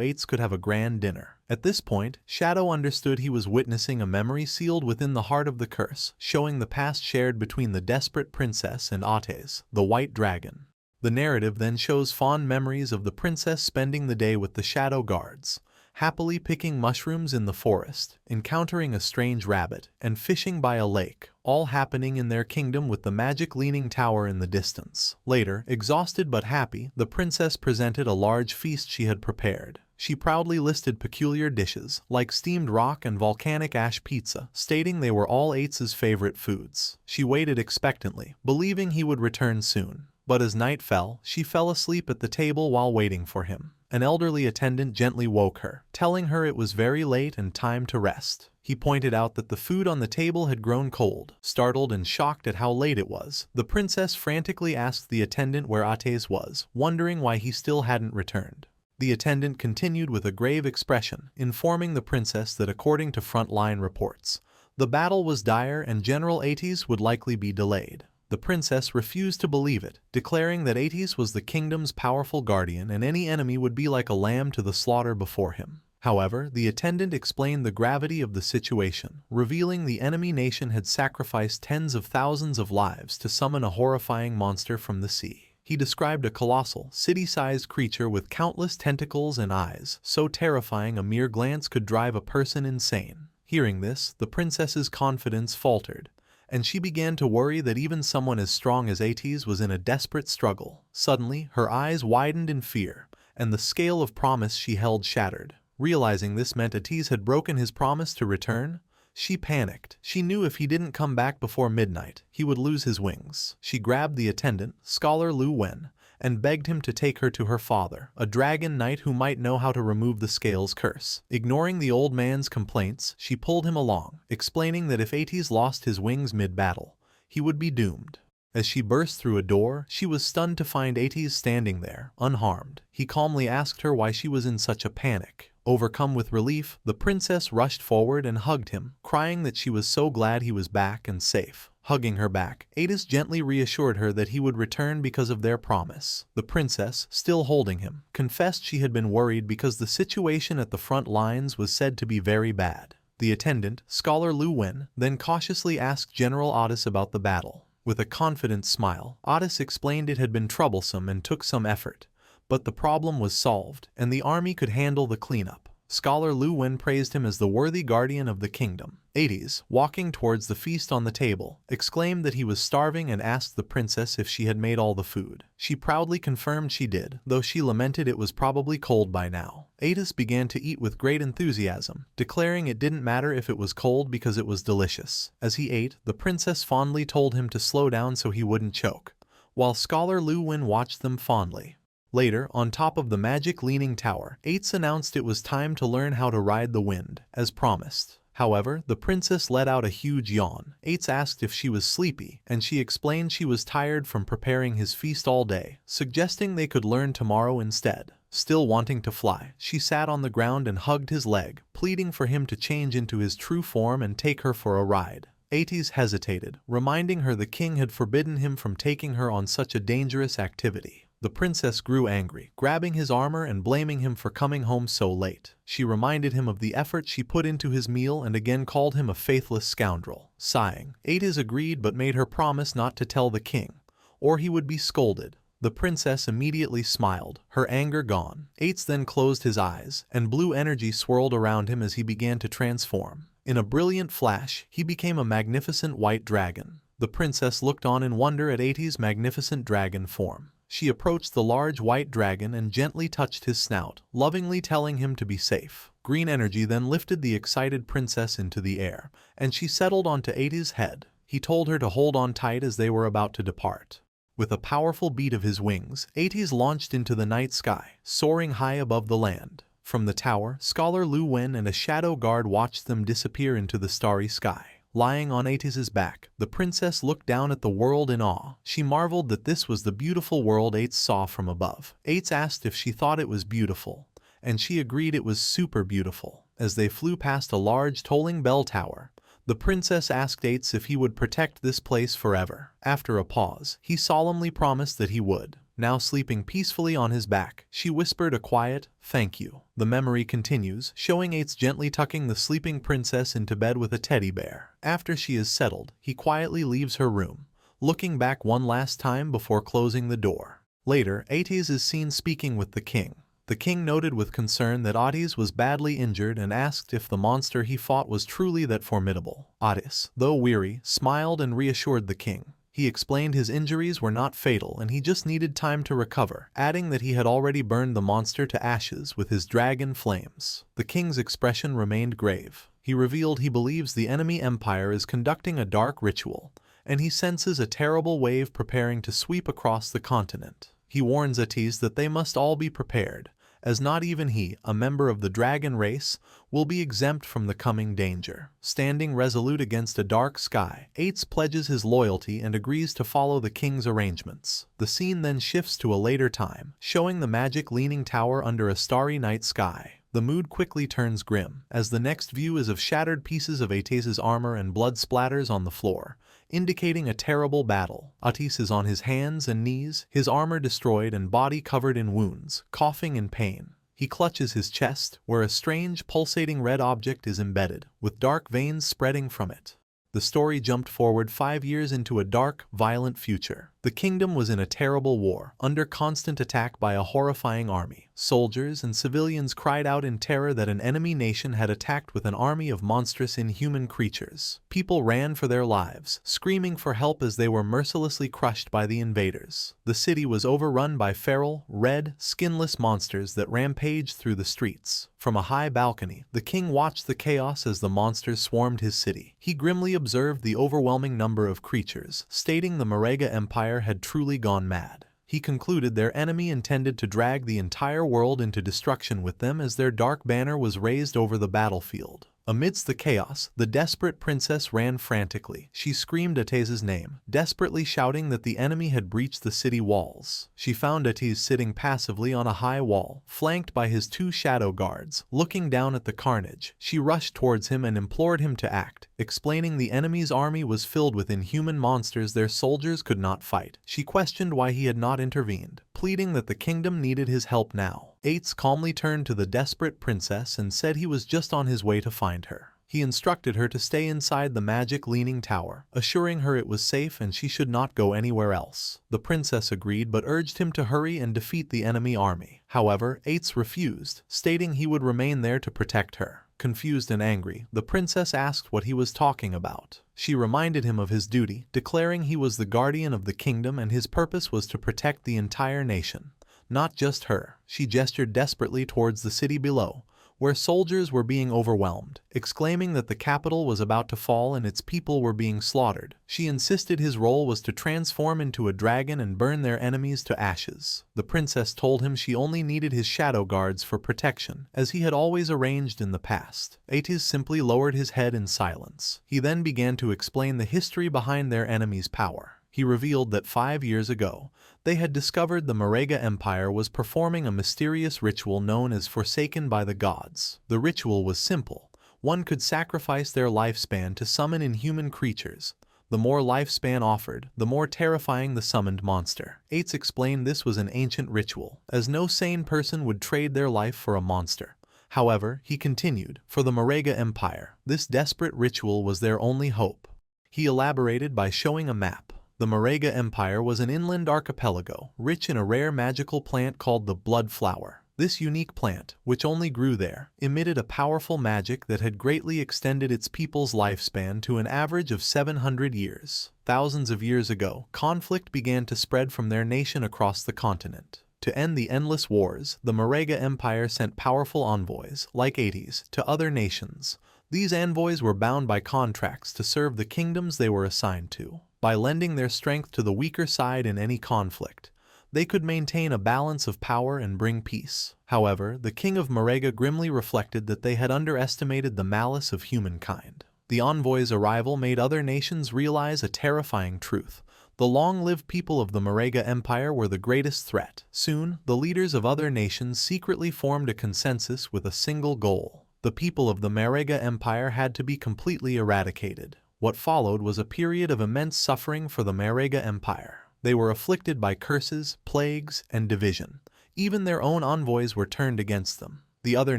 Ates could have a grand dinner. At this point, Shadow understood he was witnessing a memory sealed within the heart of the curse, showing the past shared between the desperate princess and Atez, the white dragon. The narrative then shows fond memories of the princess spending the day with the shadow guards, happily picking mushrooms in the forest, encountering a strange rabbit, and fishing by a lake, all happening in their kingdom with the magic leaning tower in the distance. Later, exhausted but happy, the princess presented a large feast she had prepared. She proudly listed peculiar dishes, like steamed rock and volcanic ash pizza, stating they were all Ates's favorite foods. She waited expectantly, believing he would return soon. But as night fell, she fell asleep at the table while waiting for him. An elderly attendant gently woke her, telling her it was very late and time to rest. He pointed out that the food on the table had grown cold. Startled and shocked at how late it was, the princess frantically asked the attendant where Ates was, wondering why he still hadn't returned. The attendant continued with a grave expression, informing the princess that according to frontline reports, the battle was dire and General Ates would likely be delayed. The princess refused to believe it, declaring that Ates was the kingdom's powerful guardian and any enemy would be like a lamb to the slaughter before him. However, the attendant explained the gravity of the situation, revealing the enemy nation had sacrificed tens of thousands of lives to summon a horrifying monster from the sea. He described a colossal, city-sized creature with countless tentacles and eyes, so terrifying a mere glance could drive a person insane. Hearing this, the princess's confidence faltered, and she began to worry that even someone as strong as Ates was in a desperate struggle. Suddenly, her eyes widened in fear, and the scale of promise she held shattered. Realizing this meant Ates had broken his promise to return, she panicked. She knew if he didn't come back before midnight, he would lose his wings. She grabbed the attendant, Scholar Lu Wen, and begged him to take her to her father, a dragon knight who might know how to remove the scales curse. Ignoring the old man's complaints, she pulled him along, explaining that if Ates lost his wings mid-battle, he would be doomed. As she burst through a door, she was stunned to find Ates standing there, unharmed. He calmly asked her why she was in such a panic. Overcome with relief, the princess rushed forward and hugged him, crying that she was so glad he was back and safe. Hugging her back, Ates gently reassured her that he would return because of their promise. The princess, still holding him, confessed she had been worried because the situation at the front lines was said to be very bad. The attendant, Scholar Lu Wen, then cautiously asked General Ates about the battle. With a confident smile, Ates explained it had been troublesome and took some effort, but the problem was solved, and the army could handle the cleanup. Scholar Lu Wen praised him as the worthy guardian of the kingdom. Ates, walking towards the feast on the table, exclaimed that he was starving and asked the princess if she had made all the food. She proudly confirmed she did, though she lamented it was probably cold by now. Ates began to eat with great enthusiasm, declaring it didn't matter if it was cold because it was delicious. As he ate, the princess fondly told him to slow down so he wouldn't choke, while Scholar Lu Wen watched them fondly. Later, on top of the magic leaning tower, Ates announced it was time to learn how to ride the wind, as promised. However, the princess let out a huge yawn. Ates asked if she was sleepy, and she explained she was tired from preparing his feast all day, suggesting they could learn tomorrow instead. Still wanting to fly, she sat on the ground and hugged his leg, pleading for him to change into his true form and take her for a ride. Ates hesitated, reminding her the king had forbidden him from taking her on such a dangerous activity. The princess grew angry, grabbing his armor and blaming him for coming home so late. She reminded him of the effort she put into his meal and again called him a faithless scoundrel. Sighing, Ates agreed but made her promise not to tell the king, or he would be scolded. The princess immediately smiled, her anger gone. Ates then closed his eyes, and blue energy swirled around him as he began to transform. In a brilliant flash, he became a magnificent white dragon. The princess looked on in wonder at Ates' magnificent dragon form. She approached the large white dragon and gently touched his snout, lovingly telling him to be safe. Green energy then lifted the excited princess into the air, and she settled onto Ates' head. He told her to hold on tight as they were about to depart. With a powerful beat of his wings, Ates launched into the night sky, soaring high above the land. From the tower, Scholar Lu Wen and a shadow guard watched them disappear into the starry sky. Lying on Ates' back, the princess looked down at the world in awe. She marveled that this was the beautiful world Ates saw from above. Ates asked if she thought it was beautiful, and she agreed it was super beautiful. As they flew past a large tolling bell tower, the princess asked Ates if he would protect this place forever. After a pause, he solemnly promised that he would. Now sleeping peacefully on his back, she whispered a quiet, "Thank you." The memory continues, showing Ates gently tucking the sleeping princess into bed with a teddy bear. After she is settled, he quietly leaves her room, looking back one last time before closing the door. Later, Ates is seen speaking with the king. The king noted with concern that Ates was badly injured and asked if the monster he fought was truly that formidable. Ates, though weary, smiled and reassured the king. He explained his injuries were not fatal and he just needed time to recover, adding that he had already burned the monster to ashes with his dragon flames. The king's expression remained grave. He revealed he believes the enemy empire is conducting a dark ritual, and he senses a terrible wave preparing to sweep across the continent. He warns Atis that they must all be prepared, as not even he, a member of the dragon race, will be exempt from the coming danger. Standing resolute against a dark sky, Ates pledges his loyalty and agrees to follow the king's arrangements. The scene then shifts to a later time, showing the magic leaning tower under a starry night sky. The mood quickly turns grim, as the next view is of shattered pieces of Ates' armor and blood splatters on the floor, indicating a terrible battle. Atis is on his hands and knees, his armor destroyed and body covered in wounds, coughing in pain. He clutches his chest, where a strange, pulsating red object is embedded, with dark veins spreading from it. The story jumped forward 5 years into a dark, violent future. The kingdom was in a terrible war, under constant attack by a horrifying army. Soldiers and civilians cried out in terror that an enemy nation had attacked with an army of monstrous inhuman creatures. People ran for their lives, screaming for help as they were mercilessly crushed by the invaders. The city was overrun by feral, red, skinless monsters that rampaged through the streets. From a high balcony, the king watched the chaos as the monsters swarmed his city. He grimly observed the overwhelming number of creatures, stating the Marega Empire had truly gone mad. He concluded their enemy intended to drag the entire world into destruction with them as their dark banner was raised over the battlefield. Amidst the chaos, the desperate princess ran frantically. She screamed Ates' name, desperately shouting that the enemy had breached the city walls. She found Ates sitting passively on a high wall, flanked by his 2 shadow guards. Looking down at the carnage, she rushed towards him and implored him to act, explaining the enemy's army was filled with inhuman monsters their soldiers could not fight. She questioned why he had not intervened, pleading that the kingdom needed his help now. Ates calmly turned to the desperate princess and said he was just on his way to find her. He instructed her to stay inside the magic leaning tower, assuring her it was safe and she should not go anywhere else. The princess agreed but urged him to hurry and defeat the enemy army. However, Ates refused, stating he would remain there to protect her. Confused and angry, the princess asked what he was talking about. She reminded him of his duty, declaring he was the guardian of the kingdom and his purpose was to protect the entire nation. Not just her. She gestured desperately towards the city below, where soldiers were being overwhelmed, exclaiming that the capital was about to fall and its people were being slaughtered. She insisted his role was to transform into a dragon and burn their enemies to ashes. The princess told him she only needed his shadow guards for protection, as he had always arranged in the past. Ates simply lowered his head in silence. He then began to explain the history behind their enemy's power. He revealed that 5 years ago, they had discovered the Marega Empire was performing a mysterious ritual known as Forsaken by the Gods. The ritual was simple. One could sacrifice their lifespan to summon inhuman creatures. The more lifespan offered, the more terrifying the summoned monster. Ates explained this was an ancient ritual, as no sane person would trade their life for a monster. However, he continued, for the Marega Empire, this desperate ritual was their only hope. He elaborated by showing a map. The Marega Empire was an inland archipelago, rich in a rare magical plant called the blood flower. This unique plant, which only grew there, emitted a powerful magic that had greatly extended its people's lifespan to an average of 700 years. Thousands of years ago, conflict began to spread from their nation across the continent. To end the endless wars, the Marega Empire sent powerful envoys, like Ates, to other nations. These envoys were bound by contracts to serve the kingdoms they were assigned to. By lending their strength to the weaker side in any conflict, they could maintain a balance of power and bring peace. However, the king of Marega grimly reflected that they had underestimated the malice of humankind. The envoy's arrival made other nations realize a terrifying truth. The long-lived people of the Marega Empire were the greatest threat. Soon, the leaders of other nations secretly formed a consensus with a single goal. The people of the Marega Empire had to be completely eradicated. What followed was a period of immense suffering for the Marega Empire. They were afflicted by curses, plagues, and division. Even their own envoys were turned against them. The other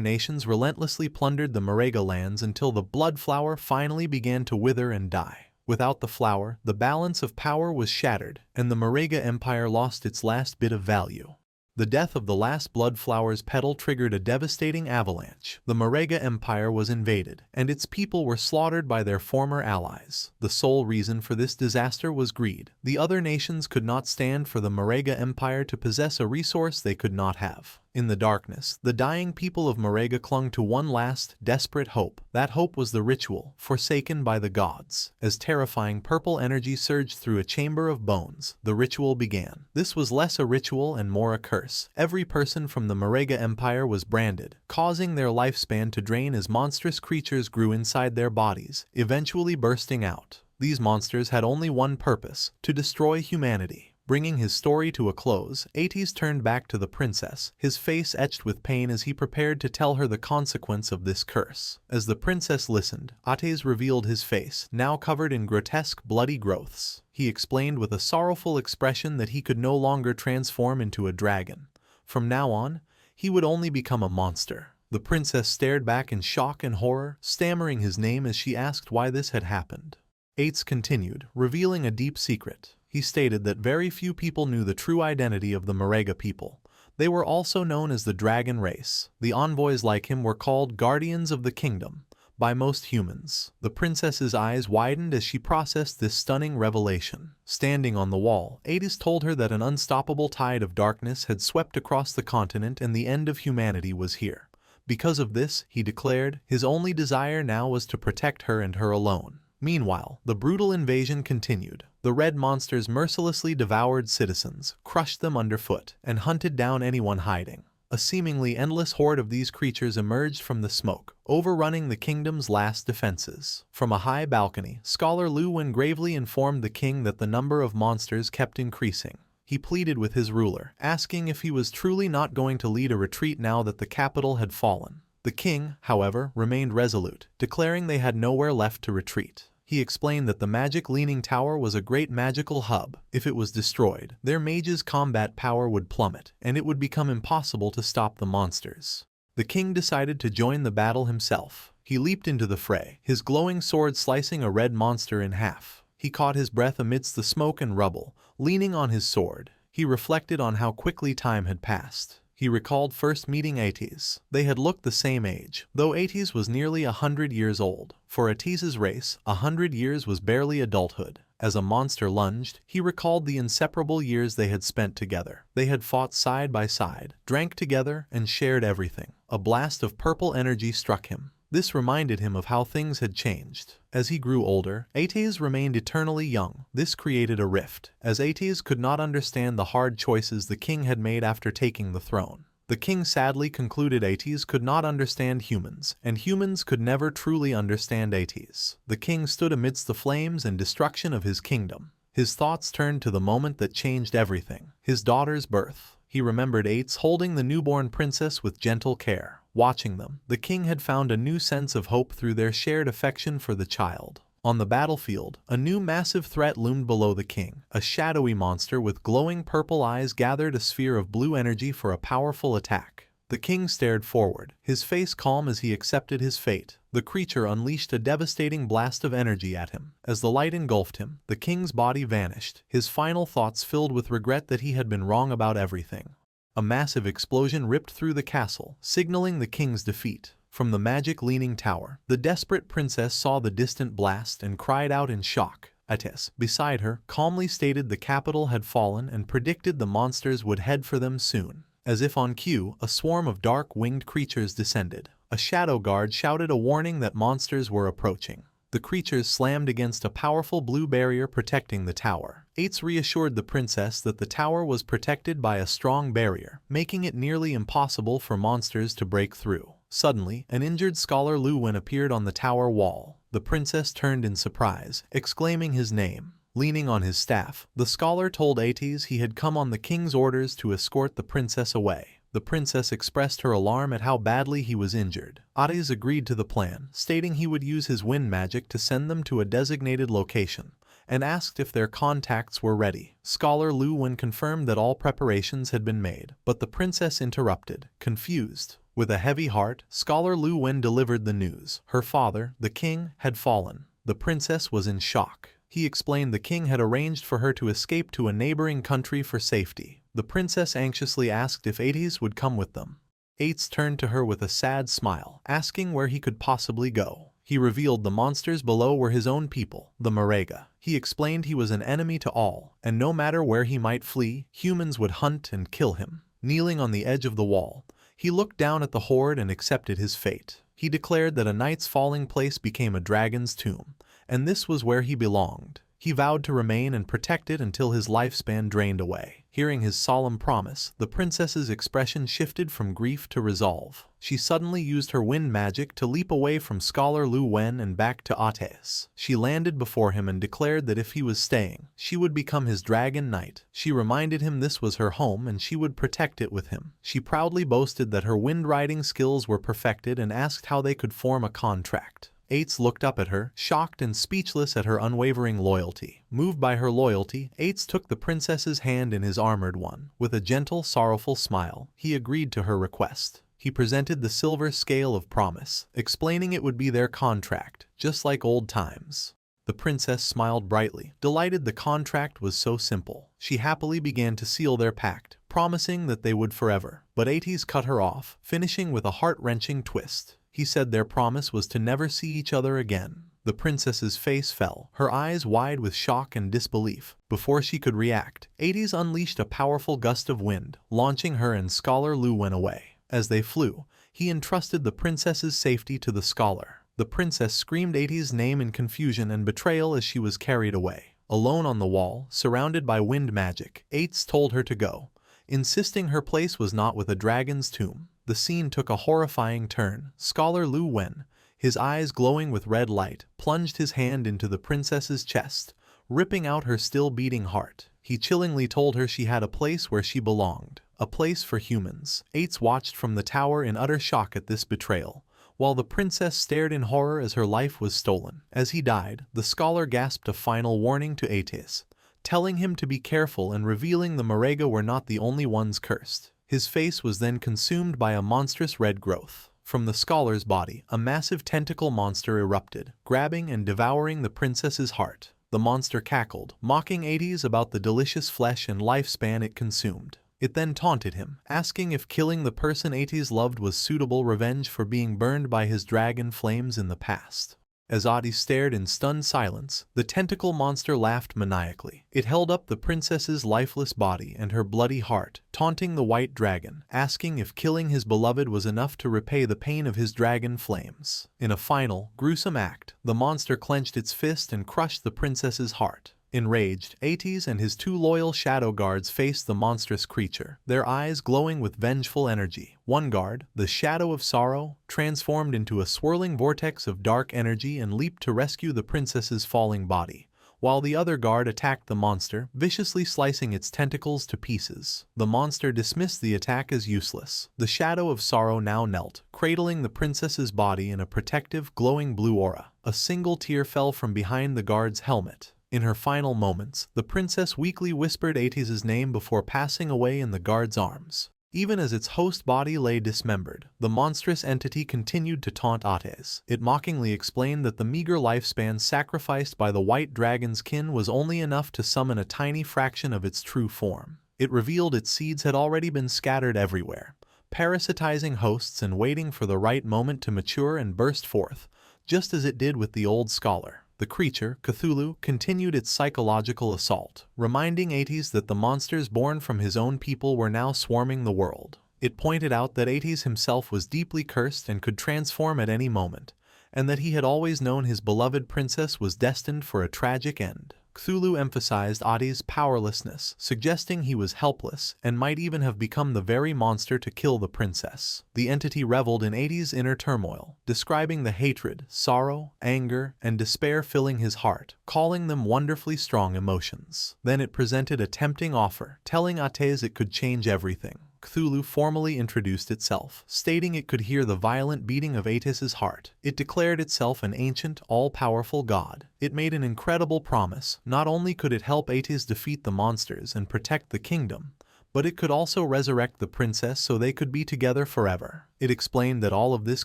nations relentlessly plundered the Marega lands until the blood flower finally began to wither and die. Without the flower, the balance of power was shattered, and the Marega Empire lost its last bit of value. The death of the last blood flower's petal triggered a devastating avalanche. The Marega Empire was invaded, and its people were slaughtered by their former allies. The sole reason for this disaster was greed. The other nations could not stand for the Marega Empire to possess a resource they could not have. In the darkness, the dying people of Marega clung to one last, desperate hope. That hope was the ritual, forsaken by the gods. As terrifying purple energy surged through a chamber of bones, the ritual began. This was less a ritual and more a curse. Every person from the Marega Empire was branded, causing their lifespan to drain as monstrous creatures grew inside their bodies, eventually bursting out. These monsters had only one purpose: to destroy humanity. Bringing his story to a close, Ates turned back to the princess, his face etched with pain as he prepared to tell her the consequence of this curse. As the princess listened, Ates revealed his face, now covered in grotesque, bloody growths. He explained with a sorrowful expression that he could no longer transform into a dragon. From now on, he would only become a monster. The princess stared back in shock and horror, stammering his name as she asked why this had happened. Ates continued, revealing a deep secret. He stated that very few people knew the true identity of the Marega people. They were also known as the dragon race. The envoys like him were called guardians of the kingdom by most humans. The princess's eyes widened as she processed this stunning revelation. Standing on the wall, Ates told her that an unstoppable tide of darkness had swept across the continent and the end of humanity was here. Because of this, he declared, his only desire now was to protect her and her alone. Meanwhile, the brutal invasion continued. The red monsters mercilessly devoured citizens, crushed them underfoot, and hunted down anyone hiding. A seemingly endless horde of these creatures emerged from the smoke, overrunning the kingdom's last defenses. From a high balcony, Scholar Lu Wen gravely informed the king that the number of monsters kept increasing. He pleaded with his ruler, asking if he was truly not going to lead a retreat now that the capital had fallen. The king, however, remained resolute, declaring they had nowhere left to retreat. He explained that the magic Leaning Tower was a great magical hub. If it was destroyed, their mages' combat power would plummet, and it would become impossible to stop the monsters. The king decided to join the battle himself. He leaped into the fray, his glowing sword slicing a red monster in half. He caught his breath amidst the smoke and rubble, leaning on his sword. He reflected on how quickly time had passed. He recalled first meeting Ates. They had looked the same age, though Ates was nearly 100 years old. For Ates's race, 100 years was barely adulthood. As a monster lunged, he recalled the inseparable years they had spent together. They had fought side by side, drank together, and shared everything. A blast of purple energy struck him. This reminded him of how things had changed. As he grew older, Ates remained eternally young. This created a rift, as Ates could not understand the hard choices the king had made after taking the throne. The king sadly concluded Ates could not understand humans, and humans could never truly understand Ates. The king stood amidst the flames and destruction of his kingdom. His thoughts turned to the moment that changed everything, his daughter's birth. He remembered Ates holding the newborn princess with gentle care. Watching them, the king had found a new sense of hope through their shared affection for the child. On the battlefield, a new massive threat loomed below the king. A shadowy monster with glowing purple eyes gathered a sphere of blue energy for a powerful attack. The king stared forward, his face calm as he accepted his fate. The creature unleashed a devastating blast of energy at him. As the light engulfed him, the king's body vanished, his final thoughts filled with regret that he had been wrong about everything. A massive explosion ripped through the castle, signaling the king's defeat. From the magic Leaning Tower, the desperate princess saw the distant blast and cried out in shock. Ates, beside her, calmly stated the capital had fallen and predicted the monsters would head for them soon. As if on cue, a swarm of dark-winged creatures descended. A shadow guard shouted a warning that monsters were approaching. The creatures slammed against a powerful blue barrier protecting the tower. Ates reassured the princess that the tower was protected by a strong barrier, making it nearly impossible for monsters to break through. Suddenly, an injured Scholar Lu Wen appeared on the tower wall. The princess turned in surprise, exclaiming his name. Leaning on his staff, the scholar told Ates he had come on the king's orders to escort the princess away. The princess expressed her alarm at how badly he was injured. Ates agreed to the plan, stating he would use his wind magic to send them to a designated location, and asked if their contacts were ready. Scholar Lu Wen confirmed that all preparations had been made, but the princess interrupted, confused. With a heavy heart, Scholar Lu Wen delivered the news. Her father, the king, had fallen. The princess was in shock. He explained the king had arranged for her to escape to a neighboring country for safety. The princess anxiously asked if Ates would come with them. Ates turned to her with a sad smile, asking where he could possibly go. He revealed the monsters below were his own people, the Marega. He explained he was an enemy to all, and no matter where he might flee, humans would hunt and kill him. Kneeling on the edge of the wall, he looked down at the horde and accepted his fate. He declared that a knight's falling place became a dragon's tomb, and this was where he belonged. He vowed to remain and protect it until his lifespan drained away. Hearing his solemn promise, the princess's expression shifted from grief to resolve. She suddenly used her wind magic to leap away from Scholar Lu Wen and back to Ates. She landed before him and declared that if he was staying, she would become his dragon knight. She reminded him this was her home and she would protect it with him. She proudly boasted that her wind riding skills were perfected and asked how they could form a contract. Ates looked up at her, shocked and speechless at her unwavering loyalty. Moved by her loyalty, Ates took the princess's hand in his armored one. With a gentle, sorrowful smile, he agreed to her request. He presented the silver scale of promise, explaining it would be their contract, just like old times. The princess smiled brightly, delighted the contract was so simple. She happily began to seal their pact, promising that they would forever. But Ates cut her off, finishing with a heart-wrenching twist. He said their promise was to never see each other again. The princess's face fell, her eyes wide with shock and disbelief. Before she could react, Ates unleashed a powerful gust of wind, launching her and Scholar Lu Wen away. As they flew, he entrusted the princess's safety to the scholar. The princess screamed Ates' name in confusion and betrayal as she was carried away. Alone on the wall, surrounded by wind magic, Ates told her to go, insisting her place was not with a dragon's tomb. The scene took a horrifying turn. Scholar Lu Wen, his eyes glowing with red light, plunged his hand into the princess's chest, ripping out her still beating heart. He chillingly told her she had a place where she belonged, a place for humans. Ates watched from the tower in utter shock at this betrayal, while the princess stared in horror as her life was stolen. As he died, the scholar gasped a final warning to Ates, telling him to be careful and revealing the Marega were not the only ones cursed. His face was then consumed by a monstrous red growth. From the scholar's body, a massive tentacle monster erupted, grabbing and devouring the princess's heart. The monster cackled, mocking Ates about the delicious flesh and lifespan it consumed. It then taunted him, asking if killing the person Ates loved was suitable revenge for being burned by his dragon flames in the past. As Ates stared in stunned silence, the tentacle monster laughed maniacally. It held up the princess's lifeless body and her bloody heart, taunting the white dragon, asking if killing his beloved was enough to repay the pain of his dragon flames. In a final, gruesome act, the monster clenched its fist and crushed the princess's heart. Enraged, Ates and his two loyal shadow guards faced the monstrous creature, their eyes glowing with vengeful energy. One guard, the Shadow of Sorrow, transformed into a swirling vortex of dark energy and leaped to rescue the princess's falling body, while the other guard attacked the monster, viciously slicing its tentacles to pieces. The monster dismissed the attack as useless. The Shadow of Sorrow now knelt, cradling the princess's body in a protective, glowing blue aura. A single tear fell from behind the guard's helmet. In her final moments, the princess weakly whispered Ates' name before passing away in the guard's arms. Even as its host body lay dismembered, the monstrous entity continued to taunt Ates. It mockingly explained that the meager lifespan sacrificed by the white dragon's kin was only enough to summon a tiny fraction of its true form. It revealed its seeds had already been scattered everywhere, parasitizing hosts and waiting for the right moment to mature and burst forth, just as it did with the old scholar. The creature, Cthulhu, continued its psychological assault, reminding Ates that the monsters born from his own people were now swarming the world. It pointed out that Ates himself was deeply cursed and could transform at any moment, and that he had always known his beloved princess was destined for a tragic end. Cthulhu emphasized Ates' powerlessness, suggesting he was helpless and might even have become the very monster to kill the princess. The entity reveled in Ates' inner turmoil, describing the hatred, sorrow, anger, and despair filling his heart, calling them wonderfully strong emotions. Then it presented a tempting offer, telling Ates it could change everything. Cthulhu formally introduced itself, stating it could hear the violent beating of Ates' heart. It declared itself an ancient, all-powerful god. It made an incredible promise. Not only could it help Ates defeat the monsters and protect the kingdom, but it could also resurrect the princess so they could be together forever. It explained that all of this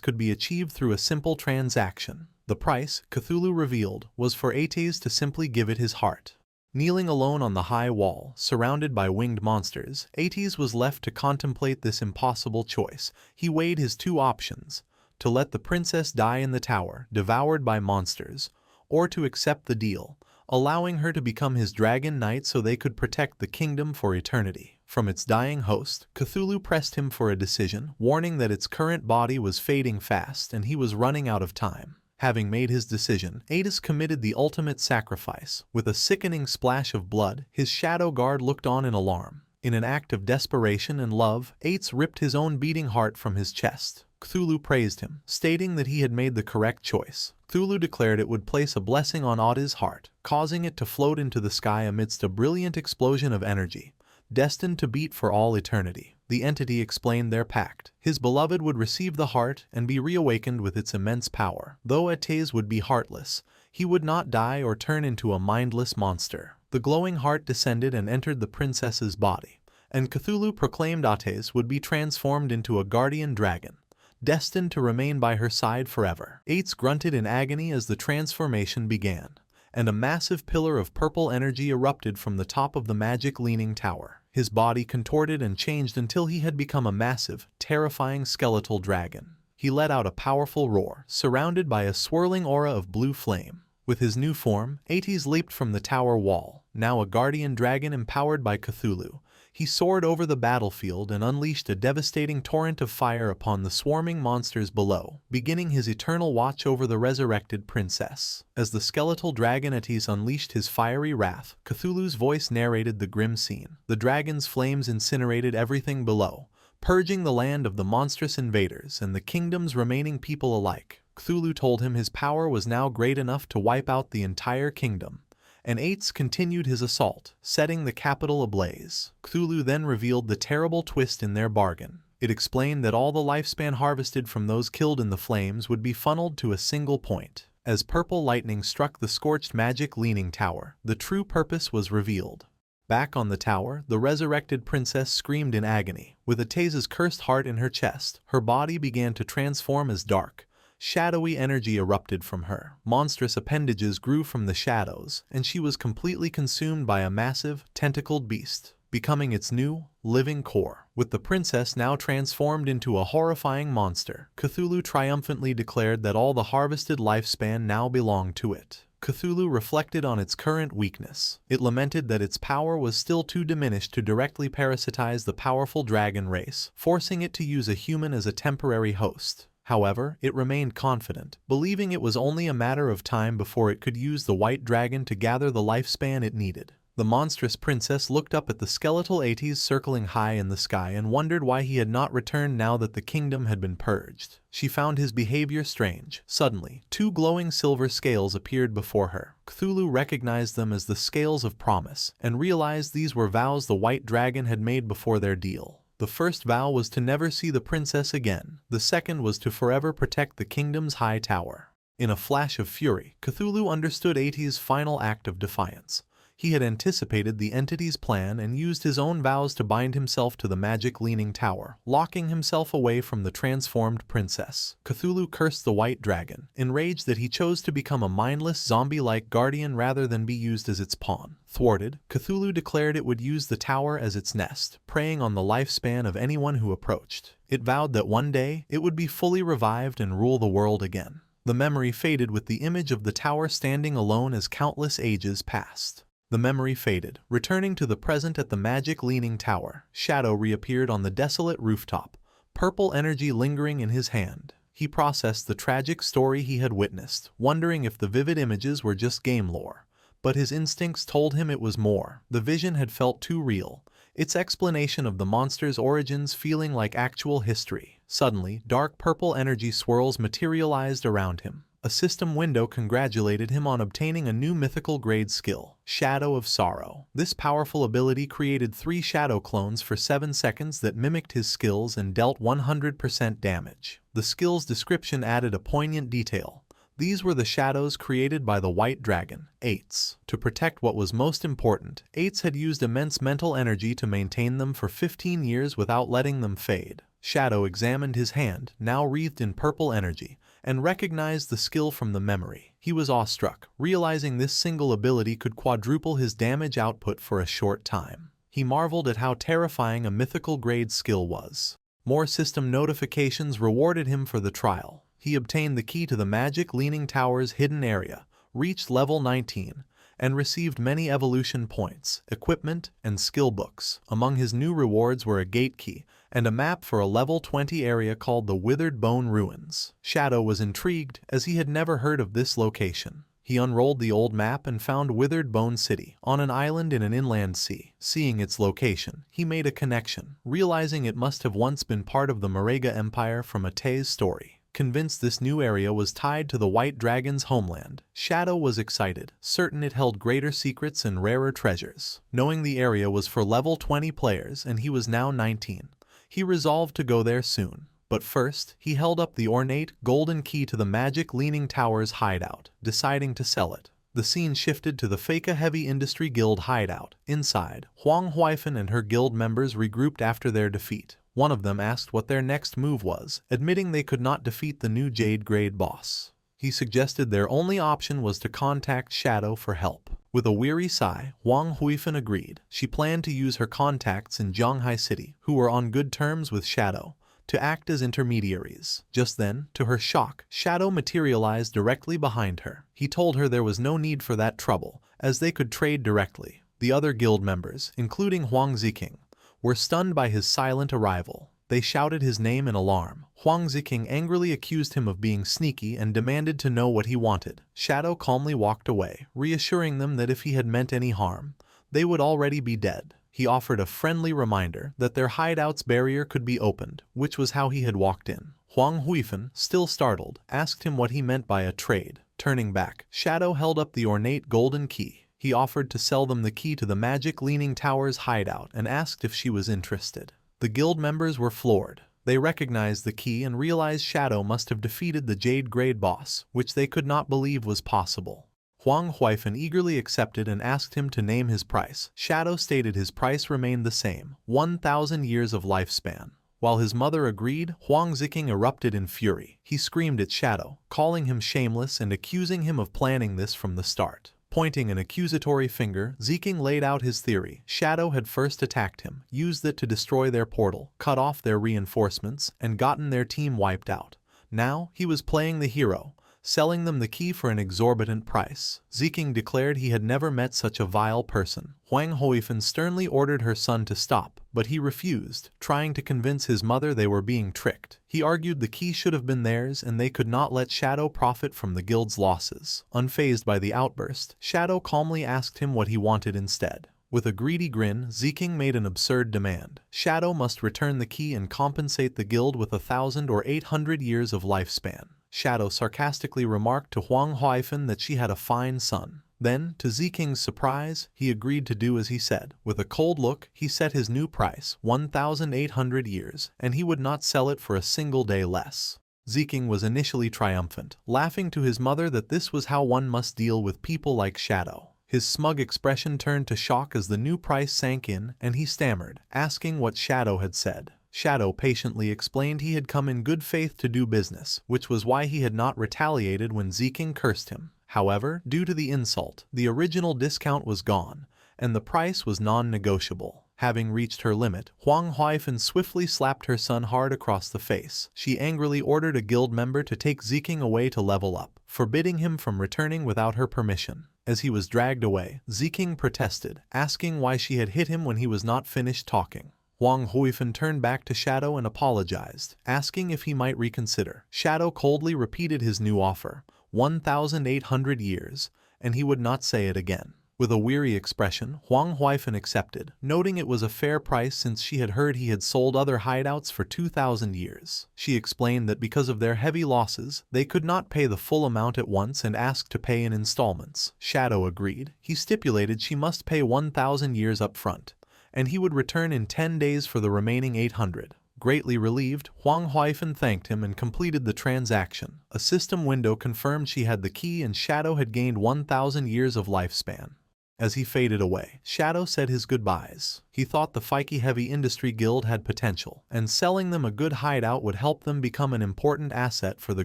could be achieved through a simple transaction. The price, Cthulhu revealed, was for Ates to simply give it his heart. Kneeling alone on the high wall, surrounded by winged monsters, Ates was left to contemplate this impossible choice. He weighed his two options: to let the princess die in the tower, devoured by monsters, or to accept the deal, allowing her to become his dragon knight so they could protect the kingdom for eternity. from its dying host, Cthulhu pressed him for a decision, warning that its current body was fading fast and he was running out of time. Having made his decision, Atis committed the ultimate sacrifice. With a sickening splash of blood, his shadow guard looked on in alarm. In an act of desperation and love, Atis ripped his own beating heart from his chest. Cthulhu praised him, stating that he had made the correct choice. Cthulhu declared it would place a blessing on Atis' heart, causing it to float into the sky amidst a brilliant explosion of energy, destined to beat for all eternity. The entity explained their pact. His beloved would receive the heart and be reawakened with its immense power. Though Atis would be heartless, he would not die or turn into a mindless monster. The glowing heart descended and entered the princess's body, and Cthulhu proclaimed Atis would be transformed into a guardian dragon, destined to remain by her side forever. Atis grunted in agony as the transformation began, and a massive pillar of purple energy erupted from the top of the magic leaning tower. His body contorted and changed until he had become a massive, terrifying skeletal dragon. He let out a powerful roar, surrounded by a swirling aura of blue flame. With his new form, Atis leaped from the tower wall. Now a guardian dragon empowered by Cthulhu, he soared over the battlefield and unleashed a devastating torrent of fire upon the swarming monsters below, beginning his eternal watch over the resurrected princess. As the skeletal dragon Atis unleashed his fiery wrath, Cthulhu's voice narrated the grim scene. The dragon's flames incinerated everything below, purging the land of the monstrous invaders and the kingdom's remaining people alike. Cthulhu told him his power was now great enough to wipe out the entire kingdom, and Atis continued his assault, setting the capital ablaze. Cthulhu then revealed the terrible twist in their bargain. It explained that all the lifespan harvested from those killed in the flames would be funneled to a single point. As purple lightning struck the scorched magic leaning tower, the true purpose was revealed. Back on the tower, the resurrected princess screamed in agony. With Atis's cursed heart in her chest, her body began to transform as dark, shadowy energy erupted from her. Monstrous appendages grew from the shadows, and she was completely consumed by a massive, tentacled beast, becoming its new, living core. With the princess now transformed into a horrifying monster, Cthulhu triumphantly declared that all the harvested lifespan now belonged to it. Cthulhu reflected on its current weakness. It lamented that its power was still too diminished to directly parasitize the powerful dragon race, forcing it to use a human as a temporary host. However, it remained confident, believing it was only a matter of time before it could use the white dragon to gather the lifespan it needed. The monstrous princess looked up at the skeletal Atis circling high in the sky and wondered why he had not returned now that the kingdom had been purged. She found his behavior strange. Suddenly, two glowing silver scales appeared before her. Cthulhu recognized them as the scales of promise, and realized these were vows the white dragon had made before their deal. The first vow was to never see the princess again. The second was to forever protect the kingdom's high tower. In a flash of fury, Cthulhu understood Atis' final act of defiance. He had anticipated the entity's plan and used his own vows to bind himself to the magic leaning tower, locking himself away from the transformed princess. Cthulhu cursed the white dragon, enraged that he chose to become a mindless zombie-like guardian rather than be used as its pawn. Thwarted, Cthulhu declared it would use the tower as its nest, preying on the lifespan of anyone who approached. It vowed that one day, it would be fully revived and rule the world again. The memory faded with the image of the tower standing alone as countless ages passed. The memory faded, returning to the present at the magic leaning tower. Shadow reappeared on the desolate rooftop, purple energy lingering in his hand. He processed the tragic story he had witnessed, wondering if the vivid images were just game lore. But his instincts told him it was more. The vision had felt too real, its explanation of the monster's origins feeling like actual history. Suddenly, dark purple energy swirls materialized around him. A system window congratulated him on obtaining a new mythical grade skill, Shadow of Sorrow. This powerful ability created 3 shadow clones for 7 seconds that mimicked his skills and dealt 100% damage. The skill's description added a poignant detail. These were the shadows created by the white dragon, Atis. To protect what was most important, Atis had used immense mental energy to maintain them for 15 years without letting them fade. Shadow examined his hand, now wreathed in purple energy, and recognized the skill from the memory. He was awestruck, realizing this single ability could quadruple his damage output for a short time. He marveled at how terrifying a mythical grade skill was. More system notifications rewarded him for the trial. He obtained the key to the magic leaning tower's hidden area, reached level 19, and received many evolution points, equipment, and skill books. Among his new rewards were a gate key and a map for a level 20 area called the Withered Bone Ruins. Shadow was intrigued, as he had never heard of this location. He unrolled the old map and found Withered Bone City on an island in an inland sea. Seeing its location, he made a connection, realizing it must have once been part of the Marega Empire from Ate's story. Convinced this new area was tied to the White Dragon's homeland, Shadow was excited, certain it held greater secrets and rarer treasures. Knowing the area was for level 20 players and he was now 19, he resolved to go there soon. But first, he held up the ornate, golden key to the magic Leaning Tower's hideout, deciding to sell it. The scene shifted to the Feka Heavy Industry Guild hideout. Inside, Huang Huifan and her guild members regrouped after their defeat. One of them asked what their next move was, admitting they could not defeat the new Jade Grade boss. He suggested their only option was to contact Shadow for help. With a weary sigh, Huang Huifan agreed. She planned to use her contacts in Zhanghai City, who were on good terms with Shadow, to act as intermediaries. Just then, to her shock, Shadow materialized directly behind her. He told her there was no need for that trouble, as they could trade directly. The other guild members, including Huang Ziqing, were stunned by his silent arrival. They shouted his name in alarm. Huang Ziqing angrily accused him of being sneaky and demanded to know what he wanted. Shadow calmly walked away, reassuring them that if he had meant any harm, they would already be dead. He offered a friendly reminder that their hideout's barrier could be opened, which was how he had walked in. Huang Huifan, still startled, asked him what he meant by a trade. Turning back, Shadow held up the ornate golden key. He offered to sell them the key to the magic Leaning Tower's hideout and asked if she was interested. The guild members were floored. They recognized the key and realized Shadow must have defeated the Jade Grade boss, which they could not believe was possible. Huang Huifan eagerly accepted and asked him to name his price. Shadow stated his price remained the same, 1,000 years of lifespan. While his mother agreed, Huang Ziqing erupted in fury. He screamed at Shadow, calling him shameless and accusing him of planning this from the start. Pointing an accusatory finger, Ziqing laid out his theory. Shadow had first attacked him, used it to destroy their portal, cut off their reinforcements, and gotten their team wiped out. Now, he was playing the hero, selling them the key for an exorbitant price. Ziqing declared he had never met such a vile person. Huang Huifan sternly ordered her son to stop, but he refused, trying to convince his mother they were being tricked. He argued the key should have been theirs and they could not let Shadow profit from the guild's losses. Unfazed by the outburst, Shadow calmly asked him what he wanted instead. With a greedy grin, Ziqing made an absurd demand. Shadow must return the key and compensate the guild with 1,000 or 800 years of lifespan. Shadow sarcastically remarked to Huang Huifan that she had a fine son. Then, to Ziqing's surprise, he agreed to do as he said. With a cold look, he set his new price, 1,800 years, and he would not sell it for a single day less. Ziqing was initially triumphant, laughing to his mother that this was how one must deal with people like Shadow. His smug expression turned to shock as the new price sank in, and he stammered, asking what Shadow had said. Shadow patiently explained he had come in good faith to do business, which was why he had not retaliated when Ziqing cursed him. However, due to the insult, the original discount was gone, and the price was non-negotiable. Having reached her limit, Huang Huifan swiftly slapped her son hard across the face. She angrily ordered a guild member to take Ziqing away to level up, forbidding him from returning without her permission. As he was dragged away, Ziqing protested, asking why she had hit him when he was not finished talking. Huang Huifan turned back to Shadow and apologized, asking if he might reconsider. Shadow coldly repeated his new offer, 1,800 years, and he would not say it again. With a weary expression, Huang Huifan accepted, noting it was a fair price since she had heard he had sold other hideouts for 2,000 years. She explained that because of their heavy losses, they could not pay the full amount at once and asked to pay in installments. Shadow agreed. He stipulated she must pay 1,000 years up front, and he would return in 10 days for the remaining 800. Greatly relieved, Huang Huifan thanked him and completed the transaction. A system window confirmed she had the key and Shadow had gained 1,000 years of lifespan. As he faded away, Shadow said his goodbyes. He thought the Feka Heavy Industry Guild had potential, and selling them a good hideout would help them become an important asset for the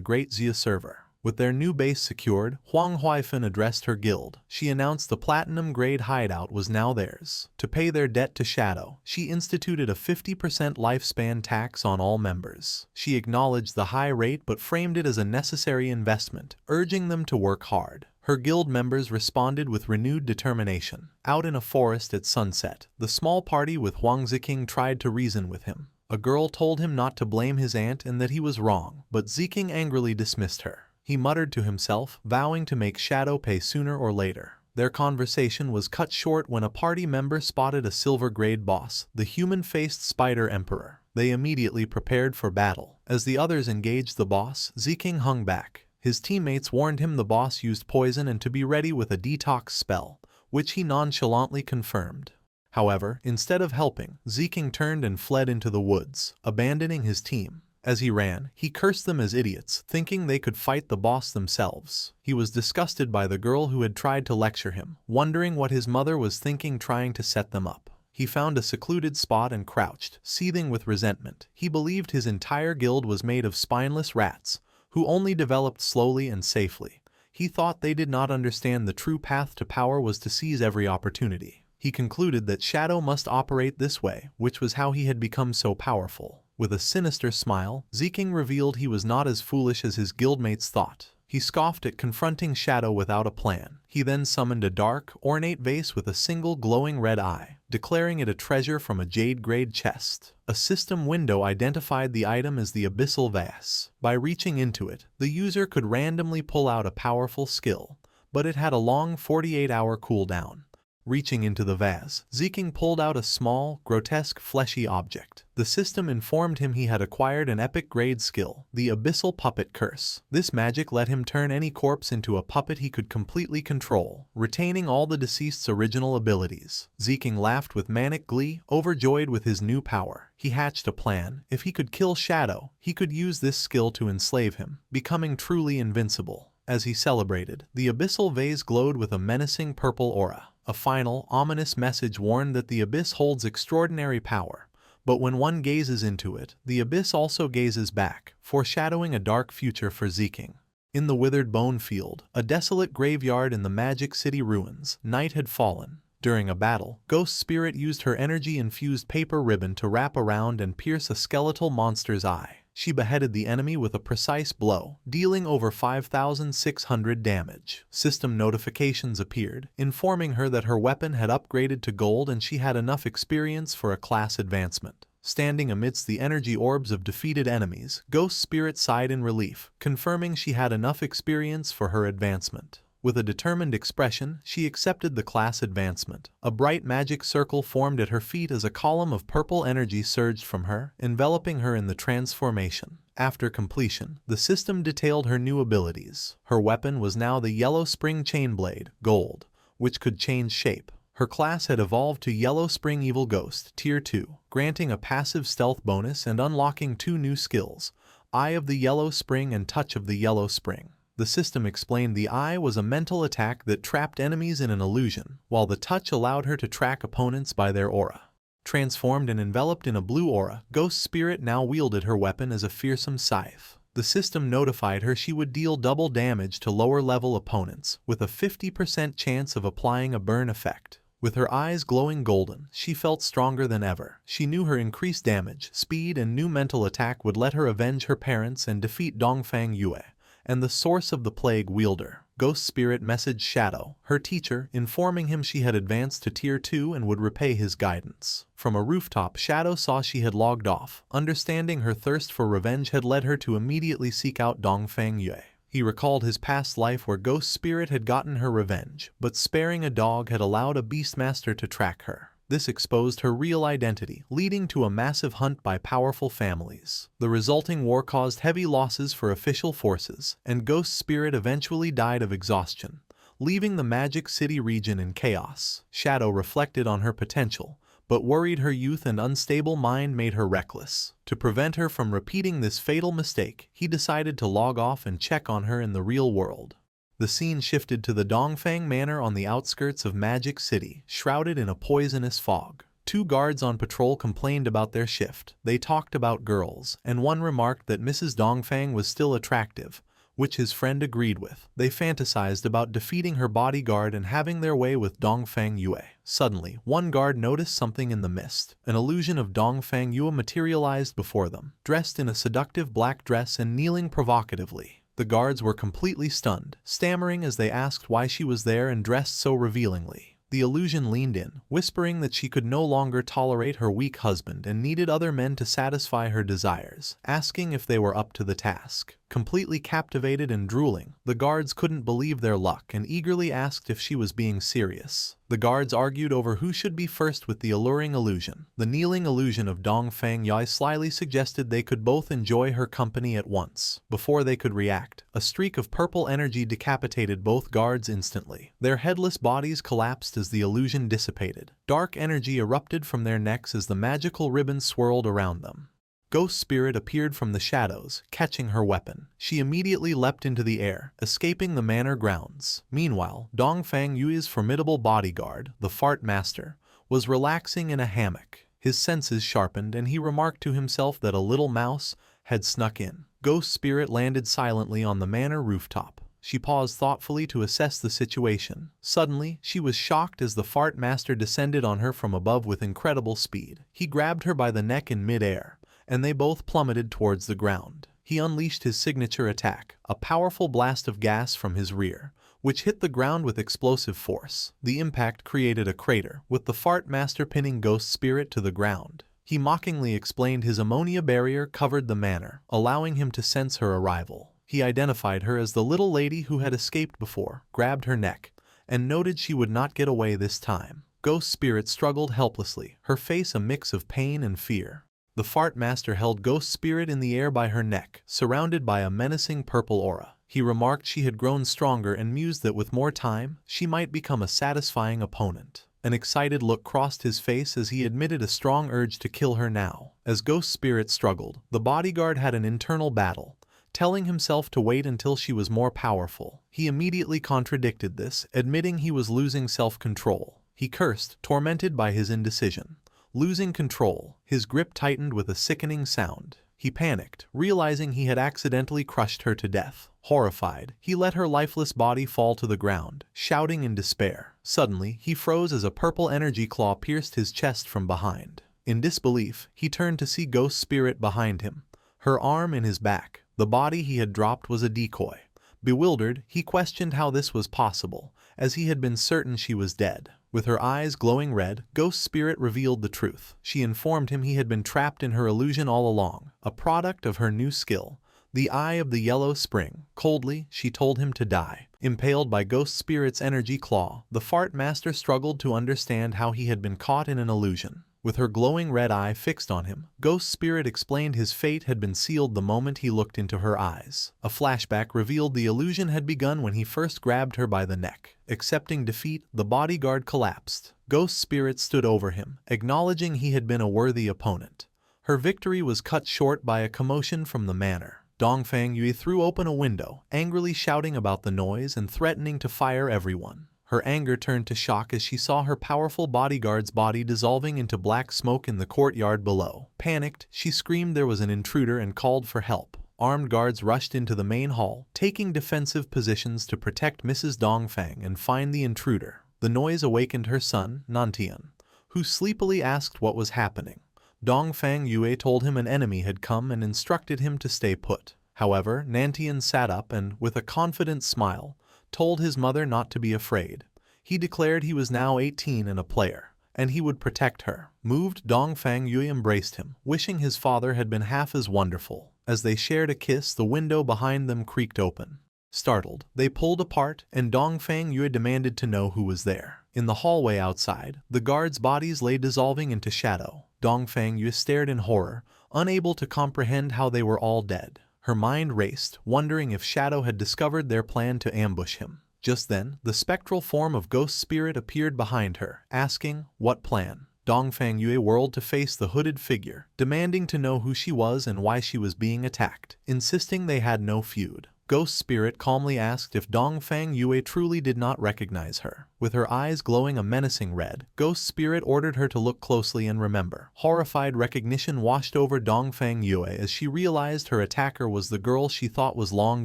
Great Xia server. With their new base secured, Huang Huifan addressed her guild. She announced the platinum grade hideout was now theirs. To pay their debt to Shadow, she instituted a 50% lifespan tax on all members. She acknowledged the high rate but framed it as a necessary investment, urging them to work hard. Her guild members responded with renewed determination. Out in a forest at sunset, the small party with Huang Ziking tried to reason with him. A girl told him not to blame his aunt and that he was wrong, but Ziking angrily dismissed her. He muttered to himself, vowing to make Shadow pay sooner or later. Their conversation was cut short when a party member spotted a silver-grade boss, the human-faced Spider Emperor. They immediately prepared for battle. As the others engaged the boss, Ziking hung back. His teammates warned him the boss used poison and to be ready with a detox spell, which he nonchalantly confirmed. However, instead of helping, Ziking turned and fled into the woods, abandoning his team. As he ran, he cursed them as idiots, thinking they could fight the boss themselves. He was disgusted by the girl who had tried to lecture him, wondering what his mother was thinking trying to set them up. He found a secluded spot and crouched, seething with resentment. He believed his entire guild was made of spineless rats, who only developed slowly and safely. He thought they did not understand the true path to power was to seize every opportunity. He concluded that Shadow must operate this way, which was how he had become so powerful. With a sinister smile, Ziking revealed he was not as foolish as his guildmates thought. He scoffed at confronting Shadow without a plan. He then summoned a dark, ornate vase with a single glowing red eye, declaring it a treasure from a jade-grade chest. A system window identified the item as the Abyssal Vase. By reaching into it, the user could randomly pull out a powerful skill, but it had a long 48-hour cooldown. Reaching into the vase, Ziking pulled out a small, grotesque, fleshy object. The system informed him he had acquired an epic-grade skill, the Abyssal Puppet Curse. This magic let him turn any corpse into a puppet he could completely control, retaining all the deceased's original abilities. Ziking laughed with manic glee, overjoyed with his new power. He hatched a plan. If he could kill Shadow, he could use this skill to enslave him, becoming truly invincible. As he celebrated, the Abyssal Vase glowed with a menacing purple aura. A final, ominous message warned that the abyss holds extraordinary power, but when one gazes into it, the abyss also gazes back, foreshadowing a dark future for Ziking. In the withered bone field, a desolate graveyard in the Magic City ruins, night had fallen. During a battle, Ghost Spirit used her energy-infused paper ribbon to wrap around and pierce a skeletal monster's eye. She beheaded the enemy with a precise blow, dealing over 5,600 damage. System notifications appeared, informing her that her weapon had upgraded to gold and she had enough experience for a class advancement. Standing amidst the energy orbs of defeated enemies, Ghost Spirit sighed in relief, confirming she had enough experience for her advancement. With a determined expression, she accepted the class advancement. A bright magic circle formed at her feet as a column of purple energy surged from her, enveloping her in the transformation. After completion, the system detailed her new abilities. Her weapon was now the Yellow Spring Chainblade, Gold, which could change shape. Her class had evolved to Yellow Spring Evil Ghost, Tier 2, granting a passive stealth bonus and unlocking 2 new skills, Eye of the Yellow Spring and Touch of the Yellow Spring. The system explained the eye was a mental attack that trapped enemies in an illusion, while the touch allowed her to track opponents by their aura. Transformed and enveloped in a blue aura, Ghost Spirit now wielded her weapon as a fearsome scythe. The system notified her she would deal double damage to lower-level opponents, with a 50% chance of applying a burn effect. With her eyes glowing golden, she felt stronger than ever. She knew her increased damage, speed, and new mental attack would let her avenge her parents and defeat Dongfang Yue, and the source of the plague wielder. Ghost Spirit messaged Shadow, her teacher, informing him she had advanced to Tier 2 and would repay his guidance. From a rooftop, Shadow saw she had logged off. Understanding her thirst for revenge had led her to immediately seek out Dongfang Yue. He recalled his past life where Ghost Spirit had gotten her revenge, but sparing a dog had allowed a Beastmaster to track her. This exposed her real identity, leading to a massive hunt by powerful families. The resulting war caused heavy losses for official forces, and Ghost Spirit eventually died of exhaustion, leaving the Magic City region in chaos. Shadow reflected on her potential, but worried her youth and unstable mind made her reckless. To prevent her from repeating this fatal mistake, he decided to log off and check on her in the real world. The scene shifted to the Dongfang Manor on the outskirts of Magic City, shrouded in a poisonous fog. 2 guards on patrol complained about their shift. They talked about girls, and one remarked that Mrs. Dongfang was still attractive, which his friend agreed with. They fantasized about defeating her bodyguard and having their way with Dongfang Yue. Suddenly, one guard noticed something in the mist. An illusion of Dongfang Yue materialized before them, dressed in a seductive black dress and kneeling provocatively. The guards were completely stunned, stammering as they asked why she was there and dressed so revealingly. The illusion leaned in, whispering that she could no longer tolerate her weak husband and needed other men to satisfy her desires, asking if they were up to the task. Completely captivated and drooling, the guards couldn't believe their luck and eagerly asked if she was being serious. The guards argued over who should be first with the alluring illusion. The kneeling illusion of Dong Fang Yui slyly suggested they could both enjoy her company at once. Before they could react, a streak of purple energy decapitated both guards instantly. Their headless bodies collapsed as the illusion dissipated. Dark energy erupted from their necks as the magical ribbon swirled around them. Ghost Spirit appeared from the shadows, catching her weapon. She immediately leapt into the air, escaping the manor grounds. Meanwhile, Dong Fang Yui's formidable bodyguard, the Fart Master, was relaxing in a hammock. His senses sharpened and he remarked to himself that a little mouse had snuck in. Ghost Spirit landed silently on the manor rooftop. She paused thoughtfully to assess the situation. Suddenly, she was shocked as the Fart Master descended on her from above with incredible speed. He grabbed her by the neck in mid-air, and they both plummeted towards the ground. He unleashed his signature attack, a powerful blast of gas from his rear, which hit the ground with explosive force. The impact created a crater, with the Fart Master pinning Ghost Spirit to the ground. He mockingly explained his ammonia barrier covered the manor, allowing him to sense her arrival. He identified her as the little lady who had escaped before, grabbed her neck, and noted she would not get away this time. Ghost Spirit struggled helplessly, her face a mix of pain and fear. The Fart Master held Ghost Spirit in the air by her neck, surrounded by a menacing purple aura. He remarked she had grown stronger and mused that with more time, she might become a satisfying opponent. An excited look crossed his face as he admitted a strong urge to kill her now. As Ghost Spirit struggled, the bodyguard had an internal battle, telling himself to wait until she was more powerful. He immediately contradicted this, admitting he was losing self-control. He cursed, tormented by his indecision. Losing control, his grip tightened with a sickening sound. He panicked, realizing he had accidentally crushed her to death. Horrified, he let her lifeless body fall to the ground, shouting in despair. Suddenly, he froze as a purple energy claw pierced his chest from behind. In disbelief, he turned to see Ghost Spirit behind him, her arm in his back. The body he had dropped was a decoy. Bewildered, he questioned how this was possible, as he had been certain she was dead. With her eyes glowing red, Ghost Spirit revealed the truth. She informed him he had been trapped in her illusion all along, a product of her new skill, the Eye of the Yellow Spring. Coldly, she told him to die. Impaled by Ghost Spirit's energy claw, the Fart Master struggled to understand how he had been caught in an illusion. With her glowing red eye fixed on him, Ghost Spirit explained his fate had been sealed the moment he looked into her eyes. A flashback revealed the illusion had begun when he first grabbed her by the neck. Accepting defeat, the bodyguard collapsed. Ghost Spirit stood over him, acknowledging he had been a worthy opponent. Her victory was cut short by a commotion from the manor. Dong Fang Yui threw open a window, angrily shouting about the noise and threatening to fire everyone. Her anger turned to shock as she saw her powerful bodyguard's body dissolving into black smoke in the courtyard below. Panicked, she screamed there was an intruder and called for help. Armed guards rushed into the main hall, taking defensive positions to protect Mrs. Dong Fang and find the intruder. The noise awakened her son, Nantian, who sleepily asked what was happening. Dong Fang Yue told him an enemy had come and instructed him to stay put. However, Nantian sat up and, with a confident smile, told his mother not to be afraid. He declared he was now 18 and a player, and he would protect her. Moved, Dong Fang Yui embraced him, wishing his father had been half as wonderful. As they shared a kiss, the window behind them creaked open. Startled, they pulled apart, and Dong Fang Yui demanded to know who was there. In the hallway outside, the guards' bodies lay dissolving into shadow. Dong Fang Yui stared in horror, unable to comprehend how they were all dead. Her mind raced, wondering if Shadow had discovered their plan to ambush him. Just then, the spectral form of Ghost Spirit appeared behind her, asking, "What plan?" Dong Fang Yui whirled to face the hooded figure, demanding to know who she was and why she was being attacked, insisting they had no feud. Ghost Spirit calmly asked if Dong Fang Yui truly did not recognize her. With her eyes glowing a menacing red, Ghost Spirit ordered her to look closely and remember. Horrified recognition washed over Dong Fang Yui as she realized her attacker was the girl she thought was long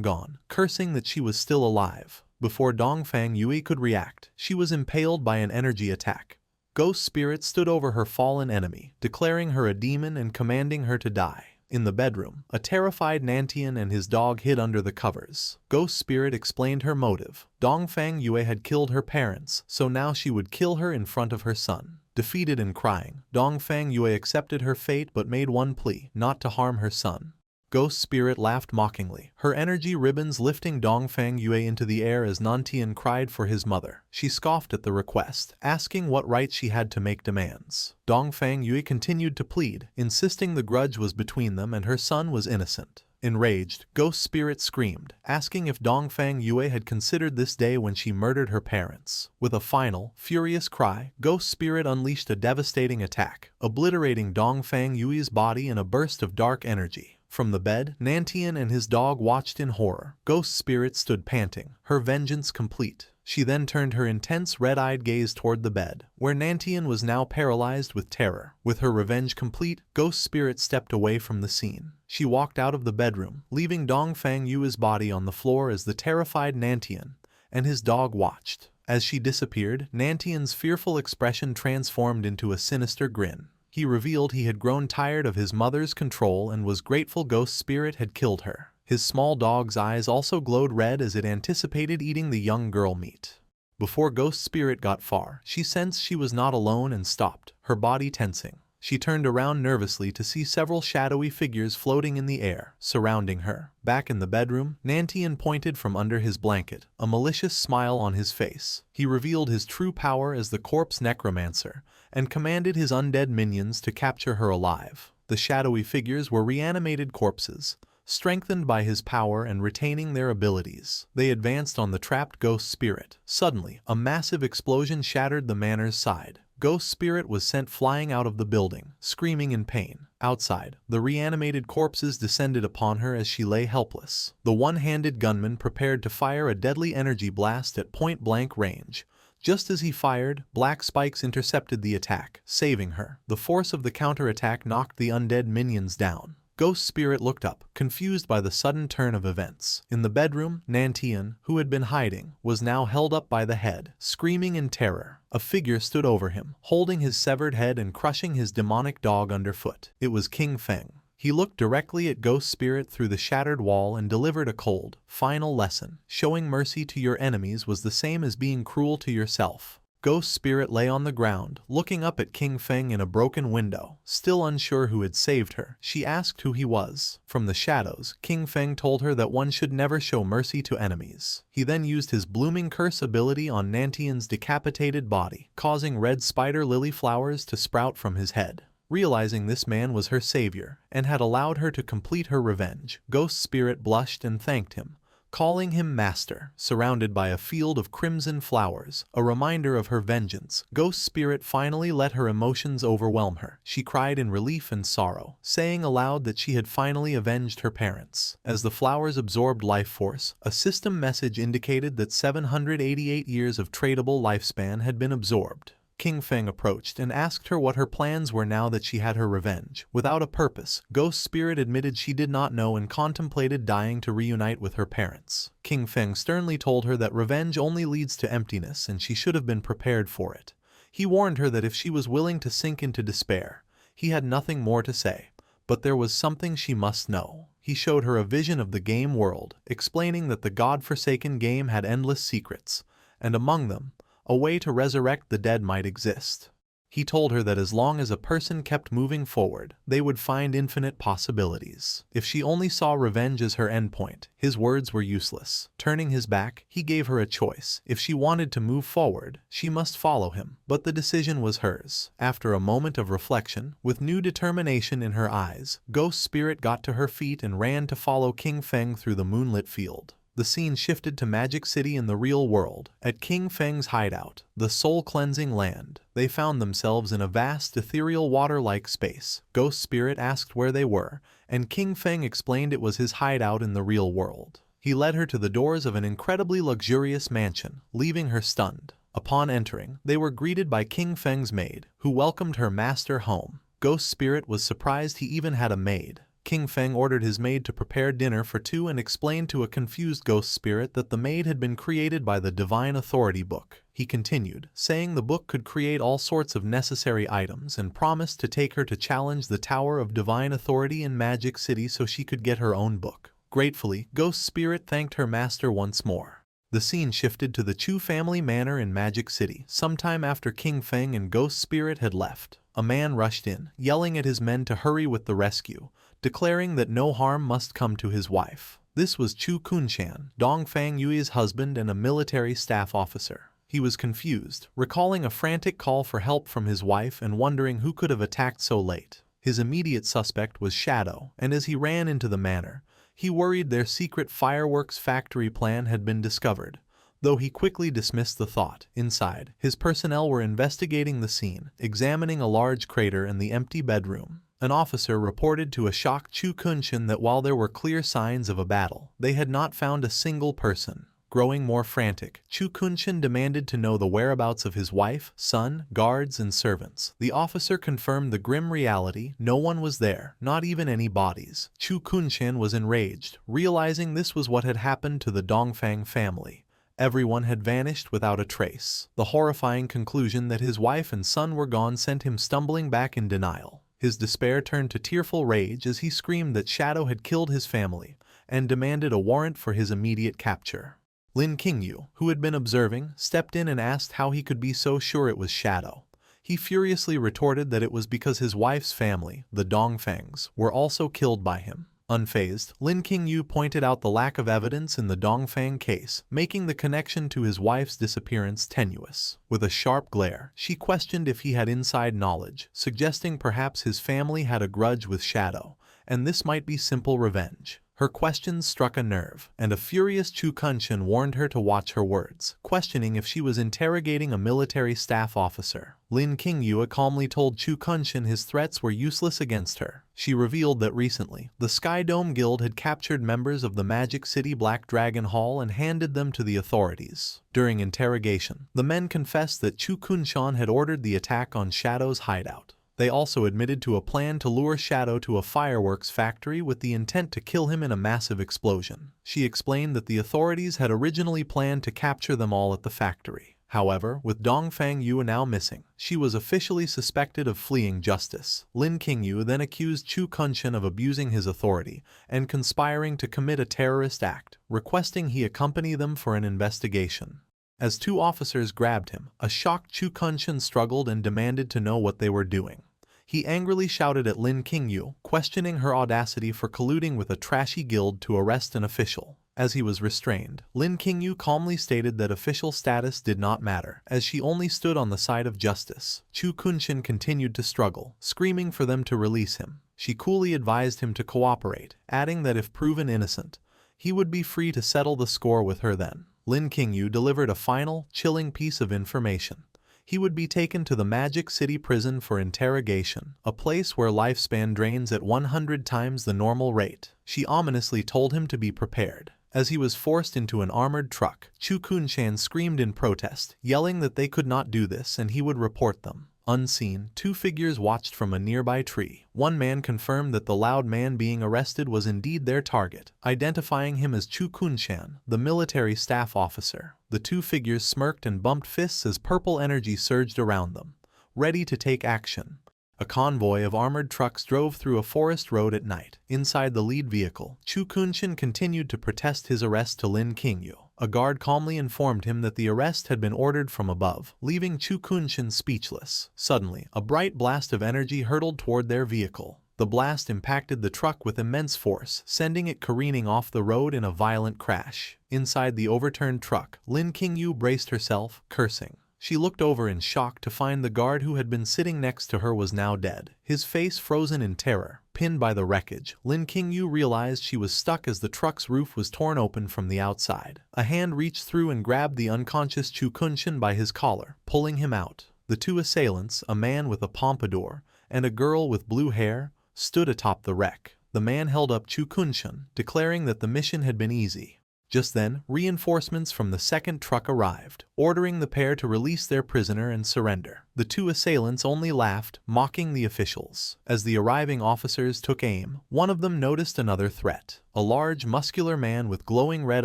gone, cursing that she was still alive. Before Dong Fang Yui could react, she was impaled by an energy attack. Ghost Spirit stood over her fallen enemy, declaring her a demon and commanding her to die. In the bedroom, a terrified Nantian and his dog hid under the covers. Ghost Spirit explained her motive. Dongfang Yue had killed her parents, so now she would kill her in front of her son. Defeated and crying, Dongfang Yue accepted her fate but made one plea, not to harm her son. Ghost Spirit laughed mockingly, her energy ribbons lifting Dongfang Yue into the air as Nantian cried for his mother. She scoffed at the request, asking what right she had to make demands. Dongfang Yue continued to plead, insisting the grudge was between them and her son was innocent. Enraged, Ghost Spirit screamed, asking if Dongfang Yue had considered this day when she murdered her parents. With a final, furious cry, Ghost Spirit unleashed a devastating attack, obliterating Dongfang Yue's body in a burst of dark energy. From the bed, Nantian and his dog watched in horror. Ghost Spirit stood panting, her vengeance complete. She then turned her intense red-eyed gaze toward the bed, where Nantian was now paralyzed with terror. With her revenge complete, Ghost Spirit stepped away from the scene. She walked out of the bedroom, leaving Dongfang Yue's body on the floor as the terrified Nantian and his dog watched. As she disappeared, Nantian's fearful expression transformed into a sinister grin. He revealed he had grown tired of his mother's control and was grateful Ghost Spirit had killed her. His small dog's eyes also glowed red as it anticipated eating the young girl meat. Before Ghost Spirit got far, she sensed she was not alone and stopped, her body tensing. She turned around nervously to see several shadowy figures floating in the air, surrounding her. Back in the bedroom, Nantian pointed from under his blanket, a malicious smile on his face. He revealed his true power as the corpse necromancer, and commanded his undead minions to capture her alive. The shadowy figures were reanimated corpses, strengthened by his power and retaining their abilities. They advanced on the trapped Ghost Spirit. Suddenly, a massive explosion shattered the manor's side. Ghost Spirit was sent flying out of the building, screaming in pain. Outside, the reanimated corpses descended upon her as she lay helpless. The one-handed gunman prepared to fire a deadly energy blast at point-blank range. Just as he fired, black spikes intercepted the attack, saving her. The force of the counterattack knocked the undead minions down. Ghost Spirit looked up, confused by the sudden turn of events. In the bedroom, Nantian, who had been hiding, was now held up by the head, screaming in terror. A figure stood over him, holding his severed head and crushing his demonic dog underfoot. It was King Feng. He looked directly at Ghost Spirit through the shattered wall and delivered a cold, final lesson. Showing mercy to your enemies was the same as being cruel to yourself. Ghost Spirit lay on the ground, looking up at King Feng in a broken window. Still unsure who had saved her, she asked who he was. From the shadows, King Feng told her that one should never show mercy to enemies. He then used his blooming curse ability on Nantian's decapitated body, causing red spider lily flowers to sprout from his head. Realizing this man was her savior, and had allowed her to complete her revenge, Ghost Spirit blushed and thanked him, calling him master. Surrounded by a field of crimson flowers, a reminder of her vengeance, Ghost Spirit finally let her emotions overwhelm her. She cried in relief and sorrow, saying aloud that she had finally avenged her parents. As the flowers absorbed life force, a system message indicated that 788 years of tradable lifespan had been absorbed. King Feng approached and asked her what her plans were now that she had her revenge. Without a purpose, Ghost Spirit admitted she did not know and contemplated dying to reunite with her parents. King Feng sternly told her that revenge only leads to emptiness and she should have been prepared for it. He warned her that if she was willing to sink into despair, he had nothing more to say. But there was something she must know. He showed her a vision of the game world, explaining that the god-forsaken game had endless secrets, and among them, a way to resurrect the dead might exist. He told her that as long as a person kept moving forward, they would find infinite possibilities. If she only saw revenge as her endpoint, his words were useless. Turning his back, he gave her a choice. If she wanted to move forward, she must follow him. But the decision was hers. After a moment of reflection, with new determination in her eyes, Ghost Spirit got to her feet and ran to follow King Feng through the moonlit field. The scene shifted to Magic City in the real world. At King Feng's hideout, the soul-cleansing land, they found themselves in a vast ethereal water-like space. Ghost Spirit asked where they were, and King Feng explained it was his hideout in the real world. He led her to the doors of an incredibly luxurious mansion, leaving her stunned. Upon entering, they were greeted by King Feng's maid, who welcomed her master home. Ghost Spirit was surprised he even had a maid. King Feng ordered his maid to prepare dinner for two and explained to a confused ghost spirit that the maid had been created by the Divine Authority book. He continued, saying the book could create all sorts of necessary items and promised to take her to challenge the Tower of Divine Authority in Magic City so she could get her own book. Gratefully, Ghost Spirit thanked her master once more. The scene shifted to the Chu family manor in Magic City. Sometime after King Feng and Ghost Spirit had left, a man rushed in, yelling at his men to hurry with the rescue, declaring that no harm must come to his wife. This was Chu Kunshan, Dongfang Yui's husband and a military staff officer. He was confused, recalling a frantic call for help from his wife and wondering who could have attacked so late. His immediate suspect was Shadow, and as he ran into the manor, he worried their secret fireworks factory plan had been discovered, though he quickly dismissed the thought. Inside, his personnel were investigating the scene, examining a large crater in the empty bedroom. An officer reported to a shocked Chu Kunshan that while there were clear signs of a battle, they had not found a single person. Growing more frantic, Chu Kunshan demanded to know the whereabouts of his wife, son, guards, and servants. The officer confirmed the grim reality: no one was there, not even any bodies. Chu Kunshan was enraged, realizing this was what had happened to the Dongfang family. Everyone had vanished without a trace. The horrifying conclusion that his wife and son were gone sent him stumbling back in denial. His despair turned to tearful rage as he screamed that Shadow had killed his family and demanded a warrant for his immediate capture. Lin Qingyu, who had been observing, stepped in and asked how he could be so sure it was Shadow. He furiously retorted that it was because his wife's family, the Dongfangs, were also killed by him. Unfazed, Lin Qingyu pointed out the lack of evidence in the Dongfang case, making the connection to his wife's disappearance tenuous. With a sharp glare, she questioned if he had inside knowledge, suggesting perhaps his family had a grudge with Shadow, and this might be simple revenge. Her questions struck a nerve, and a furious Chu Kunshan warned her to watch her words, questioning if she was interrogating a military staff officer. Lin Qingyu calmly told Chu Kunshan his threats were useless against her. She revealed that recently, the Sky Dome Guild had captured members of the Magic City Black Dragon Hall and handed them to the authorities. During interrogation, the men confessed that Chu Kunshan had ordered the attack on Shadow's hideout. They also admitted to a plan to lure Shadow to a fireworks factory with the intent to kill him in a massive explosion. She explained that the authorities had originally planned to capture them all at the factory. However, with Dongfang Yu now missing, she was officially suspected of fleeing justice. Lin Qingyu then accused Chu Kunshan of abusing his authority and conspiring to commit a terrorist act, requesting he accompany them for an investigation. As two officers grabbed him, a shocked Chu Kunshan struggled and demanded to know what they were doing. He angrily shouted at Lin Qingyu, questioning her audacity for colluding with a trashy guild to arrest an official. As he was restrained, Lin Qingyu calmly stated that official status did not matter, as she only stood on the side of justice. Chu Kunshan continued to struggle, screaming for them to release him. She coolly advised him to cooperate, adding that if proven innocent, he would be free to settle the score with her then. Lin Qingyu delivered a final, chilling piece of information. He would be taken to the Magic City prison for interrogation, a place where lifespan drains at 100 times the normal rate. She ominously told him to be prepared. As he was forced into an armored truck, Chu Kunshan screamed in protest, yelling that they could not do this and he would report them. Unseen, two figures watched from a nearby tree. One man confirmed that the loud man being arrested was indeed their target, identifying him as Chu Kunshan, the military staff officer. The two figures smirked and bumped fists as purple energy surged around them, ready to take action. A convoy of armored trucks drove through a forest road at night. Inside the lead vehicle, Chu Kunshan continued to protest his arrest to Lin Qingyu. A guard calmly informed him that the arrest had been ordered from above, leaving Chu Kunshan speechless. Suddenly, a bright blast of energy hurtled toward their vehicle. The blast impacted the truck with immense force, sending it careening off the road in a violent crash. Inside the overturned truck, Lin Qingyu braced herself, cursing. She looked over in shock to find the guard who had been sitting next to her was now dead, his face frozen in terror. Pinned by the wreckage, Lin Qingyu realized she was stuck as the truck's roof was torn open from the outside. A hand reached through and grabbed the unconscious Chu Kunshan by his collar, pulling him out. The two assailants, a man with a pompadour and a girl with blue hair, stood atop the wreck. The man held up Chu Kunshan, declaring that the mission had been easy. Just then, reinforcements from the second truck arrived, ordering the pair to release their prisoner and surrender. The two assailants only laughed, mocking the officials. As the arriving officers took aim, one of them noticed another threat. A large, muscular man with glowing red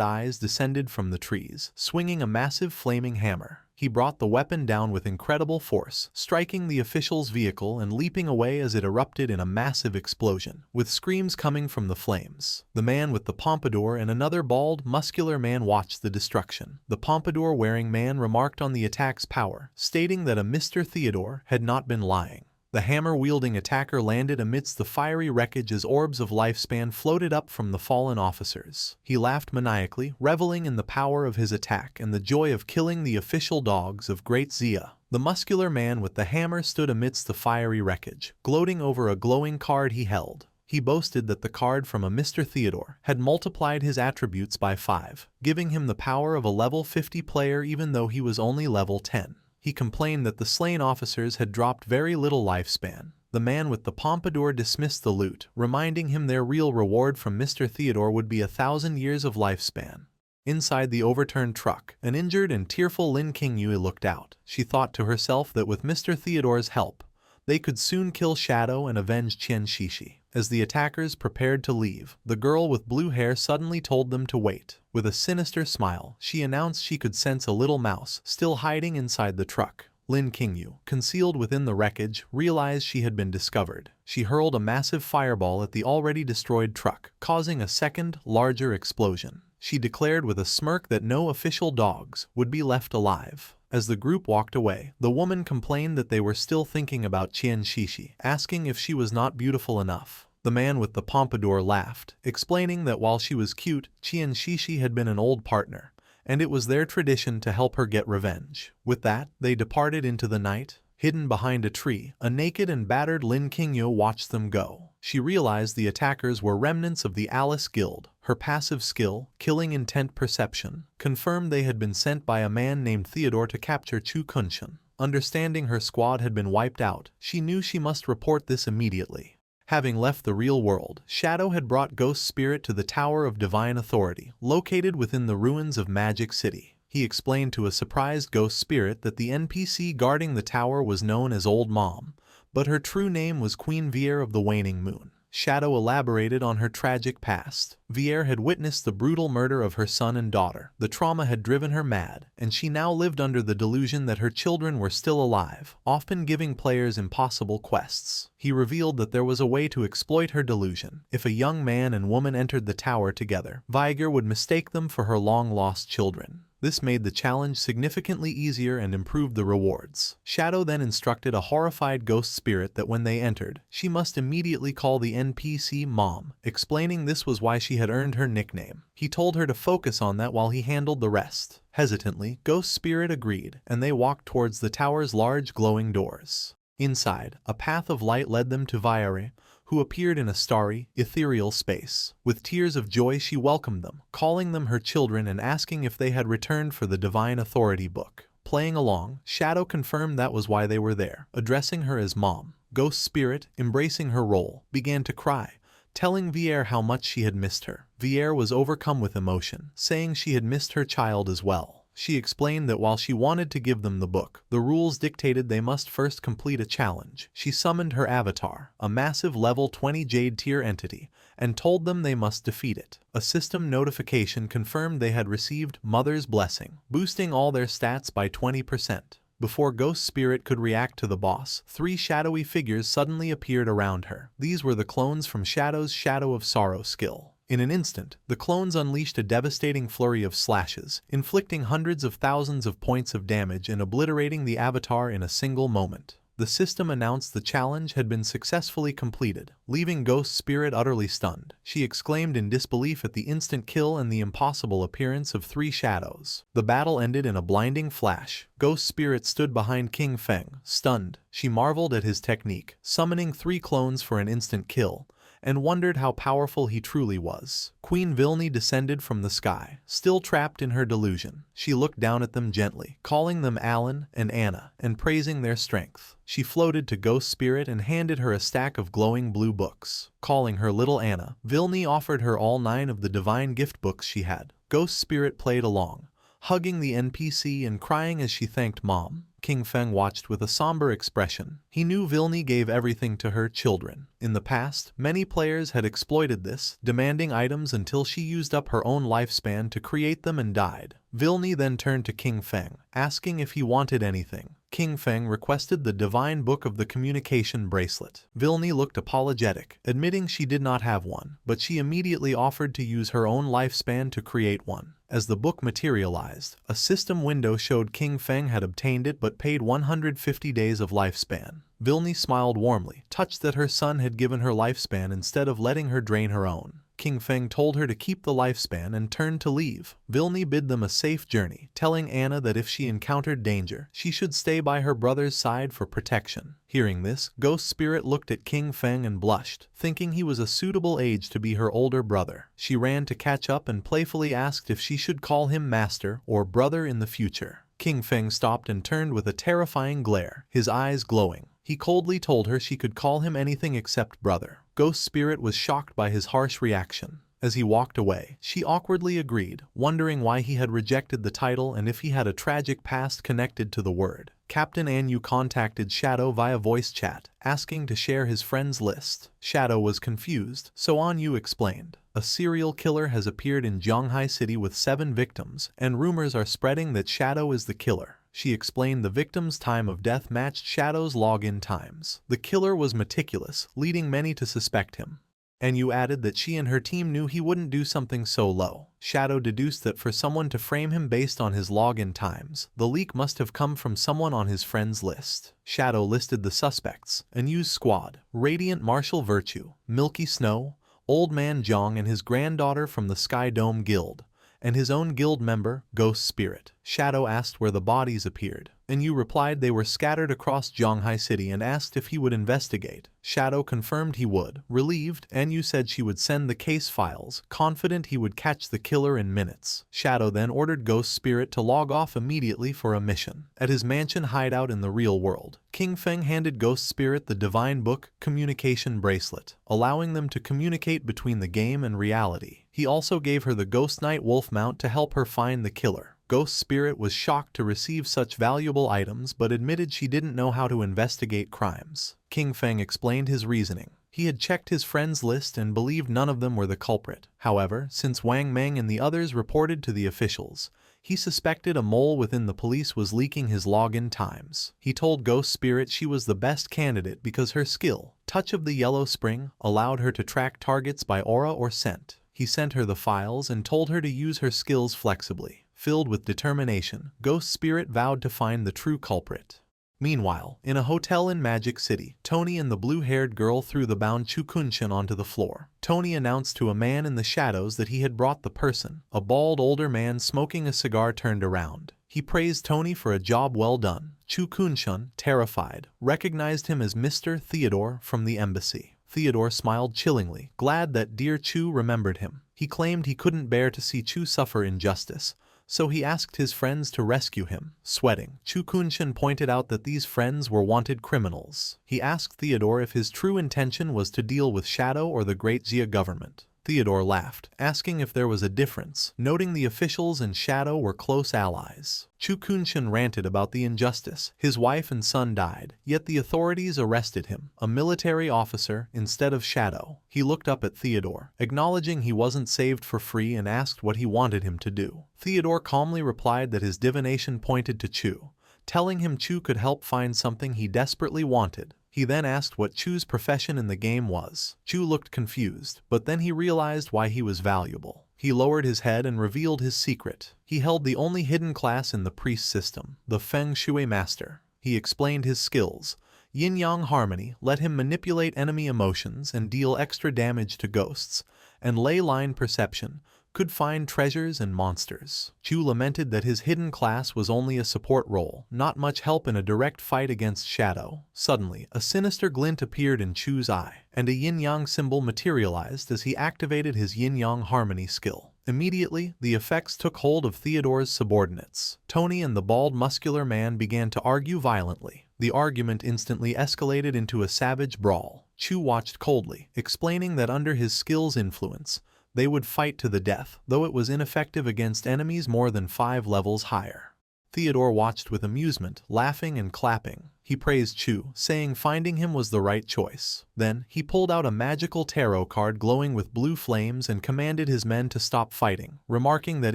eyes descended from the trees, swinging a massive flaming hammer. He brought the weapon down with incredible force, striking the official's vehicle and leaping away as it erupted in a massive explosion, with screams coming from the flames. The man with the pompadour and another bald, muscular man watched the destruction. The pompadour-wearing man remarked on the attack's power, stating that a Mr. Theodore had not been lying. The hammer-wielding attacker landed amidst the fiery wreckage as orbs of lifespan floated up from the fallen officers. He laughed maniacally, reveling in the power of his attack and the joy of killing the official dogs of Great Zia. The muscular man with the hammer stood amidst the fiery wreckage, gloating over a glowing card he held. He boasted that the card from a Mr. Theodore had multiplied his attributes by 5, giving him the power of a level 50 player even though he was only level 10. He complained that the slain officers had dropped very little lifespan. The man with the pompadour dismissed the loot, reminding him their real reward from Mr. Theodore would be 1,000 years of lifespan. Inside the overturned truck, an injured and tearful Lin Qingyue looked out. She thought to herself that with Mr. Theodore's help, they could soon kill Shadow and avenge Qian Shishi. As the attackers prepared to leave, the girl with blue hair suddenly told them to wait. With a sinister smile, she announced she could sense a little mouse still hiding inside the truck. Lin Qingyue, concealed within the wreckage, realized she had been discovered. She hurled a massive fireball at the already destroyed truck, causing a second, larger explosion. She declared with a smirk that no official dogs would be left alive. As the group walked away, the woman complained that they were still thinking about Qian Shishi, asking if she was not beautiful enough. The man with the pompadour laughed, explaining that while she was cute, Qian Shishi had been an old partner, and it was their tradition to help her get revenge. With that, they departed into the night. Hidden behind a tree, a naked and battered Lin Qingyue watched them go. She realized the attackers were remnants of the Alice Guild. Her passive skill, killing intent perception, confirmed they had been sent by a man named Theodore to capture Chu Kunshan. Understanding her squad had been wiped out, she knew she must report this immediately. Having left the real world, Shadow had brought Ghost Spirit to the Tower of Divine Authority, located within the ruins of Magic City. He explained to a surprised Ghost Spirit that the NPC guarding the tower was known as Old Mom, but her true name was Queen Vier of the Waning Moon. Shadow elaborated on her tragic past. Vier had witnessed the brutal murder of her son and daughter. The trauma had driven her mad, and she now lived under the delusion that her children were still alive, often giving players impossible quests. He revealed that there was a way to exploit her delusion. If a young man and woman entered the tower together, Viger would mistake them for her long-lost children. This made the challenge significantly easier and improved the rewards. Shadow then instructed a horrified Ghost Spirit that when they entered, she must immediately call the NPC Mom, explaining this was why she had earned her nickname. He told her to focus on that while he handled the rest. Hesitantly, Ghost Spirit agreed, and they walked towards the tower's large glowing doors. Inside, a path of light led them to Viere, who appeared in a starry, ethereal space. With tears of joy she welcomed them, calling them her children and asking if they had returned for the Divine Authority book. Playing along, Shadow confirmed that was why they were there. Addressing her as Mom, Ghost Spirit, embracing her role, began to cry, telling Vier how much she had missed her. Vier was overcome with emotion, saying she had missed her child as well. She explained that while she wanted to give them the book, the rules dictated they must first complete a challenge. She summoned her avatar, a massive level 20 Jade tier entity, and told them they must defeat it. A system notification confirmed they had received Mother's Blessing, boosting all their stats by 20%. Before Ghost Spirit could react to the boss, 3 shadowy figures suddenly appeared around her. These were the clones from Shadow's Shadow of Sorrow skill. In an instant, the clones unleashed a devastating flurry of slashes, inflicting hundreds of thousands of points of damage and obliterating the avatar in a single moment. The system announced the challenge had been successfully completed, leaving Ghost Spirit utterly stunned. She exclaimed in disbelief at the instant kill and the impossible appearance of 3 shadows. The battle ended in a blinding flash. Ghost Spirit stood behind King Feng, stunned. She marveled at his technique, summoning 3 clones for an instant kill, and wondered how powerful he truly was. Queen Vilni descended from the sky, still trapped in her delusion. She looked down at them gently, calling them Alan and Anna, and praising their strength. She floated to Ghost Spirit and handed her a stack of glowing blue books. Calling her little Anna, Vilni offered her all 9 of the divine gift books she had. Ghost Spirit played along, hugging the NPC and crying as she thanked Mom. King Feng watched with a somber expression. He knew Vilni gave everything to her children. In the past, many players had exploited this, demanding items until she used up her own lifespan to create them and died. Vilni then turned to King Feng, asking if he wanted anything. King Feng requested the divine book of the communication bracelet. Vilni looked apologetic, admitting she did not have one, but she immediately offered to use her own lifespan to create one. As the book materialized, a system window showed King Feng had obtained it but paid 150 days of lifespan. Vilni smiled warmly, touched that her son had given her lifespan instead of letting her drain her own. King Feng told her to keep the lifespan and turned to leave. Vilni bid them a safe journey, telling Anna that if she encountered danger, she should stay by her brother's side for protection. Hearing this, Ghost Spirit looked at King Feng and blushed, thinking he was a suitable age to be her older brother. She ran to catch up and playfully asked if she should call him master or brother in the future. King Feng stopped and turned with a terrifying glare, his eyes glowing. He coldly told her she could call him anything except brother. Ghost Spirit was shocked by his harsh reaction. As he walked away, she awkwardly agreed, wondering why he had rejected the title and if he had a tragic past connected to the word. Captain Anyu contacted Shadow via voice chat, asking to share his friends list. Shadow was confused, so Anyu explained. A serial killer has appeared in Zhonghai City with 7 victims, and rumors are spreading that Shadow is the killer. She explained the victim's time of death matched Shadow's login times. The killer was meticulous, leading many to suspect him. Anyu added that she and her team knew he wouldn't do something so low. Shadow deduced that for someone to frame him based on his login times, the leak must have come from someone on his friends list. Shadow listed the suspects: Anyu's squad, Radiant Martial Virtue, Milky Snow, Old Man Zhang and his granddaughter from the Sky Dome Guild, and his own guild member, Ghost Spirit. Shadow asked where the bodies appeared. Anyu replied they were scattered across Zhonghai City and asked if he would investigate. Shadow confirmed he would. Relieved, Anyu said she would send the case files, confident he would catch the killer in minutes. Shadow then ordered Ghost Spirit to log off immediately for a mission. At his mansion hideout in the real world, King Feng handed Ghost Spirit the divine book, communication bracelet, allowing them to communicate between the game and reality. He also gave her the Ghost Knight Wolf mount to help her find the killer. Ghost Spirit was shocked to receive such valuable items but admitted she didn't know how to investigate crimes. King Feng explained his reasoning. He had checked his friends' list and believed none of them were the culprit. However, since Wang Meng and the others reported to the officials, he suspected a mole within the police was leaking his login times. He told Ghost Spirit she was the best candidate because her skill, Touch of the Yellow Spring, allowed her to track targets by aura or scent. He sent her the files and told her to use her skills flexibly. Filled with determination, Ghost Spirit vowed to find the true culprit. Meanwhile, in a hotel in Magic City, Tony and the blue-haired girl threw the bound Chu Kunshin onto the floor. Tony announced to a man in the shadows that he had brought the person. A bald older man smoking a cigar turned around. He praised Tony for a job well done. Chu Kunshin, terrified, recognized him as Mr. Theodore from the embassy. Theodore smiled chillingly, glad that dear Chu remembered him. He claimed he couldn't bear to see Chu suffer injustice, so he asked his friends to rescue him. Sweating, Chu Kunshin pointed out that these friends were wanted criminals. He asked Theodore if his true intention was to deal with Shadow or the Great Xia government. Theodore laughed, asking if there was a difference, noting the officials and Shadow were close allies. Chu Kunshin ranted about the injustice. His wife and son died, yet the authorities arrested him, a military officer, instead of Shadow. He looked up at Theodore, acknowledging he wasn't saved for free and asked what he wanted him to do. Theodore calmly replied that his divination pointed to Chu, telling him Chu could help find something he desperately wanted. He then asked what Chu's profession in the game was. Chu looked confused, but then he realized why he was valuable. He lowered his head and revealed his secret. He held the only hidden class in the priest system, the Feng Shui Master. He explained his skills. Yin-Yang Harmony let him manipulate enemy emotions and deal extra damage to ghosts, and Ley Line Perception could find treasures and monsters. Chu lamented that his hidden class was only a support role, not much help in a direct fight against Shadow. Suddenly, a sinister glint appeared in Chu's eye, and a yin-yang symbol materialized as he activated his yin-yang harmony skill. Immediately, the effects took hold of Theodore's subordinates. Tony and the bald, muscular man began to argue violently. The argument instantly escalated into a savage brawl. Chu watched coldly, explaining that under his skill's influence, they would fight to the death, though it was ineffective against enemies more than 5 levels higher. Theodore watched with amusement, laughing and clapping. He praised Chu, saying finding him was the right choice. Then, he pulled out a magical tarot card glowing with blue flames and commanded his men to stop fighting, remarking that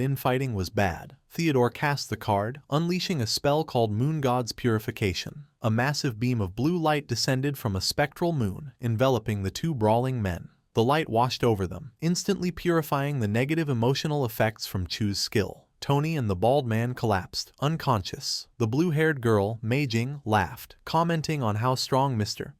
infighting was bad. Theodore cast the card, unleashing a spell called Moon God's Purification. A massive beam of blue light descended from a spectral moon, enveloping the two brawling men. The light washed over them, instantly purifying the negative emotional effects from Chu's skill. Tony and the bald man collapsed, unconscious. The blue-haired girl, Mei Jing, laughed, commenting on how strong Mr.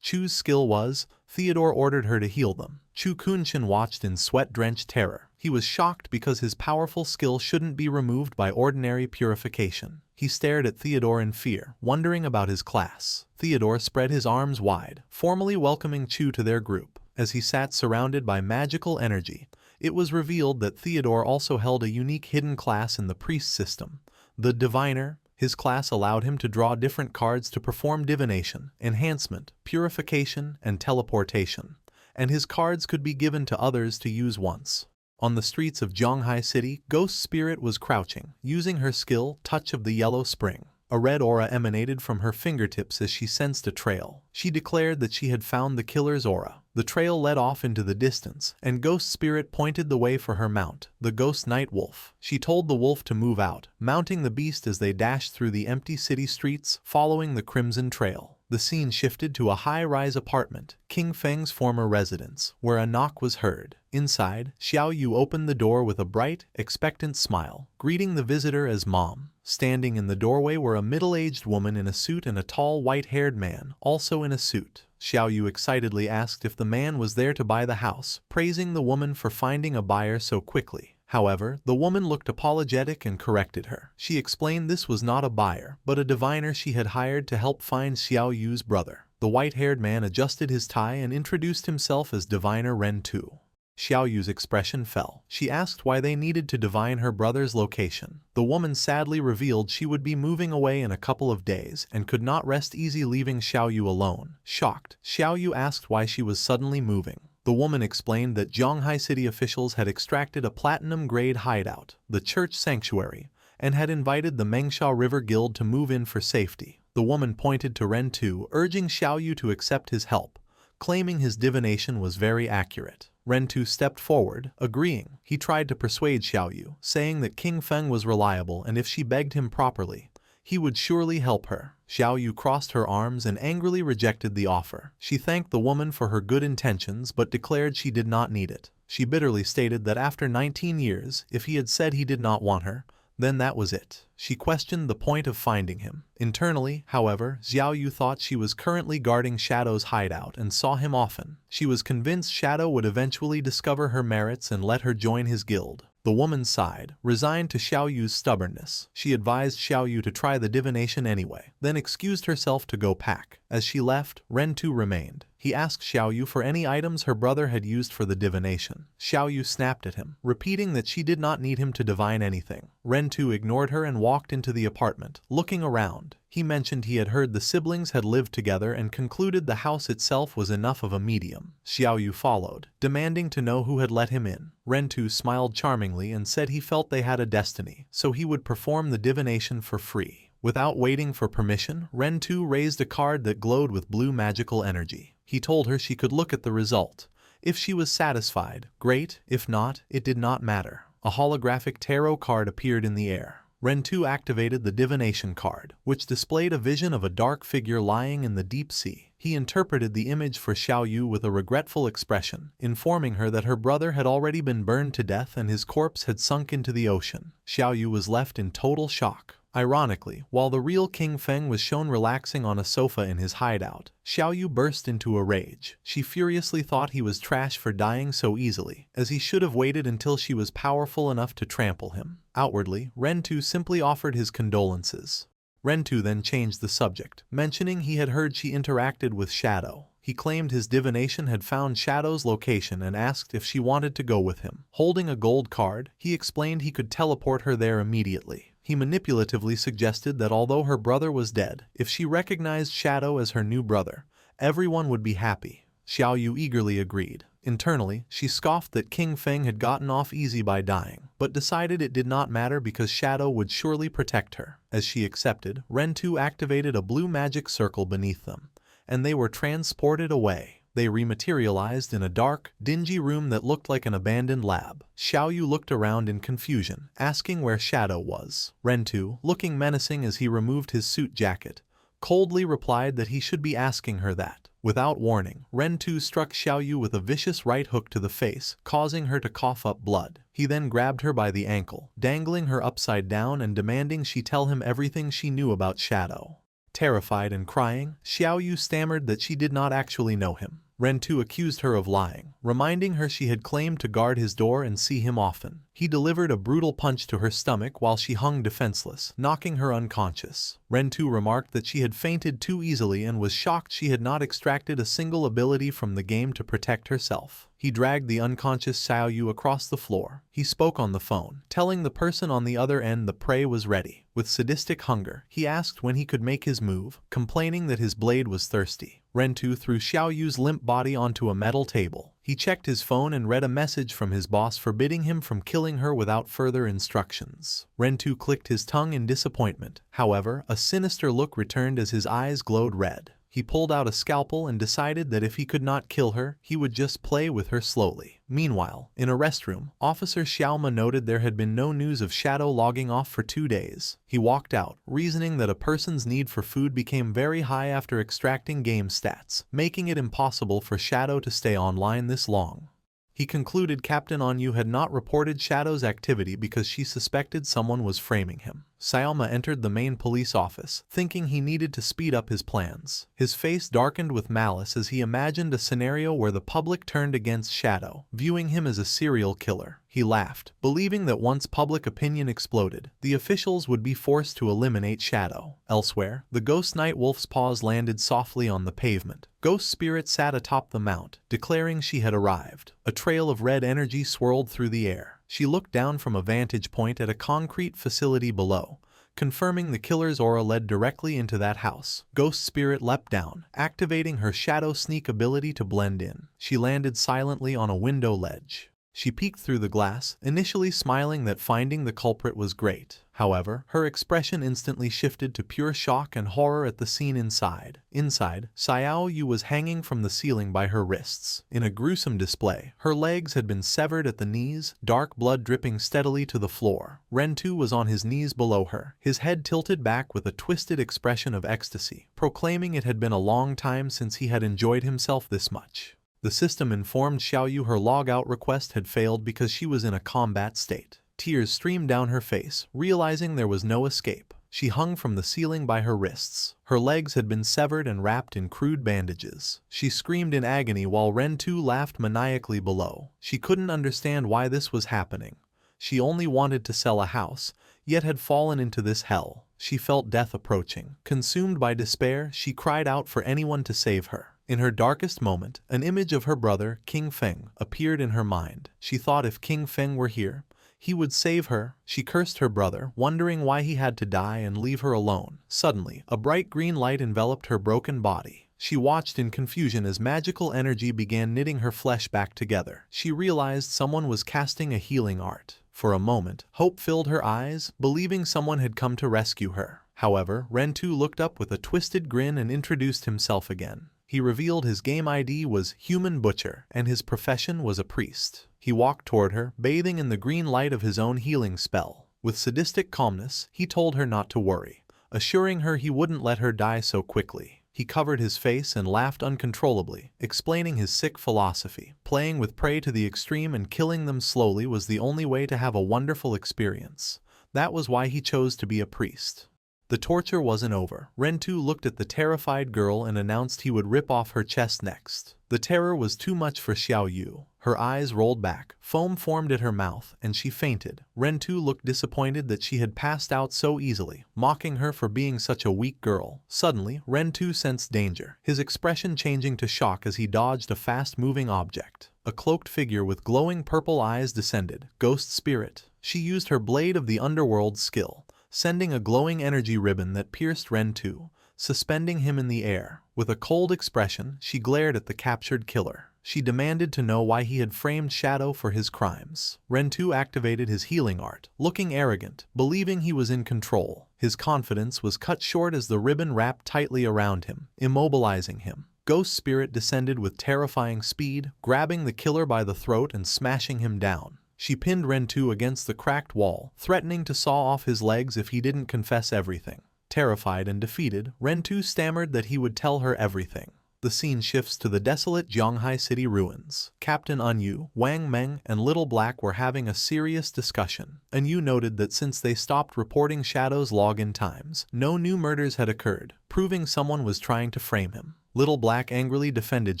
Chu's skill was. Theodore ordered her to heal them. Chu Kunshin watched in sweat-drenched terror. He was shocked because his powerful skill shouldn't be removed by ordinary purification. He stared at Theodore in fear, wondering about his class. Theodore spread his arms wide, formally welcoming Chu to their group. As he sat surrounded by magical energy, it was revealed that Theodore also held a unique hidden class in the priest system, the Diviner. His class allowed him to draw different cards to perform divination, enhancement, purification, and teleportation, and his cards could be given to others to use once. On the streets of Zhonghai City, Ghost Spirit was crouching, using her skill, Touch of the Yellow Spring. A red aura emanated from her fingertips as she sensed a trail. She declared that she had found the killer's aura. The trail led off into the distance, and Ghost Spirit pointed the way for her mount, the Ghost Night Wolf. She told the wolf to move out, mounting the beast as they dashed through the empty city streets, following the Crimson Trail. The scene shifted to a high-rise apartment, King Feng's former residence, where a knock was heard. Inside, Xiao Yu opened the door with a bright, expectant smile, greeting the visitor as Mom. Standing in the doorway were a middle-aged woman in a suit and a tall, white-haired man, also in a suit. Xiao Yu excitedly asked if the man was there to buy the house, praising the woman for finding a buyer so quickly. However, the woman looked apologetic and corrected her. She explained this was not a buyer, but a diviner she had hired to help find Xiao Yu's brother. The white-haired man adjusted his tie and introduced himself as Diviner Ren Tu. Xiao Yu's expression fell. She asked why they needed to divine her brother's location. The woman sadly revealed she would be moving away in a couple of days and could not rest easy leaving Xiao Yu alone. Shocked, Xiao Yu asked why she was suddenly moving. The woman explained that Zhonghai City officials had extracted a platinum-grade hideout, the church sanctuary, and had invited the Mengsha River Guild to move in for safety. The woman pointed to Ren Tu, urging Xiao Yu to accept his help, claiming his divination was very accurate. Ren Tu stepped forward, agreeing. He tried to persuade Xiao Yu, saying that King Feng was reliable and if she begged him properly, he would surely help her. Xiao Yu crossed her arms and angrily rejected the offer. She thanked the woman for her good intentions but declared she did not need it. She bitterly stated that after 19 years, if he had said he did not want her, then that was it. She questioned the point of finding him. Internally, however, Xiao Yu thought she was currently guarding Shadow's hideout and saw him often. She was convinced Shadow would eventually discover her merits and let her join his guild. The woman sighed, resigned to Xiao Yu's stubbornness. She advised Xiao Yu to try the divination anyway, then excused herself to go pack. As she left, Ren Tu remained. He asked Xiao Yu for any items her brother had used for the divination. Xiao Yu snapped at him, repeating that she did not need him to divine anything. Ren Tu ignored her and walked into the apartment, looking around. He mentioned he had heard the siblings had lived together and concluded the house itself was enough of a medium. Xiao Yu followed, demanding to know who had let him in. Ren Tu smiled charmingly and said he felt they had a destiny, so he would perform the divination for free. Without waiting for permission, Ren Tu raised a card that glowed with blue magical energy. He told her she could look at the result. If she was satisfied, great. If not, it did not matter. A holographic tarot card appeared in the air. Ren Tu activated the divination card, which displayed a vision of a dark figure lying in the deep sea. He interpreted the image for Xiao Yu with a regretful expression, informing her that her brother had already been burned to death and his corpse had sunk into the ocean. Xiao Yu was left in total shock. Ironically, while the real King Feng was shown relaxing on a sofa in his hideout, Xiaoyu burst into a rage. She furiously thought he was trash for dying so easily, as he should have waited until she was powerful enough to trample him. Outwardly, Rentu simply offered his condolences. Rentu then changed the subject, mentioning he had heard she interacted with Shadow. He claimed his divination had found Shadow's location and asked if she wanted to go with him. Holding a gold card, he explained he could teleport her there immediately. He manipulatively suggested that although her brother was dead, if she recognized Shadow as her new brother, everyone would be happy. Xiaoyu eagerly agreed. Internally, she scoffed that King Feng had gotten off easy by dying, but decided it did not matter because Shadow would surely protect her. As she accepted, Rentu activated a blue magic circle beneath them, and they were transported away. They rematerialized in a dark, dingy room that looked like an abandoned lab. Xiaoyu looked around in confusion, asking where Shadow was. Rentu, looking menacing as he removed his suit jacket, coldly replied that he should be asking her that. Without warning, Rentu struck Xiaoyu with a vicious right hook to the face, causing her to cough up blood. He then grabbed her by the ankle, dangling her upside down and demanding she tell him everything she knew about Shadow. Terrified and crying, Xiaoyu stammered that she did not actually know him. Rentu accused her of lying, reminding her she had claimed to guard his door and see him often. He delivered a brutal punch to her stomach while she hung defenseless, knocking her unconscious. Rentu remarked that she had fainted too easily and was shocked she had not extracted a single ability from the game to protect herself. He dragged the unconscious Xiaoyu across the floor. He spoke on the phone, telling the person on the other end the prey was ready. With sadistic hunger, he asked when he could make his move, complaining that his blade was thirsty. Rentu threw Xiaoyu's limp body onto a metal table. He checked his phone and read a message from his boss forbidding him from killing her without further instructions. Rentu clicked his tongue in disappointment. However, a sinister look returned as his eyes glowed red. He pulled out a scalpel and decided that if he could not kill her, he would just play with her slowly. Meanwhile, in a restroom, Officer Xiaoma noted there had been no news of Shadow logging off for 2 days. He walked out, reasoning that a person's need for food became very high after extracting game stats, making it impossible for Shadow to stay online this long. He concluded Captain Onyu had not reported Shadow's activity because she suspected someone was framing him. Xiaoma entered the main police office, thinking he needed to speed up his plans. His face darkened with malice as he imagined a scenario where the public turned against Shadow, viewing him as a serial killer. He laughed, believing that once public opinion exploded, the officials would be forced to eliminate Shadow. Elsewhere, the ghost Night Wolf's paws landed softly on the pavement. Ghost Spirit sat atop the mount, declaring she had arrived. A trail of red energy swirled through the air. She looked down from a vantage point at a concrete facility below, confirming the killer's aura led directly into that house. Ghost Spirit leapt down, activating her Shadow Sneak ability to blend in. She landed silently on a window ledge. She peeked through the glass, initially smiling that finding the culprit was great. However, her expression instantly shifted to pure shock and horror at the scene inside. Inside, Xiaoyu was hanging from the ceiling by her wrists. In a gruesome display, her legs had been severed at the knees, dark blood dripping steadily to the floor. Rentu was on his knees below her, his head tilted back with a twisted expression of ecstasy, proclaiming it had been a long time since he had enjoyed himself this much. The system informed Xiaoyu her log-out request had failed because she was in a combat state. Tears streamed down her face, realizing there was no escape. She hung from the ceiling by her wrists. Her legs had been severed and wrapped in crude bandages. She screamed in agony while Rentu laughed maniacally below. She couldn't understand why this was happening. She only wanted to sell a house, yet had fallen into this hell. She felt death approaching. Consumed by despair, she cried out for anyone to save her. In her darkest moment, an image of her brother, King Feng, appeared in her mind. She thought if King Feng were here, he would save her. She cursed her brother, wondering why he had to die and leave her alone. Suddenly, a bright green light enveloped her broken body. She watched in confusion as magical energy began knitting her flesh back together. She realized someone was casting a healing art. For a moment, hope filled her eyes, believing someone had come to rescue her. However, Rentu looked up with a twisted grin and introduced himself again. He revealed his game ID was Human Butcher, and his profession was a priest. He walked toward her, bathing in the green light of his own healing spell. With sadistic calmness, he told her not to worry, assuring her he wouldn't let her die so quickly. He covered his face and laughed uncontrollably, explaining his sick philosophy. Playing with prey to the extreme and killing them slowly was the only way to have a wonderful experience. That was why he chose to be a priest. The torture wasn't over. Rentu looked at the terrified girl and announced he would rip off her chest next. The terror was too much for Xiao Yu. Her eyes rolled back, foam formed at her mouth, and she fainted. Rentu looked disappointed that she had passed out so easily, mocking her for being such a weak girl. Suddenly, Rentu sensed danger, his expression changing to shock as he dodged a fast-moving object. A cloaked figure with glowing purple eyes descended. Ghost spirit. She used her blade of the underworld skill, sending a glowing energy ribbon that pierced Rentu, suspending him in the air. With a cold expression, she glared at the captured killer. She demanded to know why he had framed Shadow for his crimes. Rentu activated his healing art, looking arrogant, believing he was in control. His confidence was cut short as the ribbon wrapped tightly around him, immobilizing him. Ghost Spirit descended with terrifying speed, grabbing the killer by the throat and smashing him down. She pinned Rentu against the cracked wall, threatening to saw off his legs if he didn't confess everything. Terrified and defeated, Rentu stammered that he would tell her everything. The scene shifts to the desolate Zhanghai City ruins. Captain Anyu, Wang Meng, and Little Black were having a serious discussion. Anyu noted that since they stopped reporting Shadow's login times, no new murders had occurred, proving someone was trying to frame him. Little Black angrily defended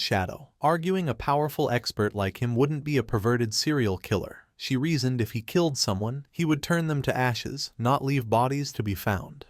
Shadow, arguing a powerful expert like him wouldn't be a perverted serial killer. She reasoned if he killed someone, he would turn them to ashes, not leave bodies to be found.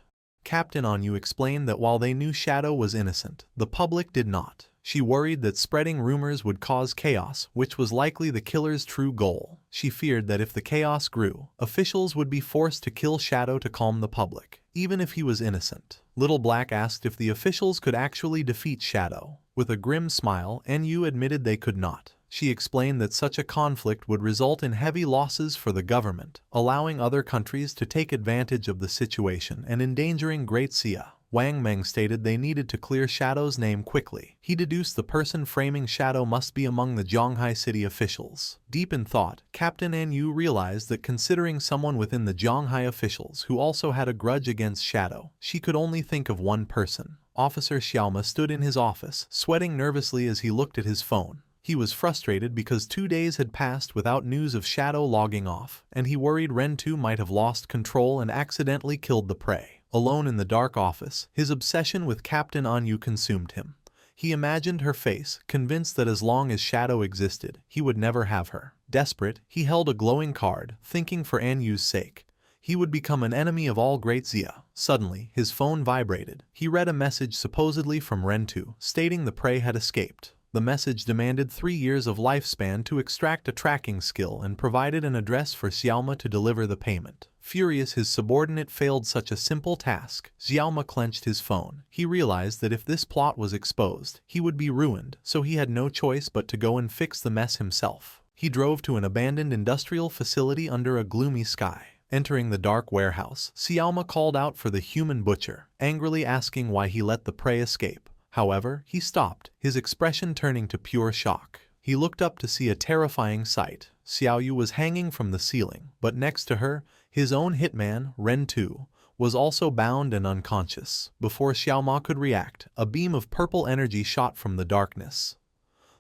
Captain Anyu explained that while they knew Shadow was innocent, the public did not. She worried that spreading rumors would cause chaos, which was likely the killer's true goal. She feared that if the chaos grew, officials would be forced to kill Shadow to calm the public, even if he was innocent. Little Black asked if the officials could actually defeat Shadow. With a grim smile, Anyu admitted they could not. She explained that such a conflict would result in heavy losses for the government, allowing other countries to take advantage of the situation and endangering Great Xia. Wang Meng stated they needed to clear Shadow's name quickly. He deduced the person framing Shadow must be among the Zhanghai City officials. Deep in thought, Captain Anyu realized that considering someone within the Zhanghai officials who also had a grudge against Shadow, she could only think of one person. Officer Xiaoma stood in his office, sweating nervously as he looked at his phone. He was frustrated because 2 days had passed without news of Shadow logging off, and he worried Rentu might have lost control and accidentally killed the prey. Alone in the dark office, his obsession with Captain Anyu consumed him. He imagined her face, convinced that as long as Shadow existed, he would never have her. Desperate, he held a glowing card, thinking for Anyu's sake he would become an enemy of all Great Xia. Suddenly, his phone vibrated. He read a message supposedly from Rentu, stating the prey had escaped. The message demanded 3 years of lifespan to extract a tracking skill and provided an address for Xiaoma to deliver the payment. Furious his subordinate failed such a simple task, Xiaoma clenched his phone. He realized that if this plot was exposed, he would be ruined, so he had no choice but to go and fix the mess himself. He drove to an abandoned industrial facility under a gloomy sky. Entering the dark warehouse, Xiaoma called out for the human butcher, angrily asking why he let the prey escape. However, he stopped, his expression turning to pure shock. He looked up to see a terrifying sight. Xiaoyu was hanging from the ceiling, but next to her, his own hitman, Rentu, was also bound and unconscious. Before Xiaoma could react, a beam of purple energy shot from the darkness.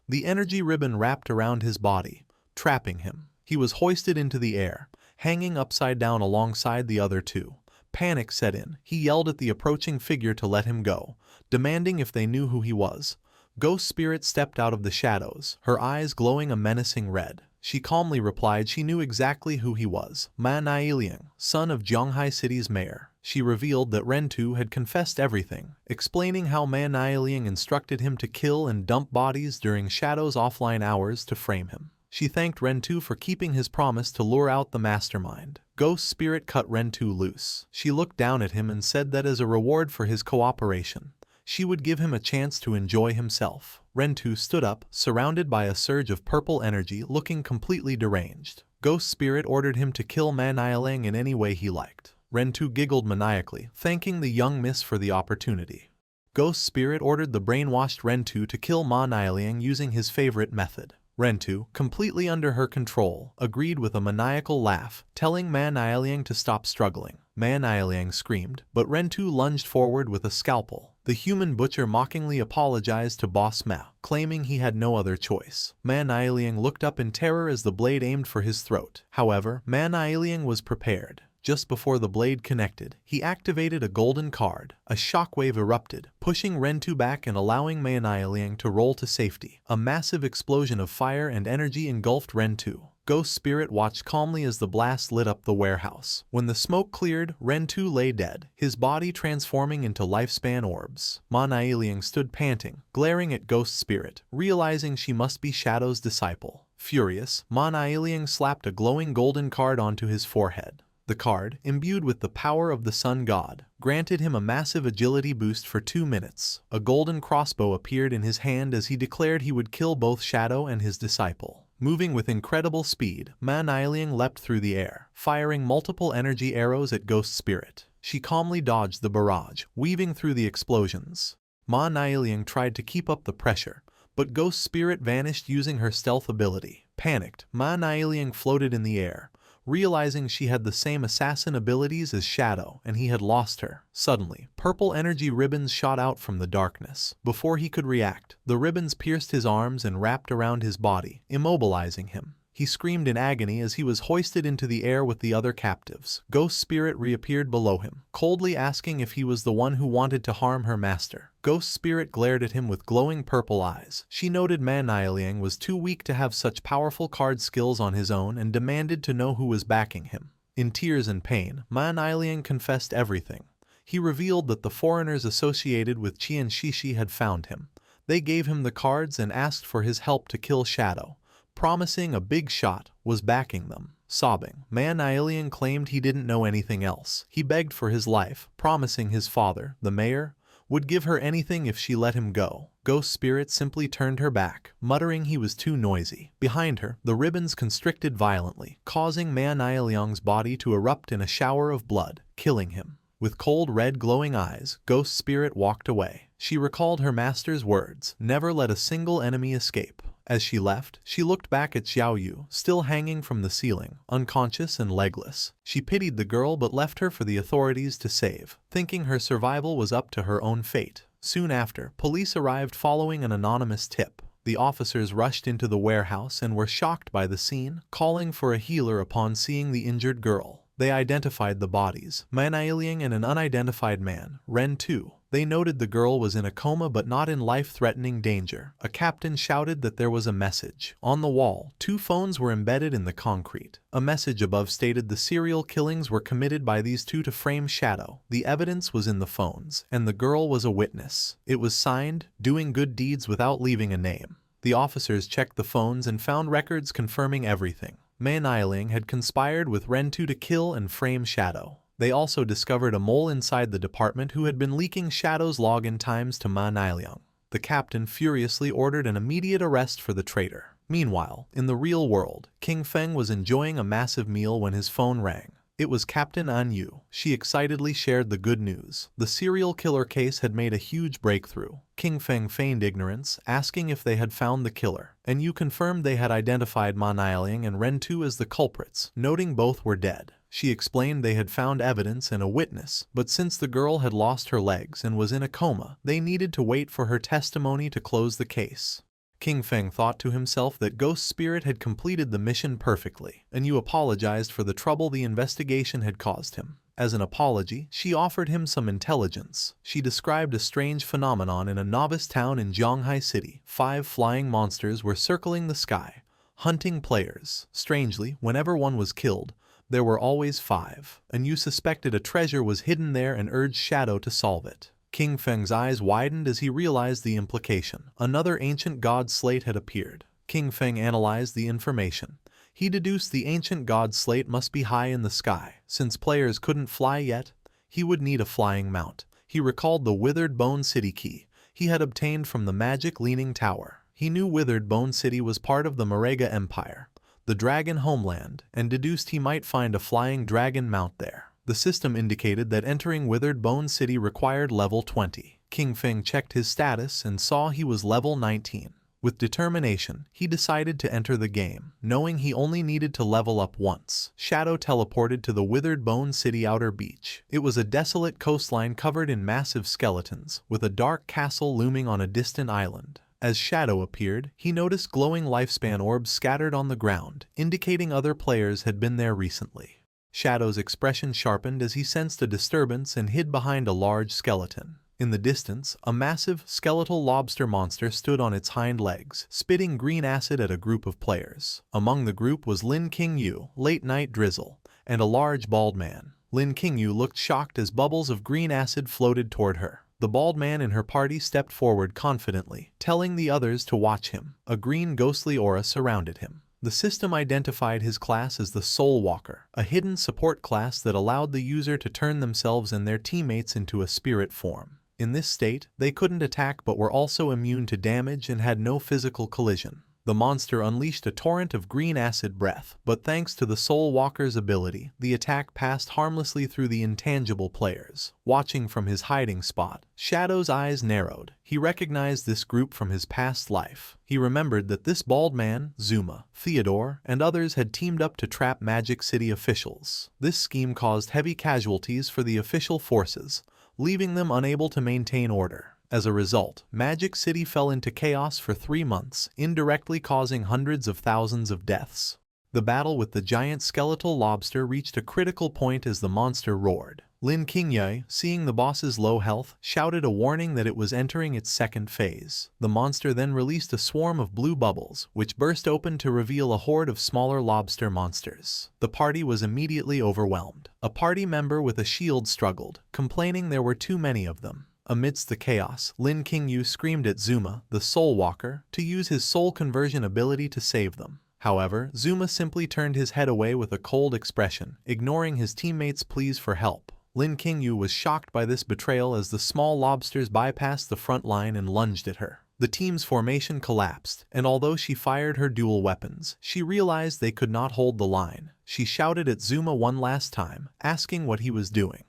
The energy ribbon wrapped around his body, trapping him. He was hoisted into the air, hanging upside down alongside the other two. Panic set in. He yelled at the approaching figure to let him go, demanding if they knew who he was. Ghost Spirit stepped out of the shadows, her eyes glowing a menacing red. She calmly replied she knew exactly who he was, Manhwa, son of Zhanghai City's mayor. She revealed that Rentu had confessed everything, explaining how Manhwa instructed him to kill and dump bodies during Shadow's offline hours to frame him. She thanked Rentu for keeping his promise to lure out the mastermind. Ghost Spirit cut Rentu loose. She looked down at him and said that as a reward for his cooperation, she would give him a chance to enjoy himself. Rentu stood up, surrounded by a surge of purple energy, looking completely deranged. Ghost Spirit ordered him to kill Manhwa in any way he liked. Rentu giggled maniacally, thanking the young miss for the opportunity. Ghost Spirit ordered the brainwashed Rentu to kill Manhwa using his favorite method. Rentu, completely under her control, agreed with a maniacal laugh, telling Manhwa to stop struggling. Manhwa screamed, but Rentu lunged forward with a scalpel. The human butcher mockingly apologized to Boss Ma, claiming he had no other choice. Manhwa looked up in terror as the blade aimed for his throat. However, Manhwa was prepared. Just before the blade connected, he activated a golden card. A shockwave erupted, pushing Rentu back and allowing Manhwa to roll to safety. A massive explosion of fire and energy engulfed Rentu. Ghost Spirit watched calmly as the blast lit up the warehouse. When the smoke cleared, Rentu lay dead, his body transforming into lifespan orbs. Manhwa stood panting, glaring at Ghost Spirit, realizing she must be Shadow's disciple. Furious, Manhwa slapped a glowing golden card onto his forehead. The card, imbued with the power of the Sun God, granted him a massive agility boost for 2 minutes. A golden crossbow appeared in his hand as he declared he would kill both Shadow and his disciple. Moving with incredible speed, Manhwa leapt through the air, firing multiple energy arrows at Ghost Spirit. She calmly dodged the barrage, weaving through the explosions. Manhwa tried to keep up the pressure, but Ghost Spirit vanished using her stealth ability. Panicked, Manhwa floated in the air, realizing she had the same assassin abilities as Shadow and he had lost her. Suddenly, purple energy ribbons shot out from the darkness. Before he could react, the ribbons pierced his arms and wrapped around his body, immobilizing him. He screamed in agony as he was hoisted into the air with the other captives. Ghost Spirit reappeared below him, coldly asking if he was the one who wanted to harm her master. Ghost Spirit glared at him with glowing purple eyes. She noted Manhwa was too weak to have such powerful card skills on his own and demanded to know who was backing him. In tears and pain, Manhwa confessed everything. He revealed that the foreigners associated with Qian Shishi had found him. They gave him the cards and asked for his help to kill Shadow, promising a big shot, was backing them. Sobbing, Manhwa claimed he didn't know anything else. He begged for his life, promising his father, the mayor, would give her anything if she let him go. Ghost Spirit simply turned her back, muttering he was too noisy. Behind her, the ribbons constricted violently, causing Manhwa's body to erupt in a shower of blood, killing him. With cold red glowing eyes, Ghost Spirit walked away. She recalled her master's words, never let a single enemy escape. As she left, she looked back at Xiao Yu, still hanging from the ceiling, unconscious and legless. She pitied the girl but left her for the authorities to save, thinking her survival was up to her own fate. Soon after, police arrived following an anonymous tip. The officers rushed into the warehouse and were shocked by the scene, calling for a healer upon seeing the injured girl. They identified the bodies, Manhwa and an unidentified man, Rentu. They noted the girl was in a coma but not in life-threatening danger. A captain shouted that there was a message. On the wall, 2 phones were embedded in the concrete. A message above stated the serial killings were committed by these 2 to frame Shadow. The evidence was in the phones, and the girl was a witness. It was signed, doing good deeds without leaving a name. The officers checked the phones and found records confirming everything. Manhwa had conspired with Rentu to kill and frame Shadow. They also discovered a mole inside the department who had been leaking Shadow's login times to Manhwa. The captain furiously ordered an immediate arrest for the traitor. Meanwhile, in the real world, King Feng was enjoying a massive meal when his phone rang. It was Captain An Yu. She excitedly shared the good news. The serial killer case had made a huge breakthrough. King Feng feigned ignorance, asking if they had found the killer. An Yu confirmed they had identified Manhwa and Rentu as the culprits, noting both were dead. She explained they had found evidence and a witness, but since the girl had lost her legs and was in a coma, they needed to wait for her testimony to close the case. King Feng thought to himself that Ghost Spirit had completed the mission perfectly, and Yu apologized for the trouble the investigation had caused him. As an apology, she offered him some intelligence. She described a strange phenomenon in a novice town in Zhonghai City. 5 flying monsters were circling the sky, hunting players. Strangely, whenever one was killed, there were always 5, and Yu suspected a treasure was hidden there and urged Shadow to solve it. King Feng's eyes widened as he realized the implication. Another ancient god slate had appeared. King Feng analyzed the information. He deduced the ancient god slate must be high in the sky. Since players couldn't fly yet, he would need a flying mount. He recalled the Withered Bone City key he had obtained from the magic Leaning Tower. He knew Withered Bone City was part of the Marega Empire, the dragon homeland, and deduced he might find a flying dragon mount there. The system indicated that entering Withered Bone City required level 20. King Feng checked his status and saw he was level 19. With determination, he decided to enter the game, knowing he only needed to level up once. Shadow teleported to the Withered Bone City outer beach. It was a desolate coastline covered in massive skeletons, with a dark castle looming on a distant island. As Shadow appeared, he noticed glowing lifespan orbs scattered on the ground, indicating other players had been there recently. Shadow's expression sharpened as he sensed a disturbance and hid behind a large skeleton. In the distance, a massive, skeletal lobster monster stood on its hind legs, spitting green acid at a group of players. Among the group was Lin Qingyu, Late Night Drizzle, and a large bald man. Lin Qingyu looked shocked as bubbles of green acid floated toward her. The bald man in her party stepped forward confidently, telling the others to watch him. A green ghostly aura surrounded him. The system identified his class as the Soul Walker, a hidden support class that allowed the user to turn themselves and their teammates into a spirit form. In this state, they couldn't attack but were also immune to damage and had no physical collision. The monster unleashed a torrent of green acid breath, but thanks to the Soul Walker's ability, the attack passed harmlessly through the intangible players. Watching from his hiding spot, Shadow's eyes narrowed. He recognized this group from his past life. He remembered that this bald man, Zuma, Theodore, and others had teamed up to trap Magic City officials. This scheme caused heavy casualties for the official forces, leaving them unable to maintain order. As a result, Magic City fell into chaos for 3 months, indirectly causing hundreds of thousands of deaths. The battle with the giant skeletal lobster reached a critical point as the monster roared. Lin Qingyu, seeing the boss's low health, shouted a warning that it was entering its second phase. The monster then released a swarm of blue bubbles, which burst open to reveal a horde of smaller lobster monsters. The party was immediately overwhelmed. A party member with a shield struggled, complaining there were too many of them. Amidst the chaos, Lin Qingyu screamed at Zuma, the Soul Walker, to use his soul conversion ability to save them. However, Zuma simply turned his head away with a cold expression, ignoring his teammates' pleas for help. Lin Qingyu was shocked by this betrayal as the small lobsters bypassed the front line and lunged at her. The team's formation collapsed, and although she fired her dual weapons, she realized they could not hold the line. She shouted at Zuma one last time, asking what he was doing.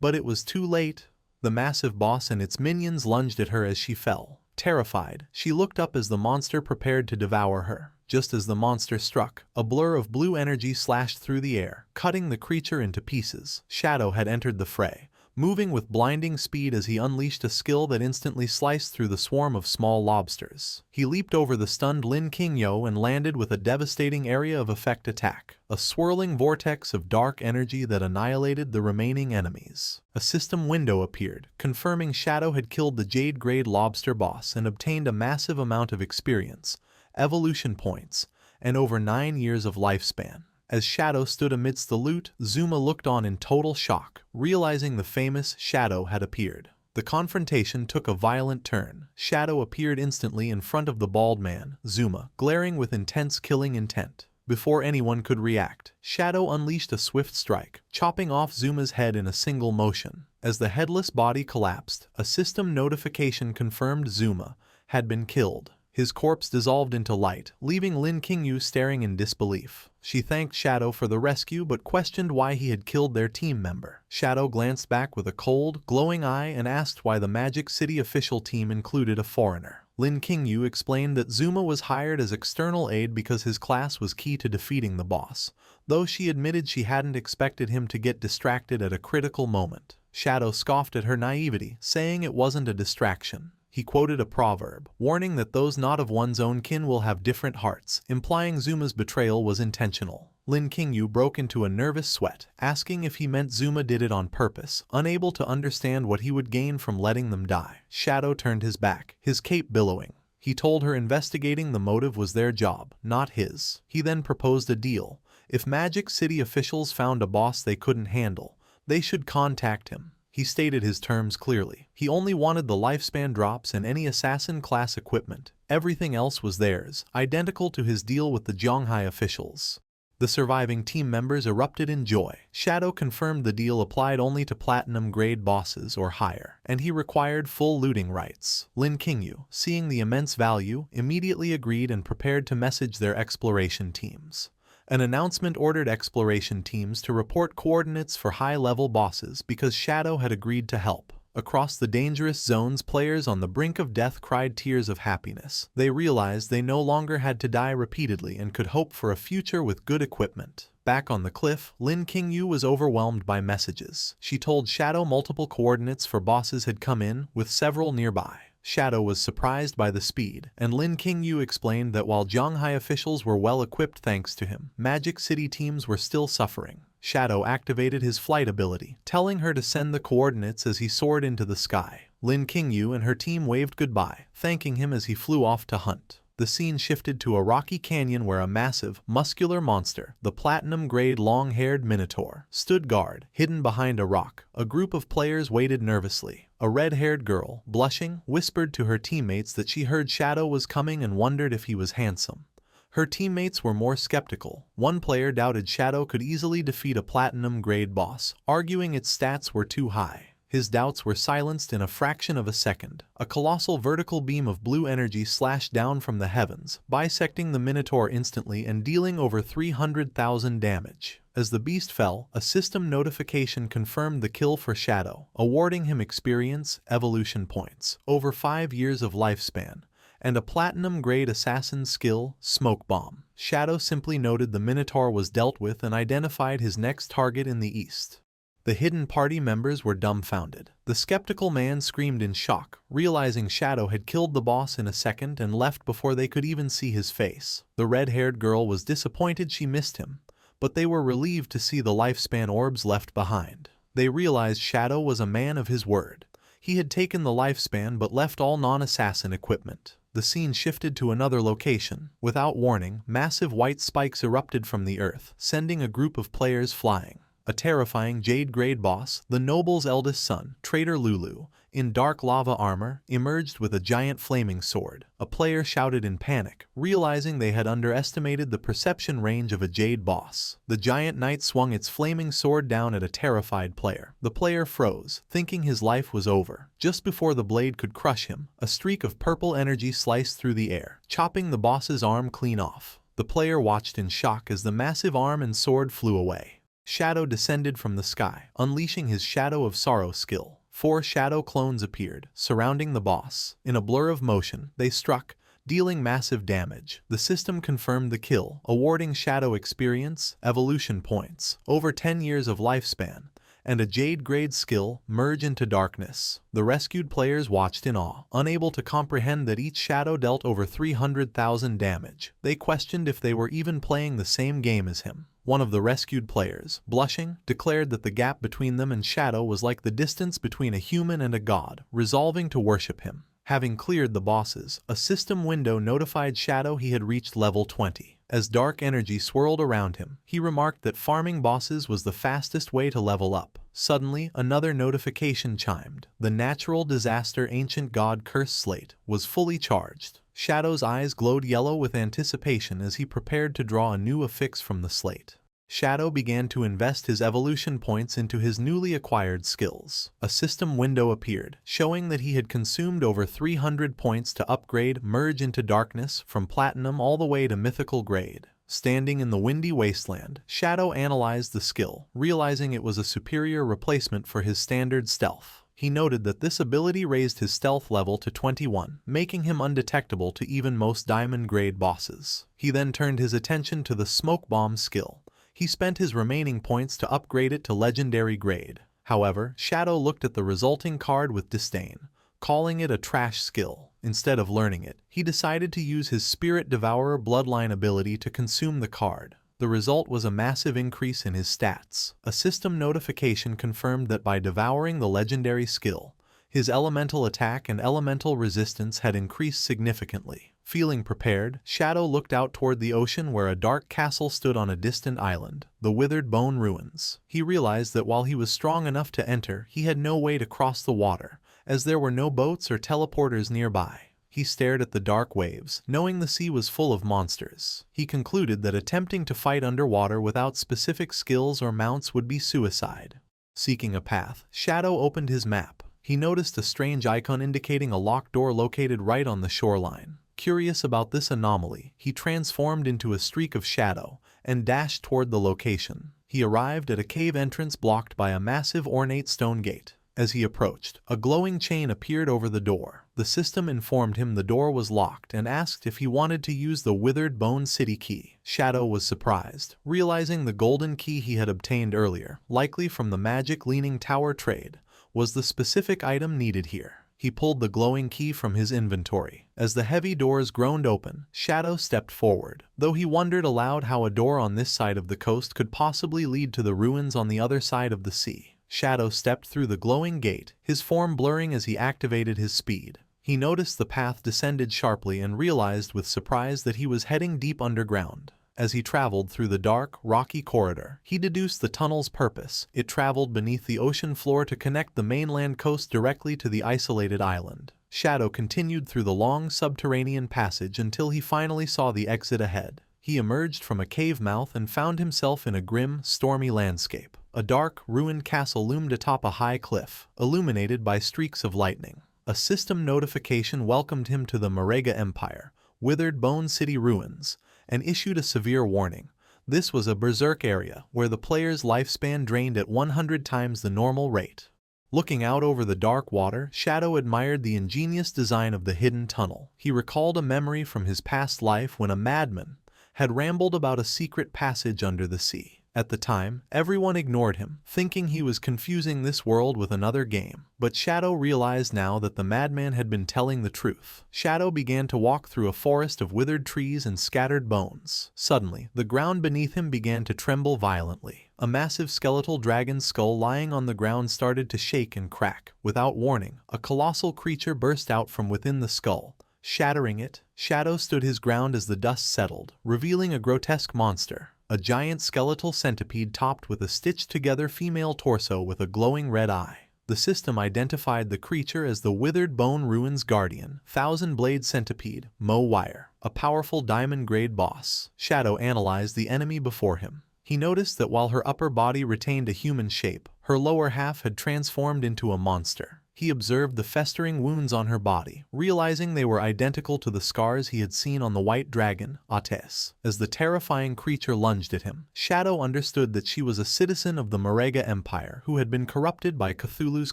But it was too late. The massive boss and its minions lunged at her as she fell. Terrified, she looked up as the monster prepared to devour her. Just as the monster struck, a blur of blue energy slashed through the air, cutting the creature into pieces. Shadow had entered the fray, moving with blinding speed as he unleashed a skill that instantly sliced through the swarm of small lobsters. He leaped over the stunned Lin Qingyu and landed with a devastating area of effect attack, a swirling vortex of dark energy that annihilated the remaining enemies. A system window appeared, confirming Shadow had killed the Jade-grade lobster boss and obtained a massive amount of experience, evolution points, and over 9 years of lifespan. As Shadow stood amidst the loot, Zuma looked on in total shock, realizing the famous Shadow had appeared. The confrontation took a violent turn. Shadow appeared instantly in front of the bald man, Zuma, glaring with intense killing intent. Before anyone could react, Shadow unleashed a swift strike, chopping off Zuma's head in a single motion. As the headless body collapsed, a system notification confirmed Zuma had been killed. His corpse dissolved into light, leaving Lin Qingyu staring in disbelief. She thanked Shadow for the rescue but questioned why he had killed their team member. Shadow glanced back with a cold, glowing eye and asked why the Magic City official team included a foreigner. Lin Qingyu explained that Zuma was hired as external aid because his class was key to defeating the boss, though she admitted she hadn't expected him to get distracted at a critical moment. Shadow scoffed at her naivety, saying it wasn't a distraction. He quoted a proverb, warning that those not of one's own kin will have different hearts, implying Zuma's betrayal was intentional. Lin Qingyu broke into a nervous sweat, asking if he meant Zuma did it on purpose, unable to understand what he would gain from letting them die. Shadow turned his back, his cape billowing. He told her investigating the motive was their job, not his. He then proposed a deal. If Magic City officials found a boss they couldn't handle, they should contact him. He stated his terms clearly. He only wanted the lifespan drops and any assassin class equipment. Everything else was theirs, identical to his deal with the Zhonghai officials. The surviving team members erupted in joy. Shadow confirmed the deal applied only to platinum-grade bosses or higher, and he required full looting rights. Lin Qingyu, seeing the immense value, immediately agreed and prepared to message their exploration teams. An announcement ordered exploration teams to report coordinates for high-level bosses because Shadow had agreed to help. Across the dangerous zones, players on the brink of death cried tears of happiness. They realized they no longer had to die repeatedly and could hope for a future with good equipment. Back on the cliff, Lin Qingyu was overwhelmed by messages. She told Shadow multiple coordinates for bosses had come in, with several nearby. Shadow was surprised by the speed, and Lin Qingyu explained that while Zhonghai officials were well equipped thanks to him, Magic City teams were still suffering. Shadow activated his flight ability, telling her to send the coordinates as he soared into the sky. Lin Qingyu and her team waved goodbye, thanking him as he flew off to hunt. The scene shifted to a rocky canyon where a massive, muscular monster, the platinum-grade long-haired Minotaur, stood guard, hidden behind a rock. A group of players waited nervously. A red-haired girl, blushing, whispered to her teammates that she heard Shadow was coming and wondered if he was handsome. Her teammates were more skeptical. One player doubted Shadow could easily defeat a platinum-grade boss, arguing its stats were too high. His doubts were silenced in a fraction of a second. A colossal vertical beam of blue energy slashed down from the heavens, bisecting the Minotaur instantly and dealing over 300,000 damage. As the beast fell, a system notification confirmed the kill for Shadow, awarding him experience, evolution points, over 5 years of lifespan, and a platinum-grade assassin skill, Smoke Bomb. Shadow simply noted the Minotaur was dealt with and identified his next target in the east. The hidden party members were dumbfounded. The skeptical man screamed in shock, realizing Shadow had killed the boss in a second and left before they could even see his face. The red-haired girl was disappointed she missed him, but they were relieved to see the lifespan orbs left behind. They realized Shadow was a man of his word. He had taken the lifespan but left all non-assassin equipment. The scene shifted to another location. Without warning, massive white spikes erupted from the earth, sending a group of players flying. A terrifying jade-grade boss, the noble's eldest son, Traitor Lulu, in dark lava armor, emerged with a giant flaming sword. A player shouted in panic, realizing they had underestimated the perception range of a jade boss. The giant knight swung its flaming sword down at a terrified player. The player froze, thinking his life was over. Just before the blade could crush him, a streak of purple energy sliced through the air, chopping the boss's arm clean off. The player watched in shock as the massive arm and sword flew away. Shadow descended from the sky, unleashing his Shadow of Sorrow skill. 4 shadow clones appeared, surrounding the boss. In a blur of motion, they struck, dealing massive damage. The system confirmed the kill, awarding Shadow experience, evolution points, over 10 years of lifespan, and a jade-grade skill, Merge into Darkness. The rescued players watched in awe, unable to comprehend that each shadow dealt over 300,000 damage. They questioned if they were even playing the same game as him. One of the rescued players, blushing, declared that the gap between them and Shadow was like the distance between a human and a god, resolving to worship him. Having cleared the bosses, a system window notified Shadow he had reached level 20. As dark energy swirled around him, he remarked that farming bosses was the fastest way to level up. Suddenly, another notification chimed. The natural disaster ancient god curse slate was fully charged. Shadow's eyes glowed yellow with anticipation as he prepared to draw a new affix from the slate. Shadow began to invest his evolution points into his newly acquired skills. A system window appeared, showing that he had consumed over 300 points to upgrade Merge into Darkness from Platinum all the way to Mythical grade. Standing in the windy wasteland, Shadow analyzed the skill, realizing it was a superior replacement for his standard stealth. He noted that this ability raised his stealth level to 21, making him undetectable to even most diamond-grade bosses. He then turned his attention to the Smoke Bomb skill. He spent his remaining points to upgrade it to legendary grade. However, Shadow looked at the resulting card with disdain, calling it a trash skill. Instead of learning it, he decided to use his Spirit Devourer bloodline ability to consume the card. The result was a massive increase in his stats. A system notification confirmed that by devouring the legendary skill, his elemental attack and elemental resistance had increased significantly. Feeling prepared, Shadow looked out toward the ocean where a dark castle stood on a distant island, the Withered Bone Ruins. He realized that while he was strong enough to enter, he had no way to cross the water, as there were no boats or teleporters nearby. He stared at the dark waves, knowing the sea was full of monsters. He concluded that attempting to fight underwater without specific skills or mounts would be suicide. Seeking a path, Shadow opened his map. He noticed a strange icon indicating a locked door located right on the shoreline. Curious about this anomaly, he transformed into a streak of shadow and dashed toward the location. He arrived at a cave entrance blocked by a massive ornate stone gate. As he approached, a glowing chain appeared over the door. The system informed him the door was locked and asked if he wanted to use the Withered Bone City key. Shadow was surprised, realizing the golden key he had obtained earlier, likely from the Magic Leaning Tower trade, was the specific item needed here. He pulled the glowing key from his inventory. As the heavy doors groaned open, Shadow stepped forward, though he wondered aloud how a door on this side of the coast could possibly lead to the ruins on the other side of the sea. Shadow stepped through the glowing gate, his form blurring as he activated his speed. He noticed the path descended sharply and realized with surprise that he was heading deep underground. As he traveled through the dark, rocky corridor, he deduced the tunnel's purpose. It traveled beneath the ocean floor to connect the mainland coast directly to the isolated island. Shadow continued through the long subterranean passage until he finally saw the exit ahead. He emerged from a cave mouth and found himself in a grim, stormy landscape. A dark, ruined castle loomed atop a high cliff, illuminated by streaks of lightning. A system notification welcomed him to the Marega Empire, Withered Bone City ruins, and issued a severe warning. This was a berserk area where the player's lifespan drained at 100 times the normal rate. Looking out over the dark water, Shadow admired the ingenious design of the hidden tunnel. He recalled a memory from his past life when a madman had rambled about a secret passage under the sea. At the time, everyone ignored him, thinking he was confusing this world with another game. But Shadow realized now that the madman had been telling the truth. Shadow began to walk through a forest of withered trees and scattered bones. Suddenly, the ground beneath him began to tremble violently. A massive skeletal dragon's skull lying on the ground started to shake and crack. Without warning, a colossal creature burst out from within the skull, shattering it. Shadow stood his ground as the dust settled, revealing a grotesque monster. A giant skeletal centipede topped with a stitched-together female torso with a glowing red eye. The system identified the creature as the Withered Bone Ruins Guardian, Thousand-Blade Centipede, Mo Wire, a powerful diamond-grade boss. Shadow analyzed the enemy before him. He noticed that while her upper body retained a human shape, her lower half had transformed into a monster. He observed the festering wounds on her body, realizing they were identical to the scars he had seen on the white dragon, Ates. As the terrifying creature lunged at him, Shadow understood that she was a citizen of the Marega Empire who had been corrupted by Cthulhu's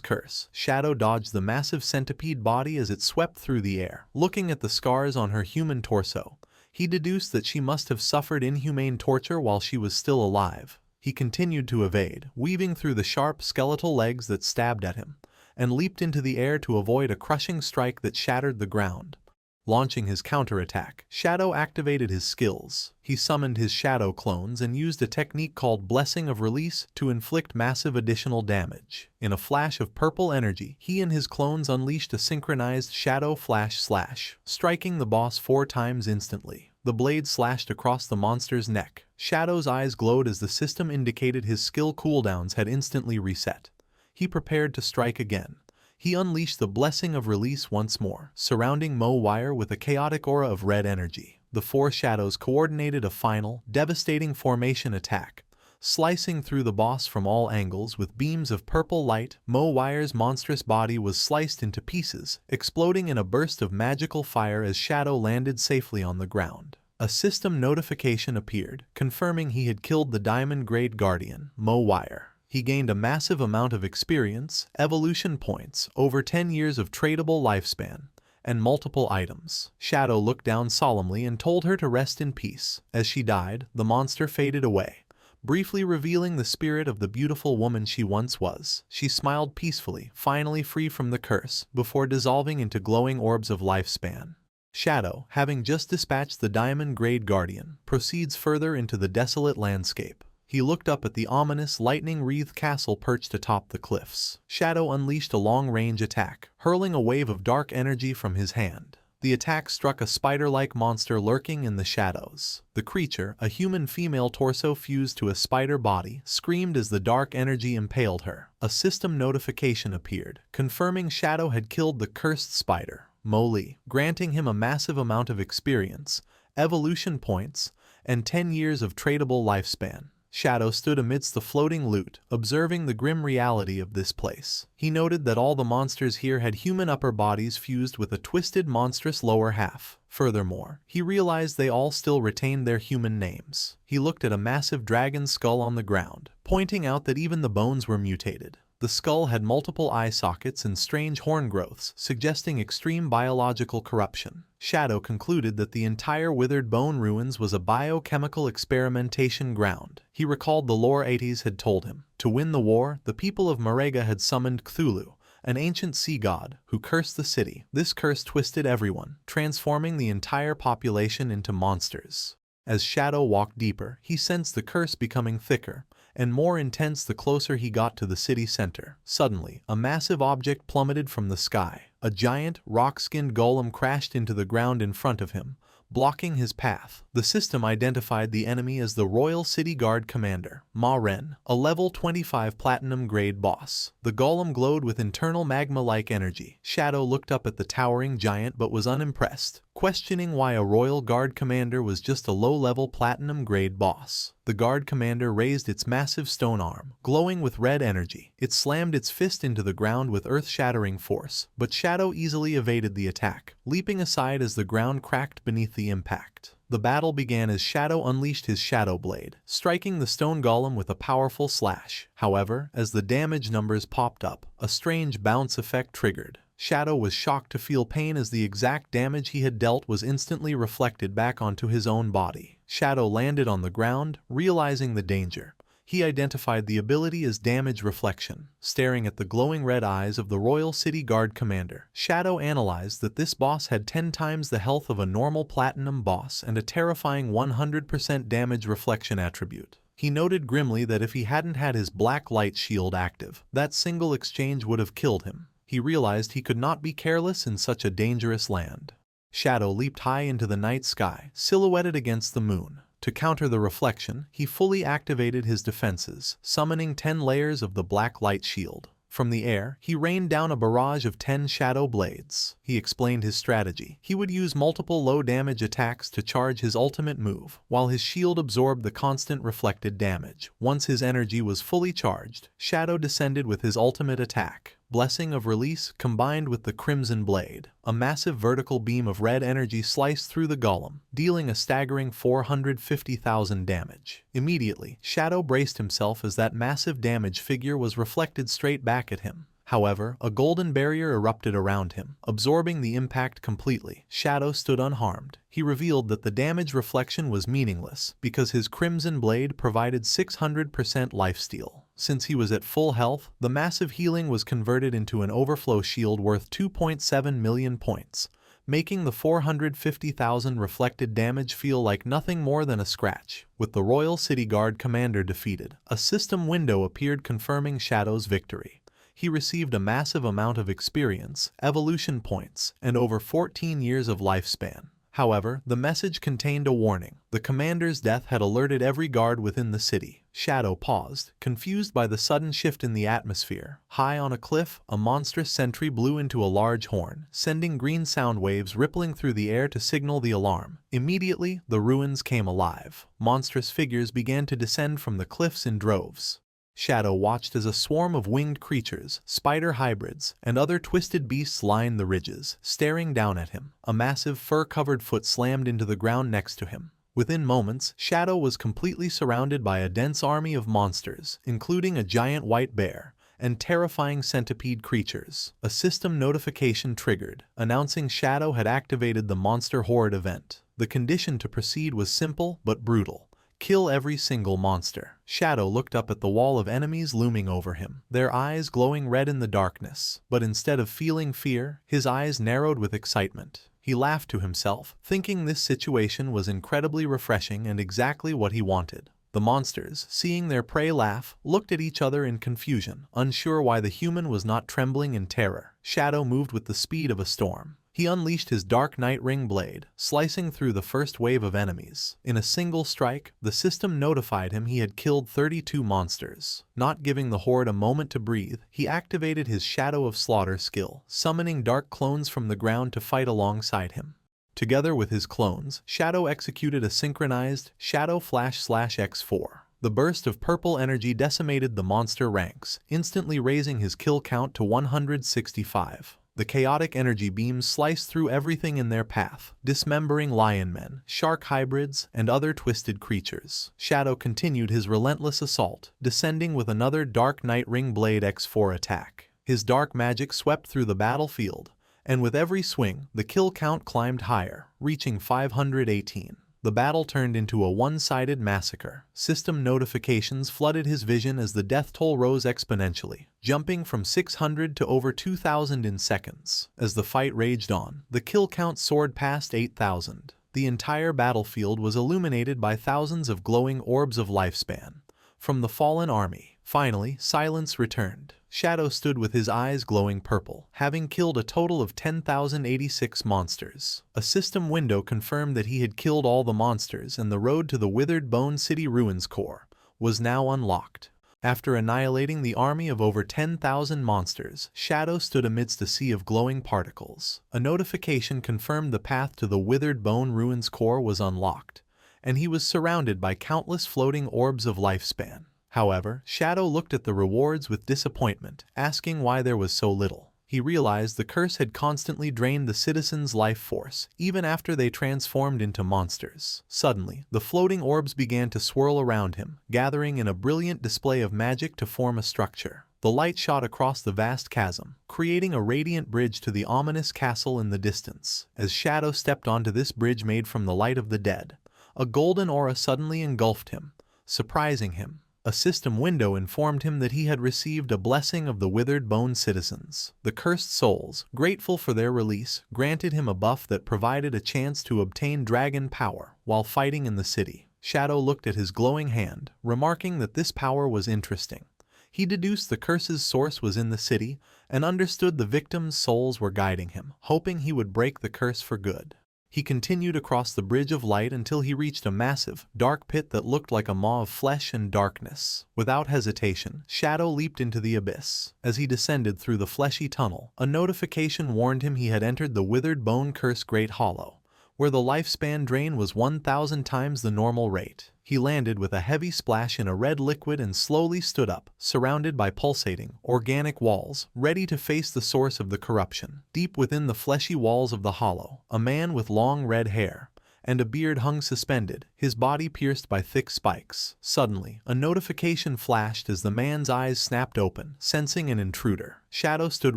curse. Shadow dodged the massive centipede body as it swept through the air. Looking at the scars on her human torso, he deduced that she must have suffered inhumane torture while she was still alive. He continued to evade, weaving through the sharp skeletal legs that stabbed at him, and leaped into the air to avoid a crushing strike that shattered the ground. Launching his counterattack, Shadow activated his skills. He summoned his shadow clones and used a technique called Blessing of Release to inflict massive additional damage. In a flash of purple energy, he and his clones unleashed a synchronized shadow flash slash, striking the boss 4 times instantly. The blade slashed across the monster's neck. Shadow's eyes glowed as the system indicated his skill cooldowns had instantly reset. He prepared to strike again. He unleashed the Blessing of Release once more, surrounding Mo Wire with a chaotic aura of red energy. The 4 shadows coordinated a final, devastating formation attack, slicing through the boss from all angles with beams of purple light. Mo Wire's monstrous body was sliced into pieces, exploding in a burst of magical fire as Shadow landed safely on the ground. A system notification appeared, confirming he had killed the Diamond-Grade Guardian, Mo Wire. He gained a massive amount of experience, evolution points, over 10 years of tradable lifespan, and multiple items. Shadow looked down solemnly and told her to rest in peace. As she died, the monster faded away, briefly revealing the spirit of the beautiful woman she once was. She smiled peacefully, finally free from the curse, before dissolving into glowing orbs of lifespan. Shadow, having just dispatched the Diamond-Grade Guardian, proceeds further into the desolate landscape. He looked up at the ominous lightning-wreathed castle perched atop the cliffs. Shadow unleashed a long-range attack, hurling a wave of dark energy from his hand. The attack struck a spider-like monster lurking in the shadows. The creature, a human female torso fused to a spider body, screamed as the dark energy impaled her. A system notification appeared, confirming Shadow had killed the cursed spider, Mo Li, granting him a massive amount of experience, evolution points, and 10 years of tradable lifespan. Shadow stood amidst the floating loot, observing the grim reality of this place. He noted that all the monsters here had human upper bodies fused with a twisted monstrous lower half. Furthermore, he realized they all still retained their human names. He looked at a massive dragon skull on the ground, pointing out that even the bones were mutated. The skull had multiple eye sockets and strange horn growths, suggesting extreme biological corruption. Shadow concluded that the entire Withered Bone Ruins was a biochemical experimentation ground. He recalled the lore Ates had told him. To win the war, the people of Marega had summoned Cthulhu, an ancient sea god who cursed the city. This curse twisted everyone, transforming the entire population into monsters. As Shadow walked deeper, he sensed the curse becoming thicker and more intense the closer he got to the city center. Suddenly, a massive object plummeted from the sky. A giant, rock-skinned golem crashed into the ground in front of him, blocking his path. The system identified the enemy as the Royal City Guard Commander, Ma Ren, a level 25 platinum-grade boss. The golem glowed with internal magma-like energy. Shadow looked up at the towering giant but was unimpressed, questioning why a Royal Guard Commander was just a low-level platinum-grade boss. The Guard Commander raised its massive stone arm, glowing with red energy. It slammed its fist into the ground with earth-shattering force, but Shadow easily evaded the attack, leaping aside as the ground cracked beneath the impact. The battle began as Shadow unleashed his Shadow Blade, striking the stone golem with a powerful slash. However, as the damage numbers popped up, a strange bounce effect triggered. Shadow was shocked to feel pain as the exact damage he had dealt was instantly reflected back onto his own body. Shadow landed on the ground, realizing the danger. He identified the ability as damage reflection. Staring at the glowing red eyes of the Royal City Guard Commander, Shadow analyzed that this boss had 10 times the health of a normal platinum boss and a terrifying 100% damage reflection attribute. He noted grimly that if he hadn't had his black light shield active, that single exchange would have killed him. He realized he could not be careless in such a dangerous land. Shadow leaped high into the night sky, silhouetted against the moon. To counter the reflection, he fully activated his defenses, summoning 10 layers of the black light shield. From the air, he rained down a barrage of 10 shadow blades. He explained his strategy. He would use multiple low-damage attacks to charge his ultimate move, while his shield absorbed the constant reflected damage. Once his energy was fully charged, Shadow descended with his ultimate attack, Blessing of Release, combined with the Crimson Blade. A massive vertical beam of red energy sliced through the golem, dealing a staggering 450,000 damage. Immediately, Shadow braced himself as that massive damage figure was reflected straight back at him. However, a golden barrier erupted around him, absorbing the impact completely. Shadow stood unharmed. He revealed that the damage reflection was meaningless because his Crimson Blade provided 600% lifesteal. Since he was at full health, the massive healing was converted into an overflow shield worth 2.7 million points, making the 450,000 reflected damage feel like nothing more than a scratch. With the Royal City Guard Commander defeated, a system window appeared confirming Shadow's victory. He received a massive amount of experience, evolution points, and over 14 years of lifespan. However, the message contained a warning. The commander's death had alerted every guard within the city. Shadow paused, confused by the sudden shift in the atmosphere. High on a cliff, a monstrous sentry blew into a large horn, sending green sound waves rippling through the air to signal the alarm. Immediately, the ruins came alive. Monstrous figures began to descend from the cliffs in droves. Shadow watched as a swarm of winged creatures, spider hybrids, and other twisted beasts lined the ridges, staring down at him. A massive fur-covered foot slammed into the ground next to him. Within moments, Shadow was completely surrounded by a dense army of monsters, including a giant white bear and terrifying centipede creatures. A system notification triggered, announcing Shadow had activated the Monster Horde event. The condition to proceed was simple but brutal. Kill every single monster. Shadow looked up at the wall of enemies looming over him, their eyes glowing red in the darkness. But instead of feeling fear, his eyes narrowed with excitement. He laughed to himself, thinking this situation was incredibly refreshing and exactly what he wanted. The monsters, seeing their prey laugh, looked at each other in confusion, unsure why the human was not trembling in terror. Shadow moved with the speed of a storm. He unleashed his Dark Night Ring blade, slicing through the first wave of enemies. In a single strike, the system notified him he had killed 32 monsters. Not giving the horde a moment to breathe, he activated his Shadow of Slaughter skill, summoning dark clones from the ground to fight alongside him. Together with his clones, Shadow executed a synchronized Shadow Flash/X4. The burst of purple energy decimated the monster ranks, instantly raising his kill count to 165. The chaotic energy beams sliced through everything in their path, dismembering lion men, shark hybrids, and other twisted creatures. Shadow continued his relentless assault, descending with another Dark Night Ring Blade X4 attack. His dark magic swept through the battlefield, and with every swing, the kill count climbed higher, reaching 518. The battle turned into a one-sided massacre. System notifications flooded his vision as the death toll rose exponentially, jumping from 600 to over 2,000 in seconds. As the fight raged on, the kill count soared past 8,000. The entire battlefield was illuminated by thousands of glowing orbs of lifespan from the fallen army. Finally, silence returned. Shadow stood with his eyes glowing purple, having killed a total of 10,086 monsters. A system window confirmed that he had killed all the monsters, and the road to the Withered Bone City Ruins core was now unlocked. After annihilating the army of over 10,000 monsters, Shadow stood amidst a sea of glowing particles. A notification confirmed the path to the Withered Bone Ruins core was unlocked, and he was surrounded by countless floating orbs of lifespan. However, Shadow looked at the rewards with disappointment, asking why there was so little. He realized the curse had constantly drained the citizens' life force, even after they transformed into monsters. Suddenly, the floating orbs began to swirl around him, gathering in a brilliant display of magic to form a structure. The light shot across the vast chasm, creating a radiant bridge to the ominous castle in the distance. As Shadow stepped onto this bridge made from the light of the dead, a golden aura suddenly engulfed him, surprising him. A system window informed him that he had received a blessing of the Withered Bone citizens. The cursed souls, grateful for their release, granted him a buff that provided a chance to obtain dragon power while fighting in the city. Shadow looked at his glowing hand, remarking that this power was interesting. He deduced the curse's source was in the city and understood the victims' souls were guiding him, hoping he would break the curse for good. He continued across the bridge of light until he reached a massive, dark pit that looked like a maw of flesh and darkness. Without hesitation, Shadow leaped into the abyss. As he descended through the fleshy tunnel, a notification warned him he had entered the Withered Bone Curse Great Hollow, where the lifespan drain was 1,000 times the normal rate. He landed with a heavy splash in a red liquid and slowly stood up, surrounded by pulsating, organic walls, ready to face the source of the corruption. Deep within the fleshy walls of the hollow, a man with long red hair and a beard hung suspended, his body pierced by thick spikes. Suddenly, a notification flashed as the man's eyes snapped open, sensing an intruder. Shadow stood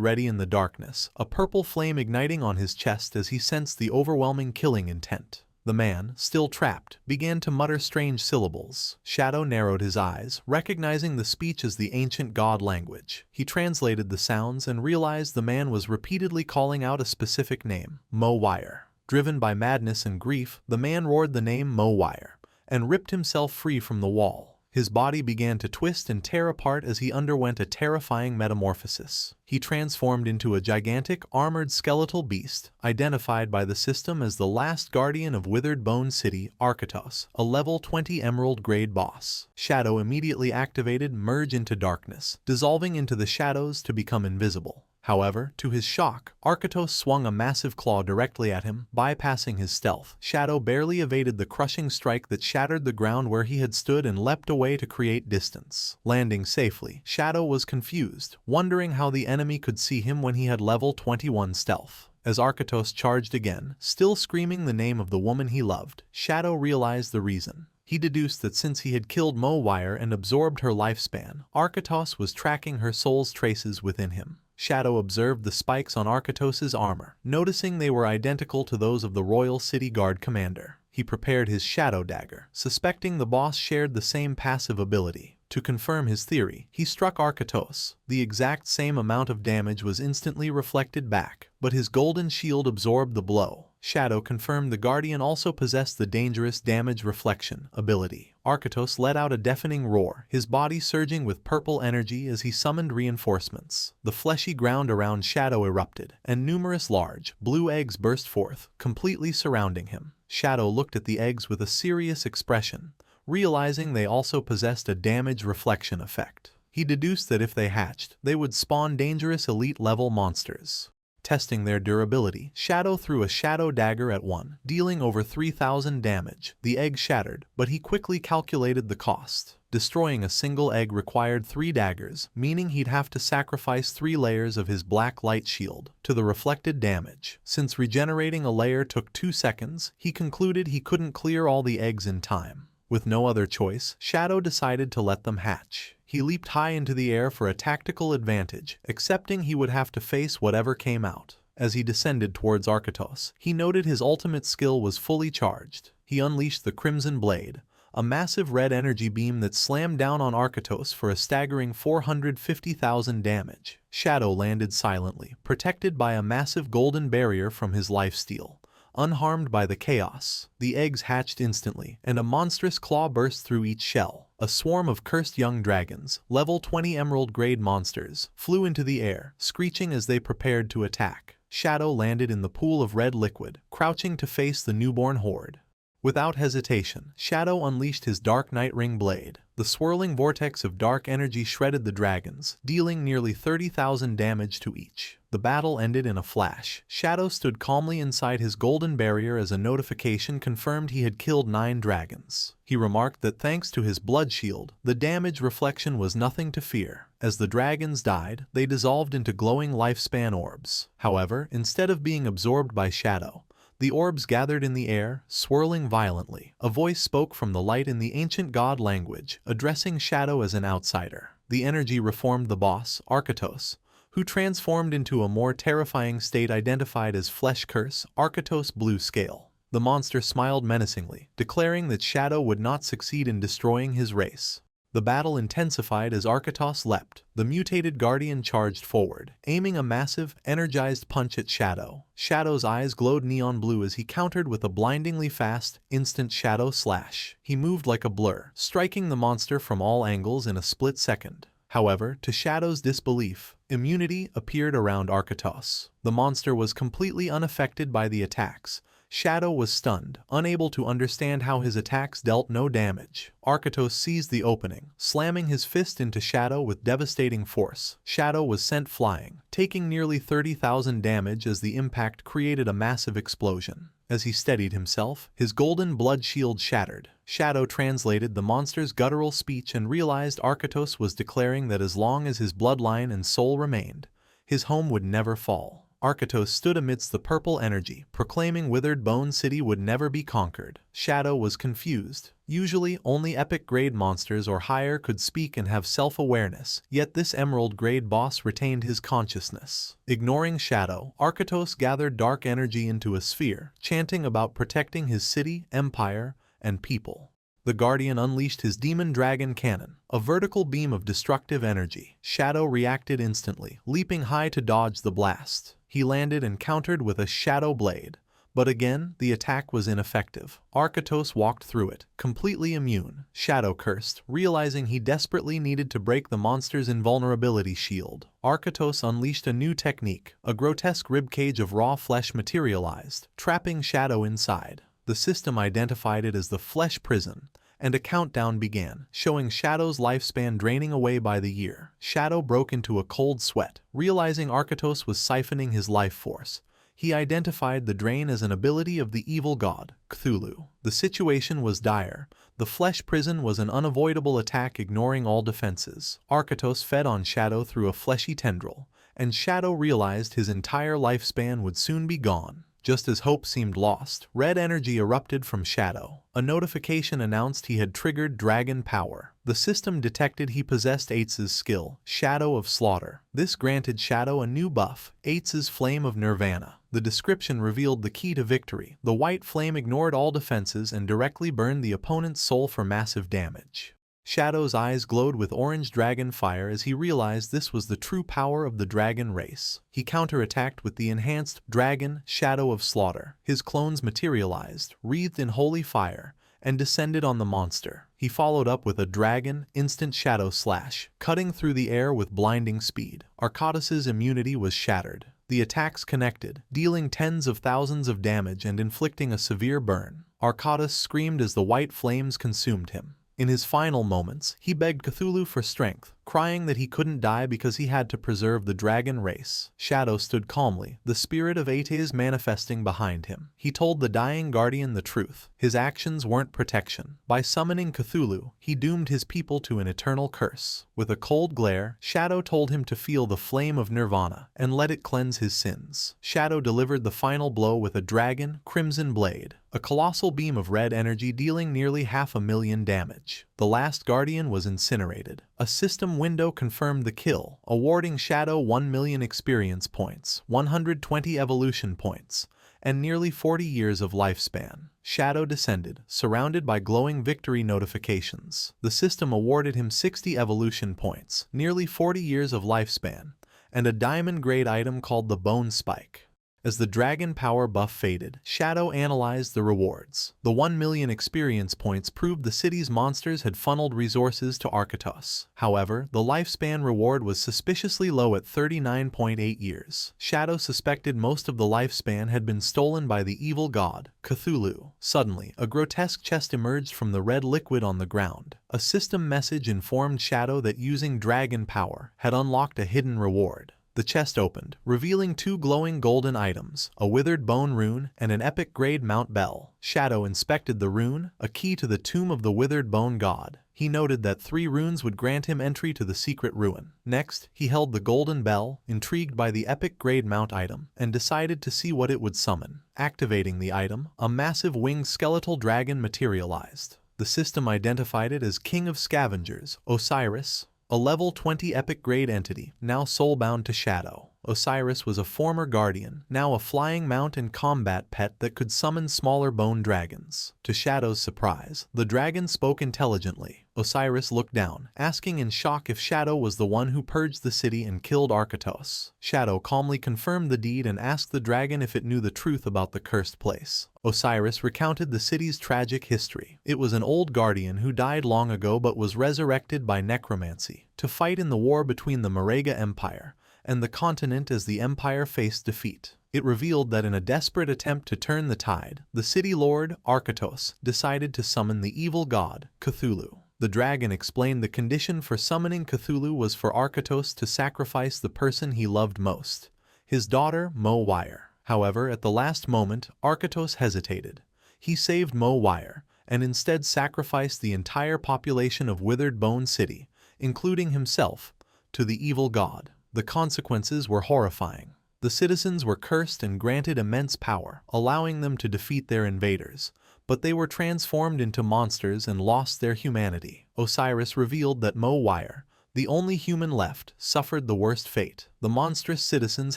ready in the darkness, a purple flame igniting on his chest as he sensed the overwhelming killing intent. The man, still trapped, began to mutter strange syllables. Shadow narrowed his eyes, recognizing the speech as the ancient god language. He translated the sounds and realized the man was repeatedly calling out a specific name, Mo Wire. Driven by madness and grief, the man roared the name Mo Wire and ripped himself free from the wall. His body began to twist and tear apart as he underwent a terrifying metamorphosis. He transformed into a gigantic, armored skeletal beast, identified by the system as the last guardian of Withered Bone City, Arkatos, a level 20 emerald grade boss. Shadow immediately activated Merge into Darkness, dissolving into the shadows to become invisible. However, to his shock, Arkatos swung a massive claw directly at him, bypassing his stealth. Shadow barely evaded the crushing strike that shattered the ground where he had stood and leapt away to create distance. Landing safely, Shadow was confused, wondering how the enemy could see him when he had level 21 stealth. As Arkatos charged again, still screaming the name of the woman he loved, Shadow realized the reason. He deduced that since he had killed Mo Wire and absorbed her lifespan, Arkatos was tracking her soul's traces within him. Shadow observed the spikes on Arkatos's armor, noticing they were identical to those of the Royal City Guard commander. He prepared his shadow dagger, suspecting the boss shared the same passive ability. To confirm his theory, he struck Arkatos. The exact same amount of damage was instantly reflected back, but his golden shield absorbed the blow. Shadow confirmed the Guardian also possessed the dangerous damage reflection ability. Arkatos let out a deafening roar, his body surging with purple energy as he summoned reinforcements. The fleshy ground around Shadow erupted, and numerous large, blue eggs burst forth, completely surrounding him. Shadow looked at the eggs with a serious expression, realizing they also possessed a damage reflection effect. He deduced that if they hatched, they would spawn dangerous elite-level monsters. Testing their durability, Shadow threw a shadow dagger at one, dealing over 3,000 damage. The egg shattered, but he quickly calculated the cost. Destroying a single egg required 3 daggers, meaning he'd have to sacrifice 3 layers of his black light shield to the reflected damage. Since regenerating a layer took 2 seconds, he concluded he couldn't clear all the eggs in time. With no other choice, Shadow decided to let them hatch. He leaped high into the air for a tactical advantage, accepting he would have to face whatever came out. As he descended towards Arkatos, he noted his ultimate skill was fully charged. He unleashed the Crimson Blade, a massive red energy beam that slammed down on Arkatos for a staggering 450,000 damage. Shadow landed silently, protected by a massive golden barrier from his lifesteal. Unharmed by the chaos, the eggs hatched instantly, and a monstrous claw burst through each shell. A swarm of cursed young dragons, level 20 emerald-grade monsters, flew into the air, screeching as they prepared to attack. Shadow landed in the pool of red liquid, crouching to face the newborn horde. Without hesitation, Shadow unleashed his Dark Night Ring Blade. The swirling vortex of dark energy shredded the dragons, dealing nearly 30,000 damage to each. The battle ended in a flash. Shadow stood calmly inside his golden barrier as a notification confirmed he had killed 9 dragons. He remarked that thanks to his blood shield, the damage reflection was nothing to fear. As the dragons died, they dissolved into glowing lifespan orbs. However, instead of being absorbed by Shadow, the orbs gathered in the air, swirling violently. A voice spoke from the light in the ancient god language, addressing Shadow as an outsider. The energy reformed the boss, Arkatos, who transformed into a more terrifying state identified as Flesh Curse, Arkatos Blue Scale. The monster smiled menacingly, declaring that Shadow would not succeed in destroying his race. The battle intensified as Arkatos leapt. The mutated guardian charged forward, aiming a massive, energized punch at Shadow. Shadow's eyes glowed neon blue as he countered with a blindingly fast, instant shadow slash. He moved like a blur, striking the monster from all angles in a split second. However, to Shadow's disbelief, immunity appeared around Arkatos. The monster was completely unaffected by the attacks. Shadow was stunned, unable to understand how his attacks dealt no damage. Arkatos seized the opening, slamming his fist into Shadow with devastating force. Shadow was sent flying, taking nearly 30,000 damage as the impact created a massive explosion. As he steadied himself, his golden blood shield shattered. Shadow translated the monster's guttural speech and realized Arkatos was declaring that as long as his bloodline and soul remained, his home would never fall. Arkatos stood amidst the purple energy, proclaiming Withered Bone City would never be conquered. Shadow was confused. Usually, only epic-grade monsters or higher could speak and have self-awareness, yet this emerald-grade boss retained his consciousness. Ignoring Shadow, Arkatos gathered dark energy into a sphere, chanting about protecting his city, empire, and people. The Guardian unleashed his Demon Dragon Cannon, a vertical beam of destructive energy. Shadow reacted instantly, leaping high to dodge the blast. He landed and countered with a Shadow Blade, but again, the attack was ineffective. Arkatos walked through it, completely immune. Shadow cursed, realizing he desperately needed to break the monster's invulnerability shield. Arkatos unleashed a new technique. A grotesque ribcage of raw flesh materialized, trapping Shadow inside. The system identified it as the Flesh Prison, and a countdown began, showing Shadow's lifespan draining away by the year. Shadow broke into a cold sweat, realizing Arkatos was siphoning his life force. He identified the drain as an ability of the evil god, Cthulhu. The situation was dire. The Flesh Prison was an unavoidable attack ignoring all defenses. Arkatos fed on Shadow through a fleshy tendril, and Shadow realized his entire lifespan would soon be gone. Just as hope seemed lost, red energy erupted from Shadow. A notification announced he had triggered dragon power. The system detected he possessed Eitz's skill, Shadow of Slaughter. This granted Shadow a new buff, Eitz's Flame of Nirvana. The description revealed the key to victory. The white flame ignored all defenses and directly burned the opponent's soul for massive damage. Shadow's eyes glowed with orange dragon fire as he realized this was the true power of the dragon race. He counterattacked with the enhanced Dragon Shadow of Slaughter. His clones materialized, wreathed in holy fire, and descended on the monster. He followed up with a Dragon Instant Shadow Slash, cutting through the air with blinding speed. Arkatos' immunity was shattered. The attacks connected, dealing tens of thousands of damage and inflicting a severe burn. Arkatos screamed as the white flames consumed him. In his final moments, he begged Cthulhu for strength, crying that he couldn't die because he had to preserve the dragon race. Shadow stood calmly, the spirit of Eitz's manifesting behind him. He told the dying guardian the truth. His actions weren't protection. By summoning Cthulhu, he doomed his people to an eternal curse. With a cold glare, Shadow told him to feel the flame of Nirvana and let it cleanse his sins. Shadow delivered the final blow with a dragon Crimson Blade, a colossal beam of red energy dealing nearly 500,000 damage. The last guardian was incinerated. A system window confirmed the kill, awarding Shadow 1 million experience points, 120 evolution points, and nearly 40 years of lifespan. Shadow descended, surrounded by glowing victory notifications. The system awarded him 60 evolution points, nearly 40 years of lifespan, and a diamond-grade item called the Bone Spike. As the dragon power buff faded, Shadow analyzed the rewards. The 1 million experience points proved the city's monsters had funneled resources to Arkatos. However, the lifespan reward was suspiciously low at 39.8 years. Shadow suspected most of the lifespan had been stolen by the evil god, Cthulhu. Suddenly, a grotesque chest emerged from the red liquid on the ground. A system message informed Shadow that using dragon power had unlocked a hidden reward. The chest opened, revealing 2 glowing golden items, a withered bone rune and an epic grade Mount Bell. Shadow inspected the rune, a key to the tomb of the withered bone god. He noted that 3 runes would grant him entry to the secret ruin. Next, he held the golden bell, intrigued by the epic grade mount item, and decided to see what it would summon. Activating the item, a massive winged skeletal dragon materialized. The system identified it as King of Scavengers, Osiris, a level 20 epic grade entity, now soulbound to Shadow. Osiris was a former guardian, now a flying mount and combat pet that could summon smaller bone dragons. To Shadow's surprise, the dragon spoke intelligently. Osiris looked down, asking in shock if Shadow was the one who purged the city and killed Arkatos. Shadow calmly confirmed the deed and asked the dragon if it knew the truth about the cursed place. Osiris recounted the city's tragic history. It was an old guardian who died long ago but was resurrected by necromancy to fight in the war between the Marega Empire and the continent as the empire faced defeat. It revealed that in a desperate attempt to turn the tide, the city lord, Arkatos, decided to summon the evil god, Cthulhu. The dragon explained the condition for summoning Cthulhu was for Arkatos to sacrifice the person he loved most, his daughter, Mo-Wire. However, at the last moment, Arkatos hesitated. He saved Mo-Wire, and instead sacrificed the entire population of Withered Bone City, including himself, to the evil god. The consequences were horrifying. The citizens were cursed and granted immense power, allowing them to defeat their invaders, but they were transformed into monsters and lost their humanity. Osiris revealed that Mo-Wire, the only human left, suffered the worst fate. The monstrous citizens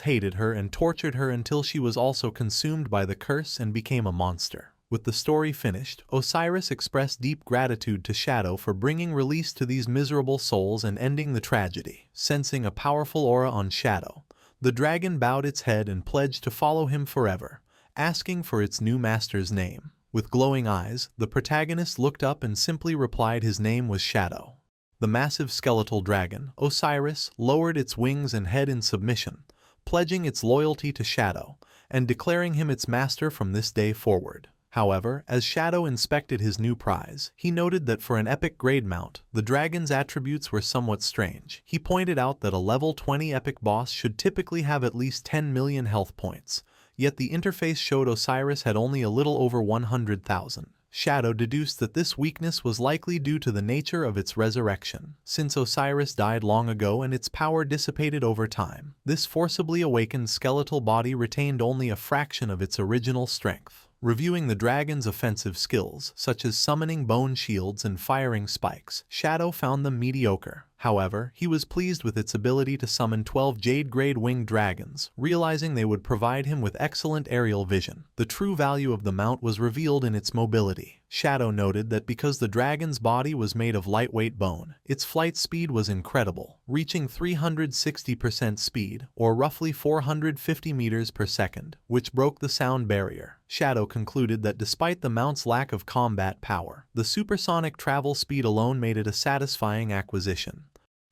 hated her and tortured her until she was also consumed by the curse and became a monster. With the story finished, Osiris expressed deep gratitude to Shadow for bringing release to these miserable souls and ending the tragedy. Sensing a powerful aura on Shadow, the dragon bowed its head and pledged to follow him forever, asking for its new master's name. With glowing eyes, the protagonist looked up and simply replied his name was Shadow. The massive skeletal dragon, Osiris, lowered its wings and head in submission, pledging its loyalty to Shadow and declaring him its master from this day forward. However, as Shadow inspected his new prize, he noted that for an epic grade mount, the dragon's attributes were somewhat strange. He pointed out that a level 20 epic boss should typically have at least 10 million health points, yet the interface showed Osiris had only a little over 100,000. Shadow deduced that this weakness was likely due to the nature of its resurrection. Since Osiris died long ago and its power dissipated over time, this forcibly awakened skeletal body retained only a fraction of its original strength. Reviewing the dragon's offensive skills, such as summoning bone shields and firing spikes, Shadow found them mediocre. However, he was pleased with its ability to summon 12 Jade-grade winged dragons, realizing they would provide him with excellent aerial vision. The true value of the mount was revealed in its mobility. Shadow noted that because the dragon's body was made of lightweight bone, its flight speed was incredible, reaching 360% speed, or roughly 450 meters per second, which broke the sound barrier. Shadow concluded that despite the mount's lack of combat power, the supersonic travel speed alone made it a satisfying acquisition.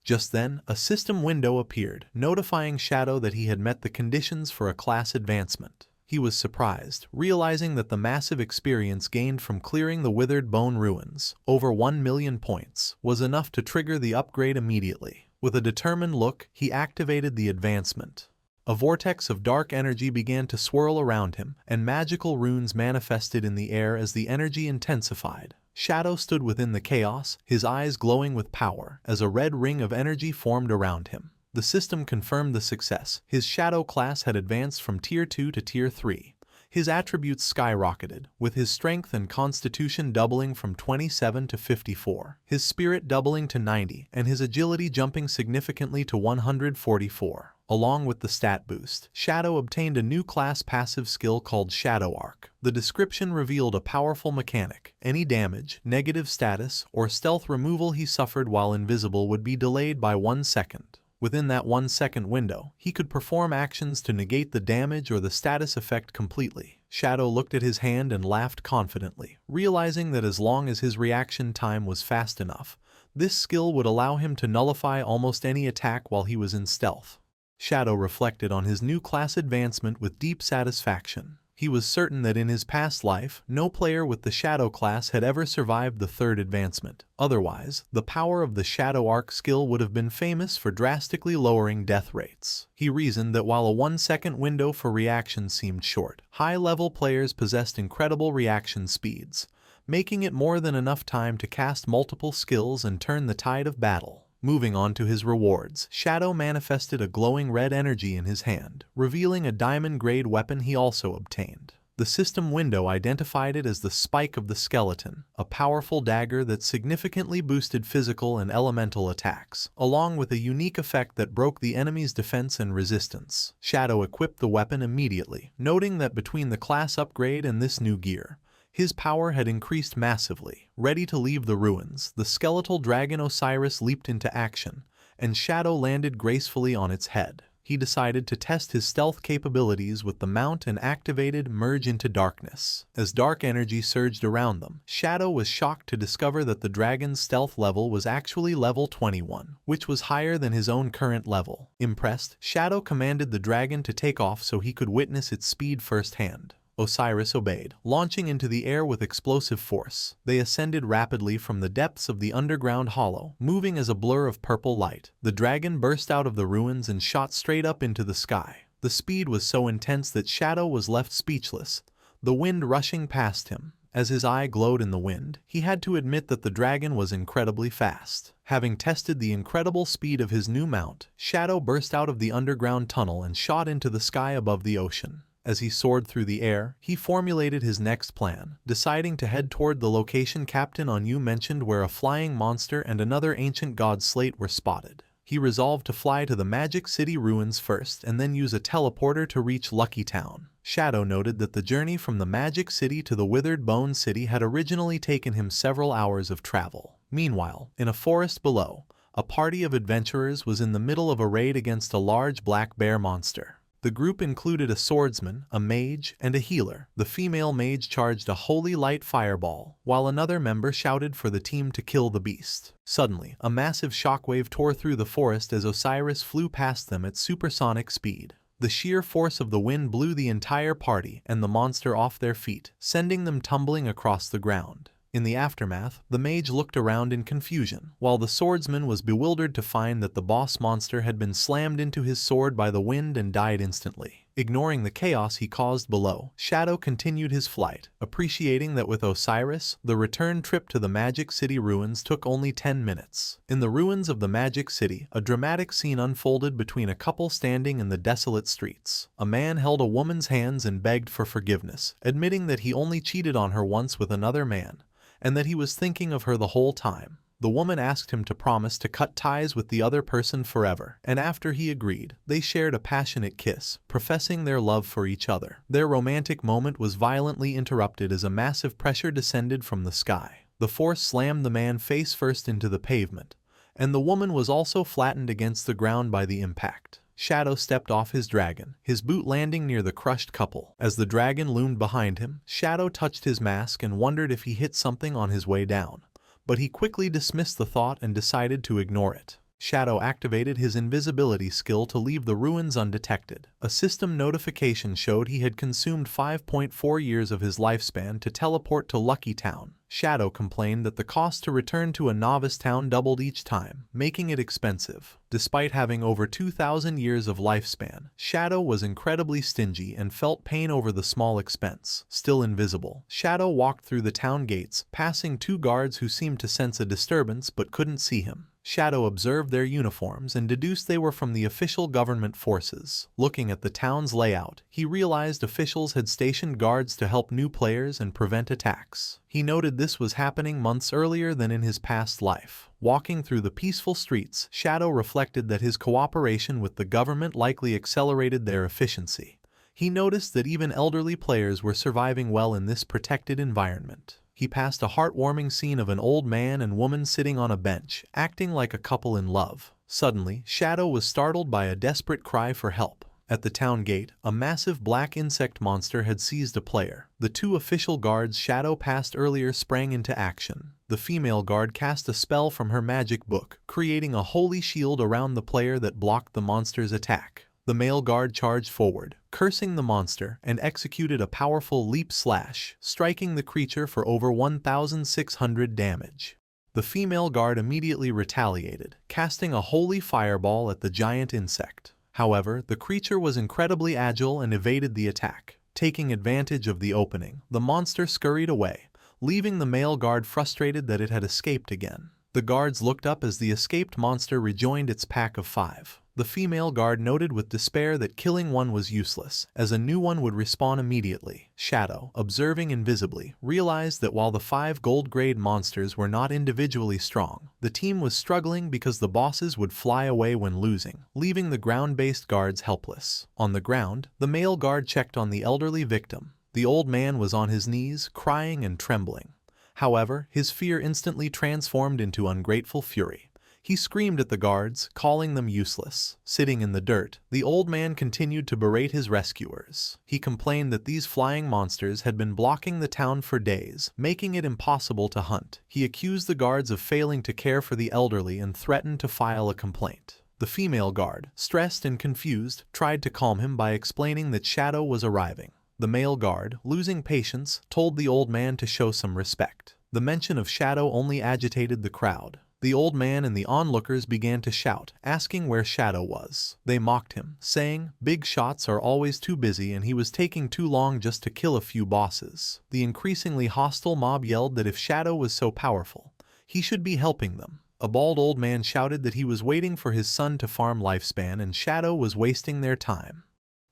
Just then, a system window appeared, notifying Shadow that he had met the conditions for a class advancement. He was surprised, realizing that the massive experience gained from clearing the Withered Bone ruins, over 1 million points, was enough to trigger the upgrade immediately. With a determined look, he activated the advancement. A vortex of dark energy began to swirl around him, and magical runes manifested in the air as the energy intensified. Shadow stood within the chaos, his eyes glowing with power, as a red ring of energy formed around him. The system confirmed the success. His Shadow class had advanced from Tier 2 to Tier 3. His attributes skyrocketed, with his strength and constitution doubling from 27 to 54, his spirit doubling to 90, and his agility jumping significantly to 144. Along with the stat boost, Shadow obtained a new class passive skill called Shadow Arc. The description revealed a powerful mechanic. Any damage, negative status, or stealth removal he suffered while invisible would be delayed by 1 second. Within that 1 second window, he could perform actions to negate the damage or the status effect completely. Shadow looked at his hand and laughed confidently, realizing that as long as his reaction time was fast enough, this skill would allow him to nullify almost any attack while he was in stealth. Shadow reflected on his new class advancement with deep satisfaction. He was certain that in his past life, no player with the Shadow class had ever survived the third advancement. Otherwise, the power of the Shadow Arc skill would have been famous for drastically lowering death rates. He reasoned that while a 1 second window for reaction seemed short, high-level players possessed incredible reaction speeds, making it more than enough time to cast multiple skills and turn the tide of battle. Moving on to his rewards, Shadow manifested a glowing red energy in his hand, revealing a diamond-grade weapon he also obtained. The system window identified it as the Spike of the Skeleton, a powerful dagger that significantly boosted physical and elemental attacks, along with a unique effect that broke the enemy's defense and resistance. Shadow equipped the weapon immediately, noting that between the class upgrade and this new gear, his power had increased massively. Ready to leave the ruins, the skeletal dragon Osiris leaped into action, and Shadow landed gracefully on its head. He decided to test his stealth capabilities with the mount and activated Merge into Darkness. As dark energy surged around them, Shadow was shocked to discover that the dragon's stealth level was actually level 21, which was higher than his own current level. Impressed, Shadow commanded the dragon to take off so he could witness its speed firsthand. Osiris obeyed, launching into the air with explosive force. They ascended rapidly from the depths of the underground hollow, moving as a blur of purple light. The dragon burst out of the ruins and shot straight up into the sky. The speed was so intense that Shadow was left speechless, the wind rushing past him. As his eye glowed in the wind, he had to admit that the dragon was incredibly fast. Having tested the incredible speed of his new mount, Shadow burst out of the underground tunnel and shot into the sky above the ocean. As he soared through the air, he formulated his next plan, deciding to head toward the location Captain Onyu mentioned where a flying monster and another ancient god slate were spotted. He resolved to fly to the Magic City ruins first and then use a teleporter to reach Lucky Town. Shadow noted that the journey from the Magic City to the Withered Bone City had originally taken him several hours of travel. Meanwhile, in a forest below, a party of adventurers was in the middle of a raid against a large black bear monster. The group included a swordsman, a mage, and a healer. The female mage charged a holy light fireball, while another member shouted for the team to kill the beast. Suddenly, a massive shockwave tore through the forest as Osiris flew past them at supersonic speed. The sheer force of the wind blew the entire party and the monster off their feet, sending them tumbling across the ground. In the aftermath, the mage looked around in confusion, while the swordsman was bewildered to find that the boss monster had been slammed into his sword by the wind and died instantly. Ignoring the chaos he caused below, Shadow continued his flight, appreciating that with Osiris, the return trip to the Magic City ruins took only 10 minutes. In the ruins of the Magic City, a dramatic scene unfolded between a couple standing in the desolate streets. A man held a woman's hands and begged for forgiveness, admitting that he only cheated on her once with another man, and that he was thinking of her the whole time. The woman asked him to promise to cut ties with the other person forever, and after he agreed, they shared a passionate kiss, professing their love for each other. Their romantic moment was violently interrupted as a massive pressure descended from the sky. The force slammed the man face first into the pavement, and the woman was also flattened against the ground by the impact. Shadow stepped off his dragon, his boot landing near the crushed couple. As the dragon loomed behind him, Shadow touched his mask and wondered if he hit something on his way down, but he quickly dismissed the thought and decided to ignore it. Shadow activated his invisibility skill to leave the ruins undetected. A system notification showed he had consumed 5.4 years of his lifespan to teleport to Lucky Town. Shadow complained that the cost to return to a novice town doubled each time, making it expensive. Despite having over 2,000 years of lifespan, Shadow was incredibly stingy and felt pain over the small expense. Still invisible, Shadow walked through the town gates, passing two guards who seemed to sense a disturbance but couldn't see him. Shadow observed their uniforms and deduced they were from the official government forces. Looking at the town's layout, he realized officials had stationed guards to help new players and prevent attacks. He noted this was happening months earlier than in his past life. Walking through the peaceful streets, Shadow reflected that his cooperation with the government likely accelerated their efficiency. He noticed that even elderly players were surviving well in this protected environment. He passed a heartwarming scene of an old man and woman sitting on a bench, acting like a couple in love. Suddenly, Shadow was startled by a desperate cry for help. At the town gate, a massive black insect monster had seized a player. The two official guards Shadow passed earlier sprang into action. The female guard cast a spell from her magic book, creating a holy shield around the player that blocked the monster's attack. The male guard charged forward, cursing the monster, and executed a powerful leap slash, striking the creature for over 1,600 damage. The female guard immediately retaliated, casting a holy fireball at the giant insect. However, the creature was incredibly agile and evaded the attack. Taking advantage of the opening, the monster scurried away, leaving the male guard frustrated that it had escaped again. The guards looked up as the escaped monster rejoined its pack of 5. The female guard noted with despair that killing one was useless, as a new one would respawn immediately. Shadow, observing invisibly, realized that while the 5 gold-grade monsters were not individually strong, the team was struggling because the bosses would fly away when losing, leaving the ground-based guards helpless. On the ground, the male guard checked on the elderly victim. The old man was on his knees, crying and trembling. However, his fear instantly transformed into ungrateful fury. He screamed at the guards, calling them useless. Sitting in the dirt, the old man continued to berate his rescuers. He complained that these flying monsters had been blocking the town for days, making it impossible to hunt. He accused the guards of failing to care for the elderly and threatened to file a complaint. The female guard, stressed and confused, tried to calm him by explaining that Shadow was arriving. The male guard, losing patience, told the old man to show some respect. The mention of Shadow only agitated the crowd. The old man and the onlookers began to shout, asking where Shadow was. They mocked him, saying, "Big shots are always too busy and he was taking too long just to kill a few bosses." The increasingly hostile mob yelled that if Shadow was so powerful, he should be helping them. A bald old man shouted that he was waiting for his son to farm Lifespan and Shadow was wasting their time.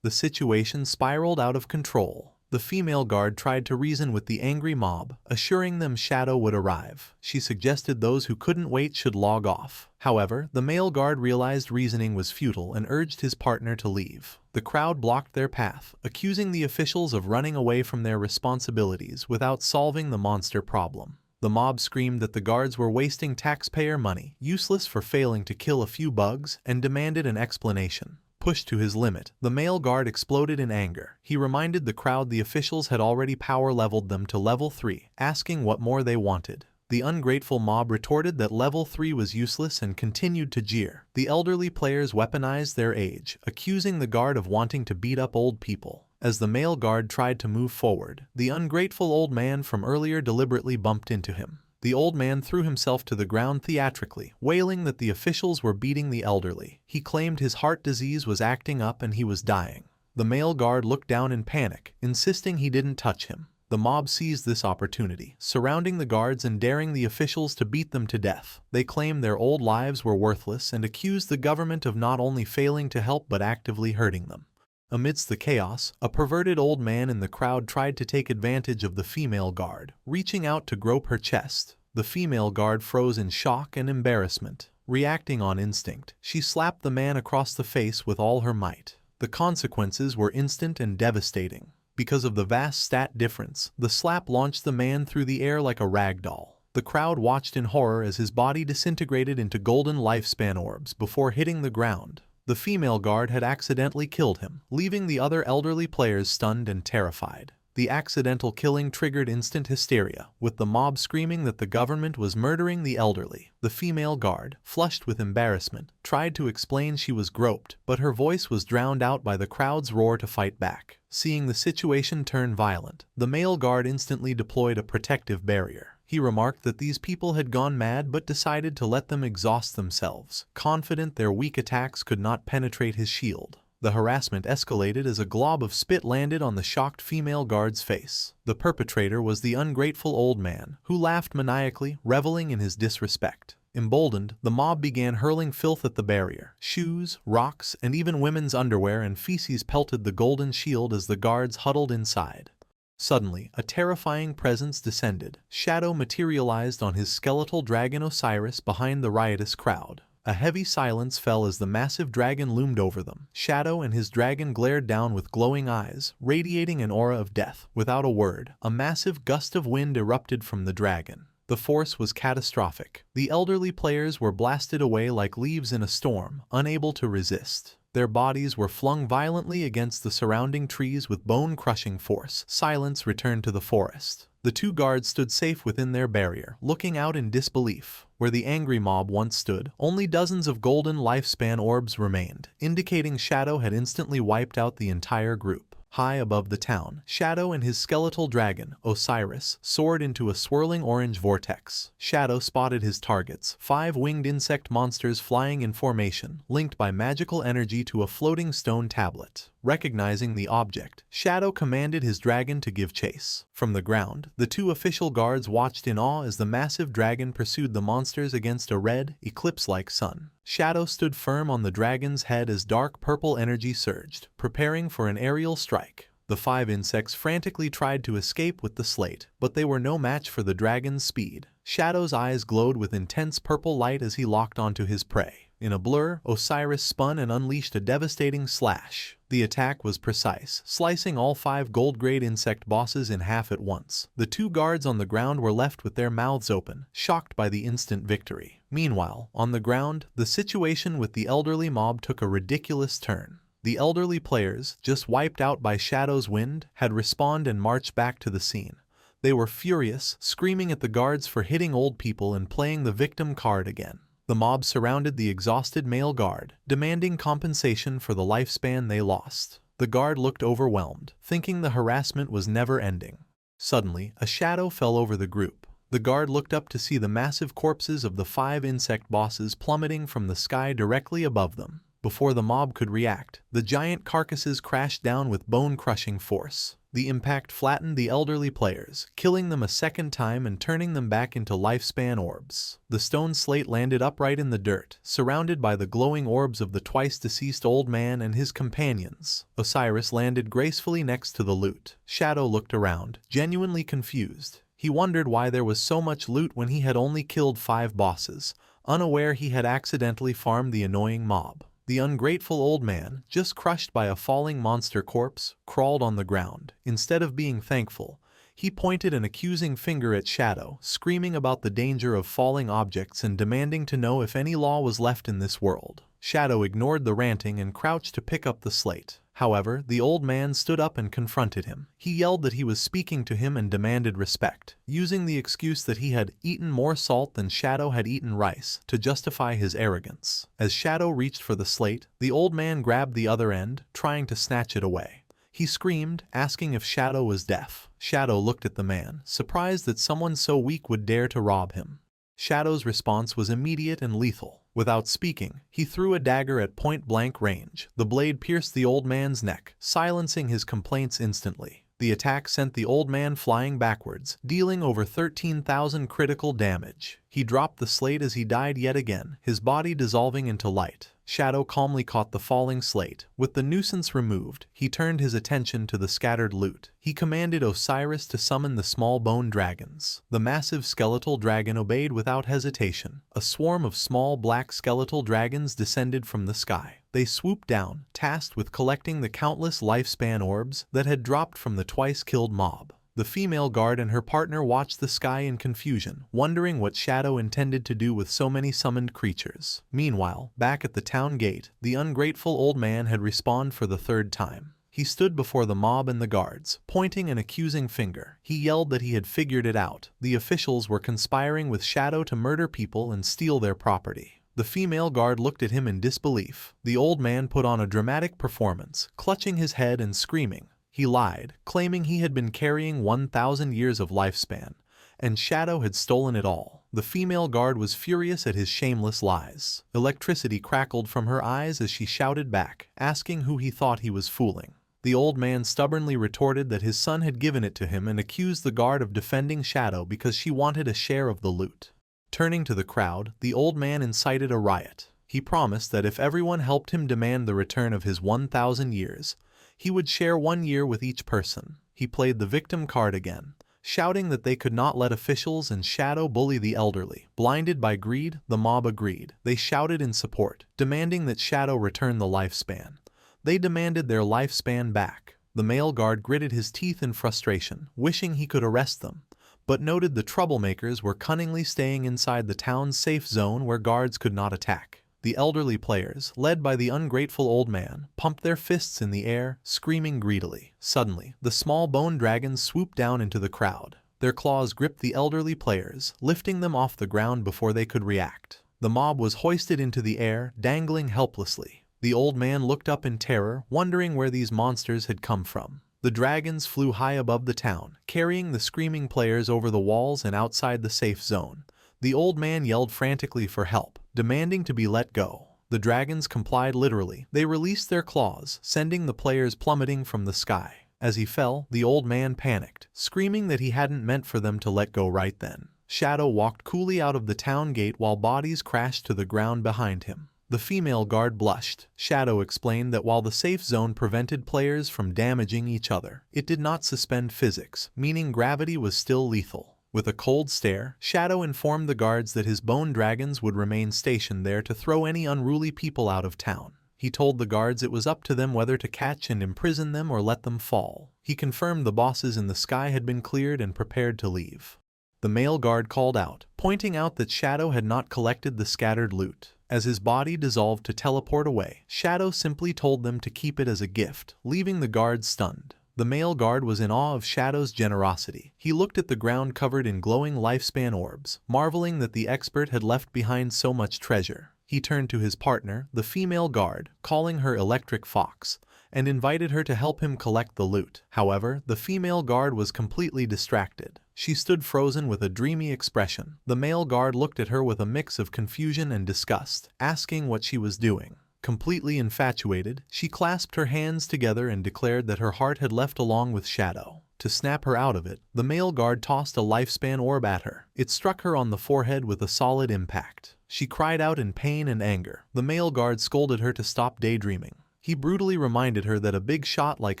The situation spiraled out of control. The female guard tried to reason with the angry mob, assuring them Shadow would arrive. She suggested those who couldn't wait should log off. However, the male guard realized reasoning was futile and urged his partner to leave. The crowd blocked their path, accusing the officials of running away from their responsibilities without solving the monster problem. The mob screamed that the guards were wasting taxpayer money, useless for failing to kill a few bugs, and demanded an explanation. Pushed to his limit, the male guard exploded in anger. He reminded the crowd the officials had already power-leveled them to level 3, asking what more they wanted. The ungrateful mob retorted that level 3 was useless and continued to jeer. The elderly players weaponized their age, accusing the guard of wanting to beat up old people. As the male guard tried to move forward, the ungrateful old man from earlier deliberately bumped into him. The old man threw himself to the ground theatrically, wailing that the officials were beating the elderly. He claimed his heart disease was acting up and he was dying. The male guard looked down in panic, insisting he didn't touch him. The mob seized this opportunity, surrounding the guards and daring the officials to beat them to death. They claimed their old lives were worthless and accused the government of not only failing to help but actively hurting them. Amidst the chaos, a perverted old man in the crowd tried to take advantage of the female guard, reaching out to grope her chest. The female guard froze in shock and embarrassment. Reacting on instinct, she slapped the man across the face with all her might. The consequences were instant and devastating. Because of the vast stat difference, the slap launched the man through the air like a rag doll. The crowd watched in horror as his body disintegrated into golden lifespan orbs before hitting the ground. The female guard had accidentally killed him, leaving the other elderly players stunned and terrified. The accidental killing triggered instant hysteria, with the mob screaming that the government was murdering the elderly. The female guard, flushed with embarrassment, tried to explain she was groped, but her voice was drowned out by the crowd's roar to fight back. Seeing the situation turn violent, the male guard instantly deployed a protective barrier. He remarked that these people had gone mad but decided to let them exhaust themselves, confident their weak attacks could not penetrate his shield. The harassment escalated as a glob of spit landed on the shocked female guard's face. The perpetrator was the ungrateful old man, who laughed maniacally, reveling in his disrespect. Emboldened, the mob began hurling filth at the barrier. Shoes, rocks, and even women's underwear and feces pelted the golden shield as the guards huddled inside. Suddenly, a terrifying presence descended. Shadow materialized on his skeletal dragon Osiris behind the riotous crowd. A heavy silence fell as the massive dragon loomed over them. Shadow and his dragon glared down with glowing eyes, radiating an aura of death. Without a word, a massive gust of wind erupted from the dragon. The force was catastrophic. The elderly players were blasted away like leaves in a storm, unable to resist. Their bodies were flung violently against the surrounding trees with bone-crushing force. Silence returned to the forest. The two guards stood safe within their barrier, looking out in disbelief. Where the angry mob once stood, only dozens of golden lifespan orbs remained, indicating Shadow had instantly wiped out the entire group. High above the town, Shadow and his skeletal dragon, Osiris, soared into a swirling orange vortex. Shadow spotted his targets, 5 winged insect monsters flying in formation, linked by magical energy to a floating stone tablet. Recognizing the object, Shadow commanded his dragon to give chase. From the ground, the 2 official guards watched in awe as the massive dragon pursued the monsters against a red, eclipse-like sun. Shadow stood firm on the dragon's head as dark purple energy surged, preparing for an aerial strike. The 5 insects frantically tried to escape with the slate, but they were no match for the dragon's speed. Shadow's eyes glowed with intense purple light as he locked onto his prey. In a blur, Osiris spun and unleashed a devastating slash. The attack was precise, slicing all 5 gold-grade insect bosses in half at once. The 2 guards on the ground were left with their mouths open, shocked by the instant victory. Meanwhile, on the ground, the situation with the elderly mob took a ridiculous turn. The elderly players, just wiped out by Shadow's wind, had respawned and marched back to the scene. They were furious, screaming at the guards for hitting old people and playing the victim card again. The mob surrounded the exhausted male guard, demanding compensation for the lifespan they lost. The guard looked overwhelmed, thinking the harassment was never ending. Suddenly, a shadow fell over the group. The guard looked up to see the massive corpses of the 5 insect bosses plummeting from the sky directly above them. Before the mob could react, the giant carcasses crashed down with bone-crushing force. The impact flattened the elderly players, killing them a second time and turning them back into lifespan orbs. The stone slate landed upright in the dirt, surrounded by the glowing orbs of the twice-deceased old man and his companions. Osiris landed gracefully next to the loot. Shadow looked around, genuinely confused. He wondered why there was so much loot when he had only killed 5 bosses, unaware he had accidentally farmed the annoying mob. The ungrateful old man, just crushed by a falling monster corpse, crawled on the ground. Instead of being thankful, he pointed an accusing finger at Shadow, screaming about the danger of falling objects and demanding to know if any law was left in this world. Shadow ignored the ranting and crouched to pick up the slate. However, the old man stood up and confronted him. He yelled that he was speaking to him and demanded respect, using the excuse that he had eaten more salt than Shadow had eaten rice to justify his arrogance. As Shadow reached for the slate, the old man grabbed the other end, trying to snatch it away. He screamed, asking if Shadow was deaf. Shadow looked at the man, surprised that someone so weak would dare to rob him. Shadow's response was immediate and lethal. Without speaking, he threw a dagger at point-blank range. The blade pierced the old man's neck, silencing his complaints instantly. The attack sent the old man flying backwards, dealing over 13,000 critical damage. He dropped the slate as he died yet again, his body dissolving into light. Shadow calmly caught the falling slate. With the nuisance removed, he turned his attention to the scattered loot. He commanded Osiris to summon the small bone dragons. The massive skeletal dragon obeyed without hesitation. A swarm of small black skeletal dragons descended from the sky. They swooped down, tasked with collecting the countless lifespan orbs that had dropped from the twice-killed mob. The female guard and her partner watched the sky in confusion, wondering what Shadow intended to do with so many summoned creatures. Meanwhile, back at the town gate, the ungrateful old man had respawned for the 3rd time. He stood before the mob and the guards, pointing an accusing finger. He yelled that he had figured it out. The officials were conspiring with Shadow to murder people and steal their property. The female guard looked at him in disbelief. The old man put on a dramatic performance, clutching his head and screaming. He lied, claiming he had been carrying 1,000 years of lifespan, and Shadow had stolen it all. The female guard was furious at his shameless lies. Electricity crackled from her eyes as she shouted back, asking who he thought he was fooling. The old man stubbornly retorted that his son had given it to him and accused the guard of defending Shadow because she wanted a share of the loot. Turning to the crowd, the old man incited a riot. He promised that if everyone helped him demand the return of his 1,000 years, he would share 1 year with each person. He played the victim card again, shouting that they could not let officials and shadow bully the elderly. Blinded by greed, the mob agreed. They shouted in support, demanding that Shadow return the lifespan. They demanded their lifespan back. The male guard gritted his teeth in frustration, wishing he could arrest them, but noted the troublemakers were cunningly staying inside the town's safe zone where guards could not attack. The elderly players, led by the ungrateful old man, pumped their fists in the air, screaming greedily. Suddenly, the small bone dragons swooped down into the crowd. Their claws gripped the elderly players, lifting them off the ground before they could react. The mob was hoisted into the air, dangling helplessly. The old man looked up in terror, wondering where these monsters had come from. The dragons flew high above the town, carrying the screaming players over the walls and outside the safe zone. The old man yelled frantically for help, demanding to be let go. The dragons complied literally. They released their claws, sending the players plummeting from the sky. As he fell, the old man panicked, screaming that he hadn't meant for them to let go right then. Shadow walked coolly out of the town gate while bodies crashed to the ground behind him. The female guard blushed. Shadow explained that while the safe zone prevented players from damaging each other, it did not suspend physics, meaning gravity was still lethal. With a cold stare, Shadow informed the guards that his bone dragons would remain stationed there to throw any unruly people out of town. He told the guards it was up to them whether to catch and imprison them or let them fall. He confirmed the bosses in the sky had been cleared and prepared to leave. The male guard called out, pointing out that Shadow had not collected the scattered loot. As his body dissolved to teleport away, Shadow simply told them to keep it as a gift, leaving the guards stunned. The male guard was in awe of Shadow's generosity. He looked at the ground covered in glowing lifespan orbs, marveling that the expert had left behind so much treasure. He turned to his partner, the female guard, calling her Electric Fox, and invited her to help him collect the loot. However, the female guard was completely distracted. She stood frozen with a dreamy expression. The male guard looked at her with a mix of confusion and disgust, asking what she was doing. Completely infatuated, she clasped her hands together and declared that her heart had left along with Shadow. To snap her out of it, the male guard tossed a lifespan orb at her. It struck her on the forehead with a solid impact. She cried out in pain and anger. The male guard scolded her to stop daydreaming. He brutally reminded her that a big shot like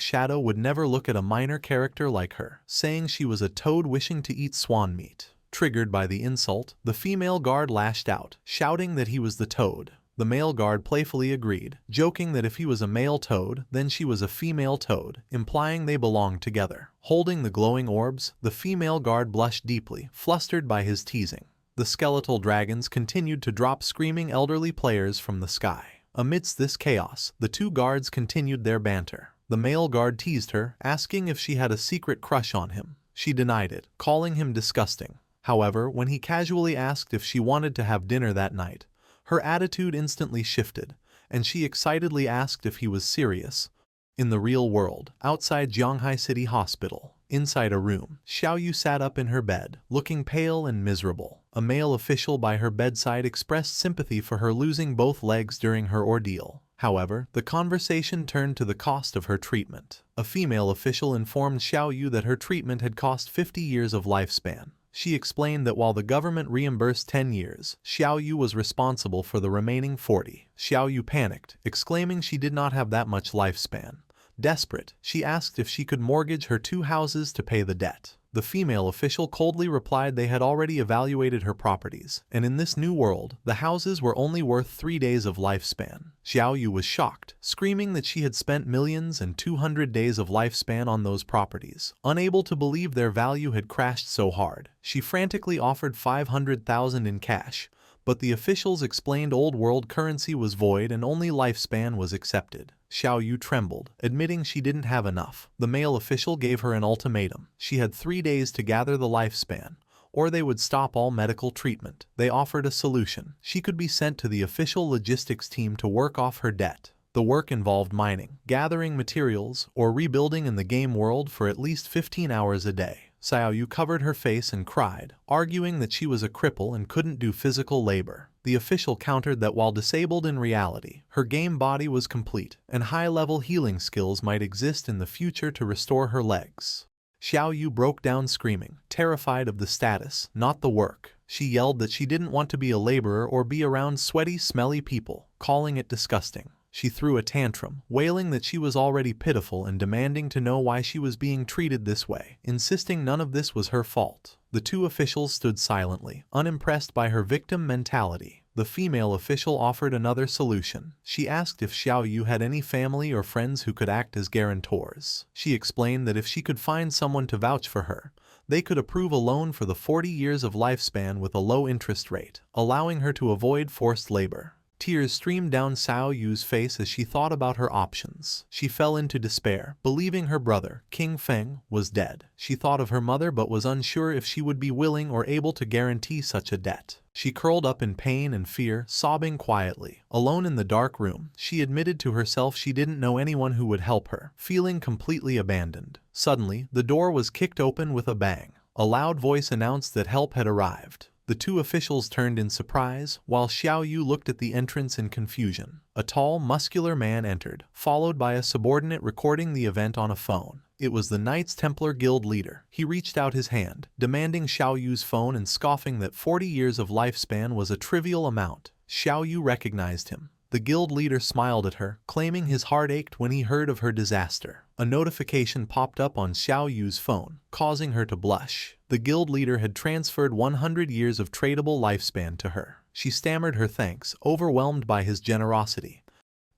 Shadow would never look at a minor character like her, saying she was a toad wishing to eat swan meat. Triggered by the insult, the female guard lashed out, shouting that he was the toad. The male guard playfully agreed, joking that if he was a male toad, then she was a female toad, implying they belonged together. Holding the glowing orbs, the female guard blushed deeply, flustered by his teasing. The skeletal dragons continued to drop screaming elderly players from the sky. Amidst this chaos, the two guards continued their banter. The male guard teased her, asking if she had a secret crush on him. She denied it, calling him disgusting. However, when he casually asked if she wanted to have dinner that night, her attitude instantly shifted, and she excitedly asked if he was serious. In the real world, outside Zhanghai City Hospital, inside a room, Xiaoyu sat up in her bed, looking pale and miserable. A male official by her bedside expressed sympathy for her losing both legs during her ordeal. However, the conversation turned to the cost of her treatment. A female official informed Xiaoyu that her treatment had cost 50 years of lifespan. She explained that while the government reimbursed 10 years, Xiaoyu was responsible for the remaining 40. Xiaoyu panicked, exclaiming she did not have that much lifespan. Desperate, she asked if she could mortgage her 2 houses to pay the debt. The female official coldly replied they had already evaluated her properties, and in this new world, the houses were only worth 3 days of lifespan. Xiaoyu was shocked, screaming that she had spent millions and 200 days of lifespan on those properties. Unable to believe their value had crashed so hard, she frantically offered 500,000 in cash, but the officials explained old world currency was void and only lifespan was accepted. Xiaoyu trembled, admitting she didn't have enough. The male official gave her an ultimatum. She had 3 days to gather the lifespan, or they would stop all medical treatment. They offered a solution. She could be sent to the official logistics team to work off her debt. The work involved mining, gathering materials, or rebuilding in the game world for at least 15 hours a day. Xiaoyu covered her face and cried, arguing that she was a cripple and couldn't do physical labor. The official countered that while disabled in reality, her game body was complete, and high-level healing skills might exist in the future to restore her legs. Xiaoyu broke down screaming, terrified of the status, not the work. She yelled that she didn't want to be a laborer or be around sweaty, smelly people, calling it disgusting. She threw a tantrum, wailing that she was already pitiful and demanding to know why she was being treated this way, insisting none of this was her fault. The two officials stood silently, unimpressed by her victim mentality. The female official offered another solution. She asked if Xiao Yu had any family or friends who could act as guarantors. She explained that if she could find someone to vouch for her, they could approve a loan for the 40 years of lifespan with a low interest rate, allowing her to avoid forced labor. Tears streamed down Xiao Yu's face as she thought about her options. She fell into despair, believing her brother, King Feng, was dead. She thought of her mother but was unsure if she would be willing or able to guarantee such a debt. She curled up in pain and fear, sobbing quietly. Alone in the dark room, she admitted to herself she didn't know anyone who would help her, feeling completely abandoned. Suddenly, the door was kicked open with a bang. A loud voice announced that help had arrived. The two officials turned in surprise, while Xiao Yu looked at the entrance in confusion. A tall, muscular man entered, followed by a subordinate recording the event on a phone. It was the Knights Templar Guild leader. He reached out his hand, demanding Xiao Yu's phone and scoffing that 40 years of lifespan was a trivial amount. Xiao Yu recognized him. The guild leader smiled at her, claiming his heart ached when he heard of her disaster. A notification popped up on Xiao Yu's phone, causing her to blush. The guild leader had transferred 100 years of tradable lifespan to her. She stammered her thanks, overwhelmed by his generosity.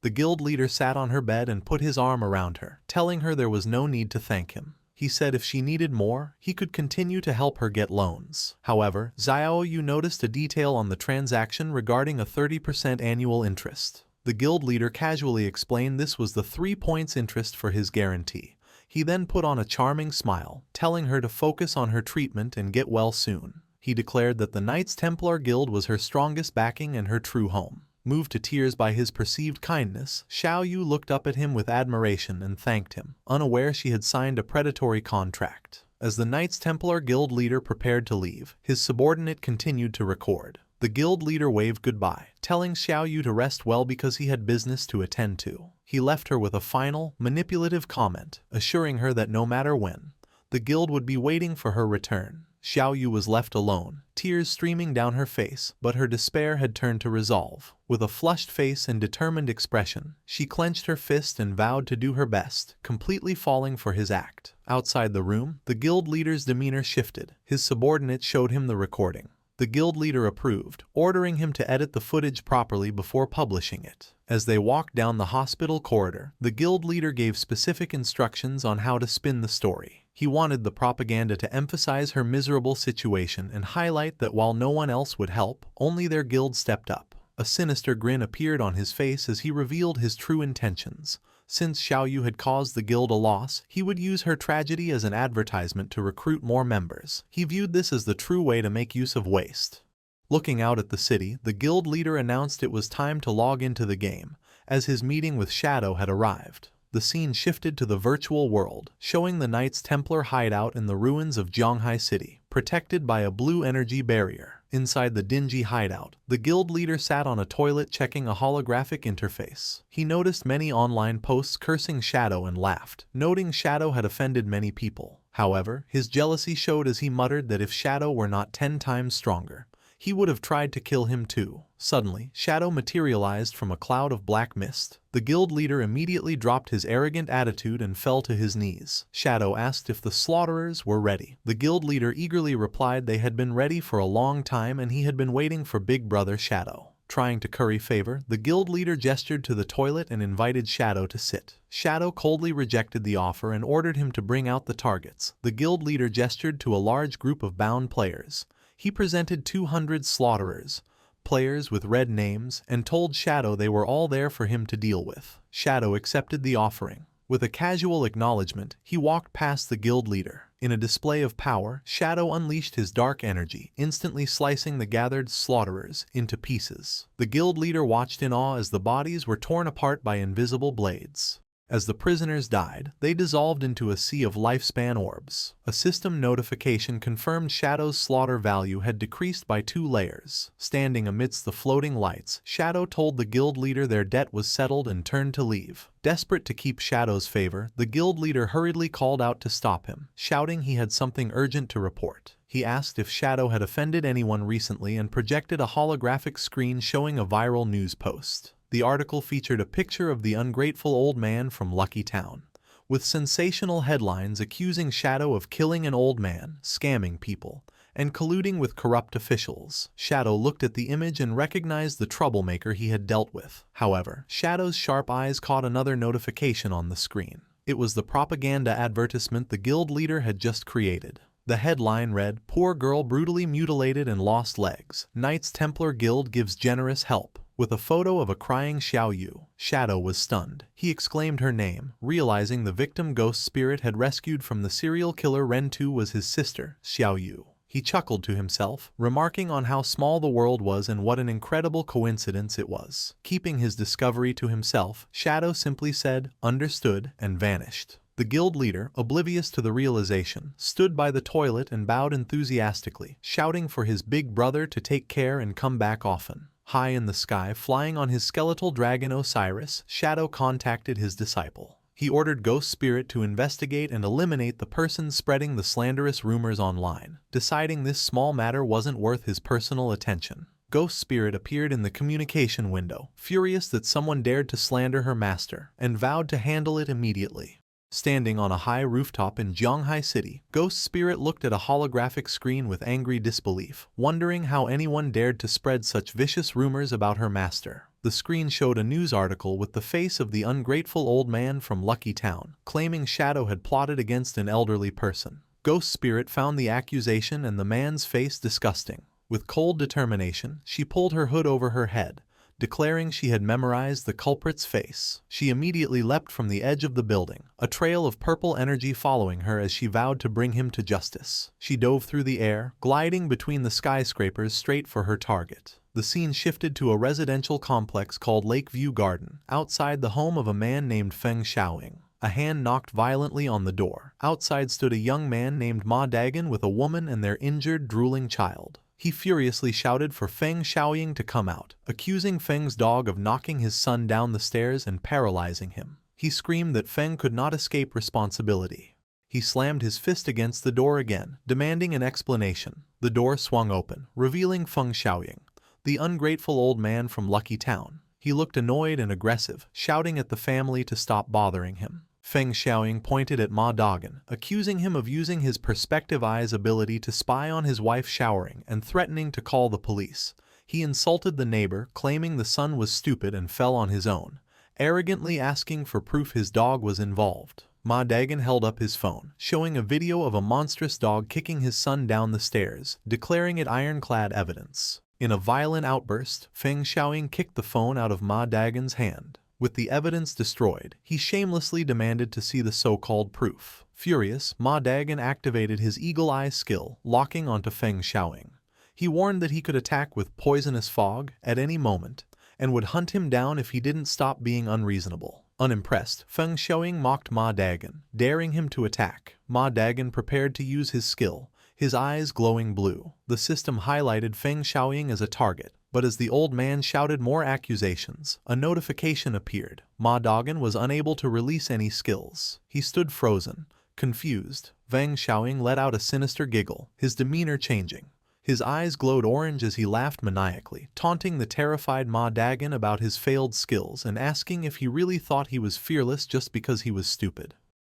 The guild leader sat on her bed and put his arm around her, telling her there was no need to thank him. He said if she needed more, he could continue to help her get loans. However, Xiao Yu noticed a detail on the transaction regarding a 30% annual interest. The guild leader casually explained this was the 3 points interest for his guarantee. He then put on a charming smile, telling her to focus on her treatment and get well soon. He declared that the Knights Templar Guild was her strongest backing and her true home. Moved to tears by his perceived kindness, Xiao Yu looked up at him with admiration and thanked him, unaware she had signed a predatory contract. As the Knights Templar Guild leader prepared to leave, his subordinate continued to record. The guild leader waved goodbye, telling Xiao Yu to rest well because he had business to attend to. He left her with a final, manipulative comment, assuring her that no matter when, the guild would be waiting for her return. Xiao Yu was left alone, tears streaming down her face, but her despair had turned to resolve. With a flushed face and determined expression, she clenched her fist and vowed to do her best, completely falling for his act. Outside the room, the guild leader's demeanor shifted. His subordinate showed him the recording. The guild leader approved, ordering him to edit the footage properly before publishing it. As they walked down the hospital corridor, the guild leader gave specific instructions on how to spin the story. He wanted the propaganda to emphasize her miserable situation and highlight that while no one else would help, only their guild stepped up. A sinister grin appeared on his face as he revealed his true intentions. Since Xiao Yu had caused the guild a loss, he would use her tragedy as an advertisement to recruit more members. He viewed this as the true way to make use of waste. Looking out at the city, the guild leader announced it was time to log into the game, as his meeting with Shadow had arrived. The scene shifted to the virtual world, showing the Knights Templar hideout in the ruins of Zhonghai City, protected by a blue energy barrier. Inside the dingy hideout, the guild leader sat on a toilet checking a holographic interface. He noticed many online posts cursing Shadow and laughed, noting Shadow had offended many people. However, his jealousy showed as he muttered that if Shadow were not 10 times stronger, he would have tried to kill him too. Suddenly, Shadow materialized from a cloud of black mist. The guild leader immediately dropped his arrogant attitude and fell to his knees. Shadow asked if the slaughterers were ready. The guild leader eagerly replied they had been ready for a long time and he had been waiting for Big Brother Shadow. Trying to curry favor, the guild leader gestured to the toilet and invited Shadow to sit. Shadow coldly rejected the offer and ordered him to bring out the targets. The guild leader gestured to a large group of bound players. He presented 200 slaughterers, players with red names, and told Shadow they were all there for him to deal with. Shadow accepted the offering. With a casual acknowledgement, he walked past the guild leader. In a display of power, Shadow unleashed his dark energy, instantly slicing the gathered slaughterers into pieces. The guild leader watched in awe as the bodies were torn apart by invisible blades. As the prisoners died, they dissolved into a sea of lifespan orbs. A system notification confirmed Shadow's slaughter value had decreased by 2 layers. Standing amidst the floating lights, Shadow told the guild leader their debt was settled and turned to leave. Desperate to keep Shadow's favor, the guild leader hurriedly called out to stop him, shouting he had something urgent to report. He asked if Shadow had offended anyone recently and projected a holographic screen showing a viral news post. The article featured a picture of the ungrateful old man from Lucky Town, with sensational headlines accusing Shadow of killing an old man, scamming people, and colluding with corrupt officials. Shadow looked at the image and recognized the troublemaker he had dealt with. However, Shadow's sharp eyes caught another notification on the screen. It was the propaganda advertisement the guild leader had just created. The headline read, "Poor girl brutally mutilated and lost legs. Knights Templar Guild gives generous help," with a photo of a crying Xiao Yu. Shadow was stunned. He exclaimed her name, realizing the victim ghost spirit had rescued from the serial killer Ren Tu was his sister, Xiao Yu. He chuckled to himself, remarking on how small the world was and what an incredible coincidence it was. Keeping his discovery to himself, Shadow simply said, "Understood," and vanished. The guild leader, oblivious to the realization, stood by the toilet and bowed enthusiastically, shouting for his big brother to take care and come back often. High in the sky, flying on his skeletal dragon Osiris, Shadow contacted his disciple. He ordered Ghost Spirit to investigate and eliminate the persons spreading the slanderous rumors online, deciding this small matter wasn't worth his personal attention. Ghost Spirit appeared in the communication window, furious that someone dared to slander her master, and vowed to handle it immediately. Standing on a high rooftop in Zhonghai City, Ghost Spirit looked at a holographic screen with angry disbelief, wondering how anyone dared to spread such vicious rumors about her master. The screen showed a news article with the face of the ungrateful old man from Lucky Town, claiming Shadow had plotted against an elderly person. Ghost Spirit found the accusation and the man's face disgusting. With cold determination, she pulled her hood over her head, declaring she had memorized the culprit's face. She immediately leapt from the edge of the building, a trail of purple energy following her as she vowed to bring him to justice. She dove through the air, gliding between the skyscrapers straight for her target. The scene shifted to a residential complex called Lakeview Garden, outside the home of a man named Feng Xiaoying. A hand knocked violently on the door. Outside stood a young man named Ma Dagon with a woman and their injured, drooling child. He furiously shouted for Feng Xiaoying to come out, accusing Feng's dog of knocking his son down the stairs and paralyzing him. He screamed that Feng could not escape responsibility. He slammed his fist against the door again, demanding an explanation. The door swung open, revealing Feng Xiaoying, the ungrateful old man from Lucky Town. He looked annoyed and aggressive, shouting at the family to stop bothering him. Feng Xiaoying pointed at Ma Dagon, accusing him of using his perspective eye's ability to spy on his wife showering and threatening to call the police. He insulted the neighbor, claiming the son was stupid and fell on his own, arrogantly asking for proof his dog was involved. Ma Dagon held up his phone, showing a video of a monstrous dog kicking his son down the stairs, declaring it ironclad evidence. In a violent outburst, Feng Xiaoying kicked the phone out of Ma Dagon's hand. With the evidence destroyed, he shamelessly demanded to see the so-called proof. Furious, Ma Dagon activated his eagle eye skill, locking onto Feng Xiaoying. He warned that he could attack with poisonous fog at any moment, and would hunt him down if he didn't stop being unreasonable. Unimpressed, Feng Xiaoying mocked Ma Dagon, daring him to attack. Ma Dagon prepared to use his skill, his eyes glowing blue. The system highlighted Feng Xiaoying as a target, but as the old man shouted more accusations, a notification appeared. Ma Dagon was unable to release any skills. He stood frozen, confused. Feng Xiaoying let out a sinister giggle, his demeanor changing. His eyes glowed orange as he laughed maniacally, taunting the terrified Ma Dagon about his failed skills and asking if he really thought he was fearless just because he was stupid.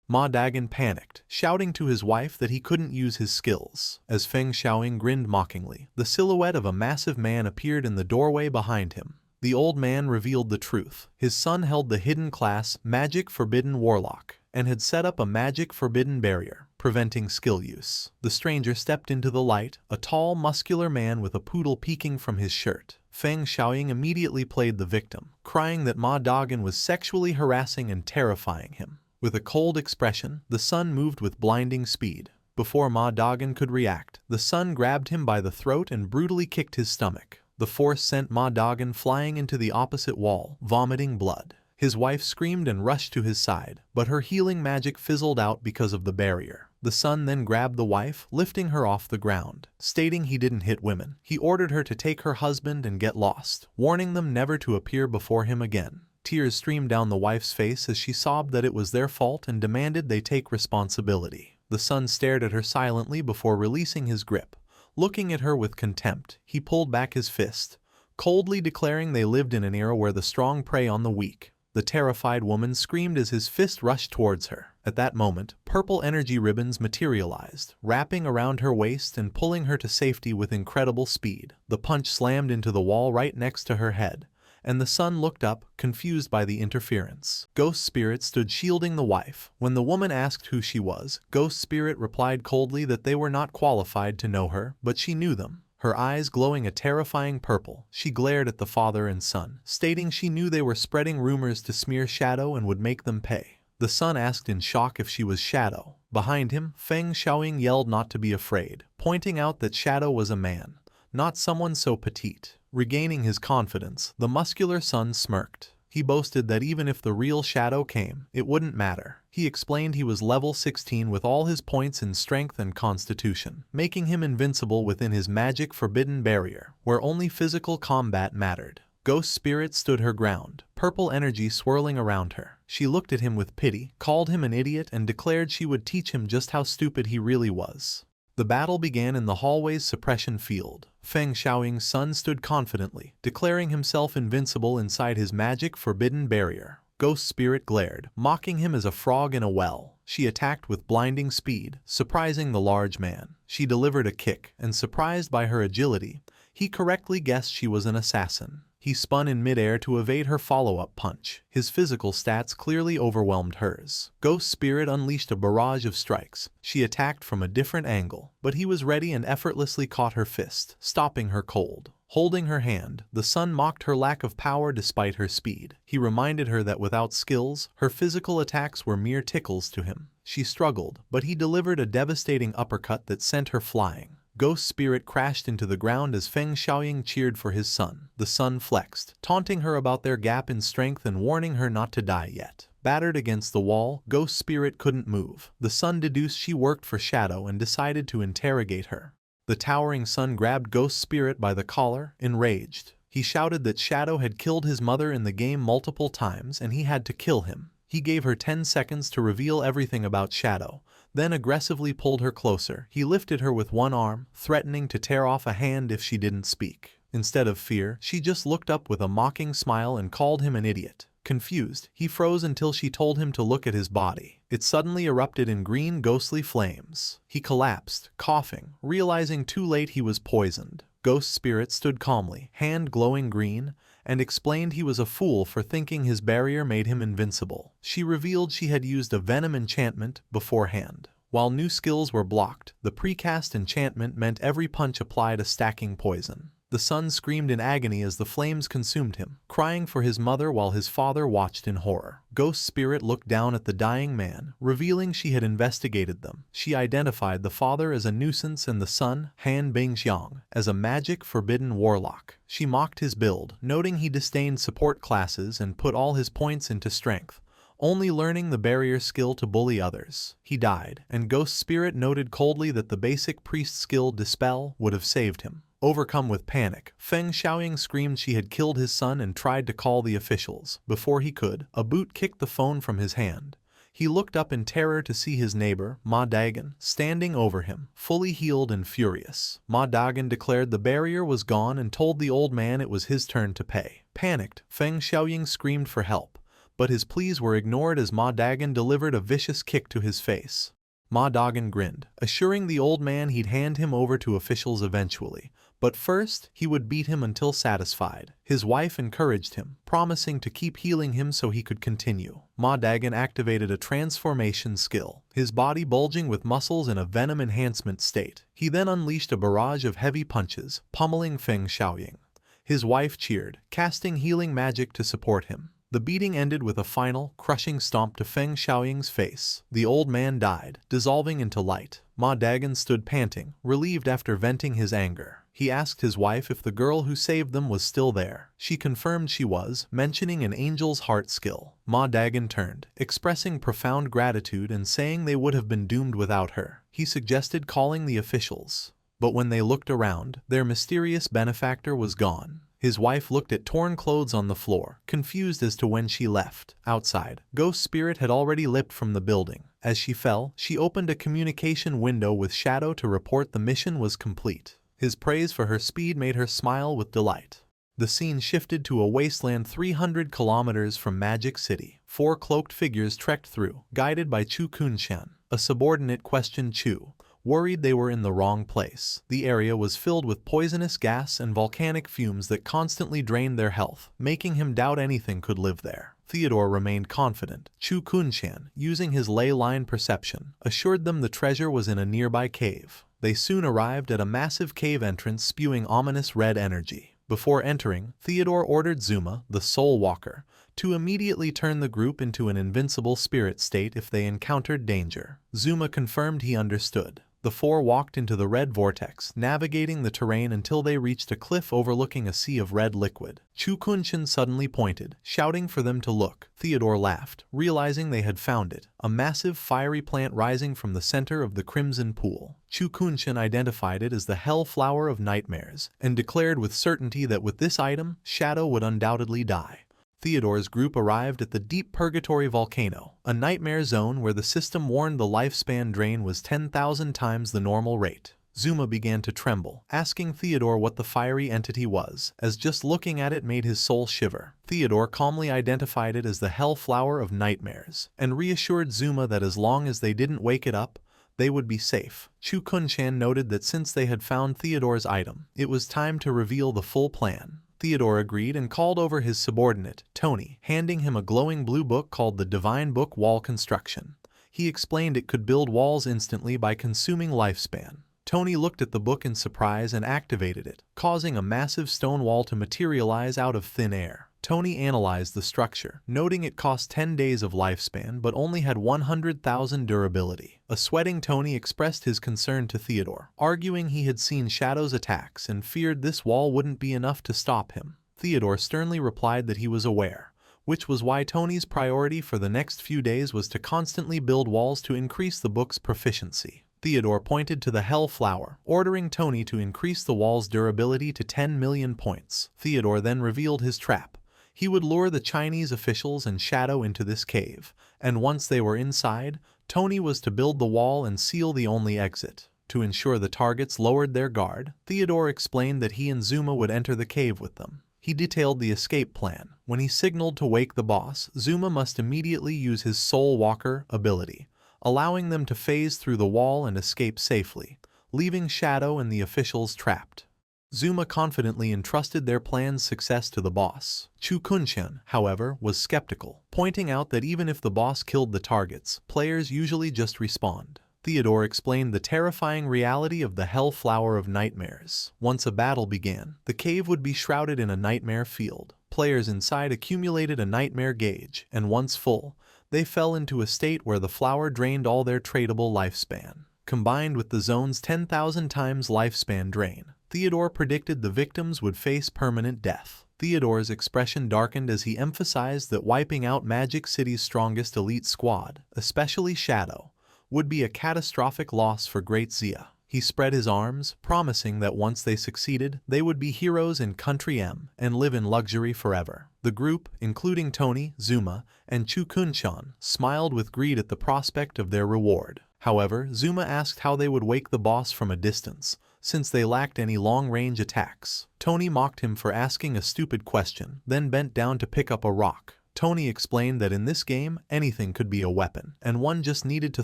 Ma Dagon panicked, shouting to his wife that he couldn't use his skills. As Feng Xiaoying grinned mockingly, the silhouette of a massive man appeared in the doorway behind him. The old man revealed the truth. His son held the hidden class, Magic Forbidden Warlock, and had set up a Magic Forbidden barrier, preventing skill use. The stranger stepped into the light, a tall, muscular man with a poodle peeking from his shirt. Feng Xiaoying immediately played the victim, crying that Ma Dagon was sexually harassing and terrifying him. With a cold expression, the son moved with blinding speed. Before Ma Dagon could react, the son grabbed him by the throat and brutally kicked his stomach. The force sent Ma Dagon flying into the opposite wall, vomiting blood. His wife screamed and rushed to his side, but her healing magic fizzled out because of the barrier. The son then grabbed the wife, lifting her off the ground. Stating he didn't hit women, he ordered her to take her husband and get lost, warning them never to appear before him again. Tears streamed down the wife's face as she sobbed that it was their fault and demanded they take responsibility. The son stared at her silently before releasing his grip. Looking at her with contempt, he pulled back his fist, coldly declaring they lived in an era where the strong prey on the weak. The terrified woman screamed as his fist rushed towards her. At that moment, purple energy ribbons materialized, wrapping around her waist and pulling her to safety with incredible speed. The punch slammed into the wall right next to her head, and the son looked up, confused by the interference. Ghost Spirit stood shielding the wife. When the woman asked who she was, Ghost Spirit replied coldly that they were not qualified to know her, but she knew them. Her eyes glowing a terrifying purple, she glared at the father and son, stating she knew they were spreading rumors to smear Shadow and would make them pay. The son asked in shock if she was Shadow. Behind him, Feng Xiaoying yelled not to be afraid, pointing out that Shadow was a man, not someone so petite. Regaining his confidence, the muscular son smirked. He boasted that even if the real Shadow came, it wouldn't matter. He explained he was level 16 with all his points in strength and constitution, making him invincible within his magic forbidden barrier, where only physical combat mattered. Ghost Spirit stood her ground, purple energy swirling around her. She looked at him with pity, called him an idiot, and declared she would teach him just how stupid he really was. The battle began in the hallway's suppression field. Feng Xiaoying's son stood confidently, declaring himself invincible inside his magic forbidden barrier. Ghost Spirit glared, mocking him as a frog in a well. She attacked with blinding speed, surprising the large man. She delivered a kick, and surprised by her agility, he correctly guessed she was an assassin. He spun in midair to evade her follow-up punch. His physical stats clearly overwhelmed hers. Ghost Spirit unleashed a barrage of strikes. She attacked from a different angle, but he was ready and effortlessly caught her fist, stopping her cold. Holding her hand, the son mocked her lack of power despite her speed. He reminded her that without skills, her physical attacks were mere tickles to him. She struggled, but he delivered a devastating uppercut that sent her flying. Ghost Spirit crashed into the ground as Feng Xiaoying cheered for his son. The son flexed, taunting her about their gap in strength and warning her not to die yet. Battered against the wall, Ghost Spirit couldn't move. The son deduced she worked for Shadow and decided to interrogate her. The towering son grabbed Ghost Spirit by the collar, enraged. He shouted that Shadow had killed his mother in the game multiple times and he had to kill him. He gave her 10 seconds to reveal everything about Shadow, then aggressively pulled her closer. He lifted her with one arm, threatening to tear off a hand if she didn't speak. Instead of fear, she just looked up with a mocking smile and called him an idiot. Confused, he froze until she told him to look at his body. It suddenly erupted in green ghostly flames. He collapsed, coughing, realizing too late he was poisoned. Ghost Spirit stood calmly, hand glowing green, and explained he was a fool for thinking his barrier made him invincible. She revealed she had used a venom enchantment beforehand. While new skills were blocked, the precast enchantment meant every punch applied a stacking poison. The son screamed in agony as the flames consumed him, crying for his mother while his father watched in horror. Ghost Spirit looked down at the dying man, revealing she had investigated them. She identified the father as a nuisance and the son, Han Bingxiang, as a magic forbidden warlock. She mocked his build, noting he disdained support classes and put all his points into strength, only learning the barrier skill to bully others. He died, and Ghost Spirit noted coldly that the basic priest skill Dispel would have saved him. Overcome with panic, Feng Xiaoying screamed she had killed his son and tried to call the officials. Before he could, a boot kicked the phone from his hand. He looked up in terror to see his neighbor, Ma Dagan, standing over him, fully healed and furious. Ma Dagan declared the barrier was gone and told the old man it was his turn to pay. Panicked, Feng Xiaoying screamed for help, but his pleas were ignored as Ma Dagan delivered a vicious kick to his face. Ma Dagan grinned, assuring the old man he'd hand him over to officials eventually, but first he would beat him until satisfied. His wife encouraged him, promising to keep healing him so he could continue. Ma Dagan activated a transformation skill, his body bulging with muscles in a venom enhancement state. He then unleashed a barrage of heavy punches, pummeling Feng Xiaoying. His wife cheered, casting healing magic to support him. The beating ended with a final, crushing stomp to Feng Xiaoying's face. The old man died, dissolving into light. Ma Dagon stood panting, relieved after venting his anger. He asked his wife if the girl who saved them was still there. She confirmed she was, mentioning an angel's heart skill. Ma Dagon turned, expressing profound gratitude and saying they would have been doomed without her. He suggested calling the officials. But when they looked around, their mysterious benefactor was gone. His wife looked at torn clothes on the floor, confused as to when she left. Outside, Ghost Spirit had already leapt from the building. As she fell, she opened a communication window with Shadow to report the mission was complete. His praise for her speed made her smile with delight. The scene shifted to a wasteland 300 kilometers from Magic City. 4 cloaked figures trekked through, guided by Chu Kunshan. A subordinate questioned Chu, worried they were in the wrong place. The area was filled with poisonous gas and volcanic fumes that constantly drained their health, making him doubt anything could live there. Theodore remained confident. Chu Kunshan, using his ley line perception, assured them the treasure was in a nearby cave. They soon arrived at a massive cave entrance spewing ominous red energy. Before entering, Theodore ordered Zuma, the Soul Walker, to immediately turn the group into an invincible spirit state if they encountered danger. Zuma confirmed he understood. The 4 walked into the red vortex, navigating the terrain until they reached a cliff overlooking a sea of red liquid. Chu Kunshan suddenly pointed, shouting for them to look. Theodore laughed, realizing they had found it, a massive fiery plant rising from the center of the crimson pool. Chu Kunshan identified it as the Hell Flower of Nightmares, and declared with certainty that with this item, Shadow would undoubtedly die. Theodore's group arrived at the Deep Purgatory Volcano, a nightmare zone where the system warned the lifespan drain was 10,000 times the normal rate. Zuma began to tremble, asking Theodore what the fiery entity was, as just looking at it made his soul shiver. Theodore calmly identified it as the Hell Flower of Nightmares, and reassured Zuma that as long as they didn't wake it up, they would be safe. Chu Kunshan noted that since they had found Theodore's item, it was time to reveal the full plan. Theodore agreed and called over his subordinate, Tony, handing him a glowing blue book called the Divine Book Wall Construction. He explained it could build walls instantly by consuming lifespan. Tony looked at the book in surprise and activated it, causing a massive stone wall to materialize out of thin air. Tony analyzed the structure, noting it cost 10 days of lifespan but only had 100,000 durability. A sweating Tony expressed his concern to Theodore, arguing he had seen Shadow's attacks and feared this wall wouldn't be enough to stop him. Theodore sternly replied that he was aware, which was why Tony's priority for the next few days was to constantly build walls to increase the book's proficiency. Theodore pointed to the Hell Flower, ordering Tony to increase the wall's durability to 10 million points. Theodore then revealed his trap. He would lure the Chinese officials and Shadow into this cave, and once they were inside, Tony was to build the wall and seal the only exit. To ensure the targets lowered their guard, Theodore explained that he and Zuma would enter the cave with them. He detailed the escape plan. When he signaled to wake the boss, Zuma must immediately use his Soul Walker ability, allowing them to phase through the wall and escape safely, leaving Shadow and the officials trapped. Zuma confidently entrusted their plan's success to the boss. Chu Kunshan, however, was skeptical, pointing out that even if the boss killed the targets, players usually just respawned. Theodore explained the terrifying reality of the Hell Flower of Nightmares. Once a battle began, the cave would be shrouded in a nightmare field. Players inside accumulated a nightmare gauge, and once full, they fell into a state where the flower drained all their tradable lifespan. Combined with the zone's 10,000 times lifespan drain, Theodore predicted the victims would face permanent death. Theodore's expression darkened as he emphasized that wiping out Magic City's strongest elite squad, especially Shadow, would be a catastrophic loss for Great Zia. He spread his arms, promising that once they succeeded, they would be heroes in Country M and live in luxury forever. The group, including Tony, Zuma, and Chu Kunshan, smiled with greed at the prospect of their reward. However, Zuma asked how they would wake the boss from a distance, since they lacked any long-range attacks. Tony mocked him for asking a stupid question, then bent down to pick up a rock. Tony explained that in this game, anything could be a weapon, and one just needed to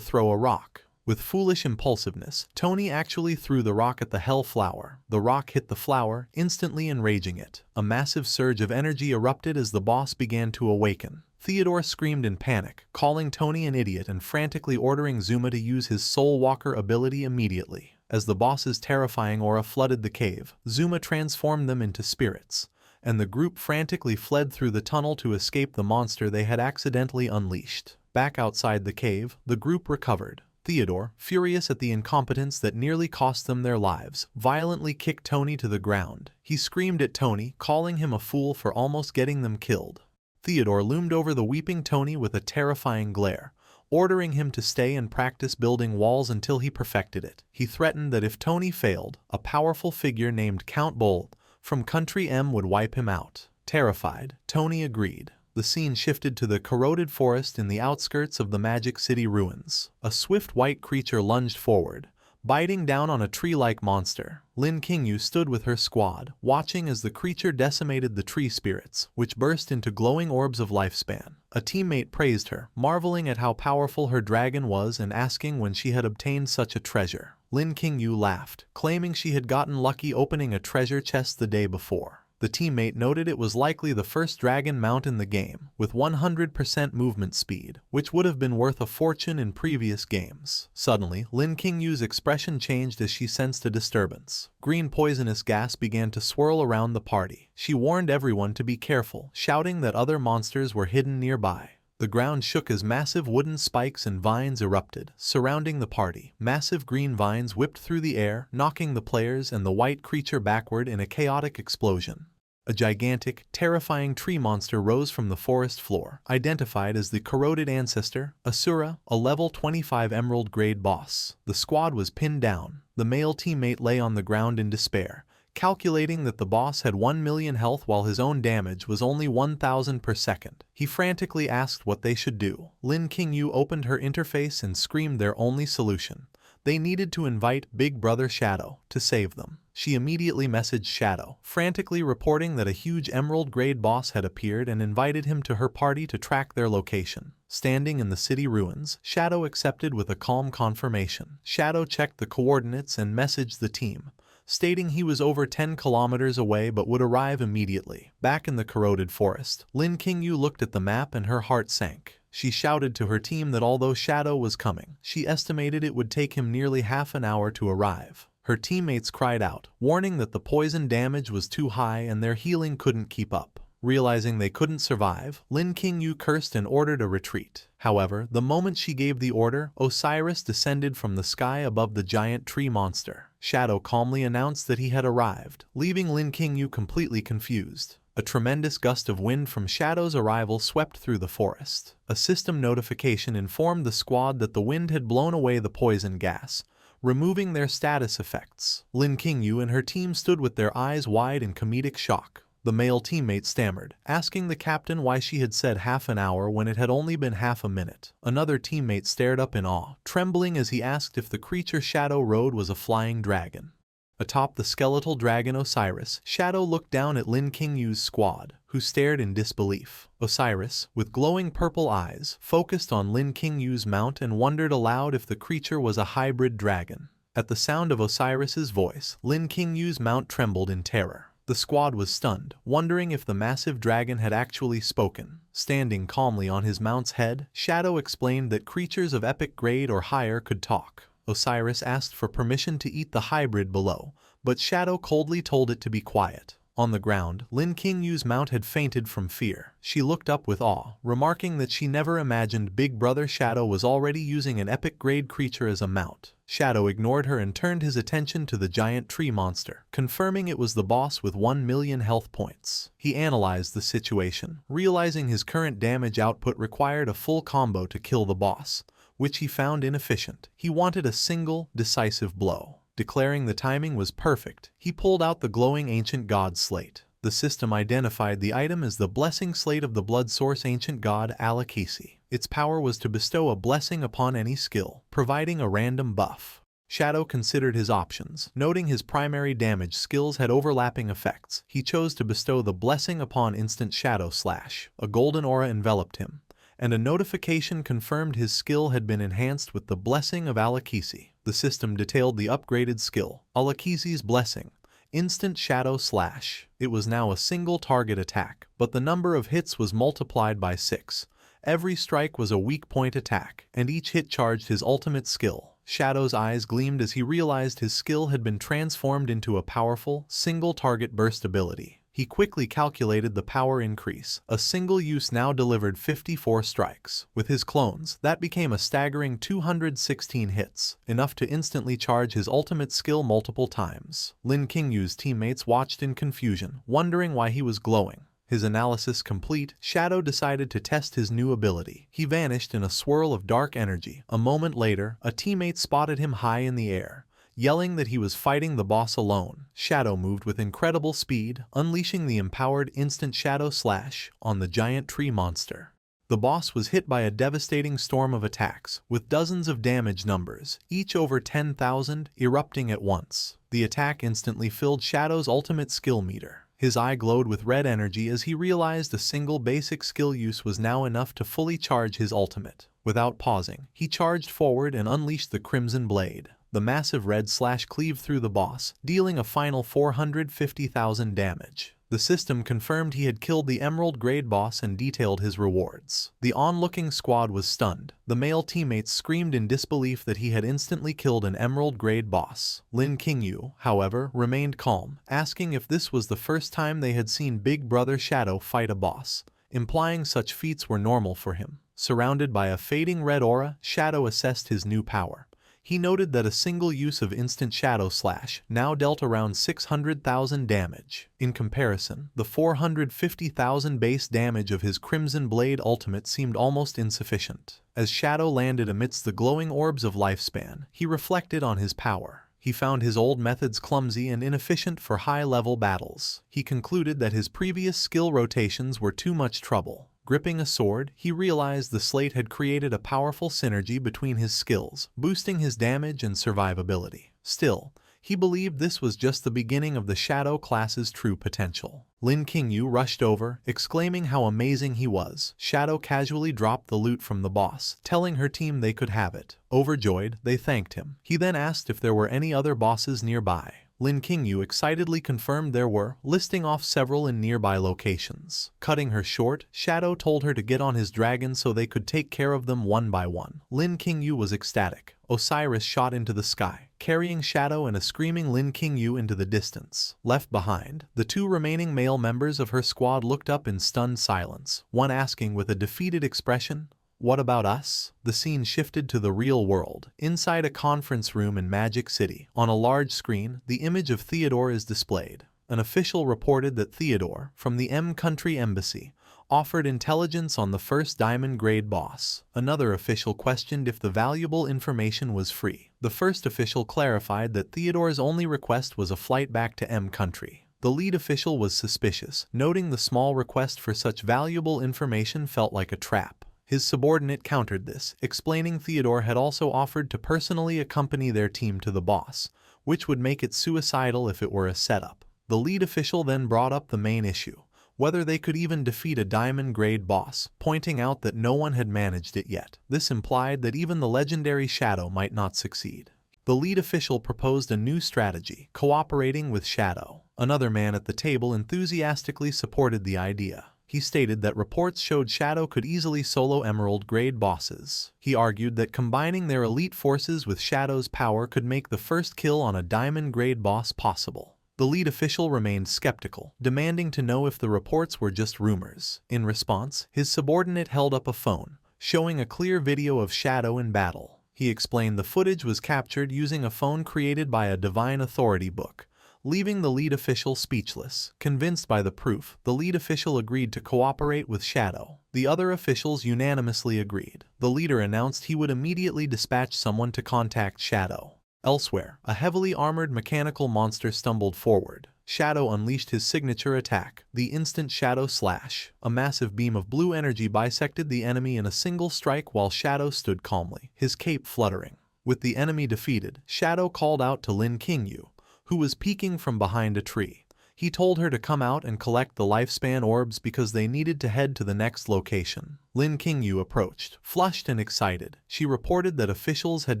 throw a rock. With foolish impulsiveness, Tony actually threw the rock at the Hell Flower. The rock hit the flower, instantly enraging it. A massive surge of energy erupted as the boss began to awaken. Theodore screamed in panic, calling Tony an idiot and frantically ordering Zuma to use his Soul Walker ability immediately. As the boss's terrifying aura flooded the cave, Zuma transformed them into spirits, and the group frantically fled through the tunnel to escape the monster they had accidentally unleashed. Back outside the cave, the group recovered. Theodore, furious at the incompetence that nearly cost them their lives, violently kicked Tony to the ground. He screamed at Tony, calling him a fool for almost getting them killed. Theodore loomed over the weeping Tony with a terrifying glare, ordering him to stay and practice building walls until he perfected it. He threatened that if Tony failed, a powerful figure named Count Bold from Country M would wipe him out. Terrified, Tony agreed. The scene shifted to the corroded forest in the outskirts of the Magic City ruins. A swift white creature lunged forward, biting down on a tree-like monster. Lin Qingyu stood with her squad, watching as the creature decimated the tree spirits, which burst into glowing orbs of lifespan. A teammate praised her, marveling at how powerful her dragon was and asking when she had obtained such a treasure. Lin Qingyu laughed, claiming she had gotten lucky opening a treasure chest the day before. The teammate noted it was likely the first dragon mount in the game, with 100% movement speed, which would have been worth a fortune in previous games. Suddenly, Lin Qingyu's expression changed as she sensed a disturbance. Green poisonous gas began to swirl around the party. She warned everyone to be careful, shouting that other monsters were hidden nearby. The ground shook as massive wooden spikes and vines erupted, surrounding the party. Massive green vines whipped through the air, knocking the players and the white creature backward in a chaotic explosion. A gigantic, terrifying tree monster rose from the forest floor, identified as the corroded ancestor, Asura, a level 25 emerald grade boss. The squad was pinned down. The male teammate lay on the ground in despair, calculating that the boss had 1 million health while his own damage was only 1,000 per second. He frantically asked what they should do. Lin Qingyu opened her interface and screamed their only solution. They needed to invite Big Brother Shadow to save them. She immediately messaged Shadow, frantically reporting that a huge emerald-grade boss had appeared and invited him to her party to track their location. Standing in the city ruins, Shadow accepted with a calm confirmation. Shadow checked the coordinates and messaged the team, stating he was over 10 kilometers away but would arrive immediately. Back in the corroded forest, Lin Qingyu looked at the map and her heart sank. She shouted to her team that although Shadow was coming, she estimated it would take him nearly half an hour to arrive. Her teammates cried out, warning that the poison damage was too high and their healing couldn't keep up. Realizing they couldn't survive, Lin Qingyu cursed and ordered a retreat. However, the moment she gave the order, Osiris descended from the sky above the giant tree monster. Shadow calmly announced that he had arrived, leaving Lin Qingyu completely confused. A tremendous gust of wind from Shadow's arrival swept through the forest. A system notification informed the squad that the wind had blown away the poison gas, removing their status effects. Lin Qingyu and her team stood with their eyes wide in comedic shock. The male teammate stammered, asking the captain why she had said half an hour when it had only been half a minute. Another teammate stared up in awe, trembling as he asked if the creature Shadow rode was a flying dragon. Atop the skeletal dragon Osiris, Shadow looked down at Lin Qingyu's squad, who stared in disbelief. Osiris, with glowing purple eyes, focused on Lin Qingyu's mount and wondered aloud if the creature was a hybrid dragon. At the sound of Osiris's voice, Lin Qingyu's mount trembled in terror. The squad was stunned, wondering if the massive dragon had actually spoken. Standing calmly on his mount's head, Shadow explained that creatures of epic grade or higher could talk. Osiris asked for permission to eat the hybrid below, but Shadow coldly told it to be quiet. On the ground, Lin Qingyu's mount had fainted from fear. She looked up with awe, remarking that she never imagined Big Brother Shadow was already using an epic-grade creature as a mount. Shadow ignored her and turned his attention to the giant tree monster, confirming it was the boss with 1 million health points. He analyzed the situation, realizing his current damage output required a full combo to kill the boss, which he found inefficient. He wanted a single, decisive blow. Declaring the timing was perfect, he pulled out the glowing ancient god slate. The system identified the item as the blessing slate of the blood source ancient god Alakisi. Its power was to bestow a blessing upon any skill, providing a random buff. Shadow considered his options, noting his primary damage skills had overlapping effects. He chose to bestow the blessing upon instant Shadow Slash. A golden aura enveloped him, and a notification confirmed his skill had been enhanced with the blessing of Alakisi. The system detailed the upgraded skill, Alakisi's Blessing, Instant Shadow Slash. It was now a single target attack, but the number of hits was multiplied by 6. Every strike was a weak point attack, and each hit charged his ultimate skill. Shadow's eyes gleamed as he realized his skill had been transformed into a powerful, single-target burst ability. He quickly calculated the power increase. A single use now delivered 54 strikes. With his clones, that became a staggering 216 hits, enough to instantly charge his ultimate skill multiple times. Lin Qingyu's teammates watched in confusion, wondering why he was glowing. His analysis complete, Shadow decided to test his new ability. He vanished in a swirl of dark energy. A moment later, a teammate spotted him high in the air, yelling that he was fighting the boss alone. Shadow moved with incredible speed, unleashing the empowered instant Shadow Slash on the giant tree monster. The boss was hit by a devastating storm of attacks, with dozens of damage numbers, each over 10,000, erupting at once. The attack instantly filled Shadow's ultimate skill meter. His eye glowed with red energy as he realized a single basic skill use was now enough to fully charge his ultimate. Without pausing, he charged forward and unleashed the Crimson Blade. The massive red slash cleaved through the boss, dealing a final 450,000 damage. The system confirmed he had killed the Emerald Grade boss and detailed his rewards. The onlooking squad was stunned. The male teammates screamed in disbelief that he had instantly killed an Emerald Grade boss. Lin Qingyu, however, remained calm, asking if this was the first time they had seen Big Brother Shadow fight a boss, implying such feats were normal for him. Surrounded by a fading red aura, Shadow assessed his new power. He noted that a single use of instant Shadow Slash now dealt around 600,000 damage. In comparison, the 450,000 base damage of his Crimson Blade ultimate seemed almost insufficient. As Shadow landed amidst the glowing orbs of lifespan, he reflected on his power. He found his old methods clumsy and inefficient for high-level battles. He concluded that his previous skill rotations were too much trouble. Gripping a sword, he realized the slate had created a powerful synergy between his skills, boosting his damage and survivability. Still, he believed this was just the beginning of the Shadow class's true potential. Lin Qingyu rushed over, exclaiming how amazing he was. Shadow casually dropped the loot from the boss, telling her team they could have it. Overjoyed, they thanked him. He then asked if there were any other bosses nearby. Lin Qingyu excitedly confirmed there were, listing off several in nearby locations. Cutting her short, Shadow told her to get on his dragon so they could take care of them one by one. Lin Qingyu was ecstatic. Osiris shot into the sky, carrying Shadow and a screaming Lin Qingyu into the distance. Left behind, the two remaining male members of her squad looked up in stunned silence, one asking with a defeated expression, "What about us?" The scene shifted to the real world. Inside a conference room in Magic City, on a large screen, the image of Theodore is displayed. An official reported that Theodore, from the M Country Embassy, offered intelligence on the first Diamond Grade boss. Another official questioned if the valuable information was free. The first official clarified that Theodore's only request was a flight back to M Country. The lead official was suspicious, noting the small request for such valuable information felt like a trap. His subordinate countered this, explaining Theodore had also offered to personally accompany their team to the boss, which would make it suicidal if it were a setup. The lead official then brought up the main issue, whether they could even defeat a Diamond Grade boss, pointing out that no one had managed it yet. This implied that even the legendary Shadow might not succeed. The lead official proposed a new strategy, cooperating with Shadow. Another man at the table enthusiastically supported the idea. He stated that reports showed Shadow could easily solo Emerald Grade bosses. He argued that combining their elite forces with Shadow's power could make the first kill on a Diamond Grade boss possible. The lead official remained skeptical, demanding to know if the reports were just rumors. In response, his subordinate held up a phone, showing a clear video of Shadow in battle. He explained the footage was captured using a phone created by a Divine Authority book, leaving the lead official speechless. Convinced by the proof, the lead official agreed to cooperate with Shadow. The other officials unanimously agreed. The leader announced he would immediately dispatch someone to contact Shadow. Elsewhere, a heavily armored mechanical monster stumbled forward. Shadow unleashed his signature attack, the instant Shadow Slash. A massive beam of blue energy bisected the enemy in a single strike while Shadow stood calmly, his cape fluttering. With the enemy defeated, Shadow called out to Lin Qingyu, who was peeking from behind a tree. He told her to come out and collect the lifespan orbs because they needed to head to the next location. Lin Qingyu approached, flushed and excited. She reported that officials had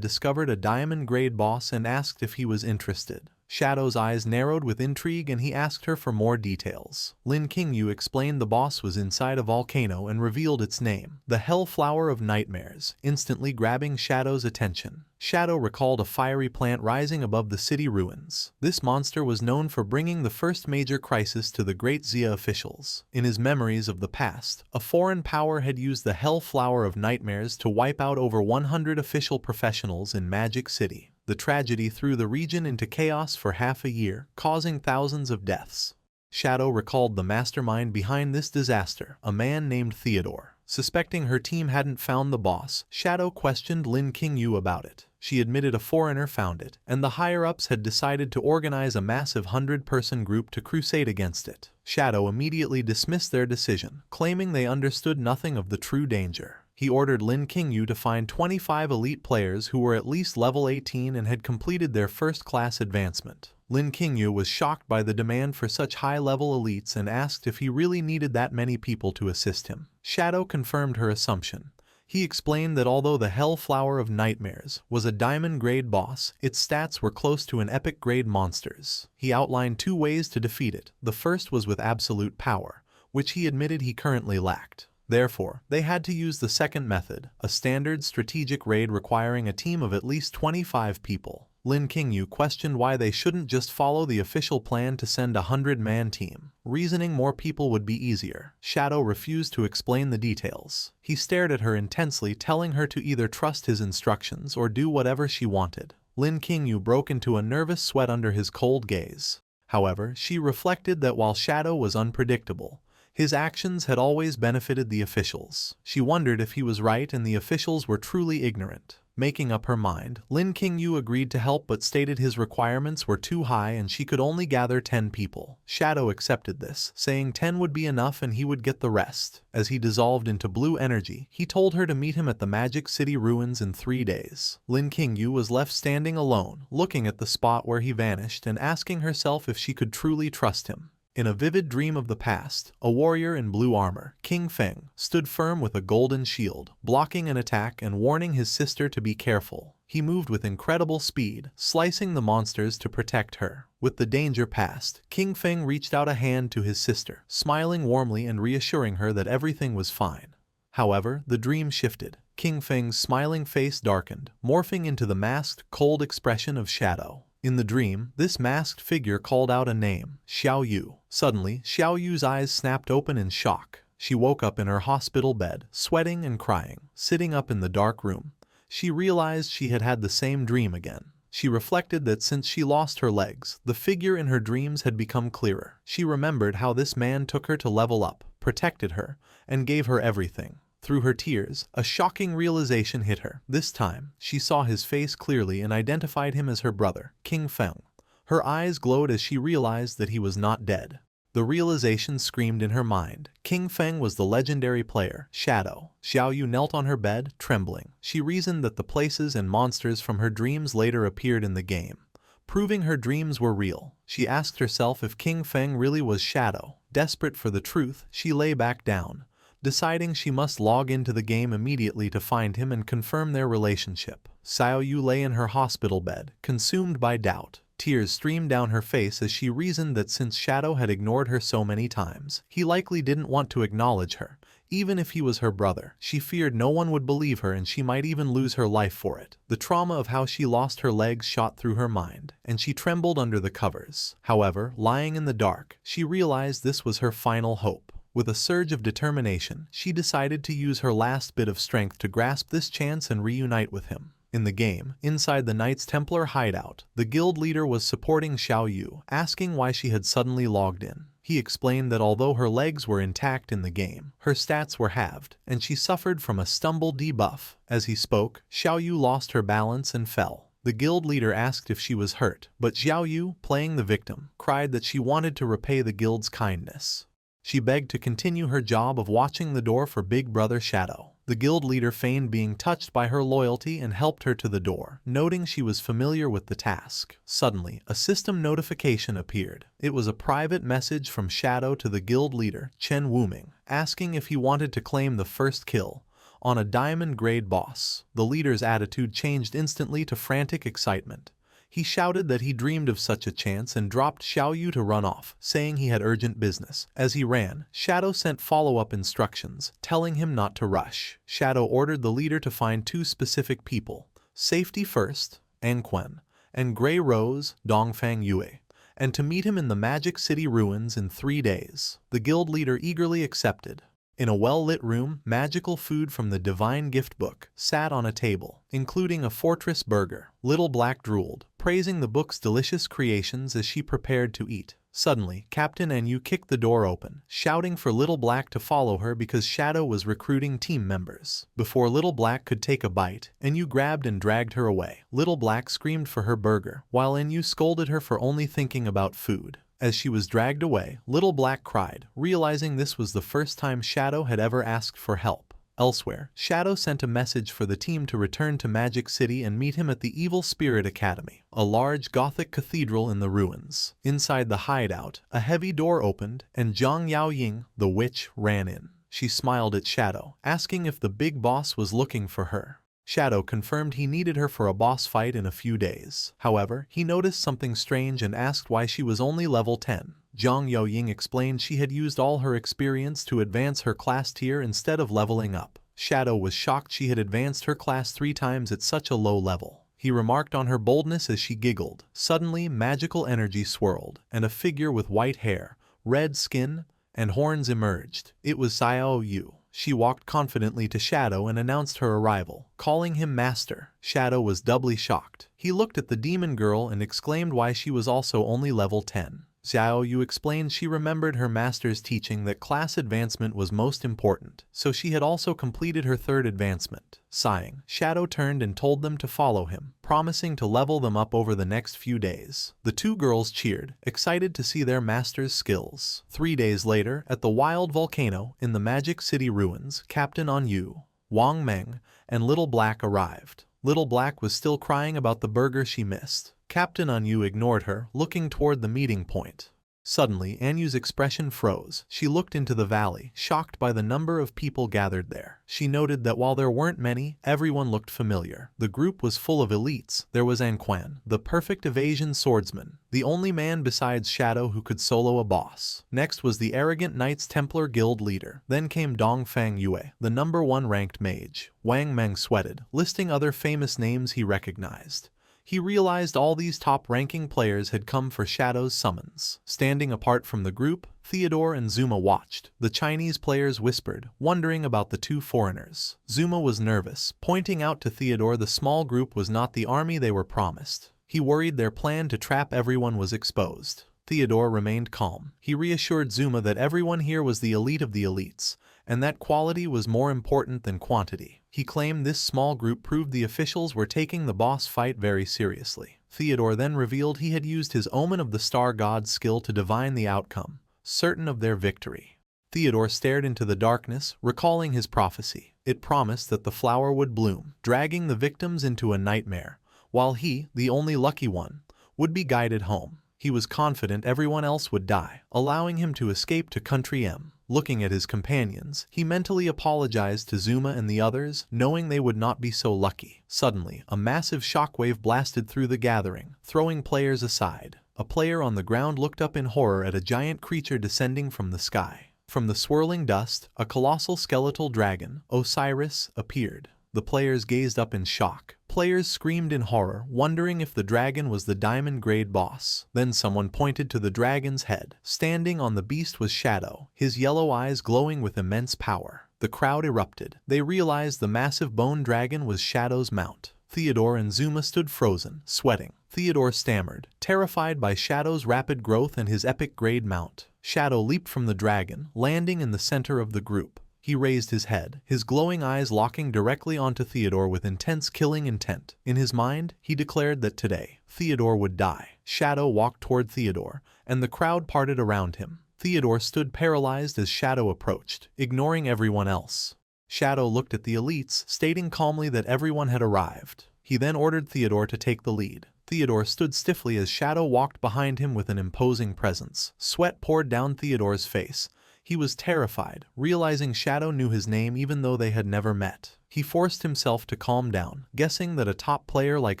discovered a Diamond Grade boss and asked if he was interested. Shadow's eyes narrowed with intrigue and he asked her for more details. Lin Qingyu explained the boss was inside a volcano and revealed its name, the Hellflower of Nightmares, instantly grabbing Shadow's attention. Shadow recalled a fiery plant rising above the city ruins. This monster was known for bringing the first major crisis to the Great Xia officials. In his memories of the past, a foreign power had used the Hellflower of Nightmares to wipe out over 100 official professionals in Magic City. The tragedy threw the region into chaos for half a year, causing thousands of deaths. Shadow recalled the mastermind behind this disaster, a man named Theodore. Suspecting her team hadn't found the boss, Shadow questioned Lin Qingyu about it. She admitted a foreigner found it, and the higher-ups had decided to organize a massive 100-person group to crusade against it. Shadow immediately dismissed their decision, claiming they understood nothing of the true danger. He ordered Lin Qingyu to find 25 elite players who were at least level 18 and had completed their first-class advancement. Lin Qingyu was shocked by the demand for such high-level elites and asked if he really needed that many people to assist him. Shadow confirmed her assumption. He explained that although the Hellflower of Nightmares was a diamond-grade boss, its stats were close to an epic-grade monster's. He outlined 2 ways to defeat it. The first was with absolute power, which he admitted he currently lacked. Therefore, they had to use the second method, a standard strategic raid requiring a team of at least 25 people. Lin Qingyu questioned why they shouldn't just follow the official plan to send a 100-man team, reasoning more people would be easier. Shadow refused to explain the details. He stared at her intensely, telling her to either trust his instructions or do whatever she wanted. Lin Qingyu broke into a nervous sweat under his cold gaze. However, she reflected that while Shadow was unpredictable, his actions had always benefited the officials. She wondered if he was right and the officials were truly ignorant. Making up her mind, Lin Qingyu agreed to help but stated his requirements were too high and she could only gather 10 people. Shadow accepted this, saying 10 would be enough and he would get the rest. As he dissolved into blue energy, he told her to meet him at the Magic City ruins in 3 days. Lin Qingyu was left standing alone, looking at the spot where he vanished and asking herself if she could truly trust him. In a vivid dream of the past, a warrior in blue armor, King Feng, stood firm with a golden shield, blocking an attack and warning his sister to be careful. He moved with incredible speed, slicing the monsters to protect her. With the danger past, King Feng reached out a hand to his sister, smiling warmly and reassuring her that everything was fine. However, the dream shifted. King Feng's smiling face darkened, morphing into the masked, cold expression of Shadow. In the dream, this masked figure called out a name, Xiao Yu. Suddenly, Xiao Yu's eyes snapped open in shock. She woke up in her hospital bed, sweating and crying. Sitting up in the dark room, she realized she had had the same dream again. She reflected that since she lost her legs, the figure in her dreams had become clearer. She remembered how this man took her to level up, protected her, and gave her everything. Through her tears, a shocking realization hit her. This time, she saw his face clearly and identified him as her brother, King Feng. Her eyes glowed as she realized that he was not dead. The realization screamed in her mind. King Feng was the legendary player, Shadow. Xiao Yu knelt on her bed, trembling. She reasoned that the places and monsters from her dreams later appeared in the game, proving her dreams were real. She asked herself if King Feng really was Shadow. Desperate for the truth, she lay back down, deciding she must log into the game immediately to find him and confirm their relationship. Xiao Yu lay in her hospital bed, consumed by doubt. Tears streamed down her face as she reasoned that since Shadow had ignored her so many times, he likely didn't want to acknowledge her. Even if he was her brother, she feared no one would believe her and she might even lose her life for it. The trauma of how she lost her legs shot through her mind, and she trembled under the covers. However, lying in the dark, she realized this was her final hope. With a surge of determination, she decided to use her last bit of strength to grasp this chance and reunite with him. In the game, inside the Knights Templar hideout, the guild leader was supporting Xiao Yu, asking why she had suddenly logged in. He explained that although her legs were intact in the game, her stats were halved, and she suffered from a stumble debuff. As he spoke, Xiao Yu lost her balance and fell. The guild leader asked if she was hurt, but Xiao Yu, playing the victim, cried that she wanted to repay the guild's kindness. She begged to continue her job of watching the door for Big Brother Shadow. The guild leader feigned being touched by her loyalty and helped her to the door, noting she was familiar with the task. Suddenly, a system notification appeared. It was a private message from Shadow to the guild leader, Chen Wuming, asking if he wanted to claim the first kill on a diamond-grade boss. The leader's attitude changed instantly to frantic excitement. He shouted that he dreamed of such a chance and dropped Xiaoyu to run off, saying he had urgent business. As he ran, Shadow sent follow-up instructions, telling him not to rush. Shadow ordered the leader to find 2 specific people, Safety First, Anquen, and Grey Rose, Dongfang Yue, and to meet him in the Magic City ruins in 3 days. The guild leader eagerly accepted. In a well-lit room, magical food from the Divine Gift Book sat on a table, including a fortress burger. Little Black drooled, praising the book's delicious creations as she prepared to eat. Suddenly, Captain Anyu kicked the door open, shouting for Little Black to follow her because Shadow was recruiting team members. Before Little Black could take a bite, Anyu grabbed and dragged her away. Little Black screamed for her burger, while Anyu scolded her for only thinking about food. As she was dragged away, Little Black cried, realizing this was the first time Shadow had ever asked for help. Elsewhere, Shadow sent a message for the team to return to Magic City and meet him at the Evil Spirit Academy, a large Gothic cathedral in the ruins. Inside the hideout, a heavy door opened, and Zhang Yaoying, the witch, ran in. She smiled at Shadow, asking if the big boss was looking for her. Shadow confirmed he needed her for a boss fight in a few days. However, he noticed something strange and asked why she was only level 10. Zhang Yaoying explained she had used all her experience to advance her class tier instead of leveling up. Shadow was shocked she had advanced her class 3 times at such a low level. He remarked on her boldness as she giggled. Suddenly, magical energy swirled, and a figure with white hair, red skin, and horns emerged. It was Xiao Yu. She walked confidently to Shadow and announced her arrival, calling him Master. Shadow was doubly shocked. He looked at the demon girl and exclaimed why she was also only level 10. Xiao Yu explained she remembered her master's teaching that class advancement was most important, so she had also completed her 3rd advancement. Sighing, Shadow turned and told them to follow him, promising to level them up over the next few days. The 2 girls cheered, excited to see their master's skills. 3 days later, at the wild volcano in the Magic City ruins, Captain Anyu, Wang Meng, and Little Black arrived. Little Black was still crying about the burger she missed. Captain Anyu ignored her, looking toward the meeting point. Suddenly, Anyu's expression froze. She looked into the valley, shocked by the number of people gathered there. She noted that while there weren't many, everyone looked familiar. The group was full of elites. There was Anquan, the perfect evasion swordsman, the only man besides Shadow who could solo a boss. Next was the arrogant Knights Templar Guild leader. Then came Dongfang Yue, the number 1 ranked mage. Wang Meng sweated, listing other famous names he recognized. He realized all these top-ranking players had come for Shadow's summons. Standing apart from the group, Theodore and Zuma watched. The Chinese players whispered, wondering about the 2 foreigners. Zuma was nervous, pointing out to Theodore the small group was not the army they were promised. He worried their plan to trap everyone was exposed. Theodore remained calm. He reassured Zuma that everyone here was the elite of the elites, and that quality was more important than quantity. He claimed this small group proved the officials were taking the boss fight very seriously. Theodore then revealed he had used his Omen of the Star God's skill to divine the outcome, certain of their victory. Theodore stared into the darkness, recalling his prophecy. It promised that the flower would bloom, dragging the victims into a nightmare, while he, the only lucky one, would be guided home. He was confident everyone else would die, allowing him to escape to Country M. Looking at his companions, he mentally apologized to Zuma and the others, knowing they would not be so lucky. Suddenly, a massive shockwave blasted through the gathering, throwing players aside. A player on the ground looked up in horror at a giant creature descending from the sky. From the swirling dust, a colossal skeletal dragon, Osiris, appeared. The players gazed up in shock. Players screamed in horror, wondering if the dragon was the diamond-grade boss. Then someone pointed to the dragon's head. Standing on the beast was Shadow, his yellow eyes glowing with immense power. The crowd erupted. They realized the massive bone dragon was Shadow's mount. Theodore and Zuma stood frozen, sweating. Theodore stammered, terrified by Shadow's rapid growth and his epic-grade mount. Shadow leaped from the dragon, landing in the center of the group. He raised his head, his glowing eyes locking directly onto Theodore with intense killing intent. In his mind, he declared that today, Theodore would die. Shadow walked toward Theodore, and the crowd parted around him. Theodore stood paralyzed as Shadow approached, ignoring everyone else. Shadow looked at the elites, stating calmly that everyone had arrived. He then ordered Theodore to take the lead. Theodore stood stiffly as Shadow walked behind him with an imposing presence. Sweat poured down Theodore's face. He was terrified, realizing Shadow knew his name even though they had never met. He forced himself to calm down, guessing that a top player like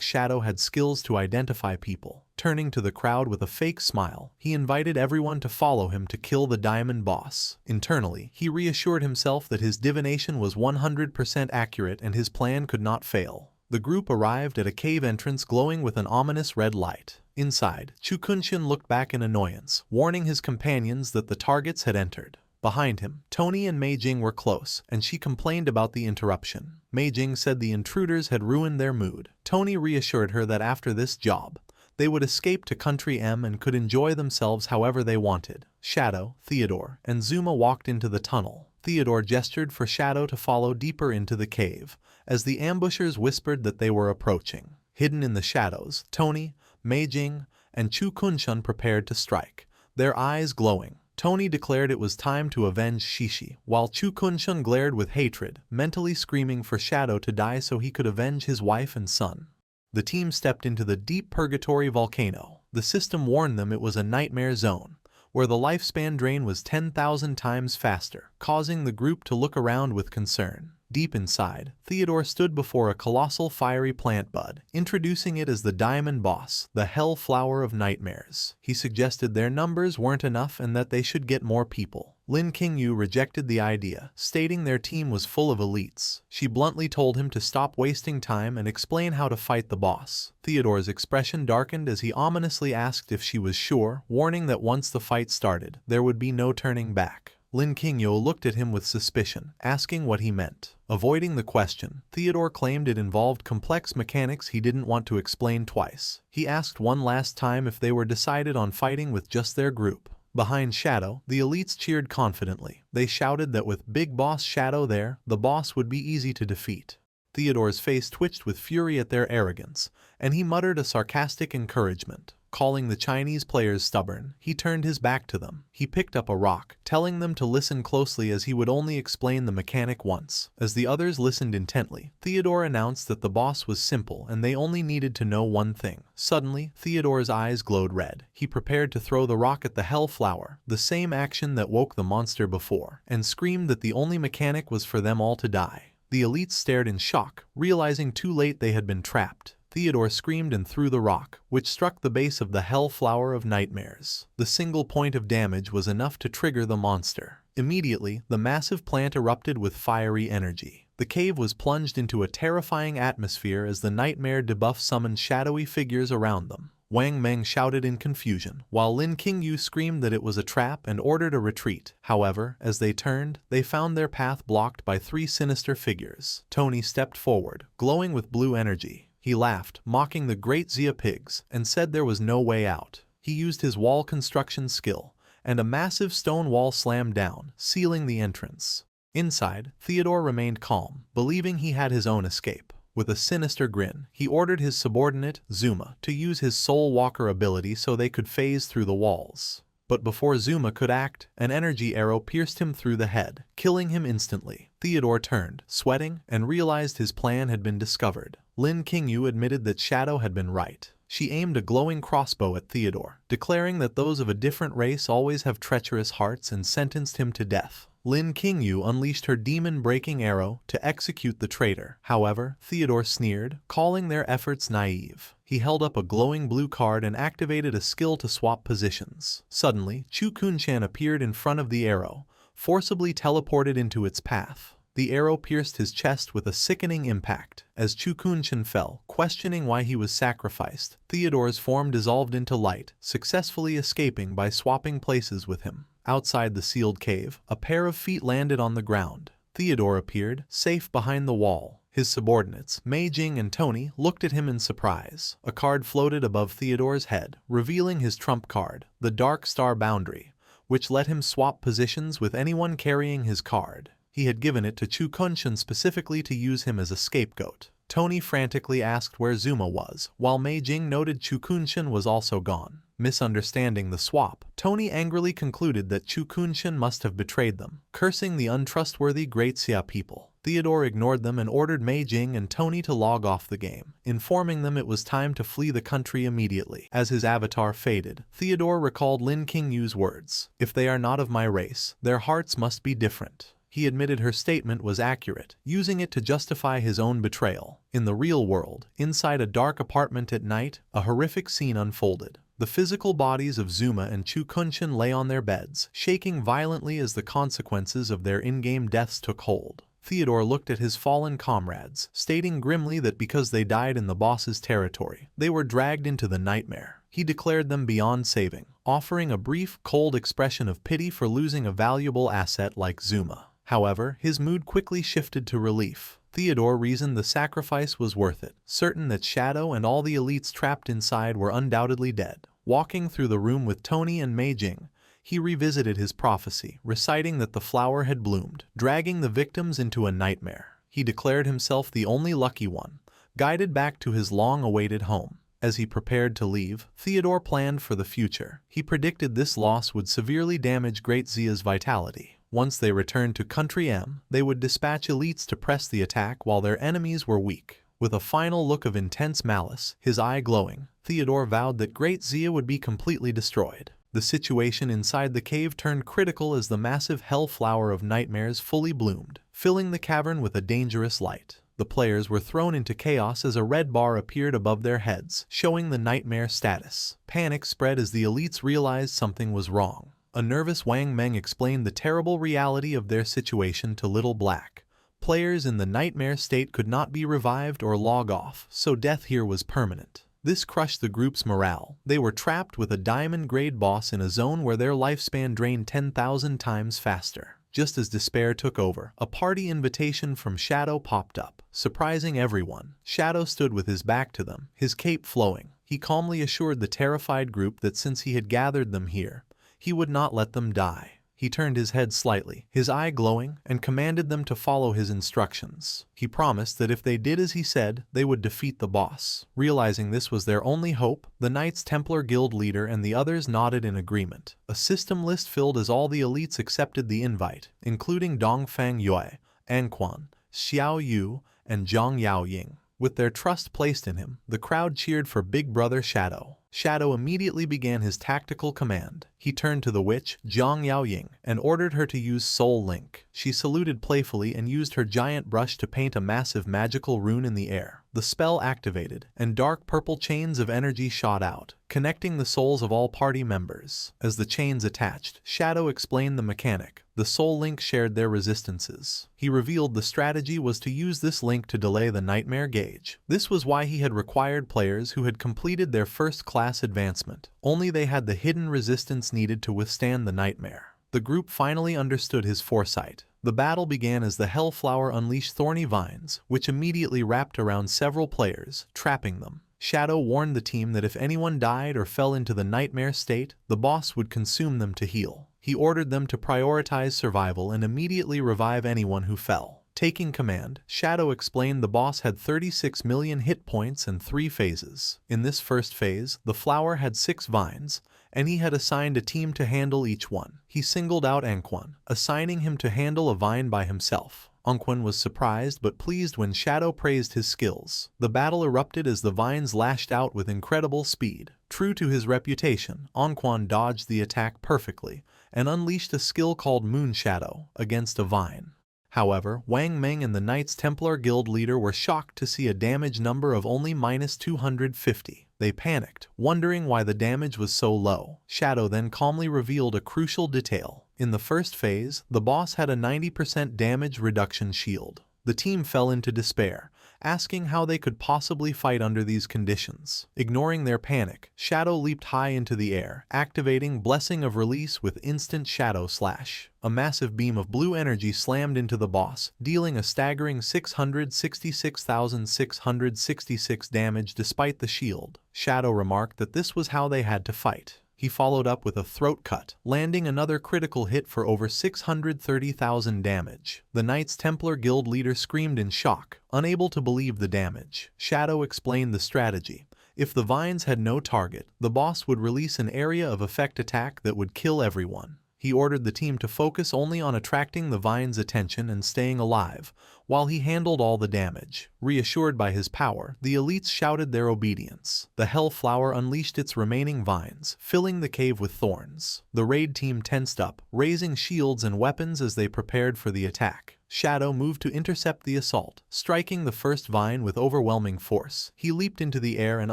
Shadow had skills to identify people. Turning to the crowd with a fake smile, he invited everyone to follow him to kill the diamond boss. Internally, he reassured himself that his divination was 100% accurate and his plan could not fail. The group arrived at a cave entrance glowing with an ominous red light. Inside, Chukunshin looked back in annoyance, warning his companions that the targets had entered. Behind him, Tony and Meijing were close, and she complained about the interruption. Meijing said the intruders had ruined their mood. Tony reassured her that after this job, they would escape to Country M and could enjoy themselves however they wanted. Shadow, Theodore, and Zuma walked into the tunnel. Theodore gestured for Shadow to follow deeper into the cave, as the ambushers whispered that they were approaching. Hidden in the shadows, Tony, Meijing, and Chukunshin prepared to strike, their eyes glowing. Tony declared it was time to avenge Shishi, while Chukunshin glared with hatred, mentally screaming for Shadow to die so he could avenge his wife and son. The team stepped into the deep purgatory volcano. The system warned them it was a nightmare zone, where the lifespan drain was 10,000 times faster, causing the group to look around with concern. Deep inside, Theodore stood before a colossal fiery plant bud, introducing it as the Diamond Boss, the Hell Flower of Nightmares. He suggested their numbers weren't enough and that they should get more people. Lin Qingyu rejected the idea, stating their team was full of elites. She bluntly told him to stop wasting time and explain how to fight the boss. Theodore's expression darkened as he ominously asked if she was sure, warning that once the fight started, there would be no turning back. Lin Qingyu looked at him with suspicion, asking what he meant. Avoiding the question, Theodore claimed it involved complex mechanics he didn't want to explain twice. He asked one last time if they were decided on fighting with just their group. Behind Shadow, the elites cheered confidently. They shouted that with Big Boss Shadow there, the boss would be easy to defeat. Theodore's face twitched with fury at their arrogance, and he muttered a sarcastic encouragement. Calling the Chinese players stubborn, he turned his back to them. He picked up a rock, telling them to listen closely as he would only explain the mechanic once. As the others listened intently, Theodore announced that the boss was simple and they only needed to know one thing. Suddenly, Theodore's eyes glowed red. He prepared to throw the rock at the Hell Flower, the same action that woke the monster before, and screamed that the only mechanic was for them all to die. The elites stared in shock, realizing too late they had been trapped. Theodore screamed and threw the rock, which struck the base of the Hell Flower of Nightmares. The single point of damage was enough to trigger the monster. Immediately, the massive plant erupted with fiery energy. The cave was plunged into a terrifying atmosphere as the nightmare debuff summoned shadowy figures around them. Wang Meng shouted in confusion, while Lin Qingyu screamed that it was a trap and ordered a retreat. However, as they turned, they found their path blocked by three sinister figures. Tony stepped forward, glowing with blue energy. He laughed, mocking the great Xia pigs, and said there was no way out. He used his wall construction skill, and a massive stone wall slammed down, sealing the entrance. Inside, Theodore remained calm, believing he had his own escape. With a sinister grin, he ordered his subordinate, Zuma, to use his Soul Walker ability so they could phase through the walls. But before Zuma could act, an energy arrow pierced him through the head, killing him instantly. Theodore turned, sweating, and realized his plan had been discovered. Lin Qingyu admitted that Shadow had been right. She aimed a glowing crossbow at Theodore, declaring that those of a different race always have treacherous hearts, and sentenced him to death. Lin Qingyu unleashed her demon-breaking arrow to execute the traitor. However, Theodore sneered, calling their efforts naive. He held up a glowing blue card and activated a skill to swap positions. Suddenly, Chukunshin appeared in front of the arrow, forcibly teleported into its path. The arrow pierced his chest with a sickening impact. As Chukunshin fell, questioning why he was sacrificed, Theodore's form dissolved into light, successfully escaping by swapping places with him. Outside the sealed cave, a pair of feet landed on the ground. Theodore appeared, safe behind the wall. His subordinates, Meijing and Tony, looked at him in surprise. A card floated above Theodore's head, revealing his trump card, the Dark Star Boundary, which let him swap positions with anyone carrying his card. He had given it to Chukunshin specifically to use him as a scapegoat. Tony frantically asked where Zuma was, while Meijing noted Chukunshin was also gone. Misunderstanding the swap, Tony angrily concluded that Chukunshin must have betrayed them. Cursing the untrustworthy Great Xia people, Theodore ignored them and ordered Meijing and Tony to log off the game, informing them it was time to flee the country immediately. As his avatar faded, Theodore recalled Lin Qingyu's words, "If they are not of my race, their hearts must be different." He admitted her statement was accurate, using it to justify his own betrayal. In the real world, inside a dark apartment at night, a horrific scene unfolded. The physical bodies of Zuma and Chukunshin lay on their beds, shaking violently as the consequences of their in-game deaths took hold. Theodore looked at his fallen comrades, stating grimly that because they died in the boss's territory, they were dragged into the nightmare. He declared them beyond saving, offering a brief, cold expression of pity for losing a valuable asset like Zuma. However, his mood quickly shifted to relief. Theodore reasoned the sacrifice was worth it, certain that Shadow and all the elites trapped inside were undoubtedly dead. Walking through the room with Tony and Mei Jing, he revisited his prophecy, reciting that the flower had bloomed, dragging the victims into a nightmare. He declared himself the only lucky one, guided back to his long-awaited home. As he prepared to leave, Theodore planned for the future. He predicted this loss would severely damage Great Zia's vitality. Once they returned to Country M, they would dispatch elites to press the attack while their enemies were weak. With a final look of intense malice, his eye glowing, Theodore vowed that Great Zia would be completely destroyed. The situation inside the cave turned critical as the massive hell flower of nightmares fully bloomed, filling the cavern with a dangerous light. The players were thrown into chaos as a red bar appeared above their heads, showing the nightmare status. Panic spread as the elites realized something was wrong. A nervous Wang Meng explained the terrible reality of their situation to Little Black. Players in the nightmare state could not be revived or log off, so death here was permanent. This crushed the group's morale. They were trapped with a diamond-grade boss in a zone where their lifespan drained 10,000 times faster. Just as despair took over, a party invitation from Shadow popped up, surprising everyone. Shadow stood with his back to them, his cape flowing. He calmly assured the terrified group that since he had gathered them here, he would not let them die. He turned his head slightly, his eye glowing, and commanded them to follow his instructions. He promised that if they did as he said, they would defeat the boss. Realizing this was their only hope, the Knights Templar Guild leader and the others nodded in agreement. A system list filled as all the elites accepted the invite, including Dongfang Yue, Anquan, Xiao Yu, and Zhang Yaoying. With their trust placed in him, the crowd cheered for Big Brother Shadow. Shadow immediately began his tactical command. He turned to the witch, Zhang Yaoying, and ordered her to use Soul Link. She saluted playfully and used her giant brush to paint a massive magical rune in the air. The spell activated, and dark purple chains of energy shot out, connecting the souls of all party members. As the chains attached, Shadow explained the mechanic. The Soul Link shared their resistances. He revealed the strategy was to use this link to delay the nightmare gauge. This was why he had required players who had completed their first class advancement. Only they had the hidden resistance needed to withstand the nightmare. The group finally understood his foresight. The battle began as the Hellflower unleashed thorny vines, which immediately wrapped around several players, trapping them. Shadow warned the team that if anyone died or fell into the nightmare state, the boss would consume them to heal. He ordered them to prioritize survival and immediately revive anyone who fell. Taking command, Shadow explained the boss had 36 million hit points and 3 phases. In this first phase, the flower had 6 vines, and he had assigned a team to handle each one. He singled out Anquan, assigning him to handle a vine by himself. Anquan was surprised but pleased when Shadow praised his skills. The battle erupted as the vines lashed out with incredible speed. True to his reputation, Anquan dodged the attack perfectly and unleashed a skill called Moon Shadow against a vine. However, Wang Meng and the Knights Templar Guild leader were shocked to see a damage number of only -250. They panicked, wondering why the damage was so low. Shadow then calmly revealed a crucial detail. In the first phase, the boss had a 90% damage reduction shield. The team fell into despair, asking how they could possibly fight under these conditions. Ignoring their panic, Shadow leaped high into the air, activating Blessing of Release with instant Shadow Slash. A massive beam of blue energy slammed into the boss, dealing a staggering 666,666 damage despite the shield. Shadow remarked that this was how they had to fight. He followed up with a throat cut, landing another critical hit for over 630,000 damage. The Knights Templar Guild leader screamed in shock, unable to believe the damage. Shadow explained the strategy. If the vines had no target, the boss would release an area of effect attack that would kill everyone. He ordered the team to focus only on attracting the vine's attention and staying alive, while he handled all the damage. Reassured by his power, the elites shouted their obedience. The Hell Flower unleashed its remaining vines, filling the cave with thorns. The raid team tensed up, raising shields and weapons as they prepared for the attack. Shadow moved to intercept the assault, striking the first vine with overwhelming force. He leaped into the air and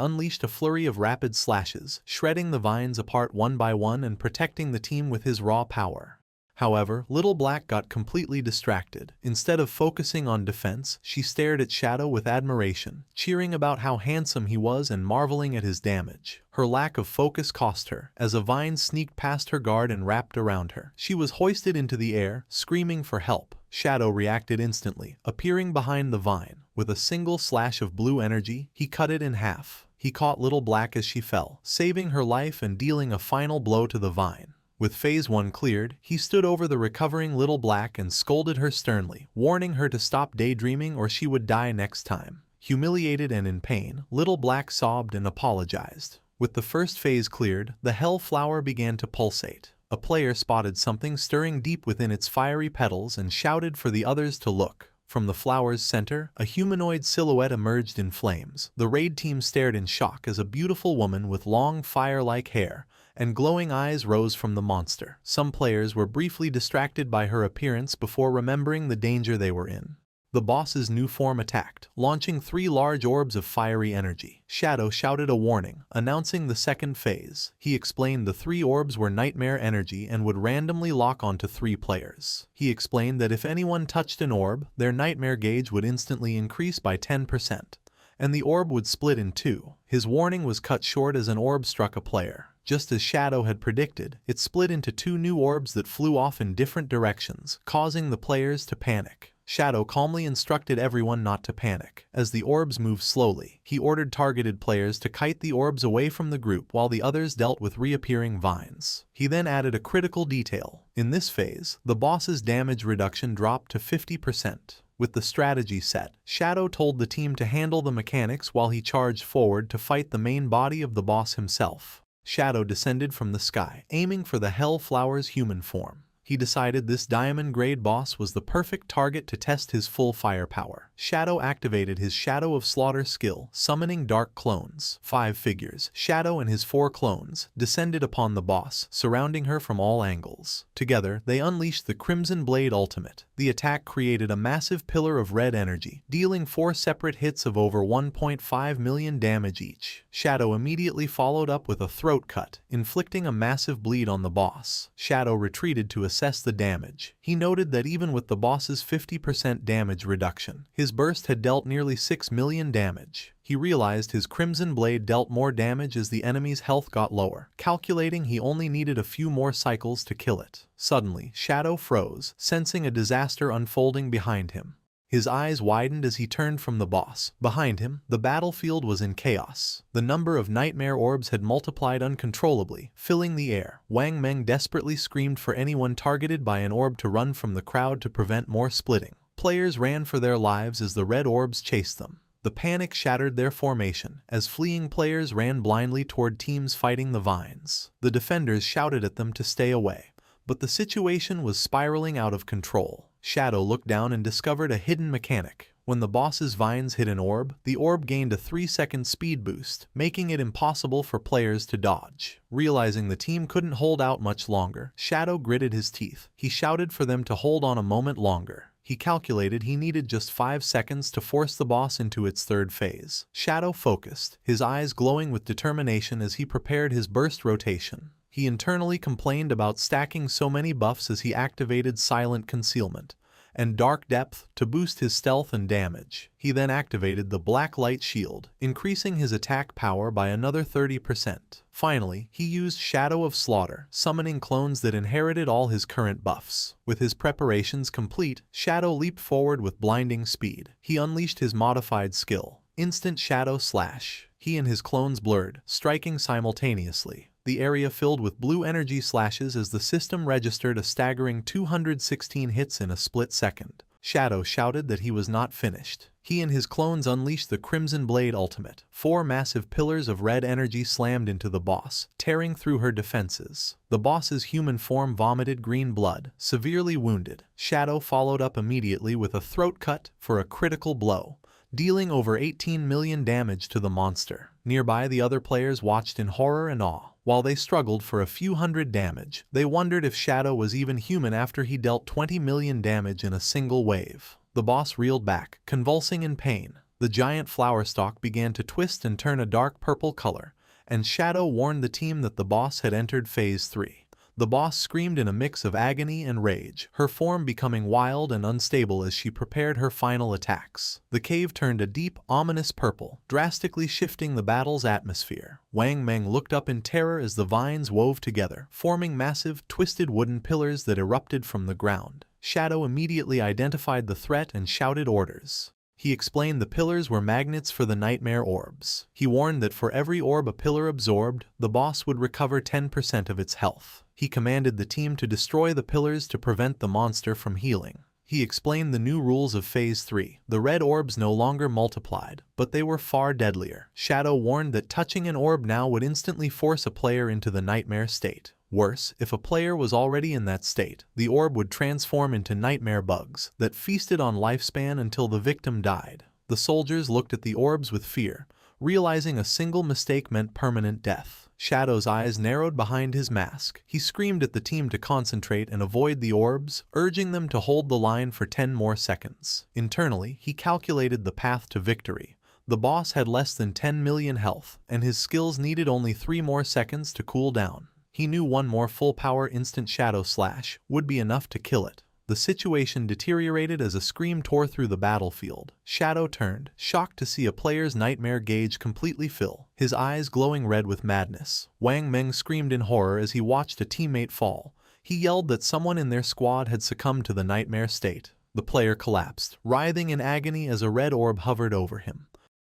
unleashed a flurry of rapid slashes, shredding the vines apart one by one and protecting the team with his raw power. However, Little Black got completely distracted. Instead of focusing on defense, she stared at Shadow with admiration, cheering about how handsome he was and marveling at his damage. Her lack of focus cost her, as a vine sneaked past her guard and wrapped around her. She was hoisted into the air, screaming for help. Shadow reacted instantly, appearing behind the vine. With a single slash of blue energy, he cut it in half. He caught Little Black as she fell, saving her life and dealing a final blow to the vine. With Phase 1 cleared, he stood over the recovering Little Black and scolded her sternly, warning her to stop daydreaming or she would die next time. Humiliated and in pain, Little Black sobbed and apologized. With the first phase cleared, the Hell Flower began to pulsate. A player spotted something stirring deep within its fiery petals and shouted for the others to look. From the flower's center, a humanoid silhouette emerged in flames. The raid team stared in shock as a beautiful woman with long fire-like hair and glowing eyes rose from the monster. Some players were briefly distracted by her appearance before remembering the danger they were in. The boss's new form attacked, launching 3 large orbs of fiery energy. Shadow shouted a warning, announcing the second phase. He explained the 3 orbs were nightmare energy and would randomly lock onto 3 players. He explained that if anyone touched an orb, their nightmare gauge would instantly increase by 10%, and the orb would split in 2. His warning was cut short as an orb struck a player. Just as Shadow had predicted, it split into 2 new orbs that flew off in different directions, causing the players to panic. Shadow calmly instructed everyone not to panic. As the orbs moved slowly, he ordered targeted players to kite the orbs away from the group while the others dealt with reappearing vines. He then added a critical detail. In this phase, the boss's damage reduction dropped to 50%. With the strategy set, Shadow told the team to handle the mechanics while he charged forward to fight the main body of the boss himself. Shadow descended from the sky, aiming for the Hell Flower's human form. He decided this diamond-grade boss was the perfect target to test his full firepower. Shadow activated his Shadow of Slaughter skill, summoning dark clones. 5 figures, Shadow and his 4 clones, descended upon the boss, surrounding her from all angles. Together, they unleashed the Crimson Blade Ultimate. The attack created a massive pillar of red energy, dealing 4 separate hits of over 1.5 million damage each. Shadow immediately followed up with a throat cut, inflicting a massive bleed on the boss. Shadow retreated to assess the damage. He noted that even with the boss's 50% damage reduction, his burst had dealt nearly 6 million damage. He realized his Crimson Blade dealt more damage as the enemy's health got lower, calculating he only needed a few more cycles to kill it. Suddenly, Shadow froze, sensing a disaster unfolding behind him. His eyes widened as he turned from the boss. Behind him, the battlefield was in chaos. The number of nightmare orbs had multiplied uncontrollably, filling the air. Wang Meng desperately screamed for anyone targeted by an orb to run from the crowd to prevent more splitting. Players ran for their lives as the red orbs chased them. The panic shattered their formation, as fleeing players ran blindly toward teams fighting the vines. The defenders shouted at them to stay away, but the situation was spiraling out of control. Shadow looked down and discovered a hidden mechanic. When the boss's vines hit an orb, the orb gained a 3-second speed boost, making it impossible for players to dodge. Realizing the team couldn't hold out much longer, Shadow gritted his teeth. He shouted for them to hold on a moment longer. He calculated he needed just 5 seconds to force the boss into its 3rd phase. Shadow focused, his eyes glowing with determination as he prepared his burst rotation. He internally complained about stacking so many buffs as he activated Silent Concealment and Dark Depth to boost his stealth and damage. He then activated the Black Light Shield, increasing his attack power by another 30%. Finally, he used Shadow of Slaughter, summoning clones that inherited all his current buffs. With his preparations complete, Shadow leaped forward with blinding speed. He unleashed his modified skill, Instant Shadow Slash. He and his clones blurred, striking simultaneously. The area filled with blue energy slashes as the system registered a staggering 216 hits in a split second. Shadow shouted that he was not finished. He and his clones unleashed the Crimson Blade Ultimate. 4 massive pillars of red energy slammed into the boss, tearing through her defenses. The boss's human form vomited green blood, severely wounded. Shadow followed up immediately with a throat cut for a critical blow, dealing over 18 million damage to the monster. Nearby, the other players watched in horror and awe. While they struggled for a few hundred damage, they wondered if Shadow was even human after he dealt 20 million damage in a single wave. The boss reeled back, convulsing in pain. The giant flower stalk began to twist and turn a dark purple color, and Shadow warned the team that the boss had entered Phase 3. The boss screamed in a mix of agony and rage, her form becoming wild and unstable as she prepared her final attacks. The cave turned a deep, ominous purple, drastically shifting the battle's atmosphere. Wang Meng looked up in terror as the vines wove together, forming massive, twisted wooden pillars that erupted from the ground. Shadow immediately identified the threat and shouted orders. He explained the pillars were magnets for the nightmare orbs. He warned that for every orb a pillar absorbed, the boss would recover 10% of its health. He commanded the team to destroy the pillars to prevent the monster from healing. He explained the new rules of Phase 3. The red orbs no longer multiplied, but they were far deadlier. Shadow warned that touching an orb now would instantly force a player into the nightmare state. Worse, if a player was already in that state, the orb would transform into nightmare bugs that feasted on lifespan until the victim died. The soldiers looked at the orbs with fear, realizing a single mistake meant permanent death. Shadow's eyes narrowed behind his mask. He screamed at the team to concentrate and avoid the orbs, urging them to hold the line for 10 more seconds. Internally, he calculated the path to victory. The boss had less than 10 million health, and his skills needed only 3 more seconds to cool down. He knew one more full-power instant Shadow Slash would be enough to kill it. The situation deteriorated as a scream tore through the battlefield. Shadow turned, shocked to see a player's nightmare gauge completely fill, his eyes glowing red with madness. Wang Meng screamed in horror as he watched a teammate fall. He yelled that someone in their squad had succumbed to the nightmare state. The player collapsed, writhing in agony as a red orb hovered over him.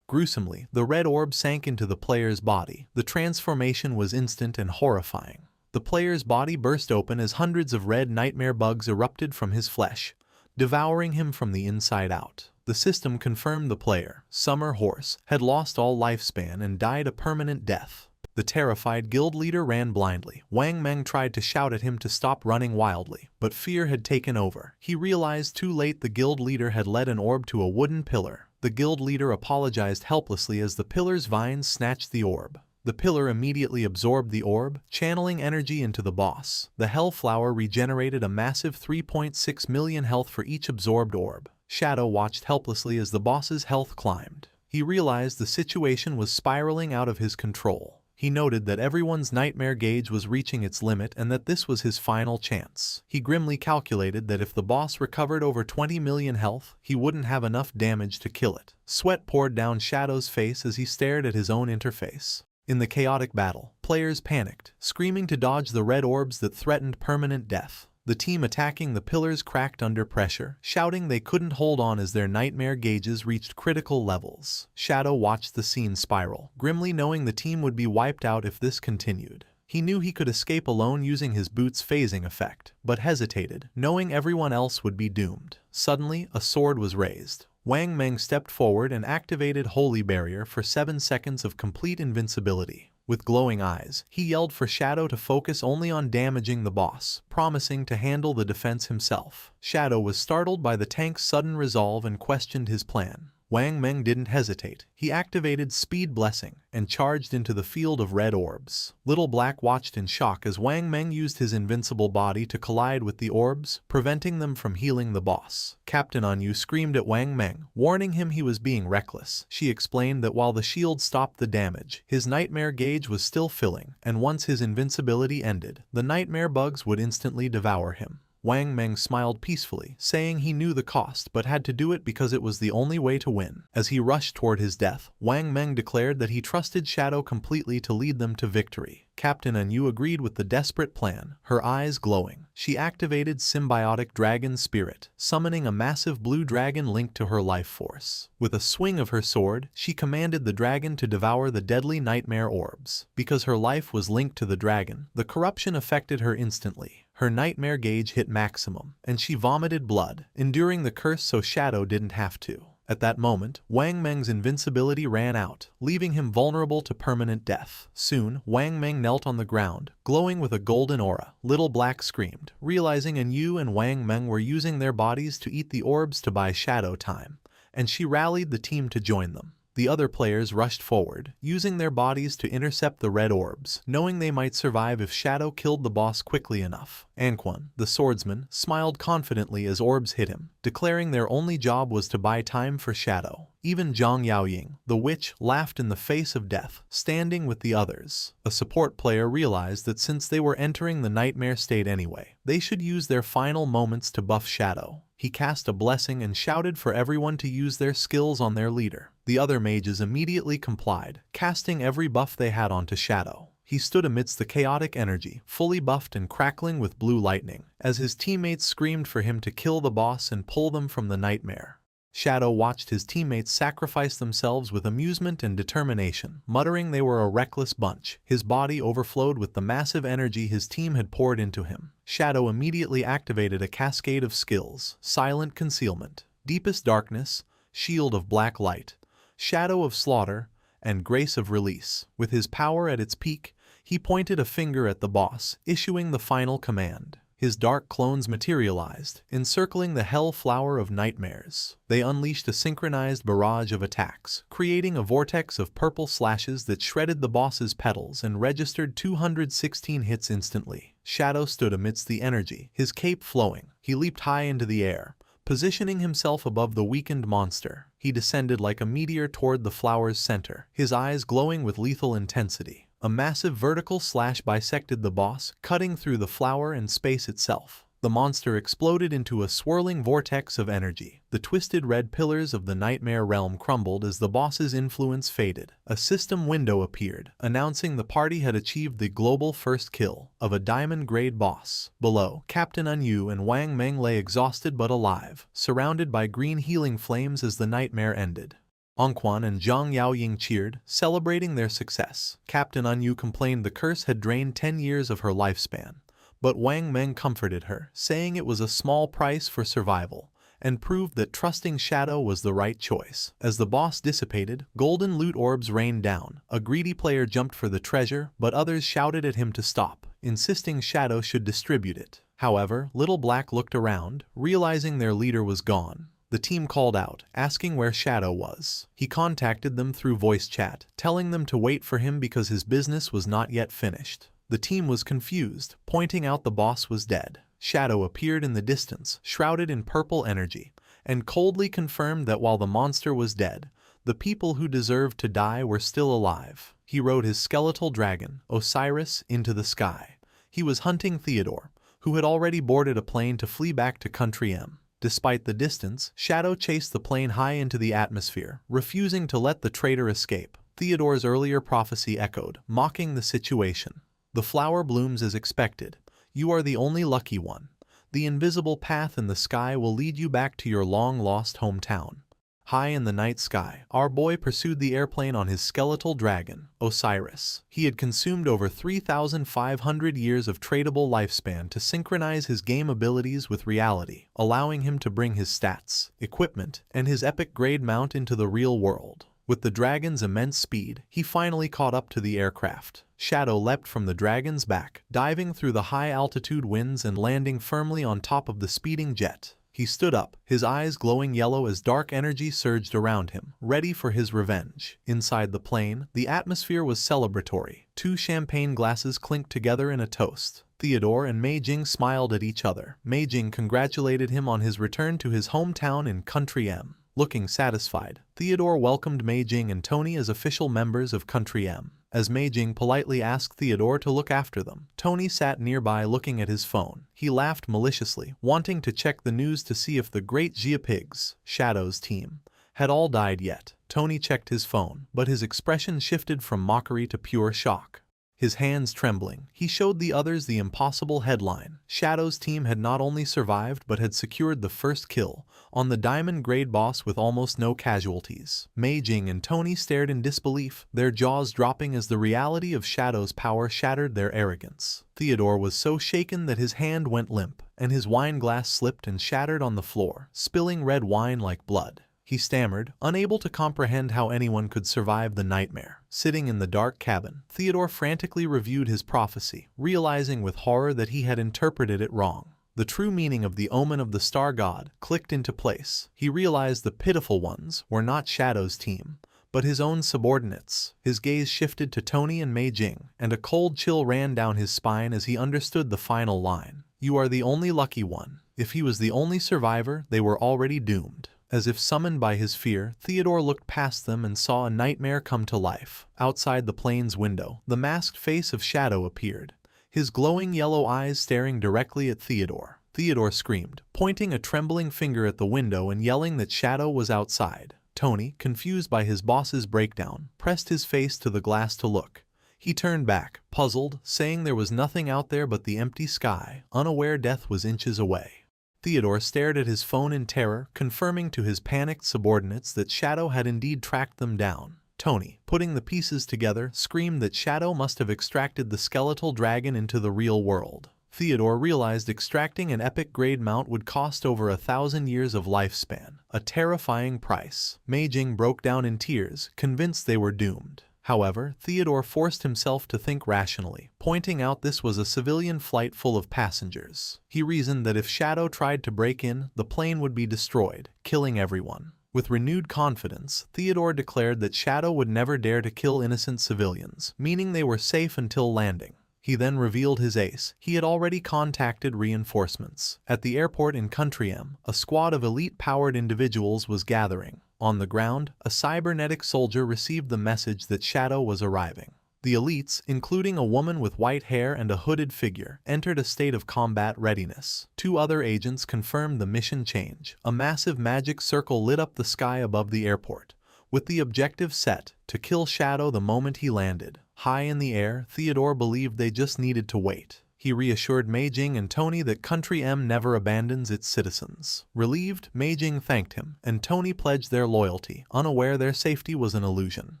Gruesomely, the red orb sank into the player's body. The transformation was instant and horrifying. The player's body burst open as hundreds of red nightmare bugs erupted from his flesh, devouring him from the inside out. The system confirmed the player, Summer Horse, had lost all lifespan and died a permanent death. The terrified guild leader ran blindly. Wang Meng tried to shout at him to stop running wildly, but fear had taken over. He realized too late the guild leader had led an orb to a wooden pillar. The guild leader apologized helplessly as the pillar's vines snatched the orb. The pillar immediately absorbed the orb, channeling energy into the boss. The Hellflower regenerated a massive 3.6 million health for each absorbed orb. Shadow watched helplessly as the boss's health climbed. He realized the situation was spiraling out of his control. He noted that everyone's nightmare gauge was reaching its limit and that this was his final chance. He grimly calculated that if the boss recovered over 20 million health, he wouldn't have enough damage to kill it. Sweat poured down Shadow's face as he stared at his own interface. In the chaotic battle, players panicked, screaming to dodge the red orbs that threatened permanent death. The team attacking the pillars cracked under pressure, shouting they couldn't hold on as their nightmare gauges reached critical levels. Shadow watched the scene spiral, grimly knowing the team would be wiped out if this continued. He knew he could escape alone using his boot's phasing effect, but hesitated, knowing everyone else would be doomed. Suddenly, a sword was raised. Wang Meng stepped forward and activated Holy Barrier for 7 seconds of complete invincibility. With glowing eyes, he yelled for Shadow to focus only on damaging the boss, promising to handle the defense himself. Shadow was startled by the tank's sudden resolve and questioned his plan. Wang Meng didn't hesitate. He activated Speed Blessing and charged into the field of red orbs. Little Black watched in shock as Wang Meng used his invincible body to collide with the orbs, preventing them from healing the boss. Captain Anyu screamed at Wang Meng, warning him he was being reckless. She explained that while the shield stopped the damage, his nightmare gauge was still filling, and once his invincibility ended, the nightmare bugs would instantly devour him. Wang Meng smiled peacefully, saying he knew the cost but had to do it because it was the only way to win. As he rushed toward his death, Wang Meng declared that he trusted Shadow completely to lead them to victory. Captain Anyu agreed with the desperate plan, her eyes glowing. She activated Symbiotic Dragon Spirit, summoning a massive blue dragon linked to her life force. With a swing of her sword, she commanded the dragon to devour the deadly nightmare orbs. Because her life was linked to the dragon, the corruption affected her instantly. Her nightmare gauge hit maximum, and she vomited blood, enduring the curse so Shadow didn't have to. At that moment, Wang Meng's invincibility ran out, leaving him vulnerable to permanent death. Soon, Wang Meng knelt on the ground, glowing with a golden aura. Little Black screamed, realizing Anyu and Wang Meng were using their bodies to eat the orbs to buy Shadow time, and she rallied the team to join them. The other players rushed forward, using their bodies to intercept the red orbs, knowing they might survive if Shadow killed the boss quickly enough. Anquan, the swordsman, smiled confidently as orbs hit him, declaring their only job was to buy time for Shadow. Even Zhang Yaoying, the witch, laughed in the face of death, standing with the others. A support player realized that since they were entering the nightmare state anyway, they should use their final moments to buff Shadow. He cast a blessing and shouted for everyone to use their skills on their leader. The other mages immediately complied, casting every buff they had onto Shadow. He stood amidst the chaotic energy, fully buffed and crackling with blue lightning, as his teammates screamed for him to kill the boss and pull them from the nightmare. Shadow watched his teammates sacrifice themselves with amusement and determination, muttering they were a reckless bunch. His body overflowed with the massive energy his team had poured into him. Shadow immediately activated a cascade of skills: Silent Concealment, Deepest Darkness, Shield of Black Light, Shadow of Slaughter, and Grace of Release. With his power at its peak, he pointed a finger at the boss, issuing the final command. His dark clones materialized, encircling the Hell Flower of Nightmares. They unleashed a synchronized barrage of attacks, creating a vortex of purple slashes that shredded the boss's petals and registered 216 hits instantly. Shadow stood amidst the energy, his cape flowing. He leaped high into the air, positioning himself above the weakened monster. He descended like a meteor toward the flower's center, his eyes glowing with lethal intensity. A massive vertical slash bisected the boss, cutting through the flower and space itself. The monster exploded into a swirling vortex of energy. The twisted red pillars of the nightmare realm crumbled as the boss's influence faded. A system window appeared, announcing the party had achieved the global first kill of a diamond-grade boss. Below, Captain Anyu and Wang Meng lay exhausted but alive, surrounded by green healing flames as the nightmare ended. Anquan and Zhang Yaoying cheered, celebrating their success. Captain Anyu complained the curse had drained 10 years of her lifespan, but Wang Meng comforted her, saying it was a small price for survival, and proved that trusting Shadow was the right choice. As the boss dissipated, golden loot orbs rained down. A greedy player jumped for the treasure, but others shouted at him to stop, insisting Shadow should distribute it. However, Little Black looked around, realizing their leader was gone. The team called out, asking where Shadow was. He contacted them through voice chat, telling them to wait for him because his business was not yet finished. The team was confused, pointing out the boss was dead. Shadow appeared in the distance, shrouded in purple energy, and coldly confirmed that while the monster was dead, the people who deserved to die were still alive. He rode his skeletal dragon, Osiris, into the sky. He was hunting Theodore, who had already boarded a plane to flee back to Country M. Despite the distance, Shadow chased the plane high into the atmosphere, refusing to let the traitor escape. Theodore's earlier prophecy echoed, mocking the situation. The flower blooms as expected. You are the only lucky one. The invisible path in the sky will lead you back to your long-lost hometown. High in the night sky, our boy pursued the airplane on his skeletal dragon, Osiris. He had consumed over 3,500 years of tradable lifespan to synchronize his game abilities with reality, allowing him to bring his stats, equipment, and his epic-grade mount into the real world. With the dragon's immense speed, he finally caught up to the aircraft. Shadow leapt from the dragon's back, diving through the high-altitude winds and landing firmly on top of the speeding jet. He stood up, his eyes glowing yellow as dark energy surged around him, ready for his revenge. Inside the plane, the atmosphere was celebratory. 2 champagne glasses clinked together in a toast. Theodore and Mei Jing smiled at each other. Mei Jing congratulated him on his return to his hometown in Country M. Looking satisfied, Theodore welcomed Mei Jing and Tony as official members of Country M. As Mei Jing politely asked Theodore to look after them, Tony sat nearby looking at his phone. He laughed maliciously, wanting to check the news to see if the great Jia Pigs, Shadow's team, had all died yet. Tony checked his phone, but his expression shifted from mockery to pure shock. His hands trembling, he showed the others the impossible headline. Shadow's team had not only survived but had secured the first kill on the diamond-grade boss with almost no casualties. Mei Jing and Tony stared in disbelief, their jaws dropping as the reality of Shadow's power shattered their arrogance. Theodore was so shaken that his hand went limp, and his wine glass slipped and shattered on the floor, spilling red wine like blood. He stammered, unable to comprehend how anyone could survive the nightmare. Sitting in the dark cabin, Theodore frantically reviewed his prophecy, realizing with horror that he had interpreted it wrong. The true meaning of the omen of the star god clicked into place. He realized the pitiful ones were not Shadow's team, but his own subordinates. His gaze shifted to Tony and Mei Jing, and a cold chill ran down his spine as he understood the final line. "You are the only lucky one." If he was the only survivor, they were already doomed. As if summoned by his fear, Theodore looked past them and saw a nightmare come to life. Outside the plane's window, the masked face of Shadow appeared, his glowing yellow eyes staring directly at Theodore. Theodore screamed, pointing a trembling finger at the window and yelling that Shadow was outside. Tony, confused by his boss's breakdown, pressed his face to the glass to look. He turned back, puzzled, saying there was nothing out there but the empty sky, unaware death was inches away. Theodore stared at his phone in terror, confirming to his panicked subordinates that Shadow had indeed tracked them down. Tony, putting the pieces together, screamed that Shadow must have extracted the skeletal dragon into the real world. Theodore realized extracting an epic-grade mount would cost over 1,000 years of lifespan, a terrifying price. Mei Jing broke down in tears, convinced they were doomed. However, Theodore forced himself to think rationally, pointing out this was a civilian flight full of passengers. He reasoned that if Shadow tried to break in, the plane would be destroyed, killing everyone. With renewed confidence, Theodore declared that Shadow would never dare to kill innocent civilians, meaning they were safe until landing. He then revealed his ace. He had already contacted reinforcements. At the airport in Country M, a squad of elite-powered individuals was gathering. On the ground, a cybernetic soldier received the message that Shadow was arriving. The elites, including a woman with white hair and a hooded figure, entered a state of combat readiness. 2 other agents confirmed the mission change. A massive magic circle lit up the sky above the airport, with the objective set to kill Shadow the moment he landed. High in the air, Theodore believed they just needed to wait. He reassured Mei Jing and Tony that Country M never abandons its citizens. Relieved, Mei Jing thanked him, and Tony pledged their loyalty, unaware their safety was an illusion.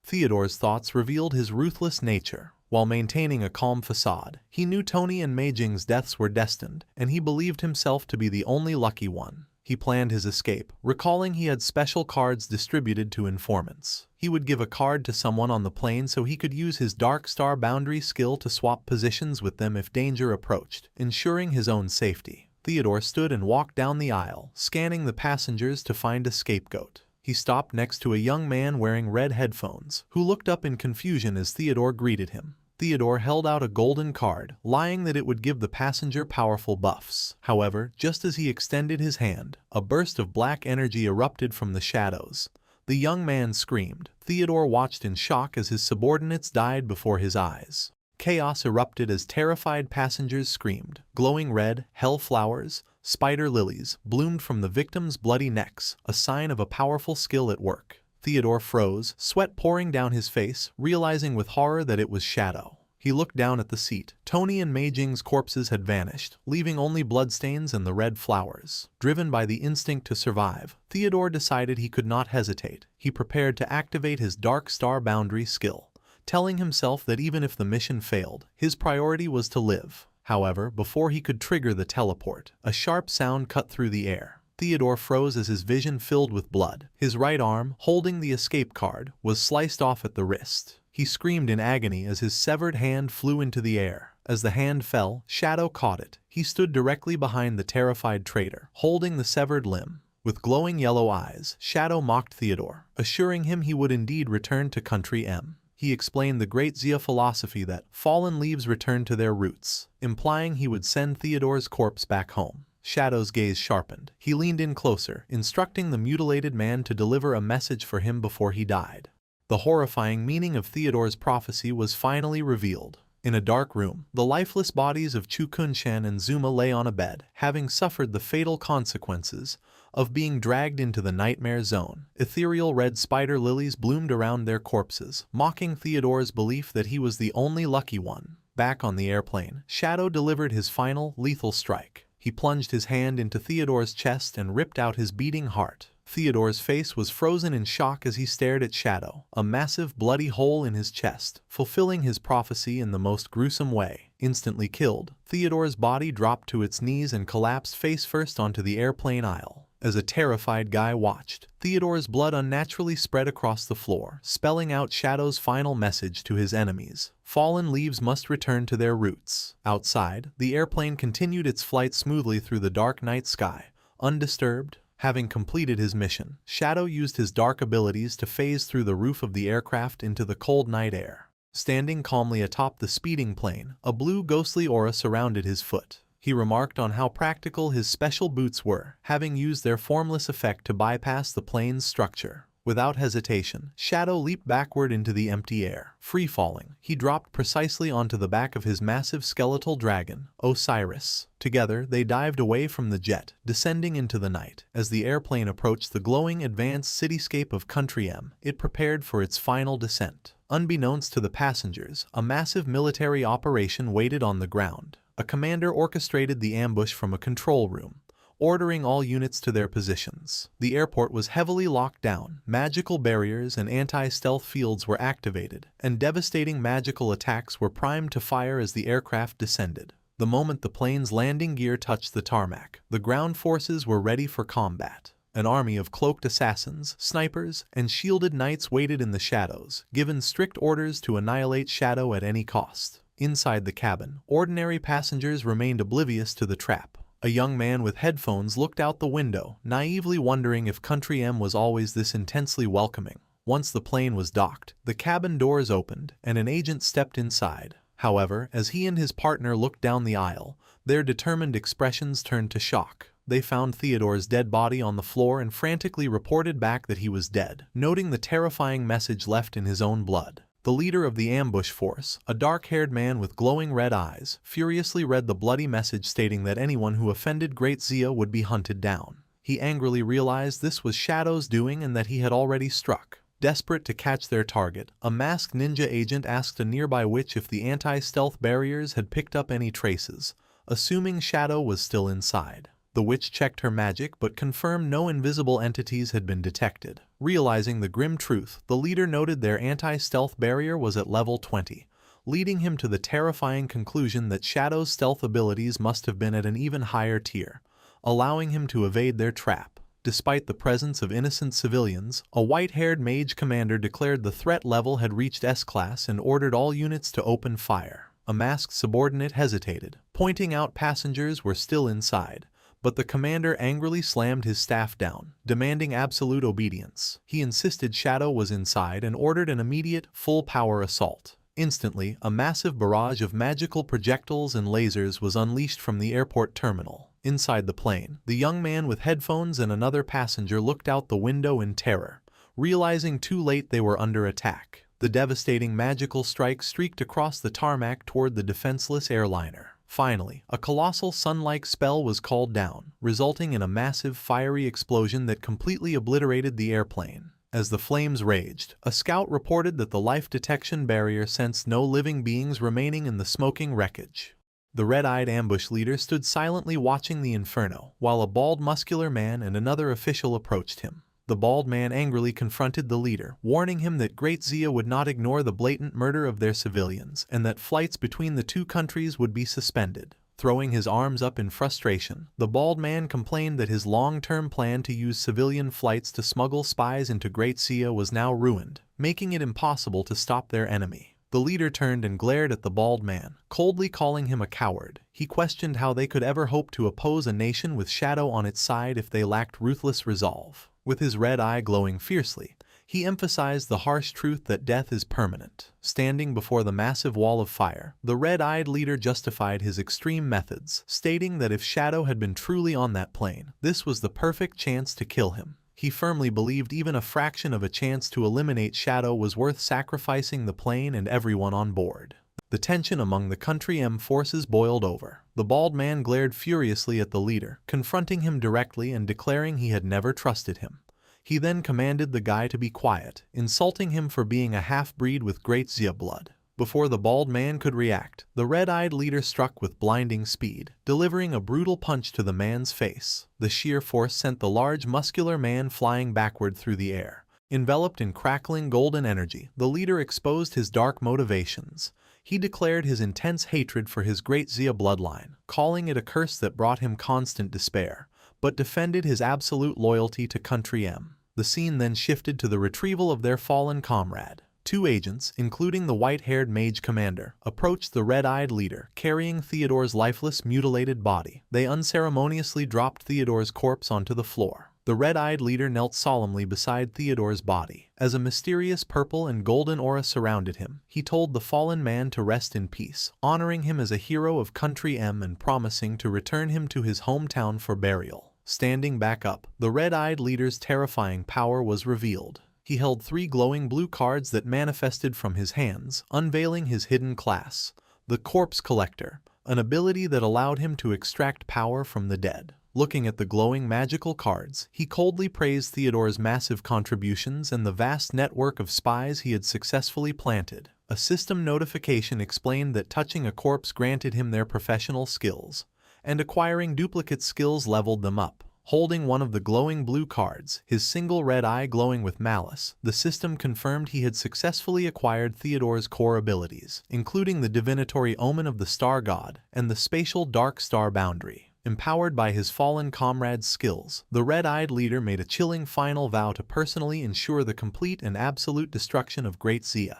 Theodore's thoughts revealed his ruthless nature. While maintaining a calm facade, he knew Tony and Mei Jing's deaths were destined, and he believed himself to be the only lucky one. He planned his escape, recalling he had special cards distributed to informants. He would give a card to someone on the plane so he could use his Dark Star Boundary skill to swap positions with them if danger approached, ensuring his own safety. Theodore stood and walked down the aisle, scanning the passengers to find a scapegoat. He stopped next to a young man wearing red headphones, who looked up in confusion as Theodore greeted him. Theodore held out a golden card, lying that it would give the passenger powerful buffs. However, just as he extended his hand, a burst of black energy erupted from the shadows. The young man screamed. Theodore watched in shock as his subordinates died before his eyes. Chaos erupted as terrified passengers screamed. Glowing red, hell flowers, spider lilies, bloomed from the victims' bloody necks, a sign of a powerful skill at work. Theodore froze, sweat pouring down his face, realizing with horror that it was Shadow. He looked down at the seat. Tony and Mei Jing's corpses had vanished, leaving only bloodstains and the red flowers. Driven by the instinct to survive, Theodore decided he could not hesitate. He prepared to activate his Dark Star Boundary skill, telling himself that even if the mission failed, his priority was to live. However, before he could trigger the teleport, a sharp sound cut through the air. Theodore froze as his vision filled with blood. His right arm, holding the escape card, was sliced off at the wrist. He screamed in agony as his severed hand flew into the air. As the hand fell, Shadow caught it. He stood directly behind the terrified traitor, holding the severed limb. With glowing yellow eyes, Shadow mocked Theodore, assuring him he would indeed return to Country M. He explained the great Xia philosophy that fallen leaves return to their roots, implying he would send Theodore's corpse back home. Shadow's gaze sharpened. He leaned in closer, instructing the mutilated man to deliver a message for him before he died. The horrifying meaning of Theodore's prophecy was finally revealed. In a dark room, the lifeless bodies of Chu Kunshan and Zuma lay on a bed, having suffered the fatal consequences of being dragged into the nightmare zone. Ethereal red spider lilies bloomed around their corpses, mocking Theodore's belief that he was the only lucky one. Back on the airplane, Shadow delivered his final, lethal strike. He plunged his hand into Theodore's chest and ripped out his beating heart. Theodore's face was frozen in shock as he stared at Shadow, a massive bloody hole in his chest, fulfilling his prophecy in the most gruesome way. Instantly killed, Theodore's body dropped to its knees and collapsed face first onto the airplane aisle. As a terrified Guy watched, Theodore's blood unnaturally spread across the floor, spelling out Shadow's final message to his enemies. Fallen leaves must return to their roots. Outside, the airplane continued its flight smoothly through the dark night sky, undisturbed. Having completed his mission, Shadow used his dark abilities to phase through the roof of the aircraft into the cold night air. Standing calmly atop the speeding plane, a blue ghostly aura surrounded his foot. He remarked on how practical his special boots were, having used their formless effect to bypass the plane's structure. Without hesitation, Shadow leaped backward into the empty air. Free-falling, he dropped precisely onto the back of his massive skeletal dragon, Osiris. Together, they dived away from the jet, descending into the night. As the airplane approached the glowing advanced cityscape of Country M, it prepared for its final descent. Unbeknownst to the passengers, a massive military operation waited on the ground. A commander orchestrated the ambush from a control room, ordering all units to their positions. The airport was heavily locked down, magical barriers and anti-stealth fields were activated, and devastating magical attacks were primed to fire as the aircraft descended. The moment the plane's landing gear touched the tarmac, the ground forces were ready for combat. An army of cloaked assassins, snipers, and shielded knights waited in the shadows, given strict orders to annihilate Shadow at any cost. Inside the cabin, ordinary passengers remained oblivious to the trap. A young man with headphones looked out the window, naively wondering if Country M was always this intensely welcoming. Once the plane was docked, the cabin doors opened, and an agent stepped inside. However, as he and his partner looked down the aisle, their determined expressions turned to shock. They found Theodore's dead body on the floor and frantically reported back that he was dead, noting the terrifying message left in his own blood. The leader of the ambush force, a dark-haired man with glowing red eyes, furiously read the bloody message stating that anyone who offended Great Zia would be hunted down. He angrily realized this was Shadow's doing and that he had already struck. Desperate to catch their target, a masked ninja agent asked a nearby witch if the anti-stealth barriers had picked up any traces, assuming Shadow was still inside. The witch checked her magic but confirmed no invisible entities had been detected. Realizing the grim truth, the leader noted their anti-stealth barrier was at level 20, leading him to the terrifying conclusion that Shadow's stealth abilities must have been at an even higher tier, allowing him to evade their trap. Despite the presence of innocent civilians, a white-haired mage commander declared the threat level had reached S-class and ordered all units to open fire. A masked subordinate hesitated, pointing out passengers were still inside. But the commander angrily slammed his staff down, demanding absolute obedience. He insisted Shadow was inside and ordered an immediate, full-power assault. Instantly, a massive barrage of magical projectiles and lasers was unleashed from the airport terminal. Inside the plane, the young man with headphones and another passenger looked out the window in terror, realizing too late they were under attack. The devastating magical strike streaked across the tarmac toward the defenseless airliner. Finally, a colossal sun-like spell was called down, resulting in a massive fiery explosion that completely obliterated the airplane. As the flames raged, a scout reported that the life detection barrier sensed no living beings remaining in the smoking wreckage. The red-eyed ambush leader stood silently watching the inferno, while a bald muscular man and another official approached him. The bald man angrily confronted the leader, warning him that Great Zia would not ignore the blatant murder of their civilians, and that flights between the two countries would be suspended. Throwing his arms up in frustration, the bald man complained that his long-term plan to use civilian flights to smuggle spies into Great Zia was now ruined, making it impossible to stop their enemy. The leader turned and glared at the bald man, coldly calling him a coward. He questioned how they could ever hope to oppose a nation with Shadow on its side if they lacked ruthless resolve. With his red eye glowing fiercely, he emphasized the harsh truth that death is permanent. Standing before the massive wall of fire, the red-eyed leader justified his extreme methods, stating that if Shadow had been truly on that plane, this was the perfect chance to kill him. He firmly believed even a fraction of a chance to eliminate Shadow was worth sacrificing the plane and everyone on board. The tension among the Country M forces boiled over. The bald man glared furiously at the leader, confronting him directly and declaring he had never trusted him. He then commanded the guy to be quiet, insulting him for being a half-breed with great Xia blood. Before the bald man could react, the red-eyed leader struck with blinding speed, delivering a brutal punch to the man's face. The sheer force sent the large muscular man flying backward through the air. Enveloped in crackling golden energy, the leader exposed his dark motivations. He declared his intense hatred for his great Xia bloodline, calling it a curse that brought him constant despair, but defended his absolute loyalty to Country M. The scene then shifted to the retrieval of their fallen comrade. Two agents, including the white-haired mage commander, approached the red-eyed leader, carrying Theodore's lifeless, mutilated body. They unceremoniously dropped Theodore's corpse onto the floor. The red-eyed leader knelt solemnly beside Theodore's body. As a mysterious purple and golden aura surrounded him, he told the fallen man to rest in peace, honoring him as a hero of Country M and promising to return him to his hometown for burial. Standing back up, the red-eyed leader's terrifying power was revealed. He held 3 glowing blue cards that manifested from his hands, unveiling his hidden class, the Corpse Collector, an ability that allowed him to extract power from the dead. Looking at the glowing magical cards, he coldly praised Theodore's massive contributions and the vast network of spies he had successfully planted. A system notification explained that touching a corpse granted him their professional skills, and acquiring duplicate skills leveled them up. Holding one of the glowing blue cards, his single red eye glowing with malice, the system confirmed he had successfully acquired Theodore's core abilities, including the divinatory omen of the star god and the spatial dark star boundary. Empowered by his fallen comrade's skills, the red-eyed leader made a chilling final vow to personally ensure the complete and absolute destruction of Great Xia.